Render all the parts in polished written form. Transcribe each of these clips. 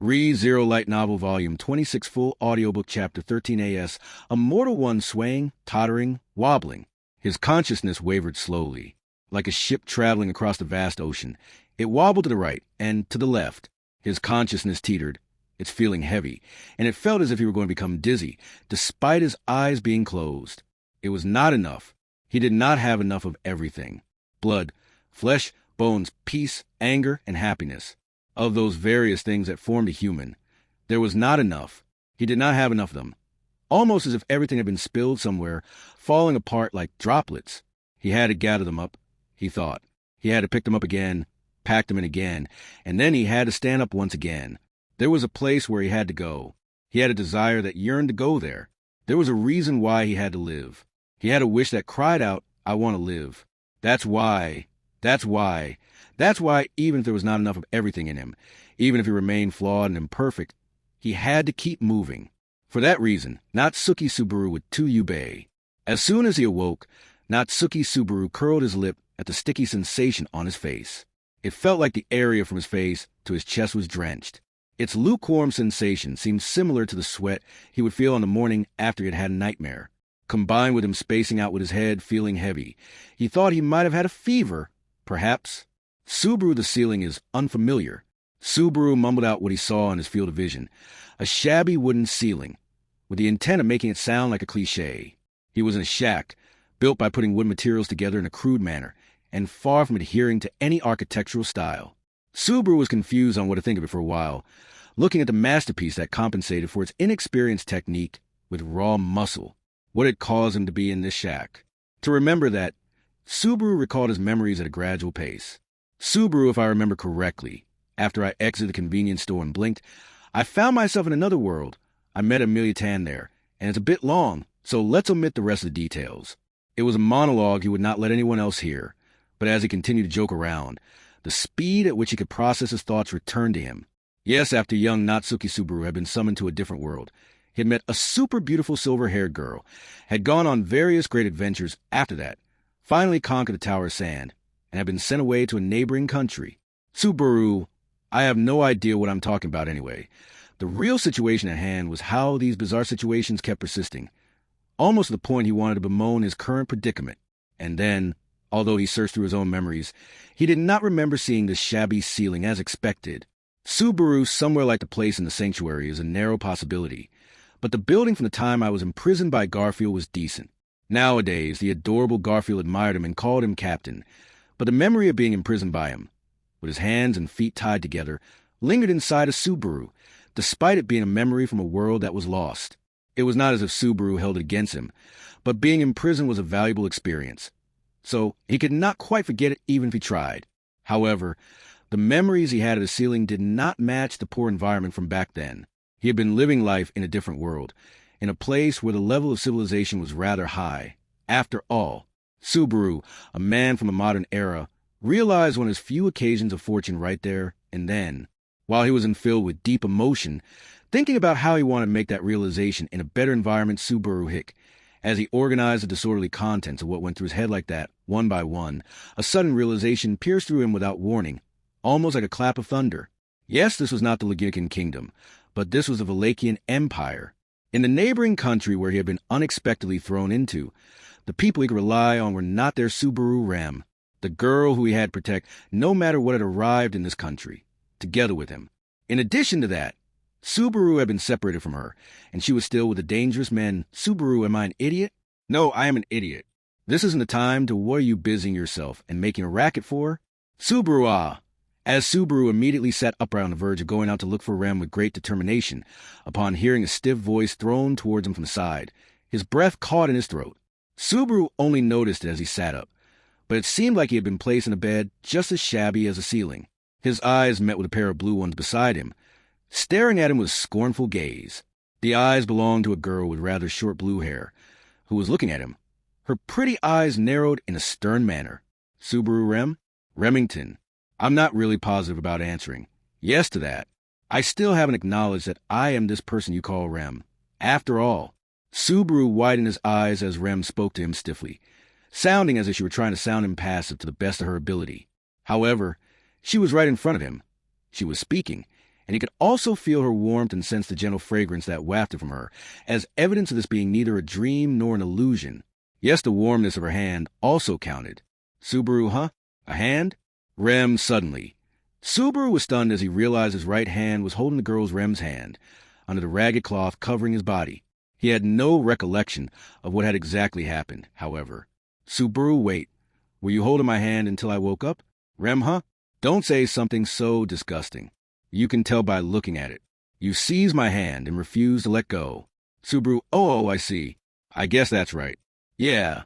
ReZero Light Novel Volume 26 Full Audiobook Chapter 13 A mortal one swaying, tottering, wobbling. His consciousness wavered slowly, like a ship traveling across the vast ocean. It wobbled to the right and to the left. His consciousness teetered, its feeling heavy, and it felt as if he were going to become dizzy, despite his eyes being closed. It was not enough. He did not have enough of everything. Blood, flesh, bones, peace, anger, and happiness. Of those various things that formed a human. There was not enough. He did not have enough of them. Almost as if everything had been spilled somewhere, falling apart like droplets. He had to gather them up, he thought. He had to pick them up again, pack them in again, and then he had to stand up once again. There was a place where he had to go. He had a desire that yearned to go there. There was a reason why he had to live. He had a wish that cried out, "I want to live." That's why, even if there was not enough of everything in him, even if he remained flawed and imperfect, he had to keep moving. For that reason, Natsuki Subaru would to Yubei. As soon as he awoke, Natsuki Subaru curled his lip at the sticky sensation on his face. It felt like the area from his face to his chest was drenched. Its lukewarm sensation seemed similar to the sweat he would feel on the morning after he had had a nightmare. Combined with him spacing out with his head feeling heavy, he thought he might have had a fever, perhaps. Subaru the ceiling is unfamiliar. Subaru mumbled out what he saw in his field of vision. A shabby wooden ceiling, with the intent of making it sound like a cliché. He was in a shack, built by putting wood materials together in a crude manner, and far from adhering to any architectural style. Subaru was confused on what to think of it for a while, looking at the masterpiece that compensated for its inexperienced technique with raw muscle. What had caused him to be in this shack? To remember that, Subaru recalled his memories at a gradual pace. Subaru, if I remember correctly, after I exited the convenience store and blinked, I found myself in another world. I met Amelia Tan there, and it's a bit long, so let's omit the rest of the details. It was a monologue he would not let anyone else hear, but as he continued to joke around, the speed at which he could process his thoughts returned to him. Yes, after young Natsuki Subaru had been summoned to a different world, he had met a super beautiful silver-haired girl, had gone on various great adventures after that, finally conquered the Tower of Sand, and had been sent away to a neighboring country. Subaru, I have no idea what I'm talking about anyway. The real situation at hand was how these bizarre situations kept persisting, almost to the point he wanted to bemoan his current predicament. And then, although he searched through his own memories, he did not remember seeing the shabby ceiling as expected. Subaru, somewhere like the place in the sanctuary, is a narrow possibility. But the building from the time I was imprisoned by Garfield was decent. Nowadays, the adorable Garfield admired him and called him captain. But the memory of being imprisoned by him, with his hands and feet tied together, lingered inside of Subaru, despite it being a memory from a world that was lost. It was not as if Subaru held it against him, but being in prison was a valuable experience. So he could not quite forget it even if he tried. However, the memories he had of the ceiling did not match the poor environment from back then. He had been living life in a different world, in a place where the level of civilization was rather high. After all, Subaru, a man from a modern era, realized one of his few occasions of fortune right there and then, while he was filled with deep emotion, thinking about how he wanted to make that realization in a better environment. Subaru hic. As he organized the disorderly contents of what went through his head like that, one by one, a sudden realization pierced through him without warning, almost like a clap of thunder. Yes, this was not the Legican kingdom, but this was the Valachian Empire. In the neighboring country where he had been unexpectedly thrown into, the people he could rely on were not their Subaru Rem, the girl who he had to protect no matter what had arrived in this country, together with him. In addition to that, Subaru had been separated from her, and she was still with the dangerous men. Subaru, am I an idiot? No, I am an idiot. This isn't the time to what are you busying yourself and making a racket for? Subaru, ah! As Subaru immediately sat upright on the verge of going out to look for Rem with great determination, upon hearing a stiff voice thrown towards him from the side, his breath caught in his throat. Subaru only noticed it as he sat up, but it seemed like he had been placed in a bed just as shabby as the ceiling. His eyes met with a pair of blue ones beside him, staring at him with scornful gaze. The eyes belonged to a girl with rather short blue hair, who was looking at him. Her pretty eyes narrowed in a stern manner. Subaru Rem? Remington. I'm not really positive about answering yes to that. I still haven't acknowledged that I am this person you call Rem. After all, Subaru widened his eyes as Rem spoke to him stiffly, sounding as if she were trying to sound impassive to the best of her ability. However, she was right in front of him. She was speaking, and he could also feel her warmth and sense the gentle fragrance that wafted from her, as evidence of this being neither a dream nor an illusion. Yes, the warmness of her hand also counted. Subaru, huh? A hand? Rem suddenly. Subaru was stunned as he realized his right hand was holding the girl's Rem's hand, under the ragged cloth covering his body. He had no recollection of what had exactly happened, however. Subaru, wait. Were you holding my hand until I woke up? Rem, huh? Don't say something so disgusting. You can tell by looking at it. You seized my hand and refused to let go. Subaru, oh, I see. I guess that's right. Yeah,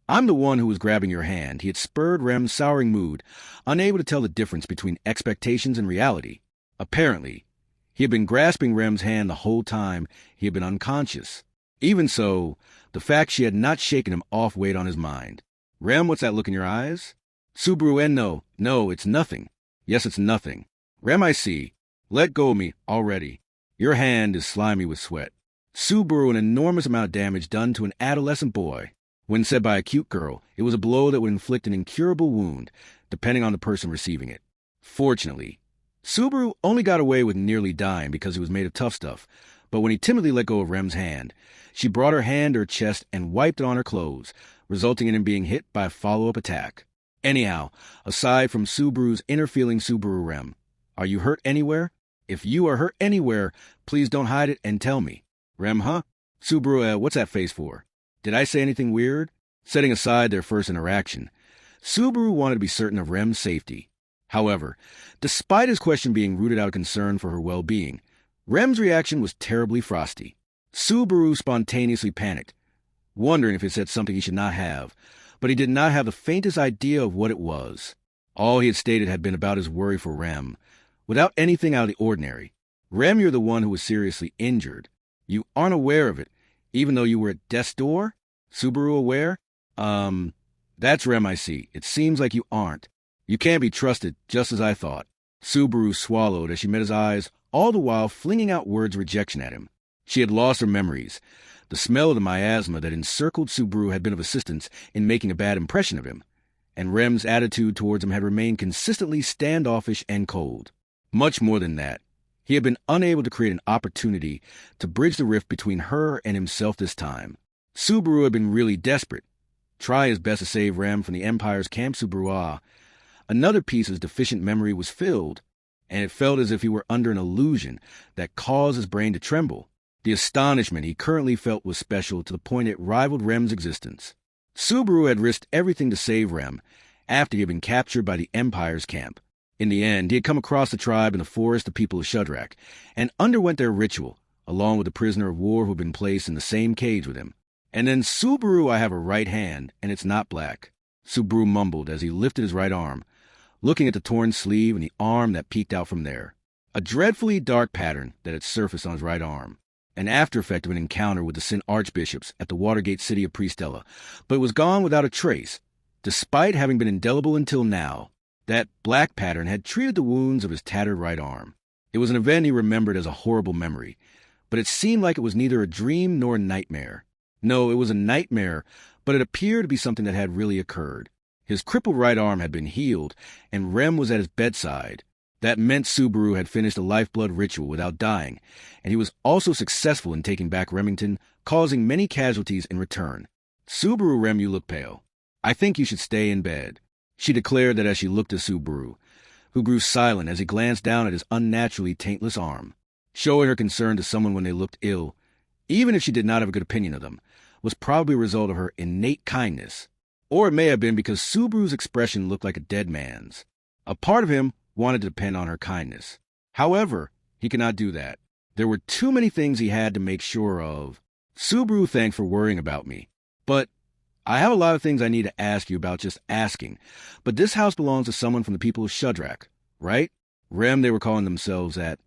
I'm the one who was grabbing your hand. He had spurred Rem's souring mood, unable to tell the difference between expectations and reality. Apparently, he had been grasping Rem's hand the whole time he had been unconscious. Even so, the fact she had not shaken him off weighed on his mind. Rem, what's that look in your eyes? Subaru, and no, it's nothing. Yes, it's nothing. Rem, I see. Let go of me already. Your hand is slimy with sweat. Subaru, an enormous amount of damage done to an adolescent boy. When said by a cute girl, it was a blow that would inflict an incurable wound, depending on the person receiving it. Fortunately, Subaru only got away with nearly dying because he was made of tough stuff, but when he timidly let go of Rem's hand, she brought her hand to her chest and wiped it on her clothes, resulting in him being hit by a follow-up attack. Anyhow, aside from Subaru's inner feeling, Subaru, Rem, are you hurt anywhere? If you are hurt anywhere, please don't hide it and tell me. Rem, huh? Subaru, what's that face for? Did I say anything weird? Setting aside their first interaction, Subaru wanted to be certain of Rem's safety. However, despite his question being rooted out of concern for her well-being, Rem's reaction was terribly frosty. Subaru spontaneously panicked, wondering if he said something he should not have, but he did not have the faintest idea of what it was. All he had stated had been about his worry for Rem, without anything out of the ordinary. Rem, you're the one who was seriously injured. You aren't aware of it, even though you were at death's door? Subaru, aware? That's Rem, I see. It seems like you aren't. You can't be trusted, just as I thought. Subaru swallowed as she met his eyes, all the while flinging out words of rejection at him. She had lost her memories. The smell of the miasma that encircled Subaru had been of assistance in making a bad impression of him, and Rem's attitude towards him had remained consistently standoffish and cold. Much more than that, he had been unable to create an opportunity to bridge the rift between her and himself this time. Subaru had been really desperate. Try his best to save Rem from the Empire's Camp Subaru. Another piece of his deficient memory was filled, and it felt as if he were under an illusion that caused his brain to tremble. The astonishment he currently felt was special to the point it rivaled Rem's existence. Subaru had risked everything to save Rem after he had been captured by the Empire's camp. In the end, he had come across the tribe in the forest of people of Shudrak and underwent their ritual, along with the prisoner of war who had been placed in the same cage with him. And then, Subaru, I have a right hand, and it's not black. Subaru mumbled as he lifted his right arm, looking at the torn sleeve and the arm that peeked out from there. A dreadfully dark pattern that had surfaced on his right arm. An after-effect of an encounter with the Sin Archbishops at the Watergate city of Priestella, but it was gone without a trace, despite having been indelible until now. That black pattern had treated the wounds of his tattered right arm. It was an event he remembered as a horrible memory, but it seemed like it was neither a dream nor a nightmare. No, it was a nightmare, but it appeared to be something that had really occurred. His crippled right arm had been healed, and Rem was at his bedside. That meant Subaru had finished a lifeblood ritual without dying, and he was also successful in taking back Remington, causing many casualties in return. Subaru, Rem, you look pale. I think you should stay in bed, she declared that as she looked at Subaru, who grew silent as he glanced down at his unnaturally taintless arm. Showing her concern to someone when they looked ill, even if she did not have a good opinion of them, was probably a result of her innate kindness. Or it may have been because Subaru's expression looked like a dead man's. A part of him wanted to depend on her kindness. However, he could not do that. There were too many things he had to make sure of. Subaru, thanks for worrying about me. But I have a lot of things I need to ask you about just asking. But this house belongs to someone from the people of Shudrak, right? Rem, they were calling themselves that.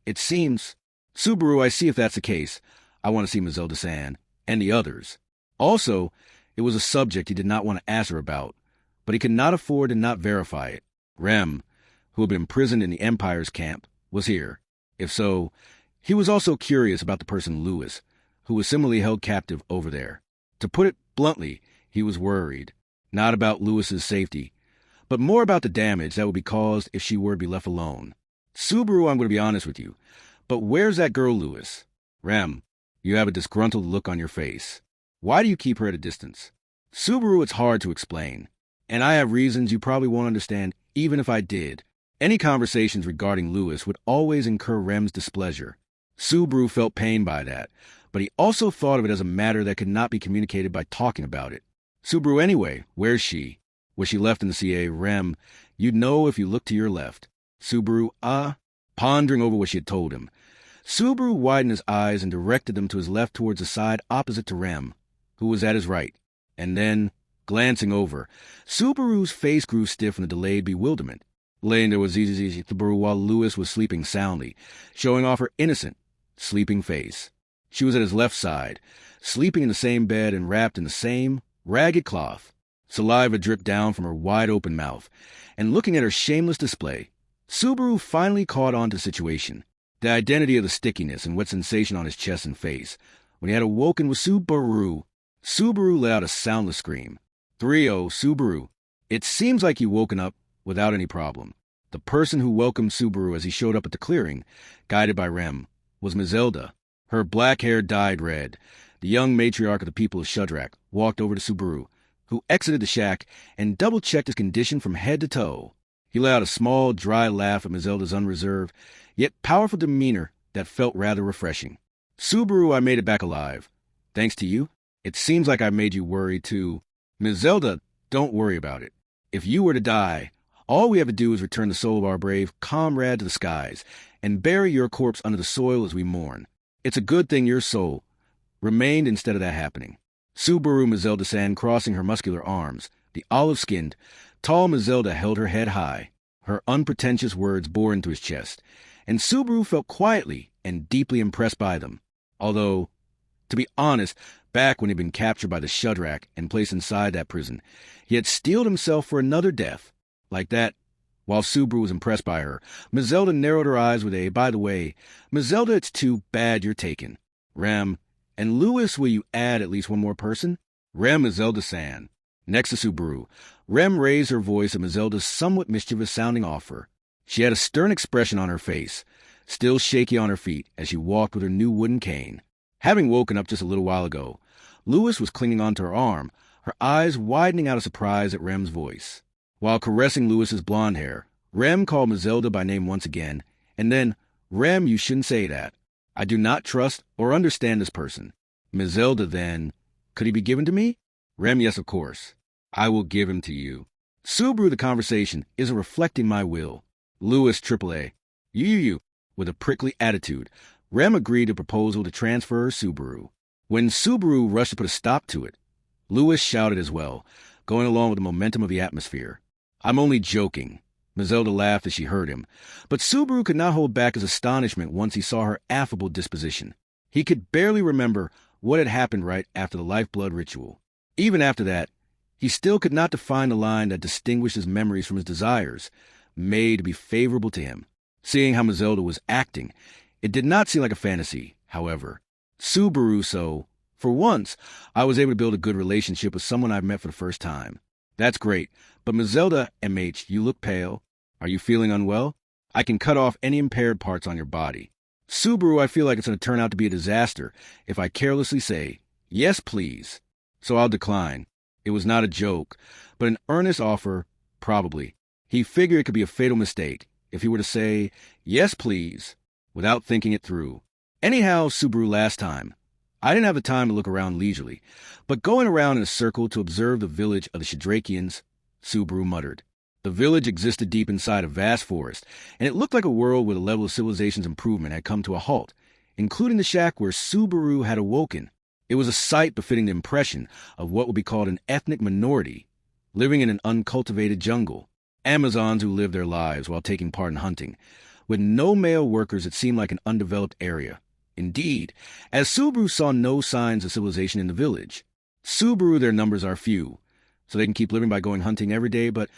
It seems. Subaru, I see if that's the case. I want to see Mazelda San and the others. Also, it was a subject he did not want to ask her about, but he could not afford to not verify it. Rem, who had been imprisoned in the Empire's camp, was here. If so, he was also curious about the person Lewis, who was similarly held captive over there. To put it bluntly, he was worried, not about Lewis's safety, but more about the damage that would be caused if she were to be left alone. Subaru, I'm going to be honest with you. But where's that girl, Lewis? Rem, you have a disgruntled look on your face. Why do you keep her at a distance? Subaru, it's hard to explain. And I have reasons you probably won't understand, even if I did. Any conversations regarding Lewis would always incur Rem's displeasure. Subaru felt pain by that, but he also thought of it as a matter that could not be communicated by talking about it. Subaru, anyway, where's she? Was she left in the CA? Rem, you'd know if you looked to your left. Subaru, pondering over what she had told him. Subaru widened his eyes and directed them to his left towards the side opposite to Rem, who was at his right. And then, glancing over, Subaru's face grew stiff in a delayed bewilderment. Laying there was Subaru while Lewis was sleeping soundly, showing off her innocent, sleeping face. She was at his left side, sleeping in the same bed and wrapped in the same ragged cloth. Saliva dripped down from her wide-open mouth, and looking at her shameless display, Subaru finally caught on to the situation, the identity of the stickiness and wet sensation on his chest and face. When he had awoken with Subaru let out a soundless scream. 3-0, Subaru. It seems like you woken up without any problem. The person who welcomed Subaru as he showed up at the clearing, guided by Rem, was Mizilda. Her black hair dyed red. The young matriarch of the people of Shudrak walked over to Subaru, who exited the shack and double-checked his condition from head to toe. He let out a small, dry laugh at Mizilda's unreserved, yet powerful demeanor that felt rather refreshing. Subaru, I made it back alive. Thanks to you. It seems like I made you worry, too. Mizilda, don't worry about it. If you were to die, all we have to do is return the soul of our brave comrade to the skies and bury your corpse under the soil as we mourn. It's a good thing your soul remained instead of that happening. Subaru Mizilda-san crossing her muscular arms, the olive-skinned, tall Mizilda held her head high. Her unpretentious words bore into his chest, and Subaru felt quietly and deeply impressed by them. Although, to be honest, back when he'd been captured by the Shudrak and placed inside that prison, he had steeled himself for another death. Like that, while Subaru was impressed by her, Mizilda narrowed her eyes with a, by the way, Mizilda, it's too bad you're taken. Rem, and Lewis, will you add at least one more person? Rem Mizilda-san. Next to Subaru, Rem raised her voice at Mizilda's somewhat mischievous-sounding offer. She had a stern expression on her face, still shaky on her feet as she walked with her new wooden cane. Having woken up just a little while ago, Lewis was clinging onto her arm, her eyes widening out of surprise at Rem's voice. While caressing Lewis's blonde hair, Rem called Mizilda by name once again, and then, Rem, you shouldn't say that. I do not trust or understand this person. Mizilda, then, could he be given to me? Rem, yes, of course. I will give him to you. Subaru, the conversation isn't reflecting my will. Lewis, AAA. You, with a prickly attitude. Rem agreed to a proposal to transfer Subaru. When Subaru rushed to put a stop to it, Lewis shouted as well, going along with the momentum of the atmosphere. I'm only joking. Mizilda laughed as she heard him, but Subaru could not hold back his astonishment once he saw her affable disposition. He could barely remember what had happened right after the lifeblood ritual. Even after that, he still could not define the line that distinguished his memories from his desires, made to be favorable to him. Seeing how Mizilda was acting, it did not seem like a fantasy, however. Subaru, so, for once, I was able to build a good relationship with someone I've met for the first time. That's great, but Mizilda, MH, you look pale. Are you feeling unwell? I can cut off any impaired parts on your body. Subaru, I feel like it's going to turn out to be a disaster if I carelessly say, yes, please. So I'll decline. It was not a joke, but an earnest offer, probably. He figured it could be a fatal mistake if he were to say, yes, please, without thinking it through. Anyhow, Subaru, last time, I didn't have the time to look around leisurely, but going around in a circle to observe the village of the Shadrakians, Subaru muttered. The village existed deep inside a vast forest, and it looked like a world where the level of civilization's improvement had come to a halt, including the shack where Subaru had awoken. It was a sight befitting the impression of what would be called an ethnic minority, living in an uncultivated jungle. Amazons who lived their lives while taking part in hunting. With no male workers, it seemed like an undeveloped area. Indeed, as Subaru saw no signs of civilization in the village. Subaru, their numbers are few, so they can keep living by going hunting every day, but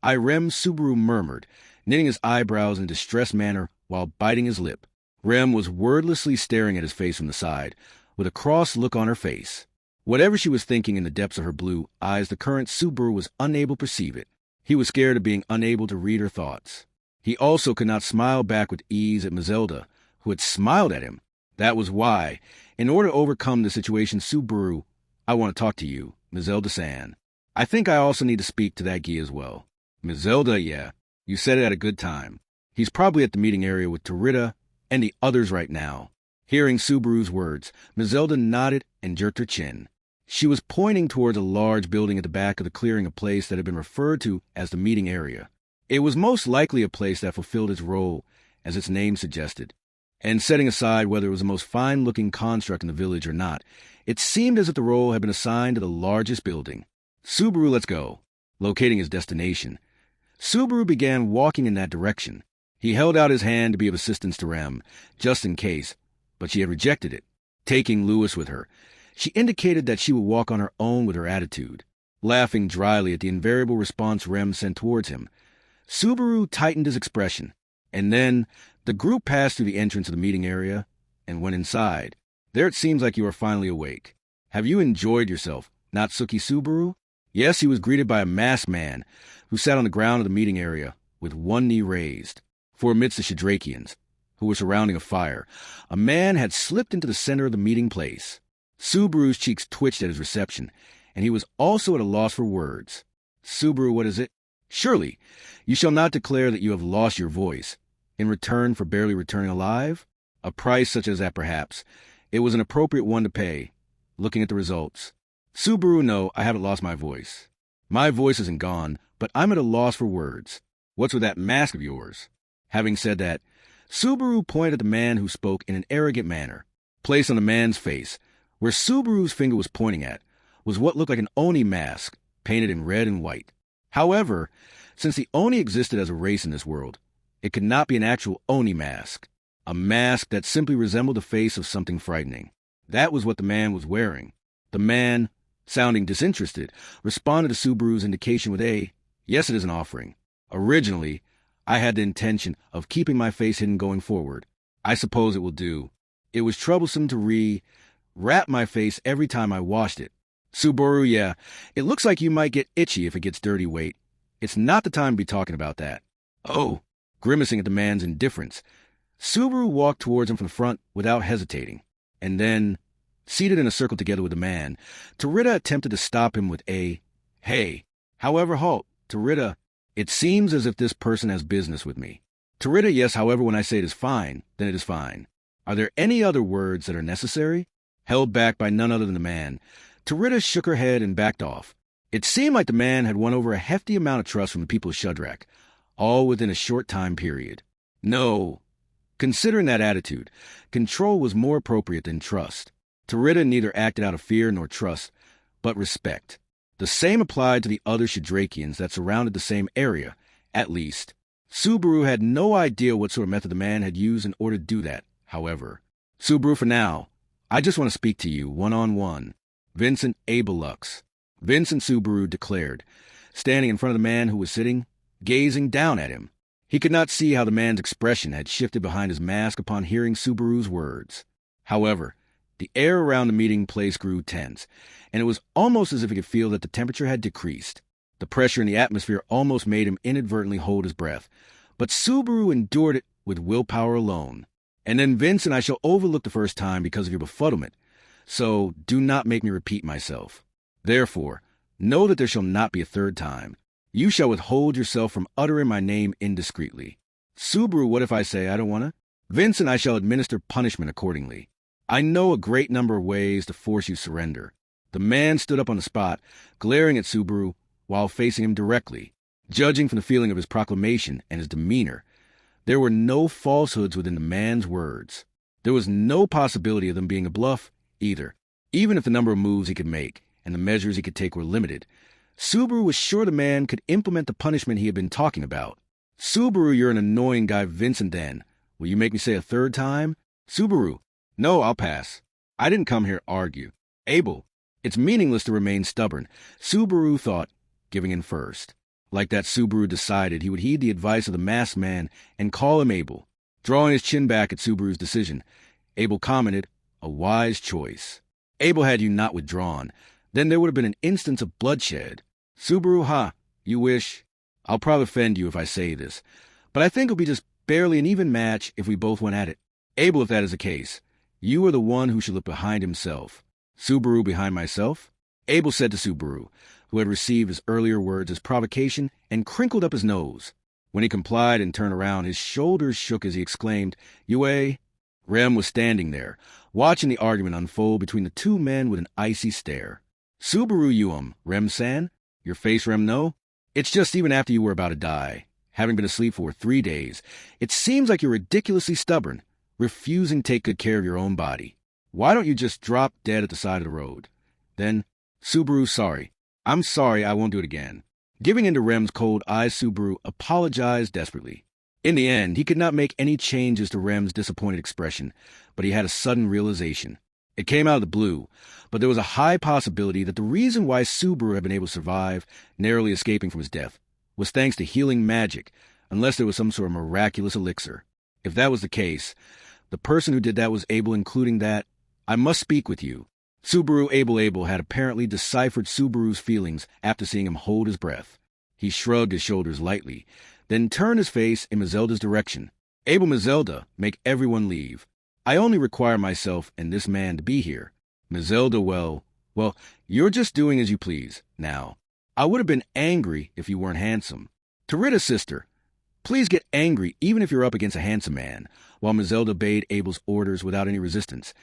Rem, Subaru murmured, knitting his eyebrows in a distressed manner while biting his lip. Rem was wordlessly staring at his face from the side, with a cross look on her face. Whatever she was thinking in the depths of her blue eyes, the current Subaru was unable to perceive it. He was scared of being unable to read her thoughts. He also could not smile back with ease at Mazelda, who had smiled at him. That was why, in order to overcome the situation, Subaru, I want to talk to you, Mazelda-san. I think I also need to speak to that Gi as well. Mazelda, yeah, you said it at a good time. He's probably at the meeting area with Torita and the others right now. Hearing Subaru's words, Mazelda nodded and jerked her chin. She was pointing towards a large building at the back of the clearing, a place that had been referred to as the meeting area. It was most likely a place that fulfilled its role, as its name suggested. And setting aside whether it was the most fine-looking construct in the village or not, it seemed as if the role had been assigned to the largest building. Subaru, let's go. Locating his destination, Subaru began walking in that direction. He held out his hand to be of assistance to Rem, just in case, but she had rejected it. Taking Lewis with her, she indicated that she would walk on her own with her attitude. Laughing dryly at the invariable response Rem sent towards him, Subaru tightened his expression, and then the group passed through the entrance of the meeting area and went inside. There it seems like you are finally awake. Have you enjoyed yourself, Natsuki Subaru? Yes, he was greeted by a masked man who sat on the ground of the meeting area with one knee raised. For amidst the Shidrakians, who were surrounding a fire, a man had slipped into the center of the meeting place. Subaru's cheeks twitched at his reception, and he was also at a loss for words. Subaru, what is it? Surely, you shall not declare that you have lost your voice, in return for barely returning alive? A price such as that, perhaps. It was an appropriate one to pay, looking at the results. Subaru, no, I haven't lost my voice. My voice isn't gone, but I'm at a loss for words. What's with that mask of yours? Having said that, Subaru pointed at the man who spoke in an arrogant manner. Placed on the man's face, where Subaru's finger was pointing at, was what looked like an Oni mask, painted in red and white. However, since the Oni existed as a race in this world, it could not be an actual Oni mask, a mask that simply resembled the face of something frightening. That was what the man was wearing. The man, sounding disinterested, responded to Subaru's indication with a, yes, it is an offering. Originally, I had the intention of keeping my face hidden going forward. I suppose it will do. It was troublesome to wrap my face every time I washed it. Subaru, yeah, it looks like you might get itchy if it gets dirty, wait. It's not the time to be talking about that. Oh, grimacing at the man's indifference, Subaru walked towards him from the front without hesitating. And then, seated in a circle together with the man, Torita attempted to stop him with a, hey. However, halt, Torita, it seems as if this person has business with me. Torita, yes, however, when I say it is fine, then it is fine. Are there any other words that are necessary? Held back by none other than the man, Torita shook her head and backed off. It seemed like the man had won over a hefty amount of trust from the people of Shudrak, all within a short time period. No. Considering that attitude, control was more appropriate than trust. Torita neither acted out of fear nor trust, but respect. The same applied to the other Shidrakians that surrounded the same area, at least. Subaru had no idea what sort of method the man had used in order to do that, however. Subaru, for now, I just want to speak to you, one-on-one. Vincent Abelux. Vincent, Subaru declared, standing in front of the man who was sitting, gazing down at him. He could not see how the man's expression had shifted behind his mask upon hearing Subaru's words. However, the air around the meeting place grew tense, and it was almost as if he could feel that the temperature had decreased. The pressure in the atmosphere almost made him inadvertently hold his breath, but Subaru endured it with willpower alone. And then, Vincent, I shall overlook the first time because of your befuddlement, so do not make me repeat myself. Therefore, know that there shall not be a third time. You shall withhold yourself from uttering my name indiscreetly. Subaru, what if I say I don't want to? Vincent, I shall administer punishment accordingly. I know a great number of ways to force you surrender. The man stood up on the spot, glaring at Subaru while facing him directly. Judging from the feeling of his proclamation and his demeanor, there were no falsehoods within the man's words. There was no possibility of them being a bluff, either. Even if the number of moves he could make and the measures he could take were limited, Subaru was sure the man could implement the punishment he had been talking about. Subaru, you're an annoying guy, Vincent, then. Will you make me say a third time? Subaru, no, I'll pass. I didn't come here to argue. Abel, it's meaningless to remain stubborn. Subaru thought, giving in first. Like that, Subaru decided he would heed the advice of the masked man and call him Abel. Drawing his chin back at Subaru's decision, Abel commented, a wise choice. Abel, had you not withdrawn, then there would have been an instance of bloodshed. Subaru, you wish? I'll probably offend you if I say this, But I think it'll be just barely an even match if we both went at it. Abel, if that is the case, you are the one who should look behind himself. Subaru behind myself? Abel said to Subaru, who had received his earlier words as provocation and crinkled up his nose. When he complied and turned around, his shoulders shook as he exclaimed, Yue. Rem was standing there, watching the argument unfold between the two men with an icy stare. Subaru Yuum, Rem-san? Your face, Rem, no? It's just even after you were about to die, having been asleep for 3 days, it seems like you're ridiculously stubborn, refusing to take good care of your own body. Why don't you just drop dead at the side of the road? Then, Subaru, sorry. I'm sorry, I won't do it again. Giving in to Rem's cold eyes, Subaru apologized desperately. In the end, he could not make any changes to Rem's disappointed expression, but he had a sudden realization. It came out of the blue, but there was a high possibility that the reason why Subaru had been able to survive, narrowly escaping from his death, was thanks to healing magic, unless there was some sort of miraculous elixir. If that was the case, the person who did that was Abel, including that, I must speak with you. Subaru Abel had apparently deciphered Subaru's feelings after seeing him hold his breath. He shrugged his shoulders lightly, then turned his face in Mazelda's direction. Abel, Mazelda, make everyone leave. I only require myself and this man to be here. Mazelda, well, you're just doing as you please. Now, I would have been angry if you weren't handsome. Tarita, sister, please get angry even if you're up against a handsome man, while Mazelda obeyed Abel's orders without any resistance.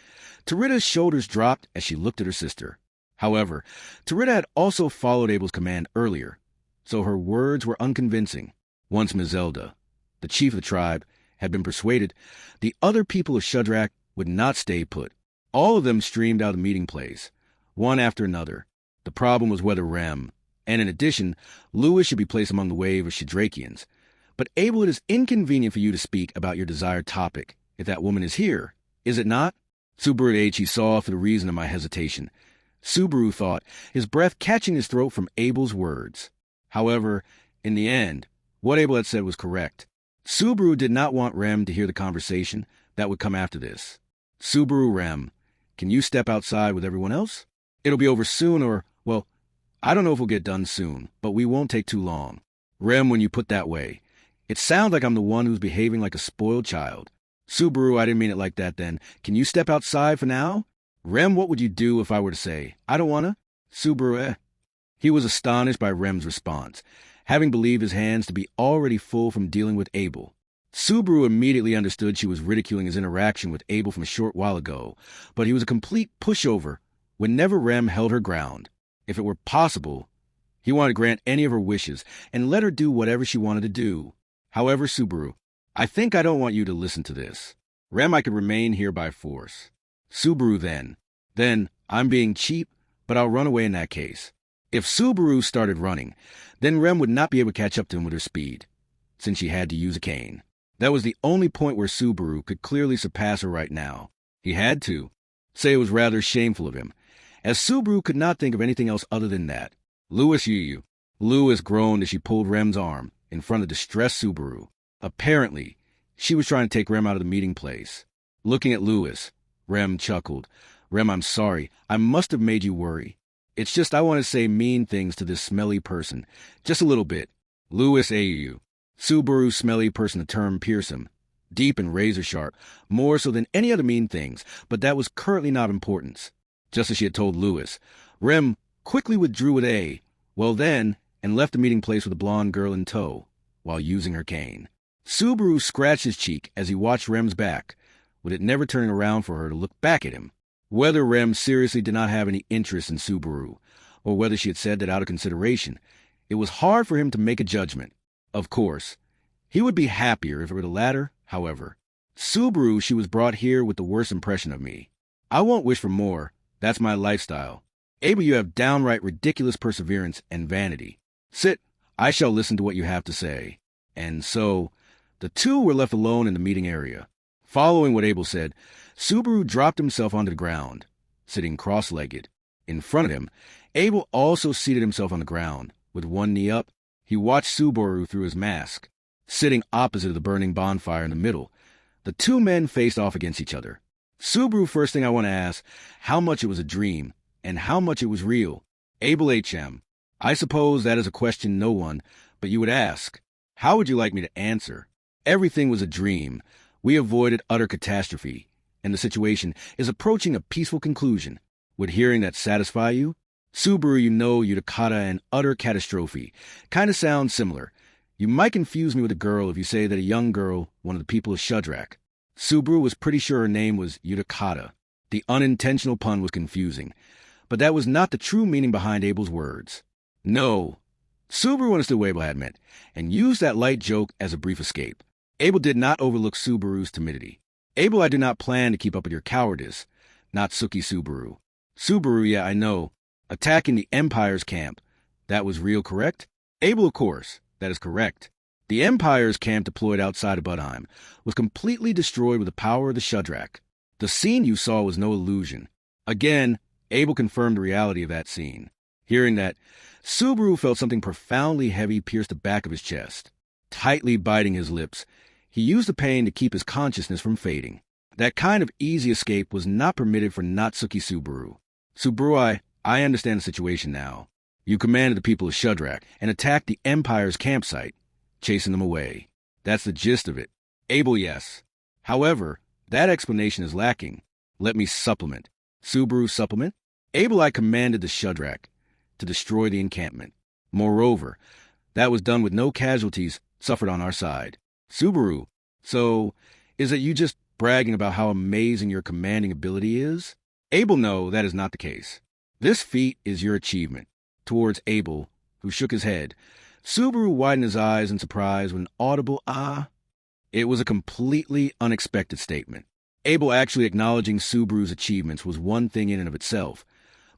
Tarita's shoulders dropped as she looked at her sister. However, Tarita had also followed Abel's command earlier, so her words were unconvincing. Once Mazelda, the chief of the tribe, had been persuaded, the other people of Shudrak would not stay put. All of them streamed out of the meeting place, one after another. The problem was whether Rem, and in addition, Lewis should be placed among the wave of Shidrakians. But Abel, it is inconvenient for you to speak about your desired topic, if that woman is here, is it not? Subaru H. saw for the reason of my hesitation. Subaru thought, his breath catching his throat from Abel's words. However, in the end, what Abel had said was correct. Subaru did not want Rem to hear the conversation that would come after this. Subaru, Rem, can you step outside with everyone else? It'll be over soon or, well, I don't know if we'll get done soon, but we won't take too long. Rem, when you put that way, it sounds like I'm the one who's behaving like a spoiled child. Subaru, I didn't mean it like that then. Can you step outside for now? Rem, what would you do if I were to say, I don't wanna? Subaru, He was astonished by Rem's response, having believed his hands to be already full from dealing with Abel. Subaru immediately understood she was ridiculing his interaction with Abel from a short while ago, but he was a complete pushover whenever Rem held her ground. If it were possible, he wanted to grant any of her wishes and let her do whatever she wanted to do. However, Subaru, I think I don't want you to listen to this. Rem, I could remain here by force. Subaru, then I'm being cheap, but I'll run away in that case. If Subaru started running, then Rem would not be able to catch up to him with her speed, since she had to use a cane. That was the only point where Subaru could clearly surpass her right now. He had to. Say it was rather shameful of him, as Subaru could not think of anything else other than that. Lewis, you. Lewis groaned as she pulled Rem's arm in front of distressed Subaru. Apparently, she was trying to take Rem out of the meeting place. Looking at Lewis, Rem chuckled. Rem, I'm sorry. I must have made you worry. It's just I want to say mean things to this smelly person. Just a little bit. Lewis, you. Subaru, smelly person, the term pierced him. Deep and razor sharp, more so than any other mean things, but that was currently not of importance. Just as she had told Lewis, Rem quickly withdrew with and left the meeting place with the blonde girl in tow, while using her cane. Subaru scratched his cheek as he watched Rem's back, with it never turning around for her to look back at him. Whether Rem seriously did not have any interest in Subaru, or whether she had said that out of consideration, it was hard for him to make a judgment. Of course, he would be happier if it were the latter, however. Subaru, she was brought here with the worst impression of me. I won't wish for more. That's my lifestyle. Abel, you have downright ridiculous perseverance and vanity. Sit, I shall listen to what you have to say. And so, the two were left alone in the meeting area. Following what Abel said, Subaru dropped himself onto the ground, sitting cross-legged. In front of him, Abel also seated himself on the ground, with one knee up. He watched Subaru through his mask. Sitting opposite of the burning bonfire in the middle, the two men faced off against each other. Subaru, first thing I want to ask, how much it was a dream, and how much it was real. Abel HM, I suppose that is a question no one but you would ask. How would you like me to answer? Everything was a dream. We avoided utter catastrophe, and the situation is approaching a peaceful conclusion. Would hearing that satisfy you? Subaru, Yudakata, and utter catastrophe kind of sound similar. You might confuse me with a girl if you say that a young girl, one of the people of Shudrak. Subaru was pretty sure her name was Yudakata. The unintentional pun was confusing, but that was not the true meaning behind Abel's words. No. Subaru understood what Abel had meant, and used that light joke as a brief escape. Abel did not overlook Subaru's timidity. Abel, I do not plan to keep up with your cowardice. Not Suki Subaru. Subaru, yeah, I know. Attacking the Empire's camp. That was real, correct? Abel, of course. That is correct. The Empire's camp deployed outside of Budheim was completely destroyed with the power of the Shudrak. The scene you saw was no illusion. Again, Abel confirmed the reality of that scene. Hearing that, Subaru felt something profoundly heavy pierce the back of his chest. Tightly biting his lips, he used the pain to keep his consciousness from fading. That kind of easy escape was not permitted for Natsuki Subaru. Subaru, I understand the situation now. You commanded the people of Shudrak and attacked the Empire's campsite, chasing them away. That's the gist of it. Abel, yes. However, that explanation is lacking. Let me supplement. Subaru, supplement? Abel, I commanded the Shudrak to destroy the encampment. Moreover, that was done with no casualties suffered on our side. Subaru, so is it you just bragging about how amazing your commanding ability is? Abel, no, that is not the case. This feat is your achievement. Towards Abel, who shook his head, Subaru widened his eyes in surprise with an audible ah. It was a completely unexpected statement. Abel actually acknowledging Subaru's achievements was one thing in and of itself,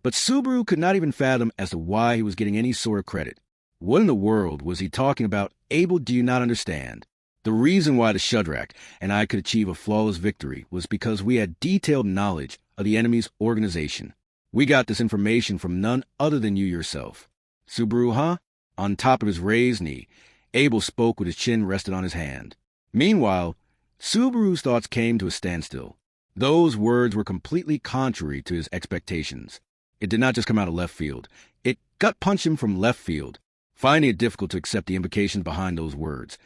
but Subaru could not even fathom as to why he was getting any sort of credit. What in the world was he talking about? Abel, do you not understand? The reason why the Shudrak and I could achieve a flawless victory was because we had detailed knowledge of the enemy's organization. We got this information from none other than you yourself. Subaru, huh? On top of his raised knee, Abel spoke with his chin rested on his hand. Meanwhile, Subaru's thoughts came to a standstill. Those words were completely contrary to his expectations. It did not just come out of left field. It gut-punched him from left field. Finding it difficult to accept the implications behind those words,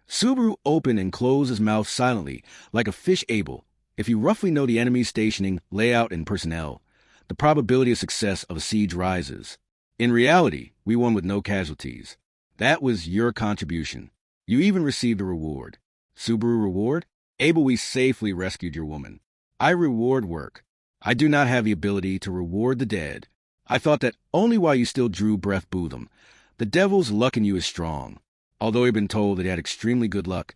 Subaru opened and closed his mouth silently, like a fish able. If you roughly know the enemy's stationing, layout, and personnel, the probability of success of a siege rises. In reality, we won with no casualties. That was your contribution. You even received a reward. Subaru, reward? Abel, we safely rescued your woman. I reward work. I do not have the ability to reward the dead. I thought that only while you still drew breath Boodham. The devil's luck in you is strong. Although he had been told that he had extremely good luck,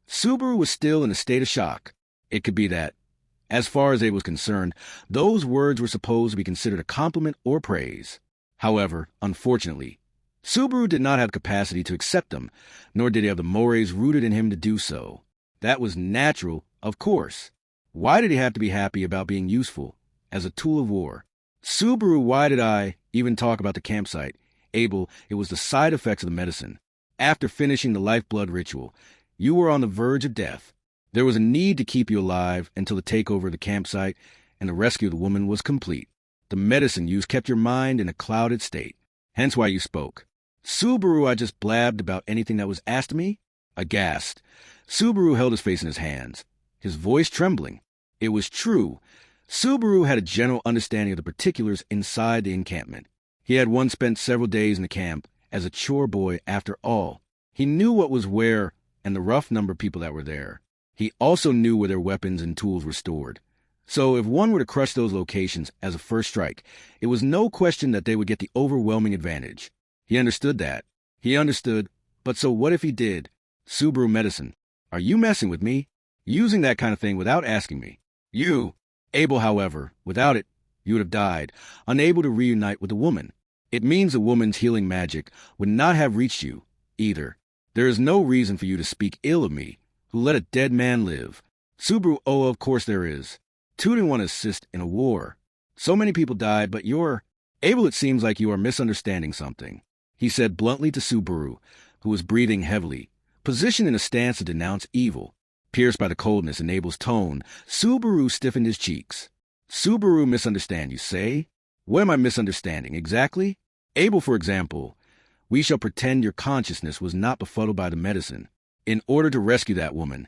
Subaru was still in a state of shock. It could be that, as far as Abel was concerned, those words were supposed to be considered a compliment or praise. However, unfortunately, Subaru did not have the capacity to accept them, nor did he have the mores rooted in him to do so. That was natural, of course. Why did he have to be happy about being useful as a tool of war? Subaru, why did I even talk about the campsite? Abel, it was the side effects of the medicine. After finishing the lifeblood ritual, you were on the verge of death. There was a need to keep you alive until the takeover of the campsite and the rescue of the woman was complete. The medicine used kept your mind in a clouded state, hence why you spoke. Subaru, I just blabbed about anything that was asked of me? Aghast, Subaru held his face in his hands, his voice trembling. It was true. Subaru had a general understanding of the particulars inside the encampment. He had once spent several days in the camp as a chore boy after all. He knew what was where and the rough number of people that were there. He also knew where their weapons and tools were stored. So if one were to crush those locations as a first strike, it was no question that they would get the overwhelming advantage. He understood that. He understood, but so what if he did? Subaru medicine. Are you messing with me? Using that kind of thing without asking me. You. Abel, however, without it, you would have died, unable to reunite with the woman. It means the woman's healing magic would not have reached you, either. There is no reason for you to speak ill of me, who let a dead man live. Subaru, oh, of course there is. Two didn't want to assist in a war. So many people died, but you're... Abel, it seems like you are misunderstanding something, he said bluntly to Subaru, who was breathing heavily, positioned in a stance to denounce evil. Pierced by the coldness in Abel's tone, Subaru stiffened his cheeks. Subaru, misunderstand, you say? What am I misunderstanding, exactly? Abel, for example, we shall pretend your consciousness was not befuddled by the medicine. In order to rescue that woman,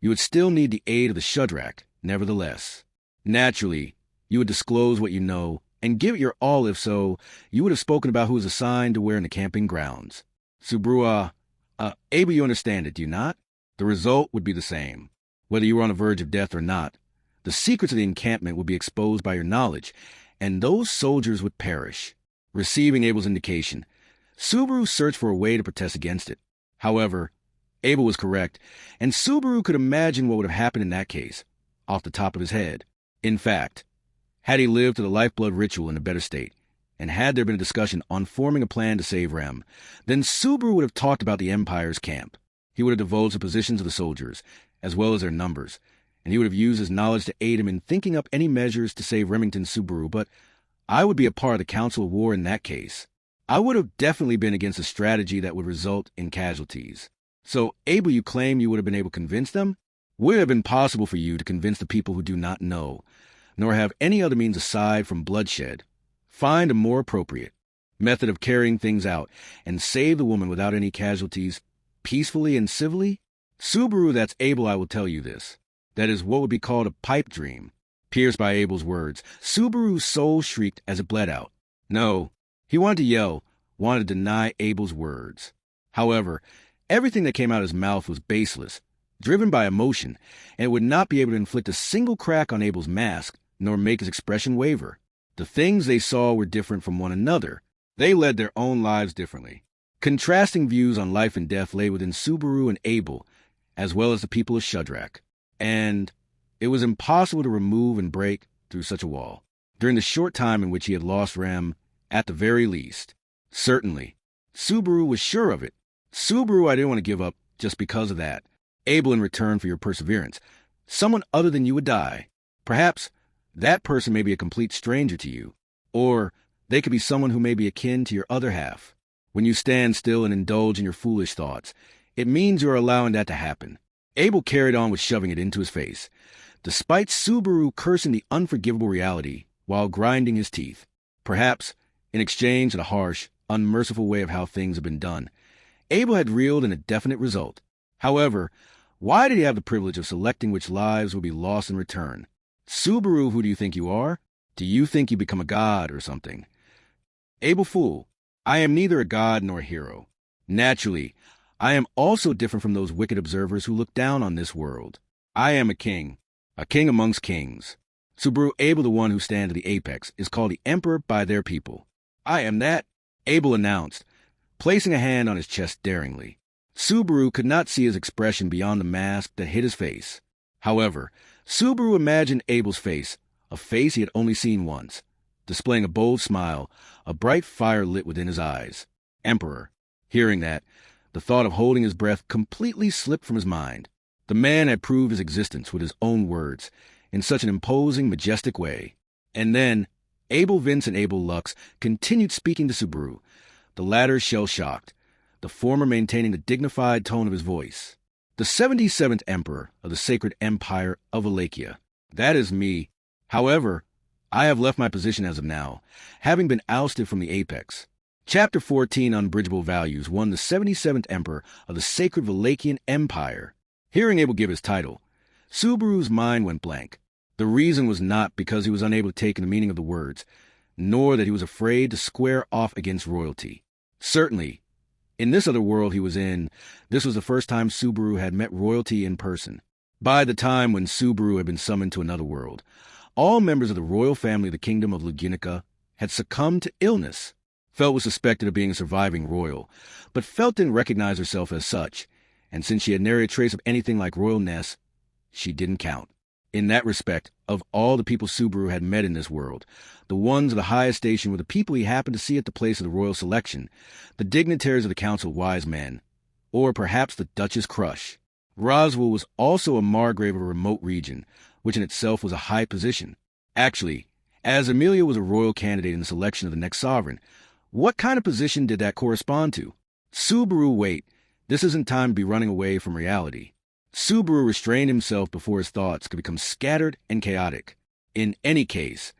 you would still need the aid of the Shudrak, nevertheless. Naturally, you would disclose what you know and give it your all. If so, you would have spoken about who was assigned to where in the camping grounds. Subaru, Abel, you understand it, do you not? The result would be the same. Whether you were on the verge of death or not, the secrets of the encampment would be exposed by your knowledge, and those soldiers would perish. Receiving Abel's indication, Subaru searched for a way to protest against it. However, Abel was correct, and Subaru could imagine what would have happened in that case, off the top of his head. In fact, had he lived to the lifeblood ritual in a better state, and had there been a discussion on forming a plan to save Rem, then Subaru would have talked about the Empire's camp. He would have divulged the positions of the soldiers, as well as their numbers, and he would have used his knowledge to aid him in thinking up any measures to save Remington Subaru, but I would be a part of the Council of War in that case. I would have definitely been against a strategy that would result in casualties. So, Abel, you claim you would have been able to convince them? Would it have been possible for you to convince the people who do not know, nor have any other means aside from bloodshed? Find a more appropriate method of carrying things out and save the woman without any casualties, peacefully and civilly? Subaru, that's Abel, I will tell you this. That is what would be called a pipe dream. Pierced by Abel's words, Subaru's soul shrieked as it bled out. No, he wanted to yell, wanted to deny Abel's words. However, everything that came out of his mouth was baseless, driven by emotion, and would not be able to inflict a single crack on Abel's mask, nor make his expression waver. The things they saw were different from one another. They led their own lives differently. Contrasting views on life and death lay within Subaru and Abel, as well as the people of Shudrak. And it was impossible to remove and break through such a wall, during the short time in which he had lost Rem, at the very least. Certainly, Subaru was sure of it. Subaru, I didn't want to give up just because of that. Abel, in return for your perseverance, someone other than you would die. Perhaps that person may be a complete stranger to you, or they could be someone who may be akin to your other half. When you stand still and indulge in your foolish thoughts, it means you are allowing that to happen. Abel carried on with shoving it into his face, despite Subaru cursing the unforgivable reality while grinding his teeth. Perhaps, in exchange for the harsh, unmerciful way of how things have been done, Abel had reeled in a definite result. However, why did he have the privilege of selecting which lives would be lost in return? Subaru, who do you think you are? Do you think you become a god or something? Abel, fool, I am neither a god nor a hero. Naturally, I am also different from those wicked observers who look down on this world. I am a king amongst kings. Subaru, Abel, the one who stands at the apex, is called the emperor by their people. I am that, Abel announced, placing a hand on his chest daringly. Subaru could not see his expression beyond the mask that hid his face. However, Subaru imagined Abel's face, a face he had only seen once, displaying a bold smile, a bright fire lit within his eyes. Emperor. Hearing that, the thought of holding his breath completely slipped from his mind. The man had proved his existence with his own words, in such an imposing, majestic way. And then, Abel Vince and Abel Lux continued speaking to Subaru, the latter shell-shocked, the former maintaining the dignified tone of his voice. The 77th Emperor of the Sacred Empire of Wallachia. That is me. However, I have left my position as of now, having been ousted from the apex. Chapter 14, Unbridgeable Values, won the 77th Emperor of the Sacred Wallachian Empire. Hearing Abel give his title, Subaru's mind went blank. The reason was not because he was unable to take in the meaning of the words, nor that he was afraid to square off against royalty. Certainly, in this other world he was in, this was the first time Subaru had met royalty in person. By the time when Subaru had been summoned to another world, all members of the royal family of the Kingdom of Lugunica had succumbed to illness. Felt was suspected of being a surviving royal, but Felt didn't recognize herself as such, and since she had nary a trace of anything like royalness, she didn't count. In that respect, of all the people Subaru had met in this world, the ones of the highest station were the people he happened to see at the place of the royal selection, the dignitaries of the Council of Wise Men, or perhaps the Duchess Crush. Roswell was also a margrave of a remote region, which in itself was a high position. Actually, as Amelia was a royal candidate in the selection of the next sovereign, what kind of position did that correspond to? Subaru, wait, this isn't time to be running away from reality. Subaru restrained himself before his thoughts could become scattered and chaotic. In any case,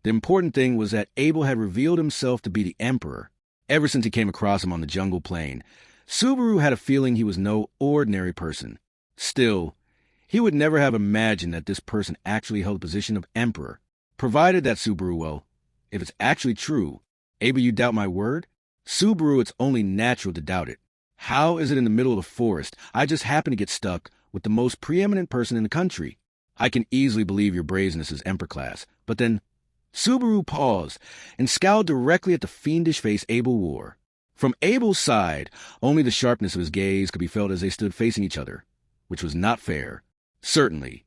the important thing was that Abel had revealed himself to be the Emperor. Ever since he came across him on the jungle plain, Subaru had a feeling he was no ordinary person. Still, he would never have imagined that this person actually held the position of emperor. Provided that Subaru, well, if it's actually true, Abel, you doubt my word? Subaru, it's only natural to doubt it. How is it in the middle of the forest? I just happen to get stuck with the most preeminent person in the country. I can easily believe your brazenness is emperor class, but then Subaru paused and scowled directly at the fiendish face Abel wore. From Abel's side, only the sharpness of his gaze could be felt as they stood facing each other, which was not fair. Certainly,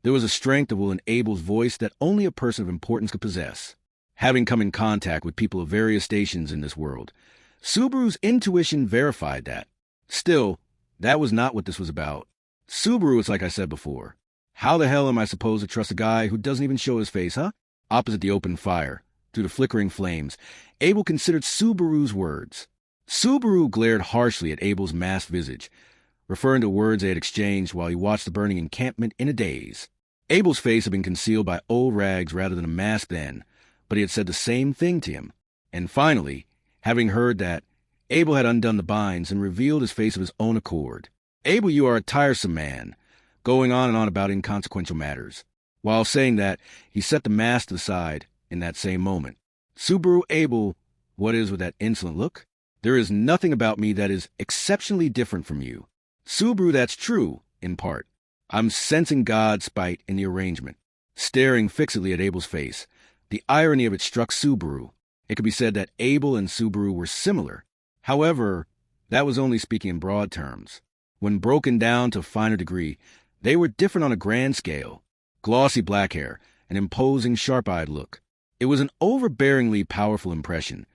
there was a strength of will in Abel's voice that only a person of importance could possess. Having come in contact with people of various stations in this world, Subaru's intuition verified that. Still, that was not what this was about. Subaru is like I said before. How the hell am I supposed to trust a guy who doesn't even show his face, huh? Opposite the open fire, through the flickering flames, Abel considered Subaru's words. Subaru glared harshly at Abel's masked visage, referring to words they had exchanged while he watched the burning encampment in a daze. Abel's face had been concealed by old rags rather than a mask then, but he had said the same thing to him. And finally, having heard that, Abel had undone the binds and revealed his face of his own accord. Abel, you are a tiresome man, going on and on about inconsequential matters. While saying that, he set the mask to the side in that same moment. Subaru, Abel, what is with that insolent look? There is nothing about me that is exceptionally different from you. Subaru, that's true, in part. I'm sensing God's spite in the arrangement. Staring fixedly at Abel's face, the irony of it struck Subaru. It could be said that Abel and Subaru were similar. However, that was only speaking in broad terms. When broken down to a finer degree, they were different on a grand scale. Glossy black hair, an imposing sharp-eyed look. It was an overbearingly powerful impression.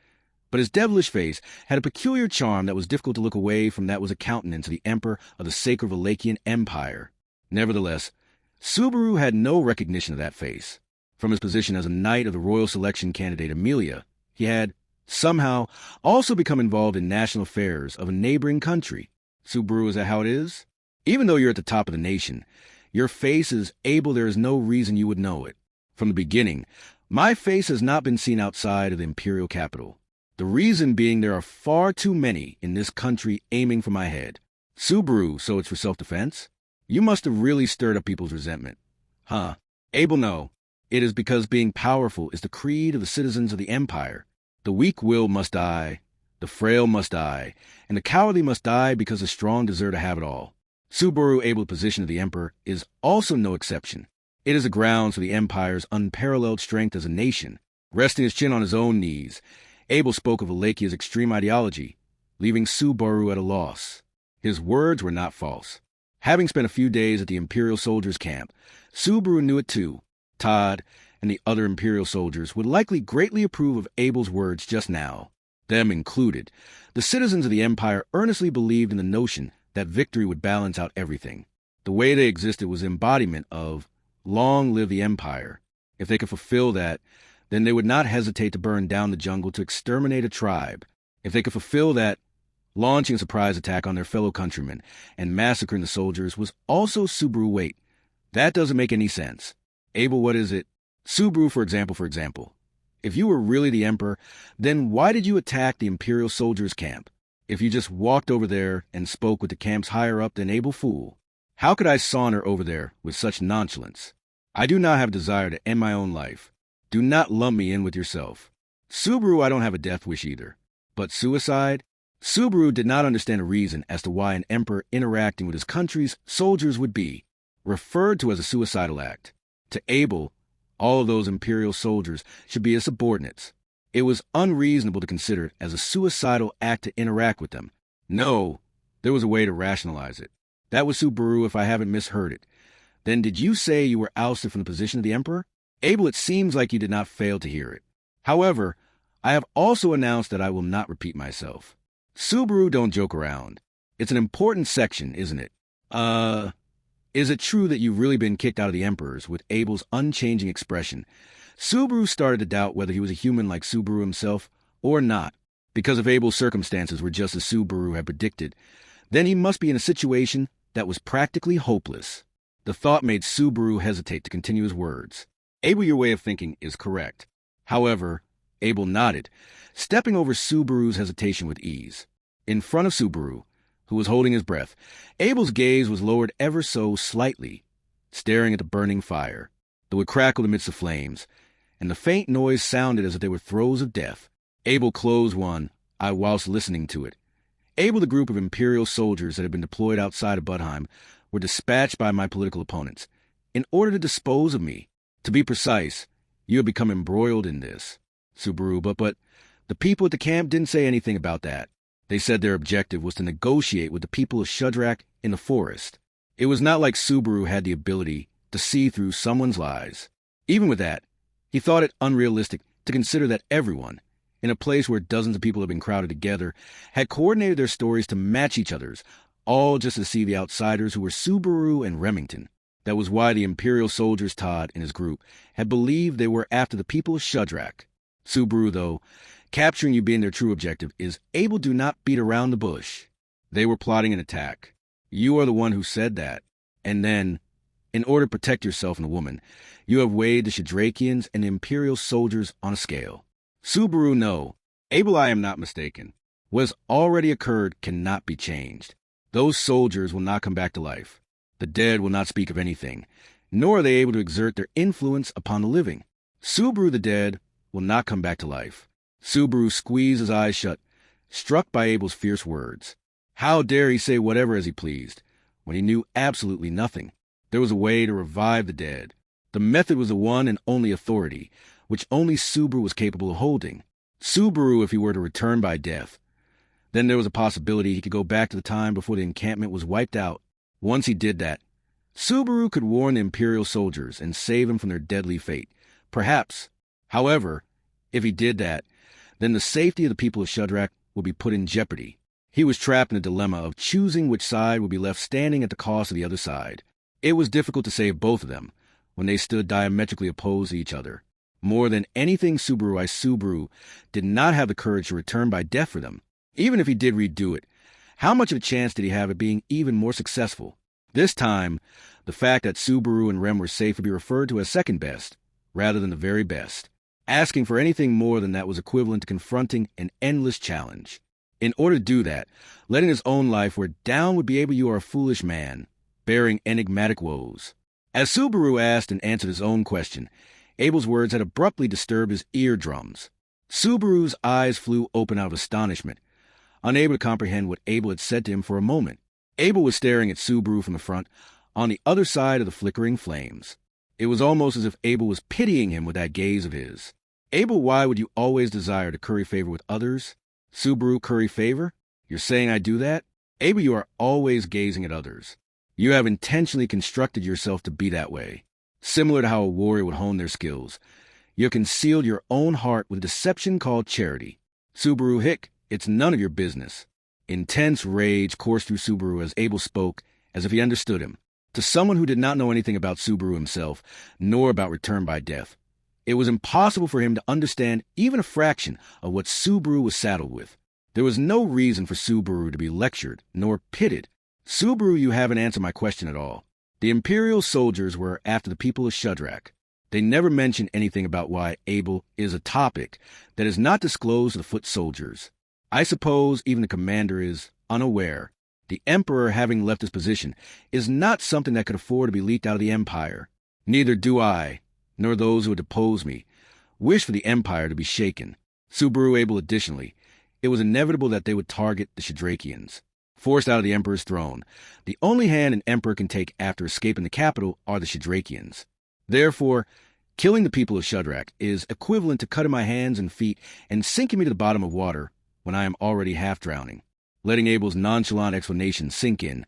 But his devilish face had a peculiar charm that was difficult to look away from that was a countenance of the emperor of the sacred Wallachian Empire. Nevertheless, Subaru had no recognition of that face. From his position as a knight of the royal selection candidate Amelia, he had, somehow, also become involved in national affairs of a neighboring country. Subaru, is that how it is? Even though you're at the top of the nation, your face is Abel, there is no reason you would know it. From the beginning, my face has not been seen outside of the imperial capital. The reason being there are far too many in this country aiming for my head. Subaru, so it's for self-defense? You must have really stirred up people's resentment. Huh. Abel, no. It is because being powerful is the creed of the citizens of the empire. The weak will must die, the frail must die, and the cowardly must die because the strong deserve to have it all. Subaru, Abel's position of the emperor, is also no exception. It is the grounds for the empire's unparalleled strength as a nation. Resting his chin on his own knees, Abel spoke of Wallachia's extreme ideology, leaving Subaru at a loss. His words were not false. Having spent a few days at the imperial soldiers' camp, Subaru knew it too. Todd and the other imperial soldiers would likely greatly approve of Abel's words just now. Them included, the citizens of the empire earnestly believed in the notion that victory would balance out everything. The way they existed was embodiment of long live the empire. If they could fulfill that, then they would not hesitate to burn down the jungle to exterminate a tribe. If they could fulfill that, launching a surprise attack on their fellow countrymen and massacring the soldiers was also Subaru. Wait, that doesn't make any sense. Abel, what is it? Subaru, for example. If you were really the emperor, then why did you attack the imperial soldiers' camp? If you just walked over there and spoke with the camp's higher-up, then Abel, fool. How could I saunter over there with such nonchalance? I do not have a desire to end my own life. Do not lump me in with yourself. Subaru, I don't have a death wish either. But suicide? Subaru did not understand a reason as to why an emperor interacting with his country's soldiers would be referred to as a suicidal act. To Abel, all of those imperial soldiers should be his subordinates. It was unreasonable to consider it as a suicidal act to interact with them. No, there was a way to rationalize it. That was Subaru, if I haven't misheard it. Then did you say you were ousted from the position of the emperor? Abel, it seems like you did not fail to hear it. However, I have also announced that I will not repeat myself. Subaru, don't joke around. It's an important section, isn't it? Is it true that you've really been kicked out of the Emperor's? With Abel's unchanging expression, Subaru started to doubt whether he was a human like Subaru himself or not. Because if Abel's circumstances were just as Subaru had predicted, then he must be in a situation that was practically hopeless. The thought made Subaru hesitate to continue his words. Abel, your way of thinking is correct. However, Abel nodded, stepping over Subaru's hesitation with ease. in front of Subaru, who was holding his breath. Abel's gaze was lowered ever so slightly, staring at the burning fire. The wood crackled amidst the flames, and the faint noise sounded as if they were throes of death. Abel closed one eye whilst listening to it. Abel, the group of Imperial soldiers that had been deployed outside of Budheim, were dispatched by my political opponents in order to dispose of me. To be precise, you have become embroiled in this, Subaru, but the people at the camp didn't say anything about that. They said their objective was to negotiate with the people of Shudrak in the forest. It was not like Subaru had the ability to see through someone's lies. Even with that, he thought it unrealistic to consider that everyone, in a place where dozens of people had been crowded together, had coordinated their stories to match each other's, all just to see the outsiders who were Subaru and Remington. That was why the Imperial soldiers Todd and his group had believed they were after the people of Shudrak. Subaru, though, capturing you being their true objective, is able to not beat around the bush. They were plotting an attack. You are the one who said that. And then, in order to protect yourself and the woman, you have weighed the Shadrakians and the Imperial soldiers on a scale. Subaru, no. Abel, I am not mistaken. What has already occurred cannot be changed. Those soldiers will not come back to life. The dead will not speak of anything, nor are they able to exert their influence upon the living. Subaru, the dead, will not come back to life. Subaru squeezed his eyes shut, struck by Abel's fierce words. How dare he say whatever as he pleased, when he knew absolutely nothing? There was a way to revive the dead. The method was the one and only authority, which only Subaru was capable of holding. Subaru, if he were to return by death, then there was a possibility he could go back to the time before the encampment was wiped out. Once he did that, Subaru could warn the Imperial soldiers and save them from their deadly fate. Perhaps. However, if he did that, then the safety of the people of Shudrak would be put in jeopardy. He was trapped in a dilemma of choosing which side would be left standing at the cost of the other side. It was difficult to save both of them when they stood diametrically opposed to each other. More than anything, Subaru did not have the courage to return by death for them. Even if he did redo it, how much of a chance did he have of being even more successful? This time, the fact that Subaru and Rem were safe would be referred to as second best, rather than the very best. Asking for anything more than that was equivalent to confronting an endless challenge. In order to do that, letting his own life where down would be able, you are a foolish man, bearing enigmatic woes. As Subaru asked and answered his own question, Abel's words had abruptly disturbed his eardrums. Subaru's eyes flew open out of astonishment, unable to comprehend what Abel had said to him for a moment. Abel was staring at Subaru from the front, on the other side of the flickering flames. It was almost as if Abel was pitying him with that gaze of his. Abel, why would you always desire to curry favor with others? Subaru, curry favor? You're saying I do that? Abel, you are always gazing at others. You have intentionally constructed yourself to be that way. Similar to how a warrior would hone their skills, you have concealed your own heart with a deception called charity. Subaru, hick, it's none of your business. Intense rage coursed through Subaru as Abel spoke as if he understood him. To someone who did not know anything about Subaru himself, nor about return by death, it was impossible for him to understand even a fraction of what Subaru was saddled with. There was no reason for Subaru to be lectured, nor pitted. Subaru, you haven't answered my question at all. The Imperial soldiers were after the people of Shudrak. They never mentioned anything about why Abel is a topic that is not disclosed to the foot soldiers. I suppose even the commander is unaware. The Emperor, having left his position, is not something that could afford to be leaked out of the Empire. Neither do I, nor those who would depose me, wish for the Empire to be shaken. Subaru, Abel, additionally, it was inevitable that they would target the Shadrakians. Forced out of the Emperor's throne, the only hand an Emperor can take after escaping the capital are the Shadrakians. Therefore, killing the people of Shudrak is equivalent to cutting my hands and feet and sinking me to the bottom of water when I am already half drowning. Letting Abel's nonchalant explanation sink in,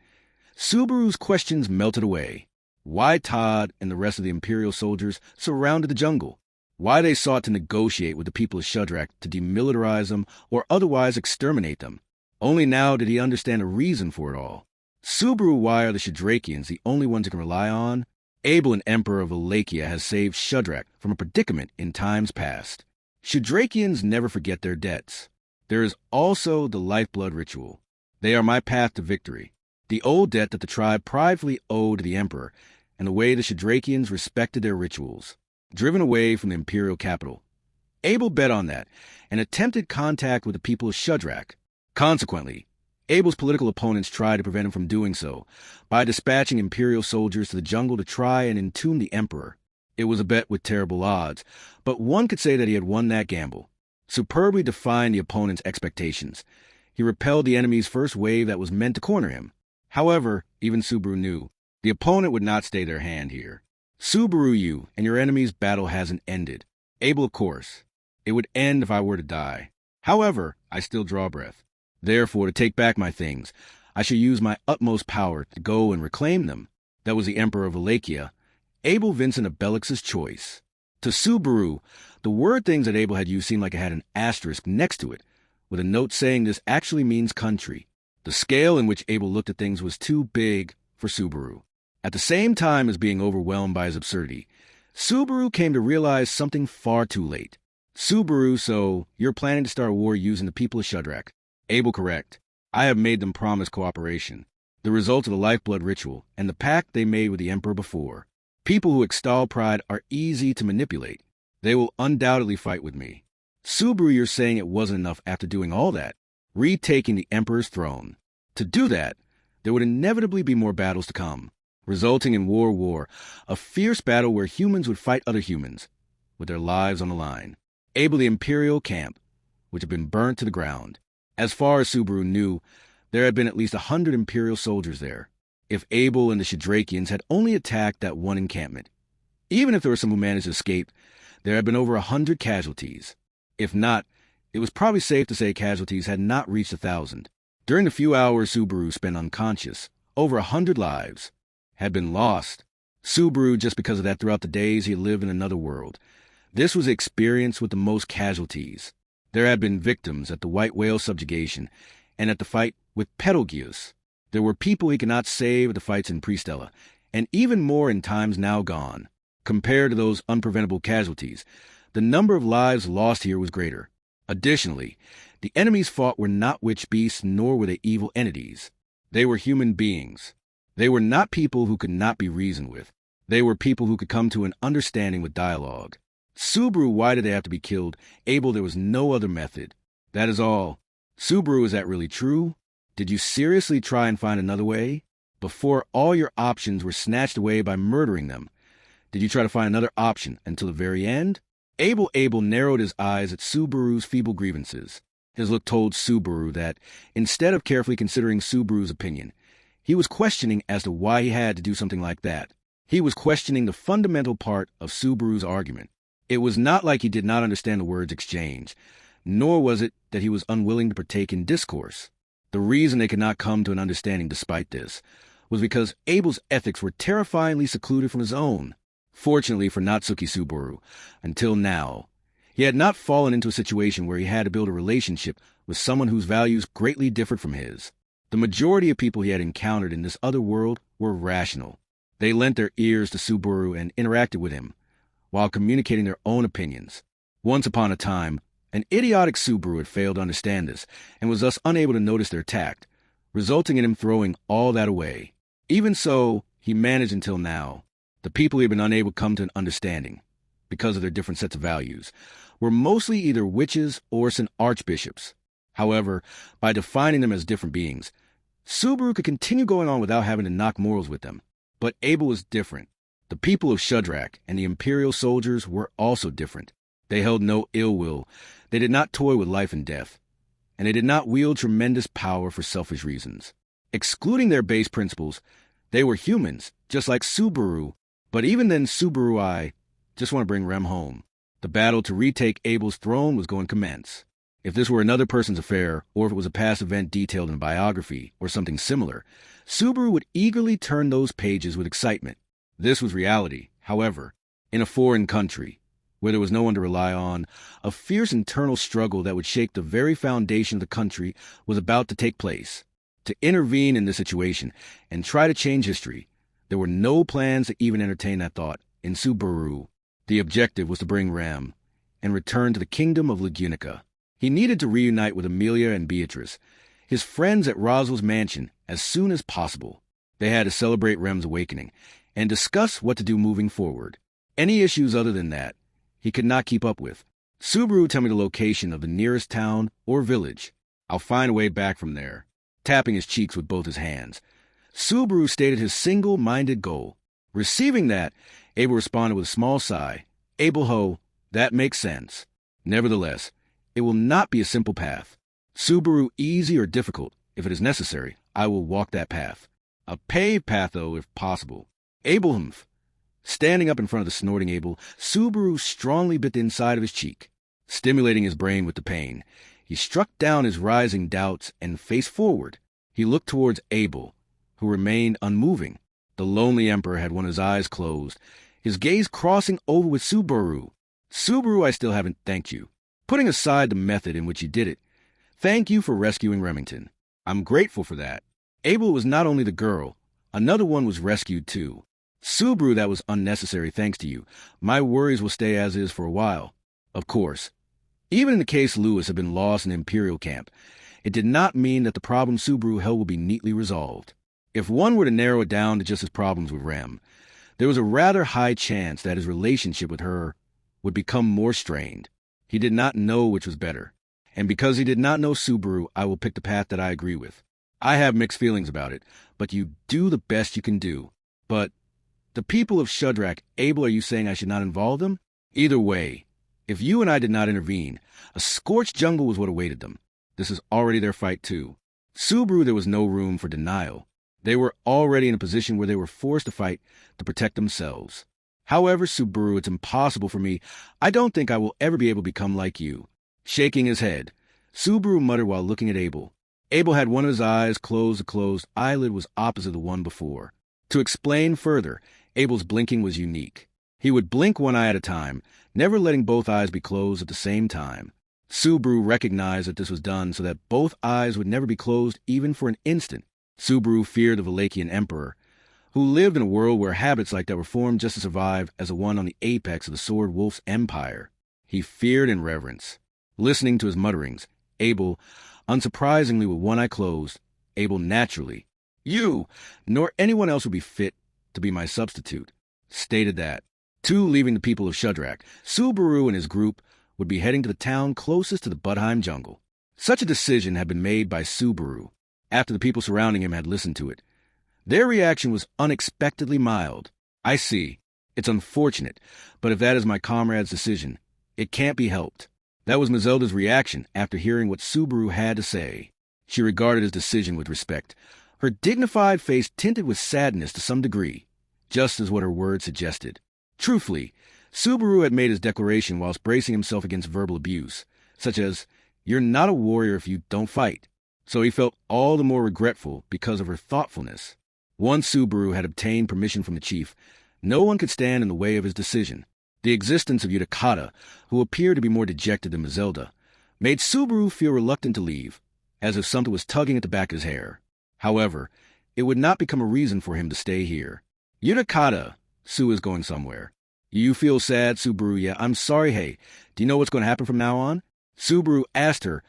Subaru's questions melted away. Why Todd and the rest of the Imperial soldiers surrounded the jungle? Why they sought to negotiate with the people of Shudrak to demilitarize them or otherwise exterminate them? Only now did he understand the reason for it all. Subaru, why are the Shadrakians the only ones he can rely on? Abel, an emperor of Wallachia, has saved Shudrak from a predicament in times past. Shadrakians never forget their debts. There is also the lifeblood ritual. They are my path to victory. The old debt that the tribe pridefully owed to the emperor, and the way the Shadrakians respected their rituals. Driven away from the imperial capital, Abel bet on that and attempted contact with the people of Shudrak. Consequently, Abel's political opponents tried to prevent him from doing so by dispatching imperial soldiers to the jungle to try and entomb the emperor. It was a bet with terrible odds, but one could say that he had won that gamble. Superbly defying the opponent's expectations, he repelled the enemy's first wave that was meant to corner him. However, even Subaru knew the opponent would not stay their hand here. Subaru, you and your enemy's battle hasn't ended. Abel, of course. It would end if I were to die. However, I still draw breath. Therefore, to take back my things, I shall use my utmost power to go and reclaim them. That was the Emperor of Wallachia, Abel Vincent of Bellix's choice. To Subaru, the word things that Abel had used seemed like it had an asterisk next to it, with a note saying this actually means country. The scale in which Abel looked at things was too big for Subaru. At the same time as being overwhelmed by his absurdity, Subaru came to realize something far too late. Subaru, so you're planning to start a war using the people of Shadrach. Abel, correct. I have made them promise cooperation, the result of the lifeblood ritual and the pact they made with the Emperor before. People who extol pride are easy to manipulate. They will undoubtedly fight with me. Subaru, you're saying it wasn't enough after doing all that, retaking the Emperor's throne. To do that, there would inevitably be more battles to come, resulting in war, a fierce battle where humans would fight other humans, with their lives on the line. Abel, the Imperial camp, which had been burnt to the ground. As far as Subaru knew, there had been at least 100 Imperial soldiers there, if Abel and the Shadrachians had only attacked that one encampment. Even if there were some who managed to escape, there had been over 100 casualties. If not, it was probably safe to say casualties had not reached 1,000. During the few hours Subaru spent unconscious, over 100 lives had been lost. Subaru, just because of that, throughout the days he had lived in another world. This was the experience with the most casualties. There had been victims at the White Whale subjugation and at the fight with Betelgeuse. There were people he could not save at the fights in Pristella, and even more in times now gone. Compared to those unpreventable casualties, the number of lives lost here was greater. Additionally, the enemies fought were not witch beasts, nor were they evil entities. They were human beings. They were not people who could not be reasoned with. They were people who could come to an understanding with dialogue. Subaru, why did they have to be killed? Abel, there was no other method. That is all. Subaru, is that really true? Did you seriously try and find another way? Before all your options were snatched away by murdering them, did you try to find another option until the very end? Abel narrowed his eyes at Subaru's feeble grievances. His look told Subaru that, instead of carefully considering Subaru's opinion, he was questioning as to why he had to do something like that. He was questioning the fundamental part of Subaru's argument. It was not like he did not understand the words exchanged, nor was it that he was unwilling to partake in discourse. The reason they could not come to an understanding despite this was because Abel's ethics were terrifyingly secluded from his own. Fortunately for Natsuki Subaru, until now, he had not fallen into a situation where he had to build a relationship with someone whose values greatly differed from his. The majority of people he had encountered in this other world were rational. They lent their ears to Subaru and interacted with him, while communicating their own opinions. Once upon a time, an idiotic Subaru had failed to understand this, and was thus unable to notice their tact, resulting in him throwing all that away. Even so, he managed until now. The people he had been unable to come to an understanding, because of their different sets of values, were mostly either witches or some archbishops. However, by defining them as different beings, Subaru could continue going on without having to knock morals with them. But Abel was different. The people of Shadrach and the Imperial soldiers were also different. They held no ill will, they did not toy with life and death, and they did not wield tremendous power for selfish reasons. Excluding their base principles, they were humans, just like Subaru, but even then Subaru, I just want to bring Rem home. The battle to retake Abel's throne was going to commence. If this were another person's affair, or if it was a past event detailed in a biography, or something similar, Subaru would eagerly turn those pages with excitement. This was reality, however, in a foreign country, where there was no one to rely on. A fierce internal struggle that would shake the very foundation of the country was about to take place. To intervene in this situation and try to change history, there were no plans to even entertain that thought. In Subaru, the objective was to bring Rem and return to the kingdom of Lagunica. He needed to reunite with Amelia and Beatrice, his friends at Roswell's mansion, as soon as possible. They had to celebrate Rem's awakening and discuss what to do moving forward. Any issues other than that, he could not keep up with. Subaru, tell me the location of the nearest town or village. I'll find a way back from there. Tapping his cheeks with both his hands, Subaru stated his single-minded goal. Receiving that, Abel responded with a small sigh. Abel ho, that makes sense. Nevertheless, it will not be a simple path. Subaru, easy or difficult, if it is necessary, I will walk that path. A paved path, though, if possible. Abel humph. Standing up in front of the snorting Abel, Subaru strongly bit the inside of his cheek, stimulating his brain with the pain. He struck down his rising doubts and faced forward. He looked towards Abel, who remained unmoving. The lonely emperor had one of his eyes closed, his gaze crossing over with Subaru. Subaru, I still haven't thanked you. Putting aside the method in which you did it, thank you for rescuing Remington. I'm grateful for that. Abel was not only the girl, another one was rescued too. Subaru, that was unnecessary thanks to you. My worries will stay as is for a while. Of course. Even in the case Lewis had been lost in the Imperial camp, it did not mean that the problem Subaru held would be neatly resolved. If one were to narrow it down to just his problems with Rem, there was a rather high chance that his relationship with her would become more strained. He did not know which was better. And because he did not know Subaru, I will pick the path that I agree with. I have mixed feelings about it, but you do the best you can do. But the people of Shudrak, Abel, are you saying I should not involve them? Either way, if you and I did not intervene, a scorched jungle was what awaited them. This is already their fight too. Subaru, there was no room for denial. They were already in a position where they were forced to fight to protect themselves. However, Subaru, it's impossible for me. I don't think I will ever be able to become like you. Shaking his head, Subaru muttered while looking at Abel. Abel had one of his eyes closed. The closed eyelid was opposite the one before. To explain further, Abel's blinking was unique. He would blink one eye at a time, never letting both eyes be closed at the same time. Subaru recognized that this was done so that both eyes would never be closed even for an instant. Subaru feared the Valachian emperor, who lived in a world where habits like that were formed just to survive as the one on the apex of the Sword Wolf's empire. He feared in reverence. Listening to his mutterings, Abel, unsurprisingly with one eye closed, Abel naturally, you, nor anyone else would be fit to be my substitute, stated that. Two, leaving the people of Shudrak, Subaru and his group would be heading to the town closest to the Budheim jungle. Such a decision had been made by Subaru after the people surrounding him had listened to it. Their reaction was unexpectedly mild. I see. It's unfortunate, but if that is my comrade's decision, it can't be helped. That was Mazelda's reaction after hearing what Subaru had to say. She regarded his decision with respect, her dignified face tinted with sadness to some degree, just as what her words suggested. Truthfully, Subaru had made his declaration whilst bracing himself against verbal abuse, such as, "You're not a warrior if you don't fight." So he felt all the more regretful because of her thoughtfulness. Once Subaru had obtained permission from the chief, no one could stand in the way of his decision. The existence of Yudhakata, who appeared to be more dejected than Mazelda, made Subaru feel reluctant to leave, as if something was tugging at the back of his hair. However, it would not become a reason for him to stay here. Yudhakata, Sue is going somewhere. You feel sad, Subaru? Yeah, I'm sorry. Hey, do you know what's going to happen from now on? Subaru asked her,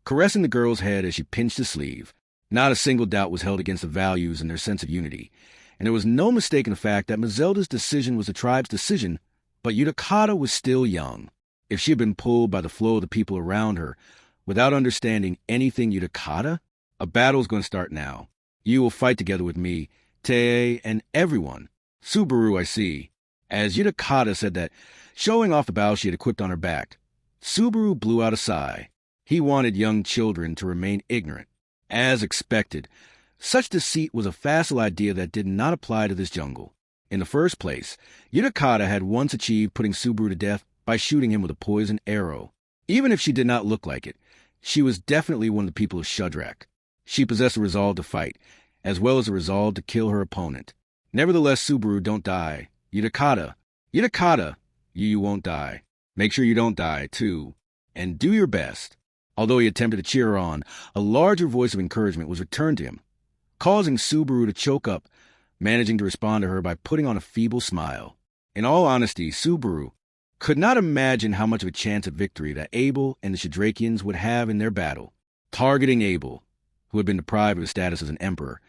caressing the girl's head as she pinched his sleeve. Not a single doubt was held against the values and their sense of unity, and there was no mistaking the fact that Mazelda's decision was the tribe's decision, but Yudhakata was still young. If she had been pulled by the flow of the people around her, without understanding anything Yudhakata, a battle is going to start now. You will fight together with me, Tei, and everyone. Subaru, I see. As Yudhakata said that, showing off the bow she had equipped on her back, Subaru blew out a sigh. He wanted young children to remain ignorant. As expected, such deceit was a facile idea that did not apply to this jungle. In the first place, Yudhakata had once achieved putting Subaru to death by shooting him with a poisoned arrow. Even if she did not look like it, she was definitely one of the people of Shudrak. She possessed a resolve to fight, as well as a resolve to kill her opponent. Nevertheless, Subaru, don't die. Yudhakata, you won't die. Make sure you don't die, too. And do your best. Although he attempted to cheer her on, a larger voice of encouragement was returned to him, causing Subaru to choke up, managing to respond to her by putting on a feeble smile. In all honesty, Subaru could not imagine how much of a chance at victory that Abel and the Shadrakians would have in their battle. Targeting Abel, who had been deprived of his status as an emperor,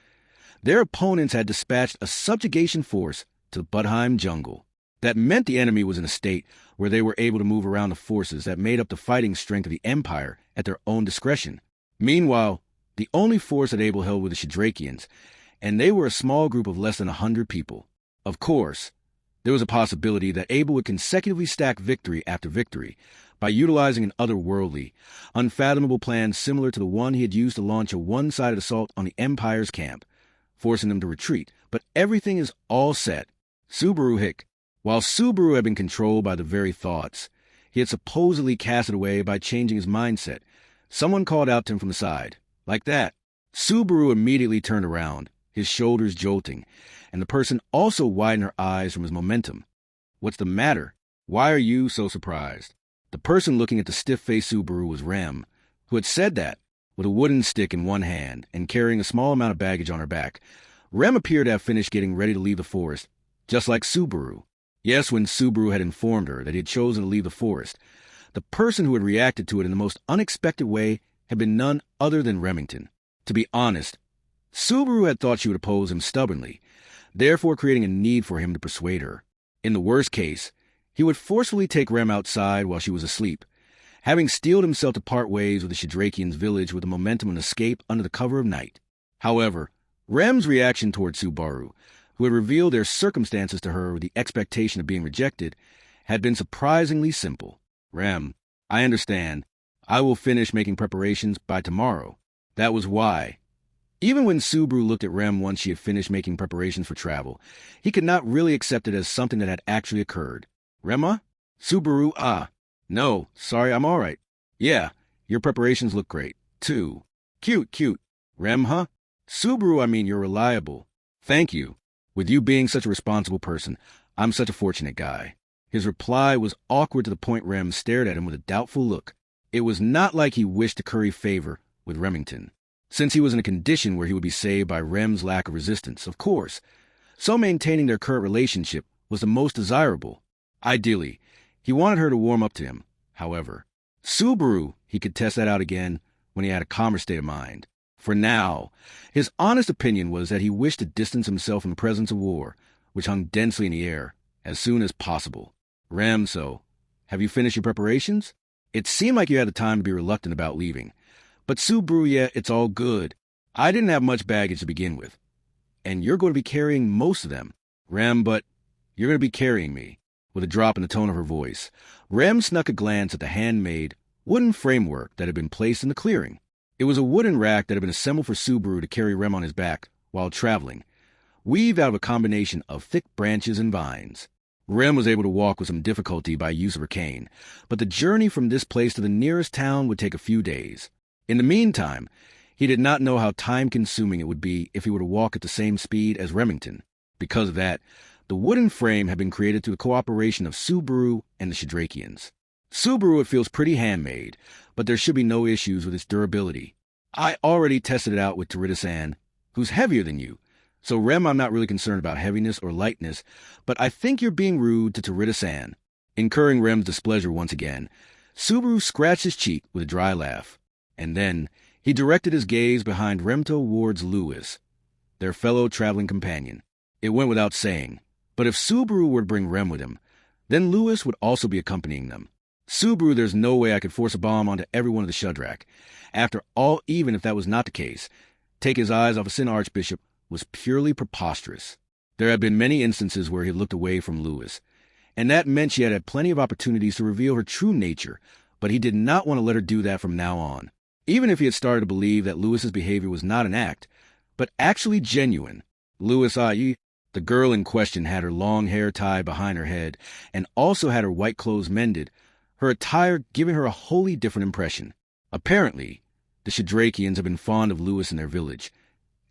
their opponents had dispatched a subjugation force to the Budheim jungle. That meant the enemy was in a state where they were able to move around the forces that made up the fighting strength of the empire at their own discretion. Meanwhile, the only force that Abel held were the Shadrakians, and they were a small group of less than 100 people. Of course, there was a possibility that Abel would consecutively stack victory after victory by utilizing an otherworldly, unfathomable plan similar to the one he had used to launch a one-sided assault on the Empire's camp, forcing them to retreat. But everything is all set. Subaru hic. While Subaru had been controlled by the very thoughts, he had supposedly cast it away by changing his mindset. Someone called out to him from the side. Like that. Subaru immediately turned around, his shoulders jolting, and the person also widened her eyes from his momentum. What's the matter? Why are you so surprised? The person looking at the stiff-faced Subaru was Rem, who had said that, with a wooden stick in one hand and carrying a small amount of baggage on her back. Rem appeared to have finished getting ready to leave the forest, just like Subaru. Yes, when Subaru had informed her that he had chosen to leave the forest, the person who had reacted to it in the most unexpected way had been none other than Remington. To be honest, Subaru had thought she would oppose him stubbornly, therefore creating a need for him to persuade her. In the worst case, he would forcefully take Rem outside while she was asleep, having steeled himself to part ways with the Shadrakians' village with the momentum and escape under the cover of night. However, Rem's reaction toward Subaru, who had revealed their circumstances to her with the expectation of being rejected, had been surprisingly simple. Rem, I understand. I will finish making preparations by tomorrow. That was why. Even when Subaru looked at Rem once she had finished making preparations for travel, he could not really accept it as something that had actually occurred. Rema? Subaru, No, sorry, I'm all right. Yeah, your preparations look great, too. Cute. Rem, huh? Subaru, I mean, you're reliable. Thank you. With you being such a responsible person, I'm such a fortunate guy. His reply was awkward to the point Rem stared at him with a doubtful look. It was not like he wished to curry favor with Remington, since he was in a condition where he would be saved by Rem's lack of resistance, of course. So maintaining their current relationship was the most desirable. Ideally, he wanted her to warm up to him. However, Subaru, he could test that out again when he had a calmer state of mind. For now, his honest opinion was that he wished to distance himself from the presence of war, which hung densely in the air, as soon as possible. Rem, so, have you finished your preparations? It seemed like you had the time to be reluctant about leaving. But Subaru, yeah, it's all good. I didn't have much baggage to begin with. And you're going to be carrying most of them. Rem, but you're going to be carrying me. With a drop in the tone of her voice, Rem snuck a glance at the handmade, wooden framework that had been placed in the clearing. It was a wooden rack that had been assembled for Subaru to carry Rem on his back while traveling, weaved out of a combination of thick branches and vines. Rem was able to walk with some difficulty by use of her cane, but the journey from this place to the nearest town would take a few days. In the meantime, he did not know how time-consuming it would be if he were to walk at the same speed as Remington. Because of that, the wooden frame had been created through the cooperation of Subaru and the Shadrakians. Subaru, it feels pretty handmade, but there should be no issues with its durability. I already tested it out with Tarita-san, who's heavier than you. So Rem, I'm not really concerned about heaviness or lightness, but I think you're being rude to Tarita-san. Incurring Rem's displeasure once again, Subaru scratched his cheek with a dry laugh, and then he directed his gaze behind Rem towards Lewis, their fellow traveling companion. It went without saying, but if Subaru were to bring Rem with him, then Lewis would also be accompanying them. Subaru, there's no way I could force a bomb onto every one of the Shudrak. After all, even if that was not the case, take his eyes off a Sin Archbishop was purely preposterous. There had been many instances where he looked away from Lewis, and that meant she had had plenty of opportunities to reveal her true nature, but he did not want to let her do that from now on. Even if he had started to believe that Lewis's behavior was not an act, but actually genuine. Lewis, i.e., the girl in question, had her long hair tied behind her head and also had her white clothes mended, her attire giving her a wholly different impression. Apparently, the Shadrakians had been fond of Lewis in their village,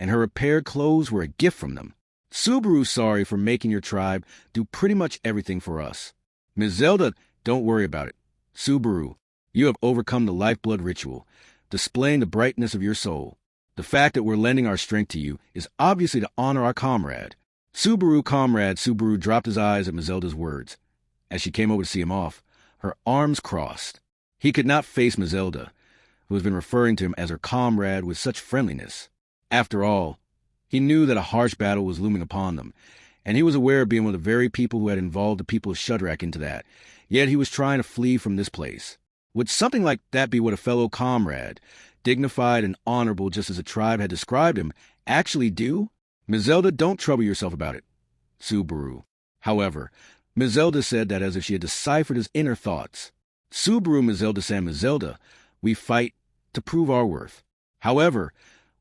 and her repaired clothes were a gift from them. Subaru's sorry for making your tribe do pretty much everything for us. Ms. Zelda, don't worry about it. Subaru, you have overcome the lifeblood ritual, displaying the brightness of your soul. The fact that we're lending our strength to you is obviously to honor our comrade. Subaru dropped his eyes at Ms. Zelda's words. As she came over to see him off, her arms crossed. He could not face Ms. Zelda, who has been referring to him as her comrade with such friendliness. After all, he knew that a harsh battle was looming upon them, and he was aware of being one of the very people who had involved the people of Shudrak into that, yet he was trying to flee from this place. Would something like that be what a fellow comrade, dignified and honorable just as the tribe had described him, actually do? Mizelda, don't trouble yourself about it. Subaru. However, Mizelda said that as if she had deciphered his inner thoughts. Subaru, Mizelda, we fight to prove our worth. However,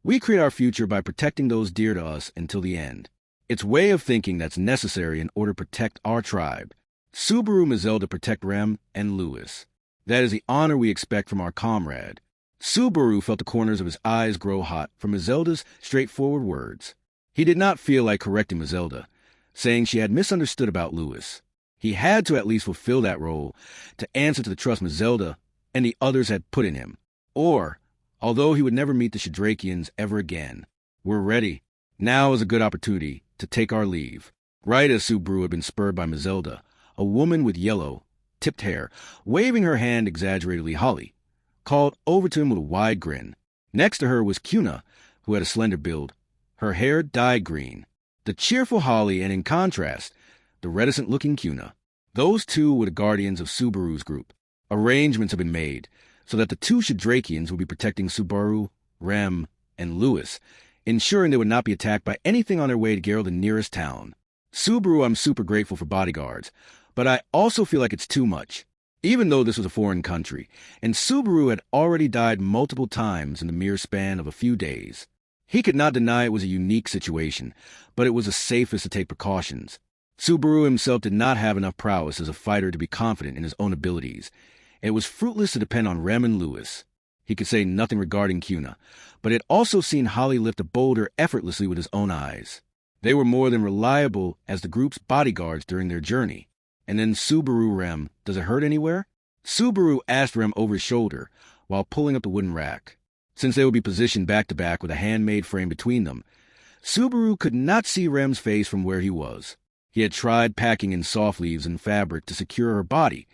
we create our future by protecting those dear to us until the end. It's way of thinking that's necessary in order to protect our tribe. Subaru, Mizelda protect Rem and Lewis. That is the honor we expect from our comrade. Subaru felt the corners of his eyes grow hot from Mizelda's straightforward words. He did not feel like correcting Mizelda, saying she had misunderstood about Lewis. He had to at least fulfill that role to answer to the trust Mizelda and the others had put in him. Or, although he would never meet the Shadrakians ever again, we're ready. Now is a good opportunity to take our leave. Right as Subaru had been spurred by Mizelda, a woman with yellow, tipped hair, waving her hand exaggeratedly Holly, called over to him with a wide grin. Next to her was Cuna, who had a slender build, her hair dyed green. The cheerful Holly, and in contrast, the reticent-looking Cuna. Those two were the guardians of Subaru's group. Arrangements had been made so that the two Shadrakians would be protecting Subaru, Rem, and Lewis, ensuring they would not be attacked by anything on their way to Geralt, the nearest town. Subaru, I'm super grateful for bodyguards, but I also feel like it's too much. Even though this was a foreign country, and Subaru had already died multiple times in the mere span of a few days. He could not deny it was a unique situation, but it was the safest to take precautions. Subaru himself did not have enough prowess as a fighter to be confident in his own abilities. It was fruitless to depend on Rem and Lewis. He could say nothing regarding Cuna, but had also seen Holly lift a boulder effortlessly with his own eyes. They were more than reliable as the group's bodyguards during their journey. And then Subaru, Rem, does it hurt anywhere? Subaru asked Rem over his shoulder while pulling up the wooden rack. Since they would be positioned back-to-back with a handmade frame between them, Subaru could not see Rem's face from where he was. He had tried packing in soft leaves and fabric to secure her body,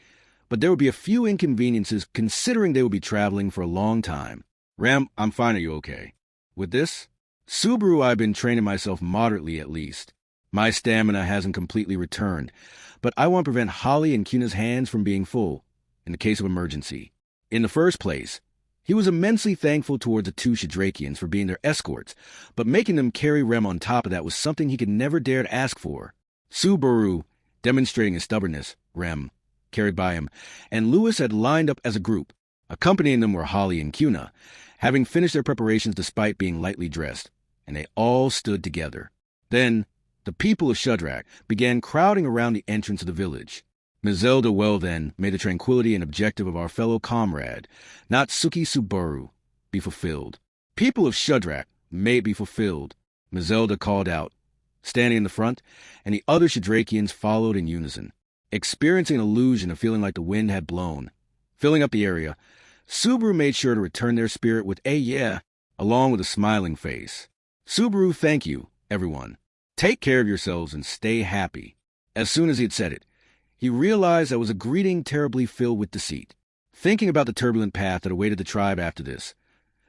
but there would be a few inconveniences considering they would be traveling for a long time. Rem, I'm fine. Are you okay? With this? Subaru, I've been training myself moderately at least. My stamina hasn't completely returned, but I want to prevent Holly and Cuna's hands from being full, in the case of emergency. In the first place, he was immensely thankful towards the two Shadrakians for being their escorts, but making them carry Rem on top of that was something he could never dare to ask for. Subaru, demonstrating his stubbornness, Rem, carried by him, and Lewis had lined up as a group. Accompanying them were Holly and Cuna, having finished their preparations despite being lightly dressed, and they all stood together. Then, the people of Shudrak began crowding around the entrance of the village. Mizelda well then made the tranquility and objective of our fellow comrade, Natsuki Subaru, be fulfilled. People of Shudrak, may it be fulfilled, Mizelda called out, standing in the front, and the other Shadrakians followed in unison, experiencing an illusion of feeling like the wind had blown. Filling up the area, Subaru made sure to return their spirit with a yeah, along with a smiling face. Subaru, thank you, everyone. Take care of yourselves and stay happy. As soon as he had said it, he realized that was a greeting terribly filled with deceit. Thinking about the turbulent path that awaited the tribe after this,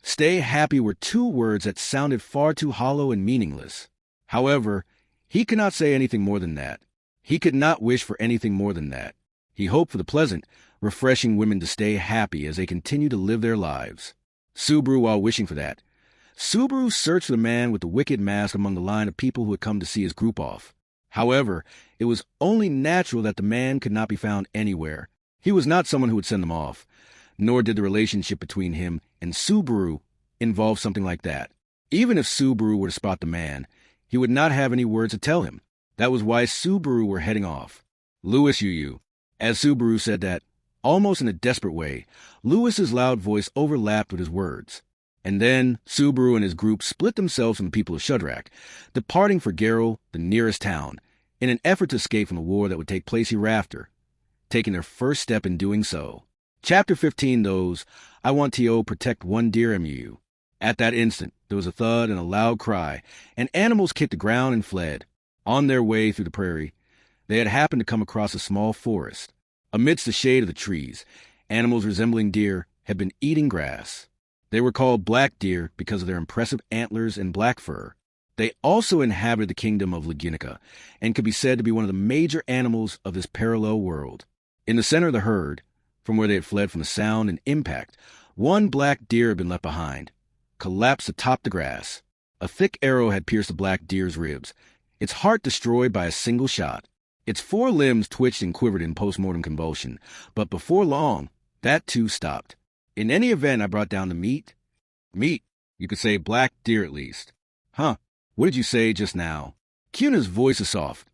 stay happy were two words that sounded far too hollow and meaningless. However, he could not say anything more than that. He could not wish for anything more than that. He hoped for the pleasant, refreshing women to stay happy as they continue to live their lives. Subaru, while wishing for that, Subaru searched for the man with the wicked mask among the line of people who had come to see his group off. However, it was only natural that the man could not be found anywhere. He was not someone who would send them off, nor did the relationship between him and Subaru involve something like that. Even if Subaru were to spot the man, he would not have any words to tell him. That was why Subaru were heading off. Lewis, you. As Subaru said that, almost in a desperate way, Lewis's loud voice overlapped with his words. And then Subaru and his group split themselves from the people of Shudrak, departing for Geralt, the nearest town, in an effort to escape from the war that would take place hereafter, taking their first step in doing so. Chapter 15, those, I want to protect one dear MU. At that instant, there was a thud and a loud cry, and animals kicked the ground and fled. On their way through the prairie, they had happened to come across a small forest. Amidst the shade of the trees, animals resembling deer had been eating grass. They were called black deer because of their impressive antlers and black fur. They also inhabited the kingdom of Lagunica and could be said to be one of the major animals of this parallel world. In the center of the herd, from where they had fled from the sound and impact. One black deer had been left behind, collapsed atop the grass. A thick arrow had pierced the black deer's ribs, its heart destroyed by a single shot. Its four limbs twitched and quivered in post-mortem convulsion, but before long, that too stopped. In any event, I brought down the meat. Meat. You could say black deer at least. Huh. What did you say just now? Cuna's voice is soft.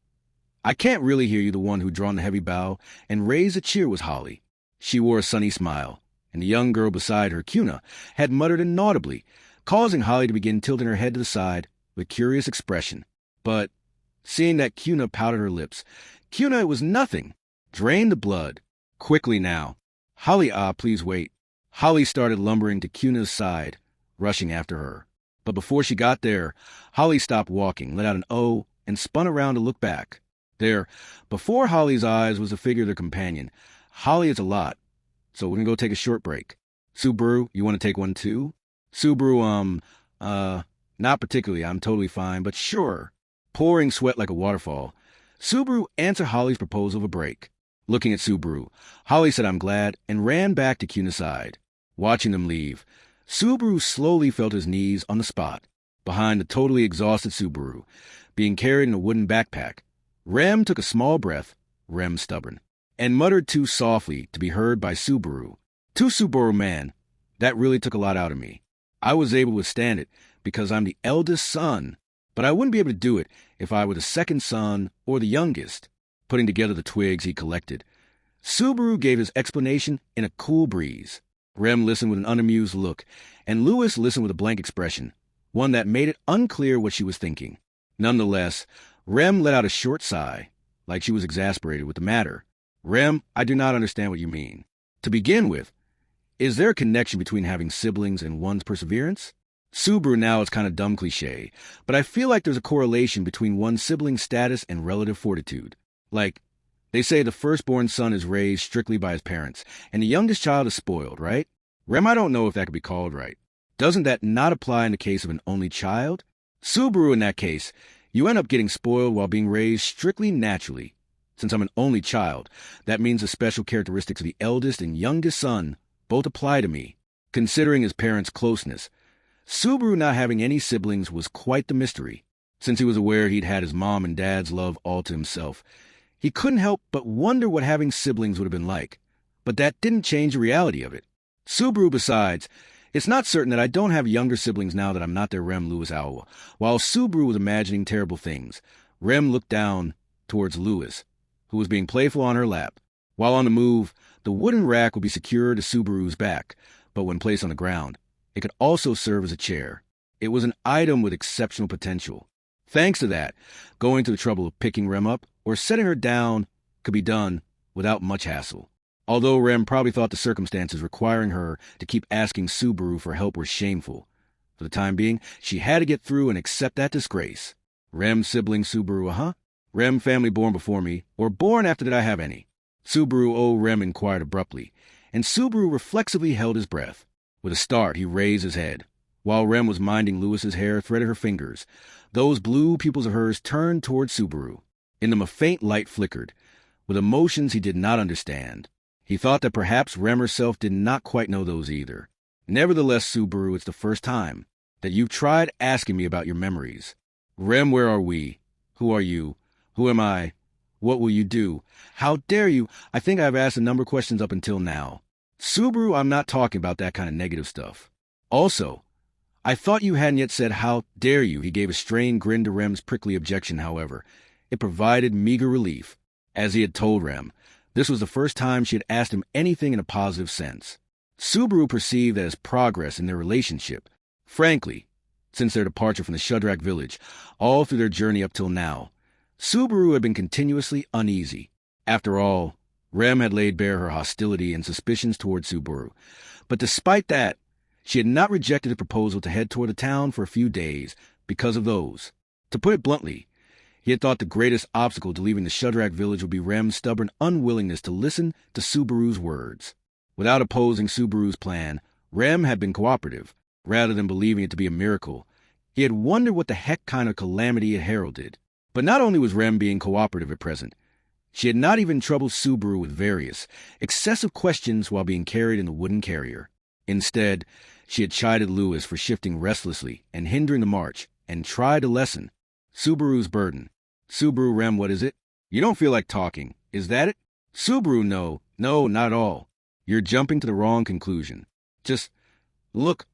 I can't really hear you. The one who'd drawn the heavy bow and raised a cheer was Holly. She wore a sunny smile, and the young girl beside her, Cuna, had muttered inaudibly, causing Holly to begin tilting her head to the side with a curious expression. But, seeing that Cuna pouted her lips, Cuna, it was nothing. Drain the blood. Quickly now. Holly, please wait. Holly started lumbering to Cuna's side, rushing after her. But before she got there, Holly stopped walking, let out an "oh," and spun around to look back. There, before Holly's eyes, was the figure of their companion. Holly is a lot, so we're gonna go take a short break. Subaru, you want to take one too? Subaru, not particularly. I'm totally fine, but sure. Pouring sweat like a waterfall, Subaru answered Holly's proposal of a break. Looking at Subaru, Holly said, "I'm glad," and ran back to Cuna's side. Watching them leave, Subaru slowly felt his knees on the spot, behind the totally exhausted Subaru, being carried in a wooden backpack. Rem took a small breath, Rem stubborn, and muttered too softly to be heard by Subaru. To Subaru, man, that really took a lot out of me. I was able to withstand it because I'm the eldest son, but I wouldn't be able to do it if I were the second son or the youngest. Putting together the twigs he collected, Subaru gave his explanation in a cool breeze. Rem listened with an unamused look, and Lewis listened with a blank expression, one that made it unclear what she was thinking. Nonetheless, Rem let out a short sigh, like she was exasperated with the matter. Rem, I do not understand what you mean. To begin with, is there a connection between having siblings and one's perseverance? Subaru, now it's kind of dumb cliche, but I feel like there's a correlation between one's sibling status and relative fortitude. Like, they say the firstborn son is raised strictly by his parents, and the youngest child is spoiled, right? Rem, I don't know if that could be called right. Doesn't that not apply in the case of an only child? Subaru, in that case, you end up getting spoiled while being raised strictly naturally. Since I'm an only child, that means the special characteristics of the eldest and youngest son both apply to me. Considering his parents' closeness, Subaru not having any siblings was quite the mystery. Since he was aware he'd had his mom and dad's love all to himself, he couldn't help but wonder what having siblings would have been like. But that didn't change the reality of it. Subaru, besides, it's not certain that I don't have younger siblings now that I'm not their Rem Lewis Owl. While Subaru was imagining terrible things, Rem looked down towards Lewis, who was being playful on her lap. While on the move, the wooden rack would be secured to Subaru's back, but when placed on the ground, it could also serve as a chair. It was an item with exceptional potential. Thanks to that, going to the trouble of picking Rem up or setting her down could be done without much hassle. Although Rem probably thought the circumstances requiring her to keep asking Subaru for help were shameful. For the time being, she had to get through and accept that disgrace. Rem sibling Subaru, Rem family born before me, or born after did I have any? Subaru, Rem inquired abruptly, and Subaru reflexively held his breath. With a start, he raised his head. While Rem was minding Lewis's hair, threaded her fingers. Those blue pupils of hers turned toward Subaru. In them a faint light flickered, with emotions he did not understand. He thought that perhaps Rem herself did not quite know those either. Nevertheless, Subaru, it's the first time that you've tried asking me about your memories. Rem, where are we? Who are you? Who am I? What will you do? How dare you? I think I've asked a number of questions up until now. Subaru, I'm not talking about that kind of negative stuff. Also, I thought you hadn't yet said how dare you. He gave a strained grin to Rem's prickly objection, however. It provided meager relief. As he had told Rem, this was the first time she had asked him anything in a positive sense. Subaru perceived that as progress in their relationship. Frankly, since their departure from the Shudrak village, all through their journey up till now, Subaru had been continuously uneasy. After all, Rem had laid bare her hostility and suspicions toward Subaru. But despite that, she had not rejected the proposal to head toward the town for a few days because of those. To put it bluntly, he had thought the greatest obstacle to leaving the Shudrak village would be Rem's stubborn unwillingness to listen to Subaru's words. Without opposing Subaru's plan, Rem had been cooperative, rather than believing it to be a miracle. He had wondered what the heck kind of calamity it heralded. But not only was Rem being cooperative at present, She had not even troubled Subaru with various, excessive questions while being carried in the wooden carrier. Instead, she had chided Lewis for shifting restlessly and hindering the march, and tried to lessen Subaru's burden. Subaru, Rem, what is it? You don't feel like talking. Is that it? Subaru, no, not at all. You're jumping to the wrong conclusion. Just, look,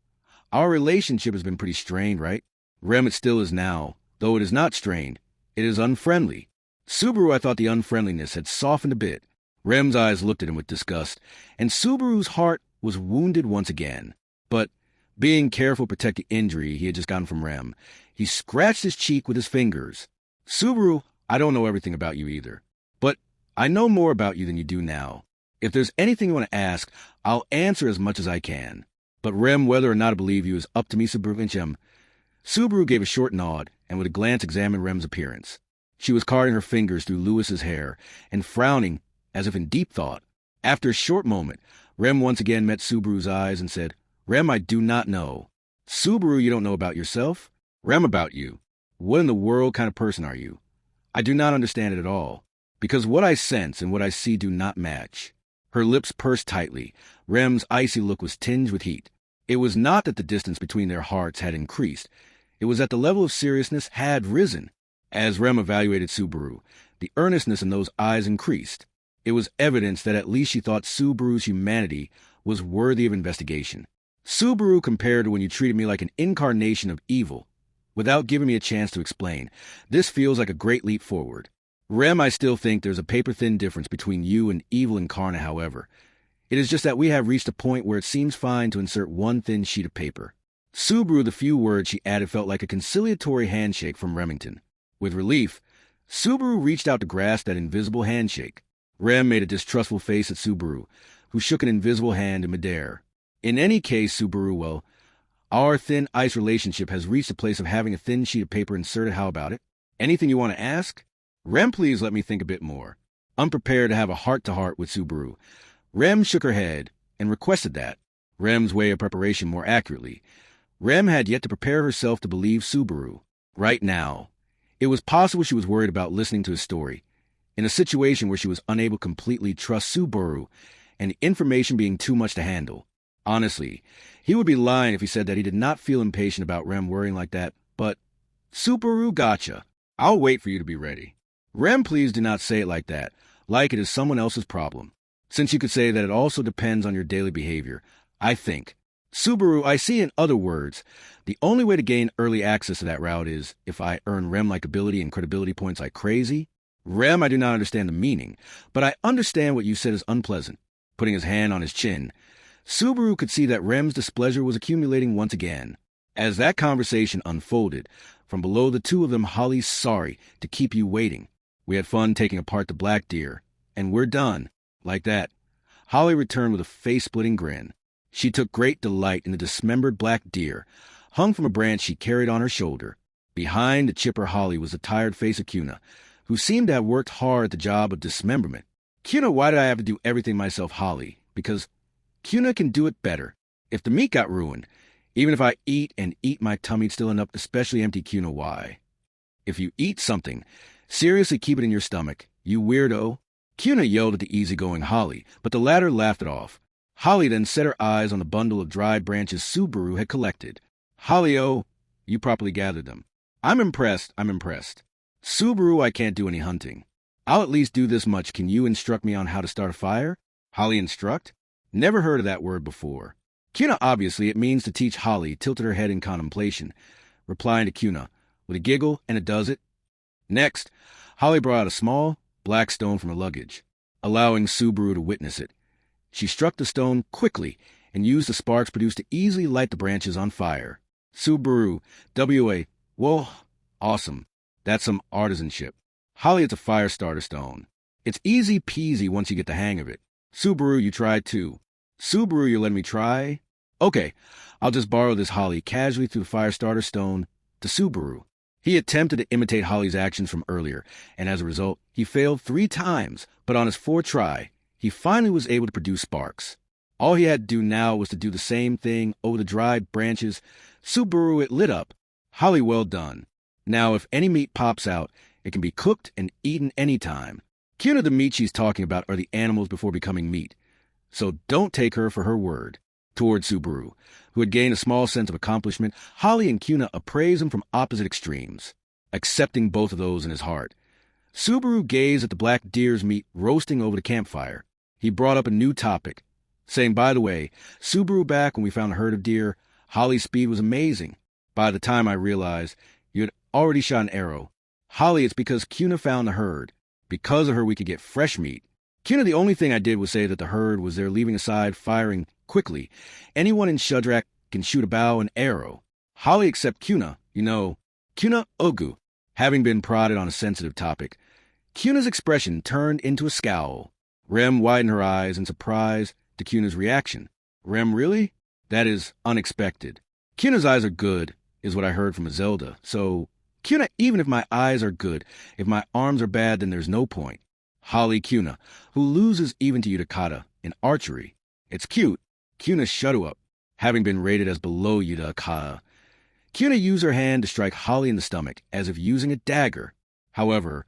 our relationship has been pretty strained, right? Rem, it still is now, though it is not strained. It is unfriendly. Subaru, I thought the unfriendliness had softened a bit. Rem's eyes looked at him with disgust, and Subaru's heart was wounded once again. But, being careful to protect the injury he had just gotten from Rem, he scratched his cheek with his fingers. Subaru, I don't know everything about you either, but I know more about you than you do now. If there's anything you want to ask, I'll answer as much as I can. But Rem, whether or not I believe you is up to me, Subaru. Subaru gave a short nod, and with a glance examined Rem's appearance. She was carding her fingers through Lewis's hair, and frowning as if in deep thought. After a short moment, Rem once again met Subaru's eyes and said, Rem, I do not know. Subaru, you don't know about yourself? Rem, about you. What in the world kind of person are you? I do not understand it at all, because what I sense and what I see do not match. Her lips pursed tightly. Rem's icy look was tinged with heat. It was not that the distance between their hearts had increased. It was that the level of seriousness had risen. As Rem evaluated Subaru, the earnestness in those eyes increased. It was evidence that at least she thought Subaru's humanity was worthy of investigation. Subaru, compared to when you treated me like an incarnation of evil, without giving me a chance to explain, this feels like a great leap forward. Rem, I still think there's a paper-thin difference between you and evil incarnate, however. It is just that we have reached a point where it seems fine to insert one thin sheet of paper. Subaru, the few words she added felt like a conciliatory handshake from Remington. With relief, Subaru reached out to grasp that invisible handshake. Rem made a distrustful face at Subaru, who shook an invisible hand in midair. In any case, Subaru, well, our thin ice relationship has reached the place of having a thin sheet of paper inserted. How about it? Anything you want to ask? Rem, please let me think a bit more. Unprepared to have a heart-to-heart with Subaru, Rem shook her head and requested that. Rem's way of preparation more accurately. Rem had yet to prepare herself to believe Subaru. Right now, it was possible she was worried about listening to his story. In a situation where she was unable to completely trust Subaru and the information being too much to handle. Honestly, he would be lying if he said that he did not feel impatient about Rem worrying like that, but Subaru, gotcha. I'll wait for you to be ready. Rem, please do not say it like that, like it is someone else's problem. Since you could say that it also depends on your daily behavior, I think. Subaru, I see in other words, the only way to gain early access to that route is if I earn Rem likability and credibility points like crazy. Rem, I do not understand the meaning, but I understand what you said is unpleasant. Putting his hand on his chin, Subaru could see that Rem's displeasure was accumulating once again. As that conversation unfolded, from below the two of them, Holly's sorry to keep you waiting. We had fun taking apart the black deer, and we're done. Like that. Holly returned with a face-splitting grin. She took great delight in the dismembered black deer, hung from a branch she carried on her shoulder. Behind the chipper Holly was the tired face of Cuna, who seemed to have worked hard at the job of dismemberment. Cuna, why did I have to do everything myself, Holly? Because Cuna can do it better. If the meat got ruined, even if I eat and eat, my tummy'd still end up especially empty. Cuna, why? If you eat something, seriously keep it in your stomach, you weirdo. Cuna yelled at the easygoing Holly, but the latter laughed it off. Holly then set her eyes on the bundle of dried branches Subaru had collected. Holly, oh, you properly gathered them. I'm impressed. Subaru, I can't do any hunting. I'll at least do this much. Can you instruct me on how to start a fire? Holly, instruct? Never heard of that word before. Cuna, obviously, it means to teach. Holly tilted her head in contemplation, replying to Cuna with a giggle, and it does it. Next, Holly brought out a small, black stone from her luggage, allowing Subaru to witness it. She struck the stone quickly and used the sparks produced to easily light the branches on fire. Subaru, W.A. Whoa, awesome. That's some artisanship. Holly, it's a fire starter stone. It's easy peasy once you get the hang of it. Subaru, you tried too. Subaru, you're letting me try? Okay, I'll just borrow this. Holly casually threw the fire starter stone to Subaru. He attempted to imitate Holly's actions from earlier, and as a result, he failed 3 times, but on his 4th try, he finally was able to produce sparks. All he had to do now was to do the same thing over the dried branches. Subaru, it lit up. Holly, well done. Now, if any meat pops out, it can be cooked and eaten any time. Kuna, the meat she's talking about, are the animals before becoming meat. So don't take her for her word. Toward Subaru, who had gained a small sense of accomplishment, Holly and Kuna appraise him from opposite extremes, accepting both of those in his heart. Subaru gazed at the black deer's meat roasting over the campfire. He brought up a new topic, saying, by the way, Subaru, back when we found a herd of deer, Holly's speed was amazing. By the time I realized you had already shot an arrow. Holly, it's because Kuna found the herd. Because of her, we could get fresh meat. Kuna, the only thing I did was say that the herd was there leaving aside, firing quickly. Anyone in Shadrach can shoot a bow and arrow. Holly except Kuna, Kuna Ogu. Having been prodded on a sensitive topic, Kuna's expression turned into a scowl. Rem widened her eyes in surprise to Kuna's reaction. Rem, really? That is unexpected. Kuna's eyes are good, is what I heard from Zelda. So, Kuna, even if my eyes are good, if my arms are bad, then there's no point. Holly Kuna, who loses even to Utakata in archery. It's cute. Kuna shut up, having been rated as below Utakata. Kuna used her hand to strike Holly in the stomach, as if using a dagger. However,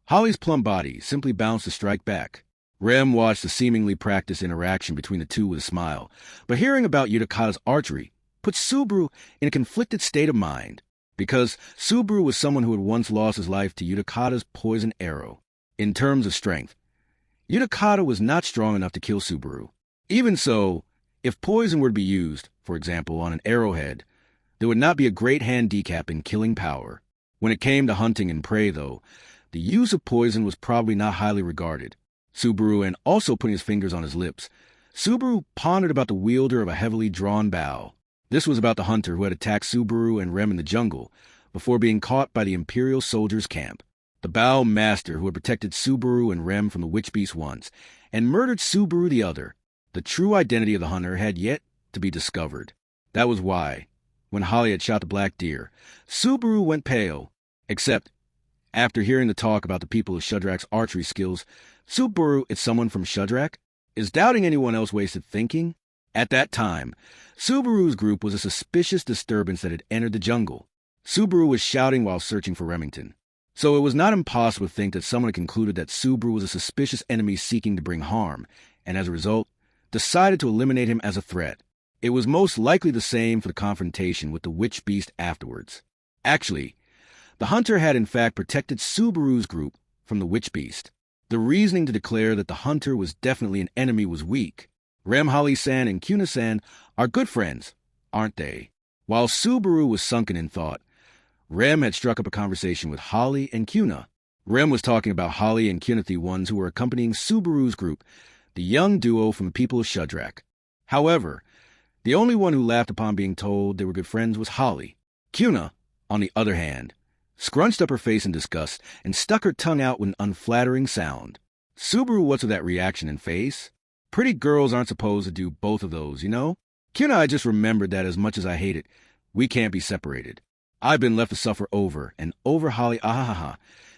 Holly's plump body simply bounced to strike back. Rem watched the seemingly practiced interaction between the two with a smile, but hearing about Utakata's archery put Subaru in a conflicted state of mind, because Subaru was someone who had once lost his life to Utakata's poison arrow. In terms of strength, Utakata was not strong enough to kill Subaru. Even so, if poison were to be used, for example, on an arrowhead, there would not be a great handicap in killing power. When it came to hunting and prey, though, the use of poison was probably not highly regarded. Subaru, and also putting his fingers on his lips, Subaru pondered about the wielder of a heavily drawn bow. This was about the hunter who had attacked Subaru and Rem in the jungle before being caught by the Imperial soldiers' camp. The bow master who had protected Subaru and Rem from the witch beast once, and murdered Subaru the other. The true identity of the hunter had yet to be discovered. That was why, when Holly had shot the black deer, Subaru went pale. Except, after hearing the talk about the people of Shadrach's archery skills, Subaru, it's someone from Shadrach? Is doubting anyone else wasted thinking? At that time, Subaru's group was a suspicious disturbance that had entered the jungle. Subaru was shouting while searching for Remington. So it was not impossible to think that someone had concluded that Subaru was a suspicious enemy seeking to bring harm, and as a result, decided to eliminate him as a threat. It was most likely the same for the confrontation with the witch beast afterwards. Actually, the hunter had in fact protected Subaru's group from the witch beast. The reasoning to declare that the hunter was definitely an enemy was weak. Rem, Holly-san, and Kuna-san are good friends, aren't they? While Subaru was sunken in thought, Rem had struck up a conversation with Holly and Kuna. Rem was talking about Holly and Kuna, the ones who were accompanying Subaru's group, the young duo from the people of Shadrach. However, the only one who laughed upon being told they were good friends was Holly. Kuna, on the other hand, scrunched up her face in disgust and stuck her tongue out with an unflattering sound. Subaru, what's with that reaction and face? Pretty girls aren't supposed to do both of those, Kuna, I just remembered that as much as I hate it, we can't be separated. I've been left to suffer over and over, Holly. Ahaha.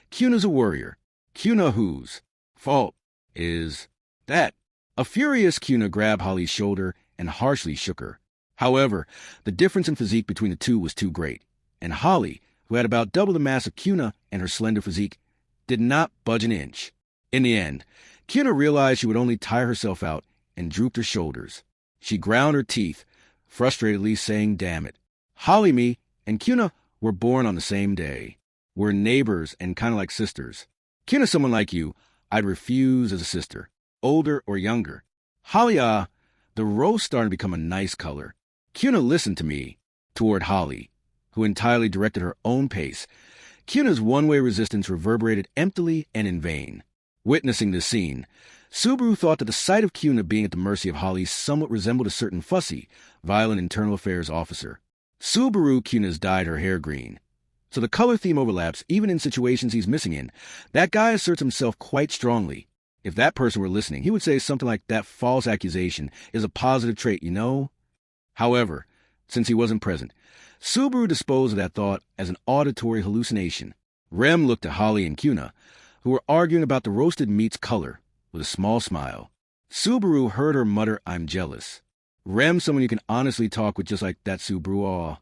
Kuna's a warrior. Kuna whose fault is that? A furious Kuna grabbed Holly's shoulder and harshly shook her. However, the difference in physique between the two was too great, and Holly, who had about double the mass of Kuna and her slender physique, did not budge an inch. In the end, Kuna realized she would only tire herself out and drooped her shoulders. She ground her teeth, frustratedly saying, "Damn it. Holly, me, and Kuna were born on the same day. We're neighbors and kind of like sisters. Kuna, someone like you, I'd refuse as a sister, older or younger. Holly, the roast started to become a nice color. Kuna listened to me," toward Holly, who entirely directed her own pace. Kuna's one-way resistance reverberated emptily and in vain. Witnessing this scene, Subaru thought that the sight of Kuna being at the mercy of Holly somewhat resembled a certain fussy, violent internal affairs officer. Subaru Kuna's dyed her hair green, so the color theme overlaps even in situations he's missing in. That guy asserts himself quite strongly. If that person were listening, he would say something like that false accusation is a positive trait, However, since he wasn't present, Subaru disposed of that thought as an auditory hallucination. Rem looked at Holly and Kuna, who were arguing about the roasted meat's color, with a small smile. Subaru heard her mutter, "I'm jealous." Rem, someone you can honestly talk with just like that, Subaru. Aw,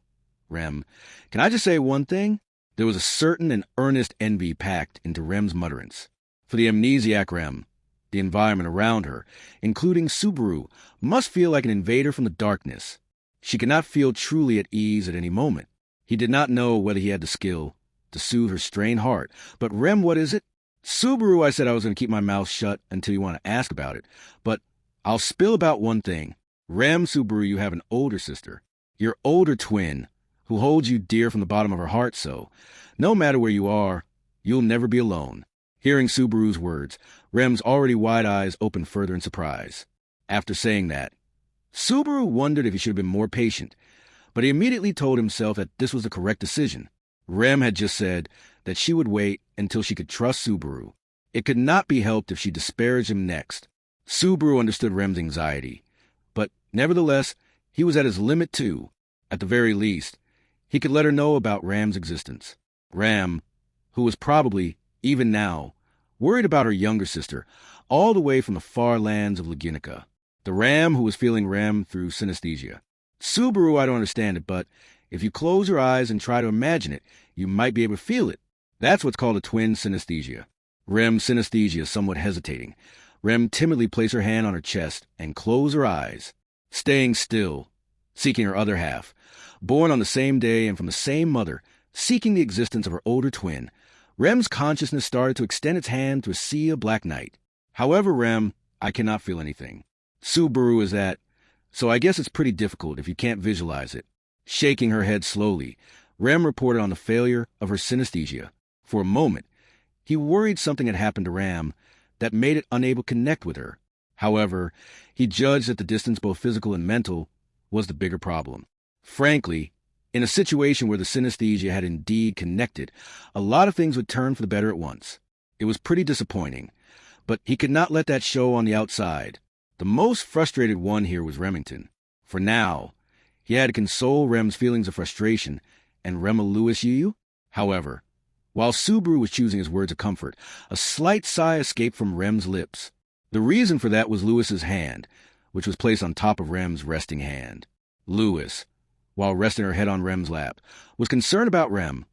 Rem, can I just say one thing? There was a certain and earnest envy packed into Rem's mutterance. For the amnesiac Rem, the environment around her, including Subaru, must feel like an invader from the darkness. She could not feel truly at ease at any moment. He did not know whether he had the skill to soothe her strained heart. But Rem, what is it? Subaru, I said I was going to keep my mouth shut until you want to ask about it. But I'll spill about one thing. Rem, Subaru, you have an older sister. Your older twin, who holds you dear from the bottom of her heart, so no matter where you are, you'll never be alone. Hearing Subaru's words, Rem's already wide eyes opened further in surprise. After saying that, Subaru wondered if he should have been more patient, but he immediately told himself that this was the correct decision. Rem had just said that she would wait until she could trust Subaru. It could not be helped if she disparaged him next. Subaru understood Rem's anxiety, but nevertheless, he was at his limit too. At the very least, he could let her know about Ram's existence. Ram, who was probably, even now, worried about her younger sister, all the way from the far lands of Laginica. The Ram who was feeling Rem through synesthesia. Subaru, I don't understand it, but if you close your eyes and try to imagine it, you might be able to feel it. That's what's called a twin synesthesia. Rem's synesthesia somewhat hesitating. Rem timidly placed her hand on her chest and closed her eyes, staying still, seeking her other half. Born on the same day and from the same mother, seeking the existence of her older twin, Rem's consciousness started to extend its hand to a sea of black night. However, Rem, I cannot feel anything. Subaru is that, so I guess it's pretty difficult if you can't visualize it. Shaking her head slowly, Rem reported on the failure of her synesthesia. For a moment, he worried something had happened to Ram that made it unable to connect with her. However, he judged that the distance, both physical and mental, was the bigger problem. Frankly, in a situation where the synesthesia had indeed connected, a lot of things would turn for the better at once. It was pretty disappointing, but he could not let that show on the outside. The most frustrated one here was Remington. For now, he had to console Rem's feelings of frustration and Rema Lewis Yu. However, while Subaru was choosing his words of comfort, a slight sigh escaped from Rem's lips. The reason for that was Lewis's hand, which was placed on top of Rem's resting hand. Lewis, while resting her head on Rem's lap, was concerned about Rem,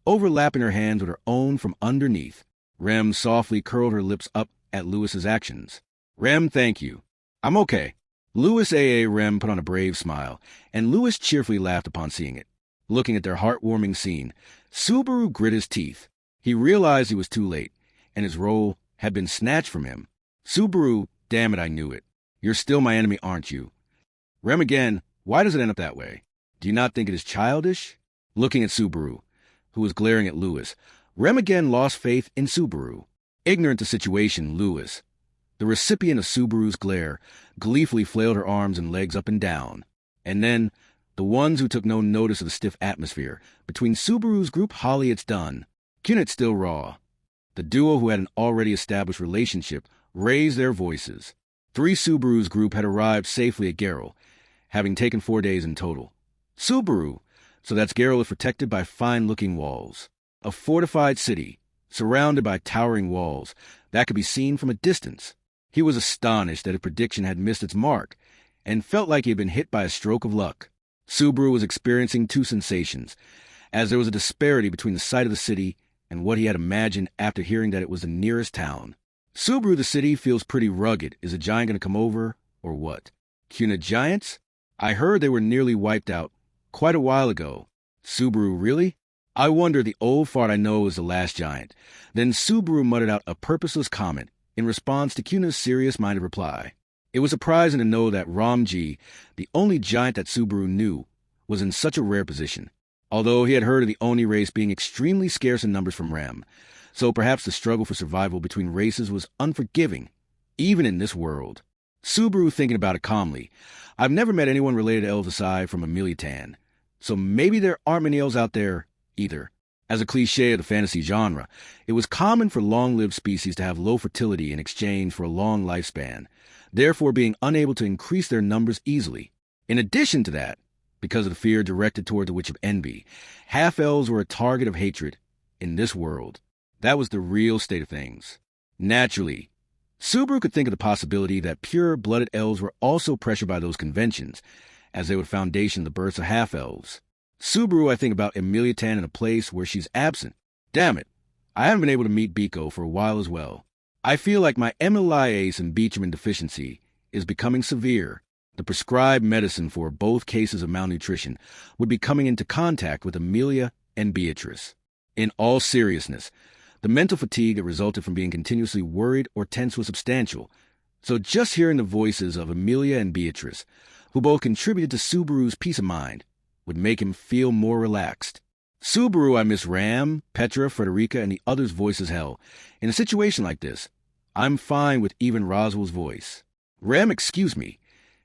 overlapping her hands with her own from underneath. Rem softly curled her lips up at Lewis's actions. Rem, thank you. I'm okay. Lewis A.A. Rem put on a brave smile, and Lewis cheerfully laughed upon seeing it. Looking at their heartwarming scene, Subaru grit his teeth. He realized he was too late, and his role had been snatched from him. Subaru, damn it, I knew it. You're still my enemy, aren't you? Rem again, why does it end up that way? Do you not think it is childish? Looking at Subaru, who was glaring at Lewis, Rem again lost faith in Subaru. Ignorant of the situation, Lewis, the recipient of Subaru's glare, gleefully flailed her arms and legs up and down. And then, the ones who took no notice of the stiff atmosphere, between Subaru's group, Holly, it's done. Cunit still raw. The duo who had an already established relationship raised their voices. 3 Subaru's group had arrived safely at Geralt, having taken 4 days in total. Subaru, so that's Geralt, is protected by fine-looking walls. A fortified city, surrounded by towering walls, that could be seen from a distance. He was astonished that his prediction had missed its mark, and felt like he had been hit by a stroke of luck. Subaru was experiencing 2 sensations, as there was a disparity between the sight of the city and what he had imagined after hearing that it was the nearest town. Subaru, the city feels pretty rugged. Is a giant going to come over, or what? Cunit giants? I heard they were nearly wiped out quite a while ago. Subaru, really? I wonder, the old fart I know is the last giant. Then Subaru muttered out a purposeless comment in response to Cunit's serious-minded reply. It was surprising to know that Ramji, the only giant that Subaru knew, was in such a rare position, although he had heard of the Oni race being extremely scarce in numbers from Ram, so perhaps the struggle for survival between races was unforgiving, even in this world. Subaru, thinking about it calmly, I've never met anyone related to elves aside from Emiliatan, so maybe there aren't many elves out there either. As a cliché of the fantasy genre, it was common for long-lived species to have low fertility in exchange for a long lifespan, therefore being unable to increase their numbers easily. In addition to that, because of the fear directed toward the Witch of Envy, half-elves were a target of hatred in this world. That was the real state of things. Naturally, Subaru could think of the possibility that pure-blooded elves were also pressured by those conventions, as they would foundation the births of half-elves. Subaru, I think about Emiliatan in a place where she's absent. Damn it, I haven't been able to meet Biko for a while as well. I feel like my amylase and bitumen deficiency is becoming severe. The prescribed medicine for both cases of malnutrition would be coming into contact with Amelia and Beatrice. In all seriousness, the mental fatigue that resulted from being continuously worried or tense was substantial, so just hearing the voices of Amelia and Beatrice, who both contributed to Subaru's peace of mind, would make him feel more relaxed. Subaru, I miss Ram, Petra, Frederica, and the others' voice as hell. In a situation like this, I'm fine with even Roswell's voice. Ram, excuse me.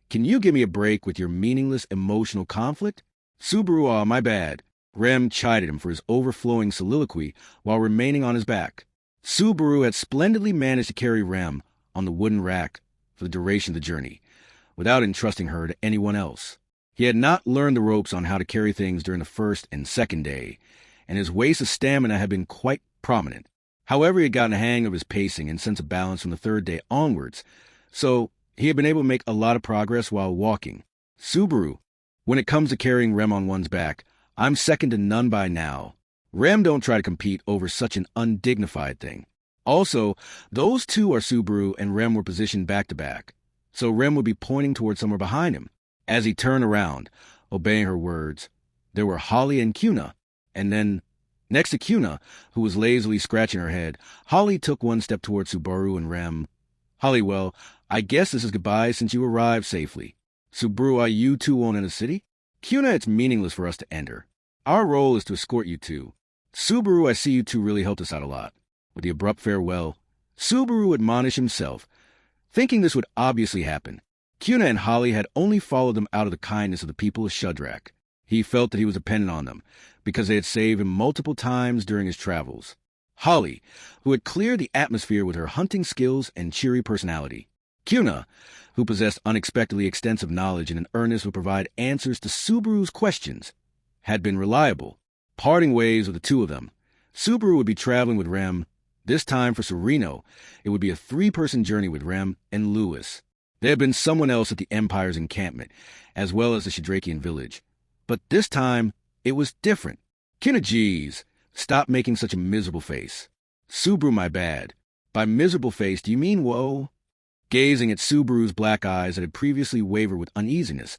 Can you give me a break with your meaningless emotional conflict? Subaru, my bad. Rem chided him for his overflowing soliloquy while remaining on his back. Subaru had splendidly managed to carry Rem on the wooden rack for the duration of the journey, without entrusting her to anyone else. He had not learned the ropes on how to carry things during the first and second day, and his waste of stamina had been quite prominent. However, he had gotten a hang of his pacing and sense of balance from the third day onwards, so he had been able to make a lot of progress while walking. Subaru, when it comes to carrying Rem on one's back, I'm second to none by now. Rem don't try to compete over such an undignified thing. Also, those two are Subaru and Rem were positioned back to back, so Rem would be pointing towards somewhere behind him. As he turned around, obeying her words, there were Holly and Cuna, and then, next to Cuna, who was lazily scratching her head, Holly took one step towards Subaru and Rem. Holly, well, I guess this is goodbye since you arrived safely. Subaru, are you two alone in the city? Cuna, it's meaningless for us to enter. Our role is to escort you two. Subaru, I see you two really helped us out a lot. With the abrupt farewell, Subaru admonished himself, thinking this would obviously happen. Cuna and Holly had only followed them out of the kindness of the people of Shudrak. He felt that he was dependent on them, because they had saved him multiple times during his travels. Holly, who had cleared the atmosphere with her hunting skills and cheery personality. Cuna, who possessed unexpectedly extensive knowledge and in earnest would provide answers to Subaru's questions, had been reliable. Parting ways with the two of them, Subaru would be traveling with Rem. This time for Sereno, it would be a 3-person journey with Rem and Lewis. There had been someone else at the Empire's encampment, as well as the Shadrakian village. But this time, it was different. Cuna, geez, stop making such a miserable face. Subaru, my bad. By miserable face, do you mean woe? Gazing at Subaru's black eyes that had previously wavered with uneasiness,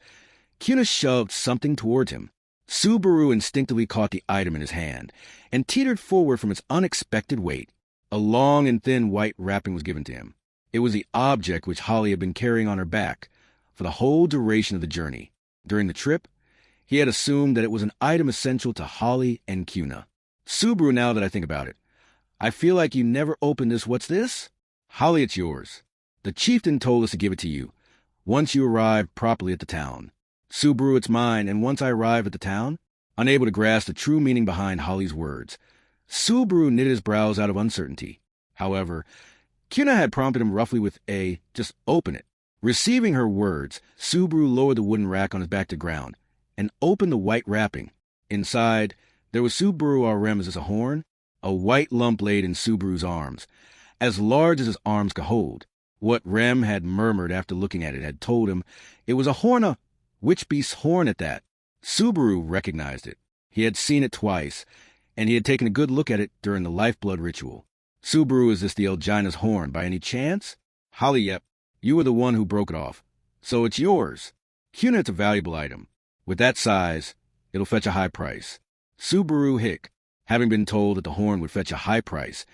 Cuna shoved something towards him. Subaru instinctively caught the item in his hand and teetered forward from its unexpected weight. A long and thin white wrapping was given to him. It was the object which Holly had been carrying on her back for the whole duration of the journey. During the trip, he had assumed that it was an item essential to Holly and Cuna. Subaru, now that I think about it, I feel like you never opened this. What's this? Holly, it's yours. The chieftain told us to give it to you, once you arrived properly at the town. Subaru, it's mine, and once I arrive at the town, unable to grasp the true meaning behind Holly's words, Subaru knitted his brows out of uncertainty. However, Cuna had prompted him roughly with a, just open it. Receiving her words, Subaru lowered the wooden rack on his back to ground and opened the white wrapping. Inside, there was Subaru Rem. Is this a horn? A white lump laid in Subaru's arms, as large as his arms could hold. What Rem had murmured after looking at it had told him it was a horn, a witch beast's horn at that. Subaru recognized it. He had seen it twice, and he had taken a good look at it during the lifeblood ritual. Subaru, is this the Elgina's horn by any chance? Holly, yep. You were the one who broke it off. So it's yours. Cuna, it's a valuable item. With that size, it'll fetch a high price. Subaru hic. Having been told that the horn would fetch a high price,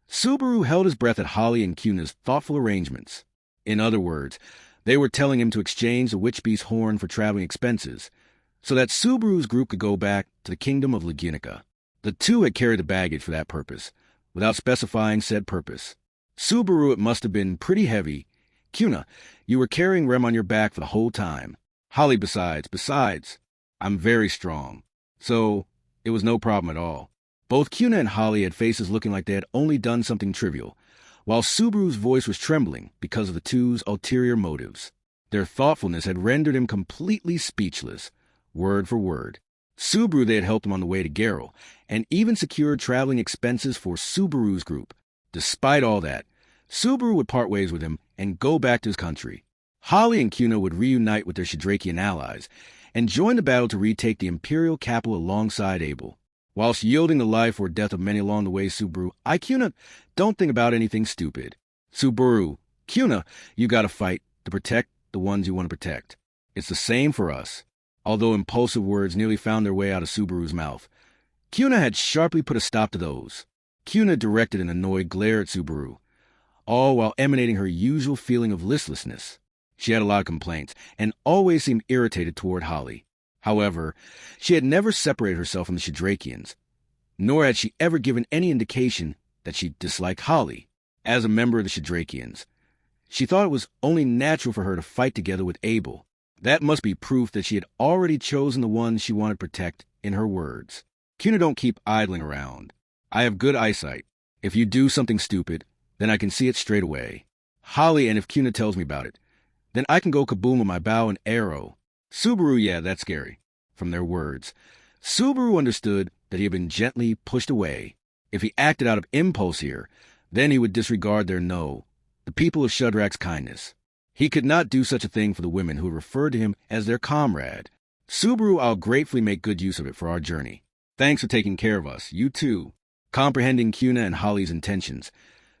Subaru held his breath at Holly and Cuna's thoughtful arrangements. In other words, they were telling him to exchange the witch beast's horn for traveling expenses, so that Subaru's group could go back to the kingdom of Lagunica. The two had carried the baggage for that purpose, without specifying said purpose. Subaru, it must have been pretty heavy. Cuna, you were carrying Rem on your back for the whole time. Holly, besides, I'm very strong. So, it was no problem at all. Both Cuna and Holly had faces looking like they had only done something trivial, while Subaru's voice was trembling because of the two's ulterior motives. Their thoughtfulness had rendered him completely speechless, word for word. Subaru, they had helped him on the way to Geralt, and even secured traveling expenses for Subaru's group. Despite all that, Subaru would part ways with him and go back to his country. Holly and Cuna would reunite with their Shadrakian allies and join the battle to retake the imperial capital alongside Abel. Whilst yielding the life or death of many along the way, Subaru, Cuna, don't think about anything stupid. Subaru, Cuna, you gotta fight to protect the ones you want to protect. It's the same for us. Although impulsive words nearly found their way out of Subaru's mouth, Cuna had sharply put a stop to those. Cuna directed an annoyed glare at Subaru, all while emanating her usual feeling of listlessness. She had a lot of complaints, and always seemed irritated toward Holly. However, she had never separated herself from the Shadrakians, nor had she ever given any indication that she disliked Holly. As a member of the Shadrakians, she thought it was only natural for her to fight together with Abel. That must be proof that she had already chosen the one she wanted to protect, in her words. Cuna don't keep idling around. I have good eyesight. If you do something stupid, then I can see it straight away. Holly, and if Cuna tells me about it, then I can go kaboom with my bow and arrow. Subaru, yeah, that's scary. From their words, Subaru understood that he had been gently pushed away. If he acted out of impulse here, then he would disregard their no, the people of Shudrak's kindness. He could not do such a thing for the women who referred to him as their comrade. Subaru, I'll gratefully make good use of it for our journey. Thanks for taking care of us, you too. Comprehending Cuna and Holly's intentions,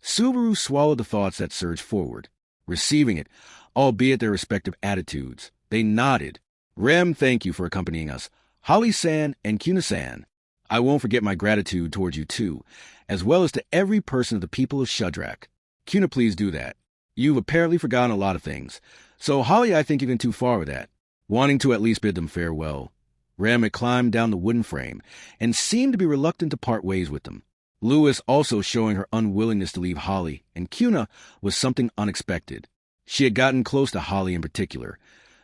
Subaru swallowed the thoughts that surged forward. Receiving it, albeit their respective attitudes, they nodded. Rem, thank you for accompanying us. Holly-san and Cuna-san, I won't forget my gratitude towards you too, as well as to every person of the people of Shudrak. Cuna, please do that. You've apparently forgotten a lot of things, so Holly, I think you've been too far with that. Wanting to at least bid them farewell, Rem had climbed down the wooden frame and seemed to be reluctant to part ways with them. Lewis also showing her unwillingness to leave Holly, and Cuna was something unexpected. She had gotten close to Holly in particular,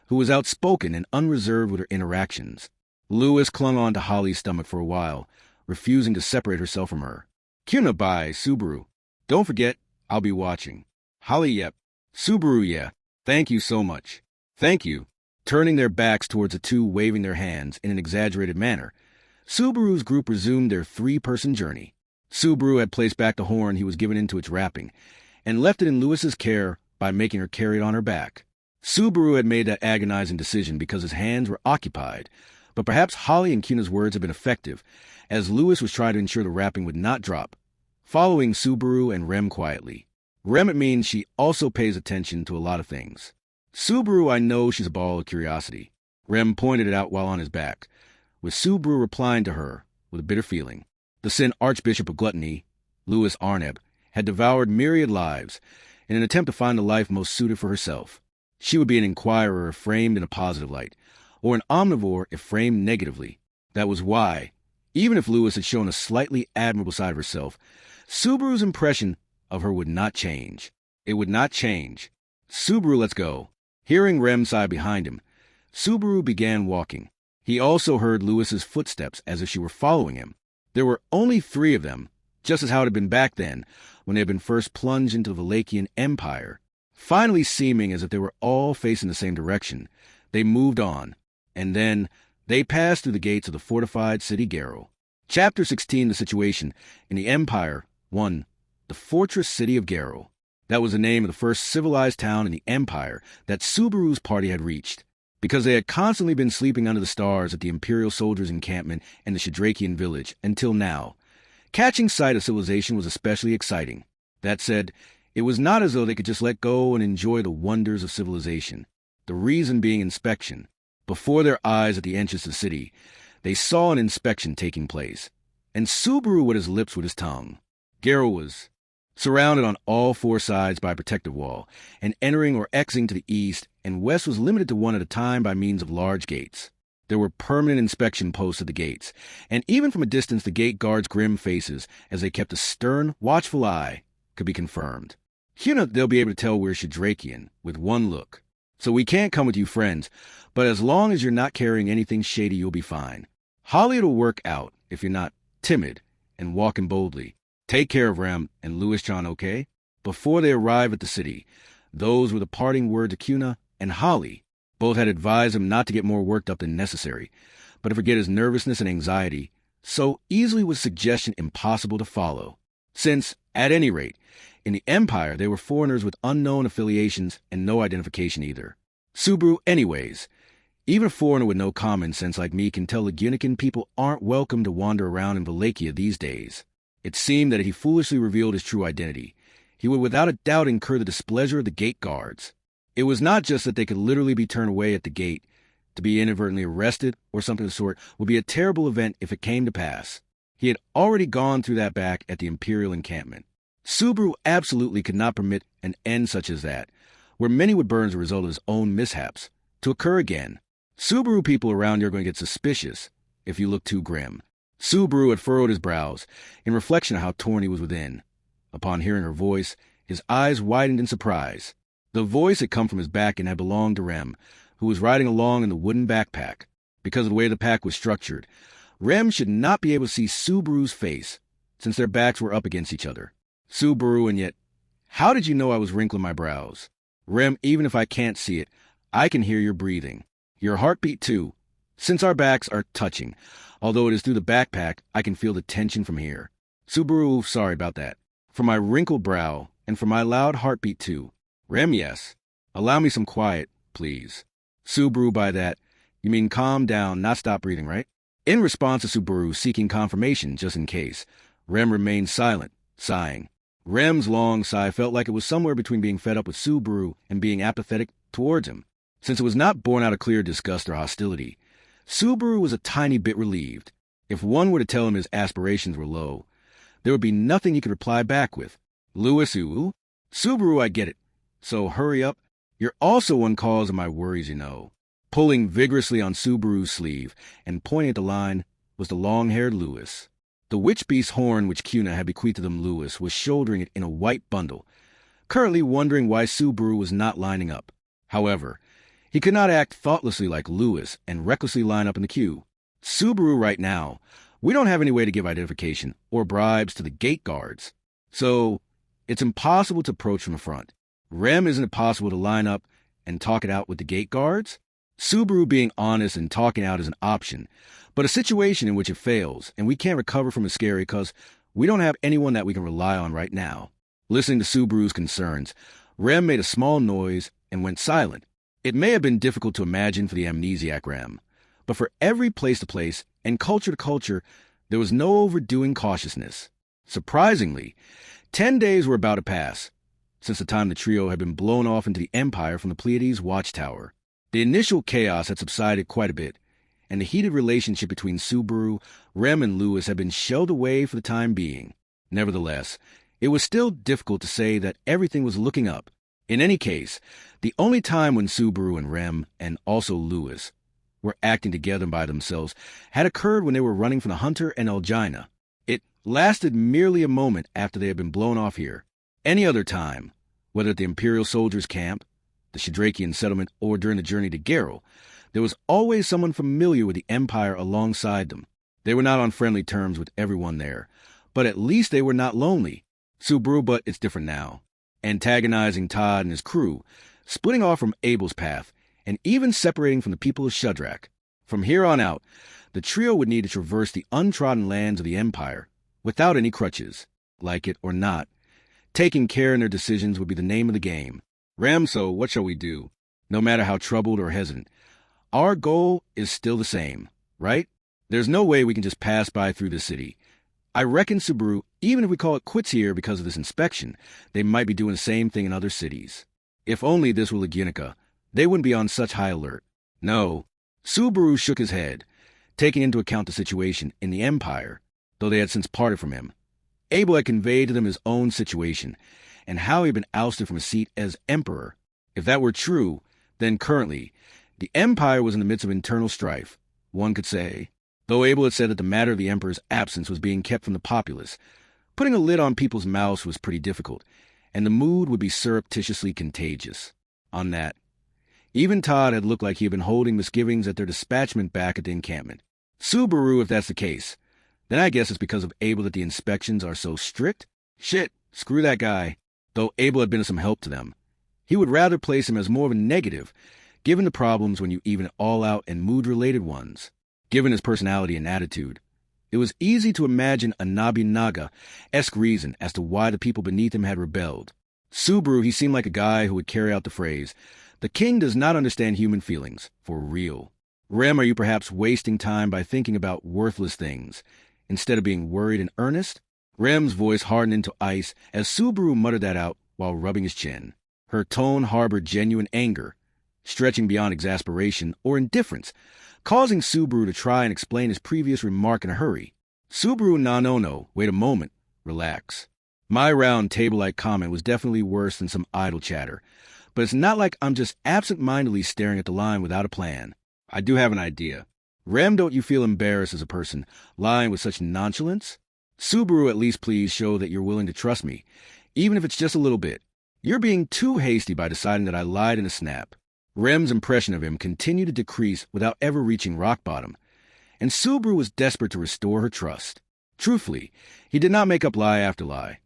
who was outspoken and unreserved with her interactions. Lewis clung on to Holly's stomach for a while, refusing to separate herself from her. Cuna, bye, Subaru. Don't forget, I'll be watching. Holly, yep. Subaru, yeah. Thank you so much. Thank you. Turning their backs towards the two, waving their hands in an exaggerated manner, Subaru's group resumed their three-person journey. Subaru had placed back the horn he was given into its wrapping, and left it in Lewis's care by making her carry it on her back. Subaru had made that agonizing decision because his hands were occupied, but perhaps Holly and Cuna's words had been effective, as Lewis was trying to ensure the wrapping would not drop, following Subaru and Rem quietly. Rem, it means she also pays attention to a lot of things. Subaru, I know she's a ball of curiosity. Rem pointed it out while on his back, with Subaru replying to her with a bitter feeling. The Sin Archbishop of Gluttony, Louis Arneb, had devoured myriad lives in an attempt to find the life most suited for herself. She would be an inquirer if framed in a positive light, or an omnivore if framed negatively. That was why, even if Lewis had shown a slightly admirable side of herself, Subaru's impression of her would not change. It would not change. Subaru, let's go. Hearing Rem sigh behind him, Subaru began walking. He also heard Lewis's footsteps as if she were following him. There were only 3 of them, just as how it had been back then, when they had been first plunged into the Valachian Empire. Finally seeming as if they were all facing the same direction, they moved on, and then they passed through the gates of the fortified city Garo. Chapter 16, the situation in the Empire 1. The fortress city of Garo. That was the name of the first civilized town in the Empire that Subaru's party had reached, because they had constantly been sleeping under the stars at the Imperial soldiers' encampment and the Shadrakian village until now. Catching sight of civilization was especially exciting. That said, it was not as though they could just let go and enjoy the wonders of civilization. The reason being inspection. Before their eyes at the entrance to the city, they saw an inspection taking place, and Subaru wet his lips with his tongue. Garo was surrounded on all 4 sides by a protective wall, and entering or exiting to the east and west was limited to one at a time by means of large gates. There were permanent inspection posts at the gates, and even from a distance the gate guards' grim faces, as they kept a stern, watchful eye, could be confirmed. Here they'll be able to tell we're Shadrakian with one look. So we can't come with you friends, but as long as you're not carrying anything shady, you'll be fine. Holly, it'll work out if you're not timid and walking boldly. Take care of Rem and Louis John, okay? Before they arrived at the city, those were the parting words to Cuna and Holly. Both had advised him not to get more worked up than necessary, but to forget his nervousness and anxiety, so easily was suggestion impossible to follow. Since, at any rate, in the Empire they were foreigners with unknown affiliations and no identification either. Subaru, anyways. Even a foreigner with no common sense like me can tell the Gunican people aren't welcome to wander around in Valachia these days. It seemed that if he foolishly revealed his true identity, he would without a doubt incur the displeasure of the gate guards. It was not just that they could literally be turned away at the gate. To be inadvertently arrested or something of the sort would be a terrible event if it came to pass. He had already gone through that back at the Imperial encampment. Subaru absolutely could not permit an end such as that, where many would burn as a result of his own mishaps, to occur again. Subaru people around here are going to get suspicious if you look too grim. Subaru had furrowed his brows in reflection of how torn he was within. Upon hearing her voice, his eyes widened in surprise. The voice had come from his back and had belonged to Rem, who was riding along in the wooden backpack. Because of the way the pack was structured, Rem should not be able to see Subaru's face, since their backs were up against each other. Subaru, and yet, how did you know I was wrinkling my brows? Rem, even if I can't see it, I can hear your breathing. Your heartbeat, too. Since our backs are touching, although it is through the backpack, I can feel the tension from here. Subaru, sorry about that. For my wrinkled brow, and for my loud heartbeat, too. Rem, yes. Allow me some quiet, please. Subaru, by that, you mean calm down, not stop breathing, right? In response to Subaru seeking confirmation just in case, Rem remained silent, sighing. Rem's long sigh felt like it was somewhere between being fed up with Subaru and being apathetic towards him. Since it was not born out of clear disgust or hostility, Subaru was a tiny bit relieved. If one were to tell him his aspirations were low, there would be nothing he could reply back with. Louis, ooh? Subaru, I get it. So hurry up. You're also one cause of my worries, you know. Pulling vigorously on Subaru's sleeve and pointing at the line was the long-haired Louis. The witch-beast horn which Cuna had bequeathed to them Louis was shouldering it in a white bundle, currently wondering why Subaru was not lining up. However, he could not act thoughtlessly like Louis and recklessly line up in the queue. Subaru, right now, we don't have any way to give identification or bribes to the gate guards, so it's impossible to approach from the front. Rem, isn't it possible to line up and talk it out with the gate guards? Subaru being honest and talking out is an option, but a situation in which it fails and we can't recover from is scary because we don't have anyone that we can rely on right now. Listening to Subaru's concerns, Rem made a small noise and went silent. It may have been difficult to imagine for the amnesiac Rem, but for every place to place and culture to culture, there was no overdoing cautiousness. Surprisingly, 10 days were about to pass since the time the trio had been blown off into the Empire from the Pleiades watchtower. The initial chaos had subsided quite a bit, and the heated relationship between Subaru, Rem, and Louis had been shelved away for the time being. Nevertheless, it was still difficult to say that everything was looking up. In any case, the only time when Subaru and Rem, and also Louis, were acting together by themselves had occurred when they were running from the Hunter and Elgina. It lasted merely a moment after they had been blown off here. Any other time, whether at the Imperial soldiers' camp, the Shadrakian settlement, or during the journey to Geralt, there was always someone familiar with the Empire alongside them. They were not on friendly terms with everyone there, but at least they were not lonely. Subaru, but it's different now. Antagonizing Todd and his crew, splitting off from Abel's path, and even separating from the people of Shudrak. From here on out, the trio would need to traverse the untrodden lands of the Empire without any crutches. Like it or not, taking care in their decisions would be the name of the game. Rem, so what shall we do? No matter how troubled or hesitant, our goal is still the same, right? There's no way we can just pass by through the city. I reckon Subaru, even if we call it quits here because of this inspection, they might be doing the same thing in other cities. If only this were Lagunica, they wouldn't be on such high alert. No. Subaru shook his head, taking into account the situation in the Empire, though they had since parted from him. Abel had conveyed to them his own situation, and how he had been ousted from his seat as emperor. If that were true, then currently, the Empire was in the midst of internal strife, one could say. Though Abel had said that the matter of the emperor's absence was being kept from the populace, putting a lid on people's mouths was pretty difficult, and the mood would be surreptitiously contagious. On that, even Todd had looked like he had been holding misgivings at their dispatchment back at the encampment. Subaru, if that's the case, then I guess it's because of Abel that the inspections are so strict? Shit, screw that guy. Though Abel had been of some help to them, he would rather place him as more of a negative, given the problems when you even it all out and mood-related ones. Given his personality and attitude, it was easy to imagine a Nobunaga-esque reason as to why the people beneath him had rebelled. Subaru, he seemed like a guy who would carry out the phrase, "The king does not understand human feelings, for real." Rem, are you perhaps wasting time by thinking about worthless things, instead of being worried and earnest? Rem's voice hardened into ice as Subaru muttered that out while rubbing his chin. Her tone harbored genuine anger, stretching beyond exasperation or indifference, causing Subaru to try and explain his previous remark in a hurry. Subaru, no, wait a moment, relax. My round table-like comment was definitely worse than some idle chatter, but it's not like I'm just absent-mindedly staring at the line without a plan. I do have an idea. Rem, don't you feel embarrassed as a person, lying with such nonchalance? Subaru, at least please show that you're willing to trust me, even if it's just a little bit. You're being too hasty by deciding that I lied in a snap. Rem's impression of him continued to decrease without ever reaching rock bottom, and Subaru was desperate to restore her trust. Truthfully, he did not make up lie after lie,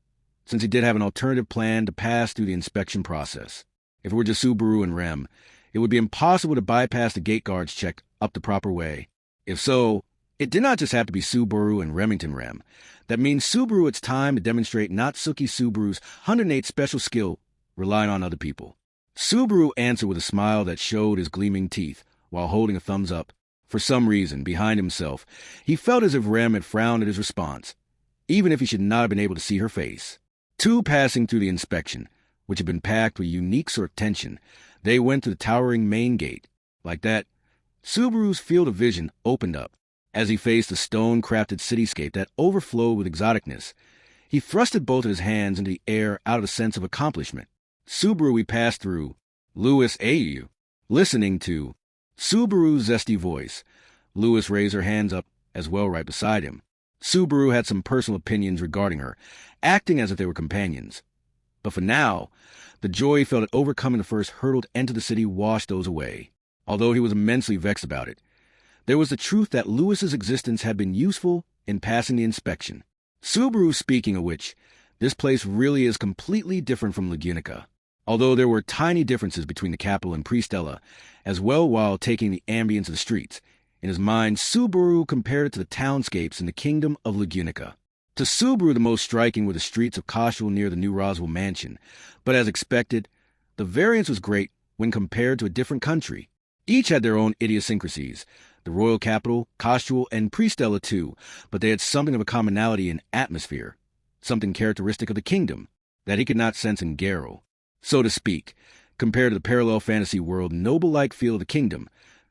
since he did have an alternative plan to pass through the inspection process. If it were just Subaru and Rem, it would be impossible to bypass the gate guard's check up the proper way. If so, it did not just have to be Subaru and Remington Rem. That means Subaru, it's time to demonstrate Natsuki Subaru's 108 special skill, relying on other people. Subaru answered with a smile that showed his gleaming teeth while holding a thumbs up. For some reason, behind himself, he felt as if Rem had frowned at his response, even if he should not have been able to see her face. Two passing through the inspection, which had been packed with unique sort of tension, they went to the towering main gate. Like that, Subaru's field of vision opened up. As he faced the stone-crafted cityscape that overflowed with exoticness, he thrusted both of his hands into the air out of a sense of accomplishment. Subaru, we passed through. Lewis, you. Listening to Subaru's zesty voice, Lewis raised her hands up as well right beside him. Subaru had some personal opinions regarding her, acting as if they were companions. But for now, the joy he felt at overcoming the first hurdle to enter the city washed those away. Although he was immensely vexed about it, there was the truth that Lewis's existence had been useful in passing the inspection. Subaru, speaking of which, this place really is completely different from Lagunica. Although there were tiny differences between the capital and Pristella, as well while taking the ambience of the streets, in his mind, Subaru compared it to the townscapes in the kingdom of Lagunica. To Subaru, the most striking were the streets of Koshul near the new Roswell mansion, but as expected, the variance was great when compared to a different country. Each had their own idiosyncrasies, the royal capital, Koshul, and Pristella too, but they had something of a commonality in atmosphere, something characteristic of the kingdom, that he could not sense in Garo. So to speak, compared to the parallel fantasy world noble-like feel of the kingdom,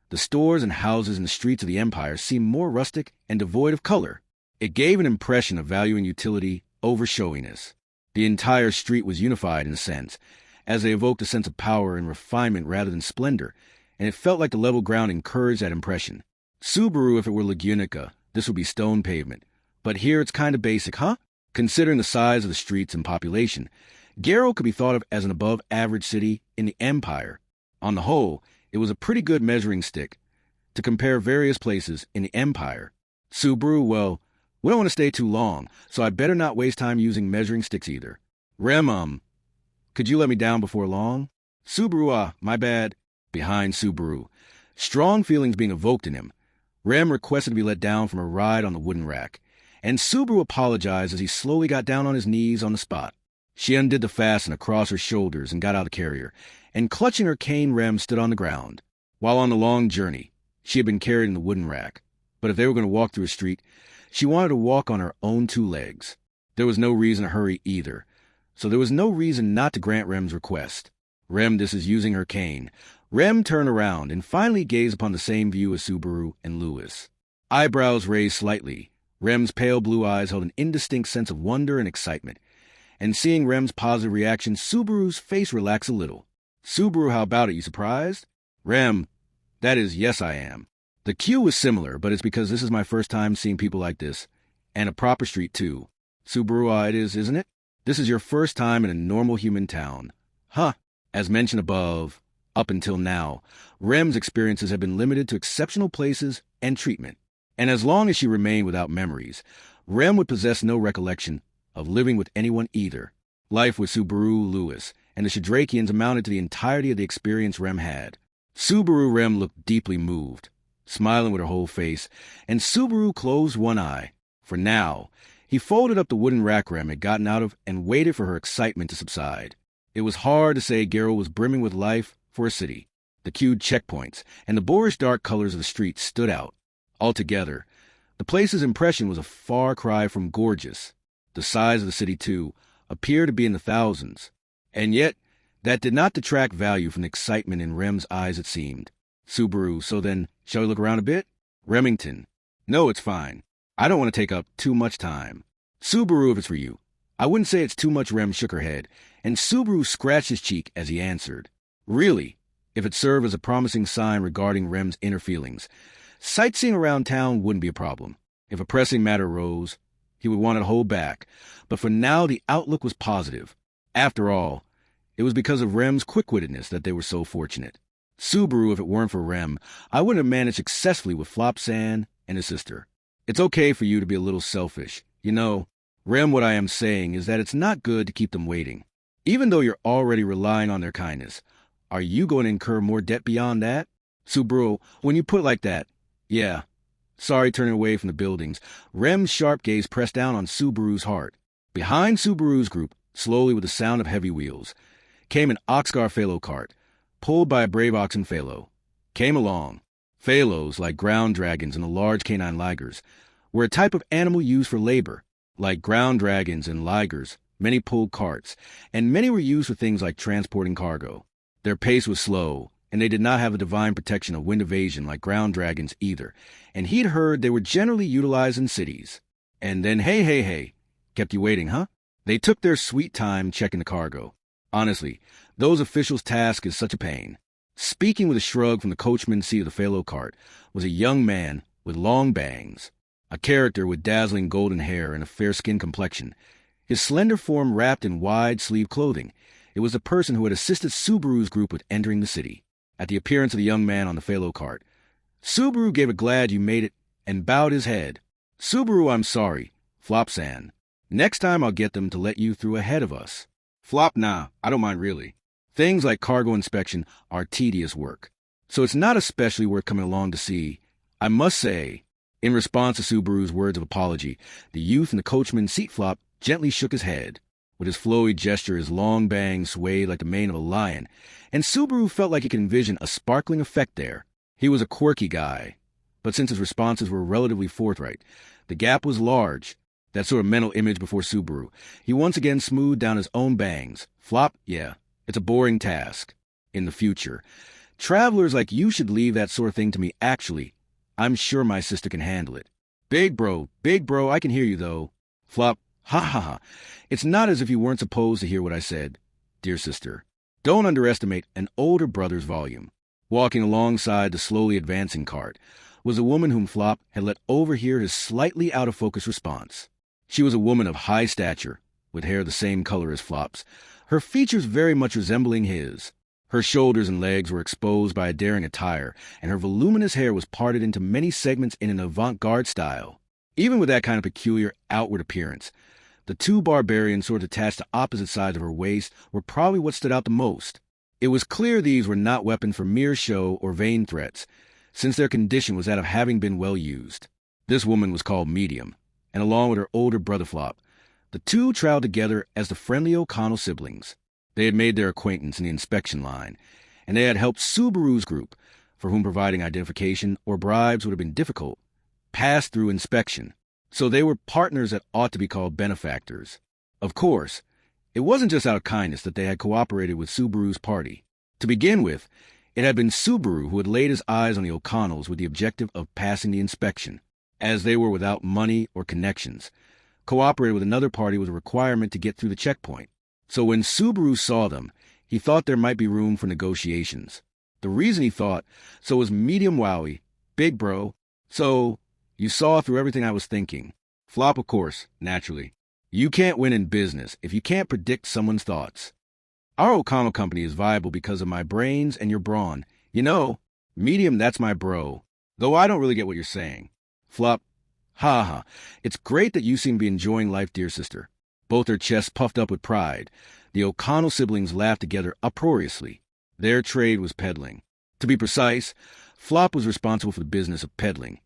the stores and houses in the streets of the empire seemed more rustic and devoid of color. It gave an impression of valuing utility over showiness. The entire street was unified in a sense, as they evoked a sense of power and refinement rather than splendor, and it felt like the level ground encouraged that impression. Subaru, if it were Lagunica, this would be stone pavement. But here it's kind of basic, huh? Considering the size of the streets and population, Garo could be thought of as an above-average city in the Empire. On the whole, it was a pretty good measuring stick to compare various places in the Empire. Subaru, well, we don't want to stay too long, so I'd better not waste time using measuring sticks either. Rem, could you let me down before long? Subaru, my bad. Behind Subaru, strong feelings being evoked in him, Rem requested to be let down from a ride on the wooden rack, and Subaru apologized as he slowly got down on his knees on the spot. She undid the fasten across her shoulders and got out of the carrier, and clutching her cane, Rem stood on the ground. While on the long journey, she had been carried in the wooden rack, but if they were going to walk through a street, she wanted to walk on her own two legs. There was no reason to hurry either, so there was no reason not to grant Rem's request. Rem, this is using her cane. Rem turned around and finally gazed upon the same view as Subaru and Lewis. Eyebrows raised slightly, Rem's pale blue eyes held an indistinct sense of wonder and excitement, and seeing Rem's positive reaction, Subaru's face relaxed a little. Subaru, how about it? You surprised? Rem, that is, yes, I am. The cue was similar, but it's because this is my first time seeing people like this, and a proper street too. Subaru, it is, isn't it? This is your first time in a normal human town. Huh. As mentioned above, up until now, Rem's experiences have been limited to exceptional places and treatment, and as long as she remained without memories, Rem would possess no recollection of living with anyone either. Life with Subaru, Lewis, and the Shadrakians amounted to the entirety of the experience Rem had. Subaru Rem looked deeply moved, smiling with her whole face, and Subaru closed one eye. For now, he folded up the wooden rack Rem had gotten out of and waited for her excitement to subside. It was hard to say Garo was brimming with life for a city. The queued checkpoints and the boorish dark colors of the streets stood out. Altogether, the place's impression was a far cry from gorgeous. the size of the city too, appeared to be in the thousands. And yet, that did not detract value from the excitement in Rem's eyes, it seemed. Subaru, so then, shall we look around a bit? Remington. No, it's fine. I don't want to take up too much time. Subaru, if it's for you. I wouldn't say it's too much. Rem shook her head, and Subaru scratched his cheek as he answered. Really, if it served as a promising sign regarding Rem's inner feelings. Sightseeing around town wouldn't be a problem. If a pressing matter arose, he would want to hold back. But for now, the outlook was positive. After all, it was because of Rem's quick-wittedness that they were so fortunate. Subaru, if it weren't for Rem, I wouldn't have managed successfully with Flopsan and his sister. It's okay for you to be a little selfish. You know, Rem, what I am saying is that it's not good to keep them waiting. Even though you're already relying on their kindness, are you going to incur more debt beyond that? Subaru, when you put it like that, yeah. Sorry, turning away from the buildings, Rem's sharp gaze pressed down on Subaru's heart. Behind Subaru's group, slowly with the sound of heavy wheels, came an Oxcar Phalo cart, pulled by a brave oxen Phalo. Came along. Phalos, like ground dragons and the large canine ligers, were a type of animal used for labor. Like ground dragons and ligers, many pulled carts, and many were used for things like transporting cargo. Their pace was slow, and they did not have the divine protection of wind evasion like ground dragons either, and he'd heard they were generally utilized in cities. And then hey, kept you waiting, huh? They took their sweet time checking the cargo. Honestly, those officials' task is such a pain. Speaking with a shrug from the coachman's seat of the Phalo cart was a young man with long bangs, a character with dazzling golden hair and a fair-skinned complexion, his slender form wrapped in wide-sleeved clothing. It was the person who had assisted Subaru's group with entering the city. At the appearance of the young man on the Phalo cart, Subaru gave a glad you made it and bowed his head. Subaru, I'm sorry. Flopsan. Next time I'll get them to let you through ahead of us. Flop, nah, I don't mind really. Things like cargo inspection are tedious work, so it's not especially worth coming along to see. I must say, in response to Subaru's words of apology, the youth in the coachman's seat flop gently shook his head. With his flowy gesture, his long bangs swayed like the mane of a lion, and Subaru felt like he could envision a sparkling effect there. He was a quirky guy, but since his responses were relatively forthright, the gap was large. That sort of mental image before Subaru. He once again smoothed down his own bangs. Flop, yeah, it's a boring task. In the future, travelers like you should leave that sort of thing to me. Actually, I'm sure my sister can handle it. Big bro, I can hear you though. Flop, ha. It's not as if you weren't supposed to hear what I said. Dear sister, don't underestimate an older brother's volume. Walking alongside the slowly advancing cart was a woman whom Flop had let overhear his slightly out-of-focus response. She was a woman of high stature, with hair the same color as Flop's, her features very much resembling his. Her shoulders and legs were exposed by a daring attire, and her voluminous hair was parted into many segments in an avant-garde style. Even with that kind of peculiar outward appearance, the two barbarians sort of attached to opposite sides of her waist were probably what stood out the most. It was clear these were not weapons for mere show or vain threats, since their condition was that of having been well used. This woman was called Medium, and along with her older brother Flop, the two traveled together as the friendly O'Connell siblings. They had made their acquaintance in the inspection line, and they had helped Subaru's group, for whom providing identification or bribes would have been difficult, pass through inspection. So they were partners that ought to be called benefactors. Of course, it wasn't just out of kindness that they had cooperated with Subaru's party. To begin with, it had been Subaru who had laid his eyes on the O'Connells with the objective of passing the inspection. As they were without money or connections, cooperating with another party was a requirement to get through the checkpoint. So when Subaru saw them, he thought there might be room for negotiations. The reason he thought so was medium wowie. Big bro. So, you saw through everything I was thinking. Flop, of course, naturally. You can't win in business if you can't predict someone's thoughts. Our O'Connell company is viable because of my brains and your brawn. You know, Medium, that's my bro. Though I don't really get what you're saying. Flop, ha. It's great that you seem to be enjoying life, dear sister. Both their chests puffed up with pride. The O'Connell siblings laughed together uproariously. Their trade was peddling. To be precise, Flop was responsible for the business of peddling,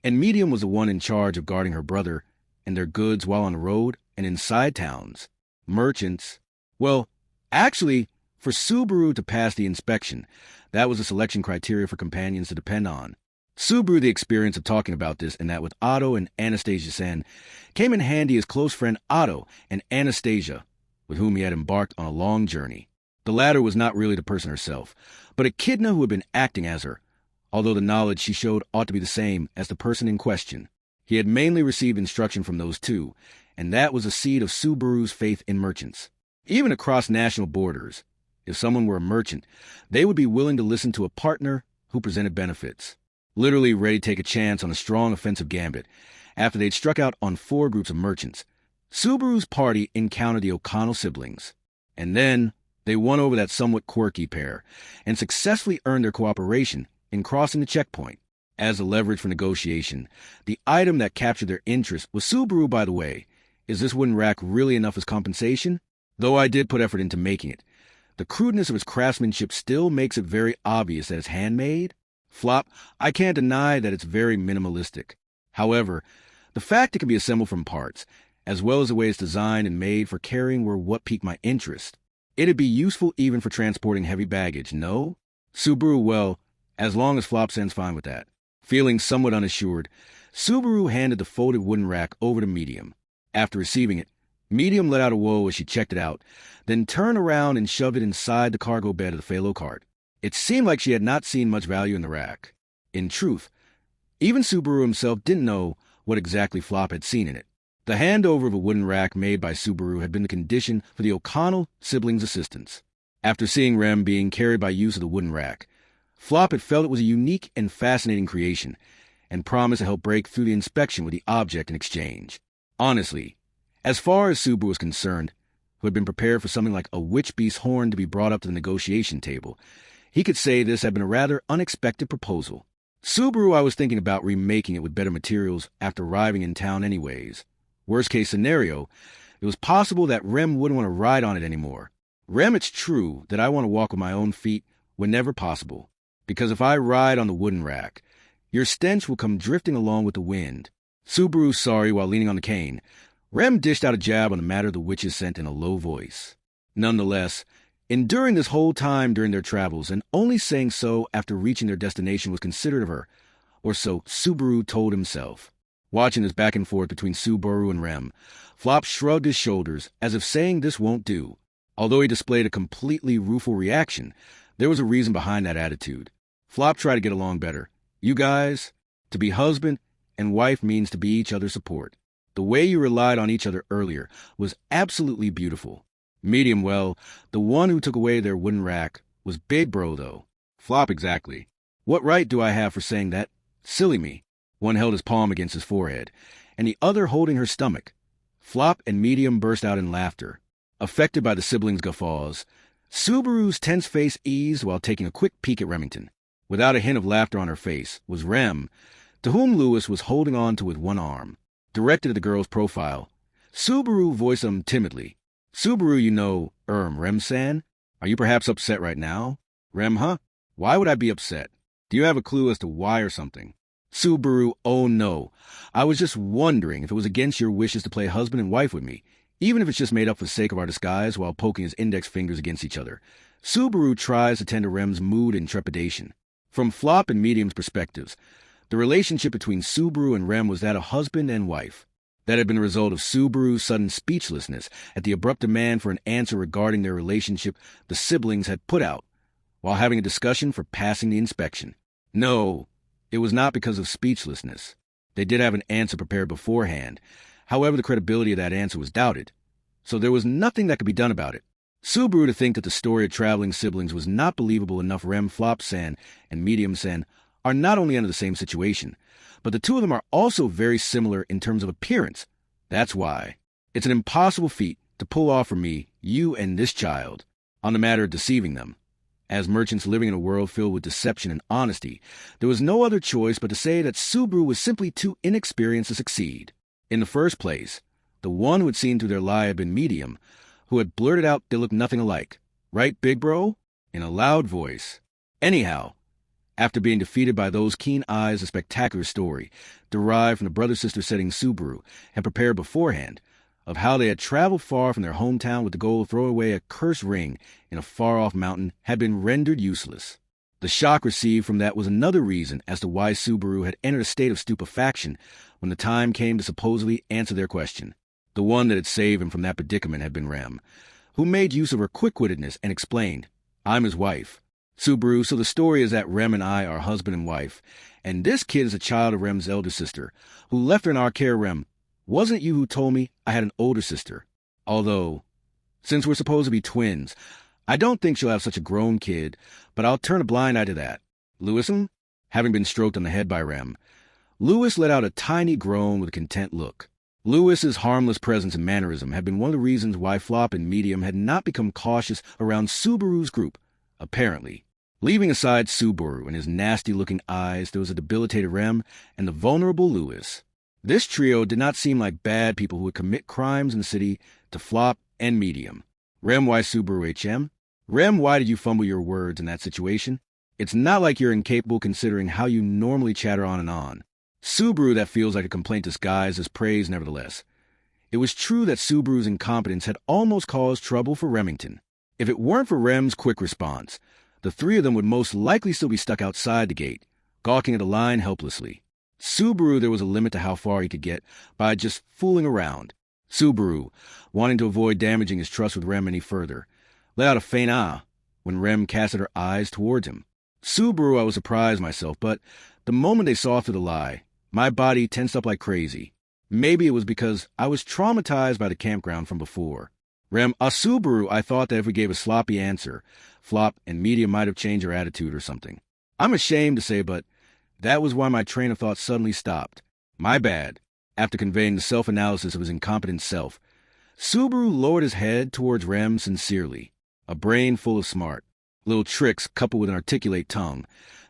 and Medium was the one in charge of guarding her brother and their goods while on the road and inside towns. Merchants. Well, actually, for Subaru to pass the inspection, that was the selection criteria for companions to depend on. Subaru, the experience of talking about this and that with Otto and Anastasia-san, came in handy as close friend Otto and Anastasia, with whom he had embarked on a long journey. The latter was not really the person herself, but a kidna who had been acting as her, although the knowledge she showed ought to be the same as the person in question. He had mainly received instruction from those two, and that was a seed of Subaru's faith in merchants. Even across national borders, if someone were a merchant, they would be willing to listen to a partner who presented benefits, literally ready to take a chance on a strong offensive gambit. After they'd struck out on 4 groups of merchants, Subaru's party encountered the O'Connell siblings, and then they won over that somewhat quirky pair and successfully earned their cooperation in crossing the checkpoint. As a leverage for negotiation, the item that captured their interest was Subaru, by the way. Is this wooden rack really enough as compensation? Though I did put effort into making it, the crudeness of its craftsmanship still makes it very obvious that it's handmade. Flop, I can't deny that it's very minimalistic. However, the fact it can be assembled from parts, as well as the way it's designed and made for carrying, were what piqued my interest. It'd be useful even for transporting heavy baggage, no? Subaru, well, as long as Flop-san's fine with that. Feeling somewhat unassured, Subaru handed the folded wooden rack over to Medium. After receiving it, Medium let out a whoa as she checked it out, then turned around and shoved it inside the cargo bed of the Phalo cart. It seemed like she had not seen much value in the rack. In truth, even Subaru himself didn't know what exactly Flop had seen in it. The handover of a wooden rack made by Subaru had been the condition for the O'Connell siblings' assistance. After seeing Rem being carried by use of the wooden rack, Flop had felt it was a unique and fascinating creation, and promised to help break through the inspection with the object in exchange. Honestly, as far as Subaru was concerned, who had been prepared for something like a witch beast's horn to be brought up to the negotiation table, he could say this had been a rather unexpected proposal. Subaru, I was thinking about remaking it with better materials after arriving in town anyways. Worst case scenario, it was possible that Rem wouldn't want to ride on it anymore. Rem, it's true that I want to walk with my own feet whenever possible, because if I ride on the wooden rack, your stench will come drifting along with the wind. Subaru, sorry, while leaning on the cane, Rem dished out a jab on the matter of the witch's scent in a low voice. Nonetheless, enduring this whole time during their travels, and only saying so after reaching their destination, was considerate of her, or so Subaru told himself. Watching this back and forth between Subaru and Rem, Flop shrugged his shoulders as if saying this won't do. Although he displayed a completely rueful reaction, there was a reason behind that attitude. Flop tried to get along better. You guys, to be husband and wife means to be each other's support. The way you relied on each other earlier was absolutely beautiful. Medium, well, the one who took away their wooden rack was Big Bro, though. Flop, exactly. What right do I have for saying that? Silly me. One held his palm against his forehead, and the other holding her stomach. Flop and Medium burst out in laughter. Affected by the siblings' guffaws, Subaru's tense face eased while taking a quick peek at Remington. Without a hint of laughter on her face was Rem, to whom Lewis was holding on to with one arm. Directed at the girl's profile, Subaru voiced them timidly. Subaru, you know, Rem-san, are you perhaps upset right now? Rem, huh? Why would I be upset? Do you have a clue as to why or something? Subaru, oh no. I was just wondering if it was against your wishes to play husband and wife with me, even if it's just made up for the sake of our disguise, while poking his index fingers against each other. Subaru tries to tend to Rem's mood and trepidation. From Flop and Medium's perspectives, the relationship between Subaru and Rem was that of husband and wife. That had been a result of Subaru's sudden speechlessness at the abrupt demand for an answer regarding their relationship the siblings had put out, while having a discussion for passing the inspection. No, it was not because of speechlessness. They did have an answer prepared beforehand. However, the credibility of that answer was doubted, so there was nothing that could be done about it. Subaru, to think that the story of traveling siblings was not believable enough, Rem, Flop-san, and Medium-san are not only under the same situation, but the two of them are also very similar in terms of appearance. That's why. It's an impossible feat to pull off for me, you, and this child, on the matter of deceiving them. As merchants living in a world filled with deception and honesty, there was no other choice but to say that Subaru was simply too inexperienced to succeed. In the first place, the one who had seen through their lie had been Medium, who had blurted out they looked nothing alike. Right, Big Bro? In a loud voice. Anyhow, after being defeated by those keen eyes, a spectacular story, derived from the brother-sister setting Subaru had prepared beforehand, of how they had traveled far from their hometown with the goal of throwing away a cursed ring in a far-off mountain, had been rendered useless. The shock received from that was another reason as to why Subaru had entered a state of stupefaction when the time came to supposedly answer their question. The one that had saved him from that predicament had been Rem, who made use of her quick-wittedness and explained, "I'm his wife. Subaru, so the story is that Rem and I are husband and wife, and this kid is a child of Rem's elder sister, who left her in our care. Rem, wasn't it you who told me I had an older sister? Although, since we're supposed to be twins, I don't think she'll have such a grown kid, but I'll turn a blind eye to that." Lewis, having been stroked on the head by Rem, Lewis let out a tiny groan with a content look. Lewis's harmless presence and mannerism had been one of the reasons why Flop and Medium had not become cautious around Subaru's group, apparently. Leaving aside Subaru and his nasty-looking eyes, there was a debilitated Rem and the vulnerable Lewis. This trio did not seem like bad people who would commit crimes in the city to Flop and Medium. Rem, why Subaru HM? Rem, why did you fumble your words in that situation? It's not like you're incapable considering how you normally chatter on and on. Subaru, that feels like a complaint disguised as praise nevertheless. It was true that Subaru's incompetence had almost caused trouble for Remington. If it weren't for Rem's quick response, the three of them would most likely still be stuck outside the gate, gawking at the line helplessly. Subaru, there was a limit to how far he could get by just fooling around. Subaru, wanting to avoid damaging his trust with Rem any further, let out a faint ah when Rem casted her eyes towards him. Subaru, I was surprised myself, but the moment they saw through the lie, my body tensed up like crazy. Maybe it was because I was traumatized by the campground from before. Rem, Subaru, I thought that if we gave a sloppy answer, Flop and Medium might have changed their attitude or something. I'm ashamed to say, but that was why my train of thought suddenly stopped. My bad. After conveying the self-analysis of his incompetent self, Subaru lowered his head towards Rem sincerely. A brain full of smart, little tricks coupled with an articulate tongue.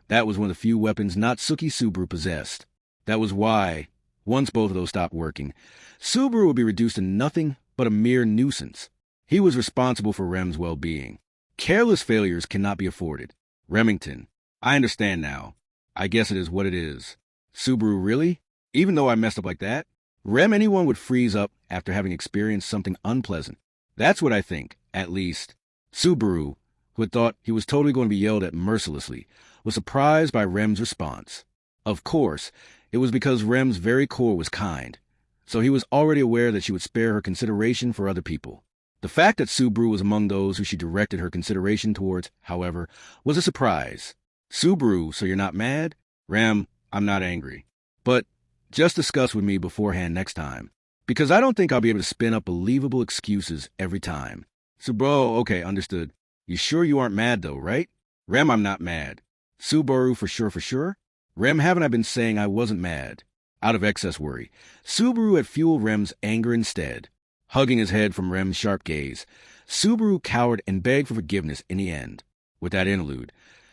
That was one of the few weapons Natsuki Subaru possessed. That was why, once both of those stopped working, Subaru would be reduced to nothing but a mere nuisance. He was responsible for Rem's well-being. Careless failures cannot be afforded. Remington, I understand now. I guess it is what it is. Subaru, really? Even though I messed up like that? Rem, anyone would freeze up after having experienced something unpleasant. That's what I think, at least. Subaru, who had thought he was totally going to be yelled at mercilessly, was surprised by Rem's response. Of course, it was because Rem's very core was kind, so he was already aware that she would spare her consideration for other people. The fact that Subaru was among those who she directed her consideration towards, however, was a surprise. Subaru, so you're not mad? Rem, I'm not angry. But just discuss with me beforehand next time, because I don't think I'll be able to spin up believable excuses every time. Subaru, okay, understood. You sure you aren't mad though, right? Rem, I'm not mad. Subaru, for sure? Rem, haven't I been saying I wasn't mad? Out of excess worry, Subaru had fueled Rem's anger instead. Hugging his head from Rem's sharp gaze, Subaru cowered and begged for forgiveness in the end. With that interlude,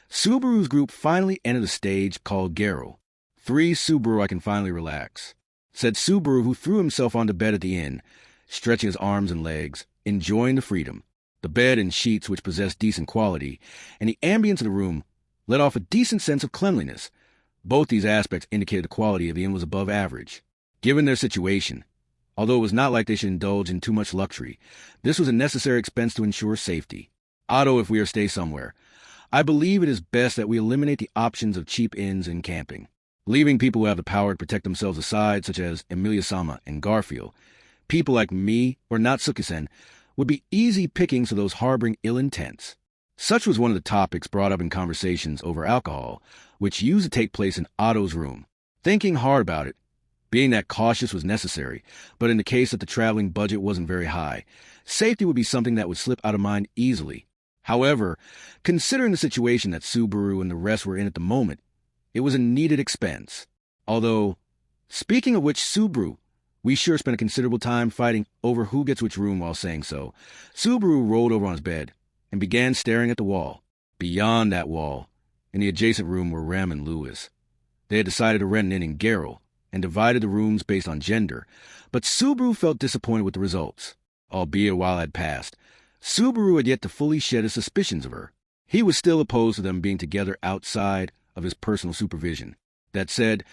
Subaru's group finally entered the stage called Garo. 3 Subaru, I can finally relax, said Subaru, who threw himself onto bed at the inn, stretching his arms and legs, enjoying the freedom. The bed and sheets, which possessed decent quality, and the ambience of the room let off a decent sense of cleanliness. Both these aspects indicated the quality of the inn was above average. Given their situation, although it was not like they should indulge in too much luxury, this was a necessary expense to ensure safety. Otto, if we are to stay somewhere, I believe it is best that we eliminate the options of cheap inns and camping, leaving people who have the power to protect themselves aside, such as Emilia-sama and Garfield. People like me or Natsuki-sen would be easy pickings for those harboring ill intents. Such was one of the topics brought up in conversations over alcohol, which used to take place in Otto's room. Thinking hard about it, being that cautious was necessary, but in the case that the traveling budget wasn't very high, safety would be something that would slip out of mind easily. However, considering the situation that Subaru and the rest were in at the moment, it was a needed expense. Although, speaking of which, Subaru, we sure spent a considerable time fighting over who gets which room while saying so. Subaru rolled over on his bed and began staring at the wall. Beyond that wall, in the adjacent room, were Rem and Lewis. They had decided to rent an inn in Garo and divided the rooms based on gender, but Subaru felt disappointed with the results. Albeit a while had passed, Subaru had yet to fully shed his suspicions of her. He was still opposed to them being together outside of his personal supervision. That said,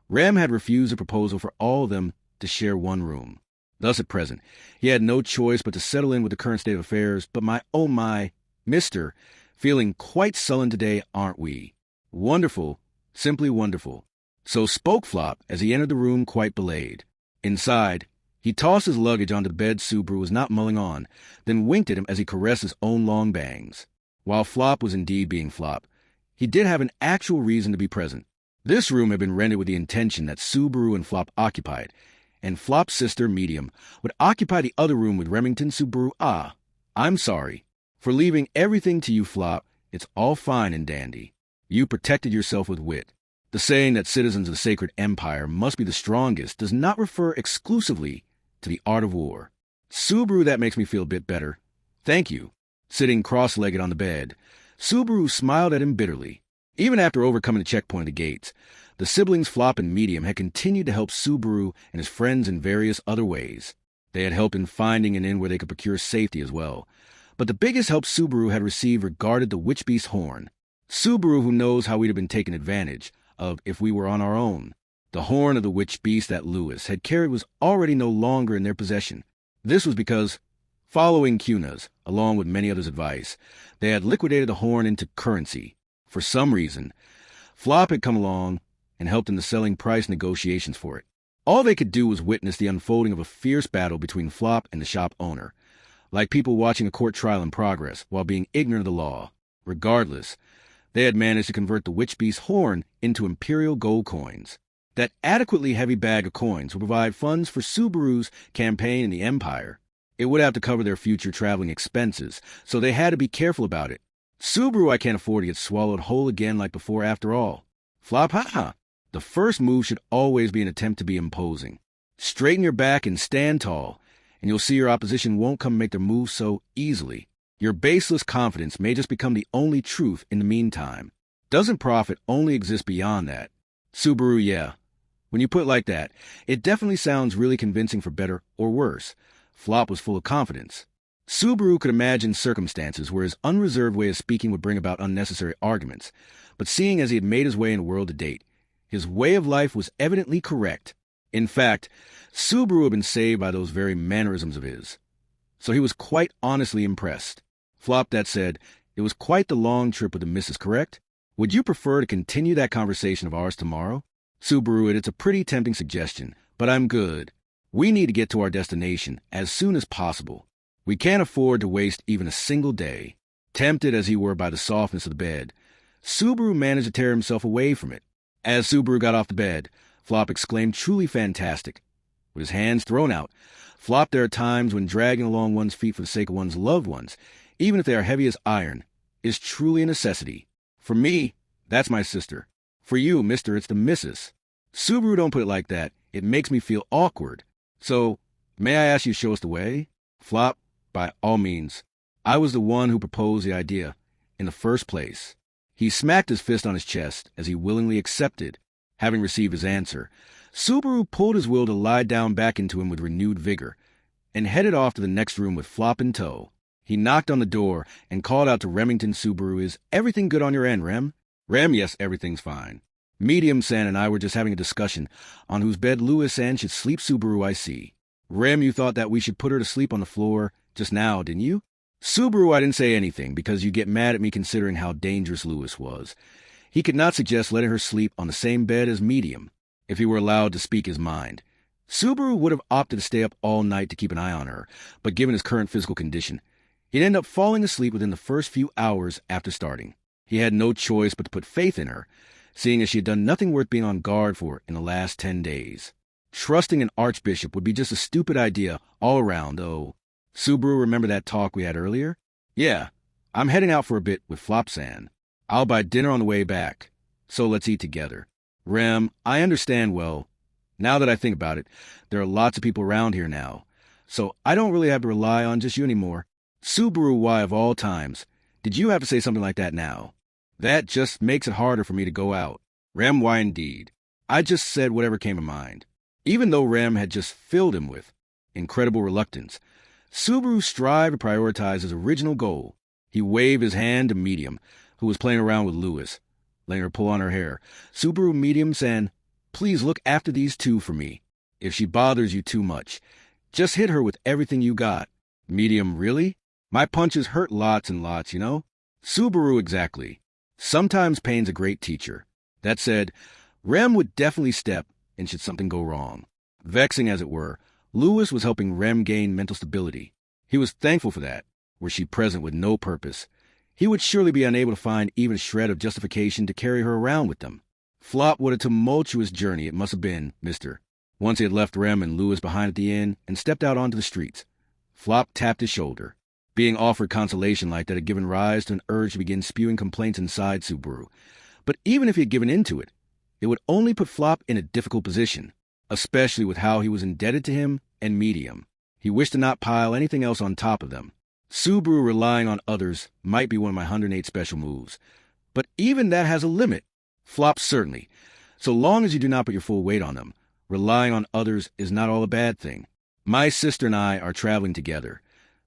Rem had refused a proposal for all of them to share one room. Thus at present, he had no choice but to settle in with the current state of affairs, but my, oh my, Mr. Feeling quite sullen today, aren't we? Wonderful, simply wonderful. So spoke Flop as he entered the room quite belayed. Inside, he tossed his luggage onto the bed Subaru was not mulling on, then winked at him as he caressed his own long bangs. While Flop was indeed being Flop, he did have an actual reason to be present. This room had been rented with the intention that Subaru and Flop occupy it, and Flop's sister, Medium, would occupy the other room with Remington Subaru. I'm sorry. For leaving everything to you, Flop, it's all fine and dandy. You protected yourself with wit. The saying that citizens of the sacred empire must be the strongest does not refer exclusively to the art of war. Subaru, that makes me feel a bit better. Thank you. Sitting cross-legged on the bed, Subaru smiled at him bitterly. Even after overcoming the checkpoint at the gates, the siblings Flop and Medium had continued to help Subaru and his friends in various other ways. They had helped in finding an inn where they could procure safety as well. But the biggest help Subaru had received regarded the witch beast's horn. Subaru, who knows how we'd have been taken advantage of if we were on our own. The horn of the witch beast that Lewis had carried was already no longer in their possession. This was because, following Cuna's, along with many others' advice, they had liquidated the horn into currency. For some reason, Flop had come along and helped in the selling price negotiations for it. All they could do was witness the unfolding of a fierce battle between Flop and the shop owner, like people watching a court trial in progress while being ignorant of the law. Regardless, they had managed to convert the witch beast's horn into imperial gold coins. That adequately heavy bag of coins would provide funds for Subaru's campaign in the Empire. It would have to cover their future traveling expenses, so they had to be careful about it. Subaru, I can't afford to get swallowed whole again like before after all. Flop, The first move should always be an attempt to be imposing. Straighten your back and stand tall, and you'll see your opposition won't come make their moves so easily. Your baseless confidence may just become the only truth in the meantime. Doesn't profit only exist beyond that? Subaru, yeah. When you put it like that, it definitely sounds really convincing for better or worse. Flop was full of confidence. Subaru could imagine circumstances where his unreserved way of speaking would bring about unnecessary arguments, but seeing as he had made his way in the world to date, his way of life was evidently correct. In fact, Subaru had been saved by those very mannerisms of his. So he was quite honestly impressed. Flop, that said, it was quite the long trip with the missus, correct? Would you prefer to continue that conversation of ours tomorrow? Subaru, it's a pretty tempting suggestion, but I'm good. We need to get to our destination as soon as possible. We can't afford to waste even a single day. Tempted as he were by the softness of the bed, Subaru managed to tear himself away from it. As Subaru got off the bed, Flop exclaimed, truly fantastic. With his hands thrown out, Flop, there are times when dragging along one's feet for the sake of one's loved ones, even if they are heavy as iron, is truly a necessity. For me, that's my sister. For you, mister, it's the missus. Subaru, don't put it like that. It makes me feel awkward. So, may I ask you to show us the way? Flop, by all means. I was the one who proposed the idea, in the first place. He smacked his fist on his chest as he willingly accepted. Having received his answer, Subaru pulled his will to lie down back into him with renewed vigor, and headed off to the next room with Flop in tow. He knocked on the door and called out to Remington Subaru, "Is everything good on your end, Rem?" "Rem, yes, everything's fine. Medium San and I were just having a discussion on whose bed Lewis San should sleep. Subaru, I see. Rem, you thought that we should put her to sleep on the floor just now, didn't you?" "Subaru, I didn't say anything because you get mad at me considering how dangerous Lewis was. He could not suggest letting her sleep on the same bed as Medium, if he were allowed to speak his mind. Subaru would have opted to stay up all night to keep an eye on her, but given his current physical condition, he'd end up falling asleep within the first few hours after starting. He had no choice but to put faith in her, seeing as she had done nothing worth being on guard for in the last 10 days. Trusting an archbishop would be just a stupid idea all around, though. Subaru, remember that talk we had earlier? Yeah, I'm heading out for a bit with Flopsan. I'll buy dinner on the way back, so let's eat together. Rem, I understand well. Now that I think about it, there are lots of people around here now, so I don't really have to rely on just you anymore. Subaru, why of all times did you have to say something like that now? That just makes it harder for me to go out. Rem, why indeed? I just said whatever came to mind. Even though Rem had just filled him with incredible reluctance, Subaru strived to prioritize his original goal. He waved his hand to Medium, who was playing around with Lewis, letting her pull on her hair. "Subaru, Medium San, please look after these two for me. If she bothers you too much, just hit her with everything you got." "Medium, really? My punches hurt lots and lots, you know." Subaru exactly. Sometimes pain's a great teacher. That said, Rem would definitely step in should something go wrong. Vexing as it were, Lewis was helping Rem gain mental stability. He was thankful for that. Were she present with no purpose, he would surely be unable to find even a shred of justification to carry her around with them. Flop, what a tumultuous journey it must have been, mister. Once he had left Rem and Lewis behind at the inn and stepped out onto the streets, Flop tapped his shoulder. Being offered consolation like that had given rise to an urge to begin spewing complaints inside Subaru. But even if he had given in to it, it would only put Flop in a difficult position, especially with how he was indebted to him and Medium. He wished to not pile anything else on top of them. Subaru relying on others might be one of my 108 special moves, but even that has a limit. Flop certainly. So long as you do not put your full weight on them, relying on others is not all a bad thing. My sister and I are traveling together,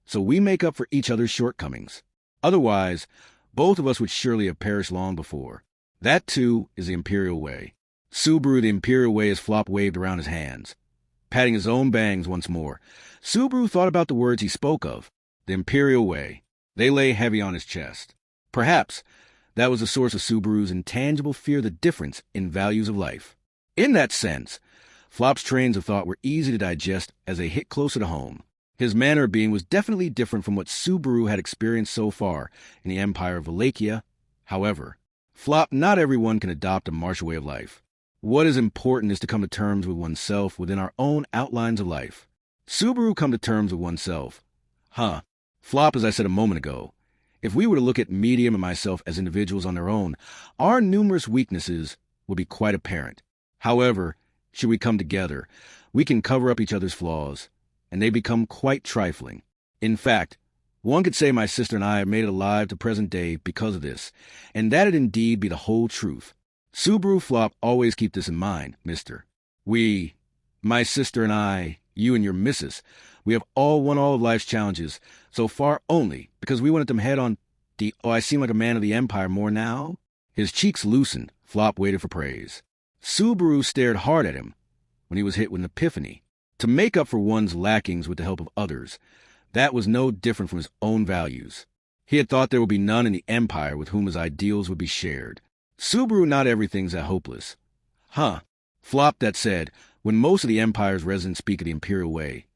so we make up for each other's shortcomings. Otherwise, both of us would surely have perished long before. That, too, is the Imperial Way. Subaru the Imperial Way as Flop waved around his hands. Patting his own bangs once more, Subaru thought about the words he spoke of. The Imperial Way. They lay heavy on his chest. Perhaps that was the source of Subaru's intangible fear of the difference in values of life. In that sense, Flop's trains of thought were easy to digest as they hit closer to home. His manner of being was definitely different from what Subaru had experienced so far in the Empire of Wallachia. However, Flop, not everyone can adopt a martial way of life. What is important is to come to terms with oneself within our own outlines of life. Subaru come to terms with oneself. Flop, as I said a moment ago, if we were to look at Medium and myself as individuals on their own, our numerous weaknesses would be quite apparent. However, should we come together, we can cover up each other's flaws, and they become quite trifling. In fact, one could say my sister and I have made it alive to present day because of this, and that'd indeed be the whole truth. Subaru, Flop, always keep this in mind, mister. We, my sister and I, you and your missus, we have all won all of life's challenges, so far only because we went at them head on. I seem like a man of the Empire more now? His cheeks loosened. Flop waited for praise. Subaru stared hard at him when he was hit with an epiphany. To make up for one's lackings with the help of others, that was no different from his own values. He had thought there would be none in the Empire with whom his ideals would be shared. Subaru, not everything's that hopeless. Flop, that said, when most of the Empire's residents speak of the Imperial Way,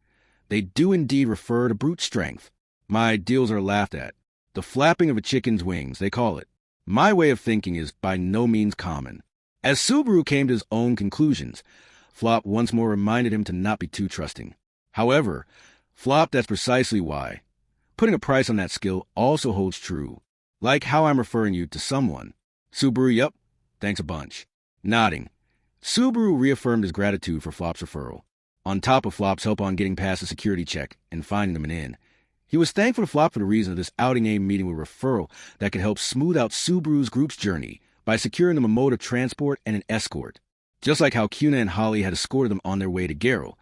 they do indeed refer to brute strength. My ideals are laughed at. The flapping of a chicken's wings, they call it. My way of thinking is by no means common. As Subaru came to his own conclusions, Flop once more reminded him to not be too trusting. However, Flop, that's precisely why. Putting a price on that skill also holds true. Like how I'm referring you to someone. Subaru, yup, thanks a bunch. Nodding, Subaru reaffirmed his gratitude for Flop's referral. On top of Flop's help on getting past the security check and finding them an inn, he was thankful to Flop for the reason of this outing-aim meeting with referral that could help smooth out Subaru's group's journey by securing them a mode of transport and an escort. Just like how Cuna and Holly had escorted them on their way to Garrow,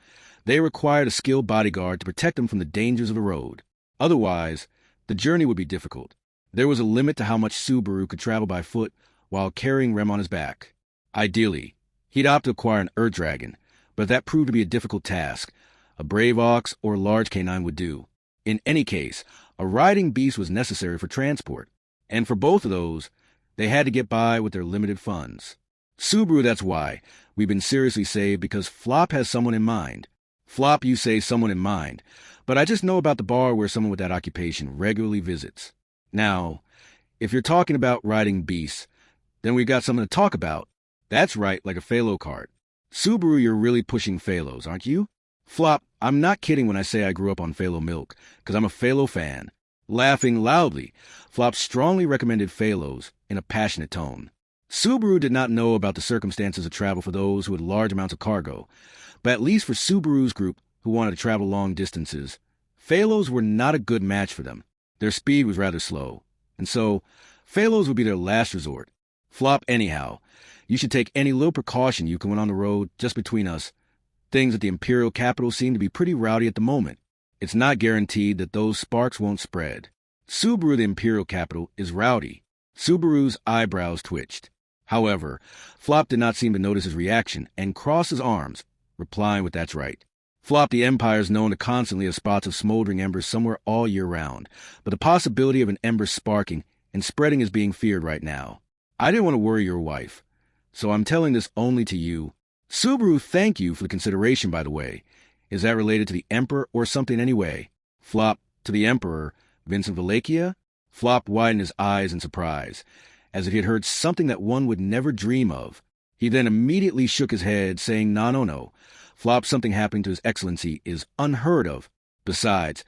they required a skilled bodyguard to protect them from the dangers of the road. Otherwise, the journey would be difficult. There was a limit to how much Subaru could travel by foot while carrying Rem on his back. Ideally, he'd opt to acquire an Ur-Dragon, but that proved to be a difficult task. A brave ox or a large canine would do. In any case, a riding beast was necessary for transport, and for both of those, they had to get by with their limited funds. Subaru, that's why we've been seriously saved, because Flop has someone in mind. Flop, you say someone in mind, but I just know about the bar where someone with that occupation regularly visits. Now, if you're talking about riding beasts, then we've got something to talk about. That's right, like a Phalo cart. Subaru, you're really pushing Phalos, aren't you? Flop, I'm not kidding when I say I grew up on Phalo milk, because I'm a Phalo fan. Laughing loudly, Flop strongly recommended Phalos in a passionate tone. Subaru did not know about the circumstances of travel for those who had large amounts of cargo, but at least for Subaru's group who wanted to travel long distances, Phalos were not a good match for them. Their speed was rather slow, and so Phalos would be their last resort. Flop, anyhow, you should take any little precaution you can when on the road. Just between us, things at the Imperial capital seem to be pretty rowdy at the moment. It's not guaranteed that those sparks won't spread. Subaru, the Imperial capital, is rowdy. Subaru's eyebrows twitched. However, Flop did not seem to notice his reaction and crossed his arms, replying with "That's right." Flop, the Empire is known to constantly have spots of smoldering embers somewhere all year round, but the possibility of an ember sparking and spreading is being feared right now. I didn't want to worry your wife, so I'm telling this only to you. Subaru, thank you for the consideration, by the way. Is that related to the Emperor or something anyway? Flop, to the Emperor, Vincent Valencia? Flop widened his eyes in surprise, as if he had heard something that one would never dream of. He then immediately shook his head, saying, no. Flop, something happening to His Excellency is unheard of. Besides,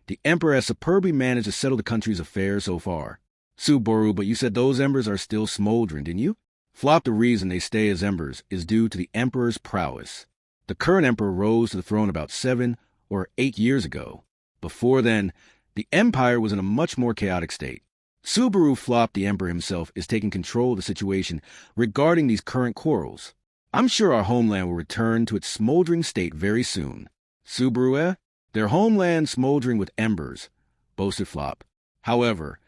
the Emperor has superbly managed to settle the country's affairs so far. Subaru, but you said those embers are still smoldering, didn't you? Flop, the reason they stay as embers is due to the Emperor's prowess. The current Emperor rose to the throne about 7 or 8 years ago. Before then, the Empire was in a much more chaotic state. Subaru, Flop, the Emperor himself, is taking control of the situation regarding these current quarrels. I'm sure our homeland will return to its smoldering state very soon. Subaru, their homeland smoldering with embers, boasted Flop. However,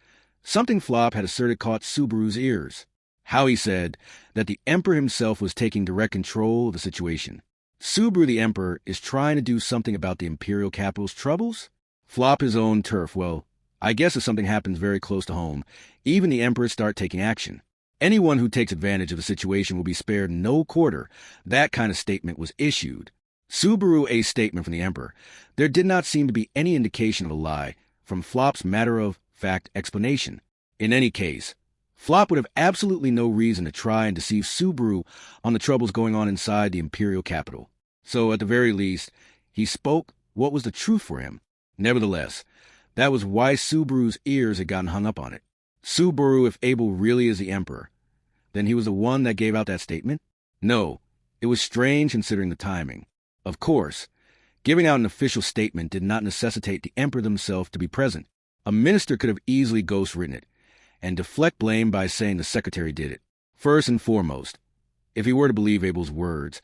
something Flop had asserted caught Subaru's ears. How he said that the Emperor himself was taking direct control of the situation. Subaru, the Emperor, is trying to do something about the imperial capital's troubles? Flop, his own turf. Well, I guess if something happens very close to home, even the Emperors start taking action. Anyone who takes advantage of the situation will be spared no quarter. That kind of statement was issued. Subaru, a statement from the Emperor. There did not seem to be any indication of a lie from Flop's matter-of-fact explanation. In any case, Flop would have absolutely no reason to try and deceive Subaru on the troubles going on inside the imperial capital. So, at the very least, he spoke what was the truth for him. Nevertheless, that was why Subaru's ears had gotten hung up on it. Subaru, if Abel really is the Emperor, then he was the one that gave out that statement? No, it was strange considering the timing. Of course, giving out an official statement did not necessitate the Emperor himself to be present. A minister could have easily ghost-written it, and deflect blame by saying the secretary did it. First and foremost, if he were to believe Abel's words,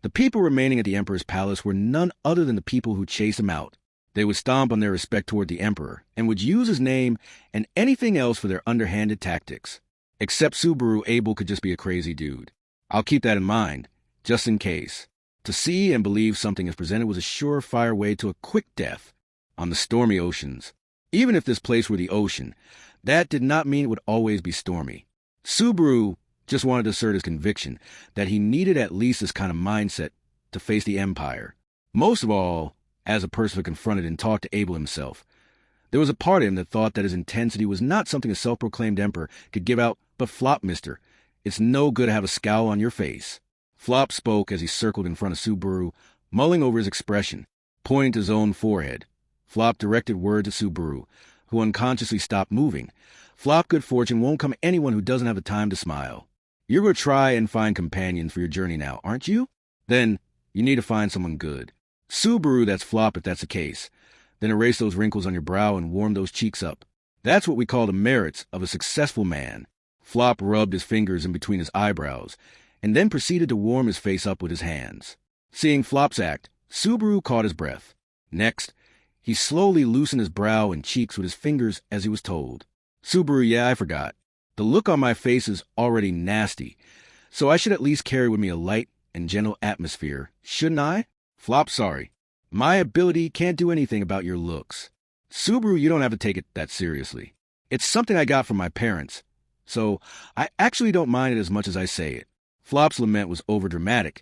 the people remaining at the Emperor's palace were none other than the people who chased him out. They would stomp on their respect toward the Emperor, and would use his name and anything else for their underhanded tactics. Except Subaru, Abel could just be a crazy dude. I'll keep that in mind, just in case. To see and believe something is presented was a surefire way to a quick death on the stormy oceans. Even if this place were the ocean, that did not mean it would always be stormy. Subaru just wanted to assert his conviction that he needed at least this kind of mindset to face the Empire. Most of all, as a person who confronted and talked to Abel himself. There was a part of him that thought that his intensity was not something a self-proclaimed Emperor could give out, but Flop, mister, it's no good to have a scowl on your face. Flop spoke as he circled in front of Subaru, mulling over his expression, pointing to his own forehead. Flop directed word to Subaru, who unconsciously stopped moving. Flop, good fortune won't come anyone who doesn't have the time to smile. You're going to try and find companions for your journey now, aren't you? Then you need to find someone good. Subaru, that's Flop if that's the case. Then erase those wrinkles on your brow and warm those cheeks up. That's what we call the merits of a successful man. Flop rubbed his fingers in between his eyebrows, and then proceeded to warm his face up with his hands. Seeing Flop's act, Subaru caught his breath. Next, he slowly loosened his brow and cheeks with his fingers as he was told. Subaru, yeah, I forgot. The look on my face is already nasty, so I should at least carry with me a light and gentle atmosphere, shouldn't I? Flop, sorry. My ability can't do anything about your looks. Subaru, you don't have to take it that seriously. It's something I got from my parents, so I actually don't mind it as much as I say it. Flop's lament was overdramatic,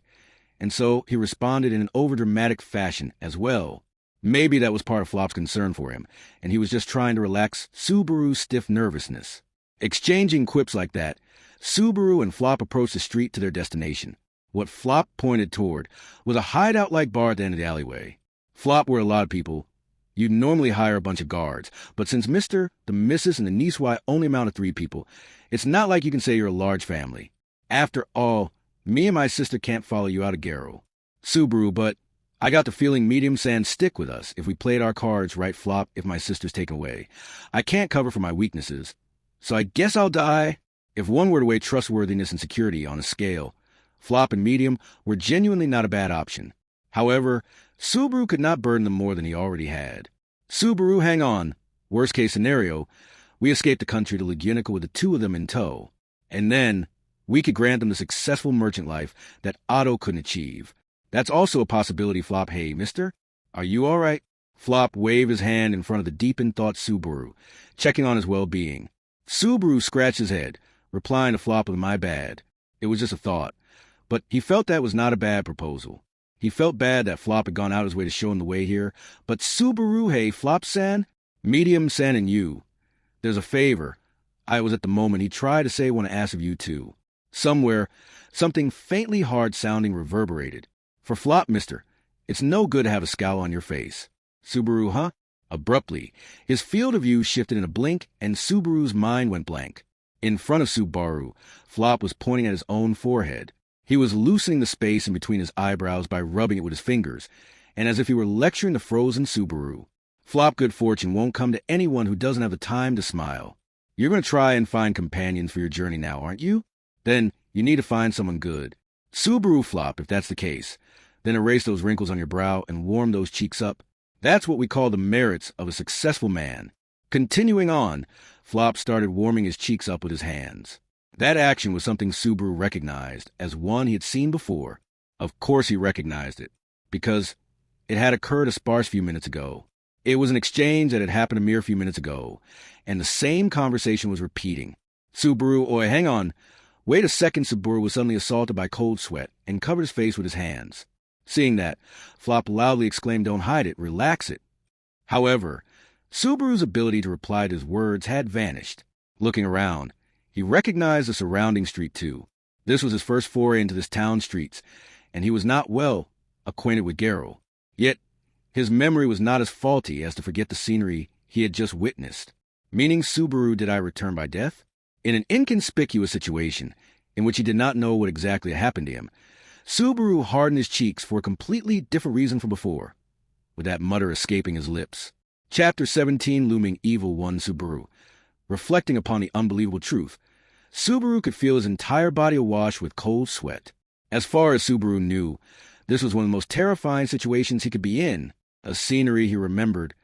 and so he responded in an overdramatic fashion as well. Maybe that was part of Flop's concern for him, and he was just trying to relax Subaru's stiff nervousness. Exchanging quips like that, Subaru and Flop approached the street to their destination. What Flop pointed toward was a hideout-like bar at the end of the alleyway. Flop were a lot of people. You'd normally hire a bunch of guards, but since Mr., the Mrs., and the niece-wife only amount to 3 people, it's not like you can say you're a large family. After all, me and my sister can't follow you out of Garrow. Subaru, but I got the feeling medium sands stick with us if we played our cards right, Flop, if my sister's taken away. I can't cover for my weaknesses, so I guess I'll die. If one were to weigh trustworthiness and security on a scale, Flop and medium were genuinely not a bad option. However, Subaru could not burden them more than he already had. Subaru, hang on. Worst case scenario, we escape the country to Lagunica with the 2 of them in tow. And then we could grant them the successful merchant life that Otto couldn't achieve. That's also a possibility, Flop. Hey, mister, are you all right? Flop waved his hand in front of the deep-in-thought Subaru, checking on his well-being. Subaru scratched his head, replying to Flop with my bad. It was just a thought. But he felt that was not a bad proposal. He felt bad that Flop had gone out of his way to show him the way here. But Subaru, hey, Flop-san, Medium-san, and you. There's a favor. I was at the moment he tried to say want to ask of you too. Somewhere, something faintly hard-sounding reverberated. For Flop, mister, it's no good to have a scowl on your face. Subaru, huh? Abruptly, his field of view shifted in a blink, and Subaru's mind went blank. In front of Subaru, Flop was pointing at his own forehead. He was loosening the space in between his eyebrows by rubbing it with his fingers, and as if he were lecturing the frozen Subaru. Flop, good fortune won't come to anyone who doesn't have the time to smile. You're going to try and find companions for your journey now, aren't you? Then you need to find someone good. Subaru, Flop, if that's the case. Then erase those wrinkles on your brow and warm those cheeks up. That's what we call the merits of a successful man. Continuing on, Flop started warming his cheeks up with his hands. That action was something Subaru recognized as one he had seen before. Of course he recognized it, because it had occurred a sparse few minutes ago. It was an exchange that had happened a mere few minutes ago, and the same conversation was repeating. Subaru, oi, hang on. Wait a second. Subaru was suddenly assaulted by cold sweat and covered his face with his hands. Seeing that, Flop loudly exclaimed, don't hide it, relax it. However, Subaru's ability to reply to his words had vanished. Looking around, he recognized the surrounding street too. This was his first foray into this town's streets, and he was not well acquainted with Garo. Yet, his memory was not as faulty as to forget the scenery he had just witnessed. Meaning, Subaru, did I return by death? In an inconspicuous situation, in which he did not know what exactly had happened to him, Subaru hardened his cheeks for a completely different reason from before, with that mutter escaping his lips. Chapter 17, Looming Evil, 1. Subaru. Reflecting upon the unbelievable truth, Subaru could feel his entire body awash with cold sweat. As far as Subaru knew, this was one of the most terrifying situations he could be in, a scenery he remembered,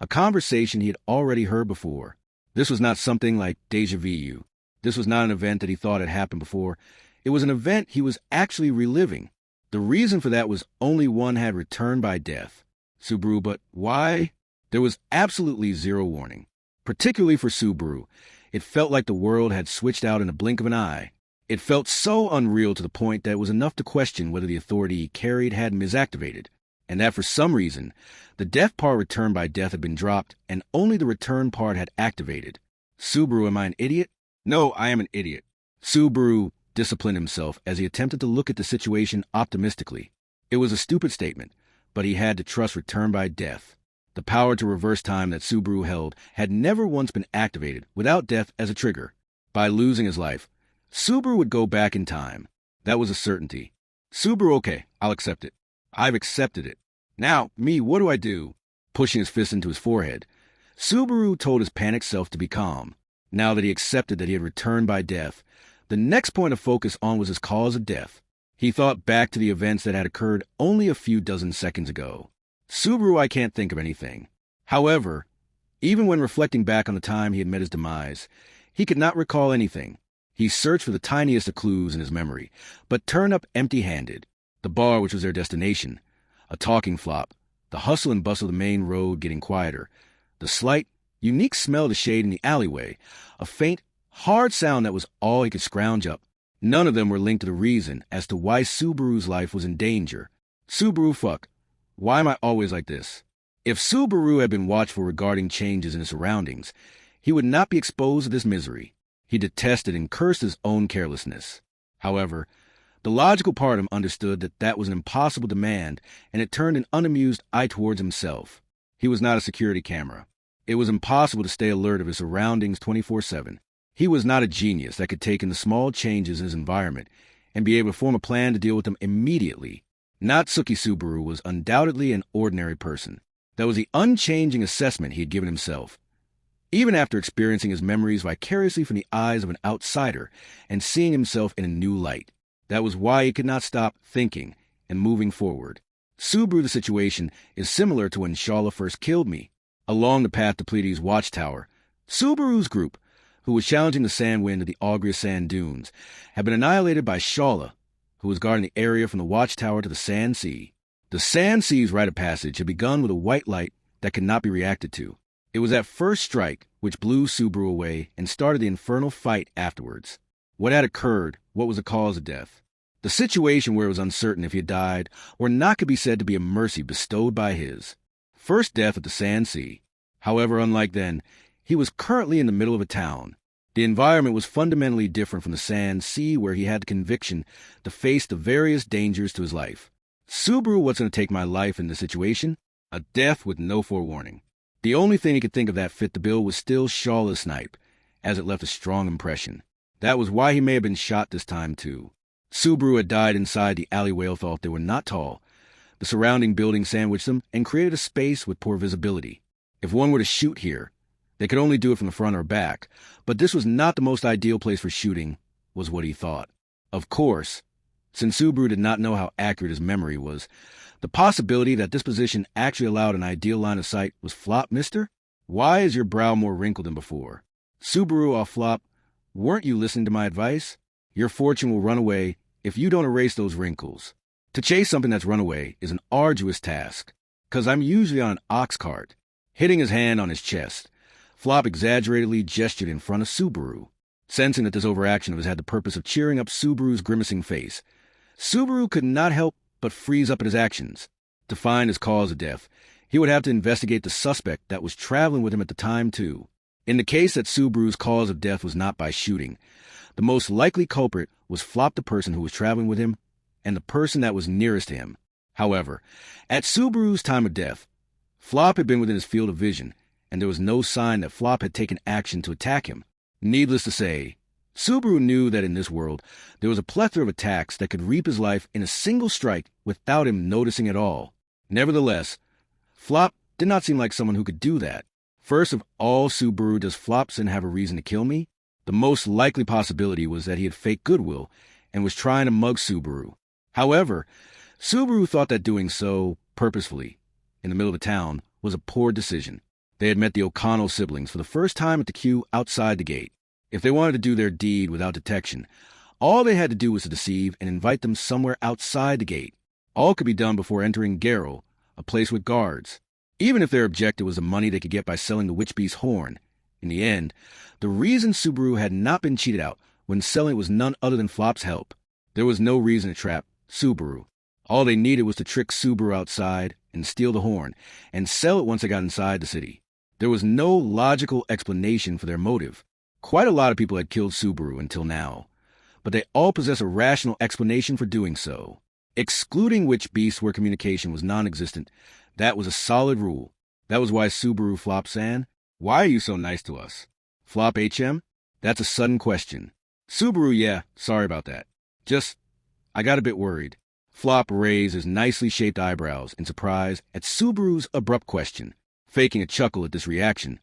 a conversation he had already heard before. This was not something like déjà vu. This was not an event that he thought had happened before. It was an event he was actually reliving. The reason for that was only one had returned by death. Subaru, but why? There was absolutely zero warning. Particularly for Subaru, it felt like the world had switched out in a blink of an eye. It felt so unreal to the point that it was enough to question whether the authority he carried had misactivated, and that for some reason, the death part returned by death had been dropped, and only the return part had activated. Subaru, am I an idiot? No, I am an idiot. Subaru disciplined himself as he attempted to look at the situation optimistically. It was a stupid statement, but he had to trust return by death. The power to reverse time that Subaru held had never once been activated without death as a trigger. By losing his life, Subaru would go back in time. That was a certainty. Subaru, okay, I'll accept it. I've accepted it. Now, me, what do I do? Pushing his fist into his forehead, Subaru told his panicked self to be calm. Now that he accepted that he had returned by death, the next point of focus on was his cause of death. He thought back to the events that had occurred only a few dozen seconds ago. Subaru, I can't think of anything. However, even when reflecting back on the time he had met his demise, he could not recall anything. He searched for the tiniest of clues in his memory, but turned up empty-handed. The bar, which was their destination, a talking Flop, the hustle and bustle of the main road getting quieter, the slight, unique smell of the shade in the alleyway, a faint, hard sound that was all he could scrounge up. None of them were linked to the reason as to why Subaru's life was in danger. Subaru, fuck. Why am I always like this? If Subaru had been watchful regarding changes in his surroundings, he would not be exposed to this misery. He detested and cursed his own carelessness. However, the logical part of him understood that that was an impossible demand, and it turned an unamused eye towards himself. He was not a security camera. It was impossible to stay alert of his surroundings 24/7. He was not a genius that could take in the small changes in his environment and be able to form a plan to deal with them immediately. Natsuki Subaru was undoubtedly an ordinary person. That was the unchanging assessment he had given himself. Even after experiencing his memories vicariously from the eyes of an outsider and seeing himself in a new light. That was why he could not stop thinking and moving forward. Subaru, the situation is similar to when Shala first killed me. Along the path to Pleiades' watchtower, Subaru's group, who was challenging the sand wind of the Augria sand dunes, had been annihilated by Shala, who was guarding the area from the watchtower to the sand sea. The sand sea's rite of passage had begun with a white light that could not be reacted to. It was that first strike which blew Subaru away and started the infernal fight afterwards. What had occurred? What was the cause of death? The situation where it was uncertain if he had died or not could be said to be a mercy bestowed by his. First death at the Sand Sea. However, unlike then, he was currently in the middle of a town. The environment was fundamentally different from the Sand Sea, where he had the conviction to face the various dangers to his life. Subaru wasn't going to take my life in this situation. A death with no forewarning. The only thing he could think of that fit the bill was still Shawla's snipe, as it left a strong impression. That was why he may have been shot this time, too. Subaru had died inside the alleyway, thought they were not tall. The surrounding building sandwiched them and created a space with poor visibility. If one were to shoot here, they could only do it from the front or back, but this was not the most ideal place for shooting, was what he thought. Of course, since Subaru did not know how accurate his memory was, the possibility that this position actually allowed an ideal line of sight was flop, mister? Why is your brow more wrinkled than before? Subaru or flop, weren't you listening to my advice? Your fortune will run away if you don't erase those wrinkles. To chase something that's run away is an arduous task, 'cause I'm usually on an ox cart. Hitting his hand on his chest, Flop exaggeratedly gestured in front of Subaru, sensing that this overaction of his had the purpose of cheering up Subaru's grimacing face. Subaru could not help but freeze up at his actions. To find his cause of death, he would have to investigate the suspect that was traveling with him at the time, too. In the case that Subaru's cause of death was not by shooting, the most likely culprit was Flop, the person who was traveling with him, and the person that was nearest to him. However, at Subaru's time of death, Flop had been within his field of vision, and there was no sign that Flop had taken action to attack him. Needless to say, Subaru knew that in this world, there was a plethora of attacks that could reap his life in a single strike without him noticing at all. Nevertheless, Flop did not seem like someone who could do that. First of all, Subaru, does Flopson have a reason to kill me? The most likely possibility was that he had faked goodwill and was trying to mug Subaru. However, Subaru thought that doing so, purposefully, in the middle of a town, was a poor decision. They had met the O'Connell siblings for the first time at the queue outside the gate. If they wanted to do their deed without detection, all they had to do was to deceive and invite them somewhere outside the gate. All could be done before entering Garrow, a place with guards. Even if their objective was the money they could get by selling the witch beast's horn. In the end, the reason Subaru had not been cheated out when selling it was none other than Flop's help. There was no reason to trap Subaru. All they needed was to trick Subaru outside and steal the horn, and sell it once they got inside the city. There was no logical explanation for their motive. Quite a lot of people had killed Subaru until now, but they all possess a rational explanation for doing so. Excluding witch beasts where communication was non-existent, that was a solid rule. That was why Subaru Flop-san, why are you so nice to us? Flop HM? That's a sudden question. Subaru, yeah, sorry about that. I got a bit worried. Flop raised his nicely shaped eyebrows in surprise at Subaru's abrupt question. Faking a chuckle at this reaction,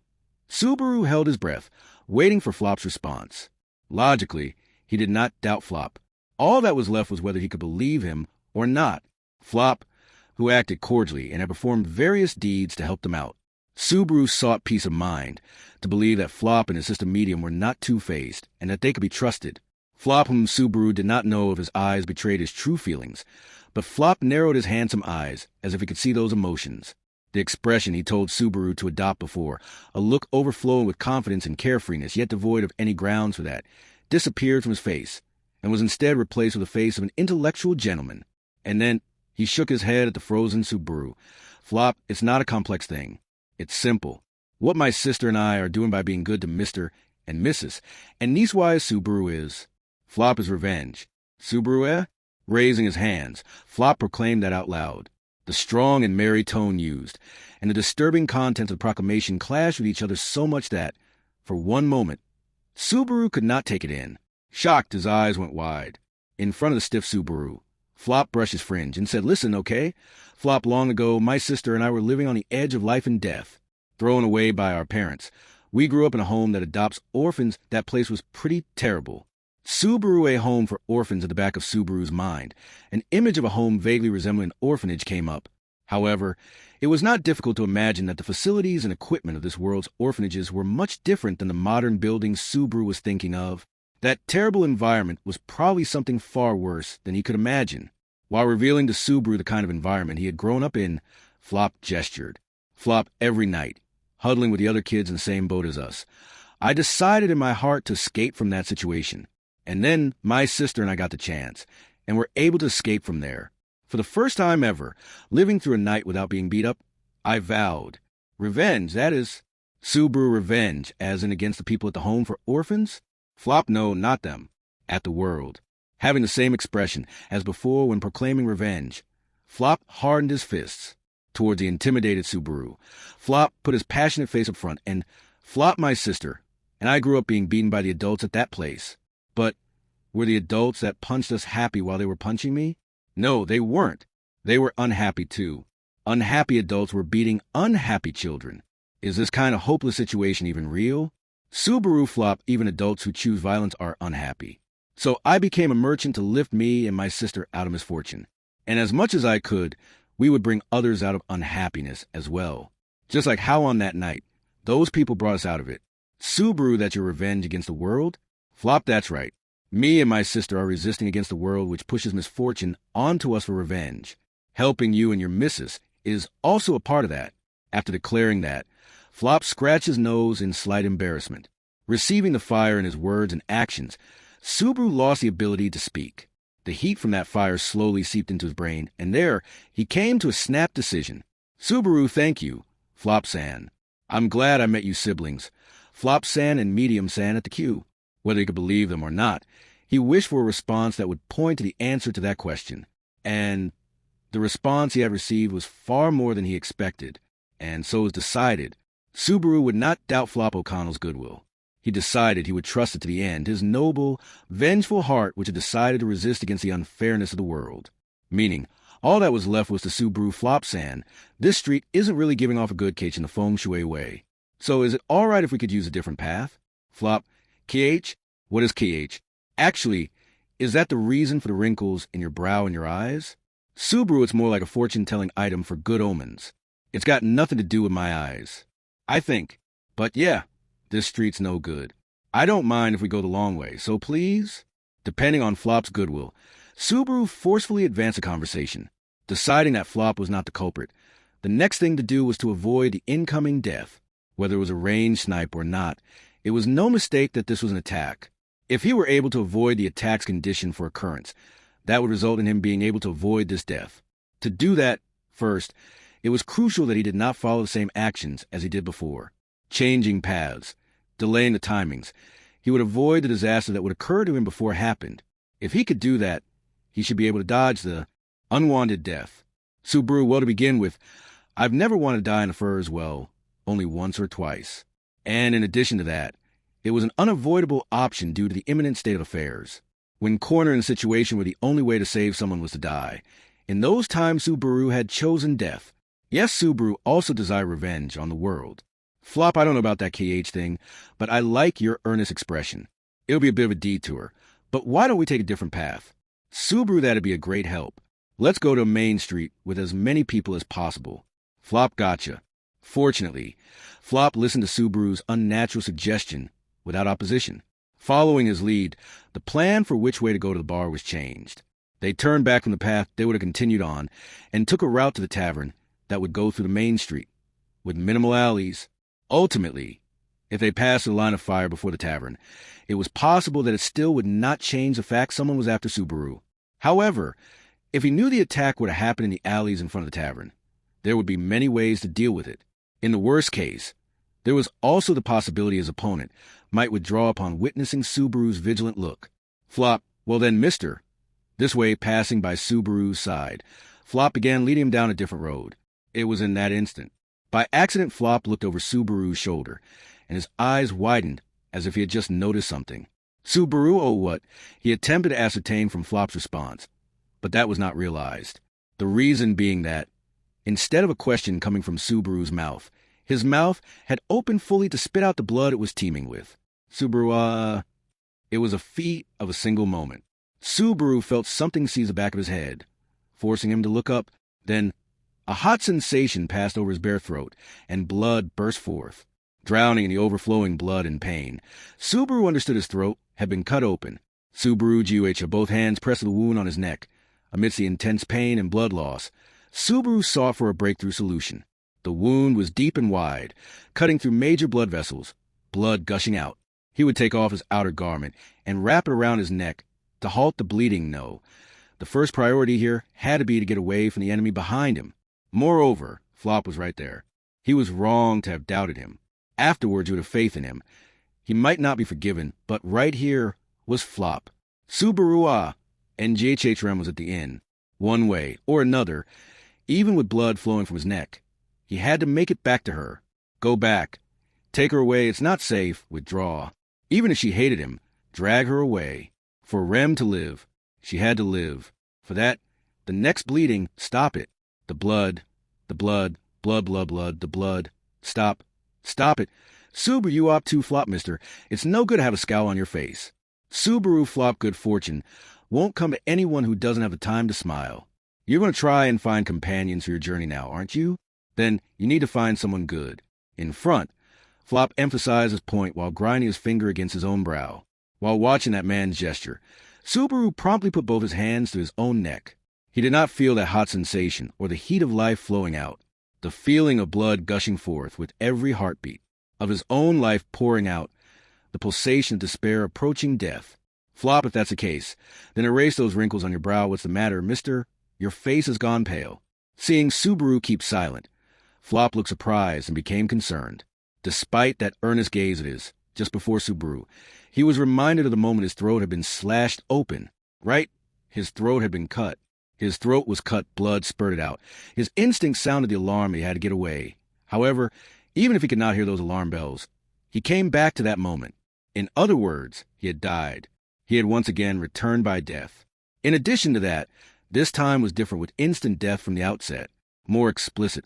Subaru held his breath, waiting for Flop's response. Logically, he did not doubt Flop. All that was left was whether he could believe him or not. Flop, who acted cordially and had performed various deeds to help them out. Subaru sought peace of mind, to believe that Flop and his sister Medium were not two-faced, and that they could be trusted. Flop, whom Subaru did not know if his eyes betrayed his true feelings, but Flop narrowed his handsome eyes as if he could see those emotions. The expression he told Subaru to adopt before, a look overflowing with confidence and carefreeness, yet devoid of any grounds for that, disappeared from his face, and was instead replaced with the face of an intellectual gentleman. And then he shook his head at the frozen Subaru. Flop, it's not a complex thing. It's simple. What my sister and I are doing by being good to Mr. and Mrs. and niece-wise Subaru is. Flop is revenge. Subaru, eh? Raising his hands, Flop proclaimed that out loud. The strong and merry tone used, and the disturbing contents of the proclamation clashed with each other so much that, for one moment, Subaru could not take it in. Shocked, his eyes went wide. In front of the stiff Subaru, Flop brushed his fringe and said, "Listen, okay? Flop, long ago, my sister and I were living on the edge of life and death, thrown away by our parents. We grew up in a home that adopts orphans. That place was pretty terrible." Subaru, a home for orphans, at the back of Subaru's mind. An image of a home vaguely resembling an orphanage came up. However, it was not difficult to imagine that the facilities and equipment of this world's orphanages were much different than the modern buildings Subaru was thinking of. That terrible environment was probably something far worse than he could imagine. While revealing to Subaru the kind of environment he had grown up in, Flop gestured. Flop, every night, huddling with the other kids in the same boat as us. I decided in my heart to escape from that situation. And then my sister and I got the chance, and were able to escape from there. For the first time ever, living through a night without being beat up, I vowed. Revenge, that is. Subaru revenge, as in against the people at the home for orphans? Flop, no, not them. At the world. Having the same expression as before when proclaiming revenge. Flop hardened his fists toward the intimidated Subaru. Flop put his passionate face up front, and Flop, my sister, and I grew up being beaten by the adults at that place. But were the adults that punched us happy while they were punching me? No, they weren't. They were unhappy too. Unhappy adults were beating unhappy children. Is this kind of hopeless situation even real? Subaru, Flop, even adults who choose violence are unhappy. So I became a merchant to lift me and my sister out of misfortune. And as much as I could, we would bring others out of unhappiness as well. Just like how on that night, those people brought us out of it. Subaru, that's your revenge against the world? Flop, that's right. Me and my sister are resisting against the world which pushes misfortune onto us for revenge. Helping you and your missus is also a part of that. After declaring that, Flop scratched his nose in slight embarrassment. Receiving the fire in his words and actions, Subaru lost the ability to speak. The heat from that fire slowly seeped into his brain, and there he came to a snap decision. Subaru, thank you, Flop-san. I'm glad I met you siblings, Flop-san and Medium-san at the queue. Whether he could believe them or not, he wished for a response that would point to the answer to that question. And the response he had received was far more than he expected, and so it was decided. Subaru would not doubt Flop O'Connell's goodwill. He decided he would trust it to the end, his noble, vengeful heart which had decided to resist against the unfairness of the world. Meaning, all that was left was to Subaru Flop-san. This street isn't really giving off a good case in the feng shui way. So is it all right if we could use a different path? Flop, KH? What is KH? Actually, is that the reason for the wrinkles in your brow and your eyes? Subaru, it's more like a fortune-telling item for good omens. It's got nothing to do with my eyes, I think. But yeah, this street's no good. I don't mind if we go the long way, so please? Depending on Flop's goodwill, Subaru forcefully advanced the conversation. Deciding that Flop was not the culprit, the next thing to do was to avoid the incoming death. Whether it was a ranged snipe or not, it was no mistake that this was an attack. If he were able to avoid the attack's condition for occurrence, that would result in him being able to avoid this death. To do that, first, it was crucial that he did not follow the same actions as he did before. Changing paths, delaying the timings. He would avoid the disaster that would occur to him before it happened. If he could do that, he should be able to dodge the unwanted death. Subaru, well, to begin with, I've never wanted to die in the furs, well, only once or twice. And in addition to that, it was an unavoidable option due to the imminent state of affairs. When cornered in a situation where the only way to save someone was to die, in those times Subaru had chosen death. Yes, Subaru also desired revenge on the world. Flop, I don't know about that KH thing, but I like your earnest expression. It'll be a bit of a detour, but why don't we take a different path? Subaru, that'd be a great help. Let's go to Main Street with as many people as possible. Flop, gotcha. Fortunately, Flop listened to Subaru's unnatural suggestion without opposition. Following his lead, the plan for which way to go to the bar was changed. They turned back from the path they would have continued on and took a route to the tavern that would go through the main street, with minimal alleys. Ultimately, if they passed the line of fire before the tavern, it was possible that it still would not change the fact someone was after Subaru. However, if he knew the attack would have happened in the alleys in front of the tavern, there would be many ways to deal with it. In the worst case, there was also the possibility his opponent might withdraw upon witnessing Subaru's vigilant look. Flop, well then, mister. This way, passing by Subaru's side, Flop began leading him down a different road. It was in that instant. By accident, Flop looked over Subaru's shoulder, and his eyes widened as if he had just noticed something. Subaru, oh what? He attempted to ascertain from Flop's response, but that was not realized. The reason being that, instead of a question coming from Subaru's mouth, his mouth had opened fully to spit out the blood it was teeming with. Subaru, It was a feat of a single moment. Subaru felt something seize the back of his head, forcing him to look up. Then, a hot sensation passed over his bare throat, and blood burst forth. Drowning in the overflowing blood and pain, Subaru understood his throat had been cut open. Subaru GUH, both hands pressed to the wound on his neck. Amidst the intense pain and blood loss, Subaru sought for a breakthrough solution. The wound was deep and wide, cutting through major blood vessels, blood gushing out. He would take off his outer garment and wrap it around his neck to halt the bleeding. No, the first priority here had to be to get away from the enemy behind him. Moreover, Flop was right there. He was wrong to have doubted him. Afterwards, you would have faith in him. He might not be forgiven, but right here was Flop. Subaru and GHH Rem was at the inn. One way or another, even with blood flowing from his neck. He had to make it back to her. Go back. Take her away. It's not safe. Withdraw. Even if she hated him, drag her away. For Rem to live, she had to live. For that, the next bleeding, stop it. The blood, blood, the blood. Stop it. Subaru, you up to Flop, mister. It's no good to have a scowl on your face. Subaru Flop good fortune won't come to anyone who doesn't have the time to smile. You're going to try and find companions for your journey now, aren't you? Then you need to find someone good. In front, Flop emphasized his point while grinding his finger against his own brow. While watching that man's gesture, Subaru promptly put both his hands to his own neck. He did not feel that hot sensation or the heat of life flowing out, the feeling of blood gushing forth with every heartbeat, of his own life pouring out, the pulsation of despair approaching death. Flop, if that's the case, then erase those wrinkles on your brow. What's the matter, mister? Your face has gone pale. Seeing Subaru keep silent, Flop looked surprised and became concerned. Despite that earnest gaze of his, just before Subaru, he was reminded of the moment his throat had been slashed open. Right? His throat had been cut. His throat was cut, blood spurted out. His instinct sounded the alarm he had to get away. However, even if he could not hear those alarm bells, he came back to that moment. In other words, he had died. He had once again returned by death. In addition to that, this time was different with instant death from the outset, more explicit,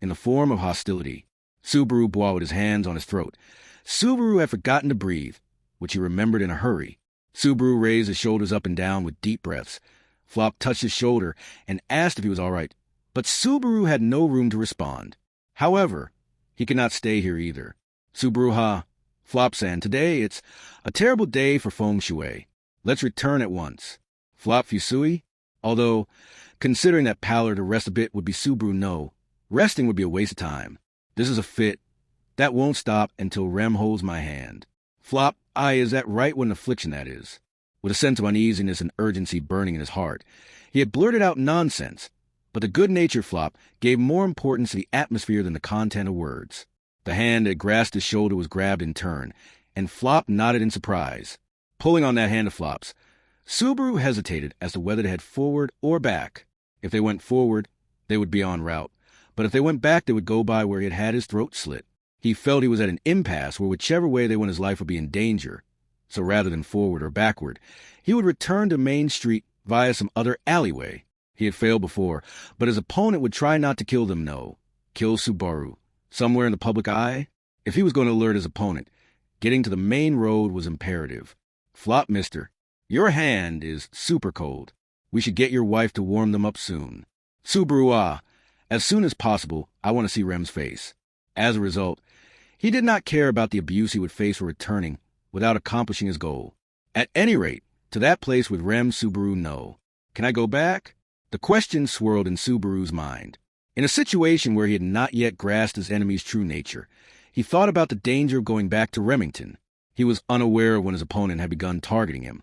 in the form of hostility. Subaru bowed with his hands on his throat. Subaru had forgotten to breathe, which he remembered in a hurry. Subaru raised his shoulders up and down with deep breaths. Flop touched his shoulder and asked if he was all right, but Subaru had no room to respond. However, he could not stay here either. Subaru, Flop-san, today it's a terrible day for feng shui. Let's return at once. Flop Fusui? Although, considering that pallor to rest a bit would be Subaru, no. Resting would be a waste of time. This is a fit. That won't stop until Rem holds my hand. Flop, is that right? What an affliction that is. With a sense of uneasiness and urgency burning in his heart, he had blurted out nonsense, but the good-natured Flop gave more importance to the atmosphere than the content of words. The hand that grasped his shoulder was grabbed in turn, and Flop nodded in surprise. Pulling on that hand of Flop's, Subaru hesitated as to whether to head forward or back. If they went forward, they would be en route, but if they went back, they would go by where he had had his throat slit. He felt he was at an impasse where whichever way they went his life would be in danger. So rather than forward or backward, he would return to Main Street via some other alleyway. He had failed before, but his opponent would try not to kill them, no. Kill Subaru. Somewhere in the public eye? If he was going to alert his opponent, getting to the main road was imperative. Flop, mister, your hand is super cold. We should get your wife to warm them up soon. Subaru, as soon as possible, I want to see Rem's face. As a result, he did not care about the abuse he would face for returning without accomplishing his goal. At any rate, to that place with Rem, Subaru, no. Can I go back? The question swirled in Subaru's mind. In a situation where he had not yet grasped his enemy's true nature, he thought about the danger of going back to Remington. He was unaware of when his opponent had begun targeting him.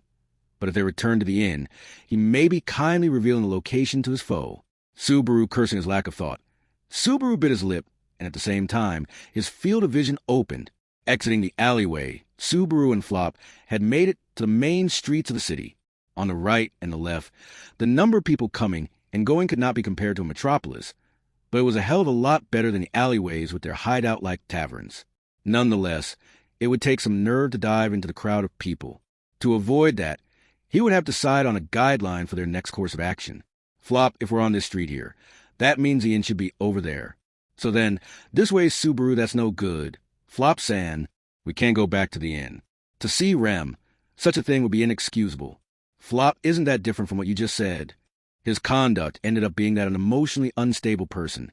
But if they returned to the inn, he may be kindly revealing the location to his foe. Subaru cursing his lack of thought. Subaru bit his lip, and at the same time, his field of vision opened. Exiting the alleyway, Subaru and Flop had made it to the main streets of the city. On the right and the left, the number of people coming and going could not be compared to a metropolis, but it was a hell of a lot better than the alleyways with their hideout-like taverns. Nonetheless, it would take some nerve to dive into the crowd of people. To avoid that, he would have to decide on a guideline for their next course of action. Flop, if we're on this street here, that means the inn should be over there. So then, this way, Subaru, that's no good. Flop-san, we can't go back to the inn. To see Rem, such a thing would be inexcusable. Flop isn't that different from what you just said. His conduct ended up being that of an emotionally unstable person,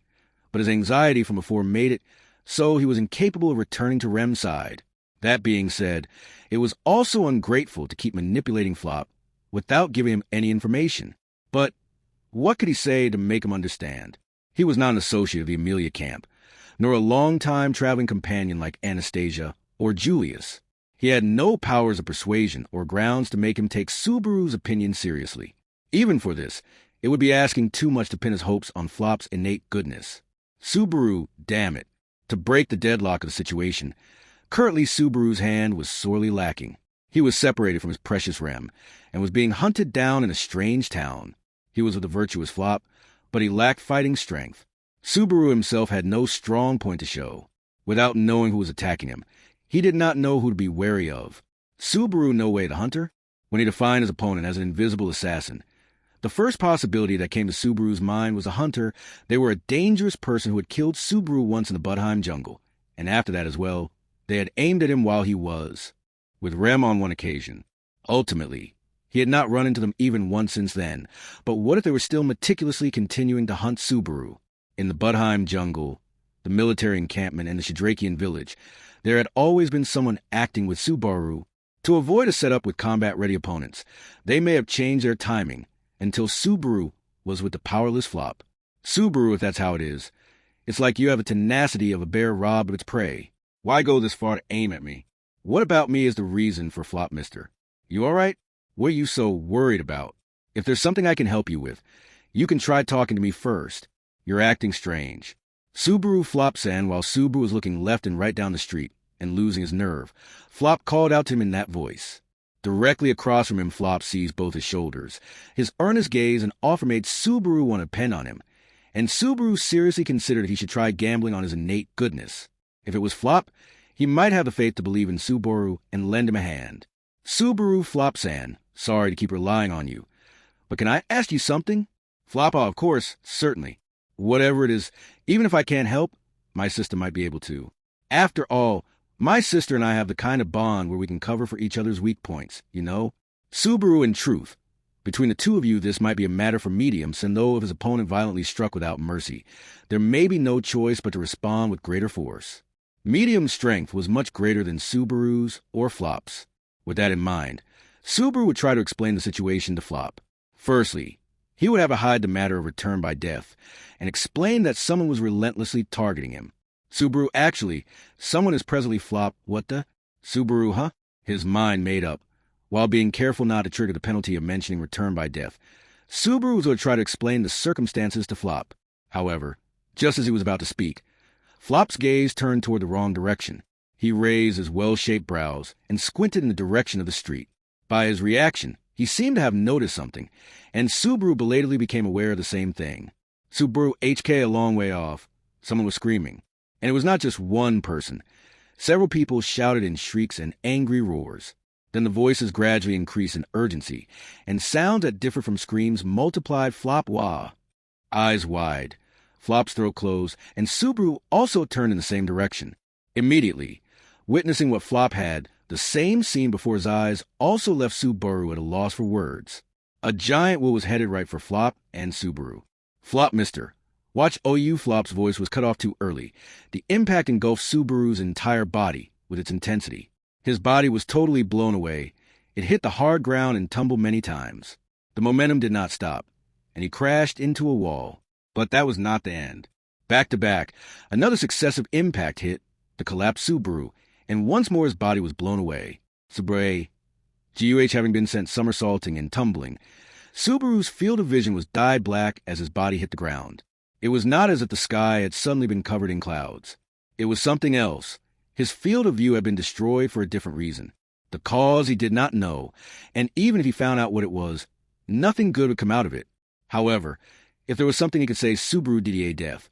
but his anxiety from before made it so he was incapable of returning to Rem's side. That being said, it was also ungrateful to keep manipulating Flop without giving him any information. But what could he say to make him understand? He was not an associate of the Amelia camp, nor a long-time traveling companion like Anastasia or Julius. He had no powers of persuasion or grounds to make him take Subaru's opinion seriously. Even for this, it would be asking too much to pin his hopes on Flop's innate goodness. Subaru, damn it. To break the deadlock of the situation, currently Subaru's hand was sorely lacking. He was separated from his precious Rem and was being hunted down in a strange town. He was with a virtuous Flop, but he lacked fighting strength. Subaru himself had no strong point to show. Without knowing who was attacking him, he did not know who to be wary of. Subaru no way the hunter? When he defined his opponent as an invisible assassin, the first possibility that came to Subaru's mind was a hunter. They were a dangerous person who had killed Subaru once in the Budheim jungle, and after that as well, they had aimed at him while he was with Rem on one occasion. Ultimately, he had not run into them even once since then, but what if they were still meticulously continuing to hunt Subaru? In the Budheim jungle, the military encampment, and the Shadrakian village, there had always been someone acting with Subaru. To avoid a setup with combat-ready opponents, they may have changed their timing until Subaru was with the powerless Flop. Subaru, if that's how it is, it's like you have the tenacity of a bear robbed of its prey. Why go this far to aim at me? What about me is the reason for Flop, mister? You all right? What are you so worried about? If there's something I can help you with, you can try talking to me first. You're acting strange. Subaru Flop-san, while Subaru was looking left and right down the street and losing his nerve, Flop called out to him in that voice. Directly across from him, Flop seized both his shoulders. His earnest gaze and offer made Subaru want to pen on him, and Subaru seriously considered he should try gambling on his innate goodness. If it was Flop, he might have the faith to believe in Subaru and lend him a hand. Subaru Flop-san, sorry to keep relying on you, but can I ask you something? Flop, of course, certainly. Whatever it is, even if I can't help, my sister might be able to. After all, my sister and I have the kind of bond where we can cover for each other's weak points, you know? Subaru, in truth, between the two of you, this might be a matter for medium, since though if his opponent violently struck without mercy, there may be no choice but to respond with greater force. Medium's strength was much greater than Subaru's or Flop's. With that in mind, Subaru would try to explain the situation to Flop. Firstly, he would have to hide the matter of return by death and explain that someone was relentlessly targeting him. Subaru, actually, someone is presently Flop. What the? Subaru, huh? His mind made up. While being careful not to trigger the penalty of mentioning return by death, Subaru was going to try to explain the circumstances to Flop. However, just as he was about to speak, Flop's gaze turned toward the wrong direction. He raised his well-shaped brows and squinted in the direction of the street. By his reaction, he seemed to have noticed something, and Subaru belatedly became aware of the same thing. Subaru HK a long way off. Someone was screaming. And it was not just one person. Several people shouted in shrieks and angry roars. Then the voices gradually increased in urgency, and sounds that differed from screams multiplied. Flop wah. Eyes wide, Flop's throat closed, and Subaru also turned in the same direction. Immediately, witnessing what Flop had, the same scene before his eyes, also left Subaru at a loss for words. A giant will was headed right for Flop and Subaru. Flop, mister. Watch OU. Flop's voice was cut off too early. The impact engulfed Subaru's entire body with its intensity. His body was totally blown away. It hit the hard ground and tumbled many times. The momentum did not stop, and he crashed into a wall. But that was not the end. Back to back, another successive impact hit the collapsed Subaru, and once more his body was blown away. Subaru, GUH having been sent somersaulting and tumbling, Subaru's field of vision was dyed black as his body hit the ground. It was not as if the sky had suddenly been covered in clouds. It was something else. His field of view had been destroyed for a different reason. The cause he did not know, and even if he found out what it was, nothing good would come out of it. However, if there was something he could say Subaru DDA death,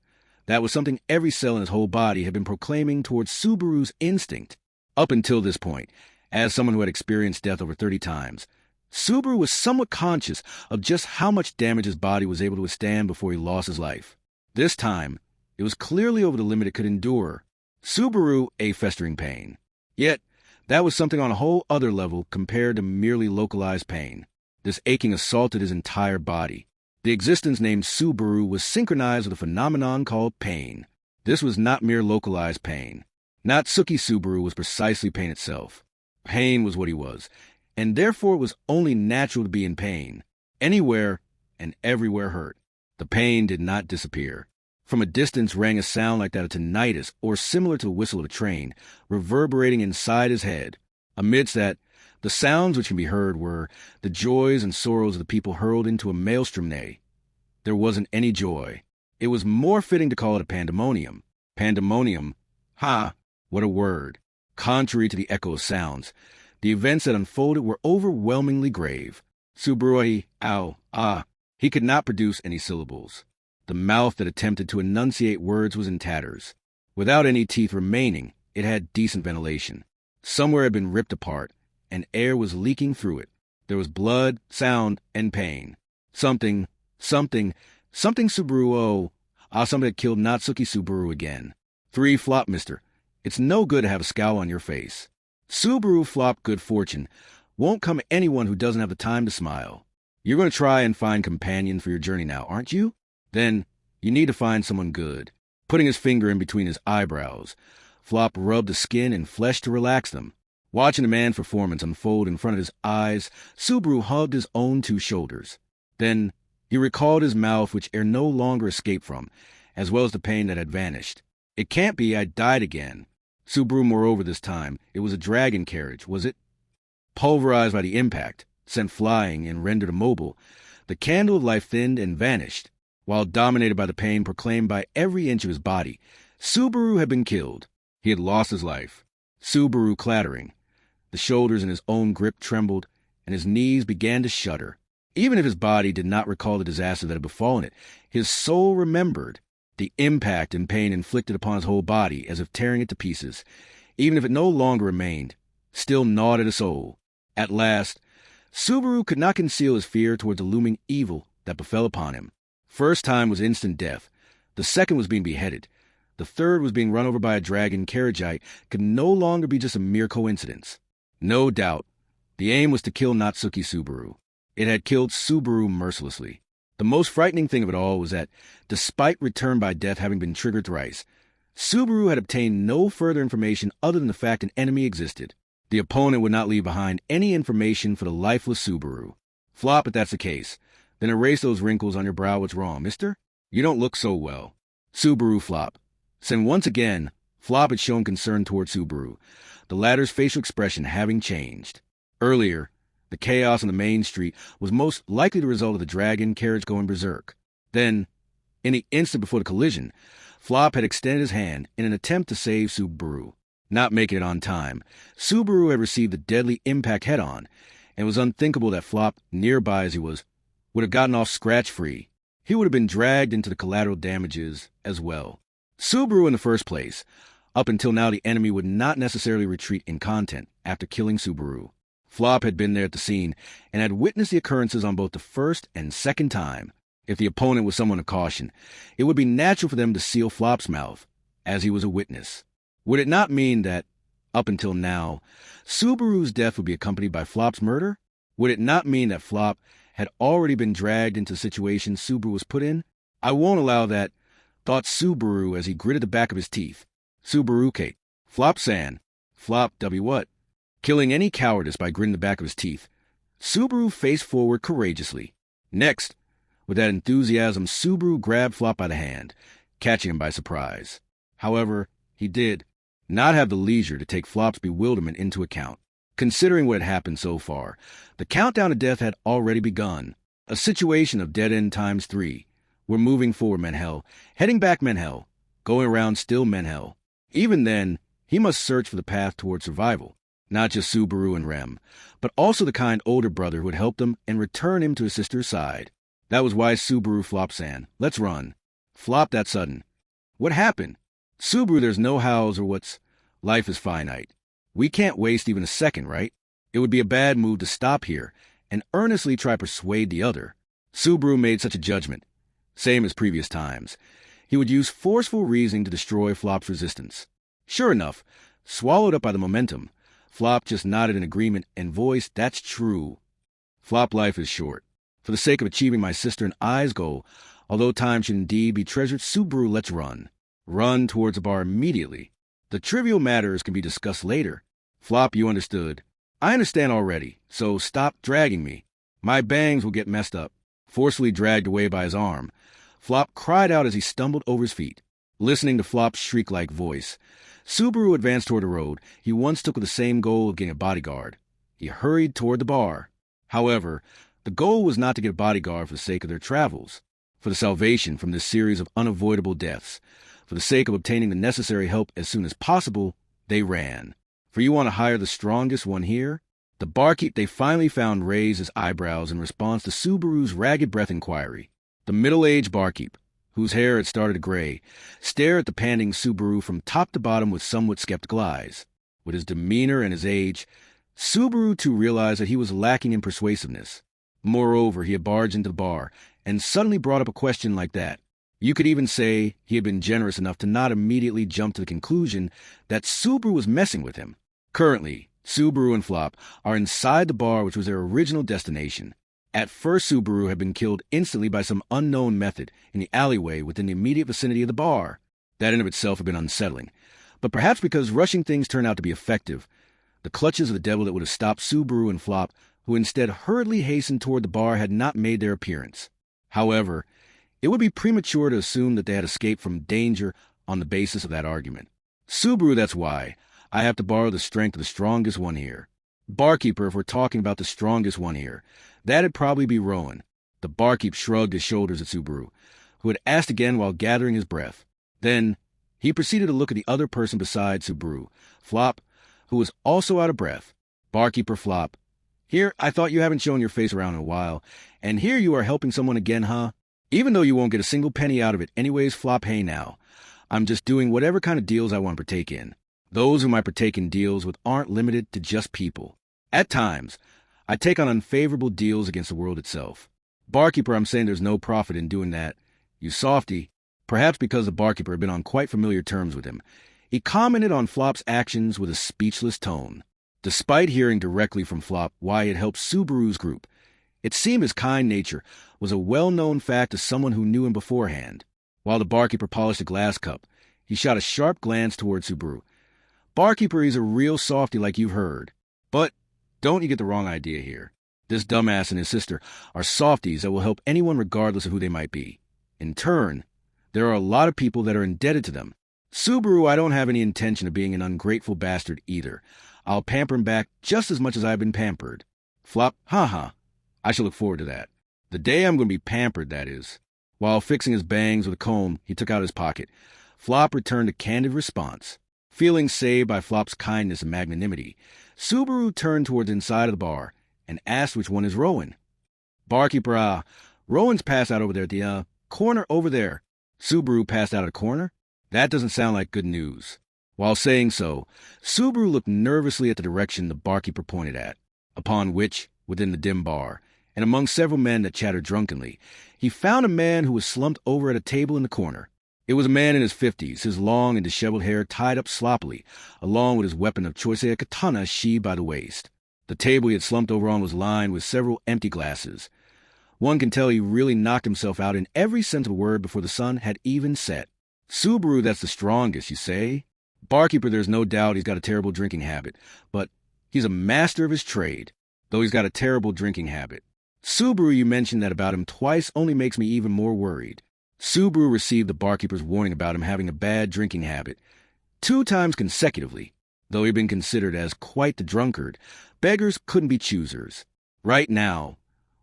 that was something every cell in his whole body had been proclaiming towards Subaru's instinct. Up until this point, as someone who had experienced death over 30 times, Subaru was somewhat conscious of just how much damage his body was able to withstand before he lost his life. This time, it was clearly over the limit it could endure. Subaru, a festering pain. Yet, that was something on a whole other level compared to merely localized pain. This aching assaulted his entire body. The existence named Subaru was synchronized with a phenomenon called pain. This was not mere localized pain. Natsuki Subaru was precisely pain itself. Pain was what he was, and therefore it was only natural to be in pain. Anywhere and everywhere hurt. The pain did not disappear. From a distance rang a sound like that of tinnitus, or similar to the whistle of a train, reverberating inside his head. Amidst that, the sounds which can be heard were the joys and sorrows of the people hurled into a maelstrom. Nay, there wasn't any joy. It was more fitting to call it a pandemonium. Pandemonium. Ha! What a word. Contrary to the echo of sounds, the events that unfolded were overwhelmingly grave. Subaru, he could not produce any syllables. The mouth that attempted to enunciate words was in tatters. Without any teeth remaining, it had decent ventilation. Somewhere had been ripped apart, and air was leaking through it. There was blood, sound, and pain. Something Subaru, something that killed Natsuki Subaru again. 3 flop, mister. It's no good to have a scowl on your face. Subaru flop good fortune won't come anyone who doesn't have the time to smile. You're going to try and find companion for your journey now, aren't you? Then you need to find someone good. Putting his finger in between his eyebrows, Flop rubbed the skin and flesh to relax them. Watching the man's performance unfold in front of his eyes, Subaru hugged his own 2 shoulders. Then he recalled his mouth, which air no longer escaped from, as well as the pain that had vanished. It can't be I died again. Subaru, moreover, this time, it was a dragon carriage, was it? Pulverized by the impact, sent flying and rendered immobile, the candle of life thinned and vanished. While dominated by the pain proclaimed by every inch of his body, Subaru had been killed. He had lost his life. Subaru clattering. The shoulders in his own grip trembled, and his knees began to shudder. Even if his body did not recall the disaster that had befallen it, his soul remembered the impact and pain inflicted upon his whole body, as if tearing it to pieces. Even if it no longer remained, still gnawed at his soul. At last, Subaru could not conceal his fear toward the looming evil that befell upon him. First time was instant death. The second was being beheaded. The third was being run over by a dragon carriagite could no longer be just a mere coincidence. No doubt, the aim was to kill Natsuki Subaru. It had killed Subaru mercilessly. The most frightening thing of it all was that, despite return by death having been triggered thrice, Subaru had obtained no further information other than the fact an enemy existed. The opponent would not leave behind any information for the lifeless Subaru. Flop, if that's the case. Then erase those wrinkles on your brow. What's wrong, mister? You don't look so well. Subaru Flop. Since once again, Flop had shown concern toward Subaru, the latter's facial expression having changed. Earlier, the chaos on the main street was most likely the result of the dragon carriage going berserk. Then, in the instant before the collision, Flop had extended his hand in an attempt to save Subaru. Not making it on time, Subaru had received the deadly impact head-on, and it was unthinkable that Flop, nearby as he was, would have gotten off scratch-free. He would have been dragged into the collateral damages as well. Subaru in the first place. Up until now, the enemy would not necessarily retreat in content after killing Subaru. Flop had been there at the scene and had witnessed the occurrences on both the first and second time. If the opponent was someone to caution, it would be natural for them to seal Flop's mouth, as he was a witness. Would it not mean that, up until now, Subaru's death would be accompanied by Flop's murder? Would it not mean that Flop had already been dragged into the situation Subaru was put in? I won't allow that, thought Subaru as he gritted the back of his teeth. Subaru-ke. Flop-san. Flop W what? Killing any cowardice by gritting the back of his teeth. Subaru faced forward courageously. Next, with that enthusiasm, Subaru grabbed Flop by the hand, catching him by surprise. However, he did not have the leisure to take Flop's bewilderment into account. Considering what had happened so far, the countdown to death had already begun. A situation of dead end times 3. We're moving forward, Menhel. Heading back, Menhel. Going around still, Menhel. Even then, he must search for the path toward survival. Not just Subaru and Rem, but also the kind older brother who had helped him and returned him to his sister's side. That was why Subaru Flop-san. Let's run. Flop that sudden. What happened? Subaru, there's no hows or what's. Life is finite. We can't waste even a second, right? It would be a bad move to stop here and earnestly try to persuade the other. Subaru made such a judgment. Same as previous times. He would use forceful reasoning to destroy Flop's resistance. Sure enough, swallowed up by the momentum, Flop just nodded in agreement and voiced, "That's true. Flop, life is short. For the sake of achieving my sister and I's goal, although time should indeed be treasured, Subaru, let's run. Run towards the bar immediately. The trivial matters can be discussed later. Flop, you understood. I understand already, so stop dragging me. My bangs will get messed up." Forcefully dragged away by his arm, Flop cried out as he stumbled over his feet. Listening to Flop's shriek-like voice, Subaru advanced toward the road he once took with the same goal of getting a bodyguard. He hurried toward the bar. However, the goal was not to get a bodyguard for the sake of their travels, for the salvation from this series of unavoidable deaths. For the sake of obtaining the necessary help as soon as possible, they ran. For you want to hire the strongest one here? The barkeep they finally found raised his eyebrows in response to Subaru's ragged breath inquiry. The middle-aged barkeep, whose hair had started to gray, stared at the panting Subaru from top to bottom with somewhat skeptical eyes. With his demeanor and his age, Subaru too realized that he was lacking in persuasiveness. Moreover, he had barged into the bar and suddenly brought up a question like that. You could even say he had been generous enough to not immediately jump to the conclusion that Subaru was messing with him. Currently, Subaru and Flop are inside the bar which was their original destination. At first, Subaru had been killed instantly by some unknown method in the alleyway within the immediate vicinity of the bar. That in of itself had been unsettling. But perhaps because rushing things turned out to be effective, the clutches of the devil that would have stopped Subaru and Flop, who instead hurriedly hastened toward the bar, had not made their appearance. However, it would be premature to assume that they had escaped from danger on the basis of that argument. Subaru, that's why I have to borrow the strength of the strongest one here. Barkeeper, if we're talking about the strongest one here, that'd probably be Rowan. The barkeep shrugged his shoulders at Subaru, who had asked again while gathering his breath. Then he proceeded to look at the other person beside Subaru, Flop, who was also out of breath. Barkeeper Flop, here, I thought you haven't shown your face around in a while, and here you are helping someone again, huh? Even though you won't get a single penny out of it anyways, Flop, hey now. I'm just doing whatever kind of deals I want to partake in. Those whom I partake in deals with aren't limited to just people. At times, I take on unfavorable deals against the world itself. Barkeeper, I'm saying there's no profit in doing that. You softy, perhaps because the barkeeper had been on quite familiar terms with him, he commented on Flop's actions with a speechless tone. Despite hearing directly from Flop why he had helped Subaru's group, it seemed his kind nature was a well-known fact to someone who knew him beforehand. While the barkeeper polished a glass cup, he shot a sharp glance toward Subaru. Barkeeper, he's a real softy like you've heard. But don't you get the wrong idea here. This dumbass and his sister are softies that will help anyone regardless of who they might be. In turn, there are a lot of people that are indebted to them. Subaru, I don't have any intention of being an ungrateful bastard either. I'll pamper him back just as much as I've been pampered. Flop, I shall look forward to that. The day I'm going to be pampered, that is. While fixing his bangs with a comb he took out of his pocket, Flop returned a candid response. Feeling saved by Flop's kindness and magnanimity, Subaru turned towards the inside of the bar and asked which one is Rowan. Barkeeper, Rowan's passed out over there at the, corner over there. Subaru passed out at a corner? That doesn't sound like good news. While saying so, Subaru looked nervously at the direction the barkeeper pointed at, upon which, within the dim bar, and among several men that chattered drunkenly, he found a man who was slumped over at a table in the corner. It was a man in his 50s, his long and disheveled hair tied up sloppily, along with his weapon of choice, a katana sheathed by the waist. The table he had slumped over on was lined with several empty glasses. One can tell he really knocked himself out in every sense of the word before the sun had even set. Subaru, that's the strongest, you say? Barkeeper, there's no doubt he's got a terrible drinking habit, but he's a master of his trade, though he's got a terrible drinking habit. Subaru, you mentioned that about him twice only makes me even more worried. Subaru received the barkeeper's warning about him having a bad drinking habit 2 times consecutively. Though he'd been considered as quite the drunkard, beggars couldn't be choosers. Right now,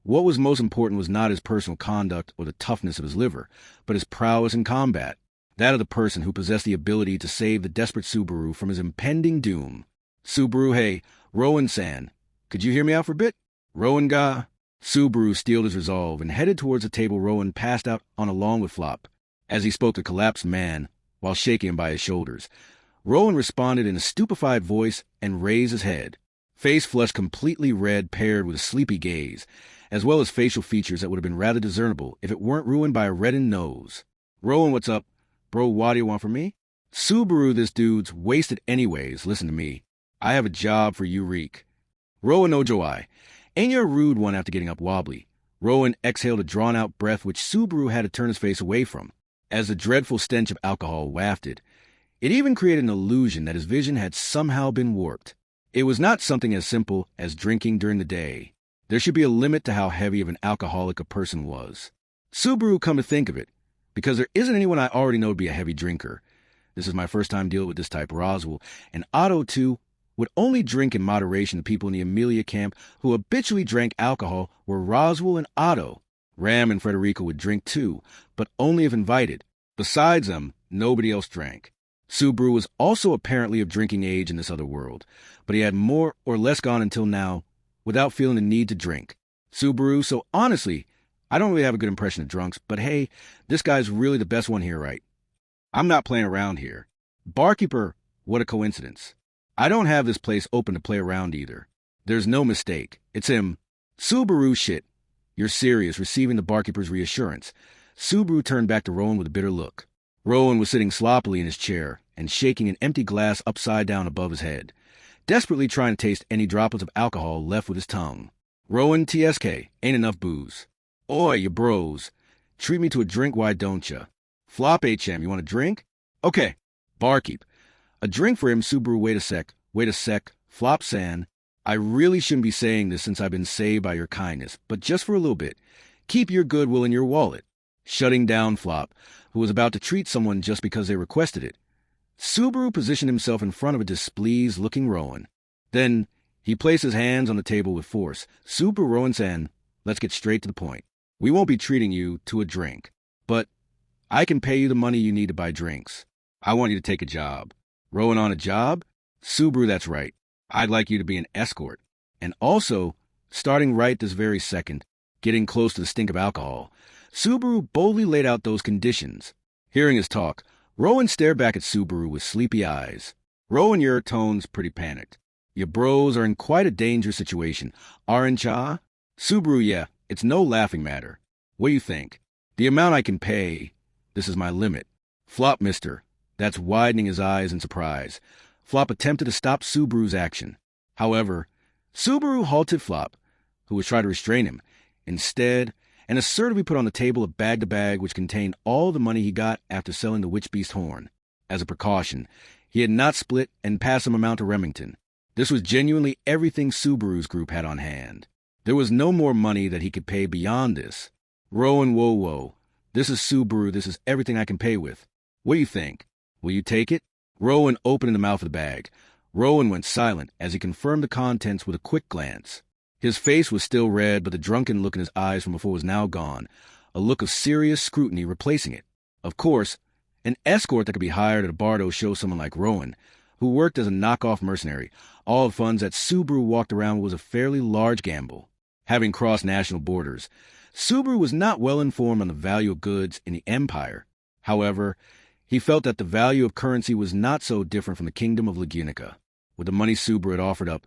what was most important was not his personal conduct or the toughness of his liver, but his prowess in combat, that of the person who possessed the ability to save the desperate Subaru from his impending doom. Subaru, hey, Rowan-san, could you hear me out for a bit? Rowan-ga? Subaru steeled his resolve and headed towards the table Rowan passed out on along with Flop. As he spoke to the collapsed man, while shaking him by his shoulders, Rowan responded in a stupefied voice and raised his head. Face flushed completely red paired with a sleepy gaze, as well as facial features that would have been rather discernible if it weren't ruined by a reddened nose. Rowan, what's up? Bro, what do you want from me? Subaru, this dude's wasted anyways. Listen to me. I have a job for you, Reek. Rowan no Joai. Ain't you a rude one after getting up wobbly? Rowan exhaled a drawn-out breath which Subaru had to turn his face away from, as the dreadful stench of alcohol wafted. It even created an illusion that his vision had somehow been warped. It was not something as simple as drinking during the day. There should be a limit to how heavy of an alcoholic a person was. Subaru, come to think of it, because there isn't anyone I already know to be a heavy drinker. This is my first time dealing with this type. Roswell and Otto, too, would only drink in moderation. The people in the Amelia camp who habitually drank alcohol were Roswell and Otto. Ram and Frederica would drink, too, but only if invited. Besides them, nobody else drank. Subaru was also apparently of drinking age in this other world, but he had more or less gone until now without feeling the need to drink. Subaru, so honestly, I don't really have a good impression of drunks, but hey, this guy's really the best one here, right? I'm not playing around here. Barkeeper, what a coincidence. I don't have this place open to play around either. There's no mistake. It's him. Subaru, shit. You're serious, receiving the barkeeper's reassurance. Subaru turned back to Rowan with a bitter look. Rowan was sitting sloppily in his chair and shaking an empty glass upside down above his head, desperately trying to taste any droplets of alcohol left with his tongue. Rowan, TSK, ain't enough booze. Oi, you bros. Treat me to a drink, why don't ya? Flop HM, you want a drink? Okay. Barkeep. A drink for him. Subaru, wait a sec. Flop San. I really shouldn't be saying this since I've been saved by your kindness, but just for a little bit. Keep your goodwill in your wallet. Shutting down Flop, who was about to treat someone just because they requested it. Subaru positioned himself in front of a displeased-looking Rowan. Then he placed his hands on the table with force. Subaru, Rowan-san, let's get straight to the point. We won't be treating you to a drink, but I can pay you the money you need to buy drinks. I want you to take a job. Rowan, on a job? Subaru, that's right. I'd like you to be an escort. And also, starting right this very second, getting close to the stink of alcohol. Subaru boldly laid out those conditions. Hearing his talk, Rowan stared back at Subaru with sleepy eyes. Rowan, your tone's pretty panicked. Your bros are in quite a dangerous situation, aren't ya? Subaru, yeah, it's no laughing matter. What do you think? The amount I can pay, this is my limit. Flop, mister. That's widening his eyes in surprise. Flop attempted to stop Subaru's action. However, Subaru halted Flop, who was trying to restrain him. Instead, and assertively put on the table a bag-to-bag which contained all the money he got after selling the Witch Beast horn. As a precaution, he had not split and passed some amount to Remington. This was genuinely everything Subaru's group had on hand. There was no more money that he could pay beyond this. Rowan, whoa. This is Subaru, this is everything I can pay with. What do you think? Will you take it? Rowan opened the mouth of the bag. Rowan went silent as he confirmed the contents with a quick glance. His face was still red, but the drunken look in his eyes from before was now gone, a look of serious scrutiny replacing it. Of course, an escort that could be hired at a bar to show someone like Rowan, who worked as a knockoff mercenary, all the funds that Subaru walked around with was a fairly large gamble. Having crossed national borders, Subaru was not well informed on the value of goods in the Empire. However, he felt that the value of currency was not so different from the kingdom of Lagunica. With the money Subaru had offered up,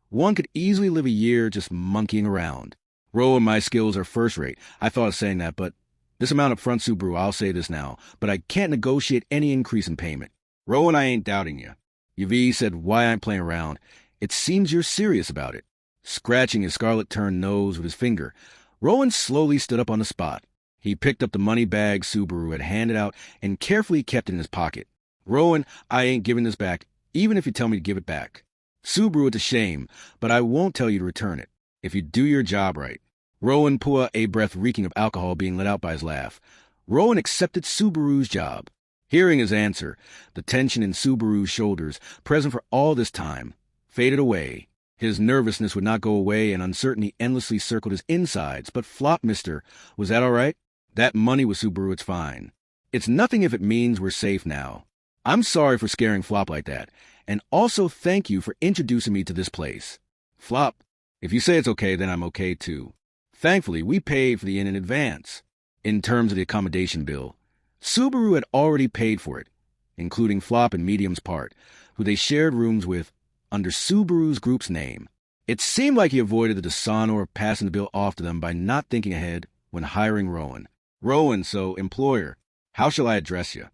one could easily live a year just monkeying around. Rowan, my skills are first-rate. I thought of saying that, but this amount up front, Subaru, I'll say this now, but I can't negotiate any increase in payment. Rowan, I ain't doubting you. Yvi said, why I'm playing around. It seems you're serious about it. Scratching his scarlet-turned nose with his finger, Rowan slowly stood up on the spot. He picked up the money bag Subaru had handed out and carefully kept it in his pocket. Rowan, I ain't giving this back, even if you tell me to give it back. Subaru, it's a shame, but I won't tell you to return it, if you do your job right. Rowan pulled a breath reeking of alcohol being let out by his laugh. Rowan accepted Subaru's job. Hearing his answer, the tension in Subaru's shoulders, present for all this time, faded away. His nervousness would not go away, and uncertainty endlessly circled his insides. But Flop, mister, was that all right? That money with Subaru, it's fine. It's nothing if it means we're safe now. I'm sorry for scaring Flop like that, and also thank you for introducing me to this place. Flop, if you say it's okay, then I'm okay too. Thankfully, we paid for the inn in advance. In terms of the accommodation bill, Subaru had already paid for it, including Flop and Medium's part, who they shared rooms with under Subaru's group's name. It seemed like he avoided the dishonor of passing the bill off to them by not thinking ahead when hiring Rowan. Rowan, so employer, how shall I address you?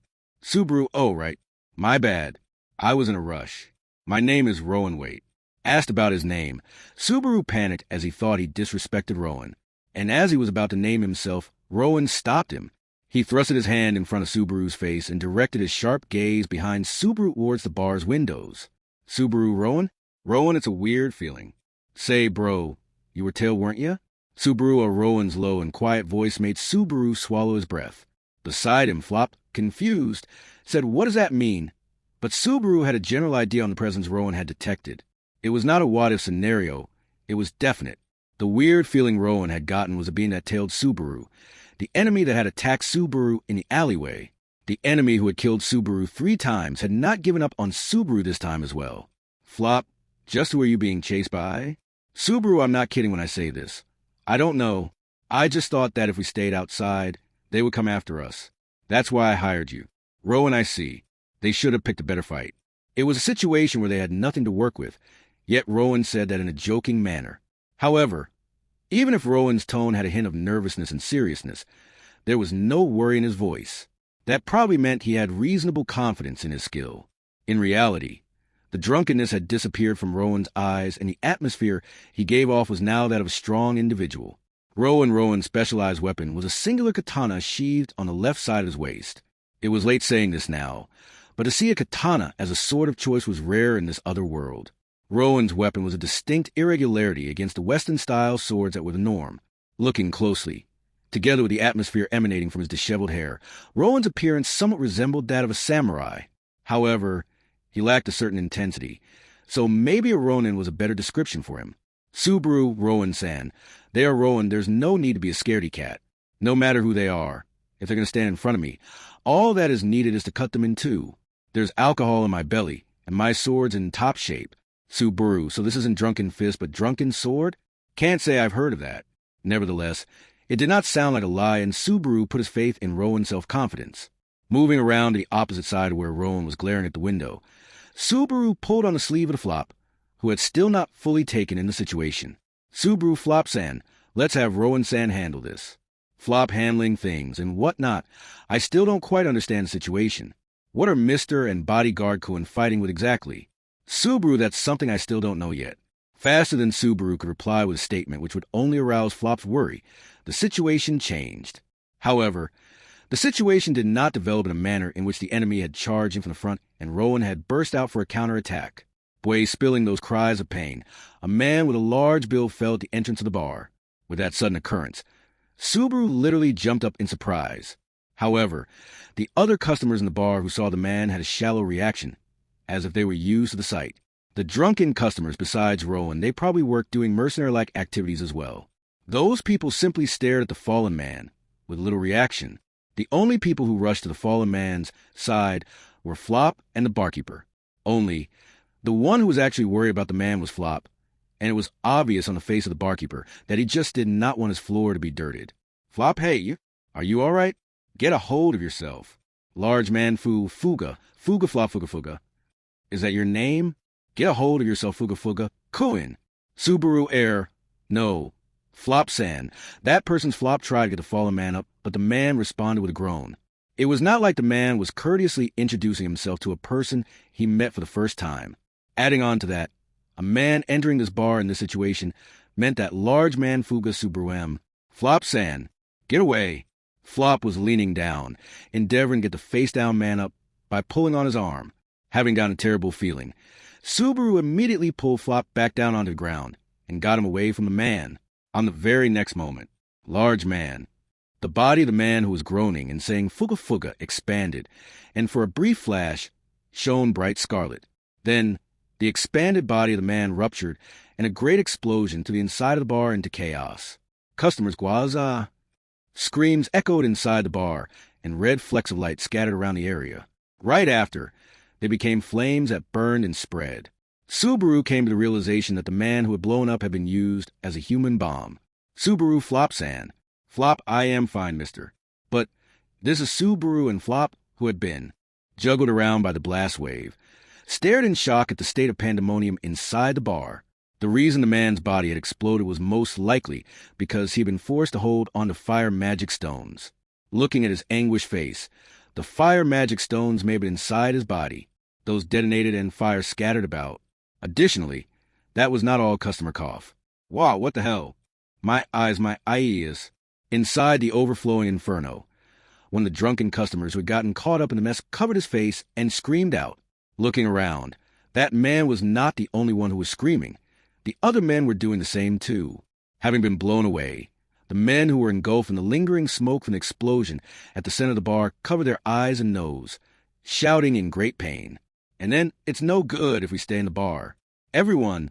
Subaru, oh, right. My bad. I was in a rush. My name is Rowan Waite. Asked about his name, Subaru panicked as he thought he disrespected Rowan. And as he was about to name himself, Rowan stopped him. He thrusted his hand in front of Subaru's face and directed his sharp gaze behind Subaru towards the bar's windows. Subaru, Rowan? Rowan, it's a weird feeling. Say, bro, you were tail, weren't you? Subaru, or Rowan's low and quiet voice made Subaru swallow his breath. Beside him, Flop, confused, said, "What does that mean?" But Subaru had a general idea on the presence Rowan had detected. It was not a what-if scenario. It was definite. The weird feeling Rowan had gotten was a being that tailed Subaru. The enemy that had attacked Subaru in the alleyway. The enemy who had killed Subaru 3 times had not given up on Subaru this time as well. Flop, just who are you being chased by? Subaru, I'm not kidding when I say this. I don't know. I just thought that if we stayed outside, they would come after us. That's why I hired you. Rowan, I see. They should have picked a better fight. It was a situation where they had nothing to work with, yet Rowan said that in a joking manner. However, even if Rowan's tone had a hint of nervousness and seriousness, there was no worry in his voice. That probably meant he had reasonable confidence in his skill. In reality, the drunkenness had disappeared from Rowan's eyes, and the atmosphere he gave off was now that of a strong individual. Rowan's specialized weapon was a singular katana sheathed on the left side of his waist. It was late saying this now, but to see a katana as a sword of choice was rare in this other world. Rowan's weapon was a distinct irregularity against the Western-style swords that were the norm. Looking closely, together with the atmosphere emanating from his disheveled hair, Rowan's appearance somewhat resembled that of a samurai. However, he lacked a certain intensity, so maybe a Ronin was a better description for him. Subaru, Rowan-san. They are Rowan. There's no need to be a scaredy cat. No matter who they are, if they're going to stand in front of me, all that is needed is to cut them in two. There's alcohol in my belly, and my sword's in top shape. Subaru, so this isn't drunken fist, but drunken sword? Can't say I've heard of that. Nevertheless, it did not sound like a lie, and Subaru put his faith in Rowan's self-confidence. Moving around to the opposite side of where Rowan was glaring at the window, Subaru pulled on the sleeve of the Flop, who had still not fully taken in the situation. Subaru, Flop-san, let's have Rowan-san handle this. Flop handling things and whatnot. I still don't quite understand the situation. What are Mr. and Bodyguard Cohen fighting with exactly? Subaru, that's something I still don't know yet. Faster than Subaru could reply with a statement which would only arouse Flop's worry, the situation changed. However, the situation did not develop in a manner in which the enemy had charged in from the front and Rowan had burst out for a counterattack. Boy, spilling those cries of pain, a man with a large bill fell at the entrance of the bar. With that sudden occurrence, Subaru literally jumped up in surprise. However, the other customers in the bar who saw the man had a shallow reaction, as if they were used to the sight. The drunken customers, besides Rowan, they probably worked doing mercenary-like activities as well. Those people simply stared at the fallen man, with little reaction. The only people who rushed to the fallen man's side were Flop and the barkeeper. Only, the one who was actually worried about the man was Flop, and it was obvious on the face of the barkeeper that he just did not want his floor to be dirted. Flop, hey, are you all right? Get a hold of yourself. Large man Fuga, Flop. Is that your name? Get a hold of yourself, Fuga. Cohen. Subaru Air. No. Flop-san. That person's Flop tried to get the fallen man up, but the man responded with a groan. It was not like the man was courteously introducing himself to a person he met for the first time. Adding on to that, a man entering this bar in this situation meant that large man Fuga Subaru. Flop-san. Get away. Flop was leaning down, endeavoring to get the face-down man up by pulling on his arm. Having gotten a terrible feeling, Subaru immediately pulled Flop back down onto the ground and got him away from the man. On the very next moment, large man, the body of the man who was groaning and saying Fuga expanded, and for a brief flash, shone bright scarlet. Then, the expanded body of the man ruptured, and a great explosion to the inside of the bar into chaos. Customers gwaza. Screams echoed inside the bar, and red flecks of light scattered around the area. Right after, they became flames that burned and spread. Subaru came to the realization that the man who had blown up had been used as a human bomb. Subaru, Flop-san. Flop, I am fine, mister. But this is Subaru and Flop who had been juggled around by the blast wave, stared in shock at the state of pandemonium inside the bar. The reason the man's body had exploded was most likely because he had been forced to hold onto fire magic stones. Looking at his anguished face, the fire magic stones may have been inside his body. Those detonated and fire scattered about. Additionally, that was not all customer cough. Wow, what the hell? My eyes. Inside the overflowing inferno, one of the drunken customers who had gotten caught up in the mess covered his face and screamed out. Looking around, that man was not the only one who was screaming. The other men were doing the same too. Having been blown away, The men who were engulfed in the lingering smoke from the explosion at the center of the bar covered their eyes and nose, shouting in great pain. And then, it's no good if we stay in the bar. Everyone,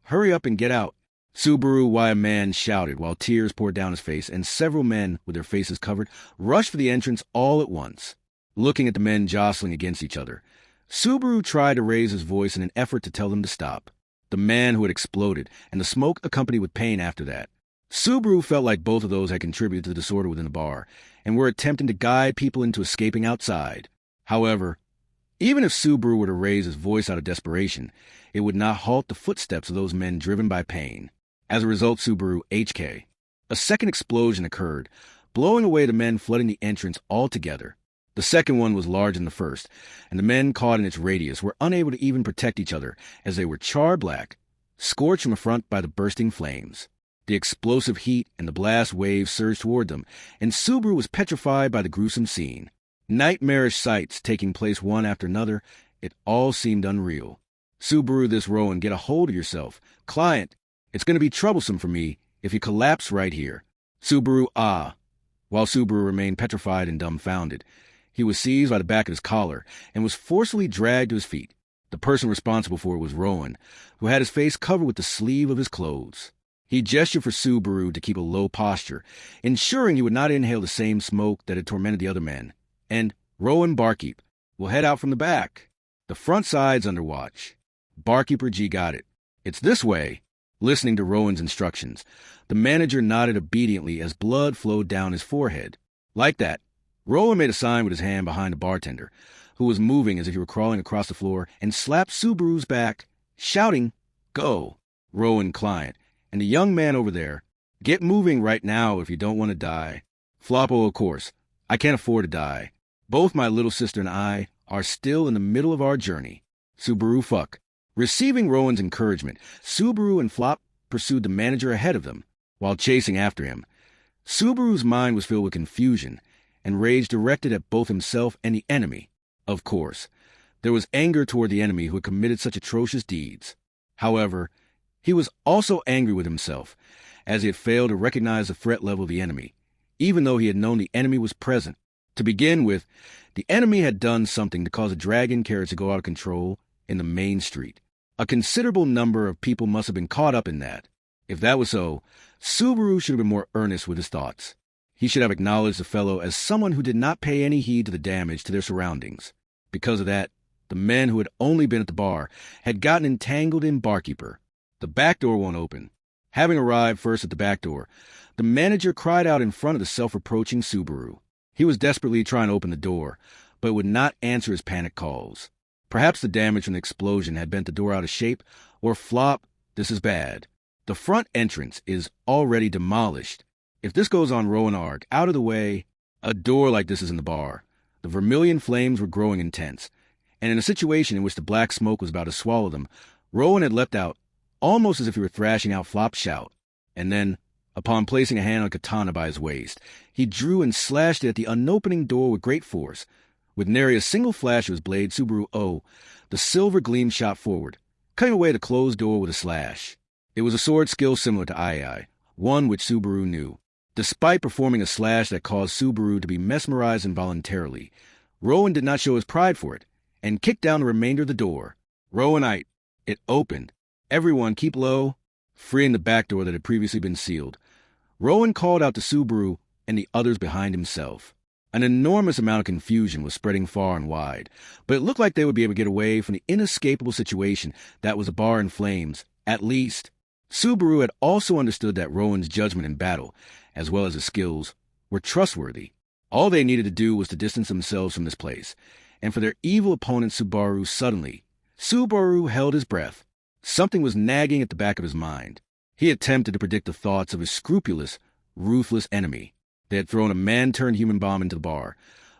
hurry up and get out. Subaru, why a man shouted while tears poured down his face, and several men, with their faces covered, rushed for the entrance all at once, looking at the men jostling against each other. Subaru tried to raise his voice in an effort to tell them to stop. The man who had exploded, and the smoke accompanied with pain after that. Subaru felt like both of those had contributed to the disorder within the bar, and were attempting to guide people into escaping outside. However, even if Subaru were to raise his voice out of desperation, it would not halt the footsteps of those men driven by pain. As a result, Subaru HK. A second explosion occurred, blowing away the men flooding the entrance altogether. The second one was larger than the first, and the men caught in its radius were unable to even protect each other as they were charred black, scorched from the front by the bursting flames. The explosive heat and the blast waves surged toward them, and Subaru was petrified by the gruesome scene. Nightmarish sights taking place one after another, it all seemed unreal. Subaru, this Rowan, get a hold of yourself. Client, it's going to be troublesome for me if you collapse right here. Subaru, ah. While Subaru remained petrified and dumbfounded, he was seized by the back of his collar and was forcefully dragged to his feet. The person responsible for it was Rowan, who had his face covered with the sleeve of his clothes. He gestured for Subaru to keep a low posture, ensuring he would not inhale the same smoke that had tormented the other men. And Rowan, barkeep, will head out from the back. The front side's under watch. Barkeeper G got it. It's this way. Listening to Rowan's instructions, the manager nodded obediently as blood flowed down his forehead. Like that, Rowan made a sign with his hand behind the bartender, who was moving as if he were crawling across the floor, and slapped Subaru's back, shouting, "Go, Rowan, client, and the young man over there, get moving right now if you don't want to die. Floppo, of course, I can't afford to die. Both my little sister and I are still in the middle of our journey. Subaru, fuck." Receiving Rowan's encouragement, Subaru and Flop pursued the manager ahead of them, while chasing after him. Subaru's mind was filled with confusion and rage directed at both himself and the enemy. Of course, there was anger toward the enemy who had committed such atrocious deeds. However, he was also angry with himself, as he had failed to recognize the threat level of the enemy, even though he had known the enemy was present. To begin with, the enemy had done something to cause a dragon carriage to go out of control in the main street. A considerable number of people must have been caught up in that. If that was so, Subaru should have been more earnest with his thoughts. He should have acknowledged the fellow as someone who did not pay any heed to the damage to their surroundings. Because of that, the men who had only been at the bar had gotten entangled in Barkeeper. The back door won't open. Having arrived first at the back door, the manager cried out in front of the self-reproaching Subaru. He was desperately trying to open the door, but would not answer his panic calls. Perhaps the damage from the explosion had bent the door out of shape, or Flop, this is bad. The front entrance is already demolished. If this goes on, Rowan arg, out of the way. A door like this is in the bar. The vermilion flames were growing intense, and in a situation in which the black smoke was about to swallow them, Rowan had leapt out, almost as if he were thrashing out Flop's shout. And then, upon placing a hand on a katana by his waist, he drew and slashed it at the unopening door with great force. With nary a single flash of his blade, Subaru the silver gleam shot forward, cutting away the closed door with a slash. It was a sword skill similar to Ai, one which Subaru knew. Despite performing a slash that caused Subaru to be mesmerized involuntarily, Rowan did not show his pride for it, and kicked down the remainder of the door. Rowanite, it opened. Everyone keep low, freeing the back door that had previously been sealed. Rowan called out to Subaru and the others behind himself. An enormous amount of confusion was spreading far and wide, but it looked like they would be able to get away from the inescapable situation that was a bar in flames, at least. Subaru had also understood that Rowan's judgment in battle, as well as his skills, were trustworthy. All they needed to do was to distance themselves from this place, and for their evil opponent Subaru held his breath. Something was nagging at the back of his mind. He attempted to predict the thoughts of his scrupulous, ruthless enemy. They had thrown a man-turned-human bomb into the bar,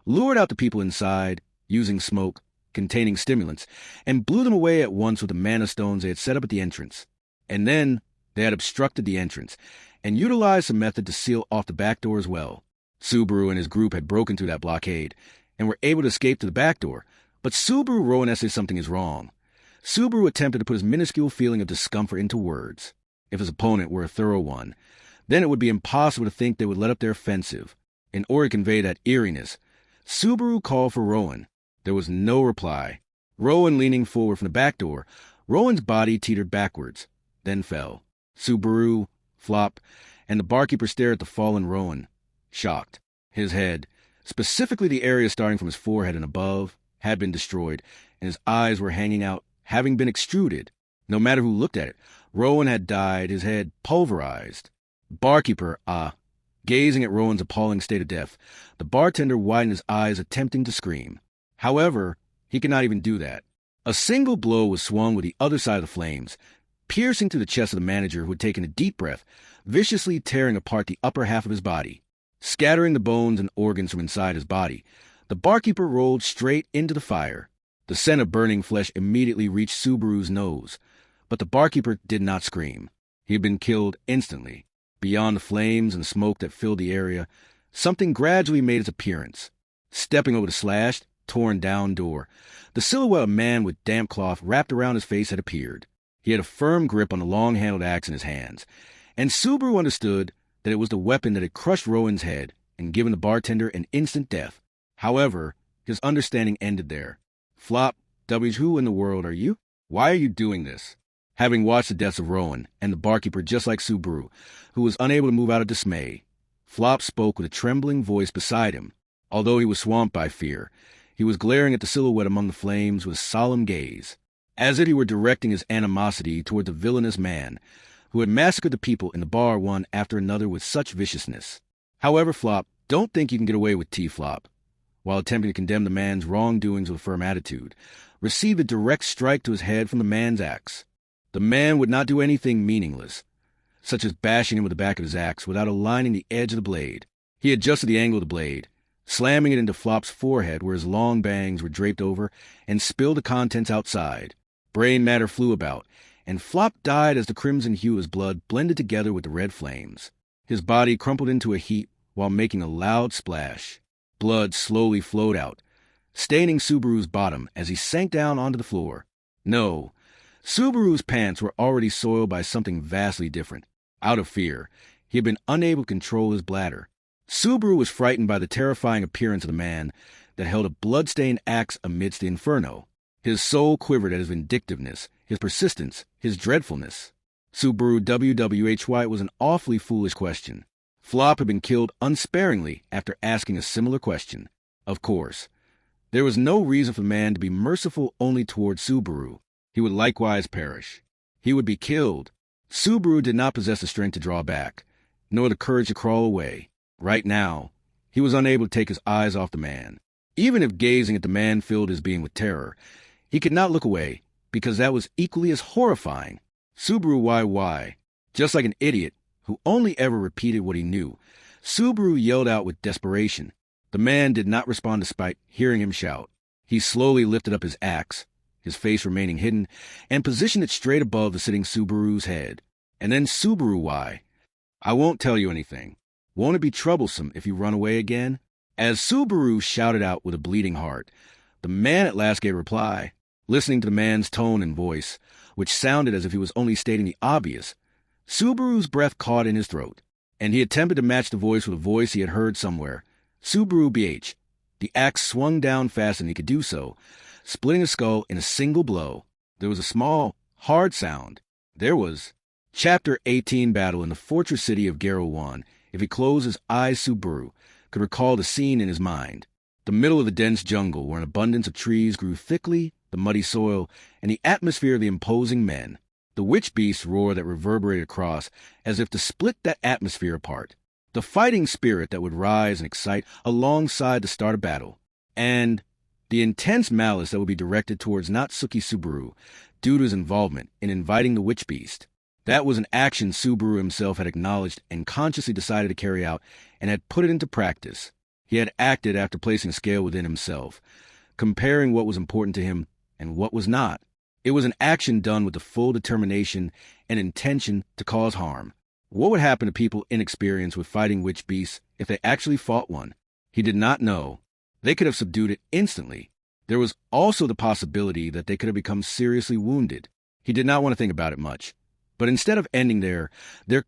lured out the people inside, using smoke, containing stimulants, and blew them away at once with the mana stones they had set up at the entrance. And then they had obstructed the entrance, and utilized a method to seal off the back door as well. Subaru and his group had broken through that blockade, and were able to escape to the back door, but Subaru Rowan said something is wrong. Subaru attempted to put his minuscule feeling of discomfort into words. If his opponent were a thorough one, Then it would be impossible to think they would let up their offensive. In order to convey that eeriness, Subaru called for Rowan. There was no reply. Rowan leaning forward from the back door, Rowan's body teetered backwards, then fell. Subaru, Flop, and the barkeeper stared at the fallen Rowan, shocked. His head, specifically the area starting from his forehead and above, had been destroyed, and his eyes were hanging out, having been extruded. No matter who looked at it, Rowan had died, his head pulverized. Barkeeper, gazing at Rowan's appalling state of death, the bartender widened his eyes, attempting to scream. However, he could not even do that. A single blow was swung with the other side of the flames, piercing through the chest of the manager, who had taken a deep breath, viciously tearing apart the upper half of his body. Scattering the bones and organs from inside his body, the barkeeper rolled straight into the fire. The scent of burning flesh immediately reached Subaru's nose, but the barkeeper did not scream. He had been killed instantly. Beyond the flames and smoke that filled the area, something gradually made its appearance. Stepping over the slashed, torn-down door, the silhouette of a man with damp cloth wrapped around his face had appeared. He had a firm grip on the long-handled axe in his hands, and Subaru understood that it was the weapon that had crushed Rowan's head and given the bartender an instant death. However, his understanding ended there. Flop, who in the world are you? Why are you doing this? Having watched the deaths of Rowan and the barkeeper just like Subaru, who was unable to move out of dismay, Flop spoke with a trembling voice beside him. Although he was swamped by fear, he was glaring at the silhouette among the flames with solemn gaze, as if he were directing his animosity toward the villainous man who had massacred the people in the bar one after another with such viciousness. However, Flop, don't think you can get away with T-Flop. While attempting to condemn the man's wrongdoings with a firm attitude, received a direct strike to his head from the man's axe. The man would not do anything meaningless, such as bashing him with the back of his axe without aligning the edge of the blade. He adjusted the angle of the blade, slamming it into Flop's forehead where his long bangs were draped over, and spilled the contents outside. Brain matter flew about, and Flop died as the crimson hue of his blood blended together with the red flames. His body crumpled into a heap while making a loud splash. Blood slowly flowed out, staining Subaru's bottom as he sank down onto the floor. No, Subaru's pants were already soiled by something vastly different. Out of fear, he had been unable to control his bladder. Subaru was frightened by the terrifying appearance of the man that held a blood-stained axe amidst the inferno. His soul quivered at his vindictiveness, his persistence, his dreadfulness. Subaru WWHY was an awfully foolish question. Flop had been killed unsparingly after asking a similar question. Of course, there was no reason for the man to be merciful only toward Subaru. He would likewise perish. He would be killed. Subaru did not possess the strength to draw back, nor the courage to crawl away. Right now, he was unable to take his eyes off the man. Even if gazing at the man filled his being with terror, he could not look away, because that was equally as horrifying. Subaru why? Just like an idiot who only ever repeated what he knew, Subaru yelled out with desperation. The man did not respond despite hearing him shout. He slowly lifted up his axe, his face remaining hidden, and positioned it straight above the sitting Subaru's head. And then Subaru, I won't tell you anything. Won't it be troublesome if you run away again? As Subaru shouted out with a bleeding heart, the man at last gave a reply. Listening to the man's tone and voice, which sounded as if he was only stating the obvious, Subaru's breath caught in his throat, and he attempted to match the voice with a voice he had heard somewhere. Subaru BH. The axe swung down faster than he could do so, splitting his skull in a single blow. There was a small, hard sound. There was Chapter 18 battle in the fortress city of Garo 1. If he closed his eyes, Subaru could recall the scene in his mind. The middle of the dense jungle, where an abundance of trees grew thickly, the muddy soil, and the atmosphere of the imposing men. The witch beast's roar that reverberated across, as if to split that atmosphere apart. The fighting spirit that would rise and excite alongside the start of battle. And the intense malice that would be directed towards Natsuki Subaru, due to his involvement in inviting the witch beast. That was an action Subaru himself had acknowledged and consciously decided to carry out, and had put it into practice. He had acted after placing a scale within himself, comparing what was important to him and what was not. It was an action done with the full determination and intention to cause harm. What would happen to people inexperienced with fighting witch beasts if they actually fought one? He did not know. They could have subdued it instantly. There was also the possibility that they could have become seriously wounded. He did not want to think about it much. But instead of ending there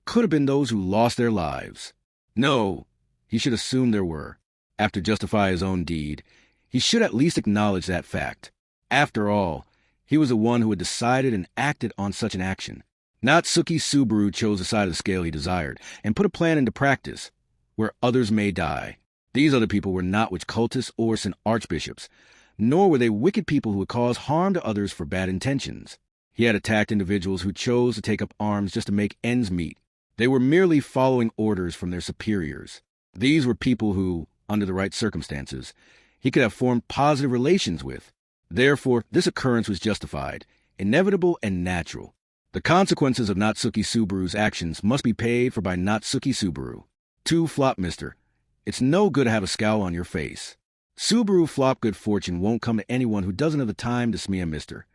could have been those who lost their lives. No, he should assume there were. After justify his own deed, he should at least acknowledge that fact. After all, he was the one who had decided and acted on such an action. Natsuki Subaru chose the side of the scale he desired and put a plan into practice, where others may die. These other people were not witch cultists or St. Archbishops, nor were they wicked people who would cause harm to others for bad intentions. He had attacked individuals who chose to take up arms just to make ends meet. They were merely following orders from their superiors. These were people who, under the right circumstances, he could have formed positive relations with. Therefore, this occurrence was justified, inevitable, and natural. The consequences of Natsuki Subaru's actions must be paid for by Natsuki Subaru. 2. Flop Mister. It's no good to have a scowl on your face. Subaru flop good fortune won't come to anyone who doesn't have the time to smear Mister.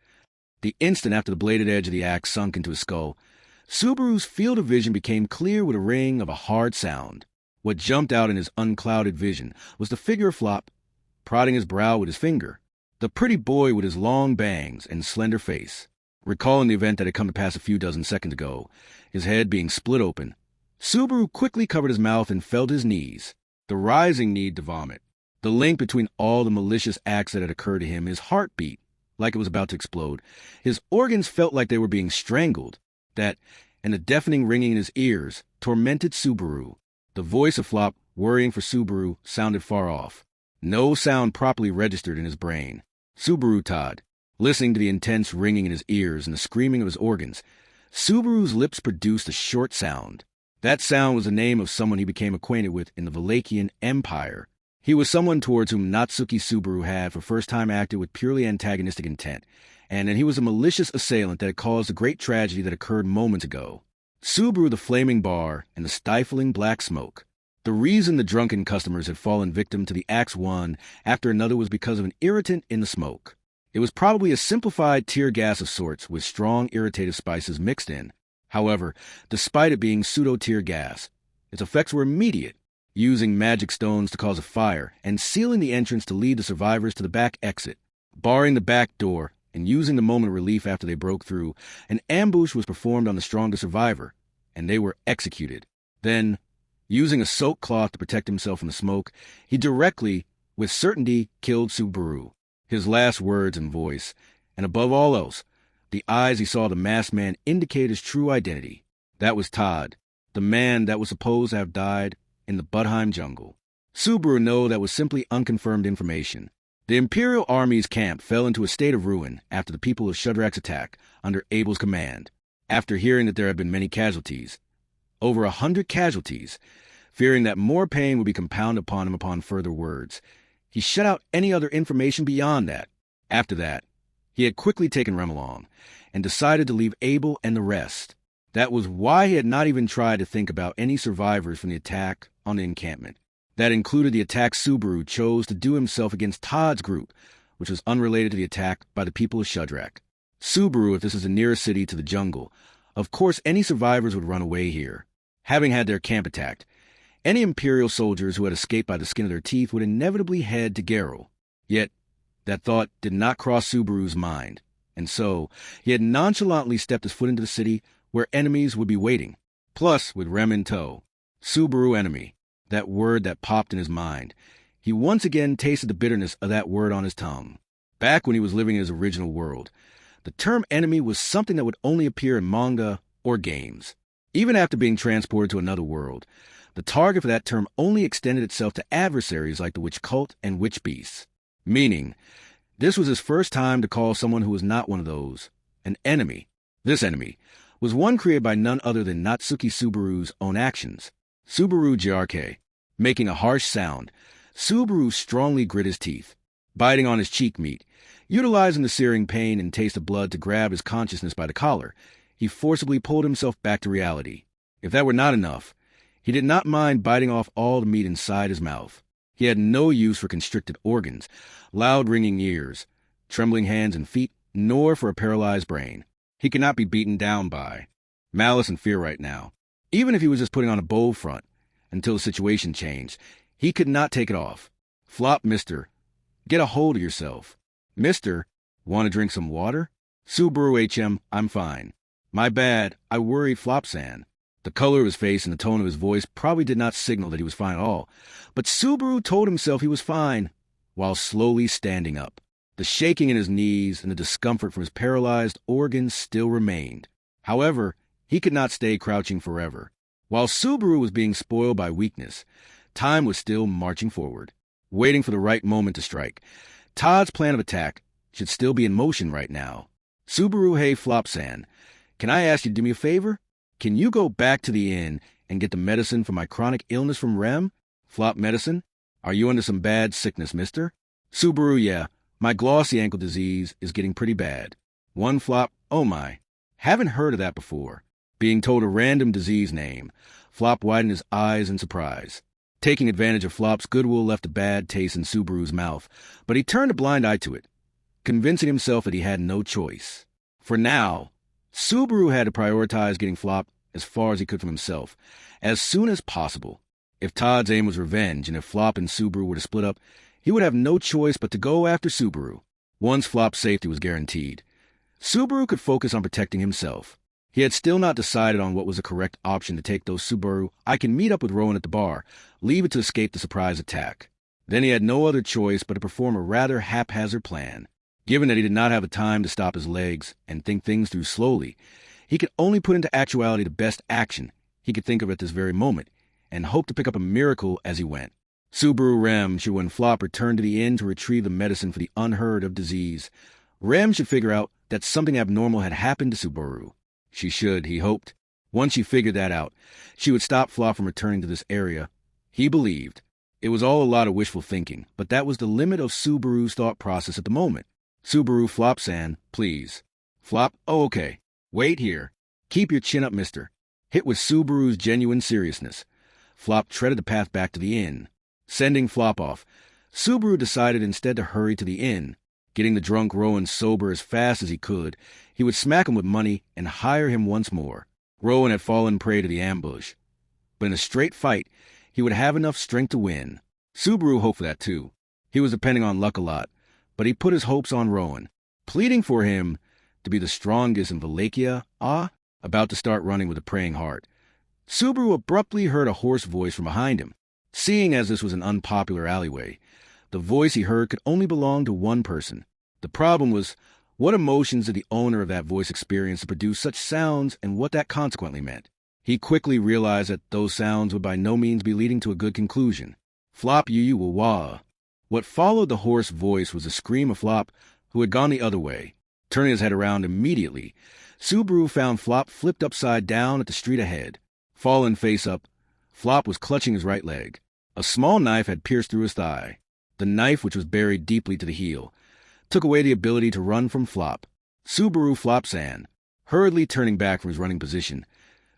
The instant after the bladed edge of the axe sunk into his skull, Subaru's field of vision became clear with a ring of a hard sound. What jumped out in his unclouded vision was the figure of Flop, prodding his brow with his finger. The pretty boy with his long bangs and slender face. Recalling the event that had come to pass a few dozen seconds ago, his head being split open, Subaru quickly covered his mouth and fell to his knees. The rising need to vomit. The link between all the malicious acts that had occurred to him, his heart beat like it was about to explode. His organs felt like they were being strangled. That, and the deafening ringing in his ears, tormented Subaru. The voice of Flop, worrying for Subaru, sounded far off. No sound properly registered in his brain. Subaru Todd, listening to the intense ringing in his ears and the screaming of his organs, Subaru's lips produced a short sound. That sound was the name of someone he became acquainted with in the Valachian Empire. He was someone towards whom Natsuki Subaru had for first time acted with purely antagonistic intent, and he was a malicious assailant that had caused the great tragedy that occurred moments ago. Subaru the flaming bar and the stifling black smoke. The reason the drunken customers had fallen victim to the axe one after another was because of an irritant in the smoke. It was probably a simplified tear gas of sorts with strong irritative spices mixed in. However, despite it being pseudo-tear gas, its effects were immediate, using magic stones to cause a fire and sealing the entrance to lead the survivors to the back exit. Barring the back door and using the moment of relief after they broke through, an ambush was performed on the strongest survivor, and they were executed. Then, using a soaked cloth to protect himself from the smoke, he directly, with certainty, killed Subaru. His last words and voice, and above all else, the eyes he saw the masked man indicate his true identity. That was Todd, the man that was supposed to have died in the Budheim jungle. Subaru knew that was simply unconfirmed information. The Imperial Army's camp fell into a state of ruin after the people of Shudrak's attack under Abel's command. After hearing that there had been many casualties, over 100 casualties, fearing that more pain would be compounded upon him upon further words, he shut out any other information beyond that. After that, he had quickly taken Rem along and decided to leave Abel and the rest. That was why he had not even tried to think about any survivors from the attack on the encampment. That included the attack Subaru chose to do himself against Todd's group, which was unrelated to the attack by the people of Shudrak. Subaru, if this is the nearest city to the jungle, of course any survivors would run away here. Having had their camp attacked, any Imperial soldiers who had escaped by the skin of their teeth would inevitably head to Garo. Yet, that thought did not cross Subaru's mind, and so he had nonchalantly stepped his foot into the city where enemies would be waiting. Plus, with Rem in tow, Subaru enemy, that word that popped in his mind. He once again tasted the bitterness of that word on his tongue. Back when he was living in his original world, the term enemy was something that would only appear in manga or games. Even after being transported to another world, the target for that term only extended itself to adversaries like the witch cult and witch beasts. Meaning, this was his first time to call someone who was not one of those an enemy. This enemy was one created by none other than Natsuki Subaru's own actions. Subaru JRK. Making a harsh sound, Subaru strongly grit his teeth, biting on his cheek meat. Utilizing the searing pain and taste of blood to grab his consciousness by the collar, he forcibly pulled himself back to reality. If that were not enough, he did not mind biting off all the meat inside his mouth. He had no use for constricted organs, loud ringing ears, trembling hands and feet, nor for a paralyzed brain. He could not be beaten down by malice and fear right now. Even if he was just putting on a bold front until the situation changed, he could not take it off. Flop, mister. Get a hold of yourself. Mister, want to drink some water? Subaru HM, I'm fine. My bad, I worried Flopsan. The color of his face and the tone of his voice probably did not signal that he was fine at all, but Subaru told himself he was fine, while slowly standing up. The shaking in his knees and the discomfort from his paralyzed organs still remained. However, he could not stay crouching forever. While Subaru was being spoiled by weakness, time was still marching forward, waiting for the right moment to strike. Todd's plan of attack should still be in motion right now. Subaru, hey Flopsan, can I ask you to do me a favor? Can you go back to the inn and get the medicine for my chronic illness from Rem? Flop medicine? Are you under some bad sickness, mister? Subaru, yeah. My glossy ankle disease is getting pretty bad. One Flop, oh my. Haven't heard of that before. Being told a random disease name, Flop widened his eyes in surprise. Taking advantage of Flop's goodwill left a bad taste in Subaru's mouth, but he turned a blind eye to it, convincing himself that he had no choice. For now, Subaru had to prioritize getting Flop as far as he could from himself, as soon as possible. If Todd's aim was revenge, and if Flop and Subaru were to split up, he would have no choice but to go after Subaru. Once Flop's safety was guaranteed, Subaru could focus on protecting himself. He had still not decided on what was the correct option to take, though. Subaru, I can meet up with Rowan at the bar, leave it to escape the surprise attack. Then he had no other choice but to perform a rather haphazard plan. Given that he did not have the time to stop his legs and think things through slowly, he could only put into actuality the best action he could think of at this very moment, and hope to pick up a miracle as he went. Subaru Rem should, when Flop returned to the inn to retrieve the medicine for the unheard of disease, Rem should figure out that something abnormal had happened to Subaru. She should, he hoped. Once she figured that out, she would stop Flop from returning to this area. He believed. It was all a lot of wishful thinking, but that was the limit of Subaru's thought process at the moment. Subaru, Flopsan, please. Flop, oh okay. Wait here. Keep your chin up, mister. Hit with Subaru's genuine seriousness. Flop treaded the path back to the inn. Sending Flop off, Subaru decided instead to hurry to the inn. Getting the drunk Rowan sober as fast as he could, he would smack him with money and hire him once more. Rowan had fallen prey to the ambush, but in a straight fight, he would have enough strength to win. Subaru hoped for that too. He was depending on luck a lot, but he put his hopes on Rowan, pleading for him to be the strongest in Wallachia, about to start running with a praying heart. Subaru abruptly heard a hoarse voice from behind him. Seeing as this was an unpopular alleyway, the voice he heard could only belong to one person. The problem was, what emotions did the owner of that voice experience to produce such sounds, and what that consequently meant? He quickly realized that those sounds would by no means be leading to a good conclusion. Flop you will wah. What followed the hoarse voice was a scream of Flop, who had gone the other way. Turning his head around immediately, Subaru found Flop flipped upside down at the street ahead. Fallen face up, Flop was clutching his right leg. A small knife had pierced through his thigh. The knife, which was buried deeply to the heel, took away the ability to run from Flop. Subaru Flopsan, hurriedly turning back from his running position.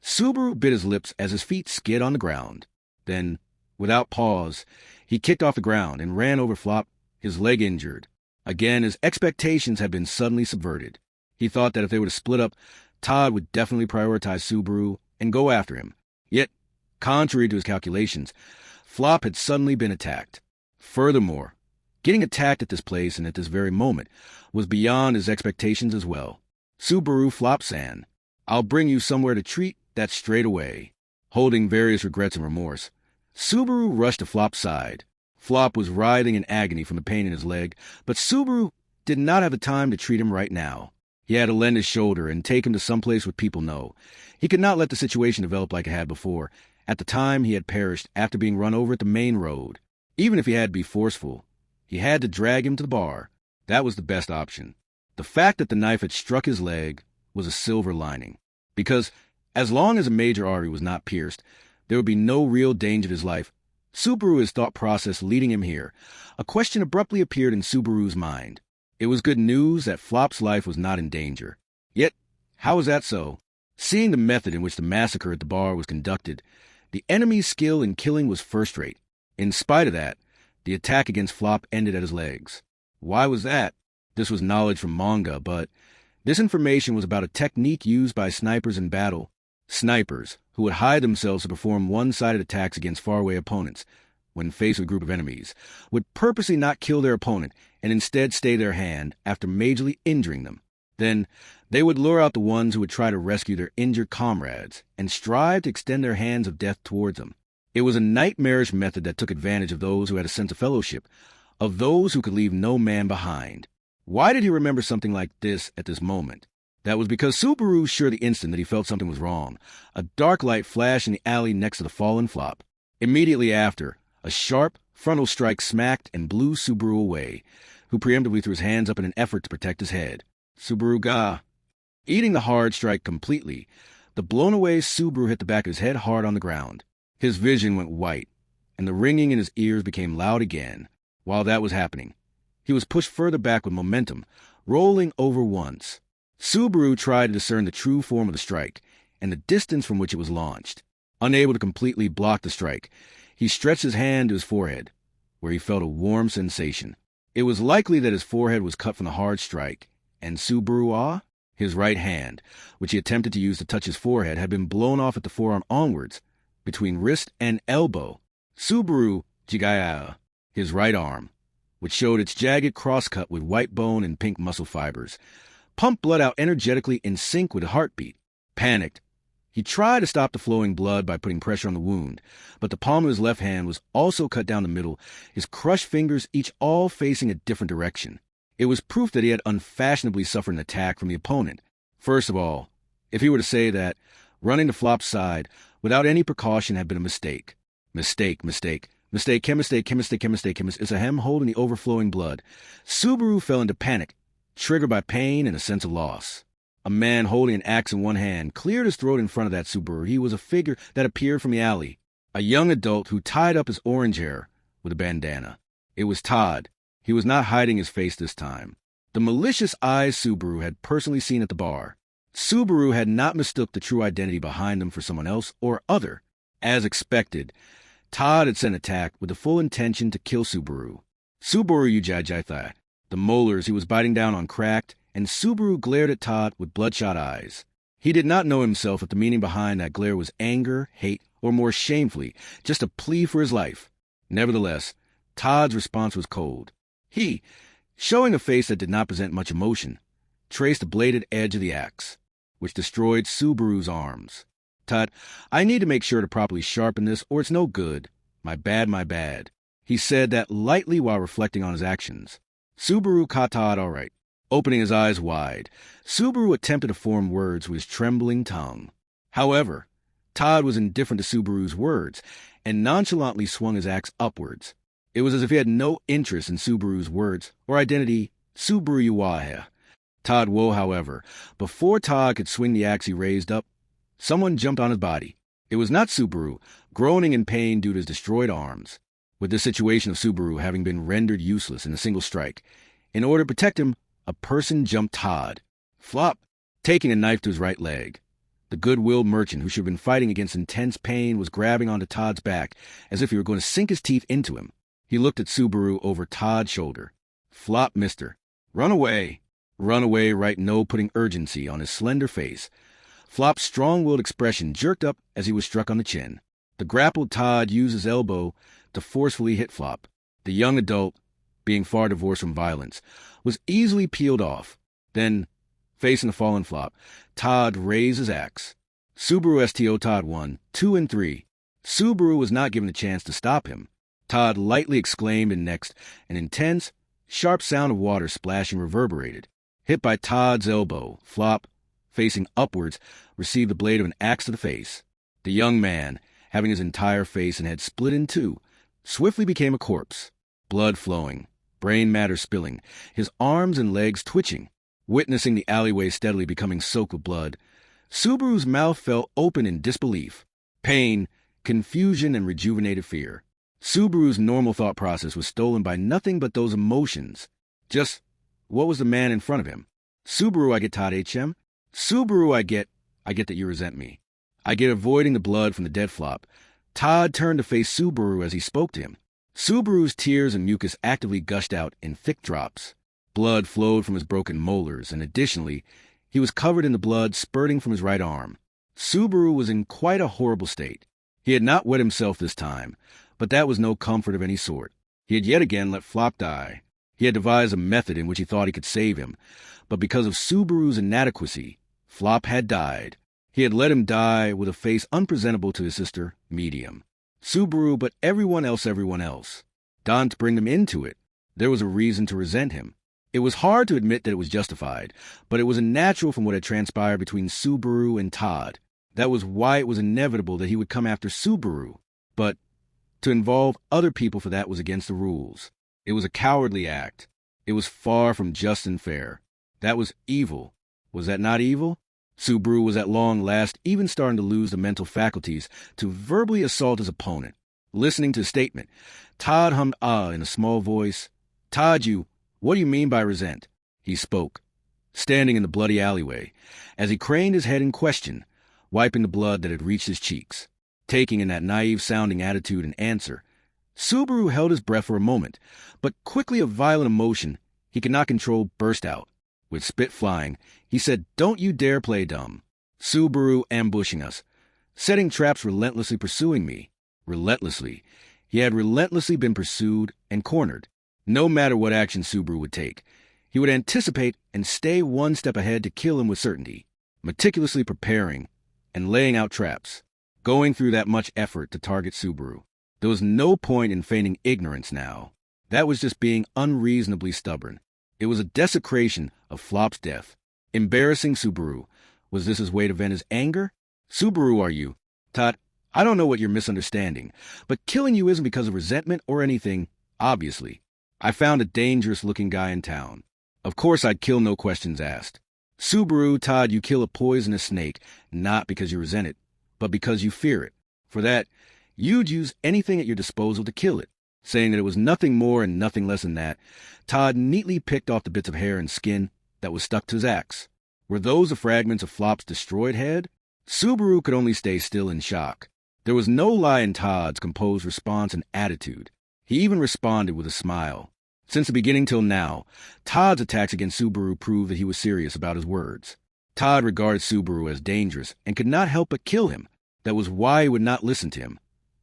Subaru bit his lips as his feet skid on the ground. Then, without pause, he kicked off the ground and ran over Flop, his leg injured. Again, his expectations had been suddenly subverted. He thought that if they were to split up, Todd would definitely prioritize Subaru and go after him. Yet, contrary to his calculations, Flop had suddenly been attacked. Furthermore, getting attacked at this place and at this very moment was beyond his expectations as well. Subaru Flopsan, I'll bring you somewhere to treat that straight away. Holding various regrets and remorse, Subaru rushed to Flop's side. Flop was writhing in agony from the pain in his leg, but Subaru did not have the time to treat him right now. He had to lend his shoulder and take him to someplace where people know. He could not let the situation develop like it had before. At the time, he had perished after being run over at the main road. Even if he had to be forceful, he had to drag him to the bar. That was the best option. The fact that the knife had struck his leg was a silver lining, because as long as a major artery was not pierced, there would be no real danger to his life. Subaru's thought process leading him here, a question abruptly appeared in Subaru's mind. It was good news that Flop's life was not in danger. Yet, how was that so? Seeing the method in which the massacre at the bar was conducted, the enemy's skill in killing was first-rate. In spite of that, the attack against Flop ended at his legs. Why was that? This was knowledge from manga, but this information was about a technique used by snipers in battle. Snipers, who would hide themselves to perform one-sided attacks against faraway opponents, when faced with a group of enemies, would purposely not kill their opponent and instead stay their hand after majorly injuring them. Then they would lure out the ones who would try to rescue their injured comrades and strive to extend their hands of death towards them. It was a nightmarish method that took advantage of those who had a sense of fellowship, of those who could leave no man behind. Why did he remember something like this at this moment? That was because Subaru was sure the instant that he felt something was wrong. A dark light flashed in the alley next to the fallen Flop. Immediately after, a sharp, frontal strike smacked and blew Subaru away, who preemptively threw his hands up in an effort to protect his head. Subaru ga. Eating the hard strike completely, the blown-away Subaru hit the back of his head hard on the ground. His vision went white, and the ringing in his ears became loud again. While that was happening, he was pushed further back with momentum, rolling over once. Subaru tried to discern the true form of the strike and the distance from which it was launched. Unable to completely block the strike, he stretched his hand to his forehead, where he felt a warm sensation. It was likely that his forehead was cut from the hard strike, and Subaru, his right hand, which he attempted to use to touch his forehead, had been blown off at the forearm onwards, between wrist and elbow. Subaru jigaya, his right arm, which showed its jagged cross-cut with white bone and pink muscle fibers, pumped blood out energetically in sync with the heartbeat. Panicked, he tried to stop the flowing blood by putting pressure on the wound, but the palm of his left hand was also cut down the middle, his crushed fingers each all facing a different direction. It was proof that he had unfashionably suffered an attack from the opponent. First of all, if he were to say that, running to Flop's side without any precaution had been a mistake. Mistake. It's a hem holding the overflowing blood. Subaru fell into panic, triggered by pain and a sense of loss. A man holding an axe in one hand cleared his throat in front of that Subaru. He was a figure that appeared from the alley, a young adult who tied up his orange hair with a bandana. It was Todd. He was not hiding his face this time. The malicious eyes Subaru had personally seen at the bar. Subaru had not mistook the true identity behind them for someone else or other. As expected, Todd had sent an attack with the full intention to kill Subaru. Subaru Ujajaithai. The molars he was biting down on cracked, and Subaru glared at Todd with bloodshot eyes. He did not know himself if the meaning behind that glare was anger, hate, or more shamefully, just a plea for his life. Nevertheless, Todd's response was cold. He, showing a face that did not present much emotion, traced the bladed edge of the axe, which destroyed Subaru's arms. Todd, I need to make sure to properly sharpen this, or it's no good. My bad. He said that lightly while reflecting on his actions. Subaru caught Todd all right. Opening his eyes wide, Subaru attempted to form words with his trembling tongue. However, Todd was indifferent to Subaru's words and nonchalantly swung his axe upwards. It was as if he had no interest in Subaru's words or identity. Subaru Uwahe. Todd woe, however. Before Todd could swing the axe he raised up, someone jumped on his body. It was not Subaru, groaning in pain due to his destroyed arms. With the situation of Subaru having been rendered useless in a single strike, in order to protect him, a person jumped Todd. Flop, taking a knife to his right leg. The good-willed merchant, who should have been fighting against intense pain, was grabbing onto Todd's back as if he were going to sink his teeth into him. He looked at Subaru over Todd's shoulder. Flop, mister. Run away. Run away, right no, putting urgency on his slender face. Flop's strong-willed expression jerked up as he was struck on the chin. The grappled Todd used his elbow to forcefully hit Flop. The young adult, being far divorced from violence, was easily peeled off. Then, facing the fallen Flop, Todd raised his axe. Subaru STO Todd 1, 2, and 3. Subaru was not given a chance to stop him. Todd lightly exclaimed, and next, an intense, sharp sound of water splashing reverberated. Hit by Todd's elbow, Flop, facing upwards, received the blade of an axe to the face. The young man, having his entire face and head split in two, swiftly became a corpse, blood flowing, brain matter spilling, his arms and legs twitching. Witnessing the alleyway steadily becoming soaked with blood, Subaru's mouth fell open in disbelief, pain, confusion, and rejuvenated fear. Subaru's normal thought process was stolen by nothing but those emotions. Just, what was the man in front of him? Subaru, I get Todd HM. Subaru, I get that you resent me. I get avoiding the blood from the dead Flop. Todd turned to face Subaru as he spoke to him. Subaru's tears and mucus actively gushed out in thick drops. Blood flowed from his broken molars, and additionally, he was covered in the blood spurting from his right arm. Subaru was in quite a horrible state. He had not wet himself this time, but that was no comfort of any sort. He had yet again let Flop die. He had devised a method in which he thought he could save him, but because of Subaru's inadequacy, Flop had died. He had let him die with a face unpresentable to his sister, Medium. Subaru, but everyone else. Don't bring them into it. There was a reason to resent him. It was hard to admit that it was justified, but it was unnatural from what had transpired between Subaru and Todd. That was why it was inevitable that he would come after Subaru. But to involve other people for that was against the rules. It was a cowardly act. It was far from just and fair. That was evil. Was that not evil? Subaru was at long last even starting to lose the mental faculties to verbally assault his opponent. Listening to his statement, Todd hummed in a small voice. Todd, what do you mean by resent? He spoke, standing in the bloody alleyway, as he craned his head in question, wiping the blood that had reached his cheeks. Taking in that naive-sounding attitude and answer, Subaru held his breath for a moment, but quickly a violent emotion he could not control burst out. With spit flying, he said, Don't you dare play dumb. Subaru ambushing us, setting traps, relentlessly pursuing me. Relentlessly. He had relentlessly been pursued and cornered. No matter what action Subaru would take, he would anticipate and stay one step ahead to kill him with certainty, meticulously preparing and laying out traps, going through that much effort to target Subaru. There was no point in feigning ignorance now. That was just being unreasonably stubborn. It was a desecration of Flop's death. Embarrassing Subaru. Was this his way to vent his anger? Subaru, are you? Todd, I don't know what you're misunderstanding, but killing you isn't because of resentment or anything, obviously. I found a dangerous-looking guy in town. Of course I'd kill, no questions asked. Subaru, Todd, you kill a poisonous snake, not because you resent it, but because you fear it. For that, you'd use anything at your disposal to kill it. Saying that it was nothing more and nothing less than that, Todd neatly picked off the bits of hair and skin that was stuck to his axe. Were those the fragments of Flop's destroyed head? Subaru could only stay still in shock. There was no lie in Todd's composed response and attitude. He even responded with a smile. Since the beginning till now, Todd's attacks against Subaru proved that he was serious about his words. Todd regarded Subaru as dangerous and could not help but kill him. That was why he would not listen to him,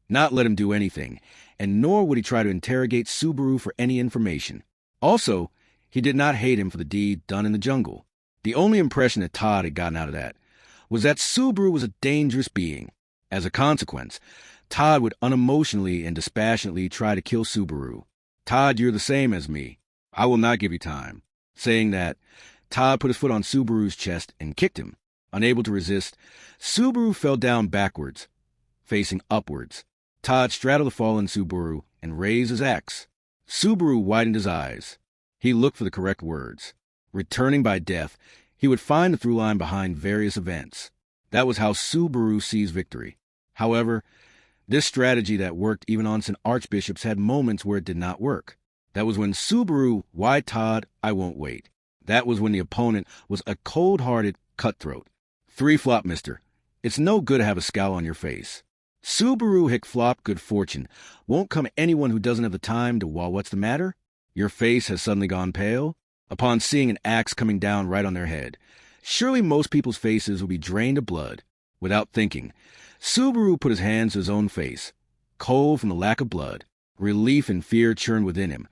not let him do anything, and nor would he try to interrogate Subaru for any information. Also, he did not hate him for the deed done in the jungle. The only impression that Todd had gotten out of that was that Subaru was a dangerous being. As a consequence, Todd would unemotionally and dispassionately try to kill Subaru. Todd, you're the same as me. I will not give you time. Saying that, Todd put his foot on Subaru's chest and kicked him. Unable to resist, Subaru fell down backwards, facing upwards. Todd straddled the fallen Subaru and raised his axe. Subaru widened his eyes. He looked for the correct words. Returning by death, he would find the through line behind various events. That was how Subaru sees victory. However, this strategy that worked even on St. Archbishops had moments where it did not work. That was when Subaru, why Todd, I won't wait. That was when the opponent was a cold-hearted cutthroat. 3 Flop, mister. It's no good to have a scowl on your face. Subaru hick Flop, good fortune. Won't come anyone who doesn't have the time to, well, what's the matter? Your face has suddenly gone pale? Upon seeing an axe coming down right on their head. Surely most people's faces would be drained of blood. Without thinking, Subaru put his hands to his own face. Cold from the lack of blood. Relief and fear churned within him,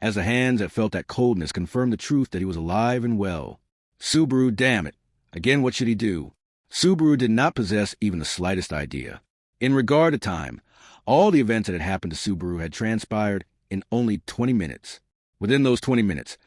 as the hands that felt that coldness confirmed the truth that he was alive and well. Subaru, damn it. Again, what should he do? Subaru did not possess even the slightest idea. In regard to time, all the events that had happened to Subaru had transpired in only 20 minutes. Within those 20 minutes,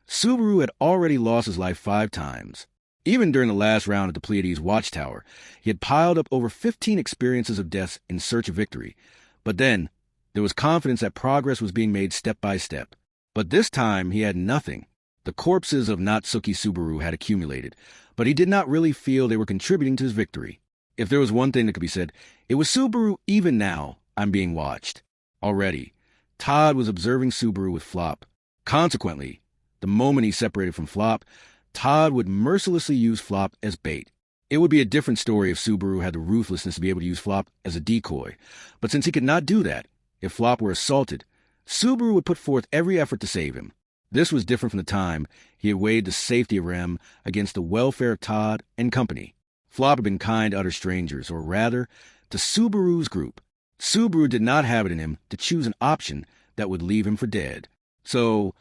Subaru had already lost his life 5 times. Even during the last round at the Pleiades Watchtower, he had piled up over 15 experiences of deaths in search of victory. But then, there was confidence that progress was being made step by step. But this time, he had nothing. The corpses of Natsuki Subaru had accumulated, but he did not really feel they were contributing to his victory. If there was one thing that could be said, it was Subaru, even now, I'm being watched. Already, Todd was observing Subaru with Flop. Consequently, the moment he separated from Flop, Todd would mercilessly use Flop as bait. It would be a different story if Subaru had the ruthlessness to be able to use Flop as a decoy. But since he could not do that, if Flop were assaulted, Subaru would put forth every effort to save him. This was different from the time he had weighed the safety of Rem against the welfare of Todd and company. Flop had been kind to utter strangers, or rather, to Subaru's group. Subaru did not have it in him to choose an option that would leave him for dead. So,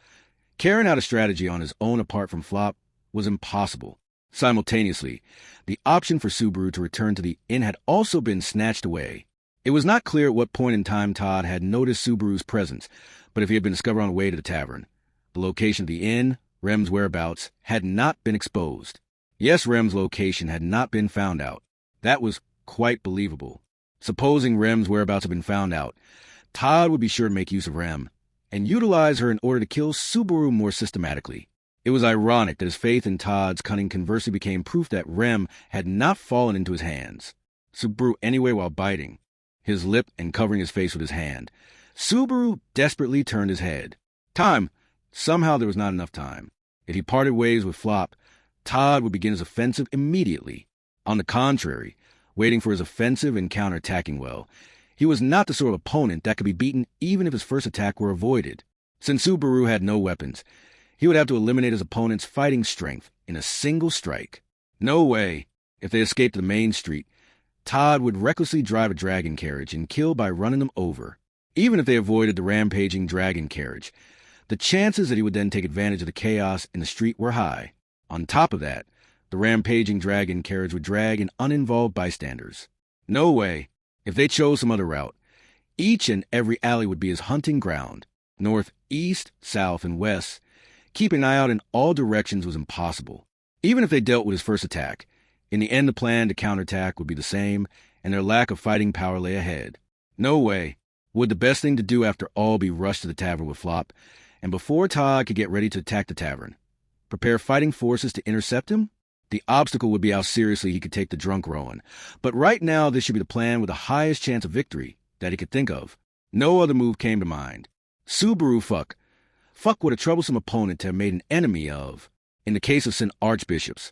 Carrying out a strategy on his own apart from Flop was impossible. Simultaneously, the option for Subaru to return to the inn had also been snatched away. It was not clear at what point in time Todd had noticed Subaru's presence, but if he had been discovered on the way to the tavern, the location of the inn, Rem's whereabouts, had not been exposed. Yes, Rem's location had not been found out. That was quite believable. Supposing Rem's whereabouts had been found out, Todd would be sure to make use of Rem and utilize her in order to kill Subaru more systematically. It was ironic that his faith in Todd's cunning conversely became proof that Rem had not fallen into his hands. Subaru anyway while biting, his lip and covering his face with his hand. Subaru desperately turned his head. Time! Somehow there was not enough time. If he parted ways with Flop, Todd would begin his offensive immediately. On the contrary, waiting for his offensive and counterattacking well, he was not the sort of opponent that could be beaten even if his first attack were avoided. Since Subaru had no weapons, he would have to eliminate his opponent's fighting strength in a single strike. No way. If they escaped to the main street, Todd would recklessly drive a dragon carriage and kill by running them over. Even if they avoided the rampaging dragon carriage, the chances that he would then take advantage of the chaos in the street were high. On top of that, the rampaging dragon carriage would drag in uninvolved bystanders. No way. If they chose some other route, each and every alley would be his hunting ground. North, east, south, and west. Keeping an eye out in all directions was impossible. Even if they dealt with his first attack, in the end the plan to counterattack would be the same, and their lack of fighting power lay ahead. No way. Would the best thing to do after all be rush to the tavern with Flop, and before Todd could get ready to attack the tavern, prepare fighting forces to intercept him? The obstacle would be how seriously he could take the drunk Rowan. But right now this should be the plan with the highest chance of victory that he could think of. No other move came to mind. Subaru fuck. Fuck what a troublesome opponent to have made an enemy of. In the case of St. Archbishops,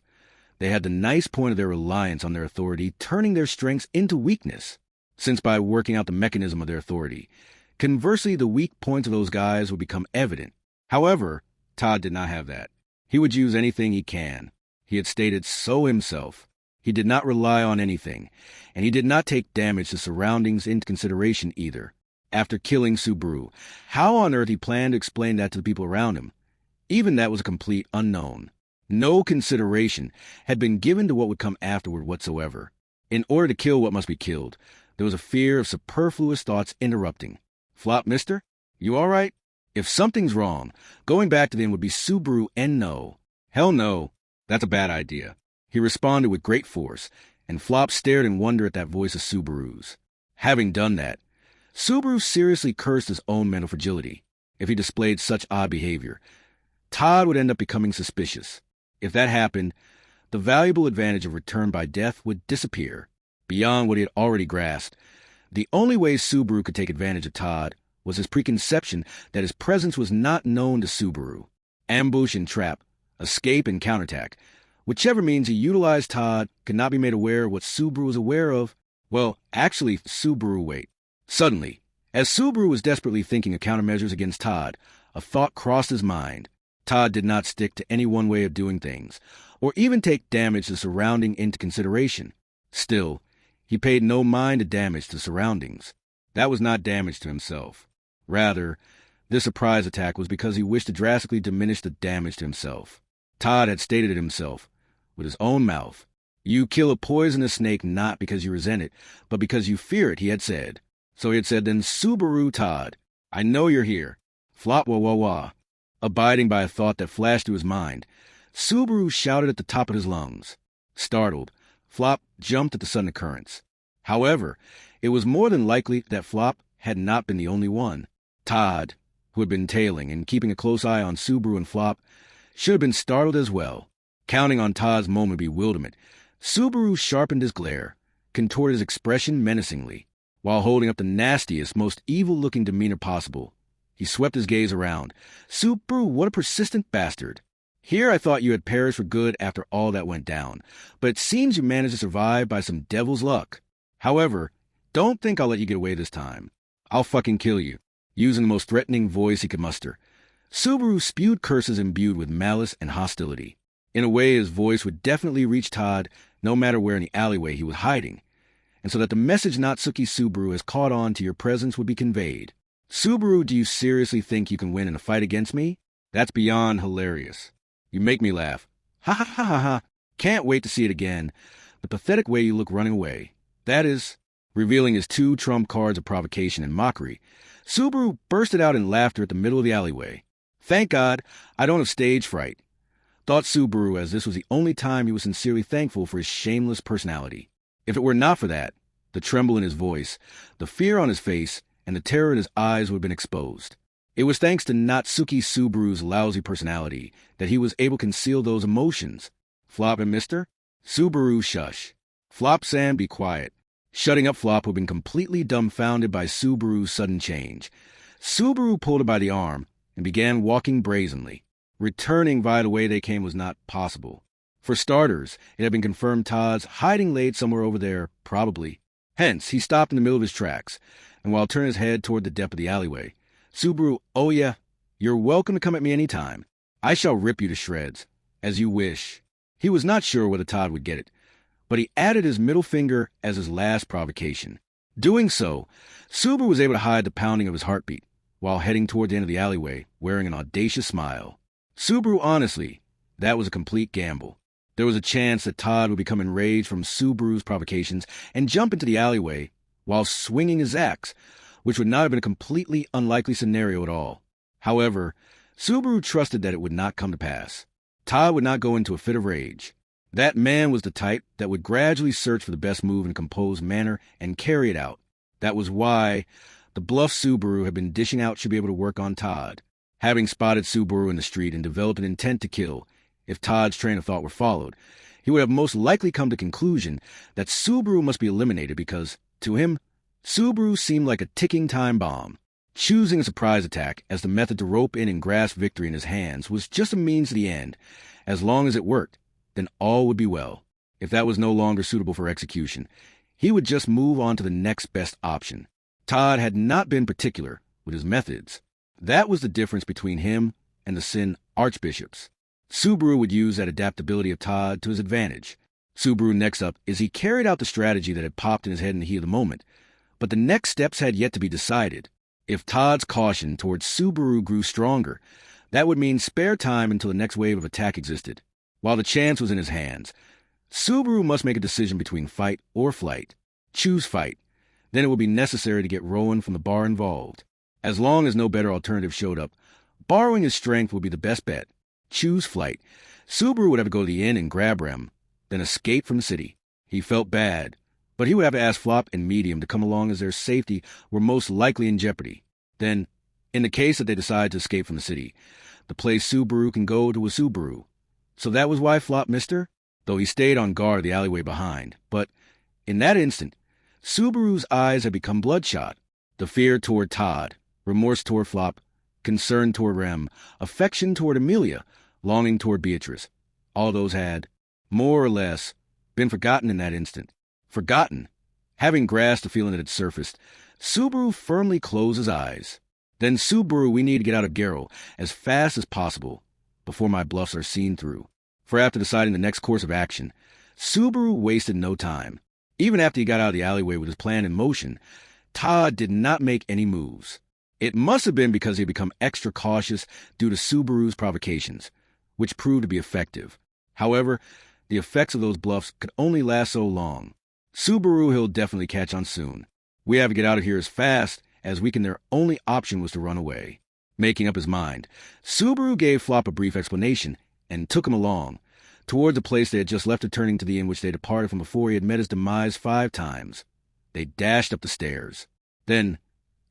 they had the nice point of their reliance on their authority turning their strengths into weakness, since by working out the mechanism of their authority, conversely the weak points of those guys would become evident. However, Todd did not have that. He would use anything he can. He had stated so himself. He did not rely on anything, and he did not take damage to surroundings into consideration either. After killing Subaru, how on earth he planned to explain that to the people around him? Even that was a complete unknown. No consideration had been given to what would come afterward whatsoever. In order to kill what must be killed, there was a fear of superfluous thoughts interrupting. Flop, mister? You all right? If something's wrong, going back to them would be Subaru and no. Hell no. That's a bad idea. He responded with great force, and Flop stared in wonder at that voice of Subaru's. Having done that, Subaru seriously cursed his own mental fragility. If he displayed such odd behavior, Todd would end up becoming suspicious. If that happened, the valuable advantage of return by death would disappear. Beyond what he had already grasped, the only way Subaru could take advantage of Todd was his preconception that his presence was not known to Subaru. Ambush and trap, escape and counterattack, whichever means he utilized Todd could not be made aware of what Subaru was aware of. Well, actually, Subaru wait. Suddenly, as Subaru was desperately thinking of countermeasures against Todd, a thought crossed his mind. Todd did not stick to any one way of doing things, or even take damage to surrounding into consideration. Still, he paid no mind to damage to surroundings. That was not damage to himself. Rather, this surprise attack was because he wished to drastically diminish the damage to himself. Todd had stated it himself, with his own mouth. You kill a poisonous snake not because you resent it, but because you fear it, he had said. So he had said, then Subaru Todd, I know you're here. Flop wah wah wah. Abiding by a thought that flashed through his mind, Subaru shouted at the top of his lungs. Startled, Flop jumped at the sudden occurrence. However, it was more than likely that Flop had not been the only one. Todd, who had been tailing and keeping a close eye on Subaru and Flop, should have been startled as well. Counting on Todd's moment of bewilderment, Subaru sharpened his glare, contorted his expression menacingly. While holding up the nastiest, most evil-looking demeanor possible, he swept his gaze around. Subaru, what a persistent bastard. Here I thought you had perished for good after all that went down, but it seems you managed to survive by some devil's luck. However, don't think I'll let you get away this time. I'll fucking kill you. Using the most threatening voice he could muster, Subaru spewed curses imbued with malice and hostility. In a way, his voice would definitely reach Todd no matter where in the alleyway he was hiding, and so that the message Natsuki Subaru has caught on to your presence would be conveyed. Subaru, do you seriously think you can win in a fight against me? That's beyond hilarious. You make me laugh. Ha ha ha ha ha. Can't wait to see it again. The pathetic way you look running away. That is, revealing his 2 trump cards of provocation and mockery, Subaru bursted out in laughter at the middle of the alleyway. Thank God, I don't have stage fright, thought Subaru, as this was the only time he was sincerely thankful for his shameless personality. If it were not for that, the tremble in his voice, the fear on his face, and the terror in his eyes would have been exposed. It was thanks to Natsuki Subaru's lousy personality that he was able to conceal those emotions. Flop and Mister? Subaru, shush. Flop-san, be quiet. Shutting up Flop, who had been completely dumbfounded by Subaru's sudden change. Subaru pulled her by the arm and began walking brazenly. Returning via the way they came was not possible. For starters, it had been confirmed Todd's hiding laid somewhere over there, probably. Hence, he stopped in the middle of his tracks, and while turning his head toward the depth of the alleyway, Subaru, oh yeah, you're welcome to come at me any time. I shall rip you to shreds, as you wish. He was not sure whether Todd would get it, but he added his middle finger as his last provocation. Doing so, Subaru was able to hide the pounding of his heartbeat, while heading toward the end of the alleyway, wearing an audacious smile. Subaru, honestly, that was a complete gamble. There was a chance that Todd would become enraged from Subaru's provocations and jump into the alleyway while swinging his axe, which would not have been a completely unlikely scenario at all. However, Subaru trusted that it would not come to pass. Todd would not go into a fit of rage. That man was the type that would gradually search for the best move in a composed manner and carry it out. That was why the bluff Subaru had been dishing out should be able to work on Todd. Having spotted Subaru in the street and developed an intent to kill, if Todd's train of thought were followed, he would have most likely come to the conclusion that Subaru must be eliminated because, to him, Subaru seemed like a ticking time bomb. Choosing a surprise attack as the method to rope in and grasp victory in his hands was just a means to the end. As long as it worked, then all would be well. If that was no longer suitable for execution, he would just move on to the next best option. Todd had not been particular with his methods. That was the difference between him and the Sin archbishops. Subaru would use that adaptability of Todd to his advantage. Subaru next up is he carried out the strategy that had popped in his head in the heat of the moment, but the next steps had yet to be decided. If Todd's caution towards Subaru grew stronger, that would mean spare time until the next wave of attack existed. While the chance was in his hands, Subaru must make a decision between fight or flight. Choose fight. Then it would be necessary to get Rowan from the bar involved. As long as no better alternative showed up, borrowing his strength would be the best bet. Choose flight. Subaru would have to go to the inn and grab Rem, then escape from the city. He felt bad, but he would have to ask Flop and Medium to come along as their safety were most likely in jeopardy. Then, in the case that they decide to escape from the city, the place Subaru can go to a Subaru. So that was why Flop missed her, though he stayed on guard the alleyway behind. But in that instant, Subaru's eyes had become bloodshot. The fear toward Todd, remorse toward Flop, concern toward Rem, affection toward Amelia, longing toward Beatrice. All those had, more or less, been forgotten in that instant. Forgotten. Having grasped the feeling that had surfaced, Subaru firmly closed his eyes. Then, Subaru, we need to get out of Garo as fast as possible before my bluffs are seen through. For after deciding the next course of action, Subaru wasted no time. Even after he got out of the alleyway with his plan in motion, Todd did not make any moves. It must have been because he had become extra cautious due to Subaru's provocations, which proved to be effective. However, the effects of those bluffs could only last so long. Subaru, he'll definitely catch on soon. We have to get out of here as fast as we can. Their only option was to run away. Making up his mind, Subaru gave Flop a brief explanation and took him along, towards the place they had just left, returning to the inn which they departed from before he had met his demise 5 times. They dashed up the stairs. Then,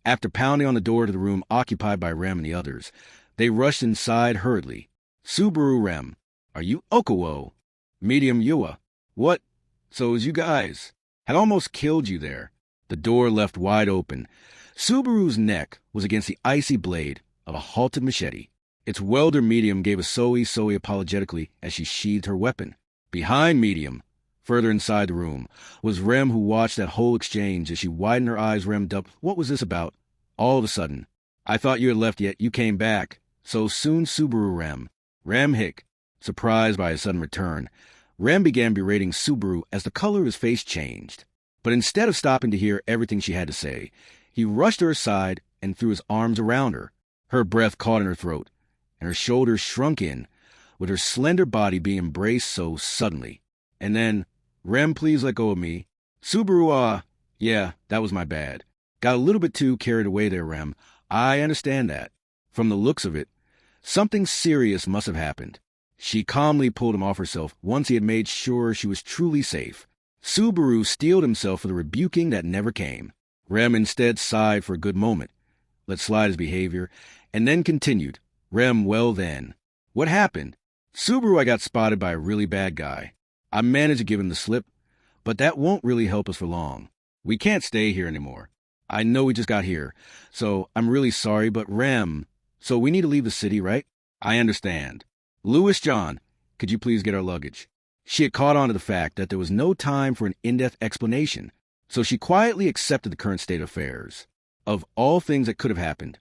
after pounding on the door to the room occupied by Rem and the others, they rushed inside hurriedly. Subaru, Rem, are you Okawo? Medium, Yua. What? So as you guys had almost killed you there. The door left wide open. Subaru's neck was against the icy blade of a halted machete. Its welder Medium gave a soe apologetically as she sheathed her weapon. Behind Medium, further inside the room, was Rem, who watched that whole exchange. As she widened her eyes, Rem dubbed, "What was this about? All of a sudden. I thought you had left, yet you came back. So soon, Subaru, Rem." Rem hic. Surprised by his sudden return, Rem began berating Subaru as the color of his face changed. But instead of stopping to hear everything she had to say, he rushed her aside and threw his arms around her. Her breath caught in her throat, and her shoulders shrunk in, with her slender body being embraced so suddenly. And then, Rem, please let go of me. Subaru, yeah, that was my bad. Got a little bit too carried away there, Rem. I understand that. From the looks of it, something serious must have happened. She calmly pulled him off herself once he had made sure she was truly safe. Subaru steeled himself for the rebuking that never came. Rem instead sighed for a good moment, let slide his behavior, and then continued. Rem, well then. What happened? Subaru, I got spotted by a really bad guy. I managed to give him the slip, but that won't really help us for long. We can't stay here anymore. I know we just got here, so I'm really sorry, but Rem, so we need to leave the city, right? I understand. Louis, John, could you please get our luggage? She had caught on to the fact that there was no time for an in-depth explanation, so she quietly accepted the current state of affairs. Of all things that could have happened,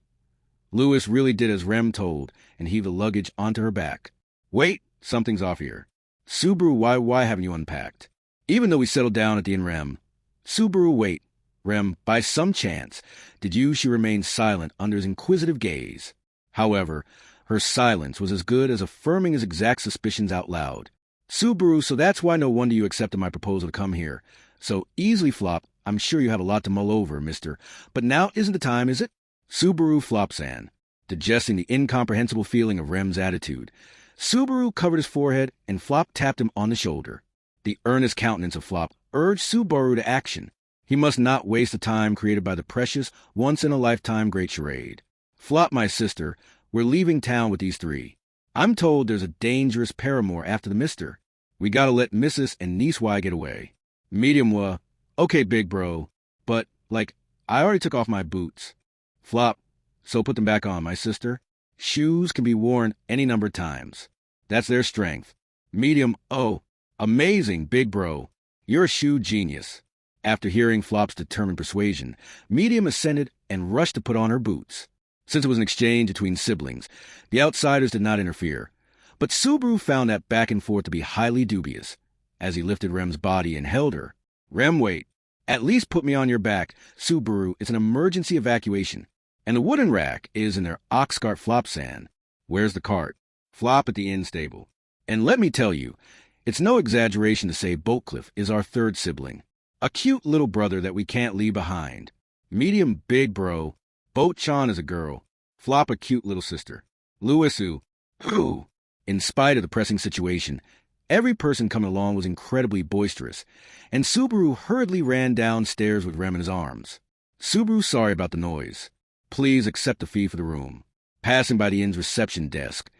Louis really did as Rem told and heaved the luggage onto her back. Wait, something's off here. Subaru, why haven't you unpacked? Even though we settled down at the inn, Rem. Subaru, wait. Rem, by some chance, she remained silent under his inquisitive gaze. However, her silence was as good as affirming his exact suspicions out loud. Subaru, so that's why no wonder you accepted my proposal to come here. So easily, Flop, I'm sure you have a lot to mull over, mister. But now isn't the time, is it? Subaru Flopsan, digesting the incomprehensible feeling of Rem's attitude. Subaru covered his forehead and Flop tapped him on the shoulder. The earnest countenance of Flop urged Subaru to action. He must not waste the time created by the precious, once-in-a-lifetime great charade. Flop, my sister, we're leaving town with these three. I'm told there's a dangerous paramour after the mister. We gotta let Mrs. and Niece Y get away. Medium, okay, big bro, but, I already took off my boots. Flop, so put them back on, my sister. Shoes can be worn any number of times. That's their strength. Medium, oh, amazing, big bro. You're a shoe genius. After hearing Flop's determined persuasion, Medium assented and rushed to put on her boots. Since it was an exchange between siblings, the outsiders did not interfere. But Subaru found that back and forth to be highly dubious. As he lifted Rem's body and held her, Rem, wait. At least put me on your back. Subaru, it's an emergency evacuation. And the wooden rack is in their ox cart, Flopsan. Where's the cart? Flop at the inn stable. And let me tell you, it's no exaggeration to say Boatcliff is our third sibling. A cute little brother that we can't leave behind. Medium, big bro. Boat-chan is a girl. Flop, a cute little sister. Louisu, who? In spite of the pressing situation, every person coming along was incredibly boisterous, and Subaru hurriedly ran downstairs with Rem in his arms. Subaru, sorry about the noise. Please accept the fee for the room. Passing by the inn's reception desk,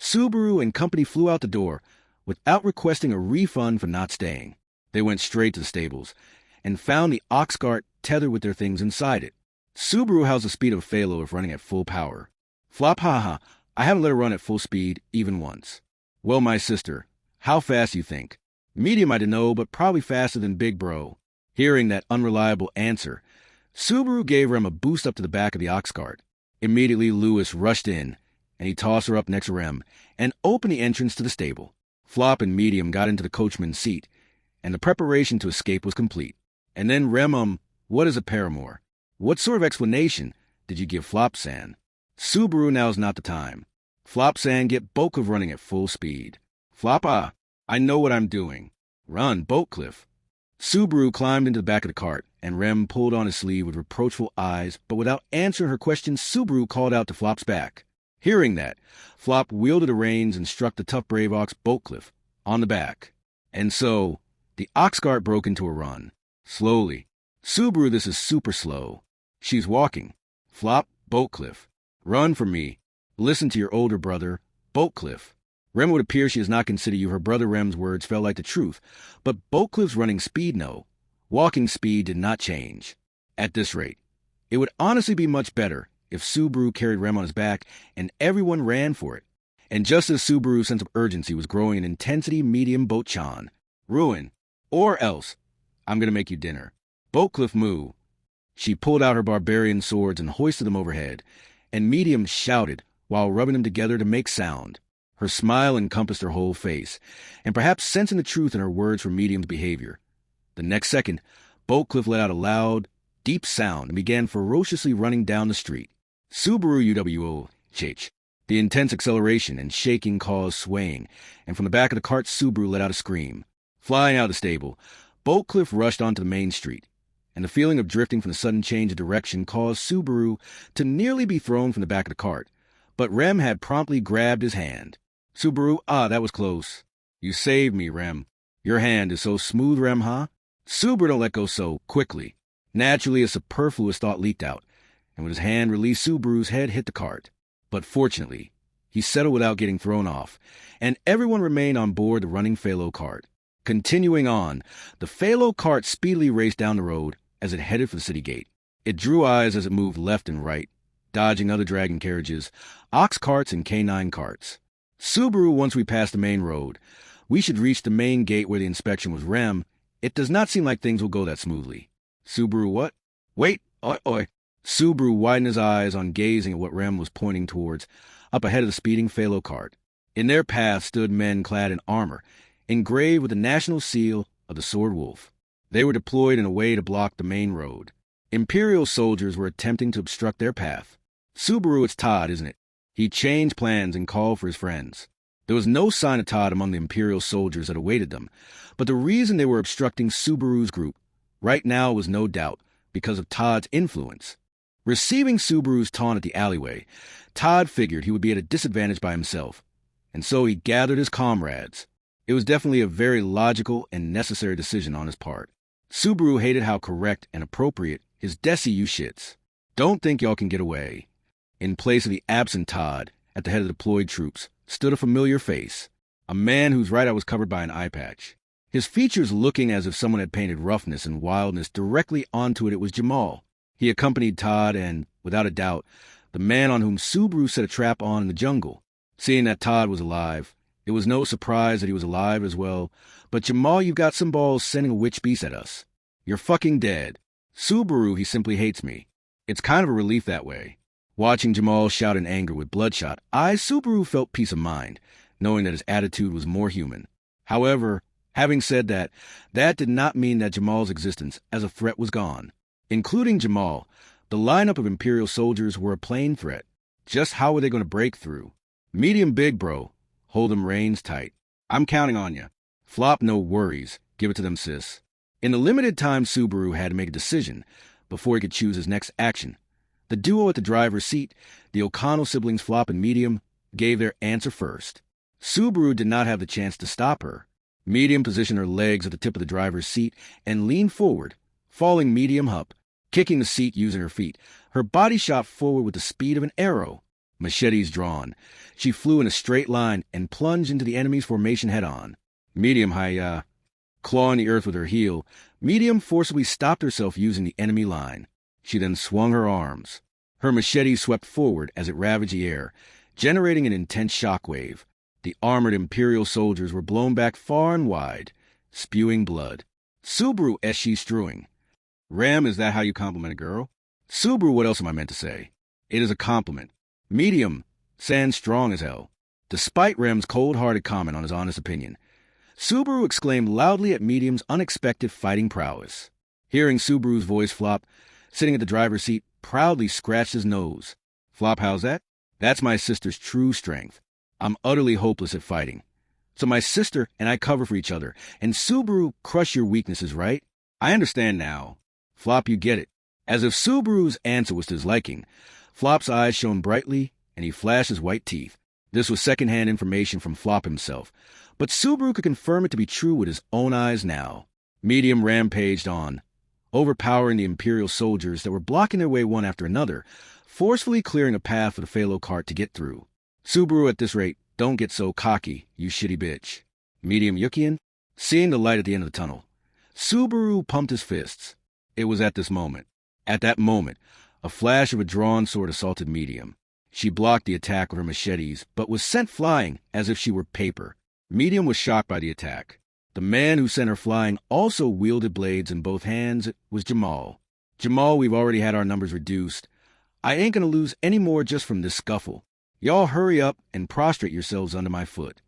Subaru and company flew out the door without requesting a refund for not staying. They went straight to the stables and found the ox cart tethered with their things inside it. Subaru has the speed of a Phalo if running at full power. Flop, haha, I haven't let her run at full speed even once. Well, my sister, how fast you think? Medium, I don't know, but probably faster than Big Bro. Hearing that unreliable answer, Subaru gave Rem a boost up to the back of the ox cart. Immediately, Louis rushed in, and he tossed her up next to Rem and opened the entrance to the stable. Flop and Medium got into the coachman's seat, and the preparation to escape was complete. And then Rem, what is a paramour? What sort of explanation did you give Flopsan? Subaru, now's not the time. Flopsan, get Boatcliff running at full speed. Flop, I know what I'm doing. Run, Boatcliff. Subaru climbed into the back of the cart, and Rem pulled on his sleeve with reproachful eyes, but without answering her question, Subaru called out to Flop's back. Hearing that, Flop wielded the reins and struck the tough brave ox Boatcliff on the back. And so, the ox cart broke into a run. Slowly. Subaru, this is super slow. She's walking. Flop, Boatcliff. Run for me. Listen to your older brother, Boatcliff. Rem would appear she does not consider you. Her brother Rem's words felt like the truth, but Boatcliff's running speed, no. Walking speed did not change. At this rate, it would honestly be much better if Subaru carried Rem on his back and everyone ran for it. And just as Subaru's sense of urgency was growing in intensity, Medium Boat-chan. Ruin. Or else. I'm going to make you dinner. Boatcliff, moo. She pulled out her barbarian swords and hoisted them overhead, and Medium shouted while rubbing them together to make sound. Her smile encompassed her whole face, and perhaps sensing the truth in her words from Medium's behavior. The next second, Boatcliff let out a loud, deep sound and began ferociously running down the street. Subaru UWO, Chich. The intense acceleration and shaking caused swaying, and from the back of the cart, Subaru let out a scream. Flying out of the stable, Boltcliff rushed onto the main street, and the feeling of drifting from the sudden change of direction caused Subaru to nearly be thrown from the back of the cart. But Rem had promptly grabbed his hand. Subaru, that was close. You saved me, Rem. Your hand is so smooth, Rem, huh? Subaru don't let go so quickly. Naturally, a superfluous thought leaked out, and when his hand released, Subaru's head hit the cart. But fortunately, he settled without getting thrown off, and everyone remained on board the running Phalo cart. Continuing on, the Phalo cart speedily raced down the road as it headed for the city gate. It drew eyes as it moved left and right, dodging other dragon carriages, ox carts, and canine carts. Subaru, once we passed the main road, we should reach the main gate where the inspection was. Rem, it does not seem like things will go that smoothly. Subaru, what? Wait, oi. Subaru widened his eyes on gazing at what Rem was pointing towards, up ahead of the speeding Phalo cart. In their path stood men clad in armor, engraved with the national seal of the Sword Wolf. They were deployed in a way to block the main road. Imperial soldiers were attempting to obstruct their path. Subaru, it's Todd, isn't it? He changed plans and called for his friends. There was no sign of Todd among the Imperial soldiers that awaited them, but the reason they were obstructing Subaru's group right now was no doubt because of Todd's influence. Receiving Subaru's taunt at the alleyway, Todd figured he would be at a disadvantage by himself, and so he gathered his comrades. It was definitely a very logical and necessary decision on his part. Subaru hated how correct and appropriate his Desi shits. Don't think y'all can get away. In place of the absent Todd, at the head of the deployed troops, stood a familiar face, a man whose right eye was covered by an eye patch. His features looking as if someone had painted roughness and wildness directly onto it was Jamal. He accompanied Todd and, without a doubt, the man on whom Subaru set a trap on in the jungle. Seeing that Todd was alive, it was no surprise that he was alive as well. But Jamal, you've got some balls sending a witch beast at us. You're fucking dead. Subaru, he simply hates me. It's kind of a relief that way. Watching Jamal shout in anger with bloodshot eyes, Subaru felt peace of mind, knowing that his attitude was more human. However, having said that, that did not mean that Jamal's existence as a threat was gone. Including Jamal, the lineup of Imperial soldiers were a plain threat. Just how were they going to break through? Medium big, bro. Hold them reins tight. I'm counting on you. Flop, no worries. Give it to them, sis. In the limited time Subaru had to make a decision before he could choose his next action. The duo at the driver's seat, the O'Connell siblings Flop and Medium, gave their answer first. Subaru did not have the chance to stop her. Medium positioned her legs at the tip of the driver's seat and leaned forward, falling Medium up, kicking the seat using her feet. Her body shot forward with the speed of an arrow. Machetes drawn, she flew in a straight line and plunged into the enemy's formation head-on. Medium, clawing the earth with her heel, Medium forcibly stopped herself using the enemy line. She then swung her arms. Her machete swept forward as it ravaged the air, generating an intense shockwave. The armored Imperial soldiers were blown back far and wide, spewing blood. Subaru, she strewing. Rem, is that how you compliment a girl? Subaru, what else am I meant to say? It is a compliment. Medium, sans strong as hell. Despite Rem's cold-hearted comment on his honest opinion, Subaru exclaimed loudly at Medium's unexpected fighting prowess. Hearing Subaru's voice, Flop, sitting at the driver's seat, proudly scratched his nose. Flop, how's that? That's my sister's true strength. I'm utterly hopeless at fighting. So my sister and I cover for each other, and Subaru crush your weaknesses, right? I understand now. Flop, you get it. As if Subaru's answer was to his liking, Flop's eyes shone brightly, and he flashed his white teeth. This was second-hand information from Flop himself, but Subaru could confirm it to be true with his own eyes now. Medium rampaged on, overpowering the Imperial soldiers that were blocking their way one after another, forcefully clearing a path for the Phalo cart to get through. Subaru, at this rate, don't get so cocky, you shitty bitch. Medium Yukian, seeing the light at the end of the tunnel, Subaru pumped his fists. It was at that moment, a flash of a drawn sword assaulted Medium. She blocked the attack with her machetes, but was sent flying as if she were paper. Medium was shocked by the attack. The man who sent her flying also wielded blades in both hands. It was Jamal. Jamal, we've already had our numbers reduced. I ain't gonna lose any more just from this scuffle. Y'all hurry up and prostrate yourselves under my foot.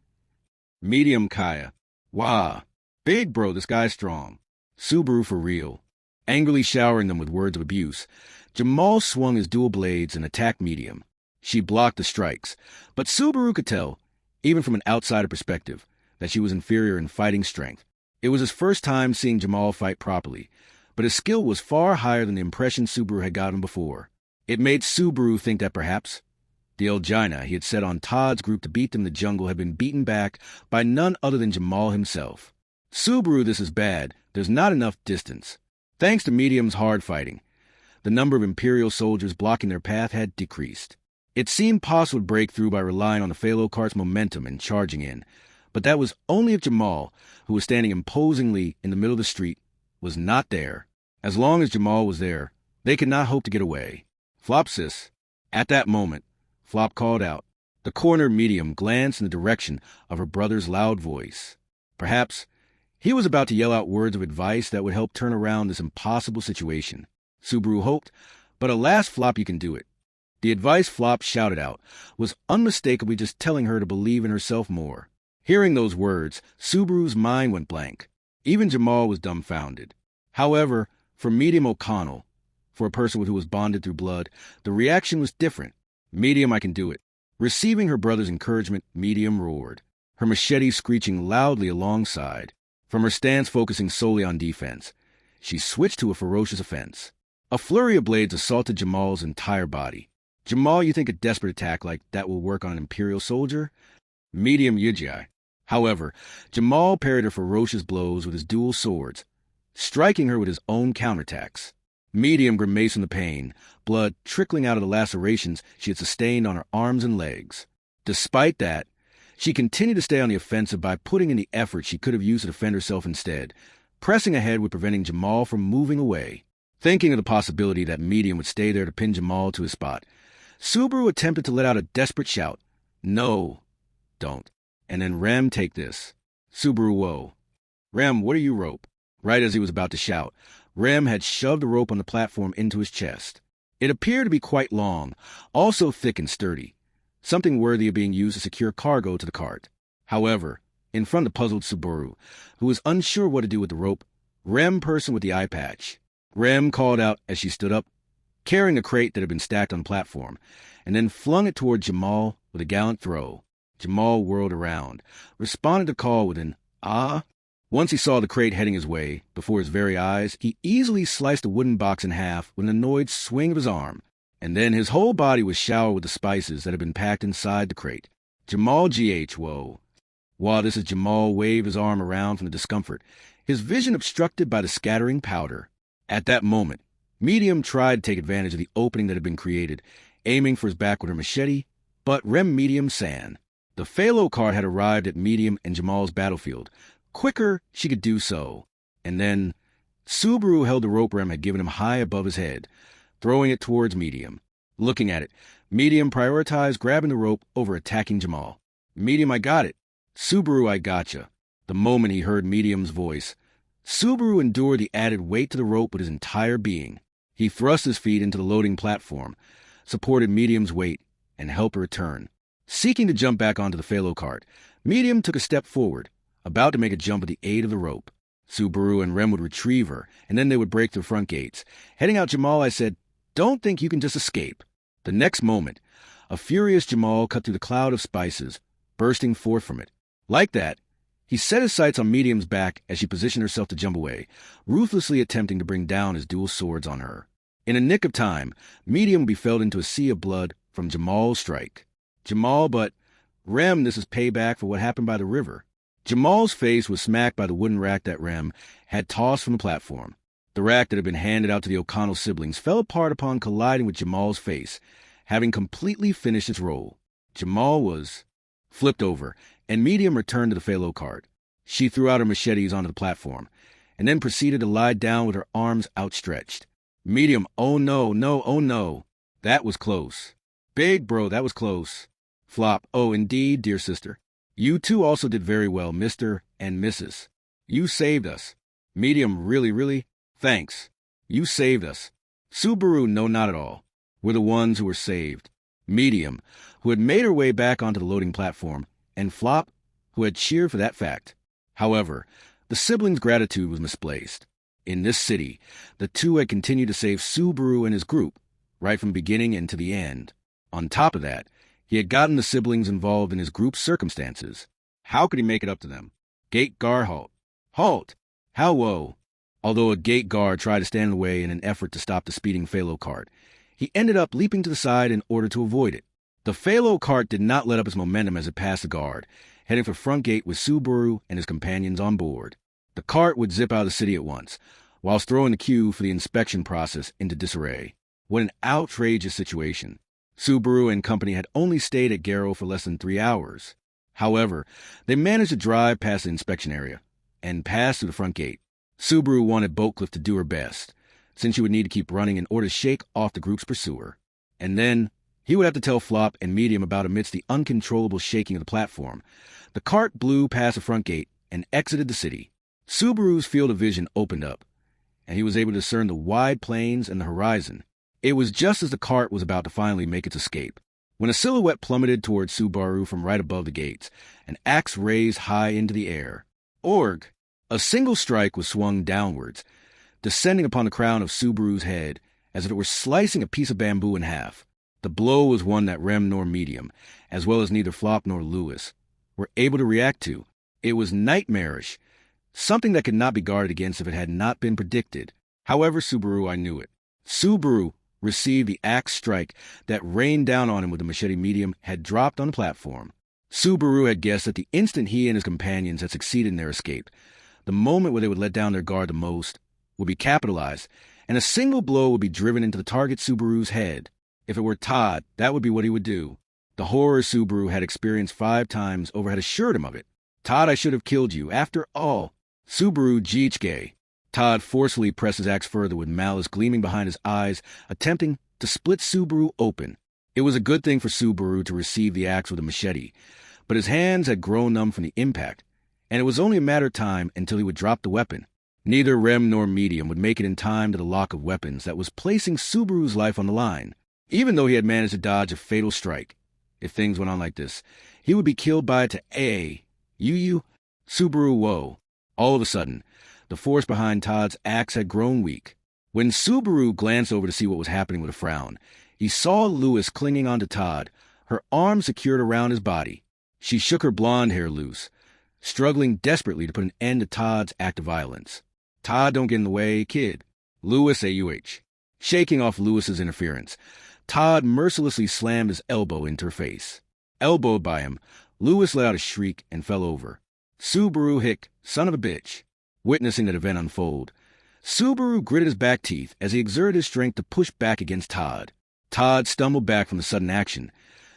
Medium Kaya. Wah. Big bro, this guy's strong. Subaru for real. Angrily showering them with words of abuse, Jamal swung his dual blades and attacked Medium. She blocked the strikes, but Subaru could tell, even from an outsider perspective, that she was inferior in fighting strength. It was his first time seeing Jamal fight properly, but his skill was far higher than the impression Subaru had gotten before. It made Subaru think that perhaps the El Jaina he had set on Todd's group to beat them in the jungle had been beaten back by none other than Jamal himself. Subaru, this is bad. There's not enough distance. Thanks to Medium's hard fighting, the number of Imperial soldiers blocking their path had decreased. It seemed possible to break through by relying on the Phalo cart's momentum and charging in, but that was only if Jamal, who was standing imposingly in the middle of the street, was not there. As long as Jamal was there, they could not hope to get away. Flop, sis. At that moment, Flop called out. The cornered Medium glanced in the direction of her brother's loud voice. Perhaps he was about to yell out words of advice that would help turn around this impossible situation. Subaru hoped, but alas, Flop, you can do it. The advice Flop shouted out was unmistakably just telling her to believe in herself more. Hearing those words, Subaru's mind went blank. Even Jamal was dumbfounded. However, for Medium O'Connell, for a person who was bonded through blood, the reaction was different. Medium, I can do it. Receiving her brother's encouragement, Medium roared, her machete screeching loudly alongside. From her stance focusing solely on defense, she switched to a ferocious offense. A flurry of blades assaulted Jamal's entire body. Jamal, you think a desperate attack like that will work on an Imperial soldier? Medium Yujai. However, Jamal parried her ferocious blows with his dual swords, striking her with his own counterattacks. Medium grimaced in the pain, blood trickling out of the lacerations she had sustained on her arms and legs. Despite that, she continued to stay on the offensive by putting in the effort she could have used to defend herself instead, pressing ahead with preventing Jamal from moving away. Thinking of the possibility that Medium would stay there to pin Jamal to his spot, Subaru attempted to let out a desperate shout. No, don't. And then, Rem, take this. Subaru, whoa. Rem, what are you, rope? Right as he was about to shout, Rem had shoved the rope on the platform into his chest. It appeared to be quite long, also thick and sturdy, something worthy of being used to secure cargo to the cart. However, in front of the puzzled Subaru, who was unsure what to do with the rope, Rem person with the eye patch. Rem called out as she stood up, carrying a crate that had been stacked on the platform, and then flung it toward Jamal with a gallant throw. Jamal whirled around, responded to the call with an ah. Once he saw the crate heading his way, before his very eyes, he easily sliced the wooden box in half with an annoyed swing of his arm, and then his whole body was showered with the spices that had been packed inside the crate. Jamal GH, whoa. While this as Jamal waved his arm around from the discomfort, his vision obstructed by the scattering powder. At that moment, Medium tried to take advantage of the opening that had been created, aiming for his back with her machete, but Rem Medium san. The Phalo cart had arrived at Medium and Jamal's battlefield. Quicker she could do so. And then Subaru held the rope Rem had given him high above his head, throwing it towards Medium. Looking at it, Medium prioritized grabbing the rope over attacking Jamal. Medium, I got it. Subaru, I gotcha. The moment he heard Medium's voice, Subaru endured the added weight to the rope with his entire being. He thrust his feet into the loading platform, supported Medium's weight, and helped her return. Seeking to jump back onto the Phalo cart, Medium took a step forward, about to make a jump with the aid of the rope. Subaru and Rem would retrieve her, and then they would break through the front gates. Heading out Jamal, I said, don't think you can just escape. The next moment, a furious Jamal cut through the cloud of spices, bursting forth from it. Like that, he set his sights on Medium's back as she positioned herself to jump away, ruthlessly attempting to bring down his dual swords on her. In a nick of time, Medium would be felled into a sea of blood from Jamal's strike. Jamal, but Rem, this is payback for what happened by the river. Jamal's face was smacked by the wooden rack that Rem had tossed from the platform. The rack that had been handed out to the O'Connell siblings fell apart upon colliding with Jamal's face, having completely finished its role. Jamal was flipped over, and Medium returned to the Phalo cart. She threw out her machetes onto the platform, and then proceeded to lie down with her arms outstretched. Medium, oh no, no, oh no. That was close. Big bro, that was close. Flop, oh indeed, dear sister. You two also did very well, Mr. and Mrs. You saved us. Medium, really, really? Thanks. You saved us. Subaru, no, not at all. We're the ones who were saved. Medium, who had made her way back onto the loading platform, and Flop, who had cheered for that fact. However, the siblings' gratitude was misplaced. In this city, the two had continued to save Subaru and his group, right from beginning and to the end. On top of that, he had gotten the siblings involved in his group's circumstances. How could he make it up to them? Gate guard halt. Halt! How woe? Although a gate guard tried to stand in the way in an effort to stop the speeding Phalo cart, he ended up leaping to the side in order to avoid it. The Phalo cart did not let up its momentum as it passed the guard, heading for front gate with Subaru and his companions on board. The cart would zip out of the city at once, whilst throwing the queue for the inspection process into disarray. What an outrageous situation. Subaru and company had only stayed at Garo for less than 3 hours. However, they managed to drive past the inspection area and pass through the front gate. Subaru wanted Boatcliff to do her best, since she would need to keep running in order to shake off the group's pursuer. And then he would have to tell Flop and Medium about amidst the uncontrollable shaking of the platform. The cart blew past the front gate and exited the city. Subaru's field of vision opened up, and he was able to discern the wide plains and the horizon. It was just as the cart was about to finally make its escape, when a silhouette plummeted towards Subaru from right above the gates, an axe raised high into the air. Org! A single strike was swung downwards, descending upon the crown of Subaru's head as if it were slicing a piece of bamboo in half. The blow was one that Rem nor Medium, as well as neither Flop nor Lewis, were able to react to. It was nightmarish, something that could not be guarded against if it had not been predicted. However, Subaru, I knew it. Subaru received the axe strike that rained down on him with the machete Medium had dropped on the platform. Subaru had guessed that the instant he and his companions had succeeded in their escape, the moment where they would let down their guard the most would be capitalized, and a single blow would be driven into the target Subaru's head. If it were Todd, that would be what he would do. The horror Subaru had experienced 5 times over had assured him of it. Todd, I should have killed you. After all. Subaru Jichke. Todd forcefully pressed his axe further with malice gleaming behind his eyes, attempting to split Subaru open. It was a good thing for Subaru to receive the axe with a machete, but his hands had grown numb from the impact, and it was only a matter of time until he would drop the weapon. Neither Rem nor Medium would make it in time to the lock of weapons that was placing Subaru's life on the line. Even though he had managed to dodge a fatal strike, if things went on like this, he would be killed by it to Yu Subaru whoa. All of a sudden, the force behind Todd's axe had grown weak. When Subaru glanced over to see what was happening with a frown, he saw Lewis clinging onto Todd, her arms secured around his body. She shook her blonde hair loose, struggling desperately to put an end to Todd's act of violence. Todd, don't get in the way, kid. Lewis AUH. Shaking off Lewis's interference, Todd mercilessly slammed his elbow into her face. Elbowed by him, Lewis let out a shriek and fell over. Subaru hick, son of a bitch. Witnessing that event unfold, Subaru gritted his back teeth as he exerted his strength to push back against Todd. Todd stumbled back from the sudden action,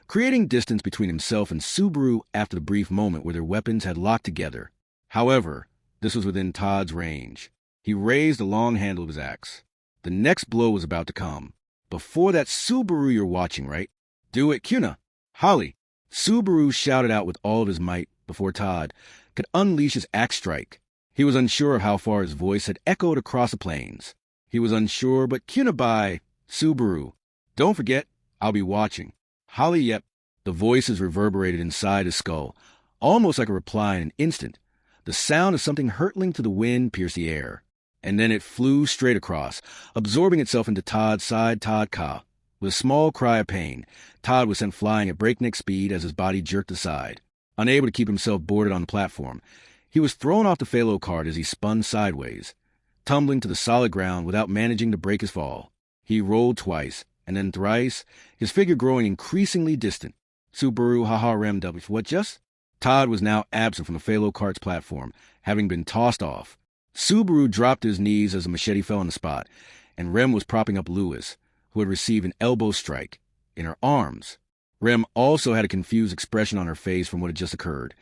creating distance between himself and Subaru after the brief moment where their weapons had locked together. However, this was within Todd's range. He raised the long handle of his axe. The next blow was about to come. Before that, Subaru, you're watching, right? Do it, Cuna. Holly. Subaru shouted out with all of his might before Todd could unleash his axe strike. He was unsure of how far his voice had echoed across the plains. He was unsure, but Cuna by Subaru. Don't forget, I'll be watching. Holly, yep. The voices reverberated inside his skull, almost like a reply in an instant. The sound of something hurtling through the wind pierced the air, and then it flew straight across, absorbing itself into Todd's side. Todd Ka. With a small cry of pain, Todd was sent flying at breakneck speed as his body jerked aside. Unable to keep himself boarded on the platform, he was thrown off the Phalo cart as he spun sideways, tumbling to the solid ground without managing to break his fall. He rolled twice, and then thrice, his figure growing increasingly distant. Subaru haha rem w. What just? Todd was now absent from the Phalo cart's platform, having been tossed off. Subaru dropped to his knees as the machete fell on the spot, and Rem was propping up Lewis, who had received an elbow strike in her arms. Rem also had a confused expression on her face from what had just occurred,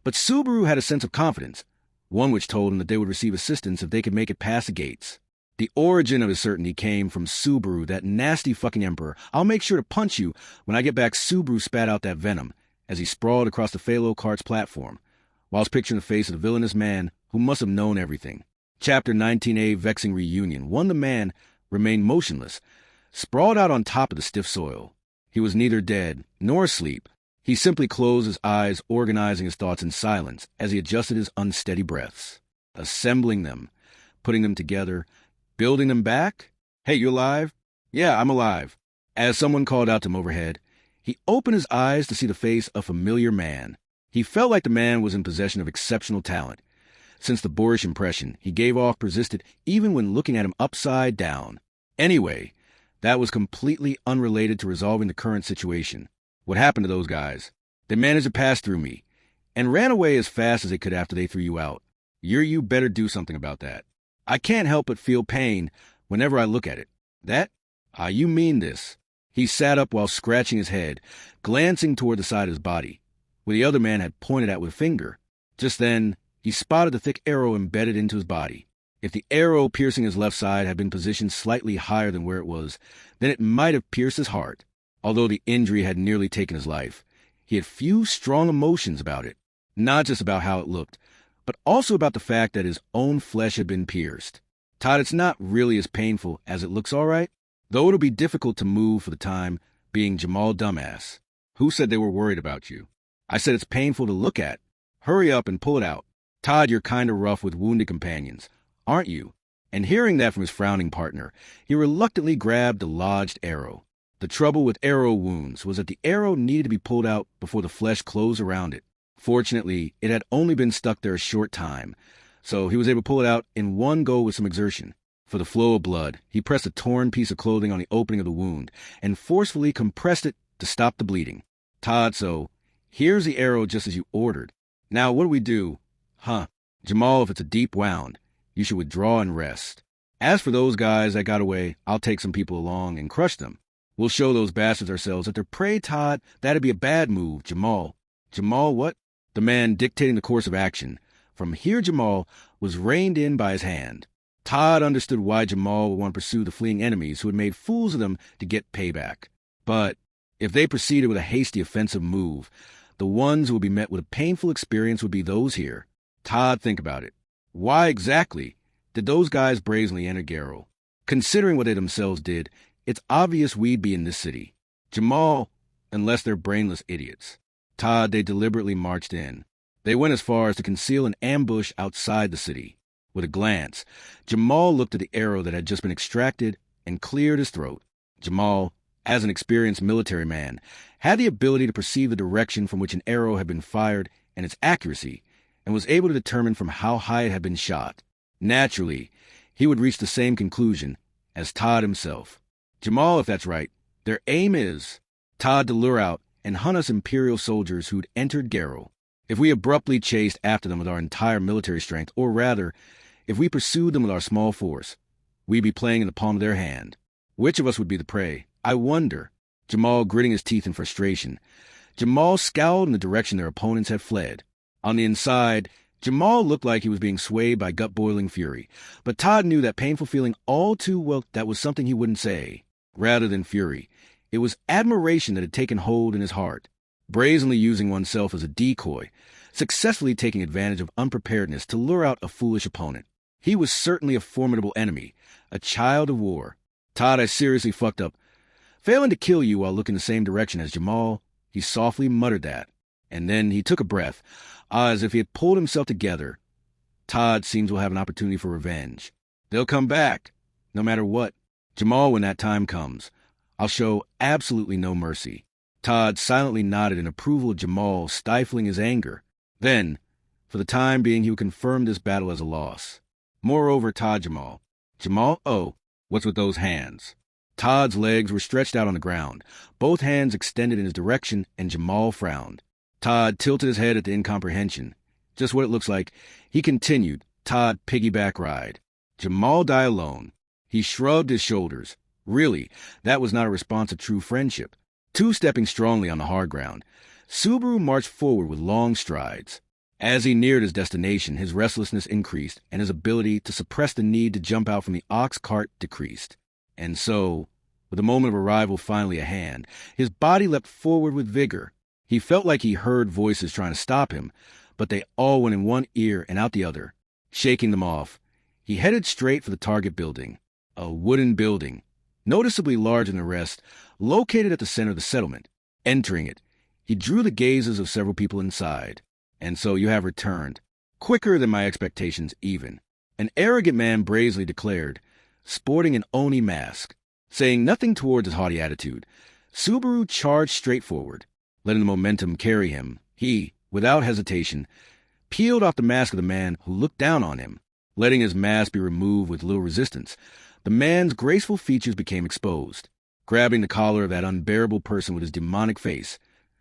but Subaru had a sense of confidence, one which told him that they would receive assistance if they could make it past the gates. The origin of his certainty came from Subaru, that nasty fucking emperor. I'll make sure to punch you when I get back. Subaru spat out that venom as he sprawled across the Phalo cart's platform, whilst picturing the face of the villainous man who must have known everything. Chapter 19A, Vexing Reunion. The man remained motionless, sprawled out on top of the stiff soil. He was neither dead nor asleep. He simply closed his eyes, organizing his thoughts in silence as he adjusted his unsteady breaths, assembling them, putting them together, building them back. Hey, you alive? Yeah, I'm alive. As someone called out to him overhead, He opened his eyes to see the face of a familiar man. He felt like the man was in possession of exceptional talent, since the boorish impression he gave off persisted even when looking at him upside down. Anyway, that was completely unrelated to resolving the current situation. What happened to those guys? They managed to pass through me, and ran away as fast as they could after they threw you out. You better do something about that. I can't help but feel pain whenever I look at it. That? You mean this. He sat up while scratching his head, glancing toward the side of his body, where the other man had pointed at with a finger. Just then, he spotted the thick arrow embedded into his body. If the arrow piercing his left side had been positioned slightly higher than where it was, then it might have pierced his heart. Although the injury had nearly taken his life, he had few strong emotions about it. Not just about how it looked, but also about the fact that his own flesh had been pierced. Todd, it's not really as painful as it looks, all right? Though it'll be difficult to move for the time being, Jamal dumbass. Who said they were worried about you? I said it's painful to look at. Hurry up and pull it out. Todd, you're kind of rough with wounded companions, aren't you? And hearing that from his frowning partner, he reluctantly grabbed the lodged arrow. The trouble with arrow wounds was that the arrow needed to be pulled out before the flesh closed around it. Fortunately, it had only been stuck there a short time, so he was able to pull it out in one go with some exertion. For the flow of blood, he pressed a torn piece of clothing on the opening of the wound and forcefully compressed it to stop the bleeding. Todd, so here's the arrow just as you ordered. Now what do we do? Jamal, if it's a deep wound, you should withdraw and rest. As for those guys that got away, I'll take some people along and crush them. We'll show those bastards ourselves that they're prey, Todd. That'd be a bad move, Jamal. Jamal what? The man dictating the course of action. From here, Jamal was reined in by his hand. Todd understood why Jamal would want to pursue the fleeing enemies who had made fools of them to get payback. But if they proceeded with a hasty offensive move, the ones who would be met with a painful experience would be those here. Todd, think about it. Why exactly did those guys brazenly enter Garrow? Considering what they themselves did, it's obvious we'd be in this city. Jamal, unless they're brainless idiots. Todd, they deliberately marched in. They went as far as to conceal an ambush outside the city. With a glance, Jamal looked at the arrow that had just been extracted and cleared his throat. Jamal, as an experienced military man, had the ability to perceive the direction from which an arrow had been fired and its accuracy, and was able to determine from how high it had been shot. Naturally, he would reach the same conclusion as Todd himself. Jamal, if that's right, their aim is, Todd, to lure out and hunt us Imperial soldiers who'd entered Garrow. If we abruptly chased after them with our entire military strength, or rather, if we pursued them with our small force, we'd be playing in the palm of their hand. Which of us would be the prey? I wonder. Jamal gritting his teeth in frustration. Jamal scowled in the direction their opponents had fled. On the inside, Jamal looked like he was being swayed by gut-boiling fury, but Todd knew that painful feeling all too well. That was something he wouldn't say. Rather than fury, it was admiration that had taken hold in his heart. Brazenly using oneself as a decoy, successfully taking advantage of unpreparedness to lure out a foolish opponent. He was certainly a formidable enemy, a child of war. Todd, I seriously fucked up. Failing to kill you while looking the same direction as Jamal, he softly muttered that. And then he took a breath, as if he had pulled himself together. Todd seems we'll have an opportunity for revenge. They'll come back, no matter what. Jamal, when that time comes, I'll show absolutely no mercy. Todd silently nodded in approval of Jamal, stifling his anger. Then, for the time being, he would confirm this battle as a loss. Moreover, Jamal, oh, what's with those hands? Todd's legs were stretched out on the ground, both hands extended in his direction, and Jamal frowned. Todd tilted his head at the incomprehension. Just what it looks like. He continued, Todd, piggyback ride. Jamal die alone. He shrugged his shoulders. Really, that was not a response of true friendship. Two-stepping strongly on the hard ground, Subaru marched forward with long strides. As he neared his destination, his restlessness increased, and his ability to suppress the need to jump out from the ox cart decreased. And so, with the moment of arrival finally at hand, his body leapt forward with vigor. He felt like he heard voices trying to stop him, but they all went in one ear and out the other. Shaking them off, he headed straight for the target building, a wooden building, noticeably larger than the rest, located at the center of the settlement. Entering it, he drew the gazes of several people inside. And so you have returned, quicker than my expectations even. An arrogant man brazenly declared, sporting an Oni mask, saying nothing towards his haughty attitude, Subaru charged straight forward. Letting the momentum carry him, he, without hesitation, peeled off the mask of the man who looked down on him. Letting his mask be removed with little resistance, the man's graceful features became exposed. Grabbing the collar of that unbearable person with his demonic face,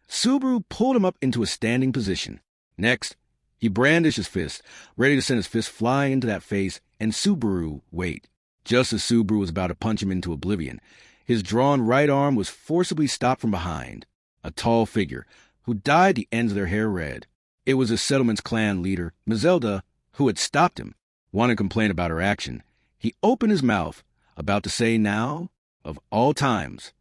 Subaru pulled him up into a standing position. Next, he brandished his fist, ready to send his fist flying into that face, and Subaru wait. Just as Subaru was about to punch him into oblivion, his drawn right arm was forcibly stopped from behind. A tall figure, who dyed the ends of their hair red. It was the settlement's clan leader, Mazelda, who had stopped him. Wanting to complain about her action, he opened his mouth, about to say now, of all times.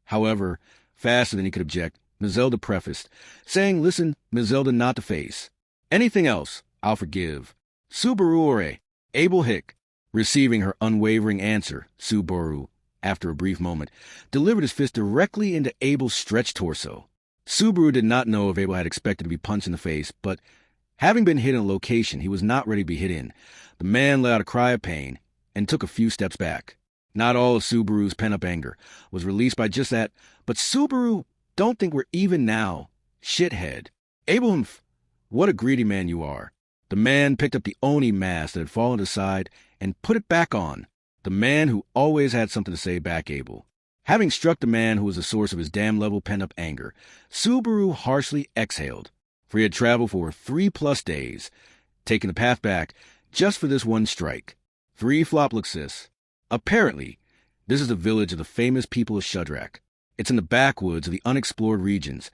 However, faster than he could object, Mazelda prefaced, saying, "Listen, Mazelda, not to face. Anything else, I'll forgive. Subaru ore, Abel Hick." Receiving her unwavering answer, Subaru, after a brief moment, delivered his fist directly into Abel's stretched torso. Subaru did not know if Abel had expected to be punched in the face, but having been hit in a location he was not ready to be hit in, the man let out a cry of pain and took a few steps back. Not all of Subaru's pent-up anger was released by just that, but Subaru, don't think we're even now. Shithead. Abel, what a greedy man you are. The man picked up the Oni mask that had fallen aside and put it back on. The man who always had something to say back, Abel. Having struck the man who was the source of his damn-level pent-up anger, Subaru harshly exhaled, for he had traveled for 3+ days, taking the path back just for this one strike. 3 Flopluxus. Apparently, this is the village of the famous people of Shudrak. It's in the backwoods of the unexplored regions.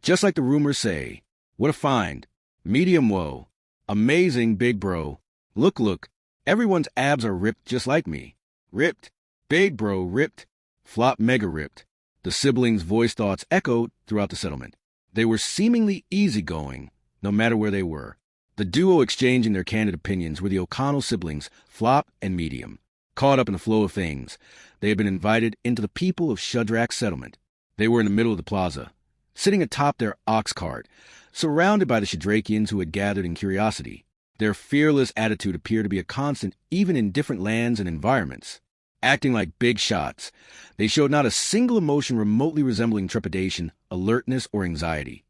Just like the rumors say. What a find. Medium woe. Amazing big bro. Look. Everyone's abs are ripped just like me. Ripped. Big bro ripped. Flop mega ripped. The siblings' voiced thoughts echoed throughout the settlement. They were seemingly easygoing, no matter where they were. The duo exchanging their candid opinions were the O'Connell siblings, Flop and Medium. Caught up in the flow of things, they had been invited into the people of Shudrak's settlement. They were in the middle of the plaza, sitting atop their ox cart, surrounded by the Shadrakians who had gathered in curiosity. Their fearless attitude appeared to be a constant even in different lands and environments. Acting like big shots, they showed not a single emotion remotely resembling trepidation, alertness, or anxiety,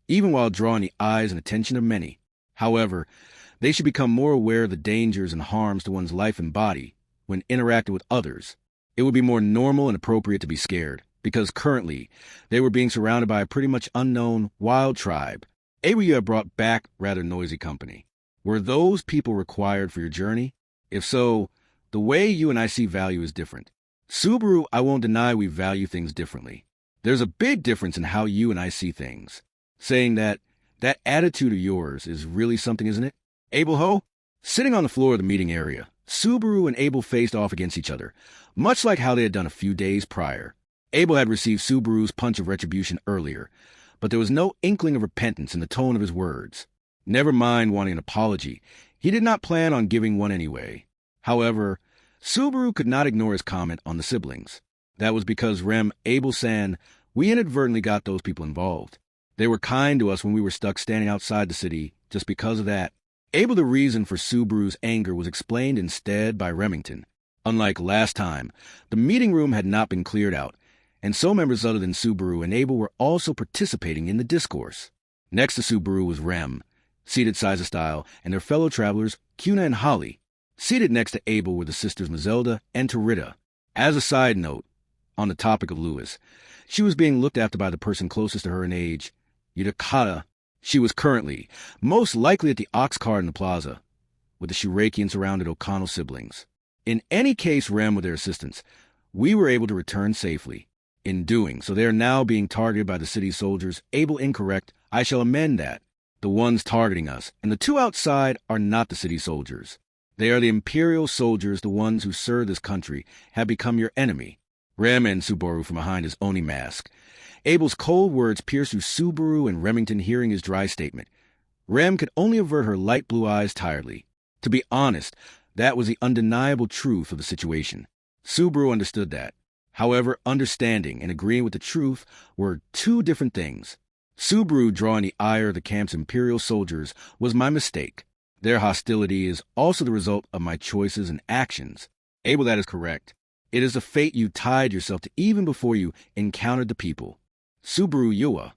even while drawing the eyes and attention of many. However, they should become more aware of the dangers and harms to one's life and body when interacting with others. It would be more normal and appropriate to be scared, because currently they were being surrounded by a pretty much unknown wild tribe. Area brought back rather noisy company. Were those people required for your journey? If so, the way you and I see value is different. Subaru, I won't deny we value things differently. There's a big difference in how you and I see things. Saying that attitude of yours is really something, isn't it? Abel Ho? Sitting on the floor of the meeting area, Subaru and Abel faced off against each other, much like how they had done a few days prior. Abel had received Subaru's punch of retribution earlier, but there was no inkling of repentance in the tone of his words. Never mind wanting an apology, he did not plan on giving one anyway. However, Subaru could not ignore his comment on the siblings. That was because Abel-san, we inadvertently got those people involved. They were kind to us when we were stuck standing outside the city just because of that. Abel, the reason for Subaru's anger was explained instead by Remington. Unlike last time, the meeting room had not been cleared out, and so members other than Subaru and Abel were also participating in the discourse. Next to Subaru was Rem, seated Siza-style, and their fellow travelers, Cuna and Holly. Seated next to Abel were the sisters Mazelda and Tarita. As a side note, on the topic of Lewis, she was being looked after by the person closest to her in age, Yudakata. She was currently, most likely at the ox cart in the plaza, with the Shurakian-surrounded O'Connell siblings. In any case, Rem with their assistance, we were able to return safely. In doing so, they are now being targeted by the city's soldiers. Abel incorrect, I shall amend that. The ones targeting us, and the two outside, are not the city soldiers. They are the Imperial soldiers, the ones who serve this country, have become your enemy. Rem and Subaru from behind his Oni mask. Abel's cold words pierced through Subaru and Remington hearing his dry statement. Rem could only avert her light blue eyes tiredly. To be honest, that was the undeniable truth of the situation. Subaru understood that. However, understanding and agreeing with the truth were two different things. Subaru drawing the ire of the camp's Imperial soldiers was my mistake. Their hostility is also the result of my choices and actions. Abel, that is correct. It is a fate you tied yourself to even before you encountered the people. Subaru Yua.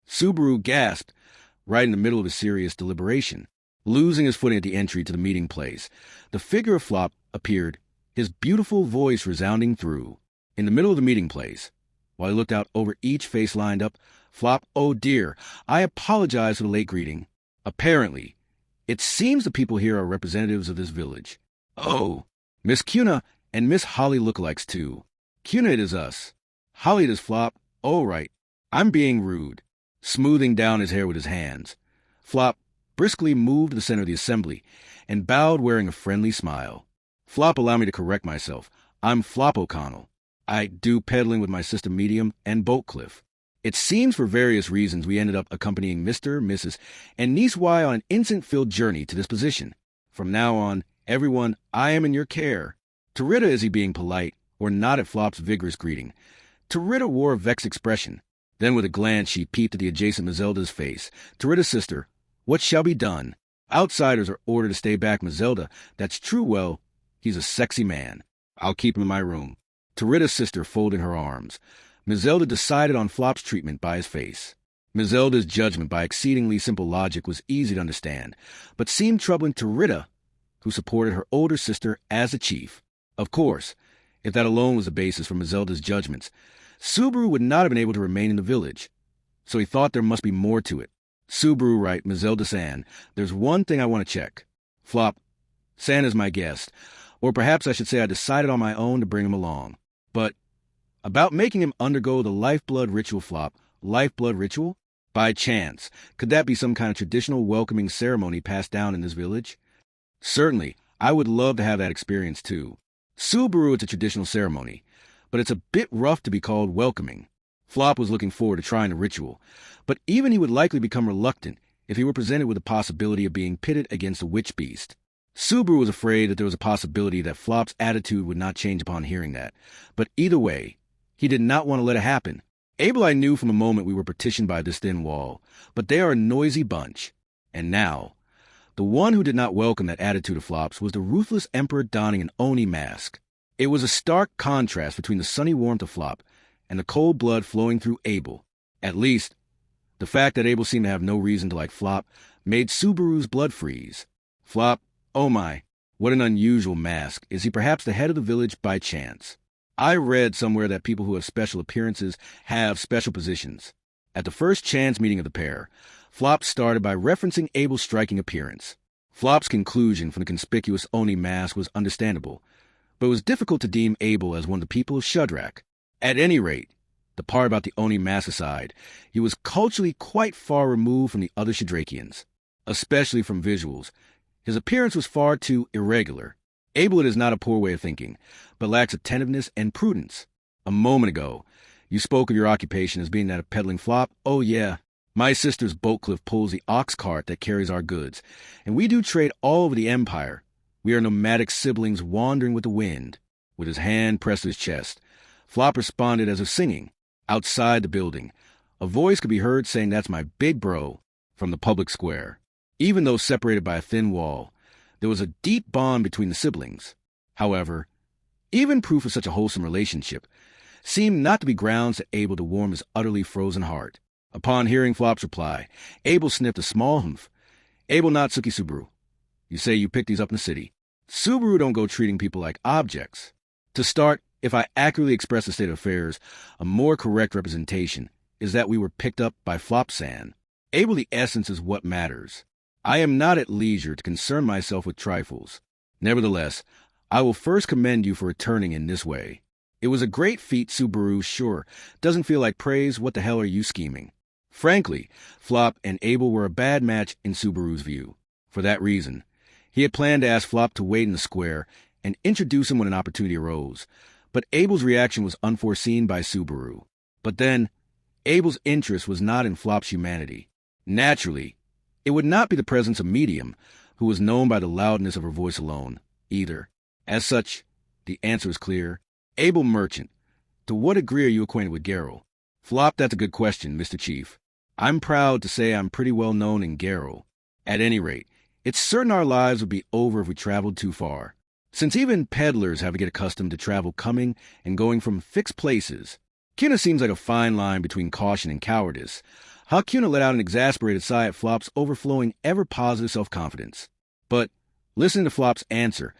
Subaru gasped, right in the middle of a serious deliberation. Losing his footing at the entry to the meeting place, the figure of Flop appeared, his beautiful voice resounding through. In the middle of the meeting place, while he looked out over each face lined up, Flop, "Oh dear, I apologize for the late greeting. Apparently, it seems the people here are representatives of this village. Oh, Miss Cuna and Miss Holly lookalikes too. Cuna, it is us. Holly, it is Flop. Oh, right. I'm being rude." Smoothing down his hair with his hands, Flop briskly moved to the center of the assembly and bowed wearing a friendly smile. "Flop, allow me to correct myself. I'm Flop O'Connell. I do peddling with my sister Medium and Boatcliff. It seems for various reasons we ended up accompanying Mr., Mrs., and Niece Y on an instant-filled journey to this position. From now on, everyone, I am in your care." Tarita, is he being polite, or not at Flop's vigorous greeting? Tarita wore a vexed expression. Then with a glance she peeped at the adjacent Mazelda's face. "Tarita's sister, what shall be done? Outsiders are ordered to stay back. Mazelda, that's true. Well, he's a sexy man. I'll keep him in my room." Tarita's sister folded her arms. Mazelda decided on Flop's treatment by his face. Mazelda's judgment by exceedingly simple logic was easy to understand, but seemed troubling to Tarita, who supported her older sister as a chief. Of course, if that alone was the basis for Mazelda's judgments, Subaru would not have been able to remain in the village. So he thought there must be more to it. "Subaru, right, Mazelda-san, there's one thing I want to check. Flop, San is my guest, or perhaps I should say I decided on my own to bring him along. But about making him undergo the lifeblood ritual, Flop. Lifeblood ritual? By chance, could that be some kind of traditional welcoming ceremony passed down in this village?" "Certainly, I would love to have that experience too. Subaru, it's a traditional ceremony, but it's a bit rough to be called welcoming." Flop was looking forward to trying the ritual, but even he would likely become reluctant if he were presented with the possibility of being pitted against a witch beast. Subaru was afraid that there was a possibility that Flop's attitude would not change upon hearing that, but either way, he did not want to let it happen. Abel I knew from a moment we were partitioned by this thin wall, but they are a noisy bunch. And now, the one who did not welcome that attitude of Flop's was the ruthless emperor donning an Oni mask. It was a stark contrast between the sunny warmth of Flop and the cold blood flowing through Abel. At least, the fact that Abel seemed to have no reason to like Flop made Subaru's blood freeze. Flop, oh my, what an unusual mask. Is he perhaps the head of the village by chance? I read somewhere that people who have special appearances have special positions. At the first chance meeting of the pair, Flop started by referencing Abel's striking appearance. Flop's conclusion from the conspicuous Oni mask was understandable, but it was difficult to deem Abel as one of the people of Shudrak. At any rate, the part about the Oni mask aside, he was culturally quite far removed from the other Shadrakians, especially from visuals. His appearance was far too irregular. Abel, it is not a poor way of thinking, but lacks attentiveness and prudence. A moment ago, you spoke of your occupation as being that of peddling, Flop. Oh yeah, my sister's Boatcliff pulls the ox cart that carries our goods, and we do trade all over the empire. We are nomadic siblings wandering with the wind. With his hand pressed to his chest, Flop responded as if singing. Outside the building, a voice could be heard saying, "That's my big bro," from the public square. Even though separated by a thin wall, there was a deep bond between the siblings. However, even proof of such a wholesome relationship seemed not to be grounds able to warm his utterly frozen heart. Upon hearing Flop's reply, Abel sniffed a small humph. "Abel, not Suki Subaru. You say you picked these up in the city. Subaru don't go treating people like objects. To start, if I accurately express the state of affairs, a more correct representation is that we were picked up by Flop-san. Abel, the essence is what matters. I am not at leisure to concern myself with trifles. Nevertheless, I will first commend you for returning in this way. It was a great feat, Subaru, sure. Doesn't feel like praise. What the hell are you scheming?" Frankly, Flop and Abel were a bad match in Subaru's view. For that reason, he had planned to ask Flop to wait in the square and introduce him when an opportunity arose. But Abel's reaction was unforeseen by Subaru. But then, Abel's interest was not in Flop's humanity. Naturally, it would not be the presence of Medium, who was known by the loudness of her voice alone, either. As such, the answer is clear. Abel Merchant, to what degree are you acquainted with Garrel? Flop, that's a good question, Mr. Chief. I'm proud to say I'm pretty well known in Garrel. At any rate, it's certain our lives would be over if we traveled too far. Since even peddlers have to get accustomed to travel coming and going from fixed places, Cuna seems like a fine line between caution and cowardice. Cuna let out an exasperated sigh at Flop's overflowing, ever-positive self-confidence. But, listening to Flop's answer,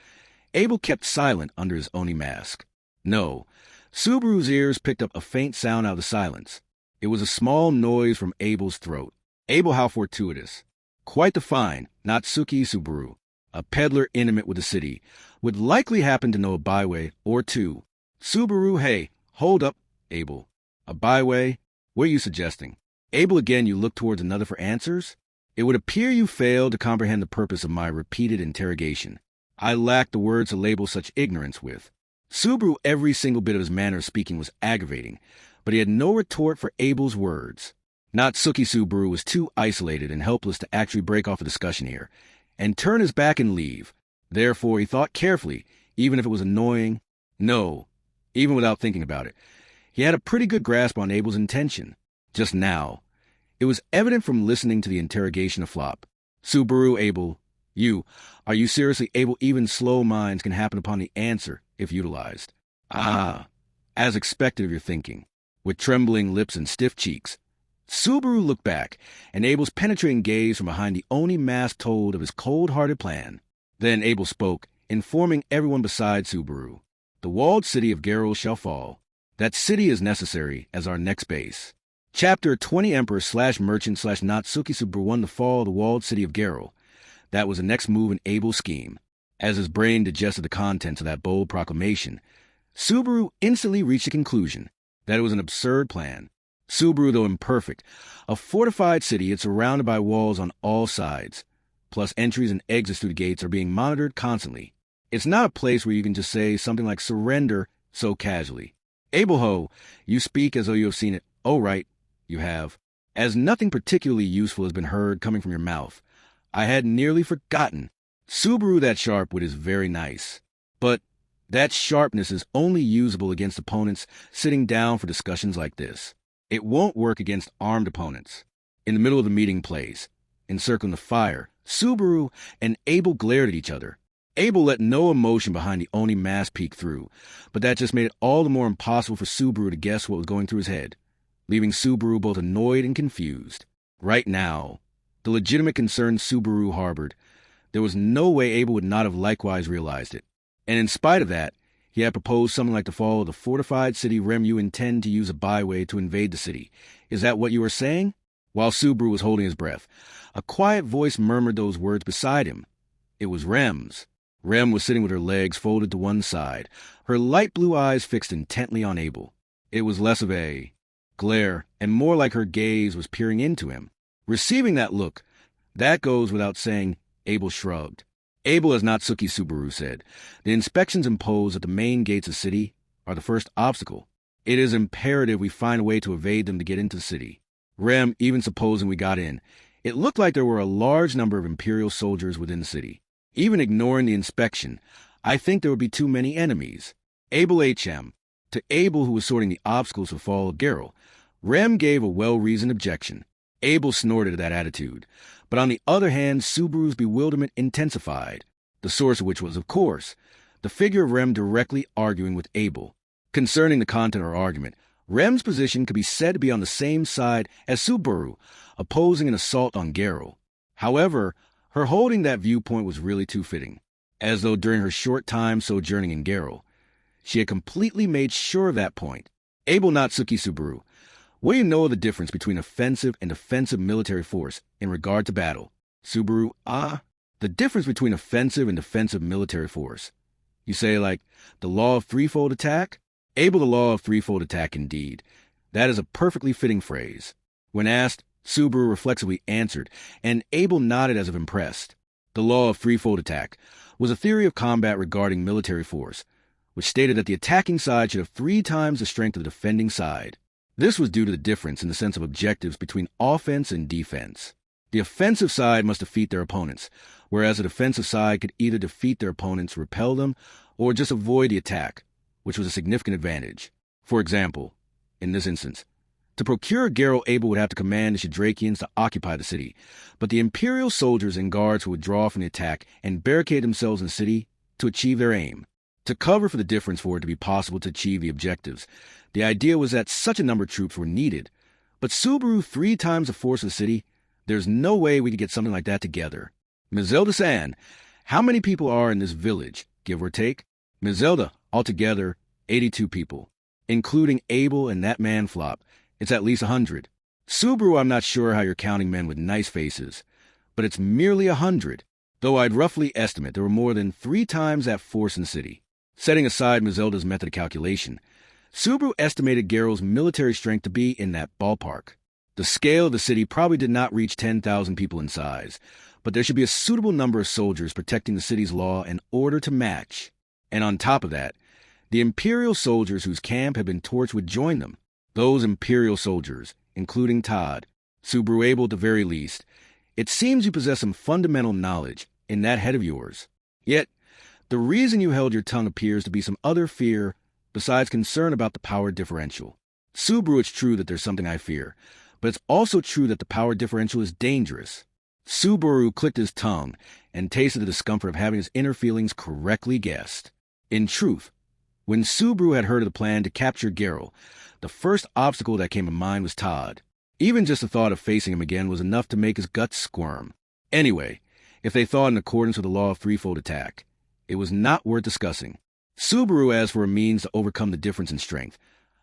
Abel kept silent under his Oni mask. No, Subaru's ears picked up a faint sound out of the silence. It was a small noise from Abel's throat. Abel, how fortuitous. Quite the find, Natsuki Subaru, a peddler intimate with the city, would likely happen to know a byway or two. Subaru, hey, hold up, Abel. A byway? What are you suggesting? Abel, again you look towards another for answers? It would appear you failed to comprehend the purpose of my repeated interrogation. I lacked the words to label such ignorance with. Subaru, every single bit of his manner of speaking was aggravating, but he had no retort for Abel's words. Natsuki Subaru was too isolated and helpless to actually break off a discussion here, and turn his back and leave. Therefore, he thought carefully, even if it was annoying. No, even without thinking about it. He had a pretty good grasp on Abel's intention. Just now. It was evident from listening to the interrogation of Flop. Subaru, Abel, are you seriously able? Even slow minds can happen upon the answer, if utilized. As expected of your thinking. With trembling lips and stiff cheeks, Subaru looked back, and Abel's penetrating gaze from behind the Oni mask told of his cold-hearted plan. Then Abel spoke, informing everyone besides Subaru. The walled city of Garo shall fall. That city is necessary as our next base. Chapter 20 Emperor/Merchant/Natsuki Subaru won the fall of the walled city of Garo. That was the next move in Abel's scheme. As his brain digested the contents of that bold proclamation, Subaru instantly reached the conclusion that it was an absurd plan. Subaru, though imperfect, a fortified city, it's surrounded by walls on all sides, plus entries and exits through the gates are being monitored constantly. It's not a place where you can just say something like surrender so casually. Abel Ho, you speak as though you have seen it. Oh, right, you have. As nothing particularly useful has been heard coming from your mouth. I had nearly forgotten. Subaru, that sharp wit is very nice. But that sharpness is only usable against opponents sitting down for discussions like this. It won't work against armed opponents. In the middle of the meeting place, encircling the fire, Subaru and Abel glared at each other. Abel let no emotion behind the Oni mask peek through, but that just made it all the more impossible for Subaru to guess what was going through his head, leaving Subaru both annoyed and confused. Right now, the legitimate concern Subaru harbored, there was no way Abel would not have likewise realized it. And in spite of that, he had proposed something like the fall of the fortified city. You intend to use a byway to invade the city. Is that what you are saying? While Subaru was holding his breath, a quiet voice murmured those words beside him. It was Rem's. Rem was sitting with her legs folded to one side, her light blue eyes fixed intently on Abel. It was less of a glare, and more like her gaze was peering into him. Receiving that look, that goes without saying, Abel shrugged. Abel, as Natsuki Subaru said, the inspections imposed at the main gates of the city are the first obstacle. It is imperative we find a way to evade them to get into the city. Rem, even supposing we got in, it looked like there were a large number of Imperial soldiers within the city. Even ignoring the inspection, I think there would be too many enemies. Abel HM. To Abel, who was sorting the obstacles to the fall of Garo, Rem gave a well-reasoned objection. Abel snorted at that attitude, but on the other hand, Subaru's bewilderment intensified, the source of which was, of course, the figure of Rem directly arguing with Abel. Concerning the content of our argument, Rem's position could be said to be on the same side as Subaru, opposing an assault on Garo. However, her holding that viewpoint was really too fitting, as though during her short time sojourning in Garo, she had completely made sure of that point. Abel Natsuki Subaru, what do you know of the difference between offensive and defensive military force in regard to battle? Subaru, the difference between offensive and defensive military force. You say, like, the law of threefold attack? Abel, the law of threefold attack, indeed. That is a perfectly fitting phrase. When asked, Subaru reflexively answered, and Abel nodded as if impressed. The law of threefold attack was a theory of combat regarding military force, which stated that the attacking side should have 3 times the strength of the defending side. This was due to the difference in the sense of objectives between offense and defense. The offensive side must defeat their opponents, whereas the defensive side could either defeat their opponents, repel them, or just avoid the attack, which was a significant advantage. For example, in this instance, to procure Garo, Abel would have to command the Shadrakians to occupy the city, but the Imperial soldiers and guards would withdraw from the attack and barricade themselves in the city to achieve their aim. To cover for the difference for it to be possible to achieve the objectives, the idea was that such a number of troops were needed. But Subaru 3 times the force of the city, there's no way we could get something like that together. Ms. Zelda-san, how many people are in this village, give or take? Ms. Zelda, altogether, 82 people. Including Abel and that man Flop, it's at least 100. Subaru, I'm not sure how you're counting men with nice faces, but it's merely 100, though I'd roughly estimate there were more than 3 times that force in the city. Setting aside Ms. Zelda's method of calculation, Subaru estimated Garrel's military strength to be in that ballpark. The scale of the city probably did not reach 10,000 people in size, but there should be a suitable number of soldiers protecting the city's law in order to match. And on top of that, the Imperial soldiers whose camp had been torched would join them. Those Imperial soldiers, including Todd, Subaru Abel at the very least. It seems you possess some fundamental knowledge in that head of yours. Yet, the reason you held your tongue appears to be some other fear besides concern about the power differential. Subaru, it's true that there's something I fear, but it's also true that the power differential is dangerous. Subaru clicked his tongue and tasted the discomfort of having his inner feelings correctly guessed. In truth, when Subaru had heard of the plan to capture Garrel, the first obstacle that came to mind was Todd. Even just the thought of facing him again was enough to make his guts squirm. Anyway, if they thought in accordance with the law of threefold attack, it was not worth discussing. Subaru asked for a means to overcome the difference in strength.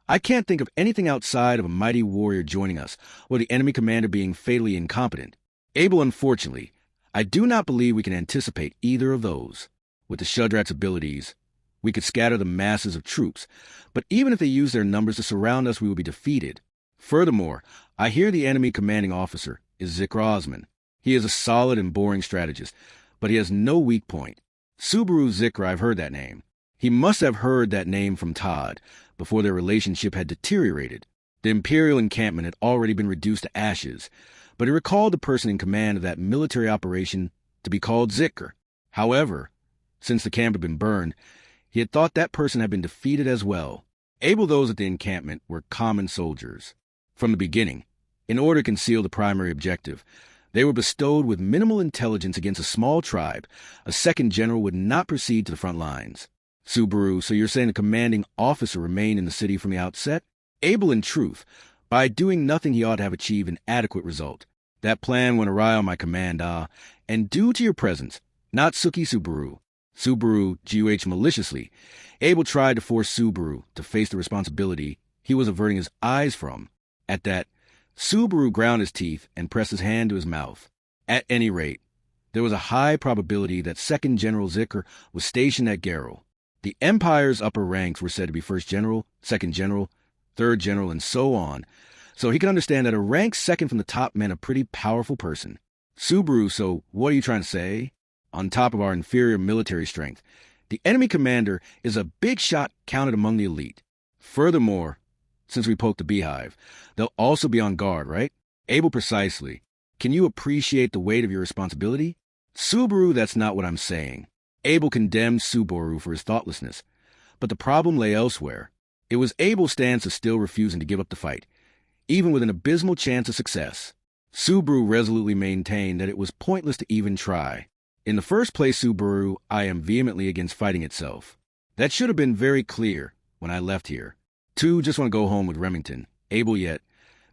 I can't think of anything outside of a mighty warrior joining us, or the enemy commander being fatally incompetent. Abel, unfortunately, I do not believe we can anticipate either of those. With the Shudrak's abilities, we could scatter the masses of troops, but even if they use their numbers to surround us, we will be defeated. Furthermore, I hear the enemy commanding officer is Zikr Osman. He is a solid and boring strategist, but he has no weak point. Subaru Zikr, I've heard that name. He must have heard that name from Todd before their relationship had deteriorated. The Imperial encampment had already been reduced to ashes, but he recalled the person in command of that military operation to be called Zikr. However, since the camp had been burned, he had thought that person had been defeated as well. Abel, those at the encampment were common soldiers. From the beginning, in order to conceal the primary objective, they were bestowed with minimal intelligence against a small tribe. A second general would not proceed to the front lines. Subaru, so you're saying the commanding officer remained in the city from the outset? Abel, in truth, by doing nothing he ought to have achieved an adequate result. That plan went awry on my command, and due to your presence, not Suki Subaru. Subaru GUH maliciously. Abel tried to force Subaru to face the responsibility he was averting his eyes from. At that, Subaru ground his teeth and pressed his hand to his mouth. At any rate, there was a high probability that Second General Zikr was stationed at Garrel. The Empire's upper ranks were said to be First General, Second General, Third General, and so on, so he could understand that a rank second from the top meant a pretty powerful person. Subaru, so what are you trying to say? On top of our inferior military strength, the enemy commander is a big shot counted among the elite. Furthermore, since we poked the beehive, they'll also be on guard, right? Abel, precisely. Can you appreciate the weight of your responsibility? Subaru, that's not what I'm saying. Abel condemned Subaru for his thoughtlessness, but the problem lay elsewhere. It was Abel's stance of still refusing to give up the fight, even with an abysmal chance of success. Subaru resolutely maintained that it was pointless to even try. In the first place, Subaru, I am vehemently against fighting itself. That should have been very clear when I left here. 2, just want to go home with Remington. Abel, yet,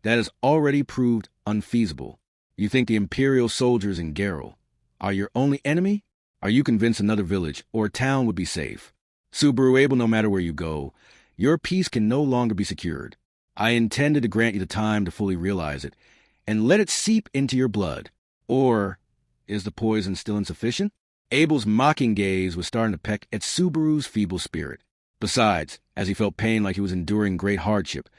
that has already proved unfeasible. You think the Imperial soldiers in Garrel are your only enemy? Are you convinced another village or town would be safe? Subaru, Abel, no matter where you go, your peace can no longer be secured. I intended to grant you the time to fully realize it, and let it seep into your blood. Or is the poison still insufficient? Abel's mocking gaze was starting to peck at Subaru's feeble spirit. Besides, as he felt pain like he was enduring great hardship,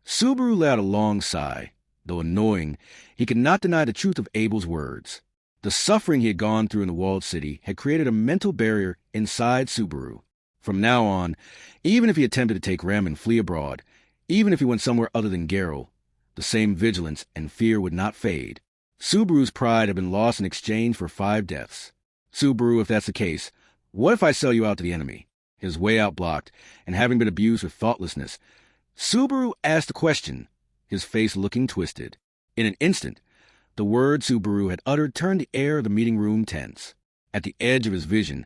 Subaru let out a long sigh. Though annoying, he could not deny the truth of Abel's words. The suffering he had gone through in the walled city had created a mental barrier inside Subaru. From now on, even if he attempted to take Rem and flee abroad, even if he went somewhere other than Garrel, the same vigilance and fear would not fade. Subaru's pride had been lost in exchange for 5 deaths. Subaru, if that's the case, what if I sell you out to the enemy? His way out blocked, and having been abused with thoughtlessness, Subaru asked a question, his face looking twisted. In an instant, the word Subaru had uttered turned the air of the meeting room tense. At the edge of his vision,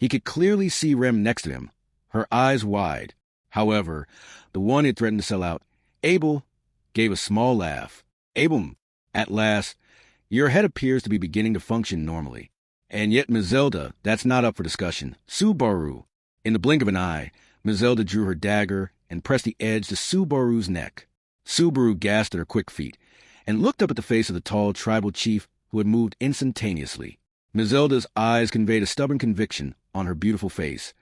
He could clearly see Rem next to him, her eyes wide. However, the one he had threatened to sell out, Abel, gave a small laugh. Abel, at last, your head appears to be beginning to function normally. And yet, Mazelda, that's not up for discussion. Subaru. In the blink of an eye, Mazelda drew her dagger and pressed the edge to Subaru's neck. Subaru gasped at her quick feet and looked up at the face of the tall tribal chief who had moved instantaneously. Mazelda's eyes conveyed a stubborn conviction on her beautiful face.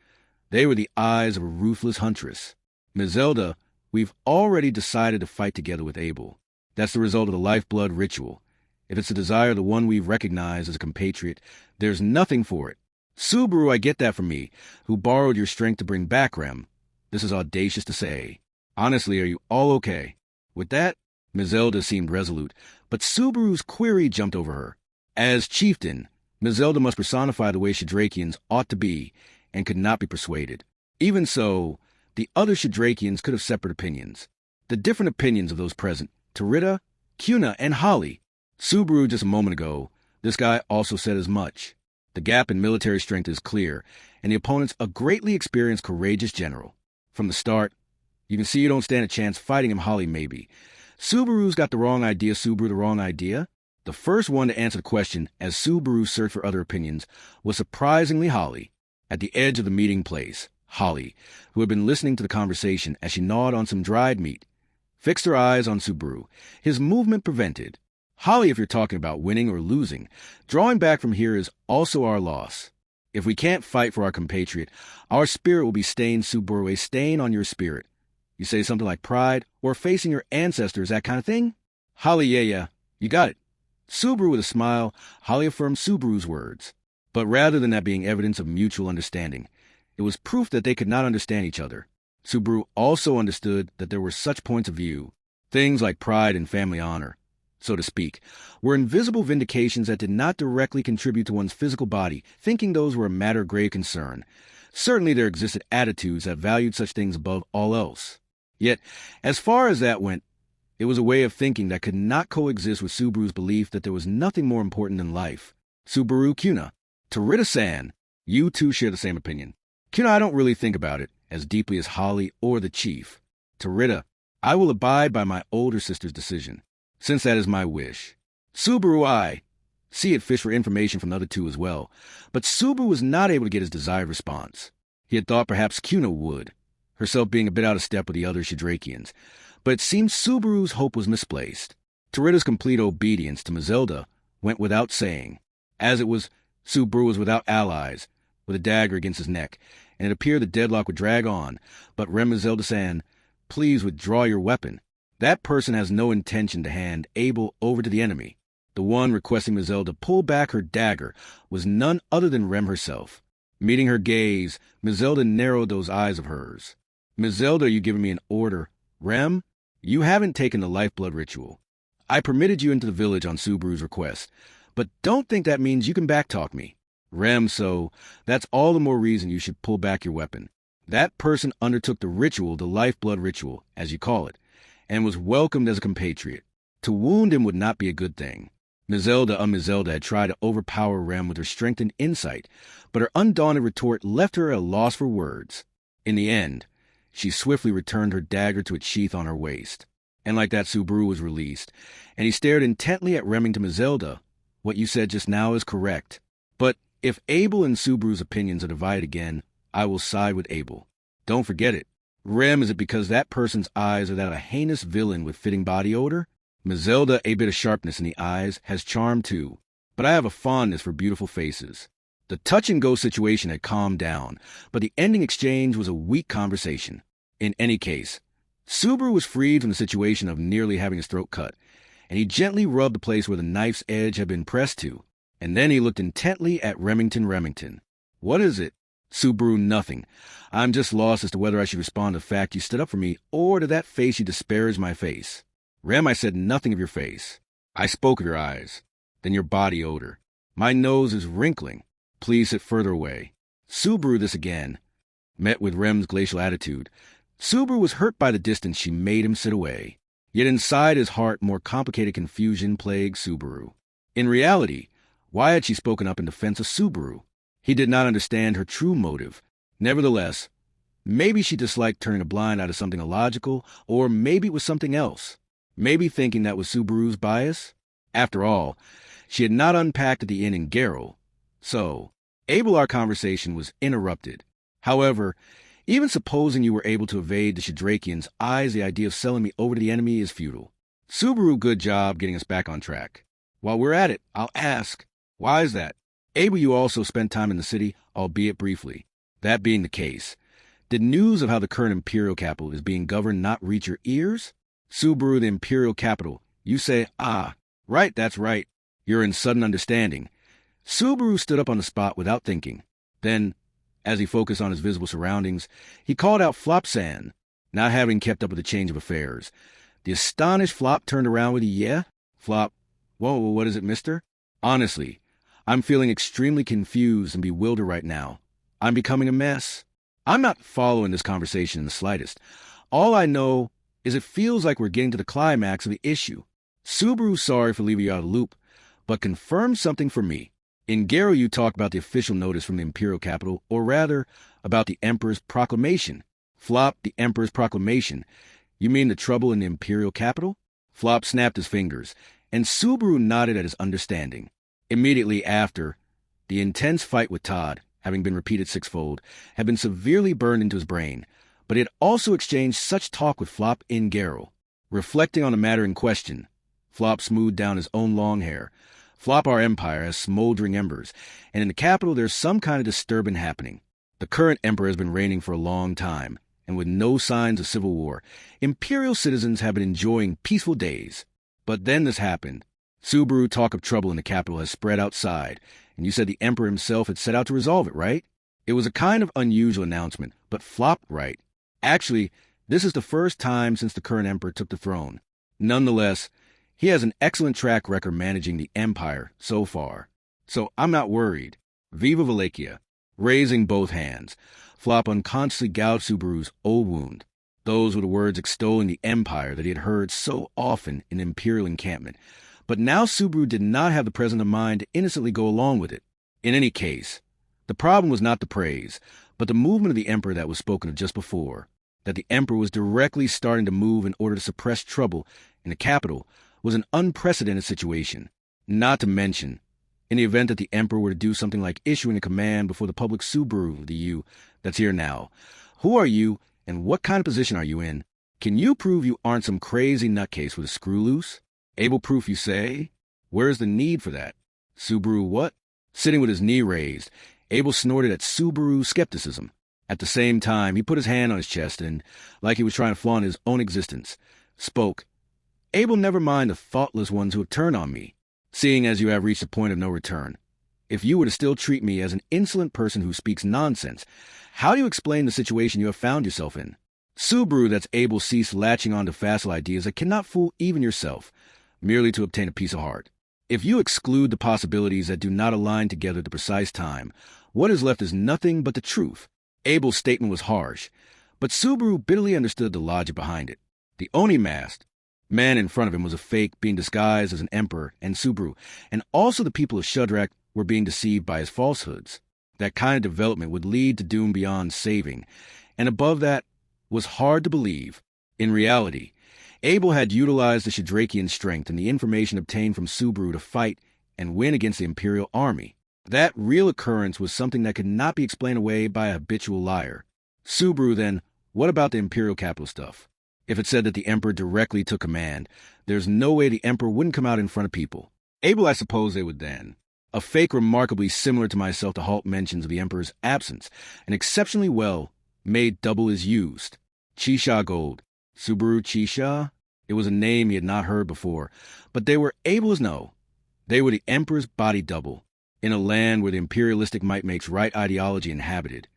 They were the eyes of a ruthless huntress. Mazelda, we've already decided to fight together with Abel. That's the result of the lifeblood ritual. If it's the desire of the one we've recognized as a compatriot, there's nothing for it. Subaru, I get that from me, who borrowed your strength to bring back Rem. This is audacious to say. Honestly, are you all okay? With that, Mazelda seemed resolute, but Subaru's query jumped over her. As chieftain, Mazelda must personify the way Shadrakians ought to be, and could not be persuaded. Even so, the other Shadrakians could have separate opinions. The different opinions of those present, Tarita, Cuna, and Holly. Subaru just a moment ago, this guy also said as much. The gap in military strength is clear, and the opponent's a greatly experienced, courageous general. From the start, you can see you don't stand a chance fighting him, Holly, maybe. Subaru's got the wrong idea, Subaru, the wrong idea. The first one to answer the question, as Subaru searched for other opinions, was surprisingly Holly. At the edge of the meeting place, Holly, who had been listening to the conversation as she gnawed on some dried meat, fixed her eyes on Subaru, his movement prevented. Holly, if you're talking about winning or losing, drawing back from here is also our loss. If we can't fight for our compatriot, our spirit will be stained, Subaru, a stain on your spirit. You say something like pride or facing your ancestors, that kind of thing? Holly, yeah, you got it. Subaru with a smile, Holly affirmed Subaru's words. But rather than that being evidence of mutual understanding, it was proof that they could not understand each other. Subaru also understood that there were such points of view, things like pride and family honor, so to speak, were invisible vindications that did not directly contribute to one's physical body, thinking those were a matter of grave concern. Certainly there existed attitudes that valued such things above all else. Yet, as far as that went, it was a way of thinking that could not coexist with Subaru's belief that there was nothing more important than life. Subaru, Cuna, Tarita-san, you two share the same opinion. Cuna, I don't really think about it as deeply as Holly or the chief. Tarita, I will abide by my older sister's decision, since that is my wish. Subaru, I see it fish for information from the other two as well, but Subaru was not able to get his desired response. He had thought perhaps Cuna would, herself being a bit out of step with the other Shadrakians, but it seemed Subaru's hope was misplaced. Tarita's complete obedience to Mazelda went without saying. As it was, Subaru was without allies, with a dagger against his neck, and it appeared the deadlock would drag on, but Mazelda-san, please withdraw your weapon. That person has no intention to hand Abel over to the enemy. The one requesting Mazelda pull back her dagger was none other than Rem herself. Meeting her gaze, Mazelda narrowed those eyes of hers. Mazelda, are you giving me an order? Rem, you haven't taken the lifeblood ritual. I permitted you into the village on Subaru's request, but don't think that means you can backtalk me. Rem, so that's all the more reason you should pull back your weapon. That person undertook the ritual, the lifeblood ritual, as you call it, and was welcomed as a compatriot. To wound him would not be a good thing. Mazelda had tried to overpower Rem with her strength and insight, but her undaunted retort left her at a loss for words. In the end, she swiftly returned her dagger to its sheath on her waist. And like that, Subaru was released, and he stared intently at Remington. Mazelda, what you said just now is correct. But if Abel and Subaru's opinions are divided again, I will side with Abel. Don't forget it. Rem, is it because that person's eyes are that of a heinous villain with fitting body odor? Mazelda, a bit of sharpness in the eyes, has charm too, but I have a fondness for beautiful faces. The touch-and-go situation had calmed down, but the ending exchange was a weak conversation. In any case, Subaru was freed from the situation of nearly having his throat cut, and he gently rubbed the place where the knife's edge had been pressed to, and then he looked intently at Remington. What is it? Subaru, nothing. I'm just lost as to whether I should respond to the fact you stood up for me, or to that face you disparaged my face. Rem, I said nothing of your face. I spoke of your eyes, then your body odor. My nose is wrinkling. Please sit further away. Subaru, this again. Met with Rem's glacial attitude, Subaru was hurt by the distance she made him sit away. Yet inside his heart more complicated confusion plagued Subaru. In reality, why had she spoken up in defense of Subaru? He did not understand her true motive. Nevertheless, maybe she disliked turning a blind eye to something illogical, or maybe it was something else. Maybe thinking that was Subaru's bias? After all, she had not unpacked at the inn in Garrow. So, Abel, our conversation was interrupted. However, even supposing you were able to evade the Shadrakian's eyes, the idea of selling me over to the enemy is futile. Subaru, good job getting us back on track. While we're at it, I'll ask, why is that? Abel, you also spent time in the city, albeit briefly. That being the case, did news of how the current imperial capital is being governed not reach your ears? Subaru, the imperial capital. You say, right, that's right. You're in sudden understanding. Subaru stood up on the spot without thinking. Then, as he focused on his visible surroundings, he called out Flopsan, not having kept up with the change of affairs. The astonished Flop turned around with a yeah? Flop, whoa, what is it, mister? Honestly, I'm feeling extremely confused and bewildered right now. I'm becoming a mess. I'm not following this conversation in the slightest. All I know is it feels like we're getting to the climax of the issue. Subaru's sorry for leaving you out of the loop, but confirm something for me. In Garrow, you talk about the official notice from the imperial capital, or rather, about the Emperor's proclamation. Flop, the Emperor's proclamation. You mean the trouble in the imperial capital? Flop snapped his fingers, and Subaru nodded at his understanding. Immediately after, the intense fight with Todd, having been repeated sixfold, had been severely burned into his brain, but he had also exchanged such talk with Flop in Garrow. Reflecting on the matter in question, Flop smoothed down his own long hair. Flop, our empire has smoldering embers, and in the capital there's some kind of disturbance happening. The current emperor has been reigning for a long time, and with no signs of civil war, imperial citizens have been enjoying peaceful days. But then this happened. Subaru, talk of trouble in the capital has spread outside, and you said the emperor himself had set out to resolve it, right? It was a kind of unusual announcement, but Flop right. Actually, this is the first time since the current emperor took the throne. Nonetheless, he has an excellent track record managing the empire so far. So I'm not worried. Viva Wallachia. Raising both hands, Flop unconsciously gouged Subaru's old wound. Those were the words extolling the empire that he had heard so often in the imperial encampment. But now Subaru did not have the presence of mind to innocently go along with it. In any case, the problem was not the praise, but the movement of the emperor that was spoken of just before. That the emperor was directly starting to move in order to suppress trouble in the capital was an unprecedented situation. Not to mention, in the event that the emperor were to do something like issuing a command before the public, Subaru, the you that's here now. Who are you, and what kind of position are you in? Can you prove you aren't some crazy nutcase with a screw loose? Able proof, you say? Where's the need for that? Subaru what? Sitting with his knee raised, Abel snorted at Subaru's skepticism. At the same time, he put his hand on his chest and, like he was trying to flaunt his own existence, spoke. Abel, never mind the thoughtless ones who have turned on me, seeing as you have reached a point of no return. If you were to still treat me as an insolent person who speaks nonsense, how do you explain the situation you have found yourself in? Subaru, that's Abel, ceased latching on to facile ideas that cannot fool even yourself, merely to obtain a piece of heart. If you exclude the possibilities that do not align together at the precise time, what is left is nothing but the truth. Abel's statement was harsh, but Subaru bitterly understood the logic behind it. The Oni masked man in front of him was a fake, being disguised as an emperor, and Subaru, and also the people of Shudrak, were being deceived by his falsehoods. That kind of development would lead to doom beyond saving, and above that was hard to believe. In reality, Abel had utilized the Shadrakian strength and the information obtained from Subaru to fight and win against the Imperial army. That real occurrence was something that could not be explained away by a habitual liar. Subaru, then, what about the Imperial capital stuff? If it said that the Emperor directly took command, there's no way the Emperor wouldn't come out in front of people. Abel, I suppose they would then. A fake remarkably similar to myself to halt mentions of the Emperor's absence, and exceptionally well made double is used. Chisha Gold. Subaru Chisha? It was a name he had not heard before, but they were able as no. They were the Emperor's body double, in a land where the imperialistic might makes right ideology inhabited.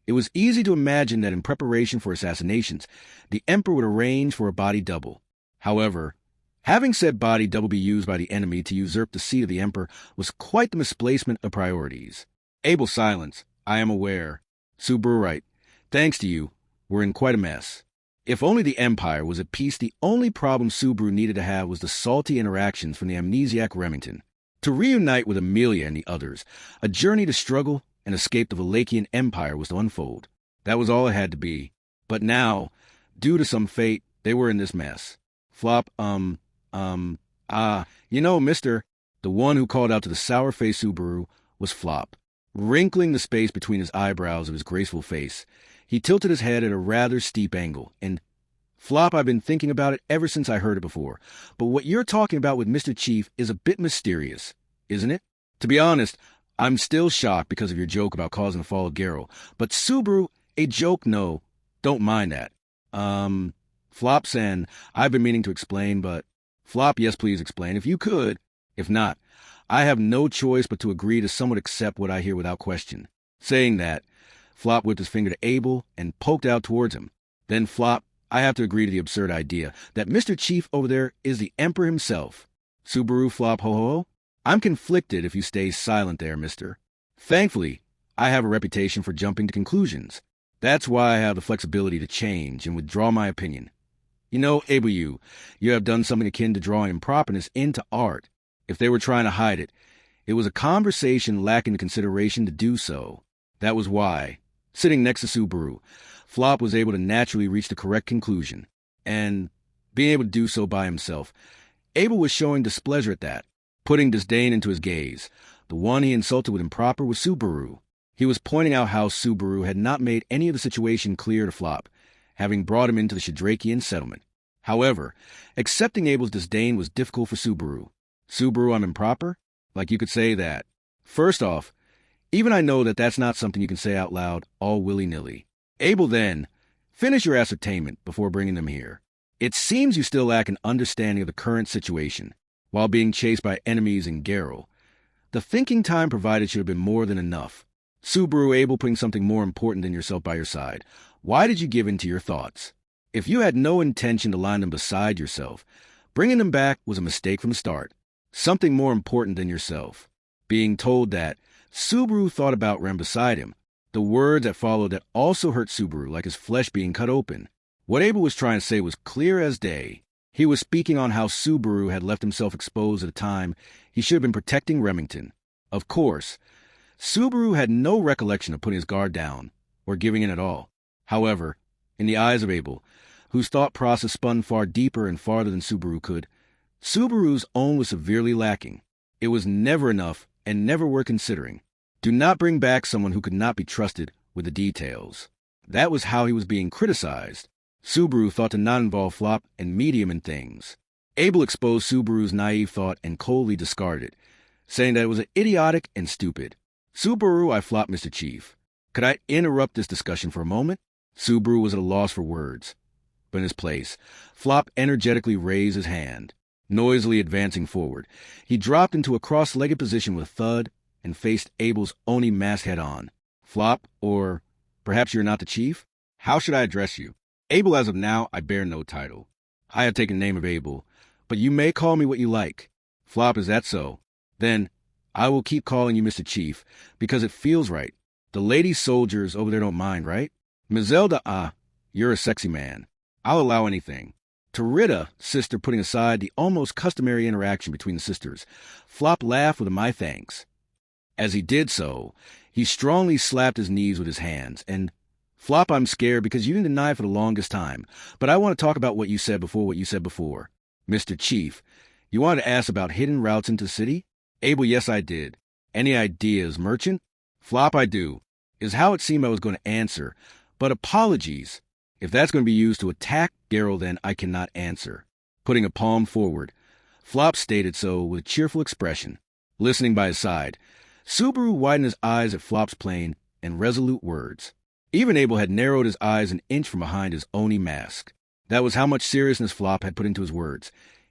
It was easy to imagine that in preparation for assassinations, the Emperor would arrange for a body double. However, having said body double be used by the enemy to usurp the seat of the Emperor was quite the misplacement of priorities. Abel silence. I am aware. Subaru right. Thanks to you, we're in quite a mess. If only the Empire was at peace, the only problem Subaru needed to have was the salty interactions from the amnesiac Remington. To reunite with Amelia and the others, a journey to struggle and escape the Valachian Empire was to unfold. That was all it had to be. But now, due to some fate, they were in this mess. Flop, mister, the one who called out to the sour-faced Subaru was Flop. Wrinkling the space between his eyebrows of his graceful face, he tilted his head at a rather steep angle, and, Flop, I've been thinking about it ever since I heard it before, but what you're talking about with Mr. Chief is a bit mysterious, isn't it? To be honest, I'm still shocked because of your joke about causing the fall of Garo, but Subaru, a joke, no, don't mind that. Flop Sen, I've been meaning to explain, but... Flop, yes, please explain, if you could. If not, I have no choice but to agree to somewhat accept what I hear without question. Saying that, Flop whipped his finger to Abel and poked out towards him. Then, Flop, I have to agree to the absurd idea that Mr. Chief over there is the Emperor himself. Subaru, Flop, ho-ho-ho? I'm conflicted if you stay silent there, mister. Thankfully, I have a reputation for jumping to conclusions. That's why I have the flexibility to change and withdraw my opinion. You know, Abel, you have done something akin to drawing improperness into art. If they were trying to hide it, it was a conversation lacking the consideration to do so. That was why, sitting next to Subaru, Flop was able to naturally reach the correct conclusion. And, being able to do so by himself, Abel was showing displeasure at that, putting disdain into his gaze. The one he insulted with improper was Subaru. He was pointing out how Subaru had not made any of the situation clear to Flop, having brought him into the Shadrakian settlement. However, accepting Abel's disdain was difficult for Subaru. Subaru, I'm improper? Like you could say that. First off, even I know that that's not something you can say out loud, all willy-nilly. Abel, then, finish your ascertainment before bringing them here. It seems you still lack an understanding of the current situation. While being chased by enemies in Garo, the thinking time provided should have been more than enough. Subaru, Abel, putting something more important than yourself by your side. Why did you give in to your thoughts? If you had no intention to line them beside yourself, bringing them back was a mistake from the start. Something more important than yourself. Being told that, Subaru thought about Rem beside him. The words that followed that also hurt Subaru like his flesh being cut open. What Abel was trying to say was clear as day. He was speaking on how Subaru had left himself exposed at a time he should have been protecting Remington. Of course, Subaru had no recollection of putting his guard down, or giving in at all. However, in the eyes of Abel, whose thought process spun far deeper and farther than Subaru could, Subaru's own was severely lacking. It was never enough and never worth considering. Do not bring back someone who could not be trusted with the details. That was how he was being criticized. Subaru thought to not involve Flop and Medium in things. Abel exposed Subaru's naive thought and coldly discarded it, saying that it was idiotic and stupid. Subaru, I Flop, Mr. Chief. Could I interrupt this discussion for a moment? Subaru was at a loss for words. But in his place, Flop energetically raised his hand. Noisily advancing forward, he dropped into a cross-legged position with a thud and faced Abel's Oni mask head-on. Flop, or perhaps you're not the chief? How should I address you? Abel, as of now, I bear no title. I have taken the name of Abel, but you may call me what you like. Flop, is that so? Then, I will keep calling you Mr. Chief, because it feels right. The lady soldiers over there don't mind, right? Mazelda, you're a sexy man. I'll allow anything. To Rita, sister, putting aside the almost customary interaction between the sisters, Flop laughed with a my thanks. As he did so, he strongly slapped his knees with his hands, and, Flop, I'm scared because you didn't deny it for the longest time, but I want to talk about what you said before. Mr. Chief, you wanted to ask about hidden routes into the city? Abel, yes, I did. Any ideas, merchant? Flop, I do. Is how it seemed I was going to answer, but apologies. If that's going to be used to attack Garo, then I cannot answer. Putting a palm forward, Flop stated so with a cheerful expression. Listening by his side, Subaru widened his eyes at Flop's plain and resolute words. Even Abel had narrowed his eyes an inch from behind his Oni mask. That was how much seriousness Flop had put into his words,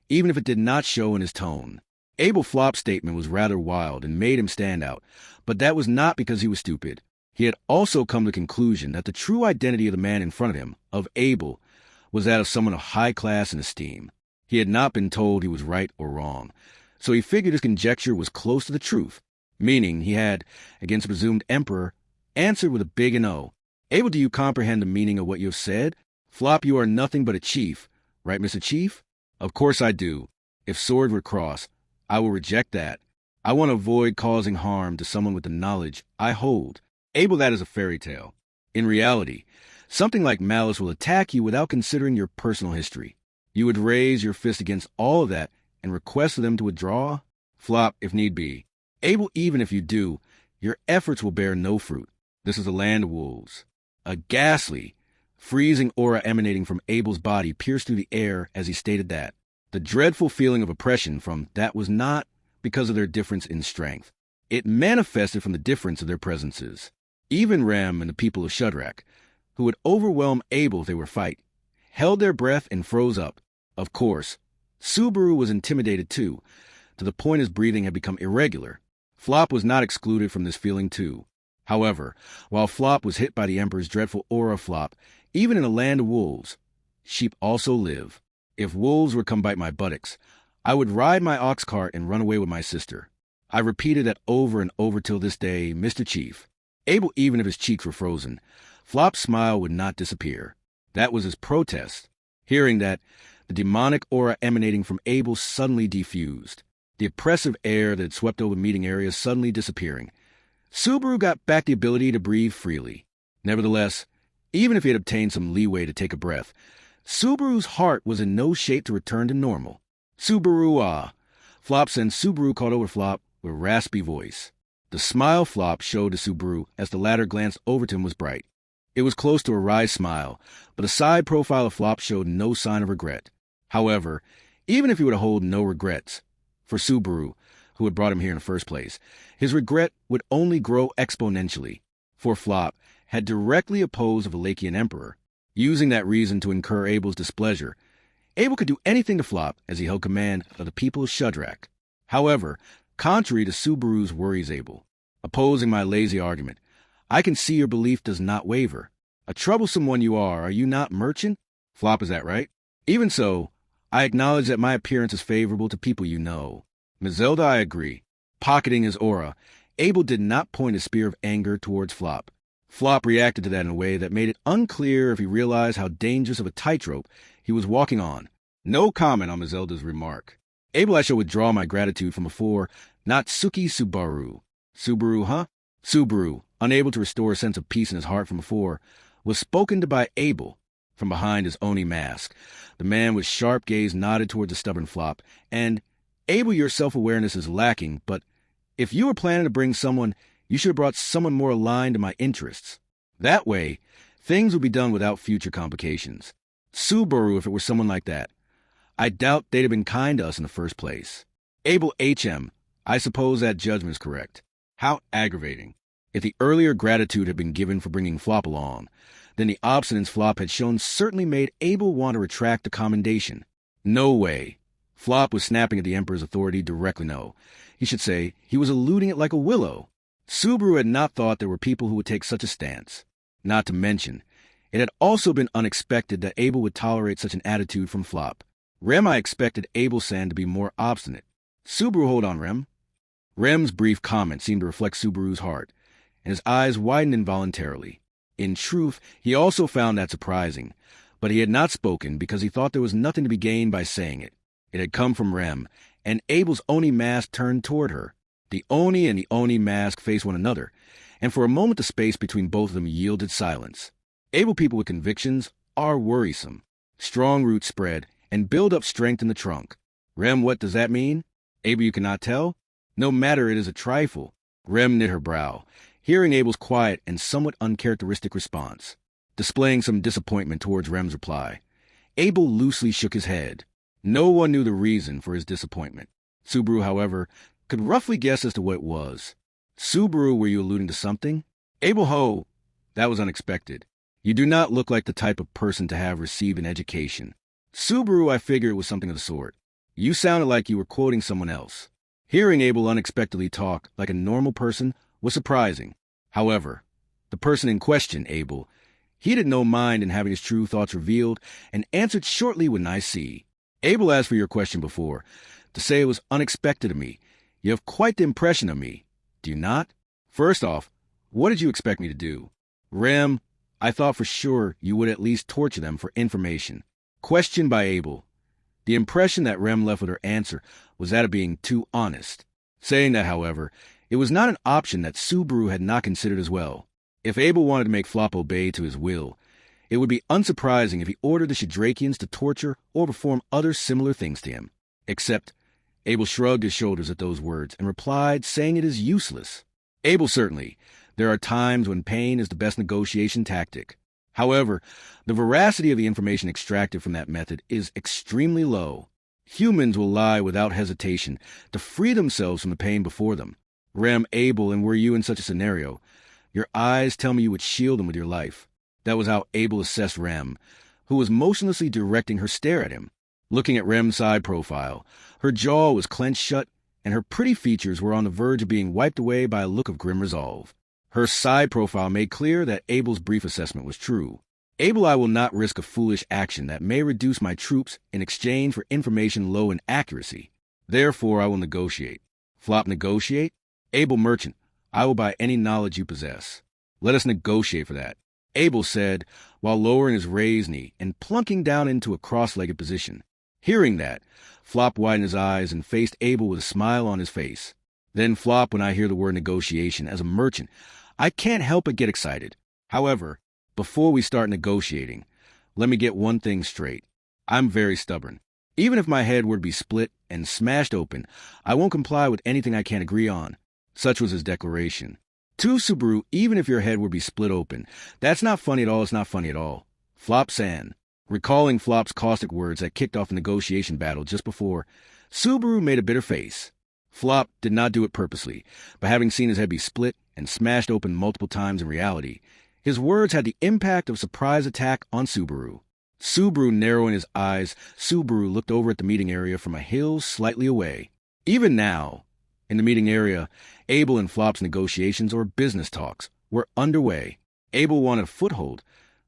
even if it did not show in his tone. Abel Flop's statement was rather wild and made him stand out, but that was not because he was stupid. He had also come to the conclusion that the true identity of the man in front of him, of Abel, was that of someone of high class and esteem. He had not been told he was right or wrong, so he figured his conjecture was close to the truth, meaning he had, against the presumed emperor, answered with a big no. Abel, do you comprehend the meaning of what you have said? Flop, you are nothing but a chief, right, Mr. Chief? Of course I do. If swords were crossed, I will reject that. I want to avoid causing harm to someone with the knowledge I hold. Abel, that is a fairy tale. In reality, something like malice will attack you without considering your personal history. You would raise your fist against all of that and request them to withdraw? Flop, if need be. Abel, even if you do, your efforts will bear no fruit. This is the land of wolves. A ghastly, freezing aura emanating from Abel's body pierced through the air as he stated that. The dreadful feeling of oppression from that was not because of their difference in strength. It manifested from the difference of their presences. Even Rem and the people of Shadrach, who would overwhelm Abel if they were fight, held their breath and froze up. Of course, Subaru was intimidated too, to the point his breathing had become irregular. Flop was not excluded from this feeling too. However, while Flop was hit by the Emperor's dreadful aura, Flop, even in a land of wolves, sheep also live. If wolves were come bite my buttocks, I would ride my ox cart and run away with my sister. I repeated that over and over till this day, Mr. Chief. Abel, even if his cheeks were frozen, Flop's smile would not disappear. That was his protest. Hearing that, the demonic aura emanating from Abel suddenly diffused, the oppressive air that had swept over meeting areas suddenly disappearing. Subaru got back the ability to breathe freely. Nevertheless, even if he had obtained some leeway to take a breath, Subaru's heart was in no shape to return to normal. Subaru, Flop sent Subaru called over Flop with a raspy voice. The smile Flop showed to Subaru as the latter glanced over to him was bright. It was close to a wry smile, but the side profile of Flop showed no sign of regret. However, even if he were to hold no regrets, for Subaru, who had brought him here in the first place, his regret would only grow exponentially, for Flop had directly opposed the Valachian Emperor, using that reason to incur Abel's displeasure. Abel could do anything to Flop as he held command of the people of Shadrach. However, contrary to Subaru's worries, Abel, opposing my lazy argument, I can see your belief does not waver. A troublesome one you are you not, merchant? Flop, is that right? Even so, I acknowledge that my appearance is favorable to people you know. Mazelda, I agree. Pocketing his aura, Abel did not point a spear of anger towards Flop. Flop reacted to that in a way that made it unclear if he realized how dangerous of a tightrope he was walking on. No comment on Mazelda's remark. Abel, I shall withdraw my gratitude from before, not Suki Subaru. Subaru, huh? Subaru, unable to restore a sense of peace in his heart from before, was spoken to by Abel from behind his Oni mask. The man with sharp gaze nodded towards the stubborn Flop, and, Abel, your self-awareness is lacking, but if you were planning to bring someone, you should have brought someone more aligned to my interests. That way, things would be done without future complications. Subaru, if it were someone like that, I doubt they'd have been kind to us in the first place. Abel HM, I suppose that judgment is correct. How aggravating. If the earlier gratitude had been given for bringing Flop along, then the obstinance Flop had shown certainly made Abel want to retract the commendation. No way. Flop was snapping at the Emperor's authority directly. No. He should say he was eluding it like a willow. Subaru had not thought there were people who would take such a stance. Not to mention, it had also been unexpected that Abel would tolerate such an attitude from Flop. Rem, I expected Abel-san to be more obstinate. Subaru, hold on, Rem. Rem's brief comment seemed to reflect Subaru's heart, and his eyes widened involuntarily. In truth, he also found that surprising, but he had not spoken because he thought there was nothing to be gained by saying it. It had come from Rem, and Abel's Oni mask turned toward her. The Oni and the Oni mask faced one another, and for a moment the space between both of them yielded silence. Able people with convictions are worrisome. Strong roots spread and build up strength in the trunk. Rem, what does that mean? Abel, you cannot tell? No matter, it is a trifle. Rem knit her brow, hearing Abel's quiet and somewhat uncharacteristic response, displaying some disappointment towards Rem's reply. Abel loosely shook his head. No one knew the reason for his disappointment. Subaru, however, could roughly guess as to what it was. Subaru, were you alluding to something? Abel, ho! That was unexpected. You do not look like the type of person to have received an education. Subaru, I figured it was something of the sort. You sounded like you were quoting someone else. Hearing Abel unexpectedly talk like a normal person was surprising. However, the person in question, Abel, he did no mind in having his true thoughts revealed and answered shortly with I see. Abel asked for your question before, to say it was unexpected of me. You have quite the impression of me, do you not? First off, what did you expect me to do? Rem, I thought for sure you would at least torture them for information. Questioned by Abel. The impression that Rem left with her answer was that of being too honest. Saying that, however, it was not an option that Subaru had not considered as well. If Abel wanted to make Flop obey to his will, it would be unsurprising if he ordered the Shadrakians to torture or perform other similar things to him. Except, Abel shrugged his shoulders at those words and replied, saying it is useless. Abel, certainly. There are times when pain is the best negotiation tactic. However, the veracity of the information extracted from that method is extremely low. Humans will lie without hesitation to free themselves from the pain before them. Rem, Abel, and were you in such a scenario, your eyes tell me you would shield them with your life. That was how Abel assessed Rem, who was motionlessly directing her stare at him. Looking at Rem's side profile, her jaw was clenched shut, and her pretty features were on the verge of being wiped away by a look of grim resolve. Her side profile made clear that Abel's brief assessment was true. Abel, I will not risk a foolish action that may reduce my troops in exchange for information low in accuracy. Therefore, I will negotiate. Flop, negotiate? Abel, merchant, I will buy any knowledge you possess. Let us negotiate for that, Abel said, while lowering his raised knee and plunking down into a cross-legged position. Hearing that, Flop widened his eyes and faced Abel with a smile on his face. Then, Flop, when I hear the word negotiation, as a merchant, I can't help but get excited. However, before we start negotiating, let me get one thing straight. I'm very stubborn. Even if my head were to be split and smashed open, I won't comply with anything I can't agree on. Such was his declaration. To Subaru, even if your head were to be split open, that's not funny at all, it's not funny at all. Flop San. Recalling Flop's caustic words that kicked off a negotiation battle just before, Subaru made a bitter face. Flop did not do it purposely, but having seen his head be split and smashed open multiple times in reality, his words had the impact of a surprise attack on Subaru. Subaru narrowing his eyes, Subaru looked over at the meeting area from a hill slightly away. Even now, in the meeting area, Abel and Flop's negotiations or business talks were underway. Abel wanted a foothold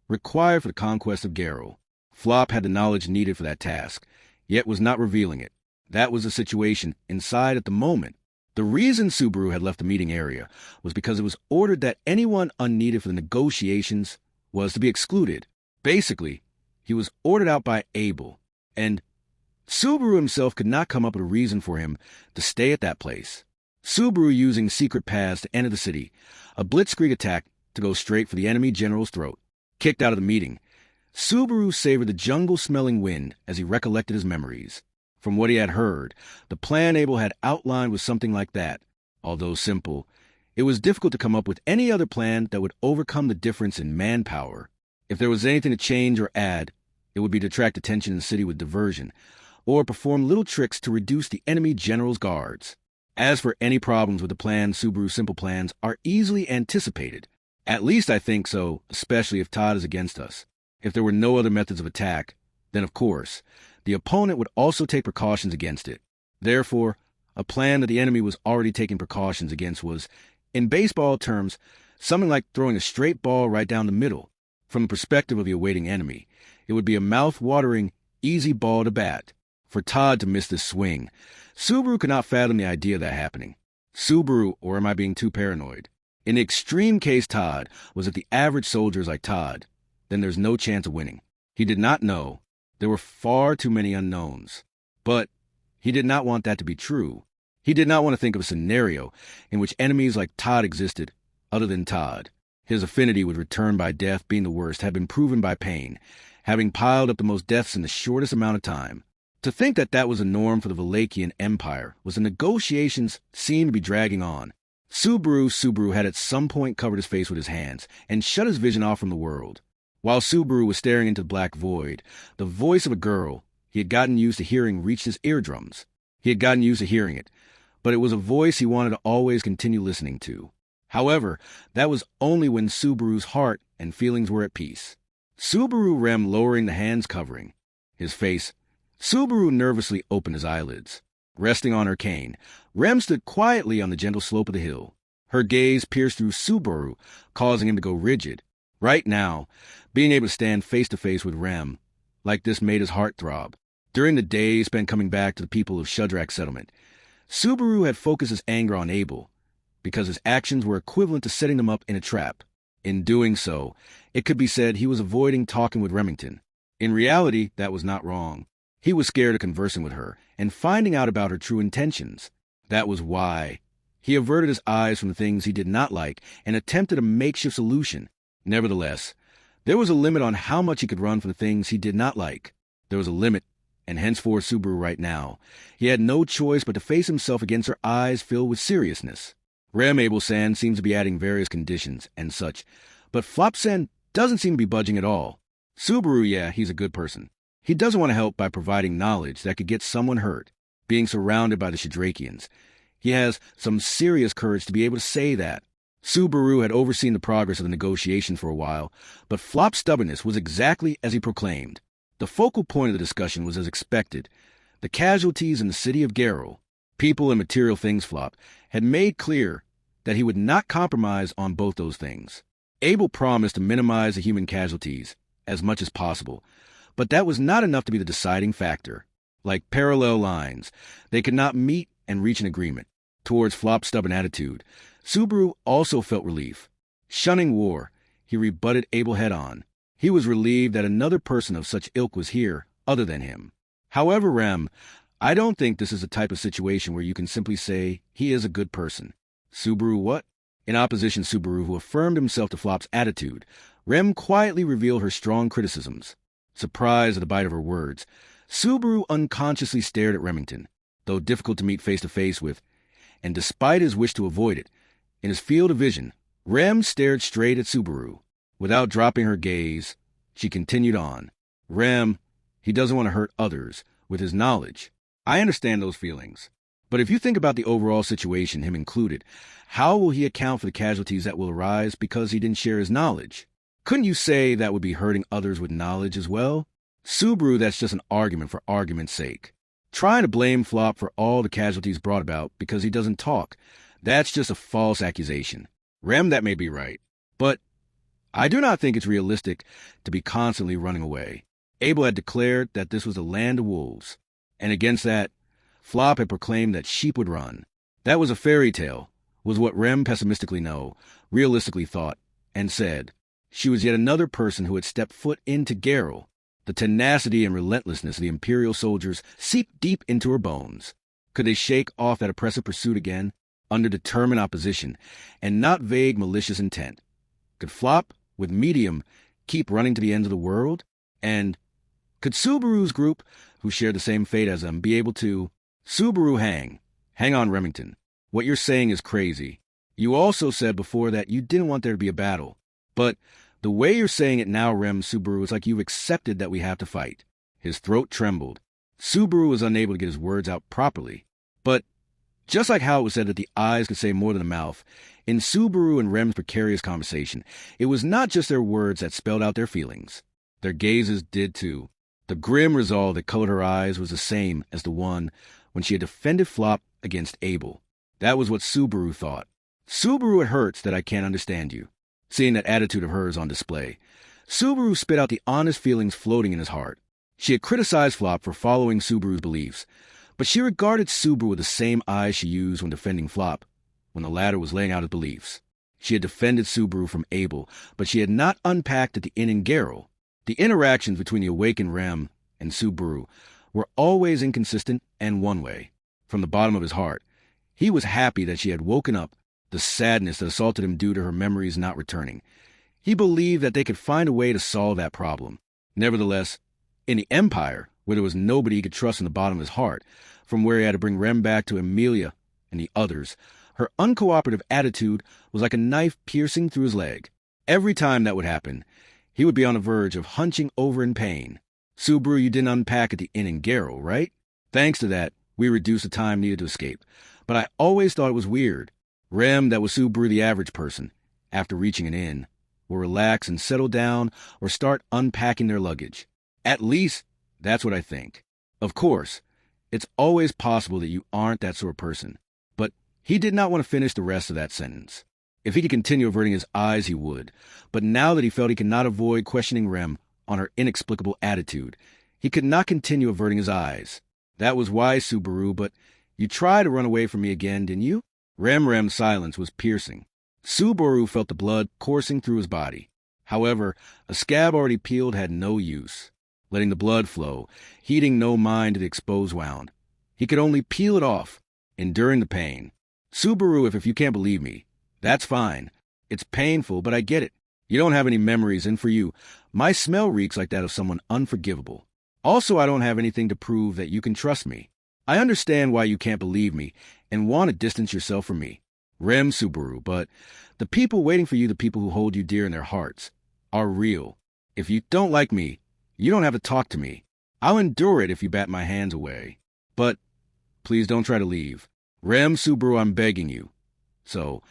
required for the conquest of Garo. Flop had the knowledge needed for that task, yet was not revealing it. That was the situation inside at the moment. The reason Subaru had left the meeting area was because it was ordered that anyone unneeded for the negotiations was to be excluded. Basically, he was ordered out by Abel, and Subaru himself could not come up with a reason for him to stay at that place. Subaru using secret paths to enter the city, a blitzkrieg attack to go straight for the enemy general's throat. Kicked out of the meeting, Subaru savored the jungle-smelling wind as he recollected his memories. From what he had heard, the plan Abel had outlined was something like that. Although simple, it was difficult to come up with any other plan that would overcome the difference in manpower. If there was anything to change or add, it would be to attract attention in the city with diversion, or perform little tricks to reduce the enemy general's guards. As for any problems with the plan, Subaru's simple plans are easily anticipated. At least I think so, especially if Todd is against us. If there were no other methods of attack, then of course, the opponent would also take precautions against it. Therefore, a plan that the enemy was already taking precautions against was, in baseball terms, something like throwing a straight ball right down the middle. From the perspective of the awaiting enemy, it would be a mouth-watering, easy ball to bat. For Todd to miss this swing, Subaru could not fathom the idea of that happening. Subaru, or am I being too paranoid? In the extreme case Todd was that the average soldier is like Todd, then there's no chance of winning. He did not know. There were far too many unknowns. But he did not want that to be true. He did not want to think of a scenario in which enemies like Todd existed, other than Todd. His affinity with return by death being the worst had been proven by pain, having piled up the most deaths in the shortest amount of time. To think that that was a norm for the Valakian Empire was the negotiations seemed to be dragging on. Subaru had at some point covered his face with his hands and shut his vision off from the world. While Subaru was staring into the black void, the voice of a girl he had gotten used to hearing reached his eardrums. He had gotten used to hearing it, but it was a voice he wanted to always continue listening to. However, that was only when Subaru's heart and feelings were at peace. Subaru Rem lowering the hands covering his face. Subaru nervously opened his eyelids. Resting on her cane, Rem stood quietly on the gentle slope of the hill. Her gaze pierced through Subaru, causing him to go rigid. Right now, being able to stand face to face with Rem like this made his heart throb. During the days spent coming back to the people of Shudrak settlement, Subaru had focused his anger on Abel, because his actions were equivalent to setting them up in a trap. In doing so, it could be said he was avoiding talking with Remington. In reality, that was not wrong. He was scared of conversing with her and finding out about her true intentions. That was why He averted his eyes from the things he did not like and attempted a makeshift solution. Nevertheless, there was a limit on how much he could run from the things he did not like. There was a limit, and henceforth Subaru right now. He had no choice but to face himself against her eyes filled with seriousness. Rem Abel-san seems to be adding various conditions and such, but Flop-san doesn't seem to be budging at all. Subaru, yeah, he's a good person. He doesn't want to help by providing knowledge that could get someone hurt, being surrounded by the Shidrakians. He has some serious courage to be able to say that. Subaru had overseen the progress of the negotiations for a while, but Flop's stubbornness was exactly as he proclaimed. The focal point of the discussion was as expected. The casualties in the city of Garo, people and material things Flop, had made clear that he would not compromise on both those things. Abel promised to minimize the human casualties as much as possible, but that was not enough to be the deciding factor. Like parallel lines, they could not meet and reach an agreement. Towards Flop's stubborn attitude, Subaru also felt relief. Shunning war, he rebutted Abel head-on. He was relieved that another person of such ilk was here, other than him. However, Rem, I don't think this is the type of situation where you can simply say, he is a good person. Subaru what? In opposition to Subaru, who affirmed himself to Flop's attitude, Rem quietly revealed her strong criticisms. Surprised at the bite of her words, Subaru unconsciously stared at Remington, though difficult to meet face-to-face with, and despite his wish to avoid it, in his field of vision, Rem stared straight at Subaru. Without dropping her gaze, she continued on. Rem, he doesn't want to hurt others with his knowledge. I understand those feelings. But if you think about the overall situation, him included, how will he account for the casualties that will arise because he didn't share his knowledge? Couldn't you say that would be hurting others with knowledge as well? Subaru, that's just an argument for argument's sake. Trying to blame Flop for all the casualties brought about because he doesn't talk, that's just a false accusation. Rem, that may be right. But I do not think it's realistic to be constantly running away. Abel had declared that this was the land of wolves, and against that, Flop had proclaimed that sheep would run. That was a fairy tale, was what Rem pessimistically realistically thought, and said. She was yet another person who had stepped foot into Garo. The tenacity and relentlessness of the Imperial soldiers seeped deep into her bones. Could they shake off that oppressive pursuit again, under determined opposition, and not vague malicious intent? Could Flop, with medium, keep running to the ends of the world? And could Subaru's group, who shared the same fate as them, be able to... Subaru, hang on, Remington. What you're saying is crazy. You also said before that you didn't want there to be a battle. But the way you're saying it now, Rem, Subaru, is like you've accepted that we have to fight. His throat trembled. Subaru was unable to get his words out properly. But just like how it was said that the eyes could say more than the mouth, in Subaru and Rem's precarious conversation, it was not just their words that spelled out their feelings. Their gazes did too. The grim resolve that colored her eyes was the same as the one when she had defended Flop against Abel. That was what Subaru thought. Subaru, it hurts that I can't understand you. Seeing that attitude of hers on display, Subaru spit out the honest feelings floating in his heart. She had criticized Flop for following Subaru's beliefs, but she regarded Subaru with the same eyes she used when defending Flop, when the latter was laying out his beliefs. She had defended Subaru from Abel, but she had not unpacked at the inn in Garo. The interactions between the awakened Rem and Subaru were always inconsistent and one-way. From the bottom of his heart, he was happy that she had woken up the sadness that assaulted him due to her memories not returning. He believed that they could find a way to solve that problem. Nevertheless, in the Empire, where there was nobody he could trust in the bottom of his heart, from where he had to bring Rem back to Amelia and the others, her uncooperative attitude was like a knife piercing through his leg. Every time that would happen, he would be on the verge of hunching over in pain. Subaru, you didn't unpack at the inn in Garo, right? Thanks to that, we reduced the time needed to escape. But I always thought it was weird. Rem, that was Subaru the average person, after reaching an inn, will relax and settle down or start unpacking their luggage. At least, that's what I think. Of course, it's always possible that you aren't that sort of person. But he did not want to finish the rest of that sentence. If he could continue averting his eyes, he would. But now that he felt he could not avoid questioning Rem on her inexplicable attitude, he could not continue averting his eyes. That was why, Subaru, but you tried to run away from me again, didn't you? Rem's silence was piercing. Subaru felt the blood coursing through his body. However, a scab already peeled had no use. Letting the blood flow, heeding no mind to the exposed wound. He could only peel it off, enduring the pain. Subaru, if you can't believe me, that's fine. It's painful, but I get it. You don't have any memories, and for you, my smell reeks like that of someone unforgivable. Also, I don't have anything to prove that you can trust me. I understand why you can't believe me and want to distance yourself from me. Rem, Subaru, but the people waiting for you, the people who hold you dear in their hearts, are real. If you don't like me, you don't have to talk to me. I'll endure it if you bat my hands away. But please don't try to leave. Rem, Subaru, I'm begging you. So,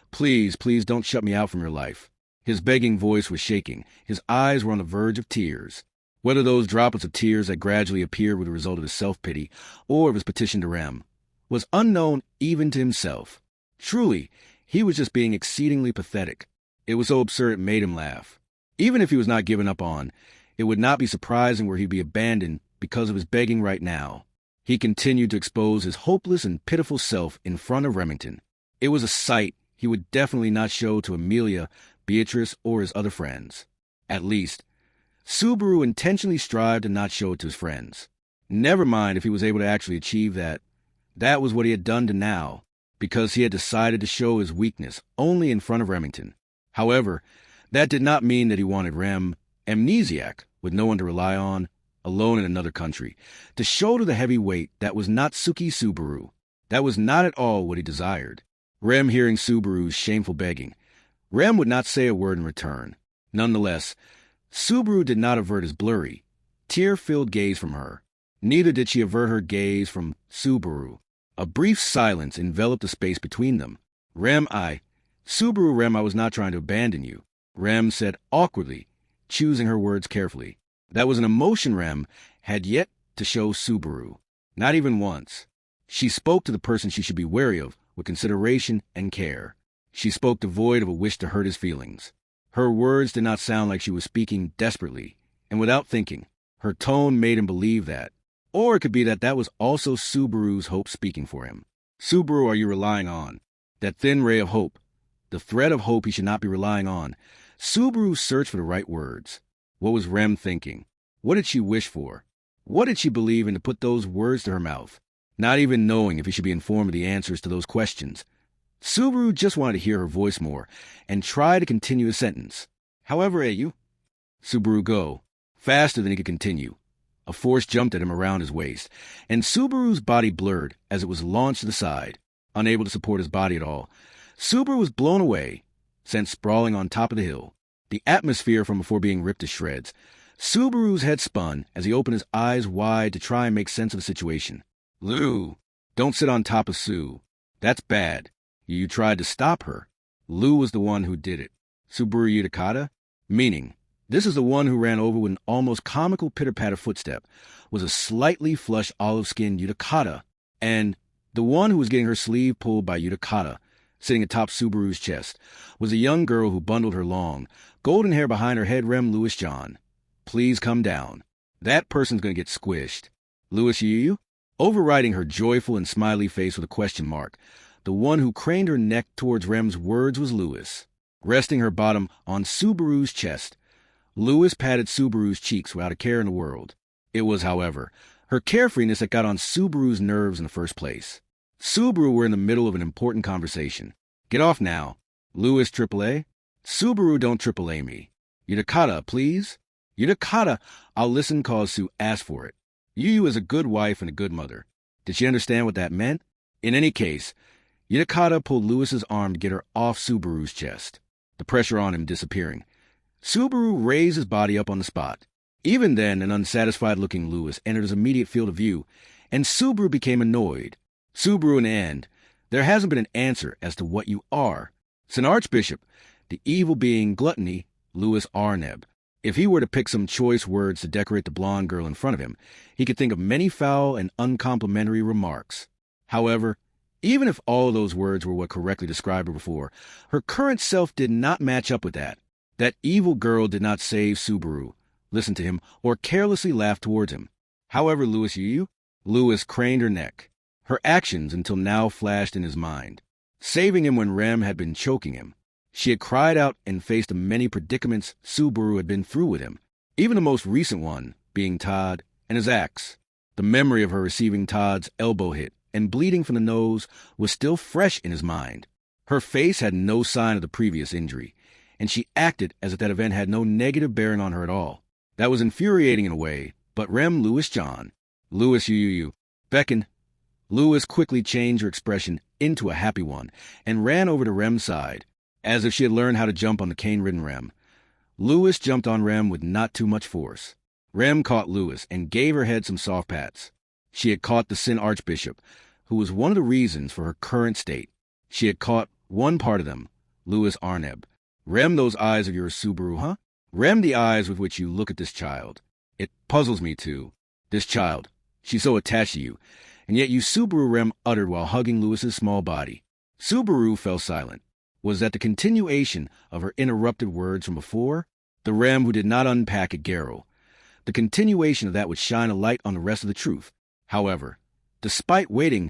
please don't shut me out from your life. His begging voice was shaking. His eyes were on the verge of tears. Whether those droplets of tears that gradually appeared were the result of his self-pity or of his petition to Rem was unknown even to himself. Truly, he was just being exceedingly pathetic. It was so absurd it made him laugh. Even if he was not given up on, it would not be surprising were he be abandoned because of his begging right now. He continued to expose his hopeless and pitiful self in front of Remington. It was a sight he would definitely not show to Amelia, Beatrice, or his other friends. At least, Subaru intentionally strived to not show it to his friends. Never mind if he was able to actually achieve that. That was what he had done to now, because he had decided to show his weakness only in front of Remington. However, that did not mean that he wanted Rem, amnesiac, with no one to rely on, alone in another country, to shoulder the heavy weight that was not Suki Subaru. That was not at all what he desired. Rem hearing Subaru's shameful begging, Rem would not say a word in return. Nonetheless, Subaru did not avert his blurry, tear-filled gaze from her. Neither did she avert her gaze from Subaru. A brief silence enveloped the space between them. Subaru, Rem, I was not trying to abandon you, Rem said awkwardly, choosing her words carefully. That was an emotion Rem had yet to show Subaru. Not even once. She spoke to the person she should be wary of with consideration and care. She spoke devoid of a wish to hurt his feelings. Her words did not sound like she was speaking desperately, and without thinking. Her tone made him believe that. Or it could be that that was also Subaru's hope speaking for him. Subaru, are you relying on? That thin ray of hope. The thread of hope he should not be relying on. Subaru searched for the right words. What was Rem thinking? What did she wish for? What did she believe in to put those words to her mouth? Not even knowing if he should be informed of the answers to those questions. Subaru just wanted to hear her voice more and try to continue a sentence. However, you? Subaru, go. Faster than he could continue. A force jumped at him around his waist, and Subaru's body blurred as it was launched to the side. Unable to support his body at all, Subaru was blown away, sent sprawling on top of the hill. The atmosphere from before being ripped to shreds. Subaru's head spun as he opened his eyes wide to try and make sense of the situation. Lou, don't sit on top of Sue. That's bad. You tried to stop her. Lou was the one who did it. Subaru Utakata? Meaning, this is the one who ran over with an almost comical pitter-patter footstep, was a slightly flushed olive-skinned Utakata, and the one who was getting her sleeve pulled by Utakata, sitting atop Subaru's chest, was a young girl who bundled her long, golden hair behind her head. Rem, Louis John. Please come down. That person's going to get squished. Louis Yu? Overriding her joyful and smiley face with a question mark, the one who craned her neck towards Rem's words was Louis. Resting her bottom on Subaru's chest, Louis patted Subaru's cheeks without a care in the world. It was, however, her carefreeness that got on Subaru's nerves in the first place. Subaru were in the middle of an important conversation. Get off now. Louis AAA? Subaru, don't AAA me. Utakata, please? Utakata, I'll listen cause Sue asked for it. Yu is a good wife and a good mother. Did she understand what that meant? In any case, Utakata pulled Louis's arm to get her off Subaru's chest, the pressure on him disappearing. Subaru raised his body up on the spot. Even then, an unsatisfied-looking Louis entered his immediate field of view, and Subaru became annoyed. Subaru, in the end, there hasn't been an answer as to what you are. It's an archbishop, the evil being Gluttony, Louis Arneb. If he were to pick some choice words to decorate the blonde girl in front of him, he could think of many foul and uncomplimentary remarks. However, even if all of those words were what correctly described her before, her current self did not match up with that. That evil girl did not save Subaru, listen to him, or carelessly laugh towards him. However, Louis Yu? Louis craned her neck. Her actions until now flashed in his mind, saving him when Rem had been choking him. She had cried out and faced the many predicaments Subaru had been through with him, even the most recent one being Todd and his axe. The memory of her receiving Todd's elbow hit and bleeding from the nose was still fresh in his mind. Her face had no sign of the previous injury, and she acted as if that event had no negative bearing on her at all. That was infuriating in a way, but Rem Lewis John. Lewis you. Beckon. Lewis quickly changed her expression into a happy one and ran over to Rem's side, as if she had learned how to jump on the cane-ridden Rem. Lewis jumped on Rem with not too much force. Rem caught Lewis and gave her head some soft pats. She had caught the Sin Archbishop, who was one of the reasons for her current state. She had caught one part of them, Louis Arneb. Rem, those eyes of yours, Subaru, huh? Rem, the eyes with which you look at this child. It puzzles me, too. This child. She's so attached to you. And yet you, Subaru, Rem uttered while hugging Louis's small body. Subaru fell silent. Was that the continuation of her interrupted words from before? The Rem who did not unpack at Garrow. The continuation of that would shine a light on the rest of the truth. However, despite waiting,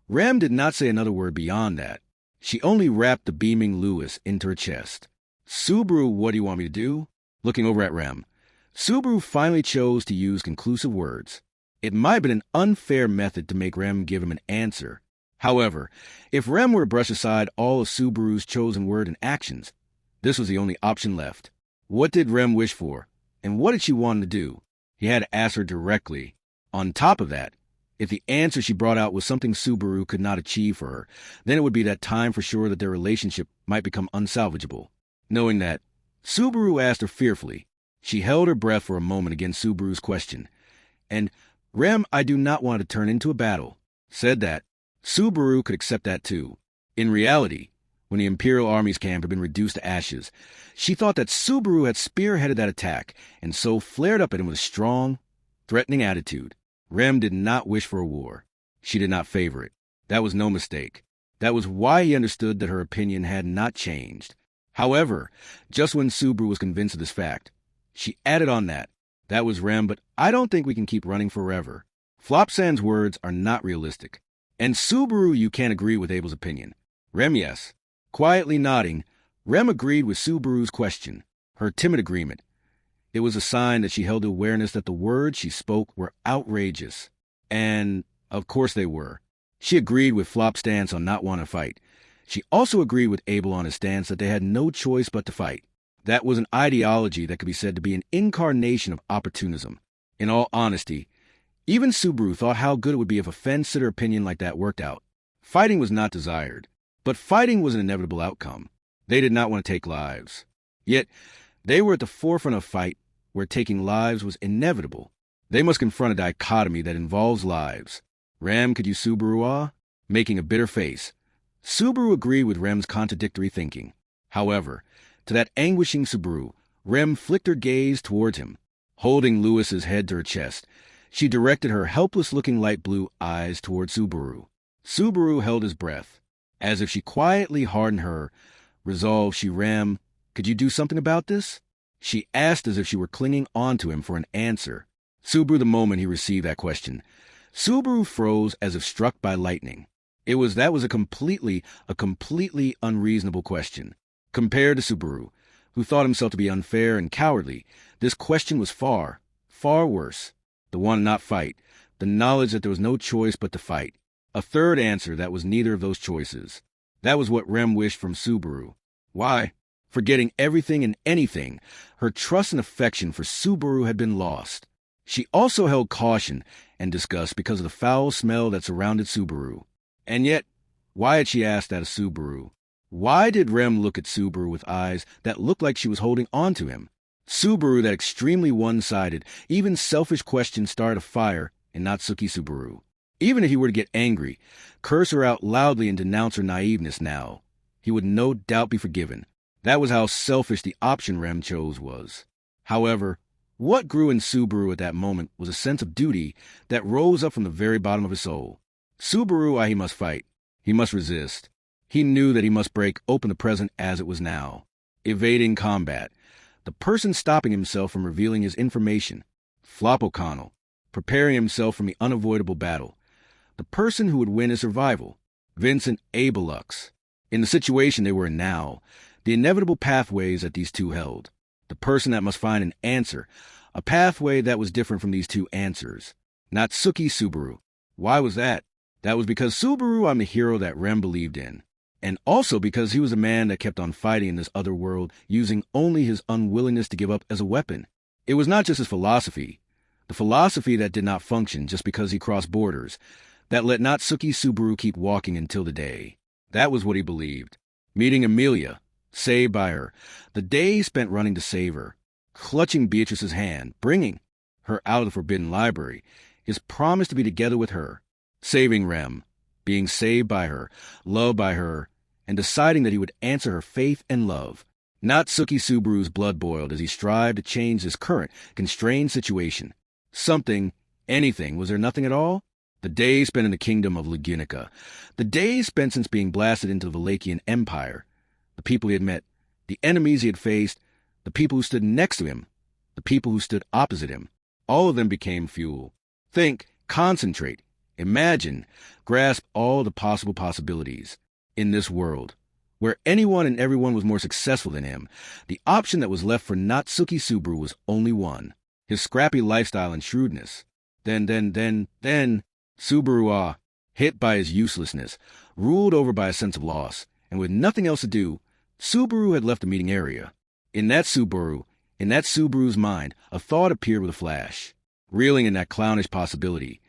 Rem did not say another word beyond that. She only wrapped the beaming Louis into her chest. Subaru, what do you want me to do? Looking over at Rem. Subaru finally chose to use conclusive words. It might have been an unfair method to make Rem give him an answer. However, if Rem were to brush aside all of Subaru's chosen word and actions, this was the only option left. What did Rem wish for? And what did she want to do? He had to ask her directly. On top of that, if the answer she brought out was something Subaru could not achieve for her, then it would be that time for sure that their relationship might become unsalvageable. Knowing that, Subaru asked her fearfully. She held her breath for a moment against Subaru's question. And, Rem, I do not want to turn into a battle. Said that. Subaru could accept that too. In reality, when the Imperial Army's camp had been reduced to ashes, she thought that Subaru had spearheaded that attack, and so flared up at him with a strong, threatening attitude. Rem did not wish for a war. She did not favor it. That was no mistake. That was why he understood that her opinion had not changed. However, just when Subaru was convinced of this fact, she added on that. That was Rem, but I don't think we can keep running forever. Flopsand's words are not realistic. And Subaru, you can't agree with Abel's opinion. Rem, yes. Quietly nodding, Rem agreed with Subaru's question, her timid agreement. It was a sign that she held the awareness that the words she spoke were outrageous. And, of course they were. She agreed with Flop's stance on not wanting to fight. She also agreed with Abel on his stance that they had no choice but to fight. That was an ideology that could be said to be an incarnation of opportunism. In all honesty, even Subaru thought how good it would be if a fence-sitter opinion like that worked out. Fighting was not desired, but fighting was an inevitable outcome. They did not want to take lives. Yet, they were at the forefront of a fight where taking lives was inevitable. They must confront a dichotomy that involves lives. Rem, could you Subaru? Making a bitter face. Subaru agreed with Rem's contradictory thinking. However, to that anguishing Subaru, Rem flicked her gaze towards him. Holding Louis's head to her chest, she directed her helpless-looking light blue eyes toward Subaru. Subaru held his breath. As if she quietly hardened her resolve, she Rem, could you do something about this? She asked as if she were clinging on to him for an answer. Subaru, the moment he received that question, Subaru froze as if struck by lightning. That was a completely unreasonable question. Compared to Subaru, who thought himself to be unfair and cowardly, this question was far, far worse. The want to not fight, the knowledge that there was no choice but to fight. A third answer that was neither of those choices. That was what Rem wished from Subaru. Why? Forgetting everything and anything, her trust and affection for Subaru had been lost. She also held caution and disgust because of the foul smell that surrounded Subaru. And yet, why had she asked that of Subaru? Why did Rem look at Subaru with eyes that looked like she was holding on to him? Subaru, that extremely one-sided, even selfish question started a fire in Natsuki Subaru. Even if he were to get angry, curse her out loudly and denounce her naiveness now, he would no doubt be forgiven. That was how selfish the option Rem chose was. However, what grew in Subaru at that moment was a sense of duty that rose up from the very bottom of his soul. Subaru, he must fight. He must resist. He knew that he must break open the present as it was now. Evading combat. The person stopping himself from revealing his information. Flop O'Connell. Preparing himself for the unavoidable battle. The person who would win his survival. Vincent Abelux. In the situation they were in now, the inevitable pathways that these two held. The person that must find an answer. A pathway that was different from these two answers. Natsuki Subaru. Why was that? That was because Subaru, I'm the hero that Rem believed in. And also because he was a man that kept on fighting in this other world, using only his unwillingness to give up as a weapon. It was not just his philosophy, the philosophy that did not function just because he crossed borders, that let Natsuki Subaru keep walking until the day. That was what he believed. Meeting Amelia, saved by her, the day spent running to save her, clutching Beatrice's hand, bringing her out of the forbidden library, his promise to be together with her, saving Rem, being saved by her, loved by her, and deciding that he would answer her faith and love. Natsuki Subaru's blood boiled as he strived to change his current, constrained situation. Something, anything, was there nothing at all? The days spent in the kingdom of Luginica, the days spent since being blasted into the Valachian Empire, the people he had met, the enemies he had faced, the people who stood next to him, the people who stood opposite him, all of them became fuel. Think, concentrate, imagine, grasp all the possible possibilities. In this world, where anyone and everyone was more successful than him, the option that was left for Natsuki Subaru was only one: his scrappy lifestyle and shrewdness. Then, Subaru, hit by his uselessness, ruled over by a sense of loss, and with nothing else to do, Subaru had left the meeting area. In that Subaru's mind, a thought appeared with a flash. Reeling in that clownish possibility,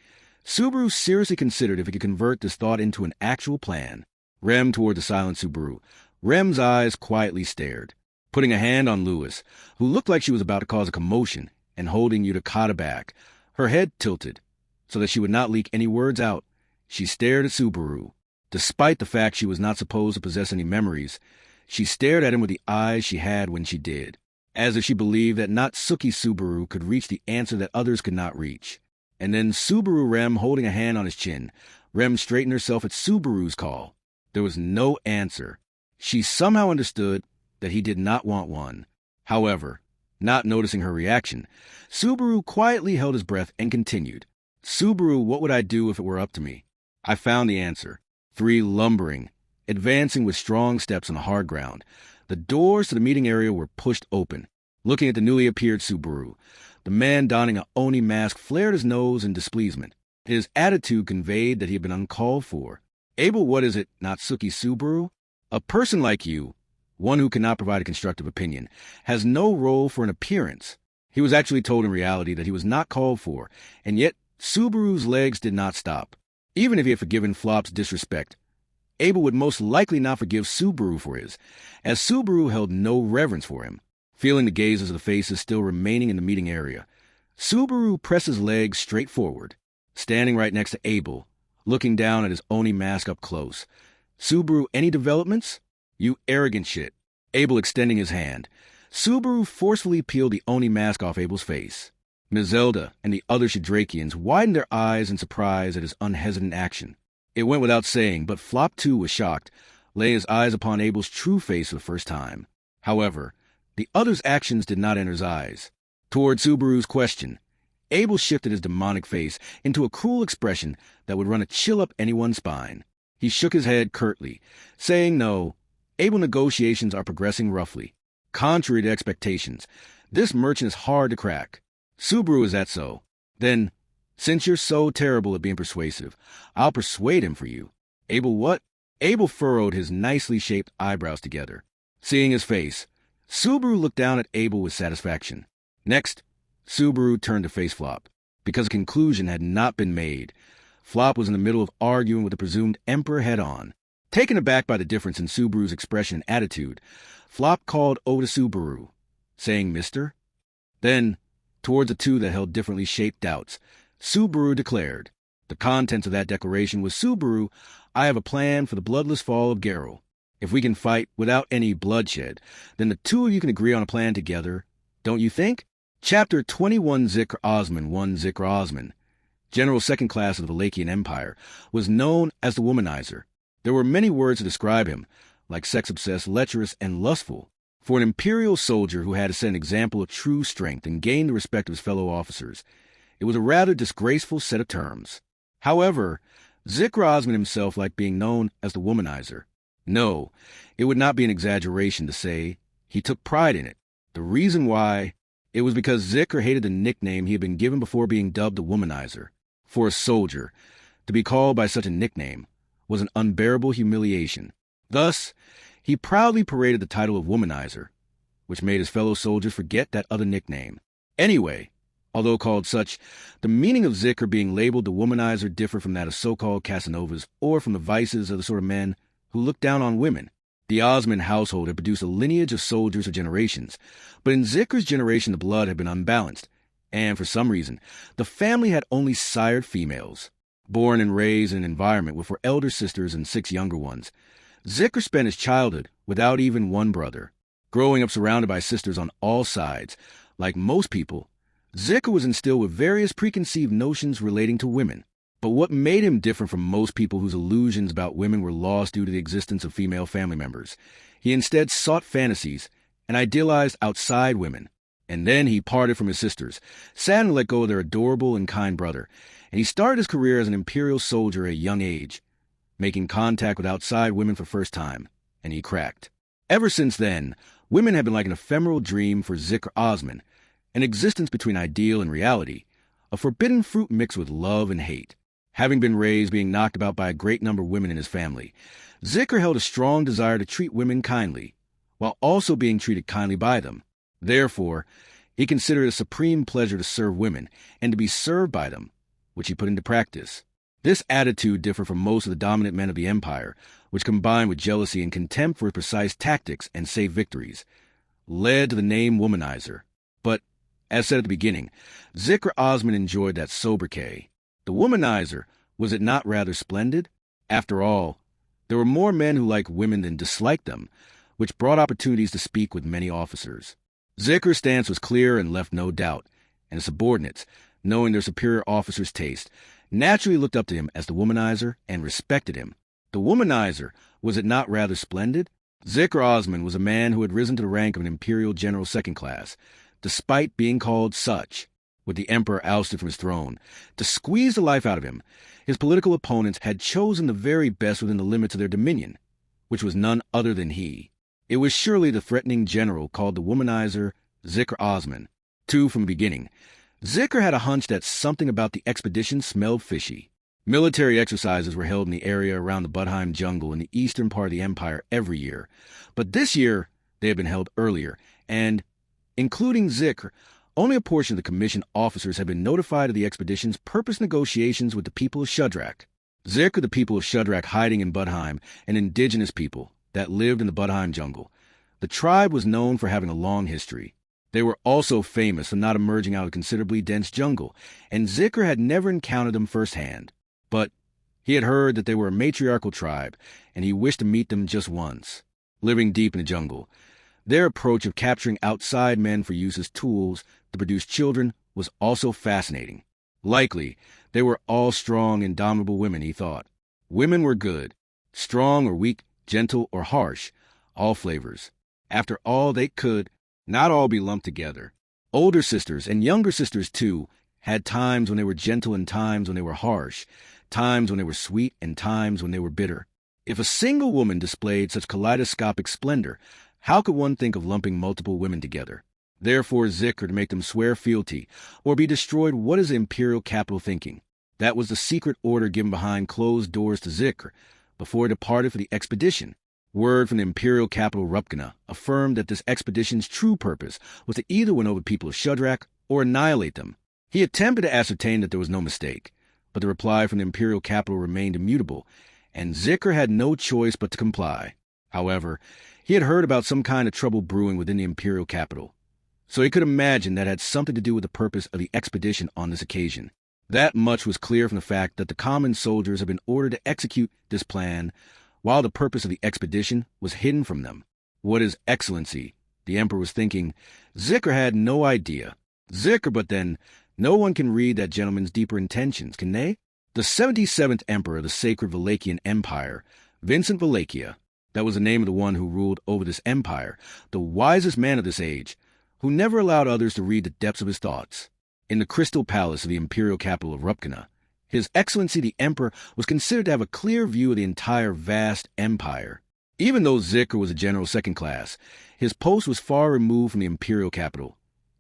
Subaru seriously considered if he could convert this thought into an actual plan. Rem toward the silent Subaru. Rem's eyes quietly stared, putting a hand on Lewis, who looked like she was about to cause a commotion, and holding Yudakata back, her head tilted, so that she would not leak any words out. She stared at Subaru. Despite the fact she was not supposed to possess any memories, she stared at him with the eyes she had when she did, as if she believed that Natsuki Subaru could reach the answer that others could not reach. And then Subaru Rem holding a hand on his chin. Rem straightened herself at Subaru's call. There was no answer. She somehow understood that he did not want one. However, not noticing her reaction, Subaru quietly held his breath and continued. Subaru, what would I do if it were up to me? I found the answer. 3 lumbering, advancing with strong steps on the hard ground. The doors to the meeting area were pushed open. Looking at the newly appeared Subaru, the man donning a Oni mask flared his nose in displeasement. His attitude conveyed that he had been uncalled for. Abel, what is it, Natsuki Subaru? A person like you, one who cannot provide a constructive opinion, has no role for an appearance. He was actually told in reality that he was not called for, and yet Subaru's legs did not stop. Even if he had forgiven Flop's disrespect, Abel would most likely not forgive Subaru for his, as Subaru held no reverence for him. Feeling the gazes of the faces still remaining in the meeting area, Subaru pressed his legs straight forward, standing right next to Abel, looking down at his Oni mask up close. Subaru, any developments? You arrogant shit. Abel extending his hand. Subaru forcefully peeled the Oni mask off Abel's face. Mizelda and the other Shadrakians widened their eyes in surprise at his unhesitant action. It went without saying, but Flop too was shocked, laying his eyes upon Abel's true face for the first time. However, the other's actions did not enter his eyes. Toward Subaru's question, Abel shifted his demonic face into a cruel expression that would run a chill up anyone's spine. He shook his head curtly, saying no. Abel, negotiations are progressing roughly. Contrary to expectations, this merchant is hard to crack. Subaru, is that so? Then, since you're so terrible at being persuasive, I'll persuade him for you. Abel, what? Abel furrowed his nicely shaped eyebrows together. Seeing his face, Subaru looked down at Abel with satisfaction. Next, Subaru turned to face Flop, because a conclusion had not been made. Flop was in the middle of arguing with the presumed Emperor head-on. Taken aback by the difference in Subaru's expression and attitude, Flop called over to Subaru, saying, Mister? Then, towards the two that held differently shaped doubts, Subaru declared. The contents of that declaration was, Subaru, I have a plan for the bloodless fall of Geralt. If we can fight without any bloodshed, then the two of you can agree on a plan together, don't you think? Chapter 21 Zikr Osman 1 Zikr Osman, General Second Class of the Valachian Empire, was known as the Womanizer. There were many words to describe him, like sex-obsessed, lecherous, and lustful. For an imperial soldier who had to set an example of true strength and gain the respect of his fellow officers, it was a rather disgraceful set of terms. However, Zikr Osman himself liked being known as the Womanizer. No, it would not be an exaggeration to say he took pride in it. The reason why, it was because Zikr hated the nickname he had been given before being dubbed the Womanizer. For a soldier, To be called by such a nickname was an unbearable humiliation. Thus, he proudly paraded the title of womanizer, which made his fellow soldiers forget that other nickname. Anyway, although called such, the meaning of Zikr being labeled the womanizer differed from that of so-called Casanovas or from the vices of the sort of men who looked down on women. The Osman household had produced a lineage of soldiers for generations, but in Zikr's generation the blood had been unbalanced, and for some reason, the family had only sired females. Born and raised in an environment with 4 elder sisters and 6 younger ones, Zikr spent his childhood without even one brother. Growing up surrounded by sisters on all sides, like most people, Zikr was instilled with various preconceived notions relating to women. But what made him different from most people whose illusions about women were lost due to the existence of female family members? He instead sought fantasies and idealized outside women. And then he parted from his sisters, saddened to let go of their adorable and kind brother, and he started his career as an imperial soldier at a young age, making contact with outside women for the first time, and he cracked. Ever since then, women have been like an ephemeral dream for Zikr Osman, an existence between ideal and reality, a forbidden fruit mixed with love and hate. Having been raised being knocked about by a great number of women in his family, Zikr held a strong desire to treat women kindly, while also being treated kindly by them. Therefore, he considered it a supreme pleasure to serve women and to be served by them, which he put into practice. This attitude differed from most of the dominant men of the empire, which combined with jealousy and contempt for precise tactics and safe victories, led to the name womanizer. But, as said at the beginning, Zikr Osman enjoyed that sobriquet. The womanizer, was it not rather splendid? After all, there were more men who liked women than disliked them, which brought opportunities to speak with many officers. Zikr's stance was clear and left no doubt, and his subordinates, knowing their superior officer's taste, naturally looked up to him as the womanizer and respected him. The womanizer, was it not rather splendid? Zikr Osman was a man who had risen to the rank of an imperial general second class, despite being called such. With the emperor ousted from his throne, to squeeze the life out of him, his political opponents had chosen the very best within the limits of their dominion, which was none other than he. It was surely the threatening general called the womanizer Zikr Osman. From the beginning, Zikr had a hunch that something about the expedition smelled fishy. Military exercises were held in the area around the Budheim jungle in the eastern part of the empire every year, but this year they had been held earlier, and, including Zikr, only a portion of the commissioned officers had been notified of the expedition's purpose negotiations with the people of Shudrak. Zikr, the people of Shudrak hiding in Budheim, an indigenous people that lived in the Budheim jungle. The tribe was known for having a long history. They were also famous for not emerging out of a considerably dense jungle, and Zikr had never encountered them firsthand. But he had heard that they were a matriarchal tribe, and he wished to meet them just once. Living deep in the jungle, their approach of capturing outside men for use as tools to produce children was also fascinating. Likely, they were all strong, indomitable women, he thought. Women were good, strong or weak, gentle or harsh, all flavors. After all, they could not all be lumped together. Older sisters, and younger sisters too, had times when they were gentle and times when they were harsh, times when they were sweet and times when they were bitter. If a single woman displayed such kaleidoscopic splendor, how could one think of lumping multiple women together? Therefore, Zikr, to make them swear fealty, or be destroyed, what is imperial capital thinking? That was the secret order given behind closed doors to Zikr, before he departed for the expedition. Word from the imperial capital Rupkana affirmed that this expedition's true purpose was to either win over people of Shudrak or annihilate them. He attempted to ascertain that there was no mistake, but the reply from the imperial capital remained immutable, and Zikr had no choice but to comply. However, he had heard about some kind of trouble brewing within the imperial capital, so he could imagine that had something to do with the purpose of the expedition on this occasion. That much was clear from the fact that the common soldiers had been ordered to execute this plan, while the purpose of the expedition was hidden from them. What is excellency? The emperor was thinking. Zikr had no idea. Zikr, but then, no one can read that gentleman's deeper intentions, can they? The 77th emperor of the sacred Valachian Empire, Vincent Valachia, that was the name of the one who ruled over this empire, the wisest man of this age, who never allowed others to read the depths of his thoughts. In the crystal palace of the imperial capital of Rupkana, His Excellency the Emperor was considered to have a clear view of the entire vast empire. Even though Zikr was a general second class, his post was far removed from the imperial capital,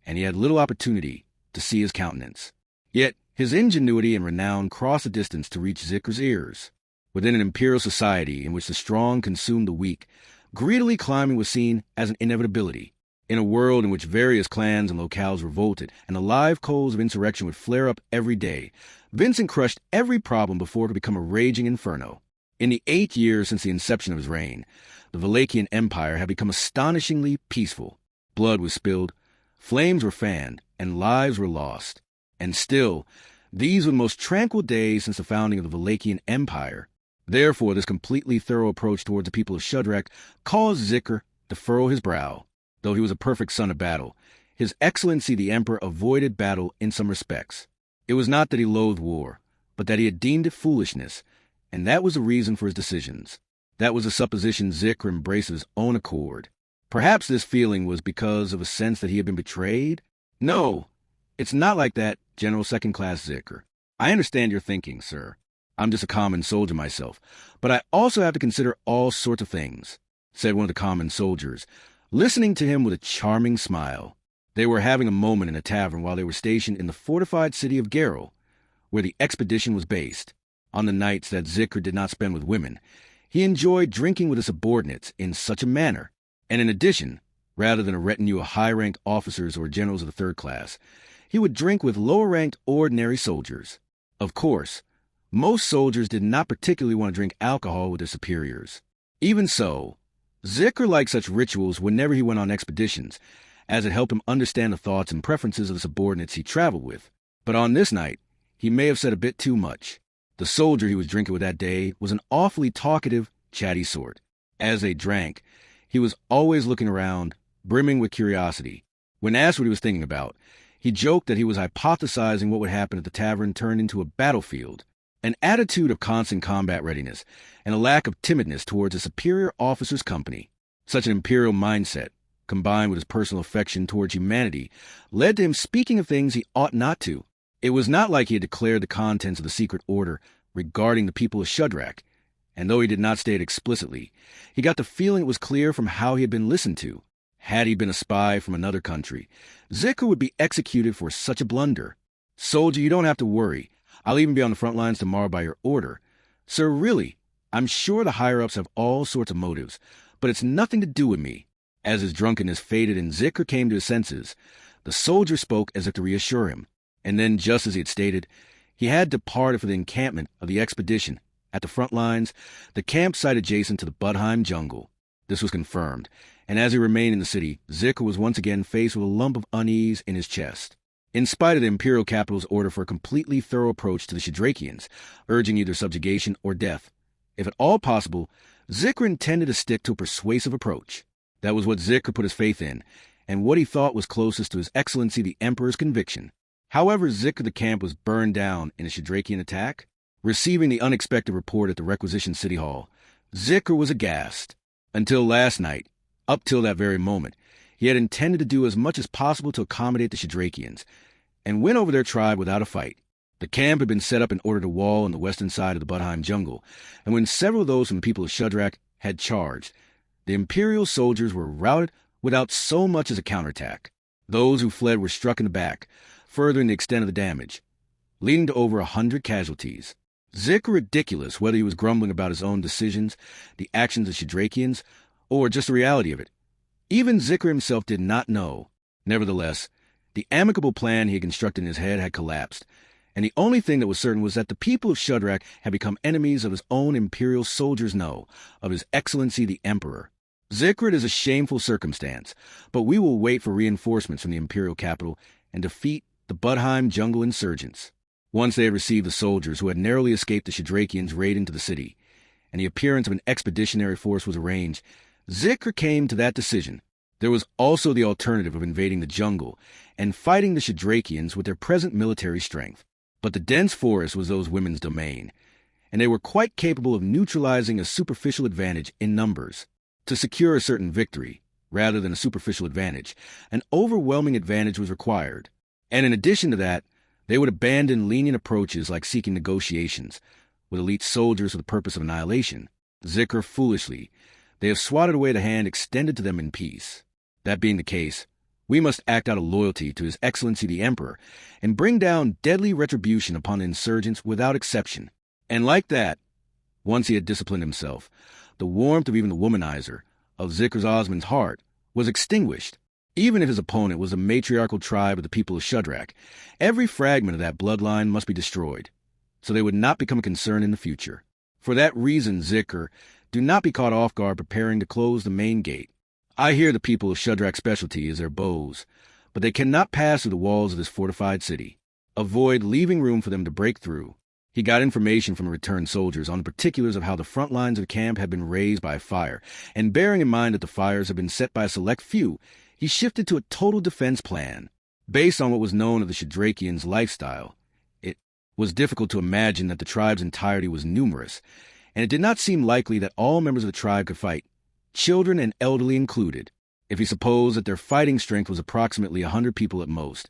and he had little opportunity to see his countenance. Yet His ingenuity and renown crossed the distance to reach Zikr's ears. Within an imperial society in which the strong consumed the weak, greedily climbing was seen as an inevitability. In a world in which various clans and locales revolted and the live coals of insurrection would flare up every day, Vincent crushed every problem before it could become a raging inferno. In the 8 years since the inception of his reign, the Valachian Empire had become astonishingly peaceful. Blood was spilled, flames were fanned, and lives were lost. And still, these were the most tranquil days since the founding of the Valachian Empire. Therefore, this completely thorough approach towards the people of Shadrach caused Zikr to furrow his brow. Though he was a perfect son of battle, His Excellency the Emperor avoided battle in some respects. It was not that he loathed war, but that he had deemed it foolishness, and that was the reason for his decisions. That was a supposition Zikr embraced of his own accord. Perhaps this feeling was because of a sense that he had been betrayed? No, it's not like that, General Second Class Zikr. I understand your thinking, sir. I'm just a common soldier myself, but I also have to consider all sorts of things, said one of the common soldiers, listening to him with a charming smile. They were having a moment in a tavern while they were stationed in the fortified city of Geralt, where the expedition was based. On the nights that Zikr did not spend with women, he enjoyed drinking with his subordinates in such a manner, and in addition, rather than a retinue of high-ranked officers or generals of the third class, he would drink with lower-ranked ordinary soldiers. Of course, most soldiers did not particularly want to drink alcohol with their superiors. Even so, Zikr liked such rituals whenever he went on expeditions, as it helped him understand the thoughts and preferences of the subordinates he traveled with. But on this night, he may have said a bit too much. The soldier he was drinking with that day was an awfully talkative, chatty sort. As they drank, he was always looking around, brimming with curiosity. When asked what he was thinking about, he joked that he was hypothesizing what would happen if the tavern turned into a battlefield. An attitude of constant combat readiness and a lack of timidness towards a superior officer's company. Such an imperial mindset, combined with his personal affection towards humanity, led to him speaking of things he ought not to. It was not like he had declared the contents of the secret order regarding the people of Shadrach, and though he did not state it explicitly, he got the feeling it was clear from how he had been listened to. Had he been a spy from another country, Zikr would be executed for such a blunder. Soldier, you don't have to worry. I'll even be on the front lines tomorrow by your order. Sir, really, I'm sure the higher-ups have all sorts of motives, but it's nothing to do with me. As his drunkenness faded and Zikr came to his senses, the soldier spoke as if to reassure him. And then, just as he had stated, he had departed for the encampment of the expedition at the front lines, the campsite adjacent to the Budheim jungle. This was confirmed, and as he remained in the city, Zikr was once again faced with a lump of unease in his chest. In spite of the imperial capital's order for a completely thorough approach to the Shadrachians, urging either subjugation or death, if at all possible, Zikr intended to stick to a persuasive approach. That was what Zikr put his faith in, and what he thought was closest to His Excellency the Emperor's conviction. However, Zikr the camp was burned down in a Shadrachian attack. Receiving the unexpected report at the requisition city hall, Zikr was aghast. Until last night, up till that very moment, he had intended to do as much as possible to accommodate the Shadrachians, and win over their tribe without a fight. The camp had been set up in order to wall on the western side of the Budheim jungle, and when several of those from the people of Shadrach had charged, the imperial soldiers were routed without so much as a counterattack. Those who fled were struck in the back, furthering the extent of the damage, leading to over 100 casualties. Zikr ridiculous whether he was grumbling about his own decisions, the actions of Shadrachians, or just the reality of it. Even Zikr himself did not know. Nevertheless, the amicable plan he had constructed in his head had collapsed, and the only thing that was certain was that the people of Shadrach had become enemies of his own imperial soldiers, no, of His Excellency the Emperor. Zikr, it is a shameful circumstance, but we will wait for reinforcements from the imperial capital and defeat the Budheim jungle insurgents. Once they had received the soldiers who had narrowly escaped the Shadrachians' raid into the city, and the appearance of an expeditionary force was arranged, Zikr came to that decision. There was also the alternative of invading the jungle and fighting the Shadrachians with their present military strength. But the dense forest was those women's domain, and they were quite capable of neutralizing a superficial advantage in numbers. To secure a certain victory, rather than a superficial advantage, an overwhelming advantage was required. And in addition to that, they would abandon lenient approaches like seeking negotiations with elite soldiers for the purpose of annihilation. Zikr, foolishly, they have swatted away the hand extended to them in peace. That being the case, We must act out of loyalty to His Excellency the Emperor and bring down deadly retribution upon the insurgents without exception. And like that, once he had disciplined himself, the warmth of even the womanizer of Zikr Osman's heart was extinguished. Even if his opponent was a matriarchal tribe of the people of Shadrach, every fragment of that bloodline must be destroyed, so they would not become a concern in the future. For that reason, Zikr, do not be caught off guard preparing to close the main gate. I hear the people of Shadrach's specialty is their bows, but they cannot pass through the walls of this fortified city. Avoid leaving room for them to break through. He got information from the returned soldiers on the particulars of how the front lines of the camp had been razed by fire, and bearing in mind that the fires had been set by a select few, he shifted to a total defense plan. Based on what was known of the Shadrachians' lifestyle, it was difficult to imagine that the tribe's entirety was numerous, and it did not seem likely that all members of the tribe could fight, children and elderly included. If he supposed that their fighting strength was approximately 100 people at most,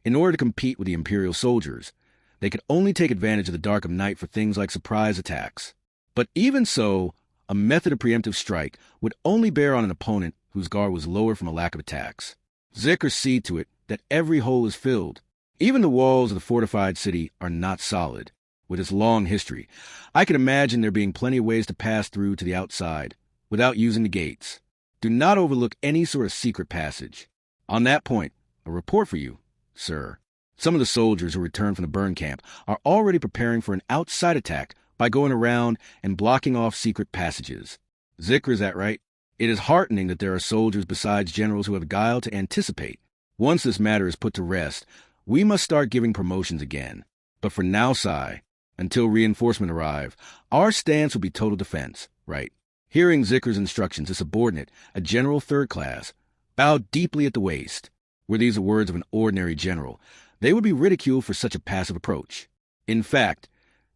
in order to compete with the Imperial soldiers, they could only take advantage of the dark of night for things like surprise attacks. But even so, a method of preemptive strike would only bear on an opponent whose guard was lower from a lack of attacks. Zikr see to it that every hole is filled. Even the walls of the fortified city are not solid. With its long history, I can imagine there being plenty of ways to pass through to the outside without using the gates. Do not overlook any sort of secret passage. On that point, a report for you, sir. Some of the soldiers who returned from the burn camp are already preparing for an outside attack by going around and blocking off secret passages. Zikr, is that right? It is heartening that there are soldiers besides generals who have guile to anticipate. Once this matter is put to rest, we must start giving promotions again. But for now, Sai, until reinforcement arrive, our stance will be total defense, right? Hearing Zikr's instructions, a subordinate, a general third class, bowed deeply at the waist. Were these the words of an ordinary general, they would be ridiculed for such a passive approach. In fact,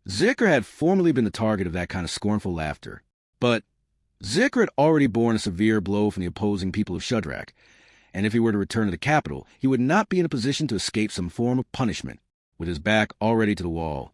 Zikr had formerly been the target of that kind of scornful laughter. But Zikr had already borne a severe blow from the opposing people of Shadrach, and if he were to return to the capital, he would not be in a position to escape some form of punishment. With his back already to the wall,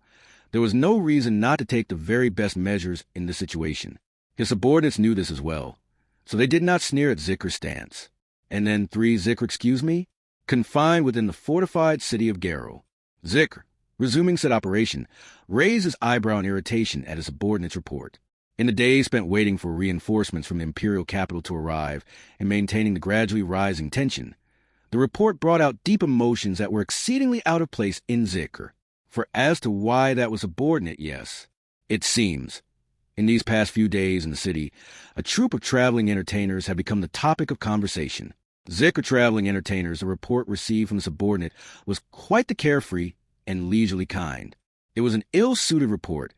there was no reason not to take the very best measures in this situation. His subordinates knew this as well, so they did not sneer at Zikr's stance. And then 3 Zikr, excuse me, confined within the fortified city of Garo. Zikr, resuming said operation, raised his eyebrow in irritation at his subordinate's report. In the days spent waiting for reinforcements from the imperial capital to arrive and maintaining the gradually rising tension, the report brought out deep emotions that were exceedingly out of place in Zikr. For as to why that was subordinate, yes, it seems, in these past few days in the city, a troupe of traveling entertainers had become the topic of conversation. Zikr traveling entertainers, the report received from the subordinate, was quite the carefree and leisurely kind. It was an ill-suited report,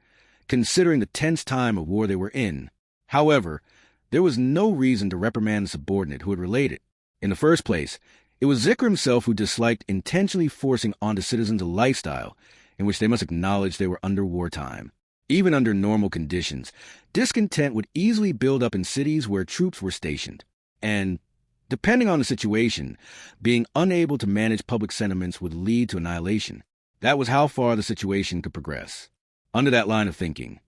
considering the tense time of war they were in. However, there was no reason to reprimand the subordinate who had relayed it. In the first place, it was Zikr himself who disliked intentionally forcing onto citizens a lifestyle in which they must acknowledge they were under wartime. Even under normal conditions, discontent would easily build up in cities where troops were stationed, and, depending on the situation, being unable to manage public sentiments would lead to annihilation. That was how far the situation could progress. Under that line of thinking,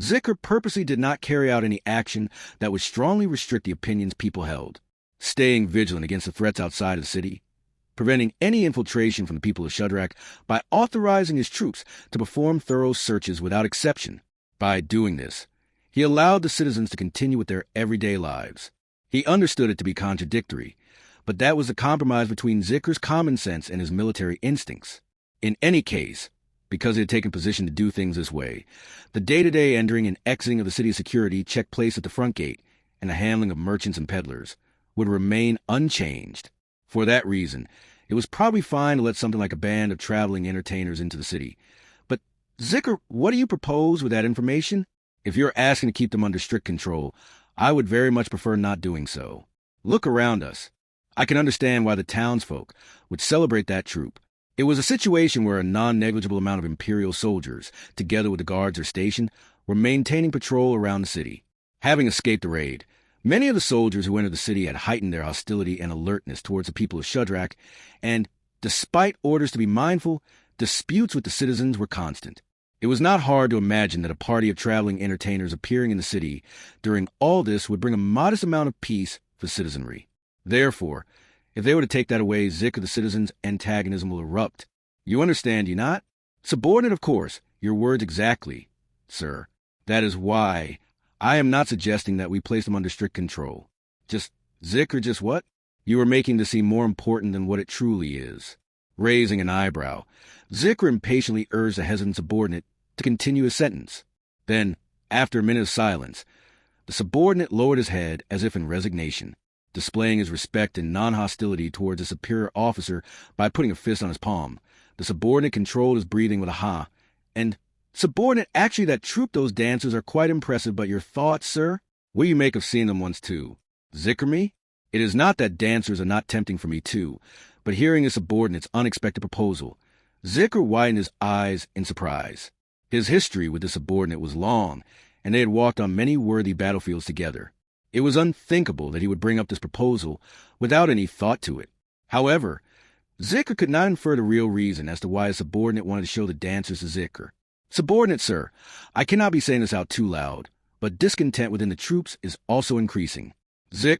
Zikr purposely did not carry out any action that would strongly restrict the opinions people held, staying vigilant against the threats outside of the city, preventing any infiltration from the people of Shadrach by authorizing his troops to perform thorough searches without exception. By doing this, he allowed the citizens to continue with their everyday lives. He understood it to be contradictory, but that was the compromise between Zikr's common sense and his military instincts. In any case, because he had taken position to do things this way, the day-to-day entering and exiting of the city's security check place at the front gate and the handling of merchants and peddlers would remain unchanged. For that reason, it was probably fine to let something like a band of traveling entertainers into the city. But, Zikr, what do you propose with that information? If you're asking to keep them under strict control, I would very much prefer not doing so. Look around us. I can understand why the townsfolk would celebrate that troop. It was a situation where a non-negligible amount of imperial soldiers, together with the guards or station, were maintaining patrol around the city. Having escaped the raid, many of the soldiers who entered the city had heightened their hostility and alertness towards the people of Shadrach, and, despite orders to be mindful, disputes with the citizens were constant. It was not hard to imagine that a party of traveling entertainers appearing in the city during all this would bring a modest amount of peace for citizenry. Therefore, If they were to take that away, Zicker the citizen's antagonism will erupt. You understand, do you not? Subordinate, of course. Your words exactly, sir. That is why I am not suggesting that we place them under strict control. Zicker, just what? You are making this seem more important than what it truly is. Raising an eyebrow, Zicker impatiently urged the hesitant subordinate to continue his sentence. Then, after a minute of silence, the subordinate lowered his head as if in resignation, displaying his respect and non-hostility towards a superior officer by putting a fist on his palm. The subordinate controlled his breathing with a ha. And, subordinate, actually that troupe, those dancers are quite impressive, but your thoughts, sir? What do you make of seeing them once too? Zicker me? It is not that dancers are not tempting for me too, but hearing his subordinate's unexpected proposal, Zicker widened his eyes in surprise. His history with the subordinate was long, and they had walked on many worthy battlefields together. It was unthinkable that he would bring up this proposal without any thought to it. However, Zicker could not infer the real reason as to why his subordinate wanted to show the dancers to Zicker. Subordinate, sir, I cannot be saying this out too loud, but discontent within the troops is also increasing. The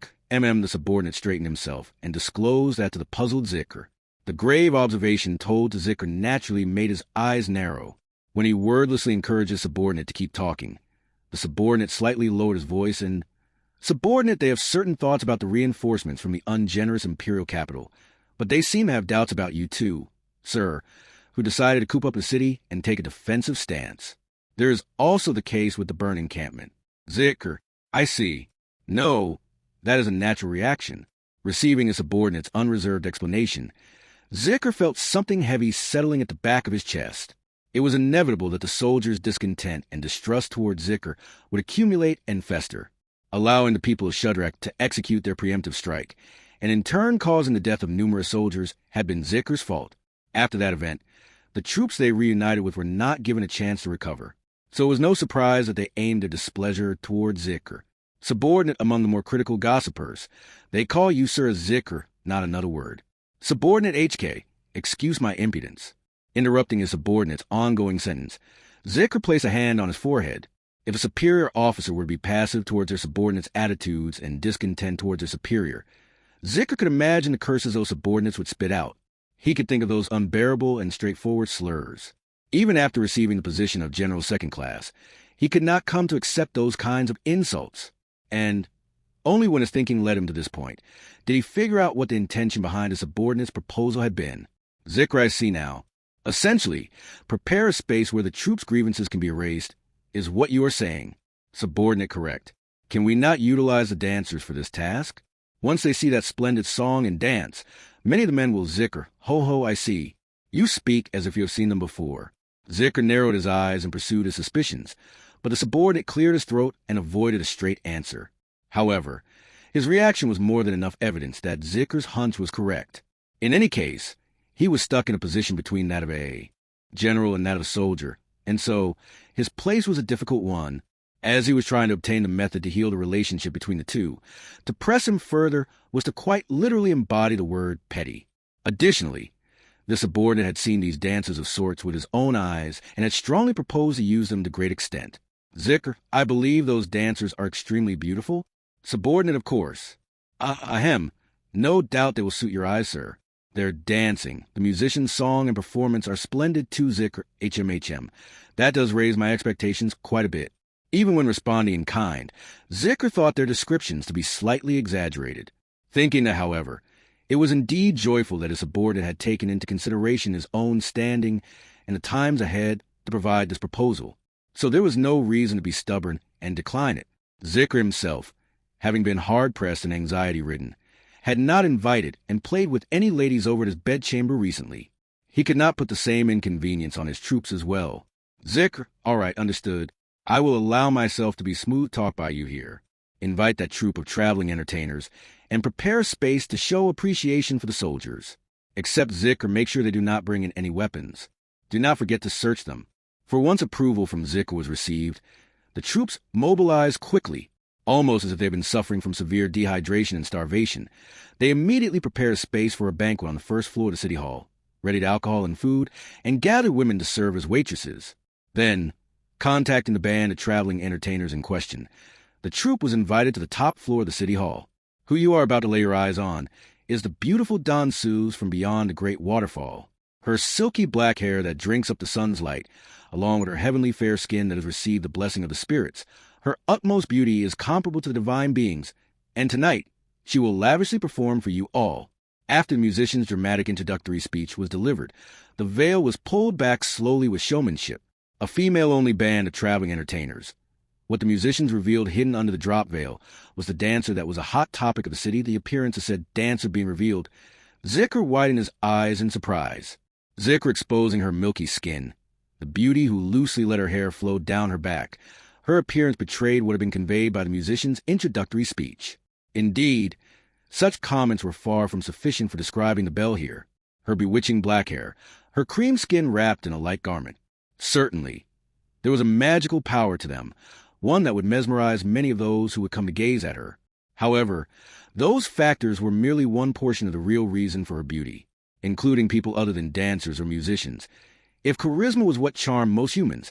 subordinate straightened himself and disclosed that to the puzzled Zicker. The grave observation told to Zicker naturally made his eyes narrow. When he wordlessly encouraged his subordinate to keep talking, the subordinate slightly lowered his voice and, Subordinate, they have certain thoughts about the reinforcements from the ungenerous imperial capital, but they seem to have doubts about you too, sir, who decided to coop up the city and take a defensive stance. There is also the case with the burn encampment. Zicker, I see. No, that is a natural reaction. Receiving his subordinate's unreserved explanation, Zicker felt something heavy settling at the back of his chest. It was inevitable that the soldiers' discontent and distrust toward Zicker would accumulate and fester, allowing the people of Shadrach to execute their preemptive strike, and in turn causing the death of numerous soldiers, had been Zicker's fault. After that event, the troops they reunited with were not given a chance to recover, so it was no surprise that they aimed their displeasure toward Zicker. Subordinate among the more critical gossipers, they call you, sir, as Zicker, not another word. Subordinate HK, excuse my impudence. Interrupting his subordinate's ongoing sentence, Zicker placed a hand on his forehead. If a superior officer were to be passive towards their subordinates' attitudes and discontent towards their superior, Zicker could imagine the curses those subordinates would spit out. He could think of those unbearable and straightforward slurs. Even after receiving the position of General Second Class, he could not come to accept those kinds of insults. And only when his thinking led him to this point did he figure out what the intention behind his subordinate's proposal had been. Zicker, I see now. Essentially, prepare a space where the troops' grievances can be erased, is what you are saying. Subordinate, correct. Can we not utilize the dancers for this task? Once they see that splendid song and dance, many of the men will Zicker, ho, I see. You speak as if you have seen them before. Zicker narrowed his eyes and pursued his suspicions, but the subordinate cleared his throat and avoided a straight answer. However, his reaction was more than enough evidence that Zicker's hunch was correct. In any case, he was stuck in a position between that of a general and that of a soldier, and so his place was a difficult one. As he was trying to obtain the method to heal the relationship between the two, to press him further was to quite literally embody the word petty. Additionally, the subordinate had seen these dancers of sorts with his own eyes and had strongly proposed to use them to great extent. Zicker, I believe those dancers are extremely beautiful. Subordinate, of course. No doubt they will suit your eyes, sir. Their dancing, the musician's song and performance are splendid too, Zicker, HM. That does raise my expectations quite a bit. Even when responding in kind, Zicker thought their descriptions to be slightly exaggerated, thinking that, however, it was indeed joyful that his subordinate had taken into consideration his own standing and the times ahead to provide this proposal. So there was no reason to be stubborn and decline it. Zicker himself, having been hard-pressed and anxiety-ridden, had not invited and played with any ladies over at his bedchamber recently. He could not put the same inconvenience on his troops as well. Zicker, all right, understood. I will allow myself to be smooth-talked by you here. Invite that troop of traveling entertainers and prepare space to show appreciation for the soldiers. Except Zicker, make sure they do not bring in any weapons. Do not forget to search them. For once approval from Zicker was received, the troops mobilized quickly. Almost as if they had been suffering from severe dehydration and starvation, they immediately prepared space for a banquet on the first floor of the city hall, readied alcohol and food, and gathered women to serve as waitresses. Then, contacting the band of traveling entertainers in question, the troupe was invited to the top floor of the city hall. Who you are about to lay your eyes on is the beautiful danseuse from beyond the great waterfall. Her silky black hair that drinks up the sun's light, along with her heavenly fair skin that has received the blessing of the spirits. Her utmost beauty is comparable to the divine beings, and tonight she will lavishly perform for you all. After the musician's dramatic introductory speech was delivered, the veil was pulled back slowly with showmanship. A female-only band of traveling entertainers. What the musicians revealed hidden under the drop veil was the dancer that was a hot topic of the city, the appearance of said dancer being revealed. Zikr widened his eyes in surprise. Zikr exposing her milky skin. The beauty who loosely let her hair flow down her back. Her appearance betrayed what had been conveyed by the musician's introductory speech. Indeed, such comments were far from sufficient for describing the belle here. Her bewitching black hair, her cream skin wrapped in a light garment. Certainly, there was a magical power to them, one that would mesmerize many of those who would come to gaze at her. However, those factors were merely one portion of the real reason for her beauty, including people other than dancers or musicians. If charisma was what charmed most humans,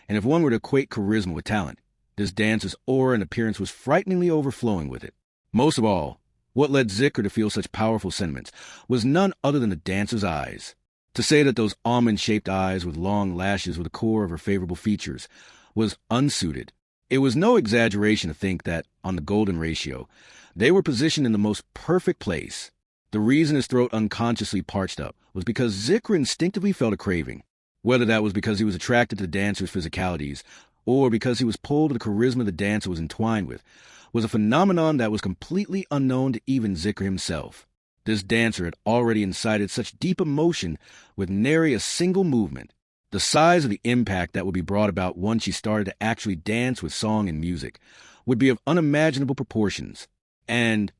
and if one were to equate charisma with talent, this dancer's aura and appearance was frighteningly overflowing with it. Most of all, what led Zikr to feel such powerful sentiments was none other than the dancer's eyes. To say that those almond-shaped eyes with long lashes were the core of her favorable features was unsuited. It was no exaggeration to think that, on the golden ratio, they were positioned in the most perfect place. The reason his throat unconsciously parched up was because Zikr instinctively felt a craving, whether that was because he was attracted to the dancer's physicalities or because he was pulled to the charisma the dancer was entwined with, was a phenomenon that was completely unknown to even Zikr himself. This dancer had already incited such deep emotion with nary a single movement. The size of the impact that would be brought about once she started to actually dance with song and music would be of unimaginable proportions. And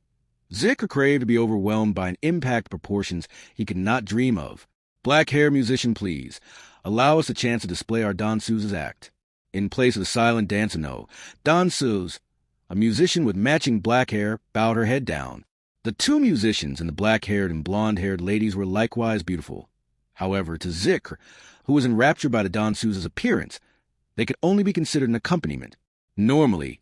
Zikr craved to be overwhelmed by an impact proportions he could not dream of. Black hair musician, please, allow us a chance to display our danseuse's act. In place of the silent dancer, danseuse, a musician with matching black hair, bowed her head down. The two musicians and the black-haired and blonde-haired ladies were likewise beautiful. However, to Zikr, who was enraptured by the danseuse's appearance, they could only be considered an accompaniment. Normally,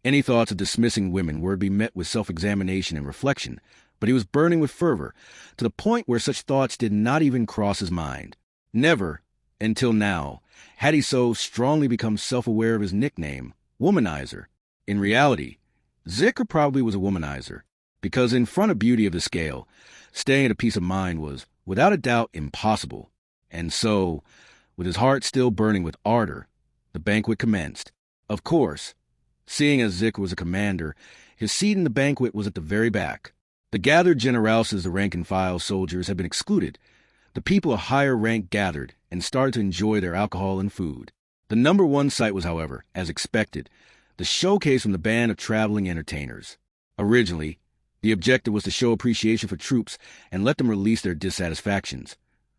any thoughts of dismissing women were to be met with self-examination and reflection, but he was burning with fervor, to the point where such thoughts did not even cross his mind. Never, until now, had he so strongly become self-aware of his nickname, Womanizer. In reality, Zikr probably was a womanizer, because in front of beauty of the scale, staying at a peace of mind was, without a doubt, impossible. And so, with his heart still burning with ardor, the banquet commenced. Of course, seeing as Zikr was a commander, his seat in the banquet was at the very back. The gathered generales, the rank-and-file soldiers, had been excluded. The people of higher rank gathered and started to enjoy their alcohol and food. The number one sight was, however, as expected, the showcase from the band of traveling entertainers. Originally, the objective was to show appreciation for troops and let them release their dissatisfactions.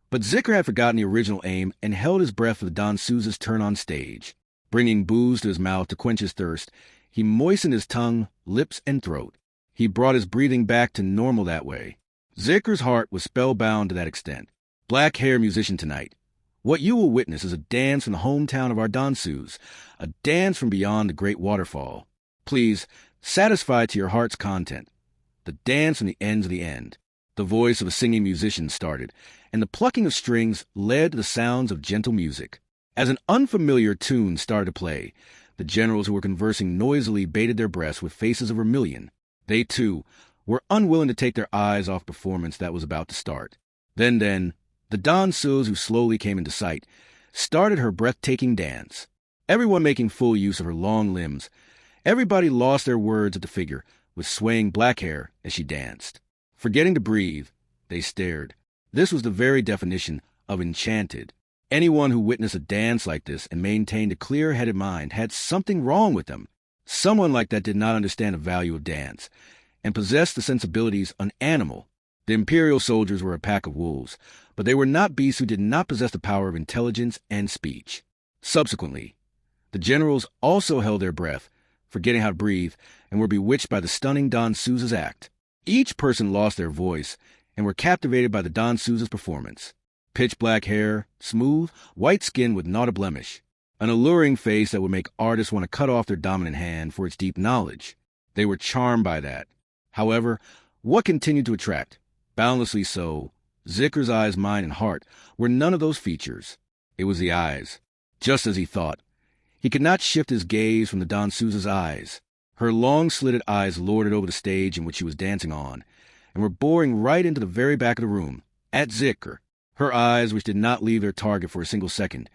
But Zikr had forgotten the original aim and held his breath for the danseuse's turn on stage. Bringing booze to his mouth to quench his thirst, he moistened his tongue, lips, and throat. He brought his breathing back to normal that way. Zikr's heart was spellbound to that extent. Black hair musician tonight. What you will witness is a dance from the hometown of our danseuse, a dance from beyond the great waterfall. Please, satisfy to your heart's content. The dance from the ends of the end. The voice of a singing musician started, and the plucking of strings led to the sounds of gentle music. As an unfamiliar tune started to play, the generals who were conversing noisily bated their breaths with faces of vermilion. They, too, were unwilling to take their eyes off the performance that was about to start. Then, the danseuse who slowly came into sight started her breathtaking dance, everyone making full use of her long limbs. Everybody lost their words at the figure, with swaying black hair as she danced. Forgetting to breathe, they stared. This was the very definition of enchanted. Anyone who witnessed a dance like this and maintained a clear-headed mind had something wrong with them. Someone like that did not understand the value of dance, and possessed the sensibilities of an animal. The imperial soldiers were a pack of wolves, but they were not beasts who did not possess the power of intelligence and speech. Subsequently, the generals also held their breath, forgetting how to breathe, and were bewitched by the stunning danseuse's act. Each person lost their voice and were captivated by the danseuse's performance. Pitch black hair, smooth, white skin with not a blemish. An alluring face that would make artists want to cut off their dominant hand for its deep knowledge. They were charmed by that. However, what continued to attract Boundlessly so, Zicker's eyes, mind, and heart were none of those features. It was the eyes. Just as he thought. He could not shift his gaze from the danseuse eyes. Her long-slitted eyes lorded over the stage in which she was dancing on, and were boring right into the very back of the room, at Zicker. Her eyes, which did not leave their target for a single second,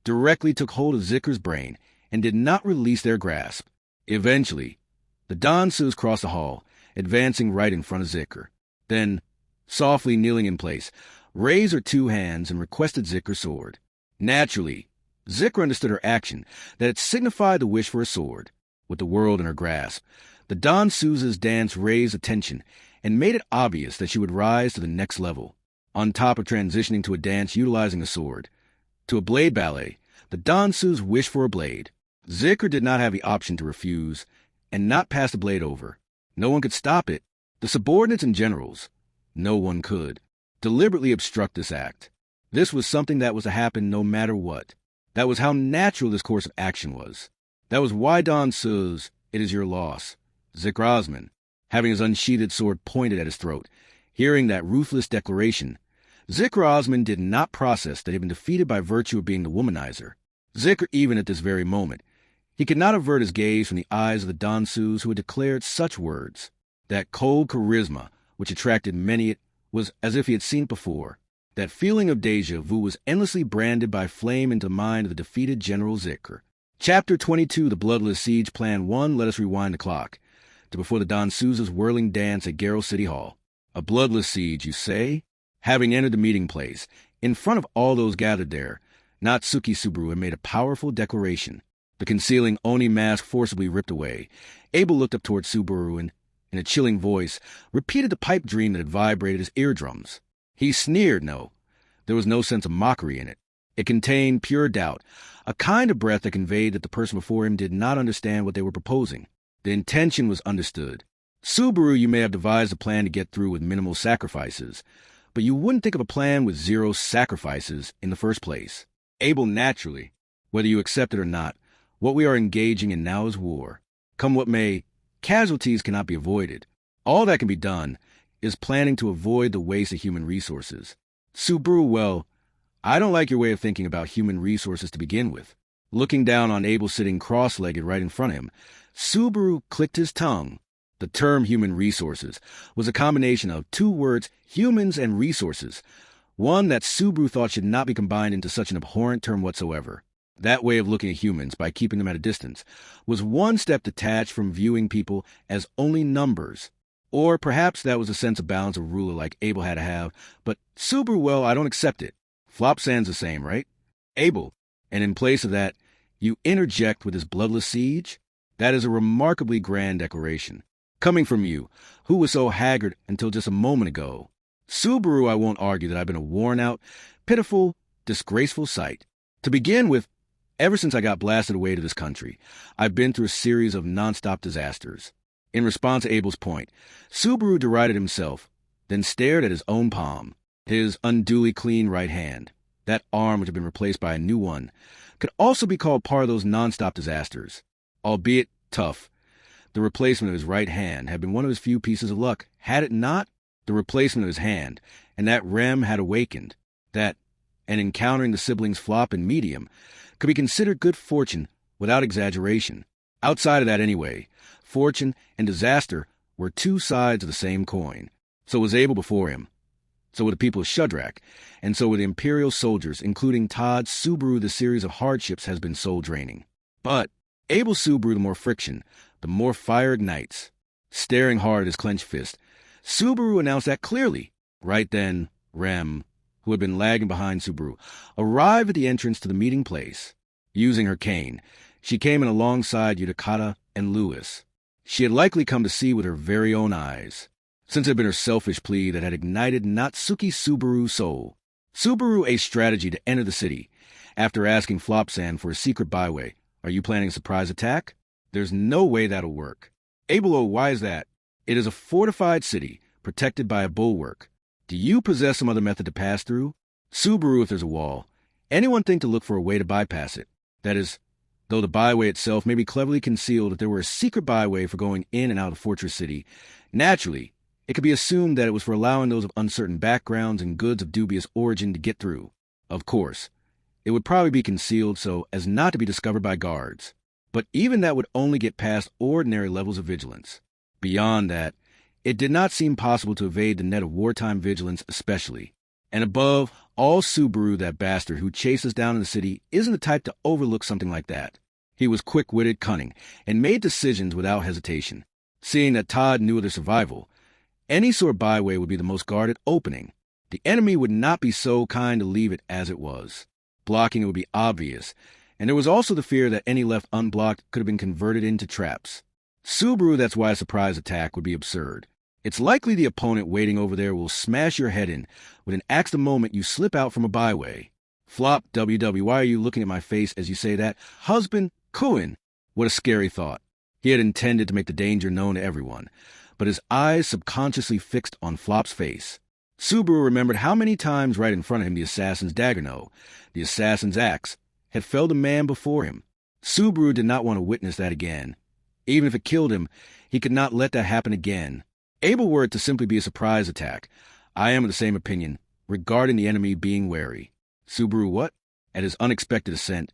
directly took hold of Zicker's brain and did not release their grasp. Eventually, the danseuse crossed the hall, advancing right in front of Zicker. Then, softly kneeling in place, raised her two hands and requested Zicker's sword. Naturally, Zicker understood her action, that it signified the wish for a sword. With the world in her grasp, the danseuse's dance raised attention and made it obvious that she would rise to the next level, on top of transitioning to a dance utilizing a sword. To a blade ballet, the danseuse wished for a blade. Zicker did not have the option to refuse and not pass the blade over. No one could stop it. The subordinates and generals, no one could, deliberately obstruct this act. This was something that was to happen no matter what. That was how natural this course of action was. That was why danseuse, it is your loss. Zicker Osman, having his unsheathed sword pointed at his throat, hearing that ruthless declaration, Zicker Osman did not process that he had been defeated by virtue of being the womanizer. Zicker, even at this very moment, he could not avert his gaze from the eyes of the danseuse who had declared such words. That cold charisma, which attracted many, it was as if he had seen it before. That feeling of déjà vu was endlessly branded by flame into the mind of the defeated General Zicker. Chapter 22, The Bloodless Siege, Plan 1, let us rewind the clock to before the danseuse's whirling dance at Garrow City Hall. A bloodless siege, you say? Having entered the meeting place, in front of all those gathered there, Natsuki Subaru had made a powerful declaration. The concealing Oni mask forcibly ripped away. Abel looked up toward Subaru and, in a chilling voice, repeated the pipe dream that had vibrated his eardrums. He sneered, no. There was no sense of mockery in it. It contained pure doubt, a kind of breath that conveyed that the person before him did not understand what they were proposing. The intention was understood. Subaru, you may have devised a plan to get through with minimal sacrifices, but you wouldn't think of a plan with zero sacrifices in the first place. Abel, naturally, whether you accept it or not, what we are engaging in now is war. Come what may, casualties cannot be avoided. All that can be done is planning to avoid the waste of human resources. Subaru, well, I don't like your way of thinking about human resources to begin with. Looking down on Abel sitting cross-legged right in front of him, Subaru clicked his tongue. The term human resources was a combination of two words, humans and resources, one that Subaru thought should not be combined into such an abhorrent term whatsoever. That way of looking at humans, by keeping them at a distance, was one step detached from viewing people as only numbers. Or perhaps that was a sense of balance a ruler like Abel had to have, but Subaru, well, I don't accept it. Flopsand's the same, right? Abel, and in place of that, you interject with this bloodless siege? That is a remarkably grand declaration. Coming from you, who was so haggard until just a moment ago. Subaru, I won't argue that I've been a worn-out, pitiful, disgraceful sight. To begin with, ever since I got blasted away to this country, I've been through a series of non-stop disasters. In response to Abel's point, Subaru derided himself, then stared at his own palm, his unduly clean right hand. That arm, which had been replaced by a new one, could also be called part of those non-stop disasters. Albeit tough, the replacement of his right hand had been one of his few pieces of luck. Had it not, the replacement of his hand, and that Rem had awakened, that, and encountering the siblings Flop and Medium, could be considered good fortune without exaggeration. Outside of that anyway, fortune and disaster were two sides of the same coin. So was Abel before him. So were the people of Shudrak, and so were the Imperial soldiers, including Todd Subaru. The series of hardships has been soul-draining. But Abel Subaru, the more friction, the more fire ignites. Staring hard at his clenched fist, Subaru announced that clearly. Right then, Rem, who had been lagging behind Subaru, arrived at the entrance to the meeting place. Using her cane, she came in alongside Yudhakata and Lewis. She had likely come to see with her very own eyes, since it had been her selfish plea that had ignited Natsuki Subaru's soul. Subaru a strategy to enter the city. After asking Flopsand for a secret byway, are you planning a surprise attack? There's no way that'll work. Abel, why is that? It is a fortified city, protected by a bulwark. Do you possess some other method to pass through? Subaru, if there's a wall, anyone think to look for a way to bypass it? That is, though the byway itself may be cleverly concealed, if there were a secret byway for going in and out of Fortress City, naturally, it could be assumed that it was for allowing those of uncertain backgrounds and goods of dubious origin to get through. Of course, it would probably be concealed so as not to be discovered by guards. But even that would only get past ordinary levels of vigilance. Beyond that, it did not seem possible to evade the net of wartime vigilance especially. And above all, Subaru, that bastard who chased us down in the city, isn't the type to overlook something like that. He was quick-witted, cunning, and made decisions without hesitation. Seeing that Todd knew of their survival, any sort of byway would be the most guarded opening. The enemy would not be so kind to leave it as it was. Blocking it would be obvious, and there was also the fear that any left unblocked could have been converted into traps. Subaru, that's why a surprise attack would be absurd. It's likely the opponent waiting over there will smash your head in with an axe the moment you slip out from a byway. Flop, WW, why are you looking at my face as you say that? Husband, Kuin. What a scary thought. He had intended to make the danger known to everyone, but his eyes subconsciously fixed on Flop's face. Subaru remembered how many times right in front of him the assassin's dagger, the assassin's axe, had felled a man before him. Subaru did not want to witness that again. Even if it killed him, he could not let that happen again. Able were it to simply be a surprise attack. I am of the same opinion, regarding the enemy being wary. Subaru what? At his unexpected ascent,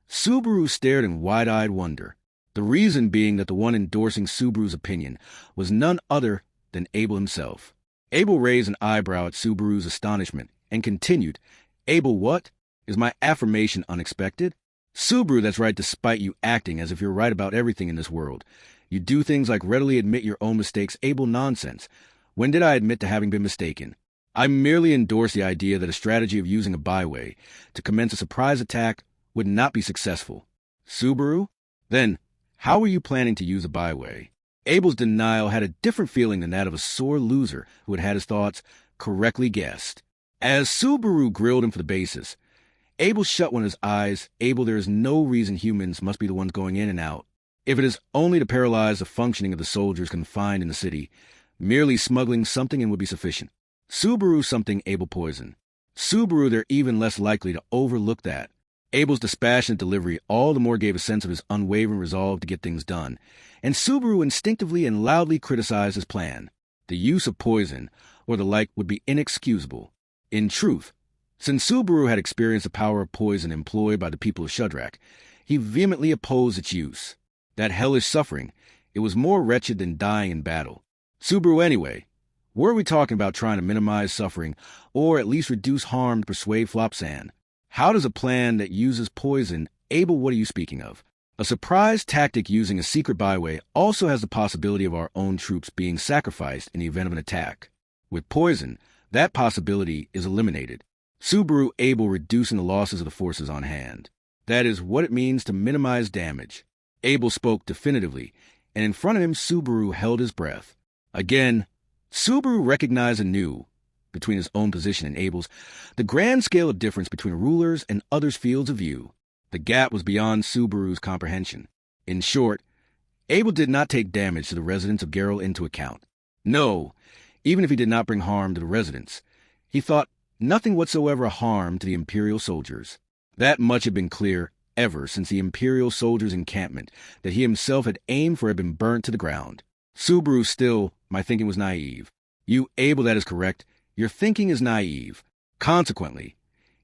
Subaru stared in wide-eyed wonder. The reason being that the one endorsing Subaru's opinion was none other than Abel himself. Abel raised an eyebrow at Subaru's astonishment and continued, Abel what? Is my affirmation unexpected? Subaru, that's right, despite you acting as if you're right about everything in this world. You do things like readily admit your own mistakes. Abel, nonsense. When did I admit to having been mistaken? I merely endorse the idea that a strategy of using a byway to commence a surprise attack would not be successful. Subaru? Then, how were you planning to use a byway? Abel's denial had a different feeling than that of a sore loser who had his thoughts correctly guessed. As Subaru grilled him for the basis, Abel shut one of his eyes. Abel, there is no reason humans must be the ones going in and out. If it is only to paralyze the functioning of the soldiers confined in the city, merely smuggling something in would be sufficient. Subaru something, Abel poison. Subaru, they're even less likely to overlook that. Abel's dispassionate delivery all the more gave a sense of his unwavering resolve to get things done, and Subaru instinctively and loudly criticized his plan. The use of poison or the like would be inexcusable. In truth, since Subaru had experienced the power of poison employed by the people of Shadrach, he vehemently opposed its use. That hellish suffering, it was more wretched than dying in battle. Subaru anyway, were we talking about trying to minimize suffering or at least reduce harm to persuade Flopsan? How does a plan that uses poison, Abel, what are you speaking of? A surprise tactic using a secret byway also has the possibility of our own troops being sacrificed in the event of an attack. With poison, that possibility is eliminated. Subaru, Abel, reducing the losses of the forces on hand. That is what it means to minimize damage. Abel spoke definitively, and in front of him Subaru held his breath. Again, Subaru recognized anew, between his own position and Abel's, the grand scale of difference between rulers and others' fields of view. The gap was beyond Subaru's comprehension. In short, Abel did not take damage to the residents of Geralt into account. No, even if he did not bring harm to the residents, he thought nothing whatsoever of harm to the Imperial soldiers. That much had been clear ever since the Imperial soldiers' encampment that he himself had aimed for had been burnt to the ground. Subaru still, my thinking was naive. You, Abel, that is correct. Your thinking is naive. Consequently,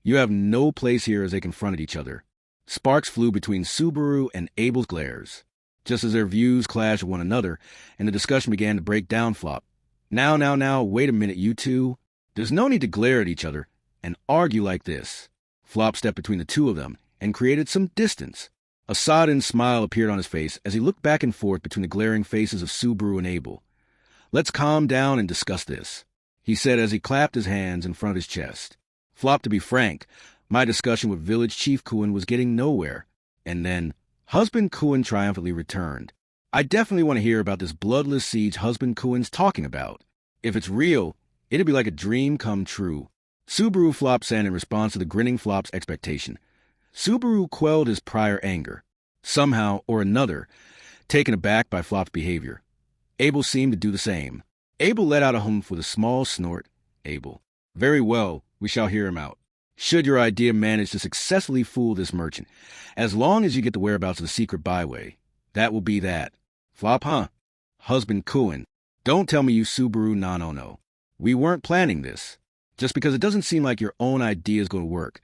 you have no place here as they confronted each other. Sparks flew between Subaru and Abel's glares, just as their views clashed with one another, and the discussion began to break down. Flop. Now, wait a minute, you two. There's no need to glare at each other and argue like this. Flop stepped between the two of them and created some distance. A sodden smile appeared on his face as he looked back and forth between the glaring faces of Subaru and Abel. Let's calm down and discuss this, he said as he clapped his hands in front of his chest. Flop, to be frank, my discussion with Village Chief Kuin was getting nowhere. And then, Husband Kuin triumphantly returned. I definitely want to hear about this bloodless siege Husband Kuin's talking about. If it's real, it'd be like a dream come true. Subaru Flopsan in response to the grinning Flop's expectation. Subaru quelled his prior anger, somehow or another, taken aback by Flop's behavior. Abel seemed to do the same. Abel let out a humph with a small snort. Abel. Very well, we shall hear him out. Should your idea manage to successfully fool this merchant, as long as you get the whereabouts of the secret byway, that will be that. Flop, huh? Husband Kuin. Don't tell me you Subaru no. We weren't planning this. Just because it doesn't seem like your own idea is going to work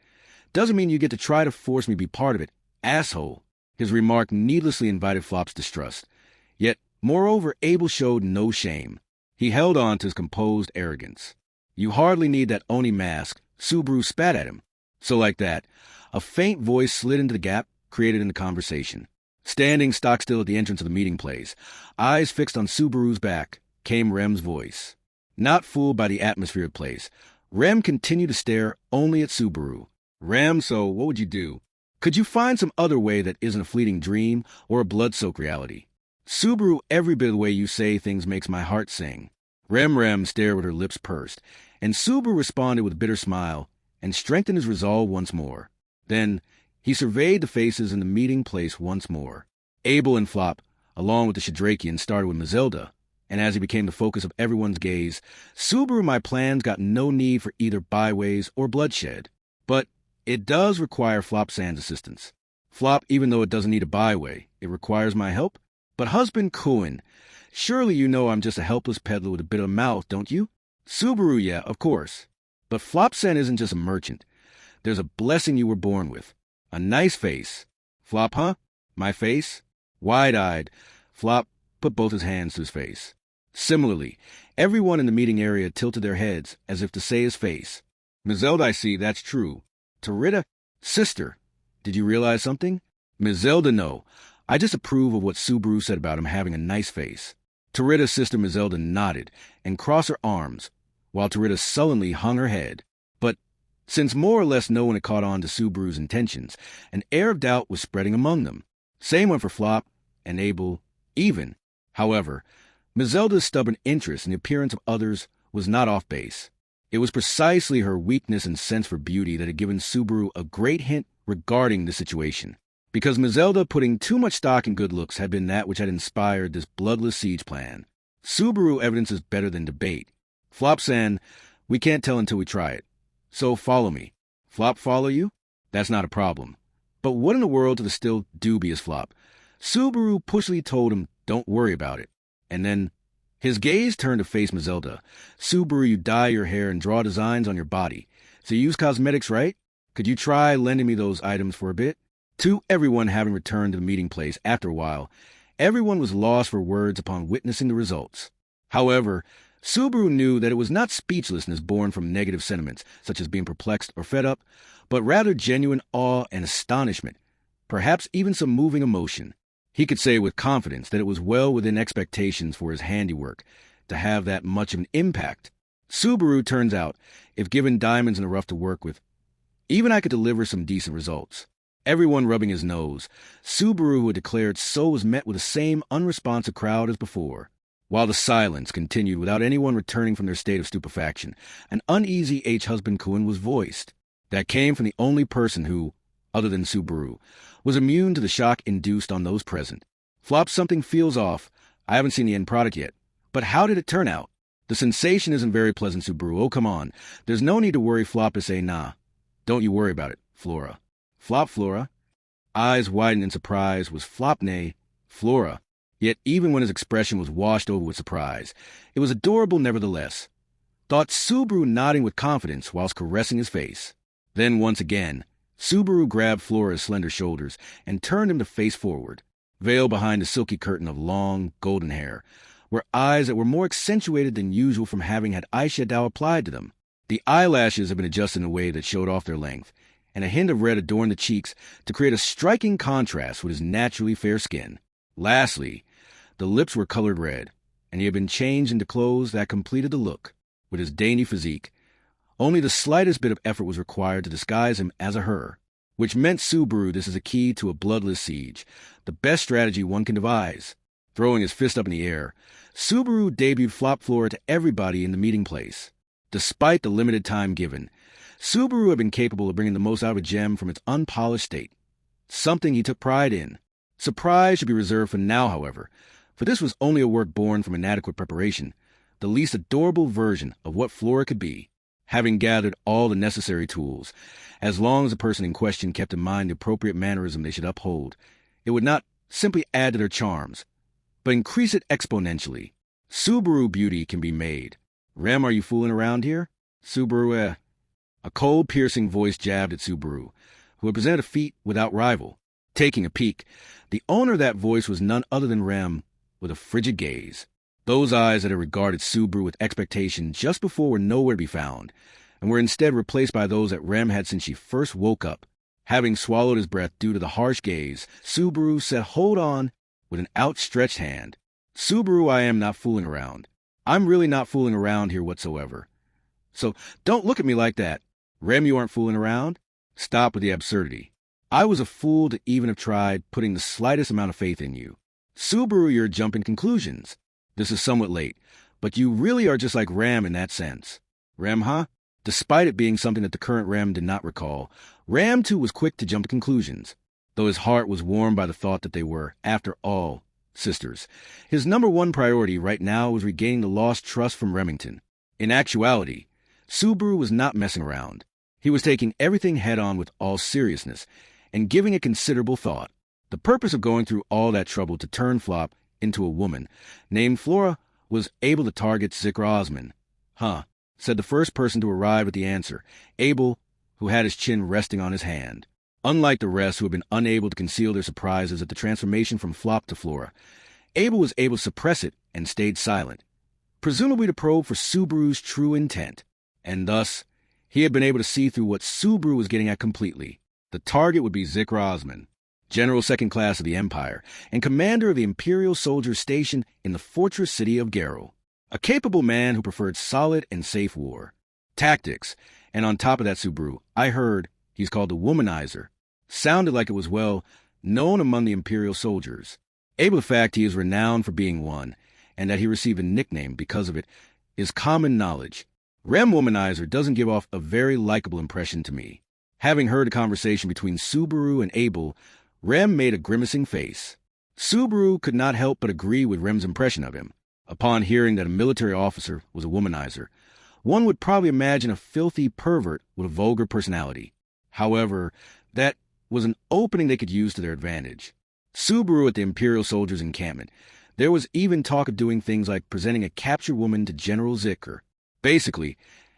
doesn't mean you get to try to force me to be part of it, asshole. His remark needlessly invited Flop's distrust. Yet, moreover, Abel showed no shame. He held on to his composed arrogance. You hardly need that Oni mask. Subaru spat at him. So like that, a faint voice slid into the gap created in the conversation. Standing stock still at the entrance of the meeting place, eyes fixed on Subaru's back, came Rem's voice. Not fooled by the atmosphere of the place, Rem continued to stare only at Subaru. Rem, so what would you do? Could you find some other way that isn't a fleeting dream or a blood-soaked reality? Subaru, every bit of the way you say things makes my heart sing. Rem stared with her lips pursed, and Subaru responded with a bitter smile and strengthened his resolve once more. Then he surveyed the faces in the meeting place once more. Abel and Flop, along with the Shadrakian, started with Mazilda, and as he became the focus of everyone's gaze, Subaru my plans got no need for either byways or bloodshed. But it does require Flopsan's assistance. Flop, even though it doesn't need a byway, it requires my help. But husband Kuin, surely you know I'm just a helpless peddler with a bit of mouth, don't you? Subaru, yeah, of course. But Flopsan isn't just a merchant. There's a blessing you were born with. A nice face. Flop, huh? My face? Wide-eyed, Flop put both his hands to his face. Similarly, everyone in the meeting area tilted their heads as if to say his face. Mazilda, I see, that's true. Tarita, sister, did you realize something? Mazilda, no. I just approve of what Subaru said about him having a nice face. Tarita's sister Mazilda nodded and crossed her arms, while Tarita sullenly hung her head. But since more or less no one had caught on to Subaru's intentions, an air of doubt was spreading among them. Same went for Flop and Abel, even. However, Mazilda's stubborn interest in the appearance of others was not off base. It was precisely her weakness and sense for beauty that had given Subaru a great hint regarding the situation. Because Mazilda putting too much stock in good looks had been that which had inspired this bloodless siege plan. Subaru evidence is better than debate. Flopsan, we can't tell until we try it. So follow me. Flop follow you? That's not a problem. But what in the world to the still dubious Flop? Subaru pushily told him, don't worry about it. And then his gaze turned to face Mazilda. Subaru, you dye your hair and draw designs on your body. So you use cosmetics, right? Could you try lending me those items for a bit? To everyone having returned to the meeting place after a while, everyone was lost for words upon witnessing the results. However, Subaru knew that it was not speechlessness born from negative sentiments, such as being perplexed or fed up, but rather genuine awe and astonishment, perhaps even some moving emotion. He could say with confidence that it was well within expectations for his handiwork to have that much of an impact. Subaru, turns out, if given diamonds in the rough to work with, even I could deliver some decent results. Everyone rubbing his nose, Subaru, who had declared so, was met with the same unresponsive crowd as before. While the silence continued without anyone returning from their state of stupefaction, an uneasy husband Kuin was voiced. That came from the only person who, other than Subaru, was immune to the shock induced on those present. Flop, something feels off. I haven't seen the end product yet. But how did it turn out? The sensation isn't very pleasant, Subaru. Oh, come on. There's no need to worry, Flop, to say nah. Don't you worry about it, Flora. Flop, Flora. Eyes widened in surprise was Flop, nay, Flora. Yet even when his expression was washed over with surprise, it was adorable nevertheless. Thought Subaru, nodding with confidence whilst caressing his face. Then once again, Subaru grabbed Flora's slender shoulders and turned him to face forward. Veiled behind a silky curtain of long, golden hair, were eyes that were more accentuated than usual from having had eyeshadow applied to them. The eyelashes had been adjusted in a way that showed off their length, and a hint of red adorned the cheeks to create a striking contrast with his naturally fair skin. Lastly, the lips were colored red, and he had been changed into clothes that completed the look. With his dainty physique, only the slightest bit of effort was required to disguise him as a her, which meant Subaru this is a key to a bloodless siege, the best strategy one can devise. Throwing his fist up in the air, Subaru debuted Flop Flora to everybody in the meeting place. Despite the limited time given, Subaru had been capable of bringing the most out of a gem from its unpolished state, something he took pride in. Surprise should be reserved for now, however, for this was only a work born from inadequate preparation, the least adorable version of what Flora could be. Having gathered all the necessary tools, as long as the person in question kept in mind the appropriate mannerism they should uphold, it would not simply add to their charms, but increase it exponentially. Subaru beauty can be made. Rem, are you fooling around here? Subaru, A cold, piercing voice jabbed at Subaru, who had presented a feat without rival. Taking a peek, the owner of that voice was none other than Rem, with a frigid gaze. Those eyes that had regarded Subaru with expectation just before were nowhere to be found, and were instead replaced by those that Rem had since she first woke up. Having swallowed his breath due to the harsh gaze, Subaru said, "Hold on," with an outstretched hand. "Subaru, I am not fooling around. I'm really not fooling around here whatsoever. So don't look at me like that. Rem, you aren't fooling around? Stop with the absurdity. I was a fool to even have tried putting the slightest amount of faith in you. Subaru, you're jumping conclusions. This is somewhat late, but you really are just like Rem in that sense." Rem, huh? Despite it being something that the current Rem did not recall, Ram too was quick to jump to conclusions, though his heart was warmed by the thought that they were, after all, sisters. His number one priority right now was regaining the lost trust from Remington. In actuality, Subaru was not messing around. He was taking everything head-on with all seriousness and giving it considerable thought. The purpose of going through all that trouble to turn Flop into a woman named Flora was able to target Zikr Osman. Huh, said the first person to arrive at the answer, Abel, who had his chin resting on his hand. Unlike the rest who had been unable to conceal their surprises at the transformation from Flop to Flora, Abel was able to suppress it and stayed silent, presumably to probe for Subaru's true intent, and thus he had been able to see through what Subaru was getting at completely. The target would be Zikr Osman, General Second Class of the Empire, and commander of the Imperial soldiers stationed in the fortress city of Garrow. A capable man who preferred solid and safe war. Tactics, and on top of that, Subaru, I heard he's called the Womanizer. Sounded like it was, well, known among the Imperial soldiers. Able the fact he is renowned for being one, and that he received a nickname because of it, is common knowledge. Rem Womanizer doesn't give off a very likable impression to me. Having heard a conversation between Subaru and Abel, Rem made a grimacing face. Subaru could not help but agree with Rem's impression of him. Upon hearing that a military officer was a womanizer, one would probably imagine a filthy pervert with a vulgar personality. However, that was an opening they could use to their advantage. Subaru at the Imperial soldiers' encampment, there was even talk of doing things like presenting a captured woman to General Zikr. Basically,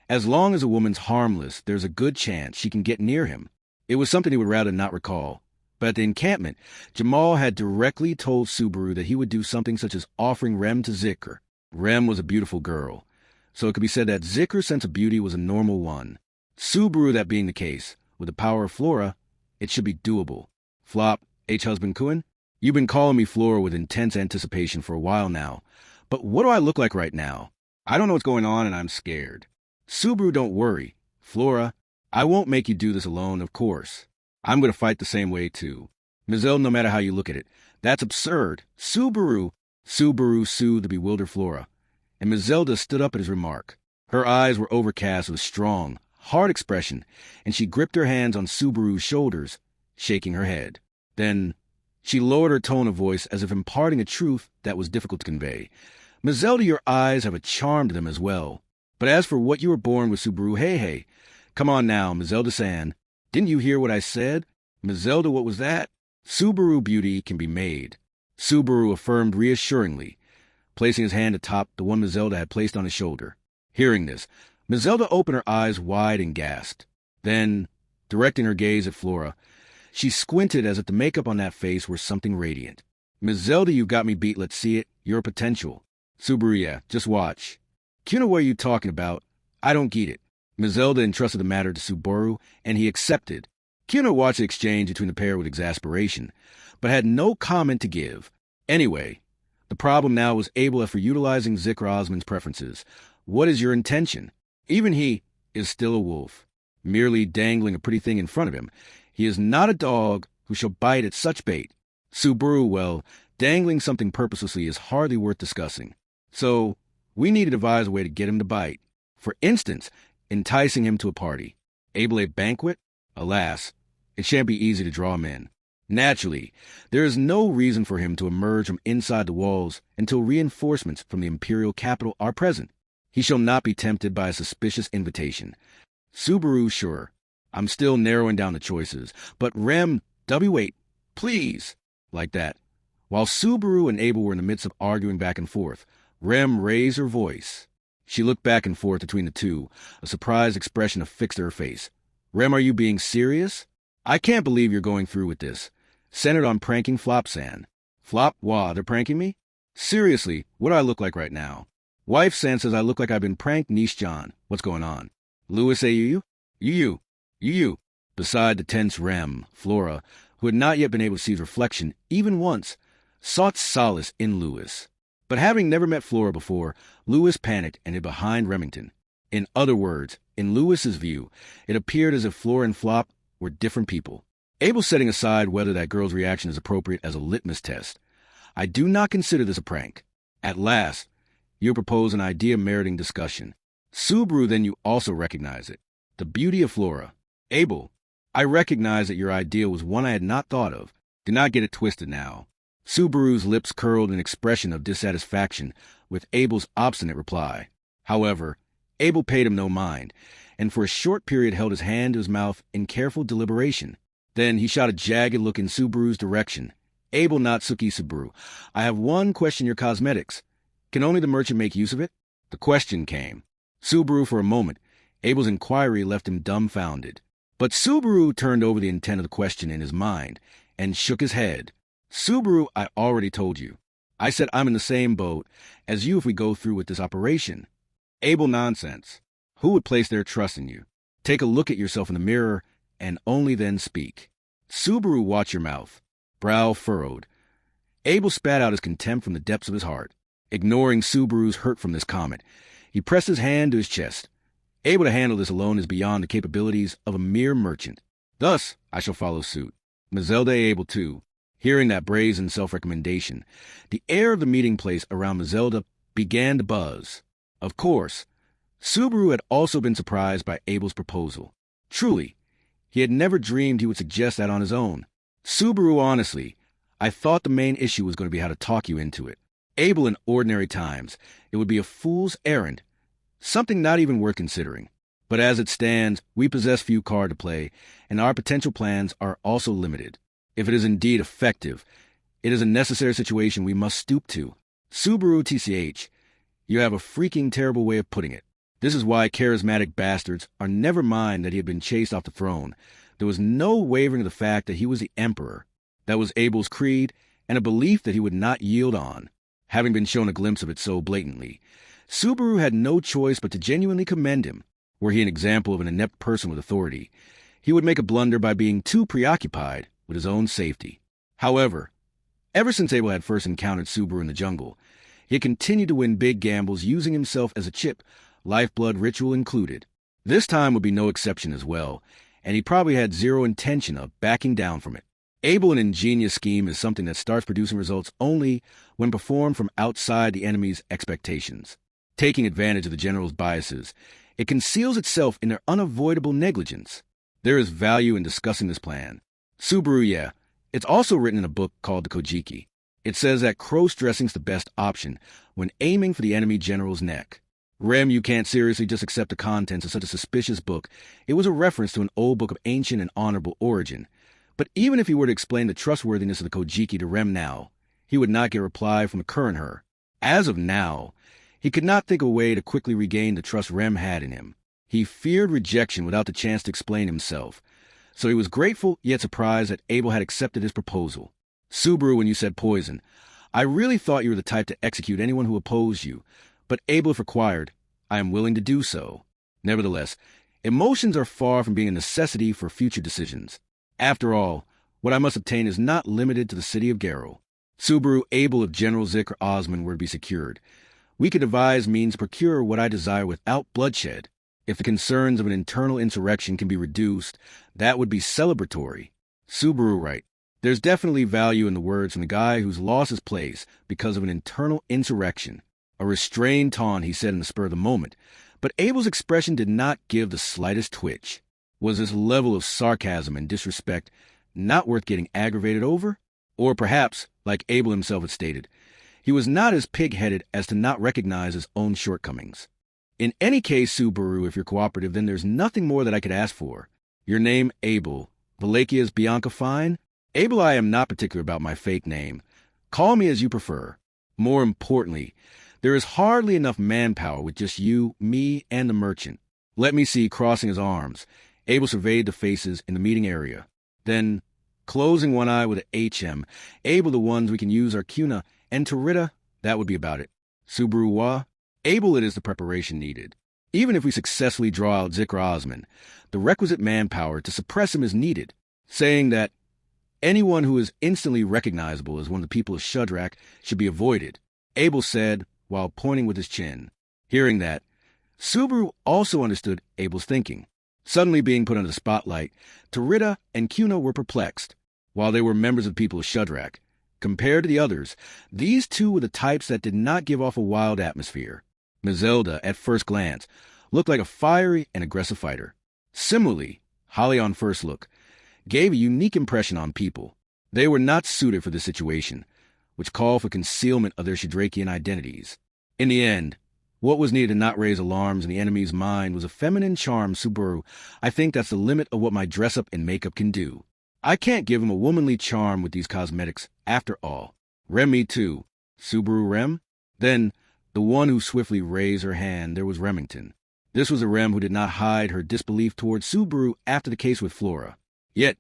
as long as a woman's harmless, there's a good chance she can get near him. It was something he would rather not recall. But at the encampment, Jamal had directly told Subaru that he would do something such as offering Rem to Zikr. Rem was a beautiful girl, so it could be said that Zikr's sense of beauty was a normal one. Subaru, that being the case, with the power of Flora, it should be doable. Flop, H-husband Kuin, you've been calling me Flora with intense anticipation for a while now, but what do I look like right now? I don't know what's going on and I'm scared. Subaru, don't worry. Flora, I won't make you do this alone, of course. I'm going to fight the same way, too. Mizelle, no matter how you look at it, that's absurd. Subaru soothed the bewildered Flora, and Mazelda stood up at his remark. Her eyes were overcast with a strong, hard expression, and she gripped her hands on Subaru's shoulders, shaking her head. Then she lowered her tone of voice as if imparting a truth that was difficult to convey. Mazelda, your eyes have a charm to them as well. But as for what you were born with, Subaru, hey, come on now, Mazelda-san. Didn't you hear what I said? Mazelda, what was that? Subaru beauty can be made. Subaru affirmed reassuringly, placing his hand atop the one Mazelda had placed on his shoulder. Hearing this, Mazelda opened her eyes wide and gasped. Then, directing her gaze at Flora, she squinted as if the makeup on that face were something radiant. Mazelda, you got me beat, let's see it. You're a potential. Subaru, yeah, just watch. Kuna, what are you talking about? I don't get it. Mazelda entrusted the matter to Subaru, and he accepted. Kuna watched the exchange between the pair with exasperation, but had no comment to give. Anyway, the problem now was Abel for utilizing Zikr Osman's preferences. What is your intention? Even he is still a wolf, merely dangling a pretty thing in front of him. He is not a dog who shall bite at such bait. Subaru, well, dangling something purposelessly is hardly worth discussing. So, we need to devise a way to get him to bite. For instance, enticing him to a party. Abel, a banquet? Alas, it shan't be easy to draw him in. Naturally, there is no reason for him to emerge from inside the walls until reinforcements from the Imperial capital are present. He shall not be tempted by a suspicious invitation. Subaru, sure. I'm still narrowing down the choices, but Rem, wait, please, like that. While Subaru and Abel were in the midst of arguing back and forth, Rem raised her voice. She looked back and forth between the two, a surprised expression affixed to her face. Rem, are you being serious? I can't believe you're going through with this. Centered on pranking Flop-san. Flop? Wah, they're pranking me? Seriously, what do I look like right now? Wife-san says I look like I've been pranked, Nish-chan. What's going on? Louis say you? You. Beside the tense Rem, Flora, who had not yet been able to see his reflection, even once, sought solace in Louis. But having never met Flora before, Louis panicked and hid behind Remington. In other words, in Louis's view, it appeared as if Flora and Flop were different people. Abel setting aside whether that girl's reaction is appropriate as a litmus test. I do not consider this a prank. At last, you propose an idea meriting discussion. Subaru, then you also recognize it. The beauty of Flora. Abel, I recognize that your idea was one I had not thought of. Do not get it twisted now. Subaru's lips curled in an expression of dissatisfaction with Abel's obstinate reply. However, Abel paid him no mind, and for a short period held his hand to his mouth in careful deliberation. Then he shot a jagged look in Subaru's direction. Abel, not Suki Subaru. I have one question your cosmetics. Can only the merchant make use of it? The question came. Subaru, for a moment, Abel's inquiry left him dumbfounded. But Subaru turned over the intent of the question in his mind and shook his head. Subaru, I already told you. I said I'm in the same boat as you if we go through with this operation. Abel, nonsense. Who would place their trust in you? Take a look at yourself in the mirror and only then speak. Subaru, watch your mouth. Brow furrowed. Abel spat out his contempt from the depths of his heart. Ignoring Subaru's hurt from this comment, he pressed his hand to his chest. Able to handle this alone is beyond the capabilities of a mere merchant. Thus, I shall follow suit. Mazelda able too. Hearing that brazen self-recommendation, the air of the meeting place around Mazelda began to buzz. Of course, Subaru had also been surprised by Abel's proposal. Truly, he had never dreamed he would suggest that on his own. Subaru, honestly, I thought the main issue was going to be how to talk you into it. Abel, in ordinary times, it would be a fool's errand, something not even worth considering. But as it stands, we possess few cards to play, and our potential plans are also limited. If it is indeed effective, it is a necessary situation we must stoop to. Subaru TCH, you have a freaking terrible way of putting it. This is why charismatic bastards are never mind that he had been chased off the throne. There was no wavering of the fact that he was the emperor. That was Abel's creed, and a belief that he would not yield on. Having been shown a glimpse of it so blatantly, Subaru had no choice but to genuinely commend him. Were he an example of an inept person with authority, he would make a blunder by being too preoccupied with his own safety. However, ever since Abel had first encountered Subaru in the jungle, he had continued to win big gambles using himself as a chip, lifeblood ritual included. This time would be no exception as well, and he probably had zero intention of backing down from it. Abel, an ingenious scheme, is something that starts producing results only when performed from outside the enemy's expectations. Taking advantage of the general's biases, it conceals itself in their unavoidable negligence. There is value in discussing this plan. Subaru, yeah. It's also written in a book called the Kojiki. It says that cross-dressing's the best option when aiming for the enemy general's neck. Rem, you can't seriously just accept the contents of such a suspicious book. It was a reference to an old book of ancient and honorable origin. But even if he were to explain the trustworthiness of the Kojiki to Rem now, he would not get a reply from the current her. As of now, he could not think of a way to quickly regain the trust Rem had in him. He feared rejection without the chance to explain himself. So he was grateful yet surprised that Abel had accepted his proposal. Subaru, when you said poison, I really thought you were the type to execute anyone who opposed you, but Abel, if required, I am willing to do so. Nevertheless, emotions are far from being a necessity for future decisions. After all, what I must obtain is not limited to the city of Garrow. Subaru, Abel, if General Zik or Osman were to be secured, we could devise means to procure what I desire without bloodshed. If the concerns of an internal insurrection can be reduced, that would be celebratory. Subaru, right. There's definitely value in the words from the guy who's lost his place because of an internal insurrection. A restrained taunt, he said in the spur of the moment, but Abel's expression did not give the slightest twitch. Was this level of sarcasm and disrespect not worth getting aggravated over? Or perhaps, like Abel himself had stated, he was not as pig-headed as to not recognize his own shortcomings. In any case, Subaru, if you're cooperative, then there's nothing more that I could ask for. Your name, Abel. Valakia is Bianca fine? Abel, I am not particular about my fake name. Call me as you prefer. More importantly, There is hardly enough manpower with just you, me, and the merchant. Let me see, crossing his arms. Abel surveyed the faces in the meeting area. Then, closing one eye with an HM, Abel, the ones we can use are Cuna and Tarita. That would be about it. Subaru wa? Abel, it is the preparation needed. Even if we successfully draw out Zikra Osman, the requisite manpower to suppress him is needed, saying that anyone who is instantly recognizable as one of the people of Shudrak should be avoided, Abel said while pointing with his chin. Hearing that, Subaru also understood Abel's thinking. Suddenly being put under the spotlight, Tarita and Cuna were perplexed. While they were members of the people of Shudrak, compared to the others, these two were the types that did not give off a wild atmosphere. Mazelda, at first glance, looked like a fiery and aggressive fighter. Similarly, Holly on first look gave a unique impression on people. They were not suited for this situation, which called for concealment of their Shadrakian identities. In the end, what was needed to not raise alarms in the enemy's mind was a feminine charm. Subaru, I think that's the limit of what my dress-up and makeup can do. I can't give him a womanly charm with these cosmetics, after all. Rem, me too. Subaru Rem? Then, the one who swiftly raised her hand, there was Remington. This was a Rem who did not hide her disbelief towards Subaru after the case with Flora. Yet,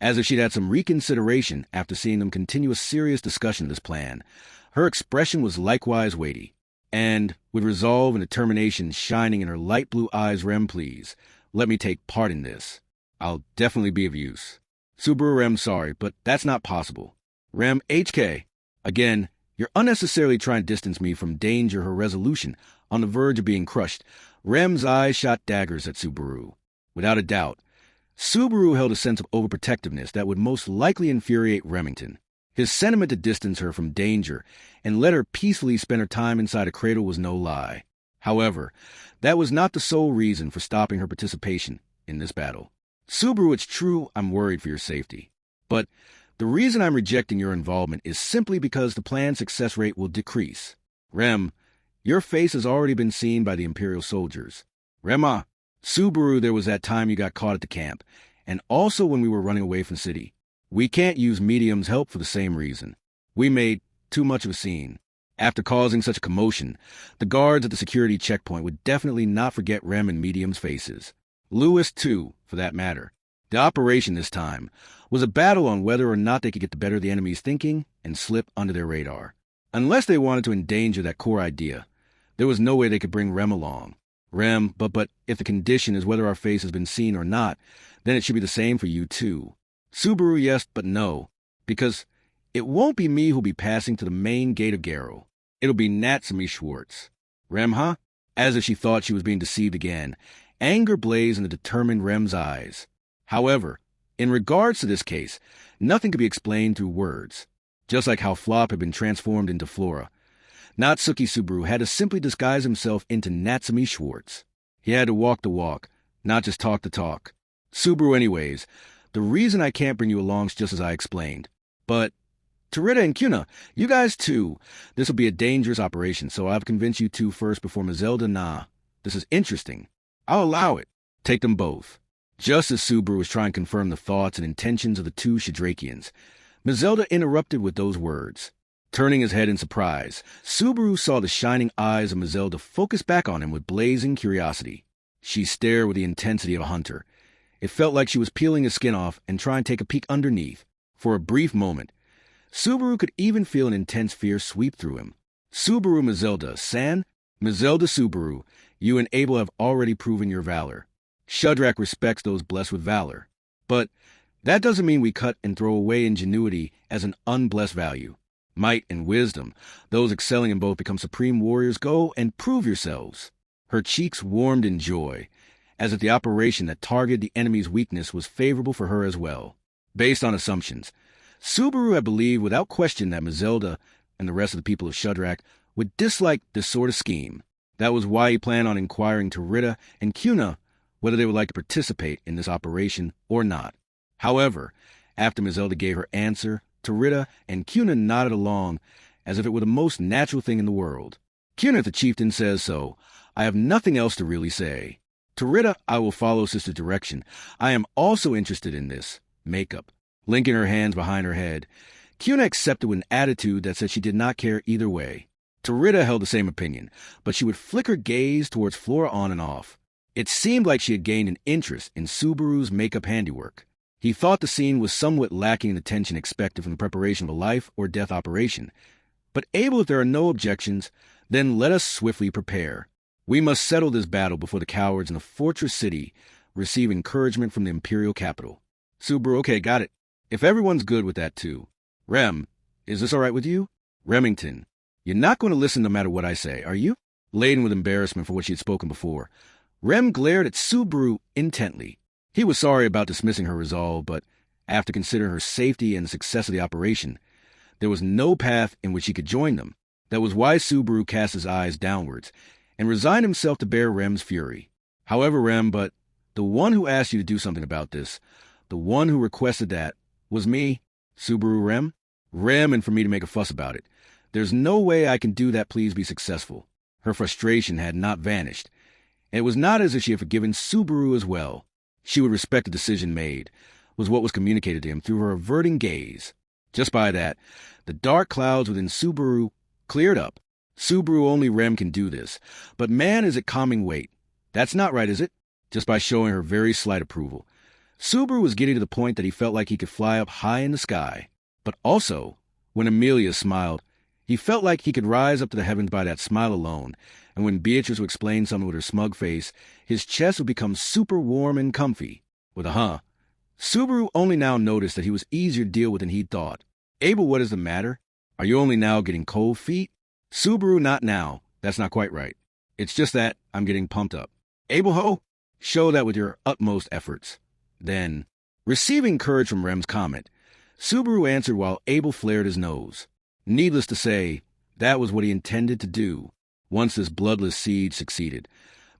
as if she'd had some reconsideration after seeing them continue a serious discussion of this plan, her expression was likewise weighty. And, with resolve and determination shining in her light blue eyes, Rem, please, let me take part in this. I'll definitely be of use. Subaru Rem, sorry, but that's not possible. Rem, HK. Again, you're unnecessarily trying to distance me from danger. Her resolution, on the verge of being crushed. Rem's eyes shot daggers at Subaru. Without a doubt, Subaru held a sense of overprotectiveness that would most likely infuriate Remington. His sentiment to distance her from danger and let her peacefully spend her time inside a cradle was no lie. However, that was not the sole reason for stopping her participation in this battle. Subaru, it's true I'm worried for your safety, but the reason I'm rejecting your involvement is simply because the plan's success rate will decrease. Rem, your face has already been seen by the Imperial soldiers. Rema, Subaru, there was that time you got caught at the camp, and also when we were running away from the city. We can't use Medium's help for the same reason. We made too much of a scene. After causing such a commotion, the guards at the security checkpoint would definitely not forget Rem and Medium's faces. Lewis, too, for that matter. The operation this time was a battle on whether or not they could get the better of the enemy's thinking and slip under their radar. Unless they wanted to endanger that core idea, there was no way they could bring Rem along. Rem, but if the condition is whether our face has been seen or not, then it should be the same for you, too. Subaru, yes, but no, because it won't be me who'll be passing to the main gate of Garrow. It'll be Natsumi Schwartz. Rem, huh? As if she thought she was being deceived again. Anger blazed in the determined Rem's eyes. However, in regards to this case, nothing could be explained through words. Just like how Flop had been transformed into Flora, Natsuki Subaru had to simply disguise himself into Natsumi Schwartz. He had to walk the walk, not just talk the talk. Subaru, anyways, the reason I can't bring you along is just as I explained. But, Tarita and Cuna, you guys too. This will be a dangerous operation, so I've convinced you two first before Mazelda. Nah, this is interesting. I'll allow it. Take them both. Just as Subaru was trying to confirm the thoughts and intentions of the two Shadrakians, Mazelda interrupted with those words. Turning his head in surprise, Subaru saw the shining eyes of Mazelda focus back on him with blazing curiosity. She stared with the intensity of a hunter. It felt like she was peeling his skin off and trying to take a peek underneath. For a brief moment, Subaru could even feel an intense fear sweep through him. Subaru Mazelda, San, Mazelda Subaru, you and Abel have already proven your valor. Shudrak respects those blessed with valor. But that doesn't mean we cut and throw away ingenuity as an unblessed value. Might and wisdom, those excelling in both become supreme warriors. Go and prove yourselves. Her cheeks warmed in joy, as if the operation that targeted the enemy's weakness was favorable for her as well. Based on assumptions, Subaru had believed without question that Mazelda and the rest of the people of Shudrak would dislike this sort of scheme. That was why he planned on inquiring to Rita and Cuna whether they would like to participate in this operation or not. However, after Mazelda gave her answer, Tarita and Cuna nodded along as if it were the most natural thing in the world. Cuna, the chieftain, says so. I have nothing else to really say. Tarita, I will follow sister's direction. I am also interested in this makeup. Linking her hands behind her head, Cuna accepted with an attitude that said she did not care either way. Tarita held the same opinion, but she would flick her gaze towards Flora on and off. It seemed like she had gained an interest in Subaru's makeup handiwork. He thought the scene was somewhat lacking in the tension expected from the preparation of a life or death operation. But Abel, if there are no objections, then let us swiftly prepare. We must settle this battle before the cowards in the fortress city receive encouragement from the imperial capital. Subaru, okay, got it. If everyone's good with that too. Rem, is this all right with you? Remington, you're not going to listen no matter what I say, are you? Laden with embarrassment for what she had spoken before, Rem glared at Subaru intently. He was sorry about dismissing her resolve, but after considering her safety and the success of the operation, there was no path in which he could join them. That was why Subaru cast his eyes downwards and resigned himself to bear Rem's fury. However, Rem, but the one who asked you to do something about this, the one who requested that, was me, Subaru Rem. Rem, and for me to make a fuss about it. There's no way I can do that, please be successful. Her frustration had not vanished. And it was not as if she had forgiven Subaru as well. She would respect the decision made, was what was communicated to him through her averting gaze. Just by that, the dark clouds within Subaru cleared up. Subaru, only Rem can do this. But man, is it calming weight. That's not right, is it? Just by showing her very slight approval. Subaru was getting to the point that he felt like he could fly up high in the sky. But also, when Amelia smiled, he felt like he could rise up to the heavens by that smile alone, and when Beatrice would explain something with her smug face, his chest would become super warm and comfy. With a huh. Subaru only now noticed that he was easier to deal with than he'd thought. Abel, what is the matter? Are you only now getting cold feet? Subaru, not now. That's not quite right. It's just that I'm getting pumped up. Abel, ho! Show that with your utmost efforts. Then, receiving courage from Rem's comment, Subaru answered while Abel flared his nose. Needless to say, that was what he intended to do. Once this bloodless siege succeeded,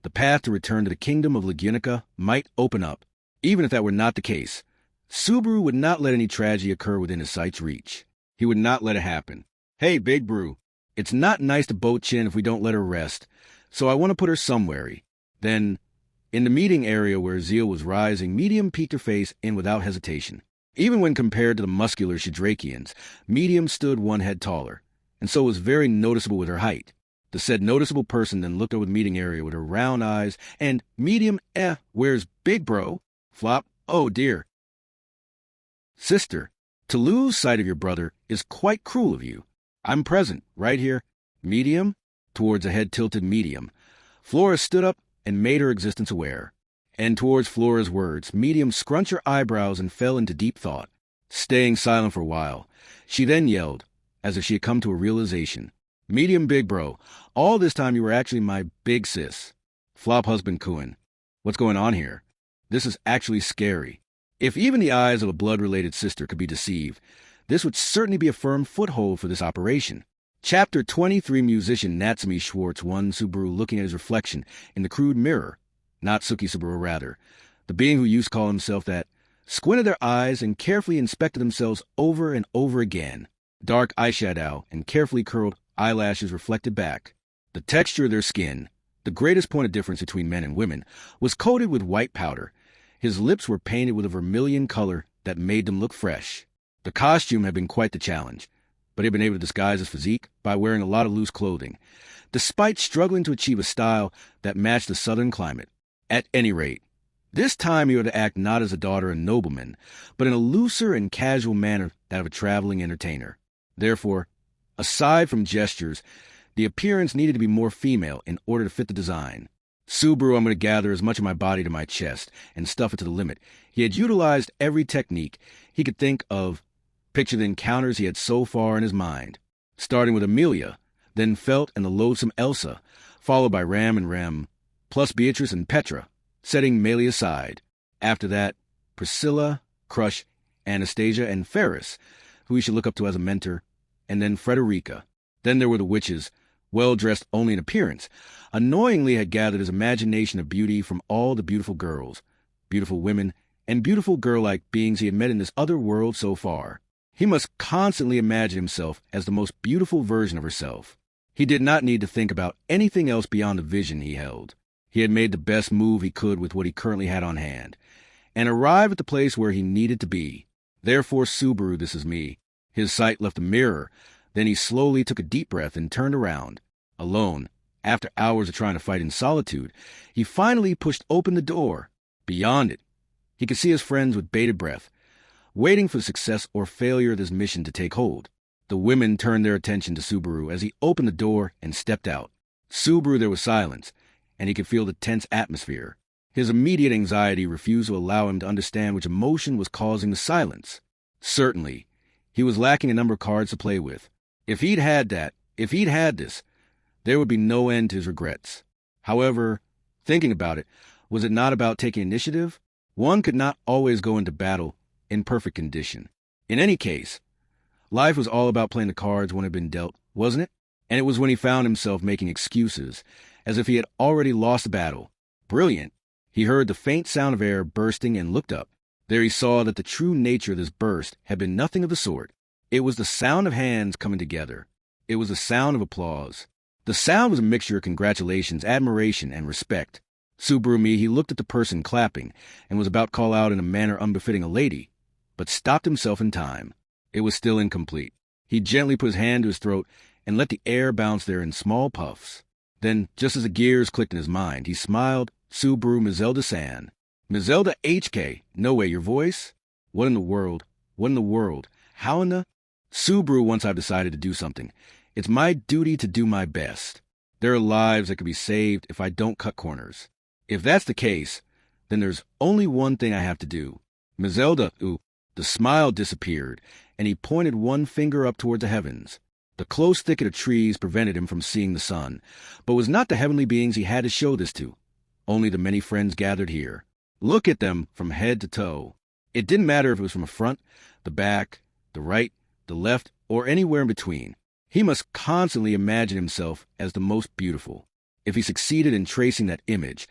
the path to return to the kingdom of Lagunica might open up. Even if that were not the case, Subaru would not let any tragedy occur within his sight's reach. He would not let it happen. Hey, Big Brew, it's not nice to boat Chin if we don't let her rest, so I want to put her somewhere. Then, in the meeting area where zeal was rising, Medium peeked her face in without hesitation. Even when compared to the muscular Shadrakians, Medium stood one head taller, and so was very noticeable with her height. The said noticeable person then looked over the meeting area with her round eyes, and Medium, where's Big Bro? Flop, oh dear. Sister, to lose sight of your brother is quite cruel of you. I'm present, right here. Medium, towards a head tilted Medium. Flora stood up and made her existence aware. And towards Flora's words, Medium scrunched her eyebrows and fell into deep thought. Staying silent for a while, she then yelled, as if she had come to a realization. Medium, Big Bro, all this time you were actually my big sis. Flop husband cooing. What's going on here? This is actually scary. If even the eyes of a blood-related sister could be deceived, this would certainly be a firm foothold for this operation. Chapter 23 musician Natsumi Schwartz won Subaru looking at his reflection in the crude mirror. Not Suki Subaru, rather. The being who used to call himself that, squinted their eyes and carefully inspected themselves over and over again. Dark eyeshadow and carefully curled eyelashes reflected back. The texture of their skin, the greatest point of difference between men and women, was coated with white powder. His lips were painted with a vermilion color that made them look fresh. The costume had been quite the challenge, but he had been able to disguise his physique by wearing a lot of loose clothing, despite struggling to achieve a style that matched the southern climate. At any rate, this time he ought to act not as a daughter of a nobleman, but in a looser and casual manner that of a traveling entertainer. Therefore, aside from gestures, the appearance needed to be more female in order to fit the design. Subaru, I'm going to gather as much of my body to my chest and stuff it to the limit. He had utilized every technique he could think of, picture the encounters he had so far in his mind, starting with Amelia, then Felt and the loathsome Elsa, followed by Ram and Rem, plus Beatrice and Petra, setting Melee aside. After that, Priscilla, Crush, Anastasia, and Ferris, who he should look up to as a mentor, and then Frederica. Then there were the witches, well-dressed only in appearance, annoyingly had gathered his imagination of beauty from all the beautiful girls, beautiful women, and beautiful girl-like beings he had met in this other world so far. He must constantly imagine himself as the most beautiful version of herself. He did not need to think about anything else beyond the vision he held. He had made the best move he could with what he currently had on hand, and arrived at the place where he needed to be. Therefore, Subaru, this is me. His sight left the mirror, Then he slowly took a deep breath and turned around. Alone, after hours of trying to fight in solitude, he finally pushed open the door. Beyond it, he could see his friends with bated breath, waiting for the success or failure of this mission to take hold. The women turned their attention to Subaru as he opened the door and stepped out. Subaru, there was silence, and he could feel the tense atmosphere. His immediate anxiety refused to allow him to understand which emotion was causing the silence. Certainly, he was lacking a number of cards to play with. If he'd had this, there would be no end to his regrets. However, thinking about it, was it not about taking initiative? One could not always go into battle in perfect condition. In any case, life was all about playing the cards one had been dealt, wasn't it? And it was when he found himself making excuses, as if he had already lost the battle. Brilliant! He heard the faint sound of air bursting and looked up. There he saw that the true nature of this burst had been nothing of the sort. It was the sound of hands coming together. It was the sound of applause. The sound was a mixture of congratulations, admiration, and respect. Subaru he looked at the person clapping and was about to call out in a manner unbefitting a lady, but stopped himself in time. It was still incomplete. He gently put his hand to his throat and let the air bounce there in small puffs. Then, just as the gears clicked in his mind, he smiled. Subaru Mizelda-san. Mizelda HK. No way, your voice? What in the world? What in the world? How in the... Subaru, once I've decided to do something, it's my duty to do my best. There are lives that could be saved if I don't cut corners. If that's the case, then there's only one thing I have to do. Mizelda, the smile disappeared, and he pointed one finger up toward the heavens. The close thicket of trees prevented him from seeing the sun, but it was not the heavenly beings he had to show this to, only the many friends gathered here. Look at them from head to toe. It didn't matter if it was from the front, the back, the right, the left, or anywhere in between. He must constantly imagine himself as the most beautiful. If he succeeded in tracing that image,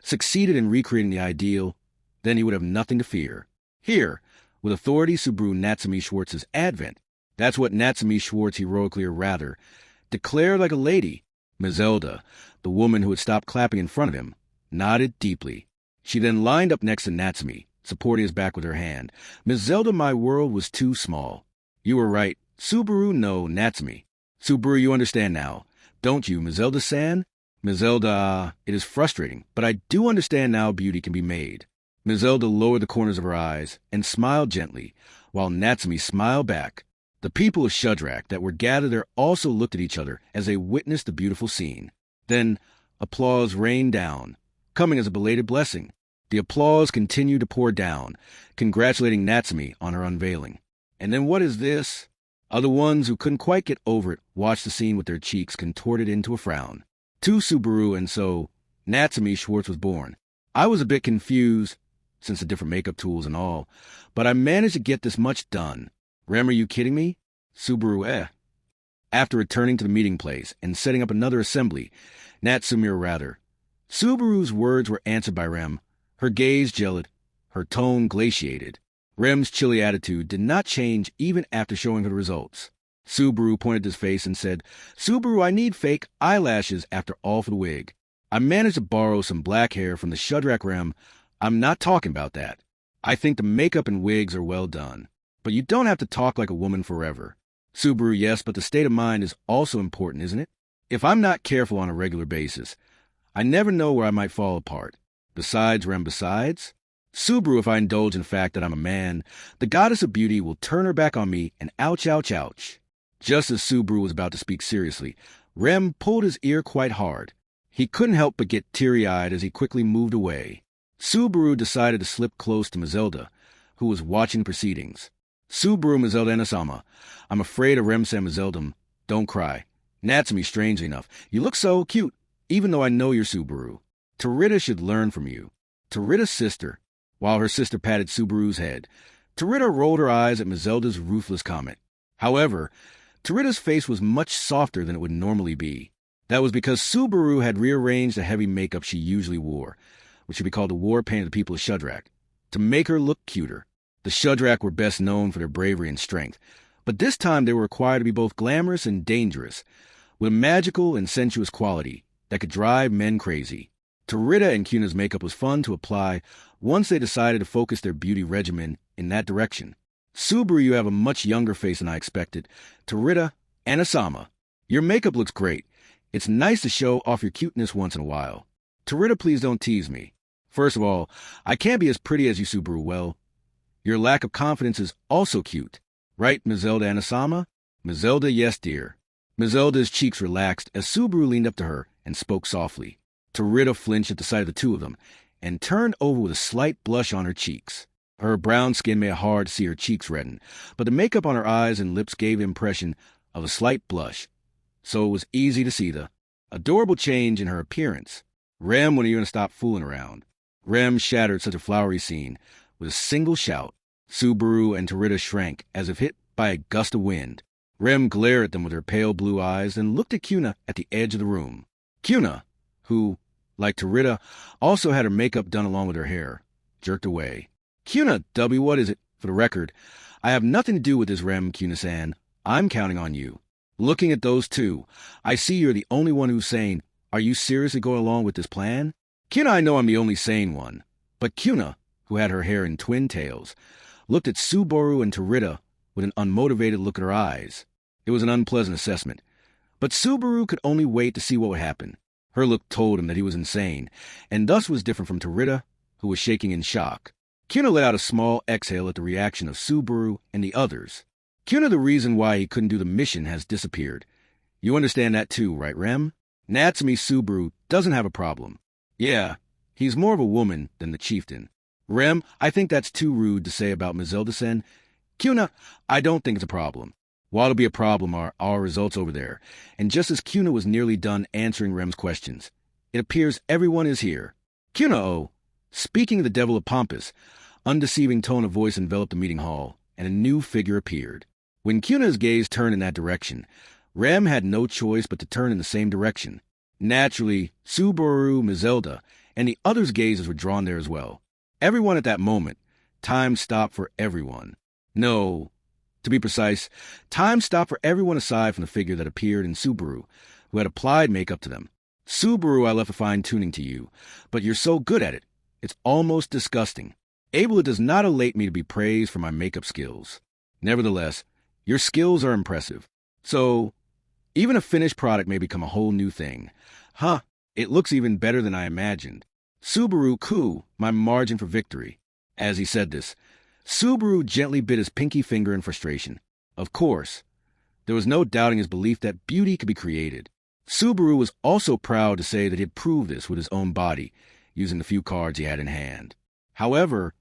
succeeded in recreating the ideal, then he would have nothing to fear. Here, with authority Subaru Natsumi Schwartz's advent, that's what Natsumi Schwartz heroically, or rather, declared like a lady. Mizelda, the woman who had stopped clapping in front of him, nodded deeply. She then lined up next to Natsumi, supporting his back with her hand. Mizelda, my world was too small. You were right. Subaru, no, Natsumi. Subaru, you understand now, don't you, Mizelda-san? Mizelda, it is frustrating, but I do understand now beauty can be made. Mizelda lowered the corners of her eyes and smiled gently, while Natsumi smiled back. The people of Shudrak that were gathered there also looked at each other as they witnessed the beautiful scene. Then applause rained down, coming as a belated blessing. The applause continued to pour down, congratulating Natsumi on her unveiling. And then what is this? Other ones who couldn't quite get over it watched the scene with their cheeks contorted into a frown. To Subaru, and so Natsumi Schwartz was born. I was a bit confused, since the different makeup tools and all, but I managed to get this much done. Rem, are you kidding me? Subaru, After returning to the meeting place and setting up another assembly, Natsumi, or rather, Subaru's words were answered by Rem. Her gaze gelid, her tone glaciated. Rem's chilly attitude did not change even after showing her the results. Subaru pointed his face and said, Subaru, I need fake eyelashes after all for the wig. I managed to borrow some black hair from the Shudrak Rem. I'm not talking about that. I think the makeup and wigs are well done. But you don't have to talk like a woman forever. Subaru, yes, but the state of mind is also important, isn't it? If I'm not careful on a regular basis, I never know where I might fall apart. Besides, Rem, besides? Subaru, if I indulge in the fact that I'm a man, the goddess of beauty will turn her back on me and ouch, ouch, ouch. Just as Subaru was about to speak seriously, Rem pulled his ear quite hard. He couldn't help but get teary-eyed as he quickly moved away. Subaru decided to slip close to Mizelda, who was watching the proceedings. Subaru, Mizelda Enasama, I'm afraid of Rem-san, Mizelda. Don't cry. Natsumi, strangely enough, you look so cute, even though I know you're Subaru. Tarita should learn from you. Tarita's sister, while her sister patted Subaru's head. Tarita rolled her eyes at Mizelda's ruthless comment. However, Tarita's face was much softer than it would normally be. That was because Subaru had rearranged the heavy makeup she usually wore, which should be called the war paint of the people of Shudrak, to make her look cuter. The Shudrak were best known for their bravery and strength, but this time they were required to be both glamorous and dangerous, with a magical and sensuous quality that could drive men crazy. Tarita and Kuna's makeup was fun to apply once they decided to focus their beauty regimen in that direction. Subaru, you have a much younger face than I expected. Tarita, Anasama, your makeup looks great. It's nice to show off your cuteness once in a while. Tarita, please don't tease me. First of all, I can't be as pretty as you, Subaru. Well, your lack of confidence is also cute. Right, Ms. Zelda Anasama? Ms. Zelda, yes, dear. Ms. Zelda's cheeks relaxed as Subaru leaned up to her and spoke softly. Tarita flinched at the sight of the two of them and turned over with a slight blush on her cheeks. Her brown skin made it hard to see her cheeks redden, but the makeup on her eyes and lips gave the impression of a slight blush, so it was easy to see the adorable change in her appearance. Rem, when are you going to stop fooling around? Rem shattered such a flowery scene with a single shout. Subaru and Tarita shrank as if hit by a gust of wind. Rem glared at them with her pale blue eyes and looked at Cuna at the edge of the room. Cuna, who, like Tarita, also had her makeup done along with her hair, jerked away. Cuna, W, what is it? For the record, I have nothing to do with this, Rem, Cuna-san. I'm counting on you. Looking at those two, I see you're the only one who's sane. Are you seriously going along with this plan? Cuna, I know I'm the only sane one. But Cuna, who had her hair in twin tails, looked at Subaru and Tarita with an unmotivated look at her eyes. It was an unpleasant assessment. But Subaru could only wait to see what would happen. Her look told him that he was insane, and thus was different from Tarita, who was shaking in shock. Cuna let out a small exhale at the reaction of Subaru and the others. Cuna, the reason why he couldn't do the mission has disappeared. You understand that too, right, Rem? Natsumi Subaru doesn't have a problem. Yeah, he's more of a woman than the chieftain. Rem, I think that's too rude to say about Ms. Zelda-sen. Cuna, I don't think it's a problem. What'll be a problem are our results over there. And just as Cuna was nearly done answering Rem's questions, it appears everyone is here. Cuna-o, speaking of the devil of Pompous, undeceiving tone of voice enveloped the meeting hall, and a new figure appeared. When Cuna's gaze turned in that direction, Rem had no choice but to turn in the same direction. Naturally, Subaru, Ms. Zelda, and the others' gazes were drawn there as well. Everyone at that moment, time stopped for everyone. No, to be precise, time stopped for everyone aside from the figure that appeared in Subaru, who had applied makeup to them. Subaru, I left the fine-tuning to you, but you're so good at it. It's almost disgusting. Abel, it does not elate me to be praised for my makeup skills. Nevertheless, your skills are impressive. So, even a finished product may become a whole new thing. Huh, it looks even better than I imagined. Subaru, coo, my margin for victory. As he said this, Subaru gently bit his pinky finger in frustration. Of course, there was no doubting his belief that beauty could be created. Subaru was also proud to say that he had proved this with his own body, using the few cards he had in hand. However,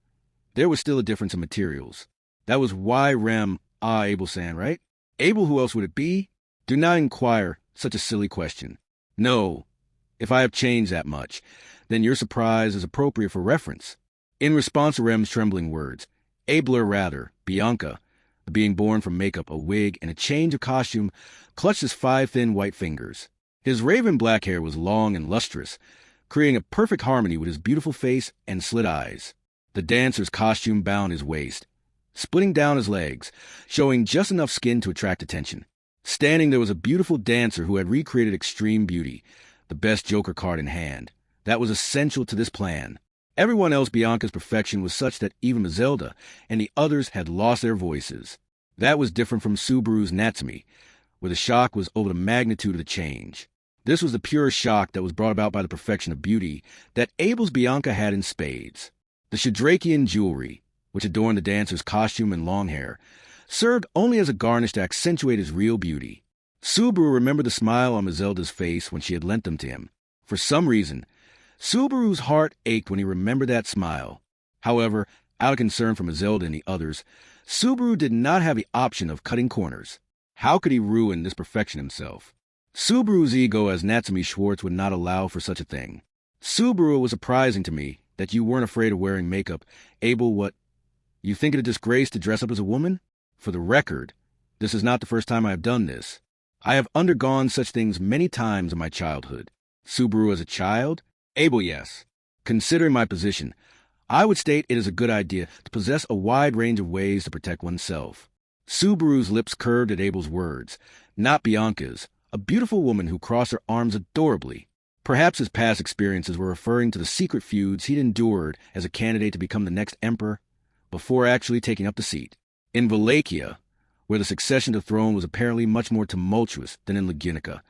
there was still a difference in materials. That was why Rem, Abel-san, right? Abel, who else would it be? Do not inquire such a silly question. No, if I have changed that much, then your surprise is appropriate for reference. In response to Rem's trembling words, Abler rather, Bianca, the being born from makeup, a wig, and a change of costume, clutched his 5 thin white fingers. His raven black hair was long and lustrous, creating a perfect harmony with his beautiful face and slit eyes. The dancer's costume bound his waist, splitting down his legs, showing just enough skin to attract attention. Standing there was a beautiful dancer who had recreated extreme beauty, the best joker card in hand. That was essential to this plan. Everyone else, Bianca's perfection was such that even Zelda and the others had lost their voices. That was different from Subaru's Natsumi, where the shock was over the magnitude of the change. This was the pure shock that was brought about by the perfection of beauty that Abel's Bianca had in spades. The Shadrakian jewelry, which adorned the dancer's costume and long hair, served only as a garnish to accentuate his real beauty. Subaru remembered the smile on Zelda's face when she had lent them to him. For some reason, Subaru's heart ached when he remembered that smile. However, out of concern for Zelda and the others, Subaru did not have the option of cutting corners. How could he ruin this perfection himself? Subaru's ego as Natsumi Schwartz would not allow for such a thing. Subaru, it was surprising to me that you weren't afraid of wearing makeup. Abel, what? You think it a disgrace to dress up as a woman? For the record, this is not the first time I have done this. I have undergone such things many times in my childhood. Subaru as a child? Abel, yes. Considering my position, I would state it is a good idea to possess a wide range of ways to protect oneself. Subaru's lips curved at Abel's words, not Bianca's, a beautiful woman who crossed her arms adorably. Perhaps his past experiences were referring to the secret feuds he'd endured as a candidate to become the next emperor before actually taking up the seat. In Wallachia, where the succession to the throne was apparently much more tumultuous than in Lagunica.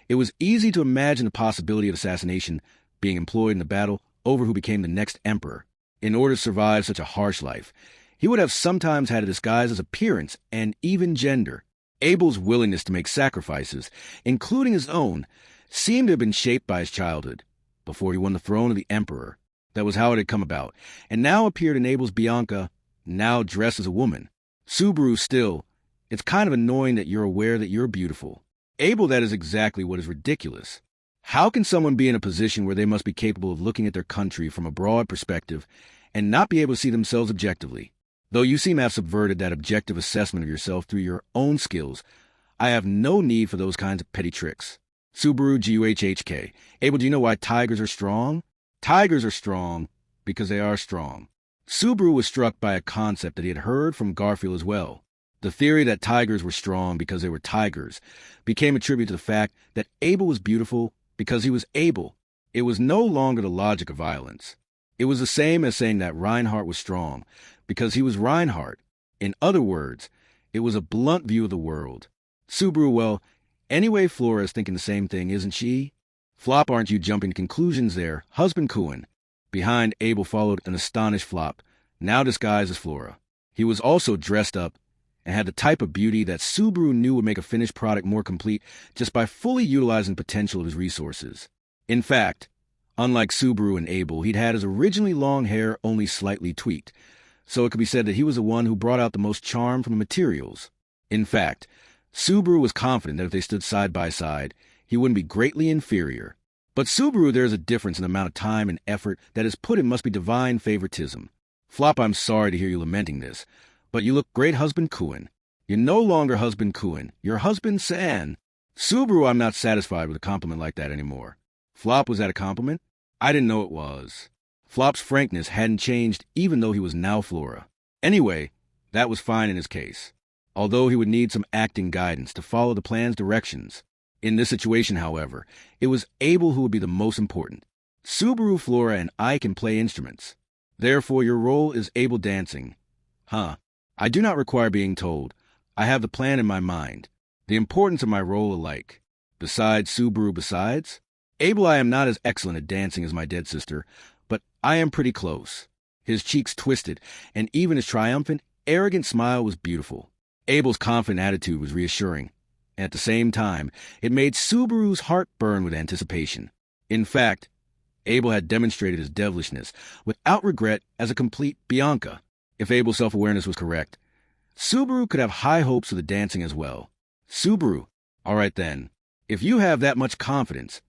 It was easy to imagine the possibility of assassination being employed in the battle over who became the next emperor. In order to survive such a harsh life, he would have sometimes had to disguise his appearance and even gender. Abel's willingness to make sacrifices, including his own, seemed to have been shaped by his childhood. Before he won the throne of the emperor, that was how it had come about, and now appeared in Abel's Bianca, now dressed as a woman. Subaru, still, it's kind of annoying that you're aware that you're beautiful. Abel, that is exactly what is ridiculous. How can someone be in a position where they must be capable of looking at their country from a broad perspective and not be able to see themselves objectively? Though you seem to have subverted that objective assessment of yourself through your own skills, I have no need for those kinds of petty tricks. Subaru Guhhk. Abel, do you know why tigers are strong? Tigers are strong because they are strong. Subaru was struck by a concept that he had heard from Garfield as well. The theory that tigers were strong because they were tigers became attributed to the fact that Abel was beautiful because he was Abel. It was no longer the logic of violence. It was the same as saying that Reinhardt was strong because he was Reinhardt. In other words, it was a blunt view of the world. Subaru, well, anyway, Flora is thinking the same thing, isn't she? Flop, aren't you jumping to conclusions there? Husband cooing. Behind Abel followed an astonished Flop, now disguised as Flora. He was also dressed up and had the type of beauty that Subaru knew would make a finished product more complete just by fully utilizing the potential of his resources. In fact, unlike Subaru and Abel, he'd had his originally long hair only slightly tweaked, so it could be said that he was the one who brought out the most charm from the materials. In fact, Subaru was confident that if they stood side by side, he wouldn't be greatly inferior. But Subaru, there is a difference in the amount of time and effort that is put in must be divine favoritism. Flop, I'm sorry to hear you lamenting this, but you look great, husband Kuin. You're no longer husband Kuin. You're husband San. Subaru, I'm not satisfied with a compliment like that anymore. Flop, was that a compliment? I didn't know it was. Flop's frankness hadn't changed even though he was now Flora. Anyway, that was fine in his case, although he would need some acting guidance to follow the plan's directions. In this situation, however, it was Abel who would be the most important. Subaru, Flora, and I can play instruments. Therefore, your role is Abel dancing. Huh. I do not require being told. I have the plan in my mind. The importance of my role alike. Besides, Subaru, besides? Abel, I am not as excellent at dancing as my dead sister, but I am pretty close. His cheeks twisted, and even his triumphant, arrogant smile was beautiful. Abel's confident attitude was reassuring, and at the same time, it made Subaru's heart burn with anticipation. In fact, Abel had demonstrated his devilishness without regret as a complete Bianca. If Abel's self-awareness was correct, Subaru could have high hopes for the dancing as well. Subaru, all right then, if you have that much confidence,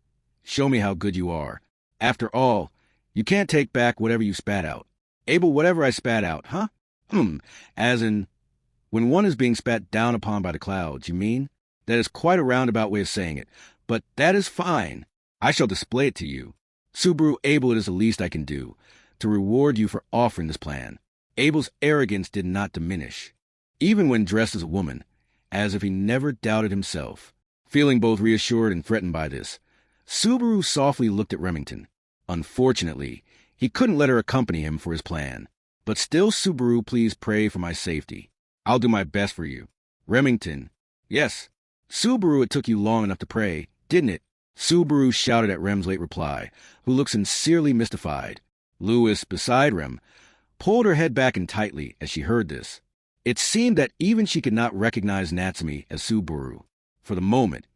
show me how good you are. After all, you can't take back whatever you spat out. Abel, whatever I spat out, huh? As in, when one is being spat down upon by the clouds, you mean? That is quite a roundabout way of saying it, but that is fine. I shall display it to you. Subaru, Abel, it is the least I can do, to reward you for offering this plan. Abel's arrogance did not diminish, even when dressed as a woman, as if he never doubted himself. Feeling both reassured and threatened by this, Subaru softly looked at Remington. Unfortunately, he couldn't let her accompany him for his plan. But still, Subaru, please pray for my safety. I'll do my best for you. Remington. Yes. Subaru, it took you long enough to pray, didn't it? Subaru shouted at Rem's late reply, who looked sincerely mystified. Lewis, beside Rem, pulled her head back in tightly as she heard this. It seemed that even she could not recognize Natsumi as Subaru. For the moment,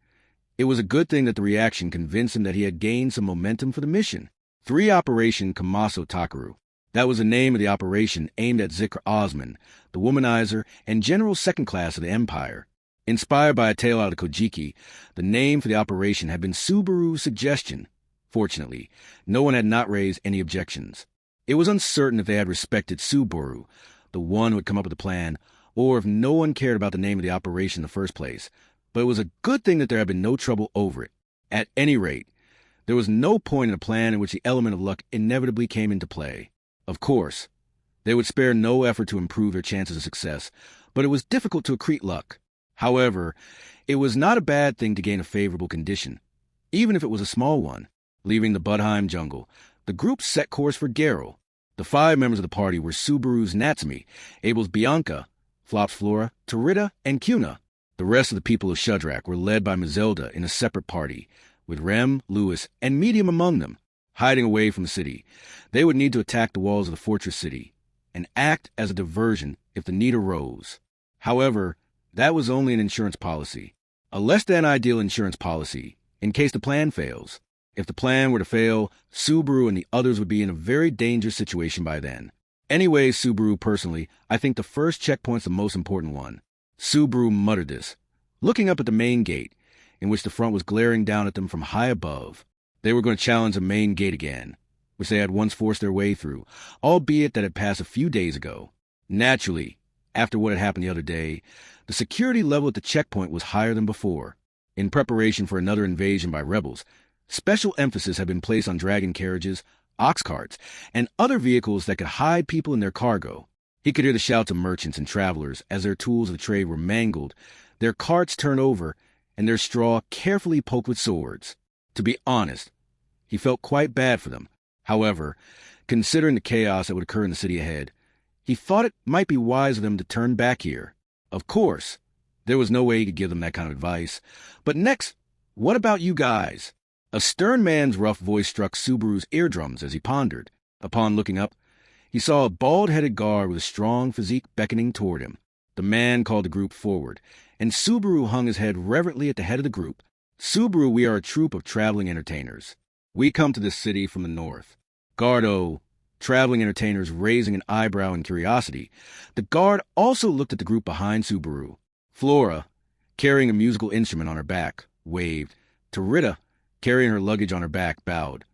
it was a good thing that the reaction convinced him that he had gained some momentum for the mission. 3 Operation Kamaso Takaru. That was the name of the operation aimed at Zikr Osman, the womanizer and general second class of the Empire. Inspired by a tale out of Kojiki, the name for the operation had been Subaru's suggestion. Fortunately, no one had not raised any objections. It was uncertain if they had respected Subaru, the one who had come up with the plan, or if no one cared about the name of the operation in the first place. But it was a good thing that there had been no trouble over it. At any rate, there was no point in a plan in which the element of luck inevitably came into play. Of course, they would spare no effort to improve their chances of success, but it was difficult to accrete luck. However, it was not a bad thing to gain a favorable condition, even if it was a small one. Leaving the Budheim jungle, the group set course for Garo. The 5 members of the party were Subaru's Natsumi, Abel's Bianca, Flop's Flora, Tarita, and Cuna. The rest of the people of Shudrak were led by Mazelda in a separate party, with Rem, Lewis, and Medium among them, hiding away from the city. They would need to attack the walls of the fortress city and act as a diversion if the need arose. However, that was only an insurance policy, a less-than-ideal insurance policy, in case the plan fails. If the plan were to fail, Subaru and the others would be in a very dangerous situation by then. Anyway, Subaru, personally, I think the first checkpoint's the most important one. Subaru muttered this, looking up at the main gate, in which the front was glaring down at them from high above. They were going to challenge the main gate again, which they had once forced their way through, albeit that had passed a few days ago. Naturally, after what had happened the other day, the security level at the checkpoint was higher than before. In preparation for another invasion by rebels, special emphasis had been placed on dragon carriages, ox carts, and other vehicles that could hide people in their cargo. He could hear the shouts of merchants and travelers as their tools of trade were mangled, their carts turned over, and their straw carefully poked with swords. To be honest, he felt quite bad for them. However, considering the chaos that would occur in the city ahead, he thought it might be wise of them to turn back here. Of course, there was no way he could give them that kind of advice. But next, what about you guys? A stern man's rough voice struck Subaru's eardrums as he pondered. Upon looking up, he saw a bald-headed guard with a strong physique beckoning toward him. The man called the group forward, and Subaru hung his head reverently at the head of the group. Subaru, we are a troupe of traveling entertainers. We come to this city from the north. Guardo, traveling entertainers raising an eyebrow in curiosity. The guard also looked at the group behind Subaru. Flora, carrying a musical instrument on her back, waved. Tarita, carrying her luggage on her back, bowed.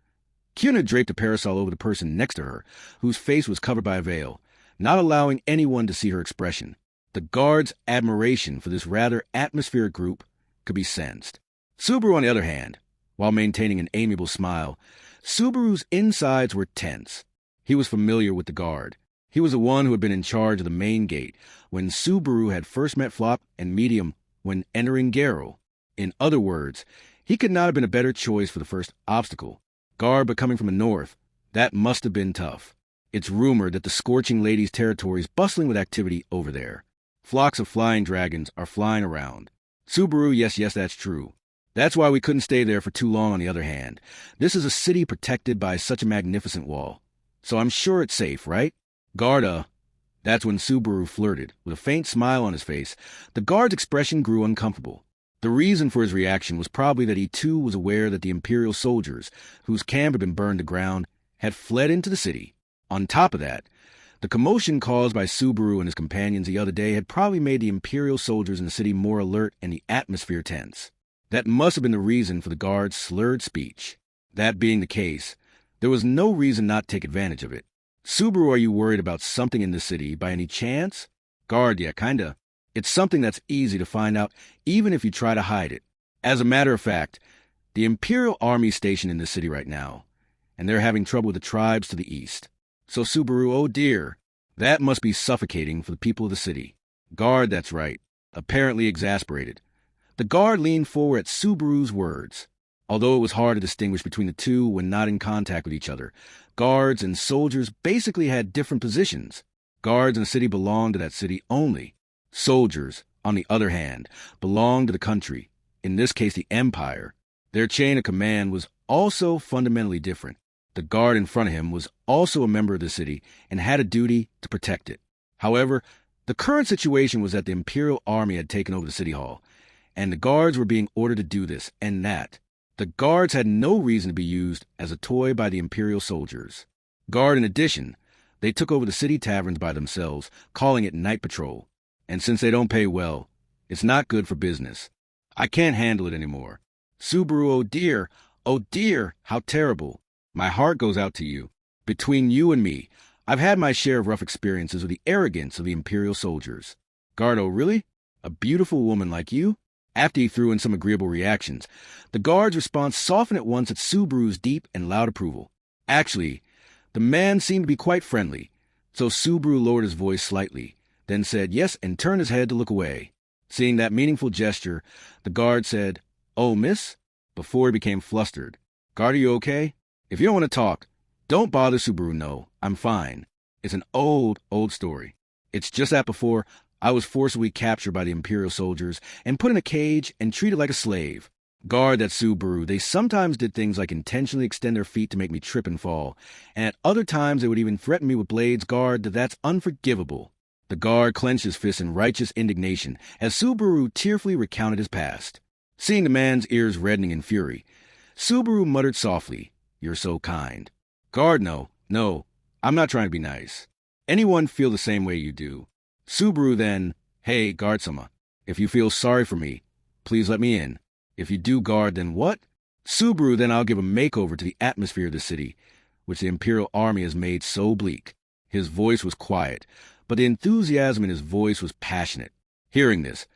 Cuna draped a parasol over the person next to her, whose face was covered by a veil, not allowing anyone to see her expression. The guard's admiration for this rather atmospheric group could be sensed. Subaru, on the other hand, while maintaining an amiable smile, Subaru's insides were tense. He was familiar with the guard. He was the one who had been in charge of the main gate when Subaru had first met Flop and Medium when entering Garo. In other words, he could not have been a better choice for the first obstacle. Guard, but coming from the north, that must have been tough. It's rumored that the Scorching Lady's territory is bustling with activity over there. Flocks of flying dragons are flying around. Subaru, yes, that's true. That's why we couldn't stay there for too long on the other hand. This is a city protected by such a magnificent wall. So I'm sure it's safe, right? Garda. That's when Subaru flirted. With a faint smile on his face, the guard's expression grew uncomfortable. The reason for his reaction was probably that he too was aware that the Imperial soldiers, whose camp had been burned to ground, had fled into the city. On top of that, the commotion caused by Subaru and his companions the other day had probably made the Imperial soldiers in the city more alert and the atmosphere tense. That must have been the reason for the guard's slurred speech. That being the case, there was no reason not to take advantage of it. Subaru, are you worried about something in the city by any chance? Guard, yeah, kinda. It's something that's easy to find out even if you try to hide it. As a matter of fact, the Imperial Army's stationed in this city right now, and they're having trouble with the tribes to the east. So Subaru, oh dear, that must be suffocating for the people of the city. Guard, that's right, apparently exasperated. The guard leaned forward at Subaru's words. Although it was hard to distinguish between the two when not in contact with each other, guards and soldiers basically had different positions. Guards in the city belonged to that city only. Soldiers, on the other hand, belonged to the country, in this case the Empire. Their chain of command was also fundamentally different. The guard in front of him was also a member of the city and had a duty to protect it. However, the current situation was that the Imperial Army had taken over the city hall, and the guards were being ordered to do this and that. The guards had no reason to be used as a toy by the Imperial soldiers. Guard, in addition, they took over the city taverns by themselves, calling it night patrol. And since they don't pay well, it's not good for business. I can't handle it anymore. Subaru, oh dear, how terrible. My heart goes out to you. Between you and me, I've had my share of rough experiences with the arrogance of the Imperial soldiers. Gardo, really? A beautiful woman like you? After he threw in some agreeable reactions, the guard's response softened at once at Subaru's deep and loud approval. Actually, the man seemed to be quite friendly, so Subaru lowered his voice slightly, then said yes and turned his head to look away. Seeing that meaningful gesture, the guard said, "Oh, miss?" before he became flustered. "Guard, are you okay? If you don't want to talk, don't bother Subaru, no. I'm fine. It's an old story. It's just that before, I was forcibly captured by the Imperial soldiers and put in a cage and treated like a slave. Guard, that Subaru, they sometimes did things like intentionally extend their feet to make me trip and fall, and at other times they would even threaten me with blades. Guard, that's unforgivable. The guard clenched his fist in righteous indignation as Subaru tearfully recounted his past. Seeing the man's ears reddening in fury, Subaru muttered softly, "You're so kind." Guard, no, I'm not trying to be nice. Anyone feel the same way you do. Subaru then, "Hey, guard-sama, if you feel sorry for me, please let me in. If you do, guard, then what?" Subaru, then I'll give a makeover to the atmosphere of the city, which the Imperial Army has made so bleak. His voice was quiet, but the enthusiasm in his voice was passionate. Hearing this,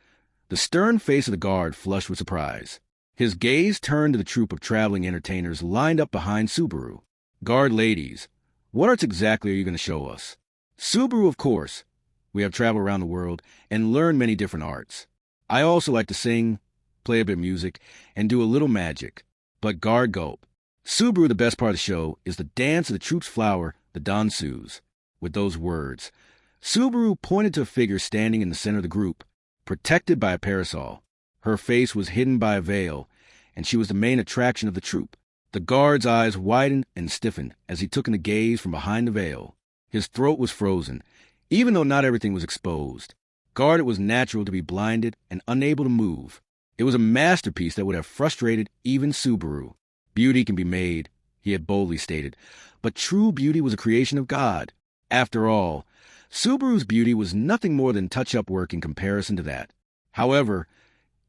the stern face of the guard flushed with surprise. His gaze turned to the troop of traveling entertainers lined up behind Subaru. "Guard ladies, what arts exactly are you going to show us?" "Subaru, of course. We have traveled around the world and learned many different arts. I also like to sing, play a bit of music, and do a little magic." But guard gulp. "Subaru, the best part of the show is the dance of the troop's flower, the dansus." With those words, Subaru pointed to a figure standing in the center of the group, protected by a parasol. Her face was hidden by a veil, and she was the main attraction of the troop. The guard's eyes widened and stiffened as he took in the gaze from behind the veil. His throat was frozen, even though not everything was exposed. Guard, it was natural to be blinded and unable to move. It was a masterpiece that would have frustrated even Subaru. Beauty can be made, he had boldly stated, but true beauty was a creation of God. After all, Subaru's beauty was nothing more than touch-up work in comparison to that. However,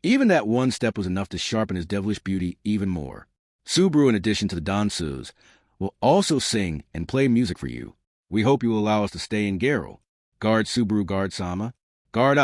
even that one step was enough to sharpen his devilish beauty even more. Subaru, in addition to the dansus, will also sing and play music for you. We hope you will allow us to stay in Garo. Guard Subaru, guard-sama. Guard,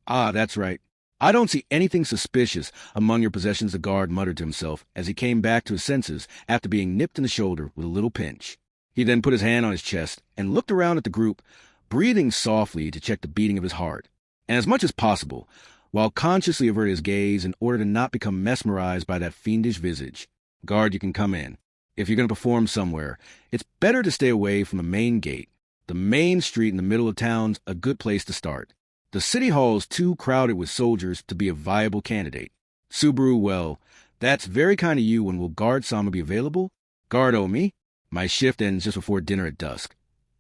that's right. I don't see anything suspicious among your possessions, the guard muttered to himself as he came back to his senses after being nipped in the shoulder with a little pinch. He then put his hand on his chest and looked around at the group, breathing softly to check the beating of his heart, and as much as possible, while consciously averted his gaze in order to not become mesmerized by that fiendish visage. Guard, you can come in. If you're going to perform somewhere, it's better to stay away from the main gate. The main street in the middle of town's a good place to start. The city hall is too crowded with soldiers to be a viable candidate. Subaru, well, that's very kind of you. When will guard-sama be available? Guard, me? My shift ends just before dinner at dusk.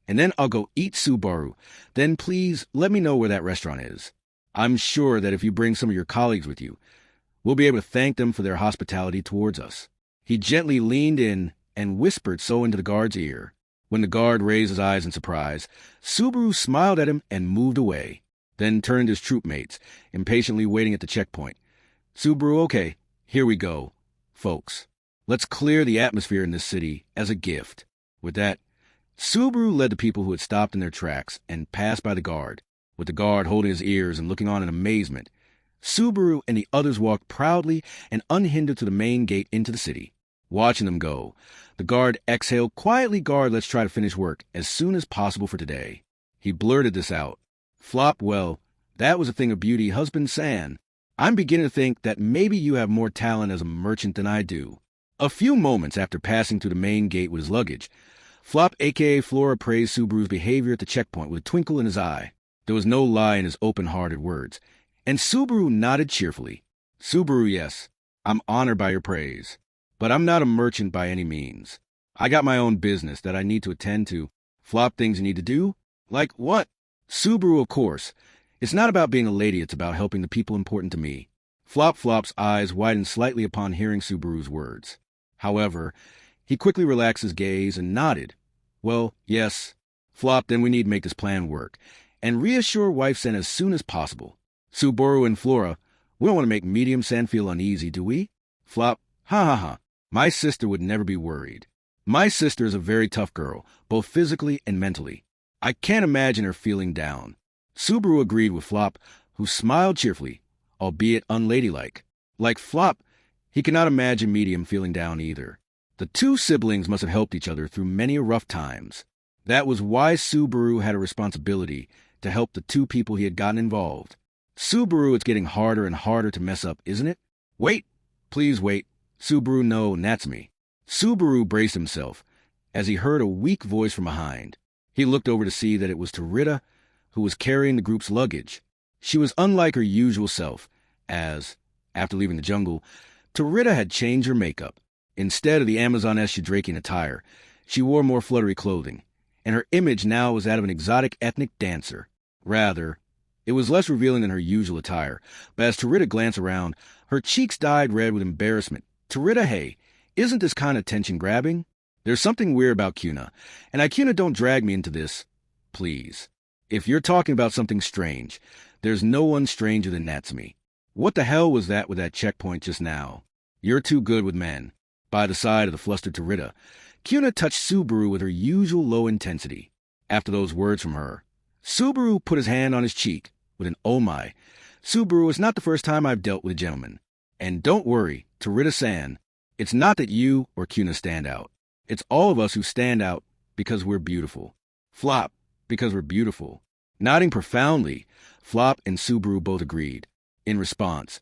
And then I'll go eat Subaru. Then please let me know where that restaurant is. I'm sure that if you bring some of your colleagues with you, we'll be able to thank them for their hospitality towards us. He gently leaned in and whispered so into the guard's ear. When the guard raised his eyes in surprise, Subaru smiled at him and moved away, then turned to his troopmates, impatiently waiting at the checkpoint. Subaru, okay, here we go. Folks, let's clear the atmosphere in this city as a gift. With that, Subaru led the people who had stopped in their tracks and passed by the guard, with the guard holding his ears and looking on in amazement. Subaru and the others walked proudly and unhindered to the main gate into the city. Watching them go, the guard exhaled quietly. Guard, let's try to finish work as soon as possible for today. He blurted this out. Flop, well, that was a thing of beauty, husband San. I'm beginning to think that maybe you have more talent as a merchant than I do. A few moments after passing through the main gate with his luggage, Flop, a.k.a. Flora, praised Subaru's behavior at the checkpoint with a twinkle in his eye. There was no lie in his open-hearted words, and Subaru nodded cheerfully. Subaru, yes, I'm honored by your praise. But I'm not a merchant by any means. I got my own business that I need to attend to. Flop, things you need to do? Like what? Subaru, of course. It's not about being a lady, it's about helping the people important to me. Flop's eyes widened slightly upon hearing Subaru's words. However, he quickly relaxed his gaze and nodded. Well, yes. Flop, then we need to make this plan work, and reassure wife Sen as soon as possible. Subaru and Flora, we don't want to make medium Sen feel uneasy, do we? Flop, ha. My sister would never be worried. My sister is a very tough girl, both physically and mentally. I can't imagine her feeling down. Subaru agreed with Flop, who smiled cheerfully, albeit unladylike. Like Flop, he cannot imagine Medium feeling down either. The two siblings must have helped each other through many rough times. That was why Subaru had a responsibility to help the two people he had gotten involved. Subaru, it's getting harder and harder to mess up, isn't it? Wait! Please wait. Subaru, no, that's me. Subaru braced himself as he heard a weak voice from behind. He looked over to see that it was Tarita, who was carrying the group's luggage. She was unlike her usual self, as, after leaving the jungle, Tarita had changed her makeup. Instead of the Amazoness Shadrakian attire, she wore more fluttery clothing, and her image now was that of an exotic ethnic dancer. Rather, it was less revealing than her usual attire, but as Tarita glanced around, her cheeks dyed red with embarrassment. Tarita, hey, isn't this kind of tension-grabbing? There's something weird about Cuna, and Cuna, don't drag me into this, please. If you're talking about something strange, there's no one stranger than Natsumi. What the hell was that with that checkpoint just now? You're too good with men. By the side of the flustered Tarita, Cuna touched Subaru with her usual low intensity. After those words from her, Subaru put his hand on his cheek with an "oh my." Subaru, it's not the first time I've dealt with a gentleman. And don't worry, Tarita-san, it's not that you or Cuna stand out. It's all of us who stand out because we're beautiful. Flop, because we're beautiful. Nodding profoundly, Flop and Subaru both agreed. In response,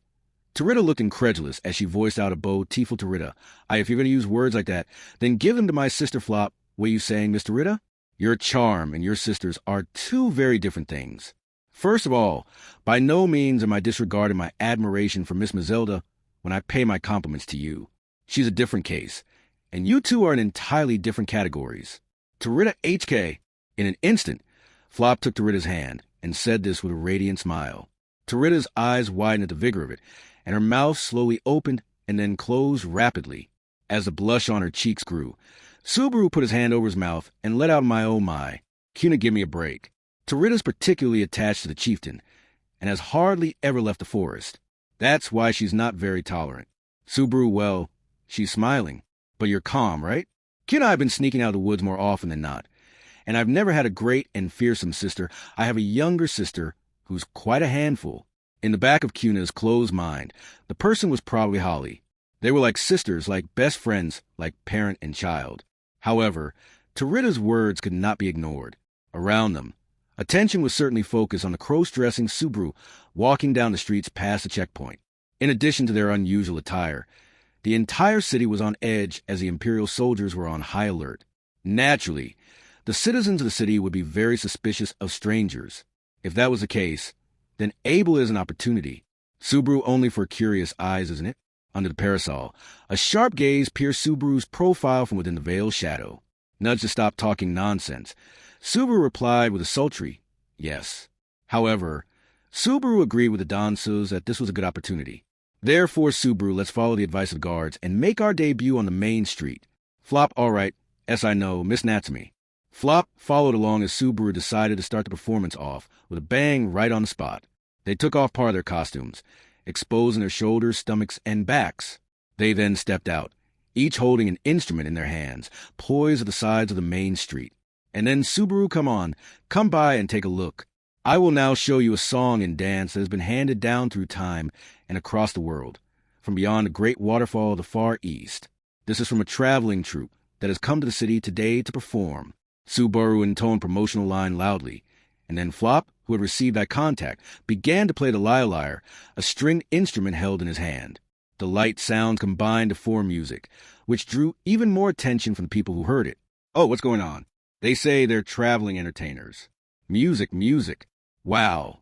Tarita looked incredulous as she voiced out a bow tearful Tarita. If you're going to use words like that, then give them to my sister Flop. What are you saying, Miss Tarita? Your charm and your sister's are two very different things. First of all, by no means am I disregarding my admiration for Miss Mazelda when I pay my compliments to you. She's a different case, and you two are in entirely different categories. Tarita HK. In an instant, Flop took Tarita's hand and said this with a radiant smile. Tarita's eyes widened at the vigor of it, and her mouth slowly opened and then closed rapidly. As the blush on her cheeks grew, Subaru put his hand over his mouth and let out my "oh my." Cuna, give me a break. Tarita's particularly attached to the chieftain, and has hardly ever left the forest. That's why she's not very tolerant. Subaru, well, she's smiling, but you're calm, right? Cuna, I've been sneaking out of the woods more often than not, and I've never had a great and fearsome sister. I have a younger sister who's quite a handful. In the back of Cuna's closed mind, the person was probably Holly. They were like sisters, like best friends, like parent and child. However, Tarita's words could not be ignored. Around them, attention was certainly focused on the cross-dressing Subaru walking down the streets past the checkpoint. In addition to their unusual attire, the entire city was on edge as the Imperial soldiers were on high alert. Naturally, the citizens of the city would be very suspicious of strangers. If that was the case, then Abel is an opportunity. Subaru only for curious eyes, isn't it? Under the parasol, a sharp gaze pierced Subaru's profile from within the veiled shadow. Nudged to stop talking nonsense, Subaru replied with a sultry yes. However, Subaru agreed with the Dansus that this was a good opportunity. Therefore, Subaru, let's follow the advice of the guards and make our debut on the main street. Flop, all right. Yes, I know, Miss Natsumi. Flop followed along as Subaru decided to start the performance off with a bang right on the spot. They took off part of their costumes, exposing their shoulders, stomachs, and backs. They then stepped out, each holding an instrument in their hands, poised at the sides of the main street. And then, Subaru, come by and take a look. I will now show you a song and dance that has been handed down through time and across the world, from beyond the great waterfall of the Far East. This is from a traveling troupe that has come to the city today to perform. Subaru intoned promotional line loudly, and then Flop, who had received eye contact, began to play the lyre, a stringed instrument held in his hand. The light sounds combined to form music, which drew even more attention from the people who heard it. Oh, what's going on? They say they're traveling entertainers. Music. Wow.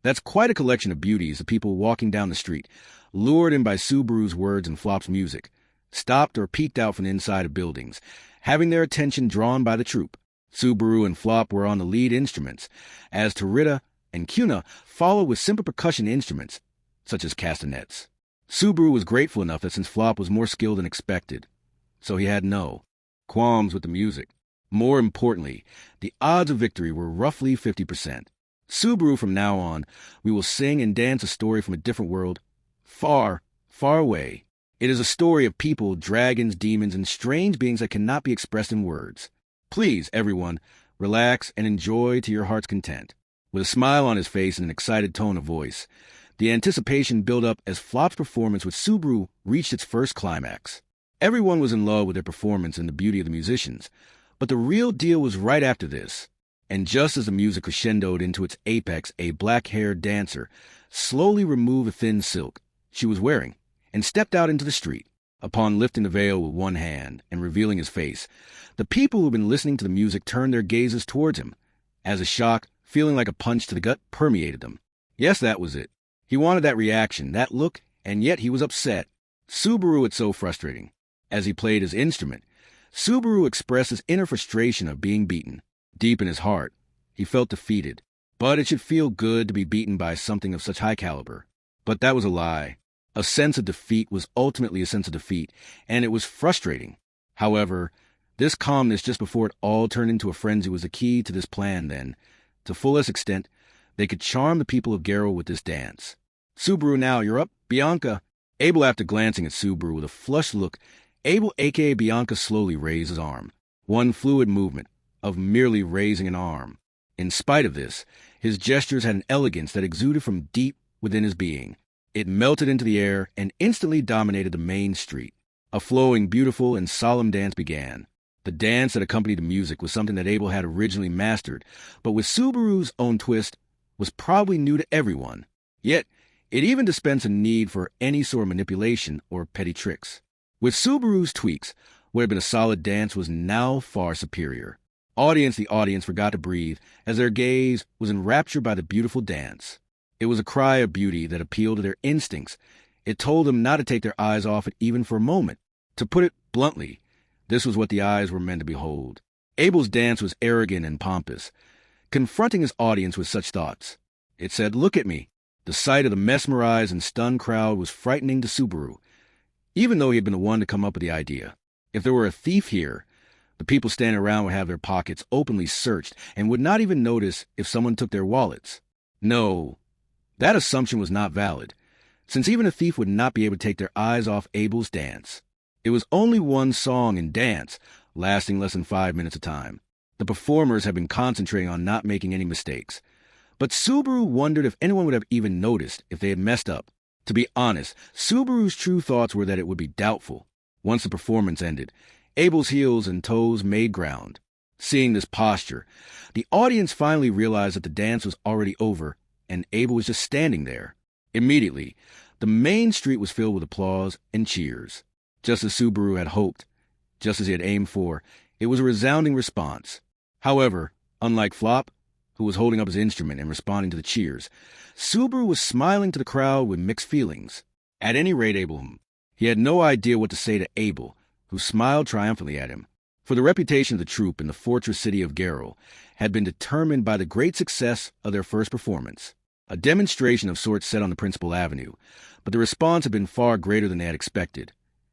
That's quite a collection of beauties of people walking down the street, lured in by Subaru's words and Flop's music, stopped or peeked out from the inside of buildings, having their attention drawn by the troupe. Subaru and Flop were on the lead instruments, as Tarita and Cuna followed with simple percussion instruments, such as castanets. Subaru was grateful enough that since Flop was more skilled than expected, so he had no qualms with the music. More importantly, the odds of victory were roughly 50%. Subaru, from now on, we will sing and dance a story from a different world, far, far away. It is a story of people, dragons, demons, and strange beings that cannot be expressed in words. Please, everyone, relax and enjoy to your heart's content. With a smile on his face and an excited tone of voice, the anticipation built up as Flop's performance with Subaru reached its first climax. Everyone was in love with their performance and the beauty of the musicians, but the real deal was right after this. And just as the music crescendoed into its apex, a black-haired dancer slowly removed the thin silk she was wearing and stepped out into the street. Upon lifting the veil with one hand and revealing his face, the people who had been listening to the music turned their gazes towards him, as a shock, feeling like a punch to the gut, permeated them. Yes, that was it. He wanted that reaction, that look, and yet he was upset. Subaru, it's so frustrating. As he played his instrument, Subaru expressed his inner frustration of being beaten. Deep in his heart, he felt defeated. But it should feel good to be beaten by something of such high caliber. But that was a lie. A sense of defeat was ultimately a sense of defeat, and it was frustrating. However, this calmness just before it all turned into a frenzy was the key to this plan then. To fullest extent, they could charm the people of Garo with this dance. Subaru, now you're up. Bianca. Abel, after glancing at Subaru with a flushed look, Abel, a.k.a. Bianca, slowly raised his arm. One fluid movement of merely raising an arm. In spite of this, his gestures had an elegance that exuded from deep within his being. It melted into the air and instantly dominated the main street. A flowing, beautiful, and solemn dance began. The dance that accompanied the music was something that Abel had originally mastered, but with Subaru's own twist, was probably new to everyone. Yet, it even dispensed a need for any sort of manipulation or petty tricks. With Subaru's tweaks, what had been a solid dance was now far superior. The audience forgot to breathe as their gaze was enraptured by the beautiful dance. It was a cry of beauty that appealed to their instincts. It told them not to take their eyes off it even for a moment. To put it bluntly, this was what the eyes were meant to behold. Abel's dance was arrogant and pompous, confronting his audience with such thoughts. It said, "Look at me." The sight of the mesmerized and stunned crowd was frightening to Subaru, even though he had been the one to come up with the idea. If there were a thief here, the people standing around would have their pockets openly searched and would not even notice if someone took their wallets. No, that assumption was not valid, since even a thief would not be able to take their eyes off Abel's dance. It was only one song and dance, lasting less than 5 minutes of time. The performers had been concentrating on not making any mistakes. But Subaru wondered if anyone would have even noticed if they had messed up. To be honest, Subaru's true thoughts were that it would be doubtful. Once the performance ended, Abel's heels and toes made ground. Seeing this posture, the audience finally realized that the dance was already over, and Abel was just standing there. Immediately, the main street was filled with applause and cheers. Just as Subaru had hoped, just as he had aimed for, it was a resounding response. However, unlike Flop, who was holding up his instrument and responding to the cheers, Subaru was smiling to the crowd with mixed feelings. At any rate, he had no idea what to say to Abel, who smiled triumphantly at him. For the reputation of the troupe in the fortress city of Garo had been determined by the great success of their first performance, a demonstration of sorts set on the principal avenue, but the response had been far greater than they had expected,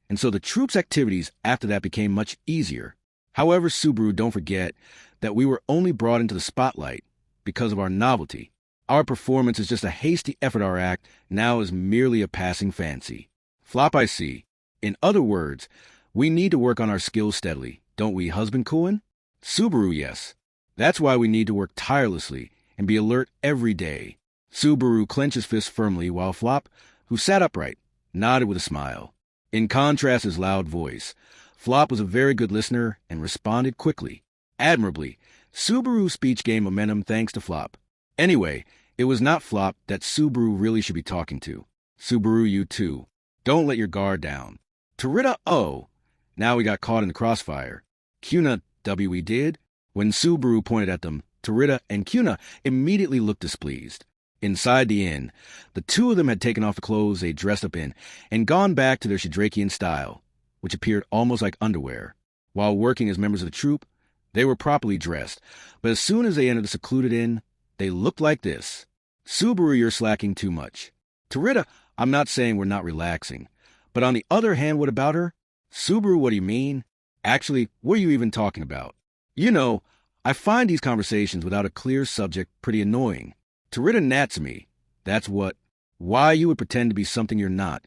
and so the troupe's activities after that became much easier. However, Subaru, don't forget that we were only brought into the spotlight because of our novelty. Our performance is just a hasty effort. Our act now is merely a passing fancy. Flop, I see. In other words, we need to work on our skills steadily, don't we, husband Cohen? Subaru, yes. That's why we need to work tirelessly and be alert every day. Subaru clenched his fist firmly while Flop, who sat upright, nodded with a smile. In contrast to his loud voice, Flop was a very good listener and responded quickly. Admirably, Subaru's speech gained momentum thanks to Flop. Anyway, it was not Flop that Subaru really should be talking to. Subaru, you too. Don't let your guard down. Tarita, oh. Now we got caught in the crossfire. Cuna, we did. When Subaru pointed at them, Tarita and Cuna immediately looked displeased. Inside the inn, the two of them had taken off the clothes they dressed up in and gone back to their Shadrakian style, which appeared almost like underwear. While working as members of the troupe, they were properly dressed, but as soon as they entered the secluded inn, they looked like this. Subaru, you're slacking too much. Tarita, I'm not saying we're not relaxing, but on the other hand, what about her? Subaru, what do you mean? Actually, what are you even talking about? You know, I find these conversations without a clear subject pretty annoying. Tarita Natsumi, that's what. Why you would pretend to be something you're not,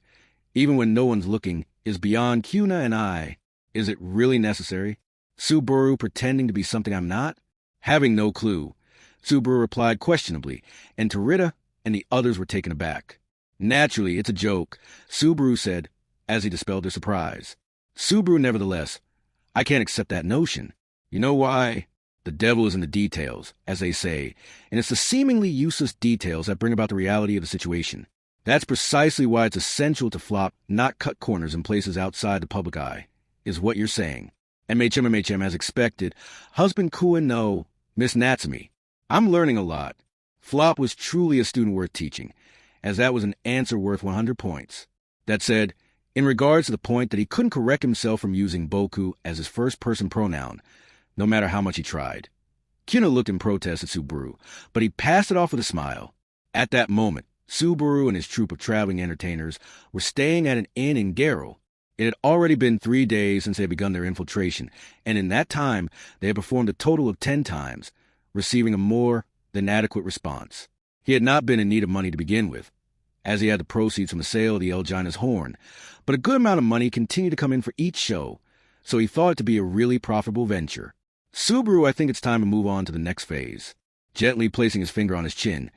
even when no one's looking, is beyond Cuna and I. Is it really necessary? Subaru pretending to be something I'm not? Having no clue, Subaru replied questionably, and Tarita and the others were taken aback. Naturally, it's a joke, Subaru said, as he dispelled their surprise. Subaru, nevertheless, I can't accept that notion. You know why? The devil is in the details, as they say, and it's the seemingly useless details that bring about the reality of the situation. That's precisely why it's essential to Flop not cut corners in places outside the public eye, is what you're saying. MHM, as expected, husband Kuan, no, Miss Natsumi. I'm learning a lot. Flop was truly a student worth teaching, as that was an answer worth 100 points. That said, in regards to the point that he couldn't correct himself from using boku as his first-person pronoun, no matter how much he tried. Kyuna looked in protest at Subaru, but he passed it off with a smile. At that moment, Subaru and his troupe of traveling entertainers were staying at an inn in Garo. It had already been 3 days since they had begun their infiltration, and in that time they had performed a total of 10 times, receiving a more than adequate response. He had not been in need of money to begin with, as he had the proceeds from the sale of the Elgina's horn, but a good amount of money continued to come in for each show, so he thought it to be a really profitable venture. Subaru, I think it's time to move on to the next phase. Gently placing his finger on his chin,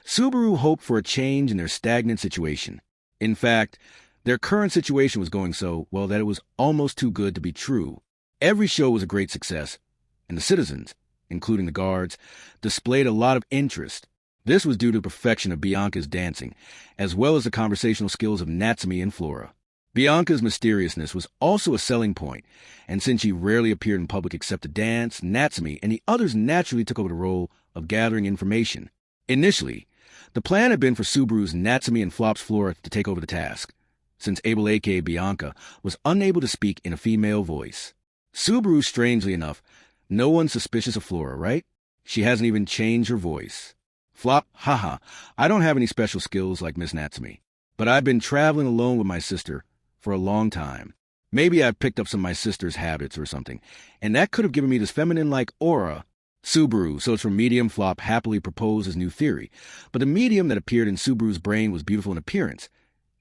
Subaru hoped for a change in their stagnant situation. In fact, their current situation was going so well that it was almost too good to be true. Every show was a great success, and the citizens, including the guards, displayed a lot of interest. This was due to the perfection of Bianca's dancing, as well as the conversational skills of Natsumi and Flora. Bianca's mysteriousness was also a selling point, and since she rarely appeared in public except to dance, Natsumi and the others naturally took over the role of gathering information. Initially, the plan had been for Subaru's Natsumi and Flop's Flora to take over the task, since Abel aka Bianca was unable to speak in a female voice. Subaru, strangely enough, no one's suspicious of Flora, right? She hasn't even changed her voice. Flop, haha, I don't have any special skills like Miss Natsumi, but I've been traveling alone with my sister for a long time. Maybe I've picked up some of my sister's habits or something, and that could have given me this feminine-like aura. Subaru, so it's from medium, Flop happily proposed his new theory, but the medium that appeared in Subaru's brain was beautiful in appearance,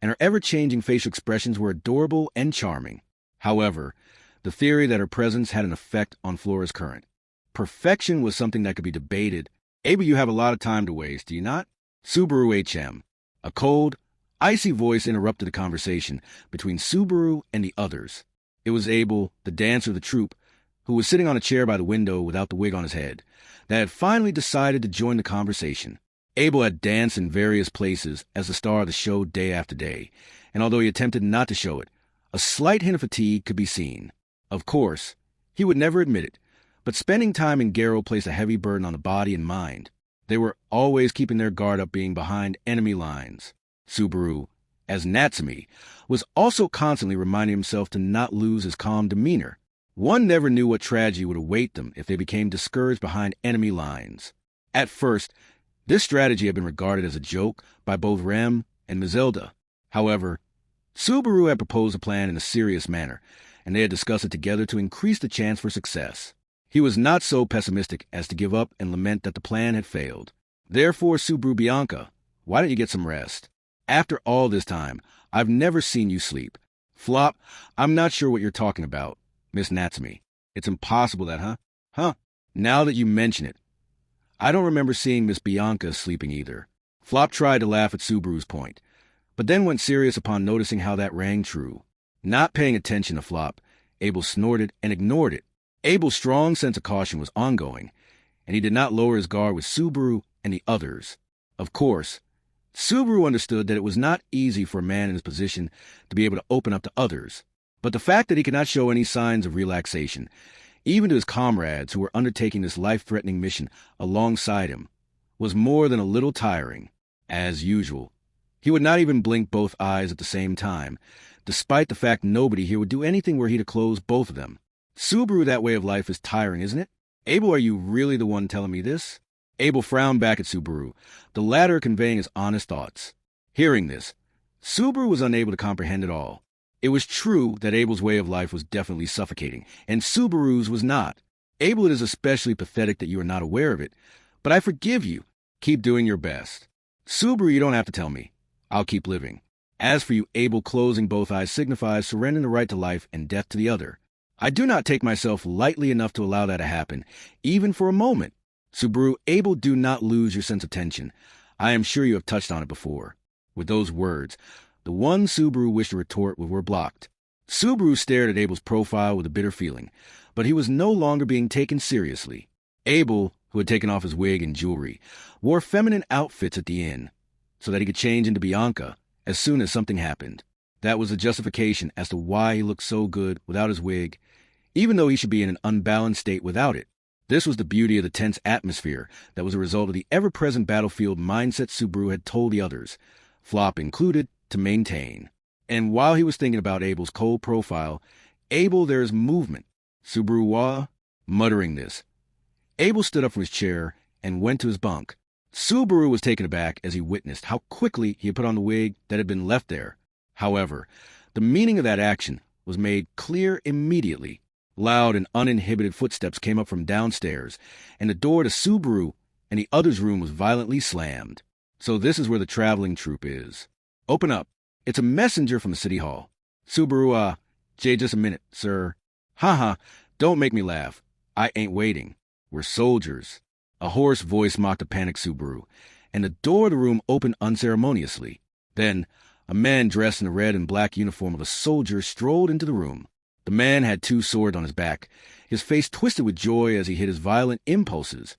and her ever-changing facial expressions were adorable and charming. However, the theory that her presence had an effect on Flora's current. Perfection was something that could be debated. Abel, you have a lot of time to waste, do you not? Subaru HM. A cold, icy voice interrupted the conversation between Subaru and the others. It was Abel, the dancer of the troupe, who was sitting on a chair by the window without the wig on his head, that had finally decided to join the conversation. Abel had danced in various places as the star of the show day after day, and although he attempted not to show it, a slight hint of fatigue could be seen. Of course, he would never admit it, but spending time in Garo placed a heavy burden on the body and mind. They were always keeping their guard up being behind enemy lines. Subaru, as Natsumi, was also constantly reminding himself to not lose his calm demeanor. One never knew what tragedy would await them if they became discouraged behind enemy lines. At first, this strategy had been regarded as a joke by both Rem and Mazelda. However, Subaru had proposed a plan in a serious manner, and they had discussed it together to increase the chance for success. He was not so pessimistic as to give up and lament that the plan had failed. Therefore, Subaru, Bianca, why don't you get some rest? After all this time, I've never seen you sleep. Flop, I'm not sure what you're talking about, Miss Natsumi. It's impossible that, huh? Now that you mention it, I don't remember seeing Miss Bianca sleeping either. Flop tried to laugh at Subaru's point, but then went serious upon noticing how that rang true. Not paying attention to Flop, Abel snorted and ignored it. Abel's strong sense of caution was ongoing, and he did not lower his guard with Subaru and the others. Of course, Subaru understood that it was not easy for a man in his position to be able to open up to others, but the fact that he could not show any signs of relaxation, even to his comrades who were undertaking this life-threatening mission alongside him, was more than a little tiring. As usual, he would not even blink both eyes at the same time, despite the fact nobody here would do anything were he to close both of them. Subaru, that way of life is tiring, isn't it? Abel, are you really the one telling me this? Abel frowned back at Subaru, the latter conveying his honest thoughts. Hearing this, Subaru was unable to comprehend it all. It was true that Abel's way of life was definitely suffocating, and Subaru's was not. Abel, it is especially pathetic that you are not aware of it, but I forgive you. Keep doing your best. Subaru, you don't have to tell me. I'll keep living. As for you, Abel, closing both eyes signifies surrendering the right to life and death to the other. I do not take myself lightly enough to allow that to happen, even for a moment. Subaru, Abel, do not lose your sense of tension. I am sure you have touched on it before. With those words, the one Subaru wished to retort were blocked. Subaru stared at Abel's profile with a bitter feeling, but he was no longer being taken seriously. Abel, who had taken off his wig and jewelry, wore feminine outfits at the inn, so that he could change into Bianca as soon as something happened. That was a justification as to why he looked so good without his wig, even though he should be in an unbalanced state without it. This was the beauty of the tense atmosphere that was a result of the ever-present battlefield mindset Subaru had told the others, Flop included, to maintain. And while he was thinking about Abel's cold profile, Abel, there is movement. Subaru wa, muttering this. Abel stood up from his chair and went to his bunk. Subaru was taken aback as he witnessed how quickly he had put on the wig that had been left there. However, the meaning of that action was made clear immediately. Loud and uninhibited footsteps came up from downstairs, and the door to Subaru and the other's room was violently slammed. So this is where the traveling troupe is. Open up. It's a messenger from the city hall. Subaru, Jay, just a minute, sir. Haha, don't make me laugh. I ain't waiting. We're soldiers. A hoarse voice mocked a panicked Subaru, and the door of the room opened unceremoniously. Then, a man dressed in the red and black uniform of a soldier strolled into the room. The man had 2 swords on his back, his face twisted with joy as he hid his violent impulses.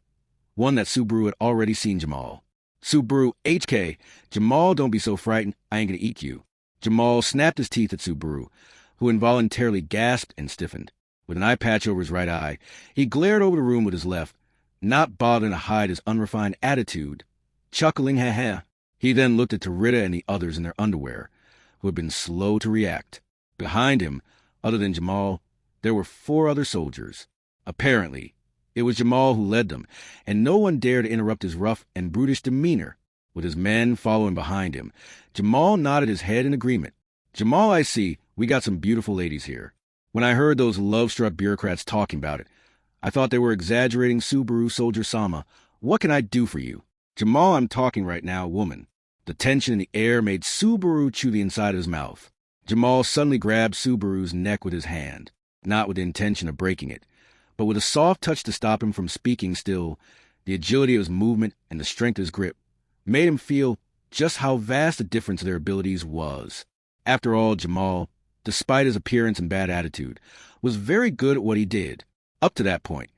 One that Subaru had already seen Jamal. Subaru, HK, Jamal, don't be so frightened, I ain't gonna eat you. Jamal snapped his teeth at Subaru, who involuntarily gasped and stiffened. With an eye patch over his right eye, he glared over the room with his left, not bothering to hide his unrefined attitude. Chuckling, ha-ha. He then looked at Tarita and the others in their underwear, who had been slow to react. Behind him, other than Jamal, there were 4 other soldiers. Apparently, it was Jamal who led them, and no one dared to interrupt his rough and brutish demeanor. With his men following behind him, Jamal nodded his head in agreement. Jamal, I see, we got some beautiful ladies here. When I heard those love-struck bureaucrats talking about it, I thought they were exaggerating. Subaru, Soldier Sama. What can I do for you? Jamal, I'm talking right now, woman. The tension in the air made Subaru chew the inside of his mouth. Jamal suddenly grabbed Subaru's neck with his hand, not with the intention of breaking it, but with a soft touch to stop him from speaking still. The agility of his movement and the strength of his grip made him feel just how vast the difference of their abilities was. After all, Jamal, despite his appearance and bad attitude, was very good at what he did. Up to that point,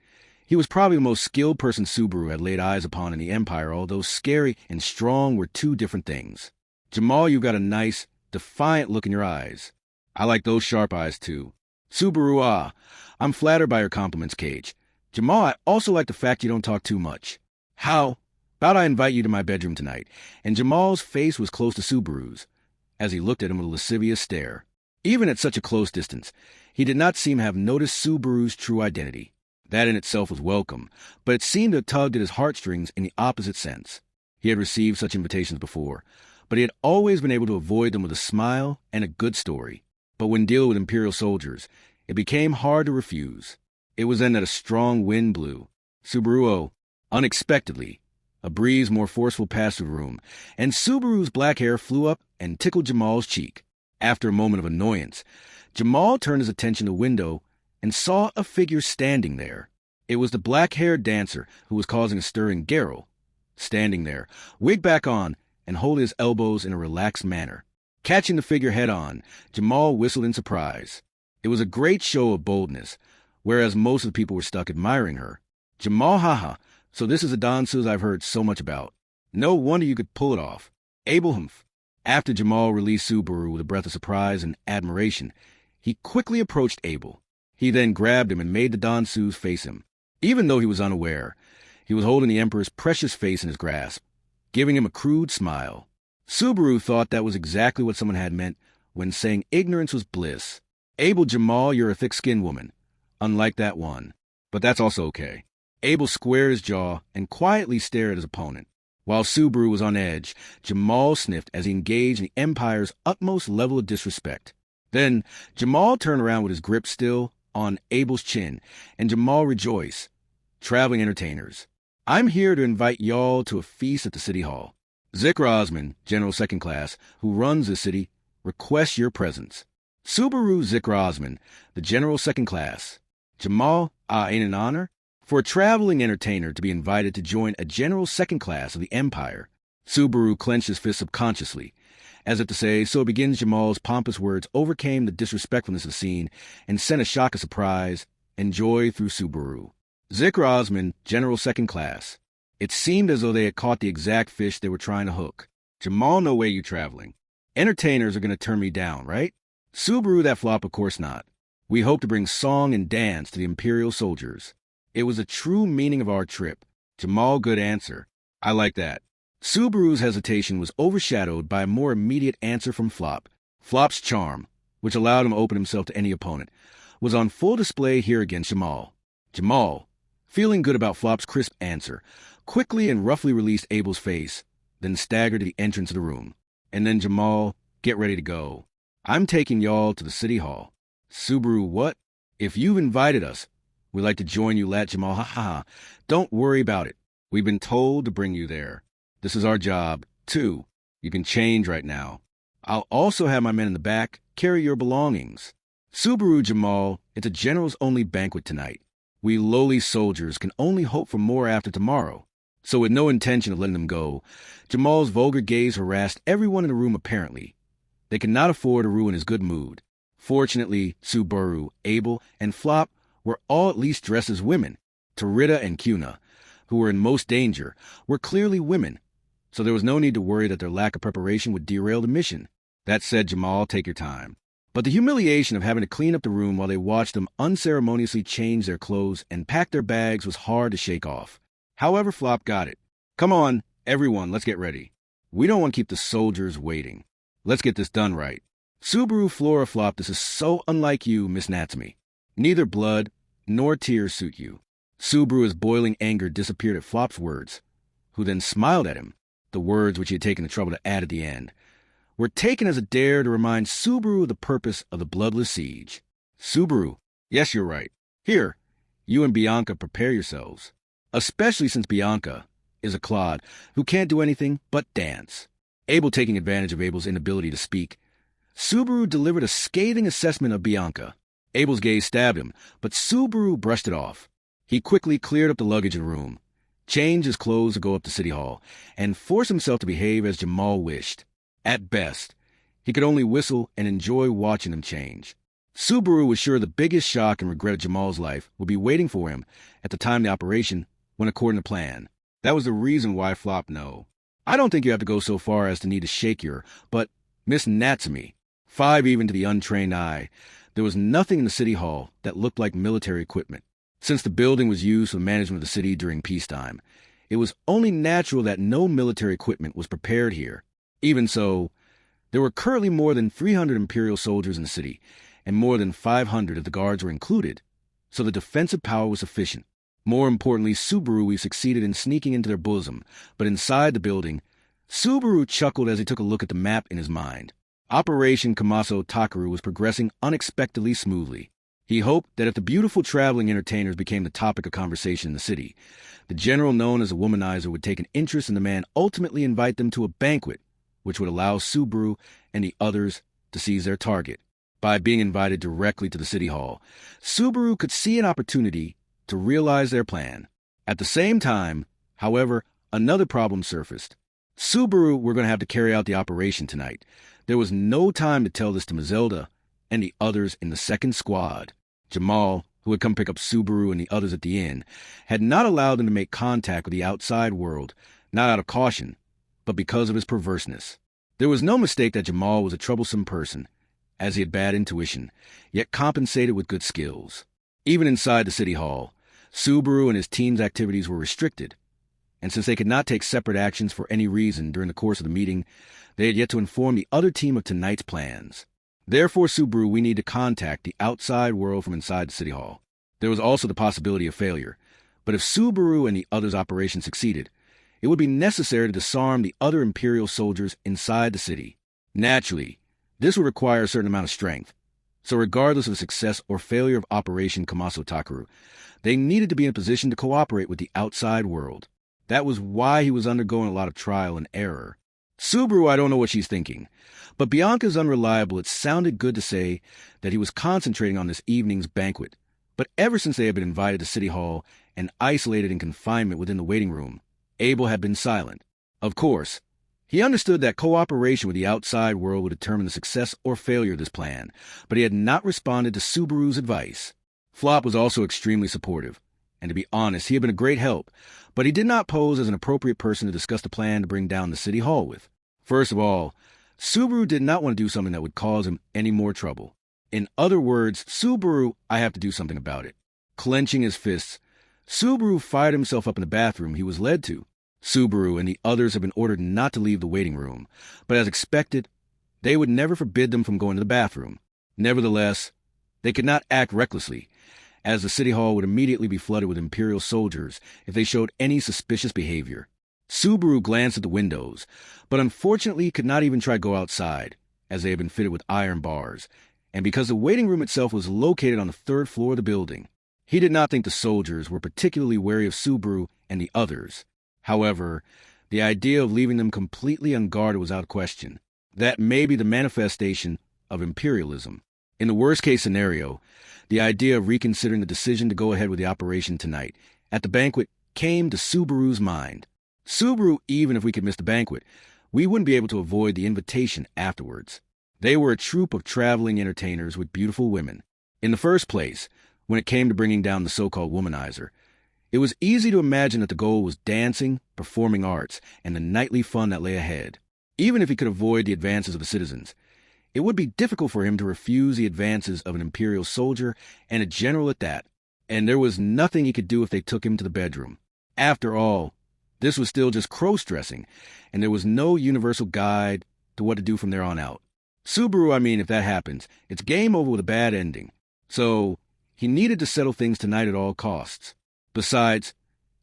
he was probably the most skilled person Subaru had laid eyes upon in the Empire, although scary and strong were 2 different things. Jamal, you've got a nice, defiant look in your eyes. I like those sharp eyes, too. Subaru, I'm flattered by your compliments, Cage. Jamal, I also like the fact you don't talk too much. How about I invite you to my bedroom tonight? And Jamal's face was close to Subaru's, as he looked at him with a lascivious stare. Even at such a close distance, he did not seem to have noticed Subaru's true identity. That in itself was welcome, but it seemed to have tugged at his heartstrings in the opposite sense. He had received such invitations before, but he had always been able to avoid them with a smile and a good story. But when dealing with Imperial soldiers, it became hard to refuse. It was then that a strong wind blew. Subaru, unexpectedly, a breeze more forceful passed through the room, and Subaru's black hair flew up and tickled Jamal's cheek. After a moment of annoyance, Jamal turned his attention to the window and saw a figure standing there. It was the black-haired dancer who was causing a stir in Garrow, standing there, wig back on, and holding his elbows in a relaxed manner. Catching the figure head-on, Jamal whistled in surprise. It was a great show of boldness, whereas most of the people were stuck admiring her. Jamal, haha, so this is the danseuse I've heard so much about. No wonder you could pull it off. Abel, humph. After Jamal released Subaru with a breath of surprise and admiration, he quickly approached Abel. He then grabbed him and made the danseuse face him. Even though he was unaware, he was holding the Emperor's precious face in his grasp, giving him a crude smile. Subaru thought that was exactly what someone had meant when saying ignorance was bliss. Abel, Jamal, you're a thick-skinned woman, unlike that one. But that's also okay. Abel squared his jaw and quietly stared at his opponent. While Subaru was on edge, Jamal sniffed as he engaged in the Empire's utmost level of disrespect. Then, Jamal turned around with his grip still on Abel's chin, and Jamal rejoiced. Traveling entertainers, I'm here to invite y'all to a feast at the City Hall. Zikra Osman, General Second Class, who runs the city, requests your presence. Subaru Zikra Osman, the General Second Class. Jamal, ain't an honor? For a traveling entertainer to be invited to join a General Second Class of the Empire. Subaru clenched his fist subconsciously, as if to say, so it begins. Jamal's pompous words overcame the disrespectfulness of the scene and sent a shock of surprise and joy through Subaru. Zikra Osman, General Second Class. It seemed as though they had caught the exact fish they were trying to hook. Jamal, no way you traveling. Entertainers are going to turn me down, right? Subaru, that flop, of course not. We hope to bring song and dance to the Imperial soldiers. It was the true meaning of our trip. Jamal, good answer. I like that. Subaru's hesitation was overshadowed by a more immediate answer from Flop. Flop's charm, which allowed him to open himself to any opponent, was on full display here against Jamal. Jamal, feeling good about Flop's crisp answer, quickly and roughly released Abel's face, then staggered to the entrance of the room. And then Jamal, get ready to go. I'm taking y'all to the city hall. Subaru, what? If you've invited us, we'd like to join you, Lat Jamal. Ha ha ha. Don't worry about it. We've been told to bring you there. This is our job, too. You can change right now. I'll also have my men in the back carry your belongings. Subaru, Jamal, it's a generals-only banquet tonight. We lowly soldiers can only hope for more after tomorrow. So with no intention of letting them go, Jamal's vulgar gaze harassed everyone in the room apparently. They could not afford to ruin his good mood. Fortunately, Subaru, Abel, and Flop were all at least dressed as women. Tarita and Cuna, who were in most danger, were clearly women, so there was no need to worry that their lack of preparation would derail the mission. That said, Jamal, take your time. But the humiliation of having to clean up the room while they watched them unceremoniously change their clothes and pack their bags was hard to shake off. However, Flop got it. Come on, everyone, let's get ready. We don't want to keep the soldiers waiting. Let's get this done right. Subaru, Flora, Flop, this is so unlike you, Miss Natsumi. Neither blood nor tears suit you. Subaru's boiling anger disappeared at Flop's words, who then smiled at him, the words which he had taken the trouble to add at the end, were taken as a dare to remind Subaru of the purpose of the bloodless siege. Subaru, yes, you're right. Here, you and Bianca prepare yourselves, especially since Bianca is a clod who can't do anything but dance. Abel taking advantage of Abel's inability to speak, Subaru delivered a scathing assessment of Bianca. Abel's gaze stabbed him, but Subaru brushed it off. He quickly cleared up the luggage in the room, changed his clothes to go up to City Hall, and forced himself to behave as Jamal wished. At best, he could only whistle and enjoy watching them change. Subaru was sure the biggest shock and regret of Jamal's life would be waiting for him at the time the operation went according to plan. That was the reason why Flop no. I don't think you have to go so far as to need to shake your, but Miss Natsumi, 5 even to the untrained eye, there was nothing in the city hall that looked like military equipment. Since the building was used for the management of the city during peacetime, it was only natural that no military equipment was prepared here. Even so, there were currently more than 300 Imperial soldiers in the city, and more than 500 if the guards were included, so the defensive power was sufficient. More importantly, Subaru succeeded in sneaking into their bosom, but inside the building, Subaru chuckled as he took a look at the map in his mind. Operation Kamaso Takaru was progressing unexpectedly smoothly. He hoped that if the beautiful traveling entertainers became the topic of conversation in the city, the general known as a womanizer would take an interest in the man, ultimately invite them to a banquet, which would allow Subaru and the others to seize their target. By being invited directly to the city hall, Subaru could see an opportunity to realize their plan. At the same time, however, another problem surfaced. Subaru were going to have to carry out the operation tonight. There was no time to tell this to Mazelda and the others in the second squad. Jamal, who had come pick up Subaru and the others at the inn, had not allowed them to make contact with the outside world, not out of caution, but because of his perverseness. There was no mistake that Jamal was a troublesome person, as he had bad intuition, yet compensated with good skills. Even inside the city hall, Subaru and his team's activities were restricted, and since they could not take separate actions for any reason during the course of the meeting, they had yet to inform the other team of tonight's plans. Therefore, Subaru, we need to contact the outside world from inside the city hall. There was also the possibility of failure, but if Subaru and the others' operation succeeded, it would be necessary to disarm the other Imperial soldiers inside the city. Naturally, this would require a certain amount of strength, so regardless of success or failure of Operation Kamaso Takaru, they needed to be in a position to cooperate with the outside world. That was why he was undergoing a lot of trial and error. Subaru, I don't know what she's thinking, but Bianca's unreliable. It sounded good to say that he was concentrating on this evening's banquet, but ever since they had been invited to City Hall and isolated in confinement within the waiting room, Abel had been silent. Of course, he understood that cooperation with the outside world would determine the success or failure of this plan, but he had not responded to Subaru's advice. Flop was also extremely supportive, and to be honest, he had been a great help, but he did not pose as an appropriate person to discuss the plan to bring down the city hall with. First of all, Subaru did not want to do something that would cause him any more trouble. In other words, Subaru, I have to do something about it. Clenching his fists, Subaru fired himself up in the bathroom he was led to. Subaru and the others had been ordered not to leave the waiting room, but as expected, they would never forbid them from going to the bathroom. Nevertheless, they could not act recklessly, as the city hall would immediately be flooded with Imperial soldiers if they showed any suspicious behavior. Subaru glanced at the windows, but unfortunately could not even try to go outside, as they had been fitted with iron bars, and because the waiting room itself was located on the third floor of the building. He did not think the soldiers were particularly wary of Subaru and the others. However, the idea of leaving them completely unguarded was out of question. That may be the manifestation of imperialism. In the worst-case scenario, the idea of reconsidering the decision to go ahead with the operation tonight at the banquet came to Subaru's mind. Subaru, even if we could miss the banquet, we wouldn't be able to avoid the invitation afterwards. They were a troupe of traveling entertainers with beautiful women. In the first place, when it came to bringing down the so-called womanizer, it was easy to imagine that the goal was dancing, performing arts, and the nightly fun that lay ahead. Even if he could avoid the advances of the citizens, it would be difficult for him to refuse the advances of an Imperial soldier and a general at that, and there was nothing he could do if they took him to the bedroom. After all, this was still just cross-dressing, and there was no universal guide to what to do from there on out. Subaru, if that happens, it's game over with a bad ending. So, he needed to settle things tonight at all costs. Besides,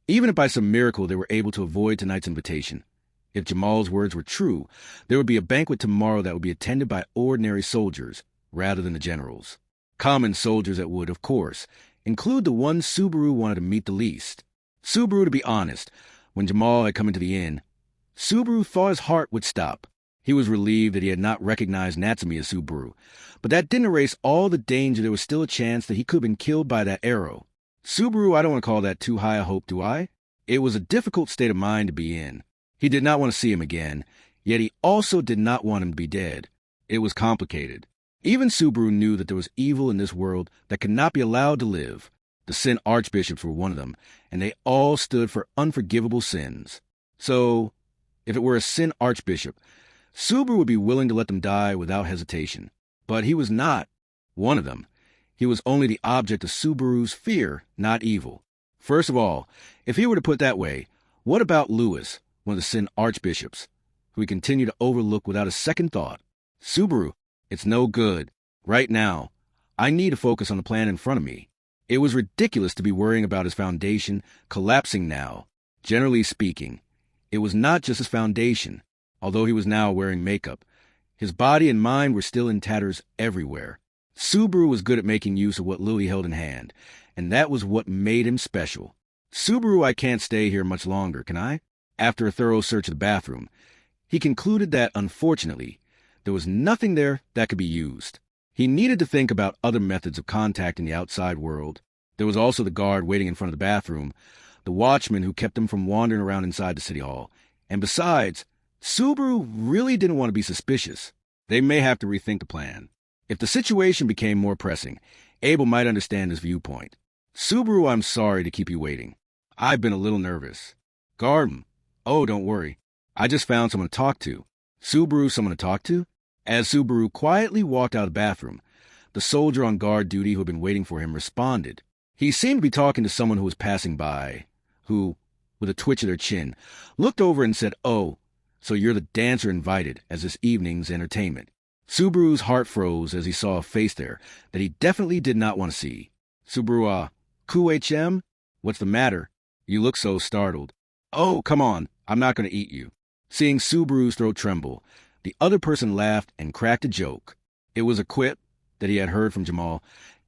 even if by some miracle they were able to avoid tonight's invitation, if Jamal's words were true, there would be a banquet tomorrow that would be attended by ordinary soldiers, rather than the generals. Common soldiers that would, of course, include the one Subaru wanted to meet the least. Subaru, to be honest, when Jamal had come into the inn, Subaru thought his heart would stop. He was relieved that he had not recognized Natsumi as Subaru, but that didn't erase all the danger. There was still a chance that he could have been killed by that arrow. Subaru, I don't want to call that too high a hope, do I? It was a difficult state of mind to be in. He did not want to see him again, yet he also did not want him to be dead. It was complicated. Even Subaru knew that there was evil in this world that could not be allowed to live. The Sin Archbishops were one of them, and they all stood for unforgivable sins. So, if it were a Sin Archbishop, Subaru would be willing to let them die without hesitation. But he was not one of them. He was only the object of Subaru's fear, not evil. First of all, if he were to put it that way, what about Lewis, one of the Sin Archbishops, who he continued to overlook without a second thought? Subaru, it's no good. Right now, I need to focus on the plan in front of me. It was ridiculous to be worrying about his foundation collapsing now. Generally speaking, it was not just his foundation. Although he was now wearing makeup, his body and mind were still in tatters everywhere. Subaru was good at making use of what Lily held in hand, and that was what made him special. Subaru, I can't stay here much longer, can I? After a thorough search of the bathroom, he concluded that, unfortunately, there was nothing there that could be used. He needed to think about other methods of contacting the outside world. There was also the guard waiting in front of the bathroom, the watchman who kept him from wandering around inside the city hall, and besides, Subaru really didn't want to be suspicious. They may have to rethink the plan. If the situation became more pressing, Abel might understand his viewpoint. Subaru, I'm sorry to keep you waiting. I've been a little nervous. Garden. Oh, don't worry. I just found someone to talk to. Subaru, someone to talk to? As Subaru quietly walked out of the bathroom, the soldier on guard duty who had been waiting for him responded. He seemed to be talking to someone who was passing by, who, with a twitch of their chin, looked over and said, "Oh, so you're the dancer invited as this evening's entertainment." Subaru's heart froze as he saw a face there that he definitely did not want to see. Subaru, QHM? What's the matter? You look so startled. Oh, come on, I'm not going to eat you. Seeing Subaru's throat tremble, the other person laughed and cracked a joke. It was a quip that he had heard from Jamal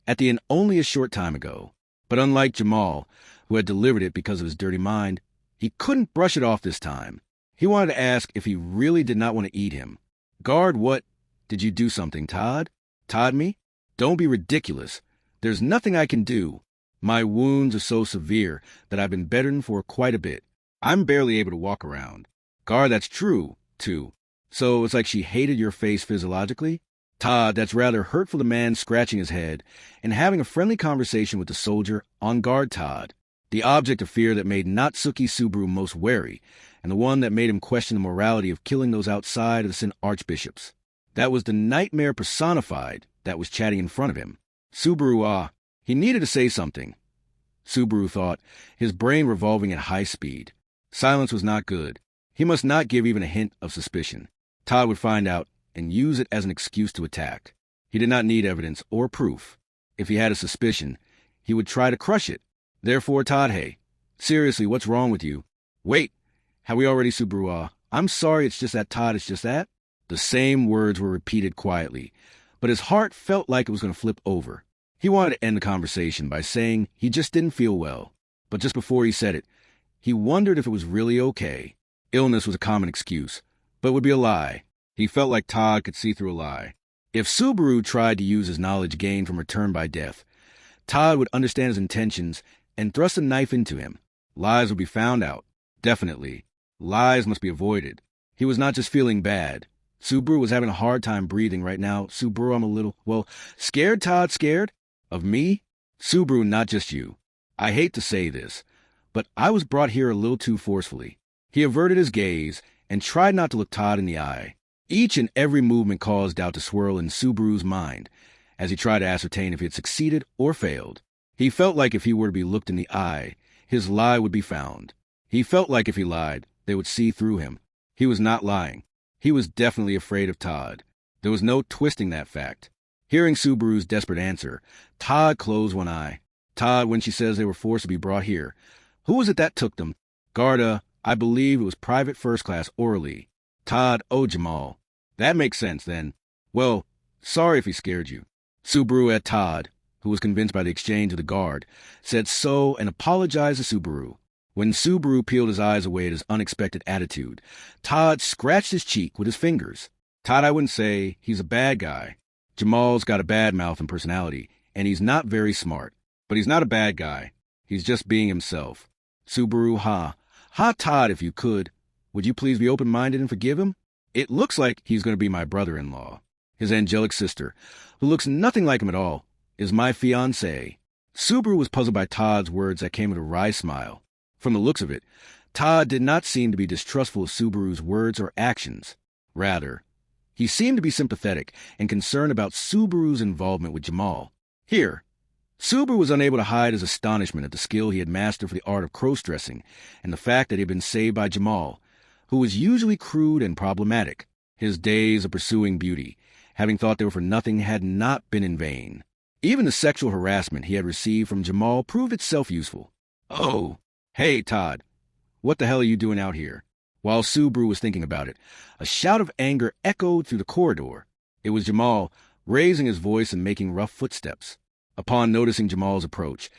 at the inn only a short time ago. But unlike Jamal, who had delivered it because of his dirty mind, he couldn't brush it off this time. He wanted to ask if he really did not want to eat him. Guard, what? Did you do something, Todd? Todd me? Don't be ridiculous. There's nothing I can do. My wounds are so severe that I've been bedridden for quite a bit. I'm barely able to walk around. Guard, that's true, too. So it's like she hated your face physiologically? Todd, that's rather hurtful. The man scratching his head and having a friendly conversation with the soldier on guard. Todd, the object of fear that made Natsuki Subaru most wary, and the one that made him question the morality of killing those outside of the Sin Archbishops. That was the nightmare personified that was chatting in front of him. Subaru, he needed to say something. Subaru thought, his brain revolving at high speed. Silence was not good. He must not give even a hint of suspicion. Todd would find out and use it as an excuse to attack. He did not need evidence or proof. If he had a suspicion, he would try to crush it. Therefore, Todd, hey, seriously, what's wrong with you? Wait, have we already, Subaru? I'm sorry, it's just that, Todd, it's just that. The same words were repeated quietly, but his heart felt like it was going to flip over. He wanted to end the conversation by saying he just didn't feel well. But just before he said it, he wondered if it was really okay. Illness was a common excuse, but it would be a lie. He felt like Todd could see through a lie. If Subaru tried to use his knowledge gained from return by death, Todd would understand his intentions and thrust a knife into him. Lies would be found out. Definitely. Lies must be avoided. He was not just feeling bad. Subaru was having a hard time breathing right now. Subaru, I'm a little, scared, Todd, scared? Of me? Subaru, not just you. I hate to say this, but I was brought here a little too forcefully. He averted his gaze and tried not to look Todd in the eye. Each and every movement caused doubt to swirl in Subaru's mind as he tried to ascertain if he had succeeded or failed. He felt like if he were to be looked in the eye, his lie would be found. He felt like if he lied, they would see through him. He was not lying. He was definitely afraid of Todd. There was no twisting that fact. Hearing Subaru's desperate answer, Todd closed one eye. Todd, when she says they were forced to be brought here, who was it that took them? Garda, I believe it was Private First Class Orally. Todd, oh, Jamal. That makes sense, then. Well, sorry if he scared you. Subaru at Todd, who was convinced by the exchange of the guard, said so and apologized to Subaru. When Subaru peeled his eyes away at his unexpected attitude, Todd scratched his cheek with his fingers. Todd, I wouldn't say he's a bad guy. Jamal's got a bad mouth and personality, and he's not very smart. But he's not a bad guy. He's just being himself. Subaru, Todd, if you could. Would you please be open-minded and forgive him? It looks like he's going to be my brother-in-law. His angelic sister, who looks nothing like him at all, is my fiancée. Subaru was puzzled by Todd's words that came with a wry smile. From the looks of it, Todd did not seem to be distrustful of Subaru's words or actions. Rather, he seemed to be sympathetic and concerned about Subaru's involvement with Jamal. Here, Subaru was unable to hide his astonishment at the skill he had mastered for the art of cross-dressing and the fact that he had been saved by Jamal, who was usually crude and problematic. His days of pursuing beauty, having thought they were for nothing, had not been in vain. Even the sexual harassment he had received from Jamal proved itself useful. Oh, hey, Todd, what the hell are you doing out here? While Subaru was thinking about it, a shout of anger echoed through the corridor. It was Jamal, raising his voice and making rough footsteps. Upon noticing Jamal's approach,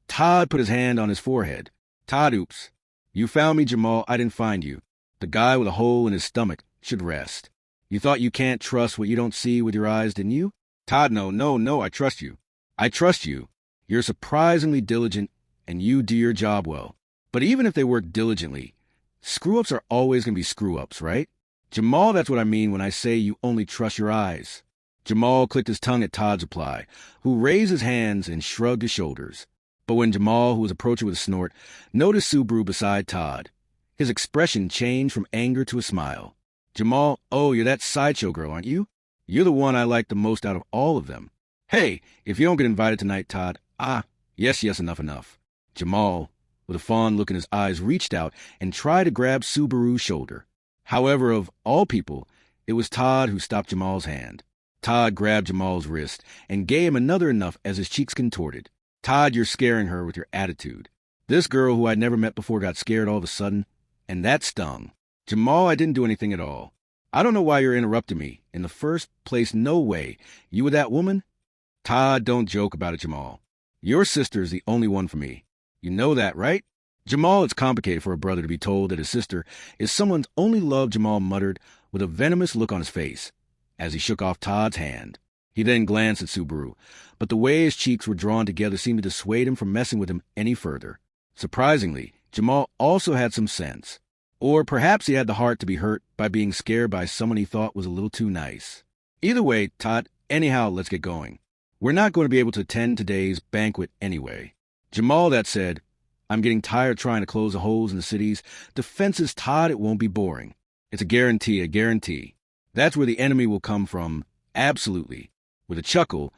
Todd put his hand on his forehead. Todd, oops. You found me, Jamal. I didn't find you. The guy with a hole in his stomach should rest. You thought you can't trust what you don't see with your eyes, didn't you? Todd, no, I trust you. I trust you. You're surprisingly diligent, and you do your job well. But even if they work diligently, screw-ups are always going to be screw-ups, right? Jamal, that's what I mean when I say you only trust your eyes. Jamal clicked his tongue at Todd's reply, who raised his hands and shrugged his shoulders. But when Jamal, who was approaching with a snort, noticed Subaru beside Todd, his expression changed from anger to a smile. Jamal, oh, you're that sideshow girl, aren't you? You're the one I like the most out of all of them. Hey, if you don't get invited tonight, Todd, yes, enough. Jamal, with a fond look in his eyes, reached out and tried to grab Subaru's shoulder. However, of all people, it was Todd who stopped Jamal's hand. Todd grabbed Jamal's wrist and gave him another enough as his cheeks contorted. Todd, you're scaring her with your attitude. This girl who I'd never met before got scared all of a sudden, and that stung. Jamal, I didn't do anything at all. I don't know why you're interrupting me. In the first place, no way. You with that woman? Todd, don't joke about it, Jamal. Your sister is the only one for me. You know that, right? Jamal, it's complicated for a brother to be told that his sister is someone's only love, Jamal muttered with a venomous look on his face as he shook off Todd's hand. He then glanced at Subaru, but the way his cheeks were drawn together seemed to dissuade him from messing with him any further. Surprisingly, Jamal also had some sense. Or perhaps he had the heart to be hurt by being scared by someone he thought was a little too nice. Either way, Todd, anyhow, let's get going. We're not going to be able to attend today's banquet anyway. Jamal, that said, I'm getting tired trying to close the holes in the city's defenses, Todd. It won't be boring. It's a guarantee. That's where the enemy will come from, absolutely. With a chuckle,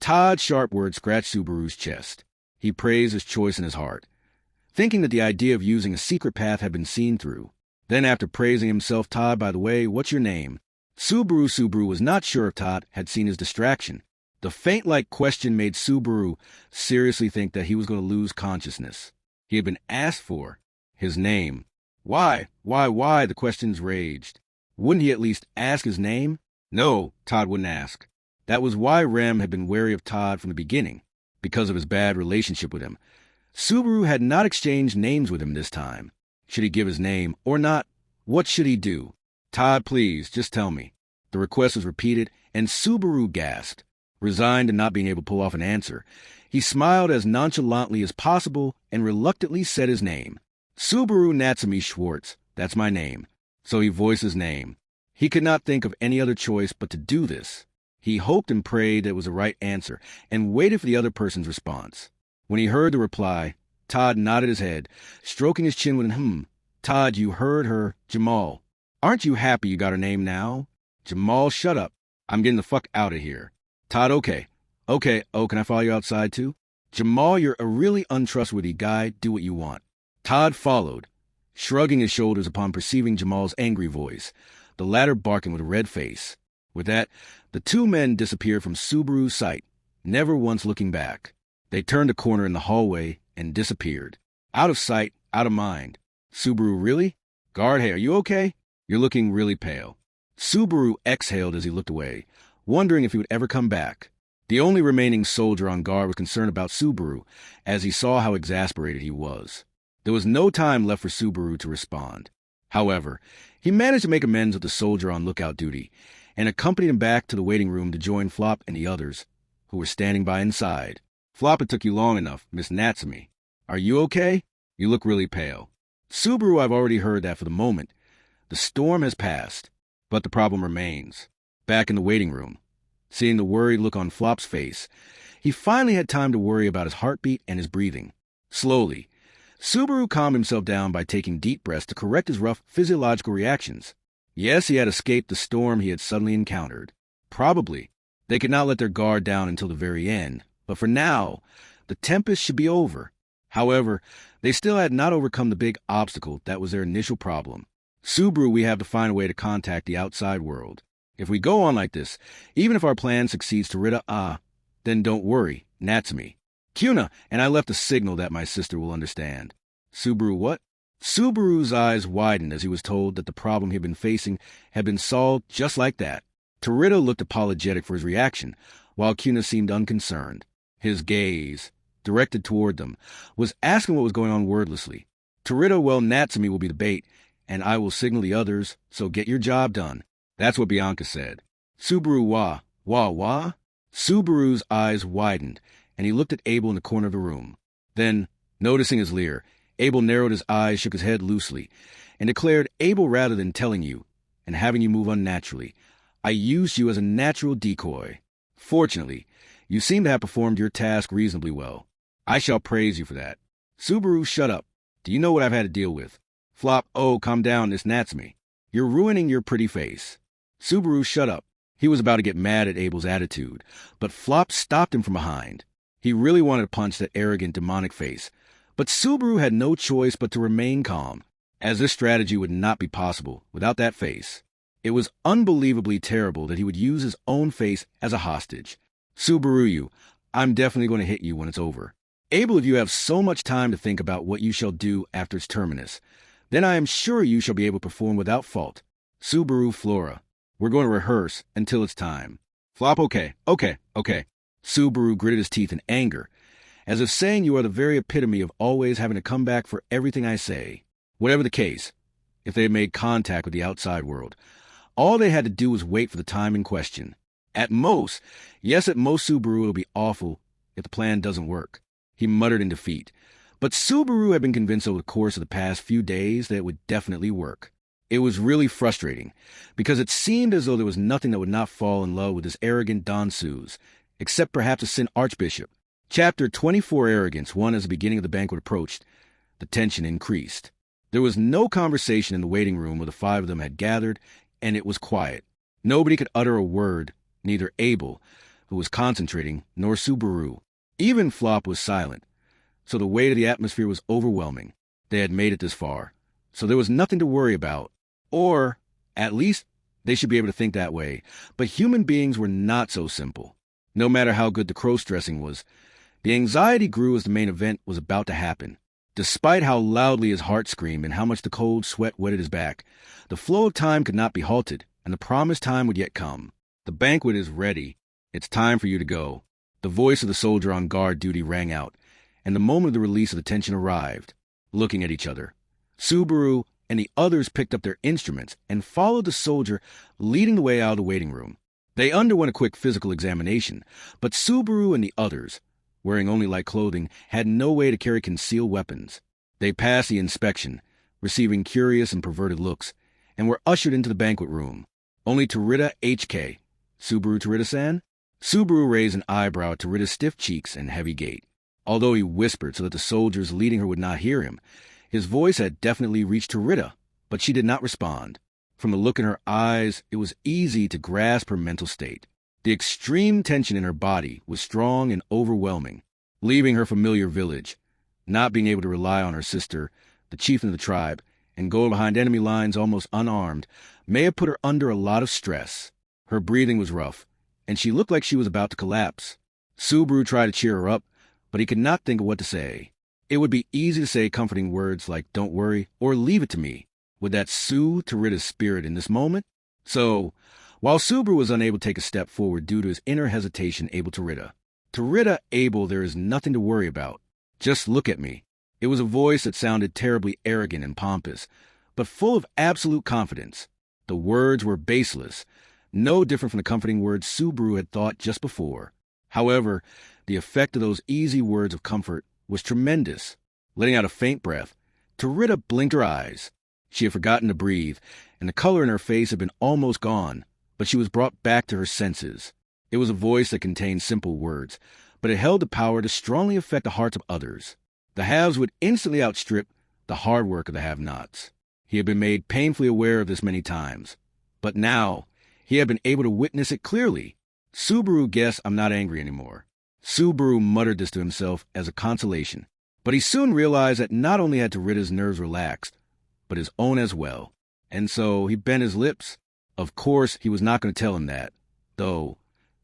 Todd's sharp words scratched Subaru's chest. He praised his choice in his heart, thinking that the idea of using a secret path had been seen through. Then after praising himself, Todd, by the way, what's your name? Subaru was not sure if Todd had seen his distraction. The faint-like question made Subaru seriously think that he was going to lose consciousness. He had been asked for his name. Why? The questions raged. Wouldn't he at least ask his name? No, Todd wouldn't ask. That was why Rem had been wary of Todd from the beginning, because of his bad relationship with him. Subaru had not exchanged names with him this time. Should he give his name or not? What should he do? Todd, please, just tell me. The request was repeated, and Subaru gasped. Resigned to not being able to pull off an answer, he smiled as nonchalantly as possible and reluctantly said his name. Subaru Natsumi Schwartz, that's my name. So he voiced his name. He could not think of any other choice but to do this. He hoped and prayed that it was the right answer and waited for the other person's response. When he heard the reply, Todd nodded his head, stroking his chin with an Todd, you heard her. Jamal. Aren't you happy you got her name now? Jamal, shut up. I'm getting the fuck out of here. Todd, okay. Okay, oh, can I follow you outside too? Jamal, you're a really untrustworthy guy. Do what you want. Todd followed, shrugging his shoulders upon perceiving Jamal's angry voice, the latter barking with a red face. With that, the two men disappeared from Subaru's sight, never once looking back. They turned a corner in the hallway and disappeared. Out of sight, out of mind. Subaru, really? Guard, hey, are you okay? You're looking really pale. Subaru exhaled as he looked away, wondering if he would ever come back. The only remaining soldier on guard was concerned about Subaru, as he saw how exasperated he was. There was no time left for Subaru to respond. However, he managed to make amends with the soldier on lookout duty, and accompanied him back to the waiting room to join Flop and the others, who were standing by inside. Flop, it took you long enough, Miss Natsumi. Are you okay? You look really pale. Subaru, I've already heard that for the moment. The storm has passed, but the problem remains. Back in the waiting room, seeing the worried look on Flop's face, he finally had time to worry about his heartbeat and his breathing. Slowly, Subaru calmed himself down by taking deep breaths to correct his rough physiological reactions. Yes, he had escaped the storm he had suddenly encountered. Probably, they could not let their guard down until the very end, but for now, the tempest should be over. However, they still had not overcome the big obstacle that was their initial problem. Subaru, we have to find a way to contact the outside world. If we go on like this, even if our plan succeeds to rid then don't worry, Natsumi. Kuna, and I left a signal that my sister will understand. Subaru, what? Subaru's eyes widened as he was told that the problem he had been facing had been solved just like that. Tarita looked apologetic for his reaction, while Kuna seemed unconcerned. His gaze, directed toward them, was asking what was going on wordlessly. Tarita, well, Natsumi will be the bait, and I will signal the others, so get your job done. That's what Bianca said. Subaru, wah? Subaru's eyes widened, and he looked at Abel in the corner of the room. Then, noticing his leer, Abel narrowed his eyes, shook his head loosely, and declared, Abel, rather than telling you, and having you move unnaturally, I used you as a natural decoy. Fortunately, you seem to have performed your task reasonably well. I shall praise you for that. Subaru, shut up. Do you know what I've had to deal with? Flop, oh, calm down, this Natsumi. You're ruining your pretty face. Subaru, shut up. He was about to get mad at Abel's attitude, but Flop stopped him from behind. He really wanted to punch that arrogant, demonic face, but Subaru had no choice but to remain calm, as this strategy would not be possible without that face. It was unbelievably terrible that he would use his own face as a hostage. Subaru, I'm definitely going to hit you when it's over. Abel, if you have so much time to think about what you shall do after its terminus, then I am sure you shall be able to perform without fault. Subaru, Flora, we're going to rehearse until it's time. Flop, okay. Subaru gritted his teeth in anger, as if saying you are the very epitome of always having to come back for everything I say. Whatever the case, if they had made contact with the outside world, all they had to do was wait for the time in question. At most, Subaru, it'll be awful if the plan doesn't work. He muttered in defeat. But Subaru had been convinced over the course of the past few days that it would definitely work. It was really frustrating, because it seemed as though there was nothing that would not fall in love with this arrogant Don Suze, except perhaps a Sin Archbishop. Chapter 24, Arrogance, one as the beginning of the banquet approached. The tension increased. There was no conversation in the waiting room where the five of them had gathered, and it was quiet. Nobody could utter a word, neither Abel, who was concentrating, nor Subaru. Even Flop was silent. so the weight of the atmosphere was overwhelming. They had made it this far, so there was nothing to worry about. Or, at least, they should be able to think that way. But human beings were not so simple. No matter how good the Kroos dressing was, the anxiety grew as the main event was about to happen. Despite how loudly his heart screamed and how much the cold sweat wetted his back, the flow of time could not be halted, and the promised time would yet come. The banquet is ready. It's time for you to go. The voice of the soldier on guard duty rang out, and the moment of the release of the tension arrived. Looking at each other, Subaru and the others picked up their instruments and followed the soldier leading the way out of the waiting room. They underwent a quick physical examination, but Subaru and the others, wearing only light clothing, had no way to carry concealed weapons. They passed the inspection, receiving curious and perverted looks, and were ushered into the banquet room. Only Tarita HK, Subaru Tarita-san? Subaru raised an eyebrow at Tarita's stiff cheeks and heavy gait. Although he whispered so that the soldiers leading her would not hear him, his voice had definitely reached Tarita, but she did not respond. From the look in her eyes, it was easy to grasp her mental state. The extreme tension in her body was strong and overwhelming. Leaving her familiar village, not being able to rely on her sister, the chieftain of the tribe, and go behind enemy lines almost unarmed, may have put her under a lot of stress. Her breathing was rough, and she looked like she was about to collapse. Subaru tried to cheer her up, but he could not think of what to say. It would be easy to say comforting words like "don't worry" or "leave it to me." Would that soothe Tarita's spirit in this moment? So, while Subaru was unable to take a step forward due to his inner hesitation, Tarita, Abel, there is nothing to worry about. Just look at me. It was a voice that sounded terribly arrogant and pompous, but full of absolute confidence. The words were baseless, no different from the comforting words Subaru had thought just before. However, the effect of those easy words of comfort was tremendous. Letting out a faint breath, Tarita blinked her eyes. She had forgotten to breathe, and the color in her face had been almost gone, but she was brought back to her senses. It was a voice that contained simple words, but it held the power to strongly affect the hearts of others. The haves would instantly outstrip the hard work of the have-nots. He had been made painfully aware of this many times, but now he had been able to witness it clearly. Subaru guessed, "I'm not angry anymore." Subaru muttered this to himself as a consolation, but he soon realized that not only had Tarita's nerves relaxed, but his own as well, and so he bent his lips. Of course, he was not going to tell him that, though,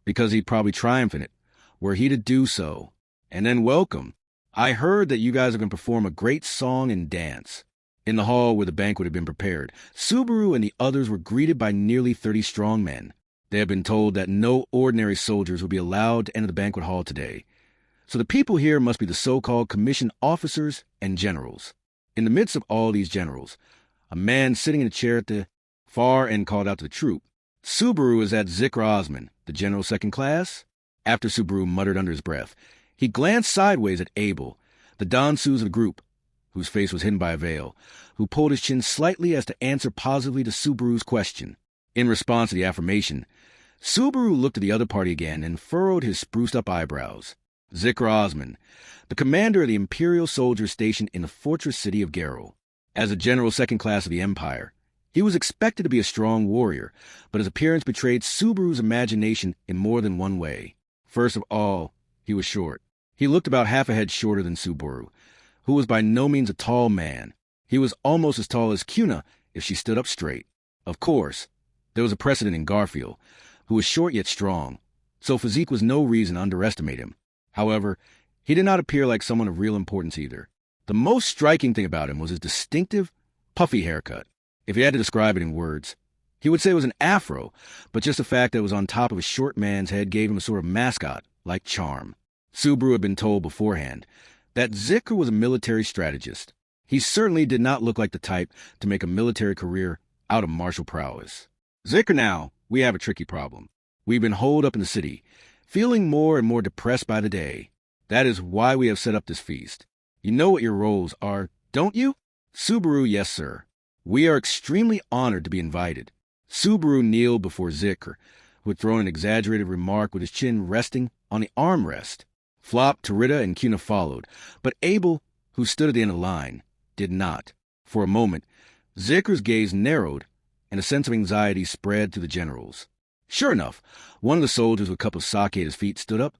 because he'd probably triumph in it, were he to do so. And then welcome. I heard that you guys are going to perform a great song and dance. In the hall where the banquet had been prepared, Subaru and the others were greeted by nearly 30 strong men. They had been told that no ordinary soldiers would be allowed to enter the banquet hall today, so the people here must be the so-called commissioned officers and generals. In the midst of all these generals, a man sitting in a chair at the far end called out to the troop, "Subaru is at Zikr Osman, the general second class?" After Subaru muttered under his breath, he glanced sideways at Abel, the Dansus of the group, whose face was hidden by a veil, who pulled his chin slightly as to answer positively to Subaru's question. In response to the affirmation, Subaru looked at the other party again and furrowed his spruced-up eyebrows. Zikr Osman, the commander of the Imperial soldiers stationed in the fortress city of Geralt. As a general second class of the Empire, he was expected to be a strong warrior, but his appearance betrayed Subaru's imagination in more than one way. First of all, he was short. He looked about half a head shorter than Subaru, who was by no means a tall man. He was almost as tall as Cuna if she stood up straight. Of course, there was a precedent in Garfield, who was short yet strong, so physique was no reason to underestimate him. However, he did not appear like someone of real importance either. The most striking thing about him was his distinctive, puffy haircut. If he had to describe it in words, he would say it was an afro, but just the fact that it was on top of a short man's head gave him a sort of mascot-like charm. Subaru had been told beforehand that Zikr was a military strategist. He certainly did not look like the type to make a military career out of martial prowess. "Zikr, now, we have a tricky problem. We've been holed up in the city, feeling more and more depressed by the day. That is why we have set up this feast. You know what your roles are, don't you?" Subaru, "Yes, sir. We are extremely honored to be invited." Subaru kneeled before Zikr, who had thrown an exaggerated remark with his chin resting on the armrest. Flop, Tarita, and Cuna followed, but Abel, who stood at the end of the line, did not. For a moment, Zikr's gaze narrowed, and a sense of anxiety spread through the generals. Sure enough, one of the soldiers with a cup of sake at his feet stood up,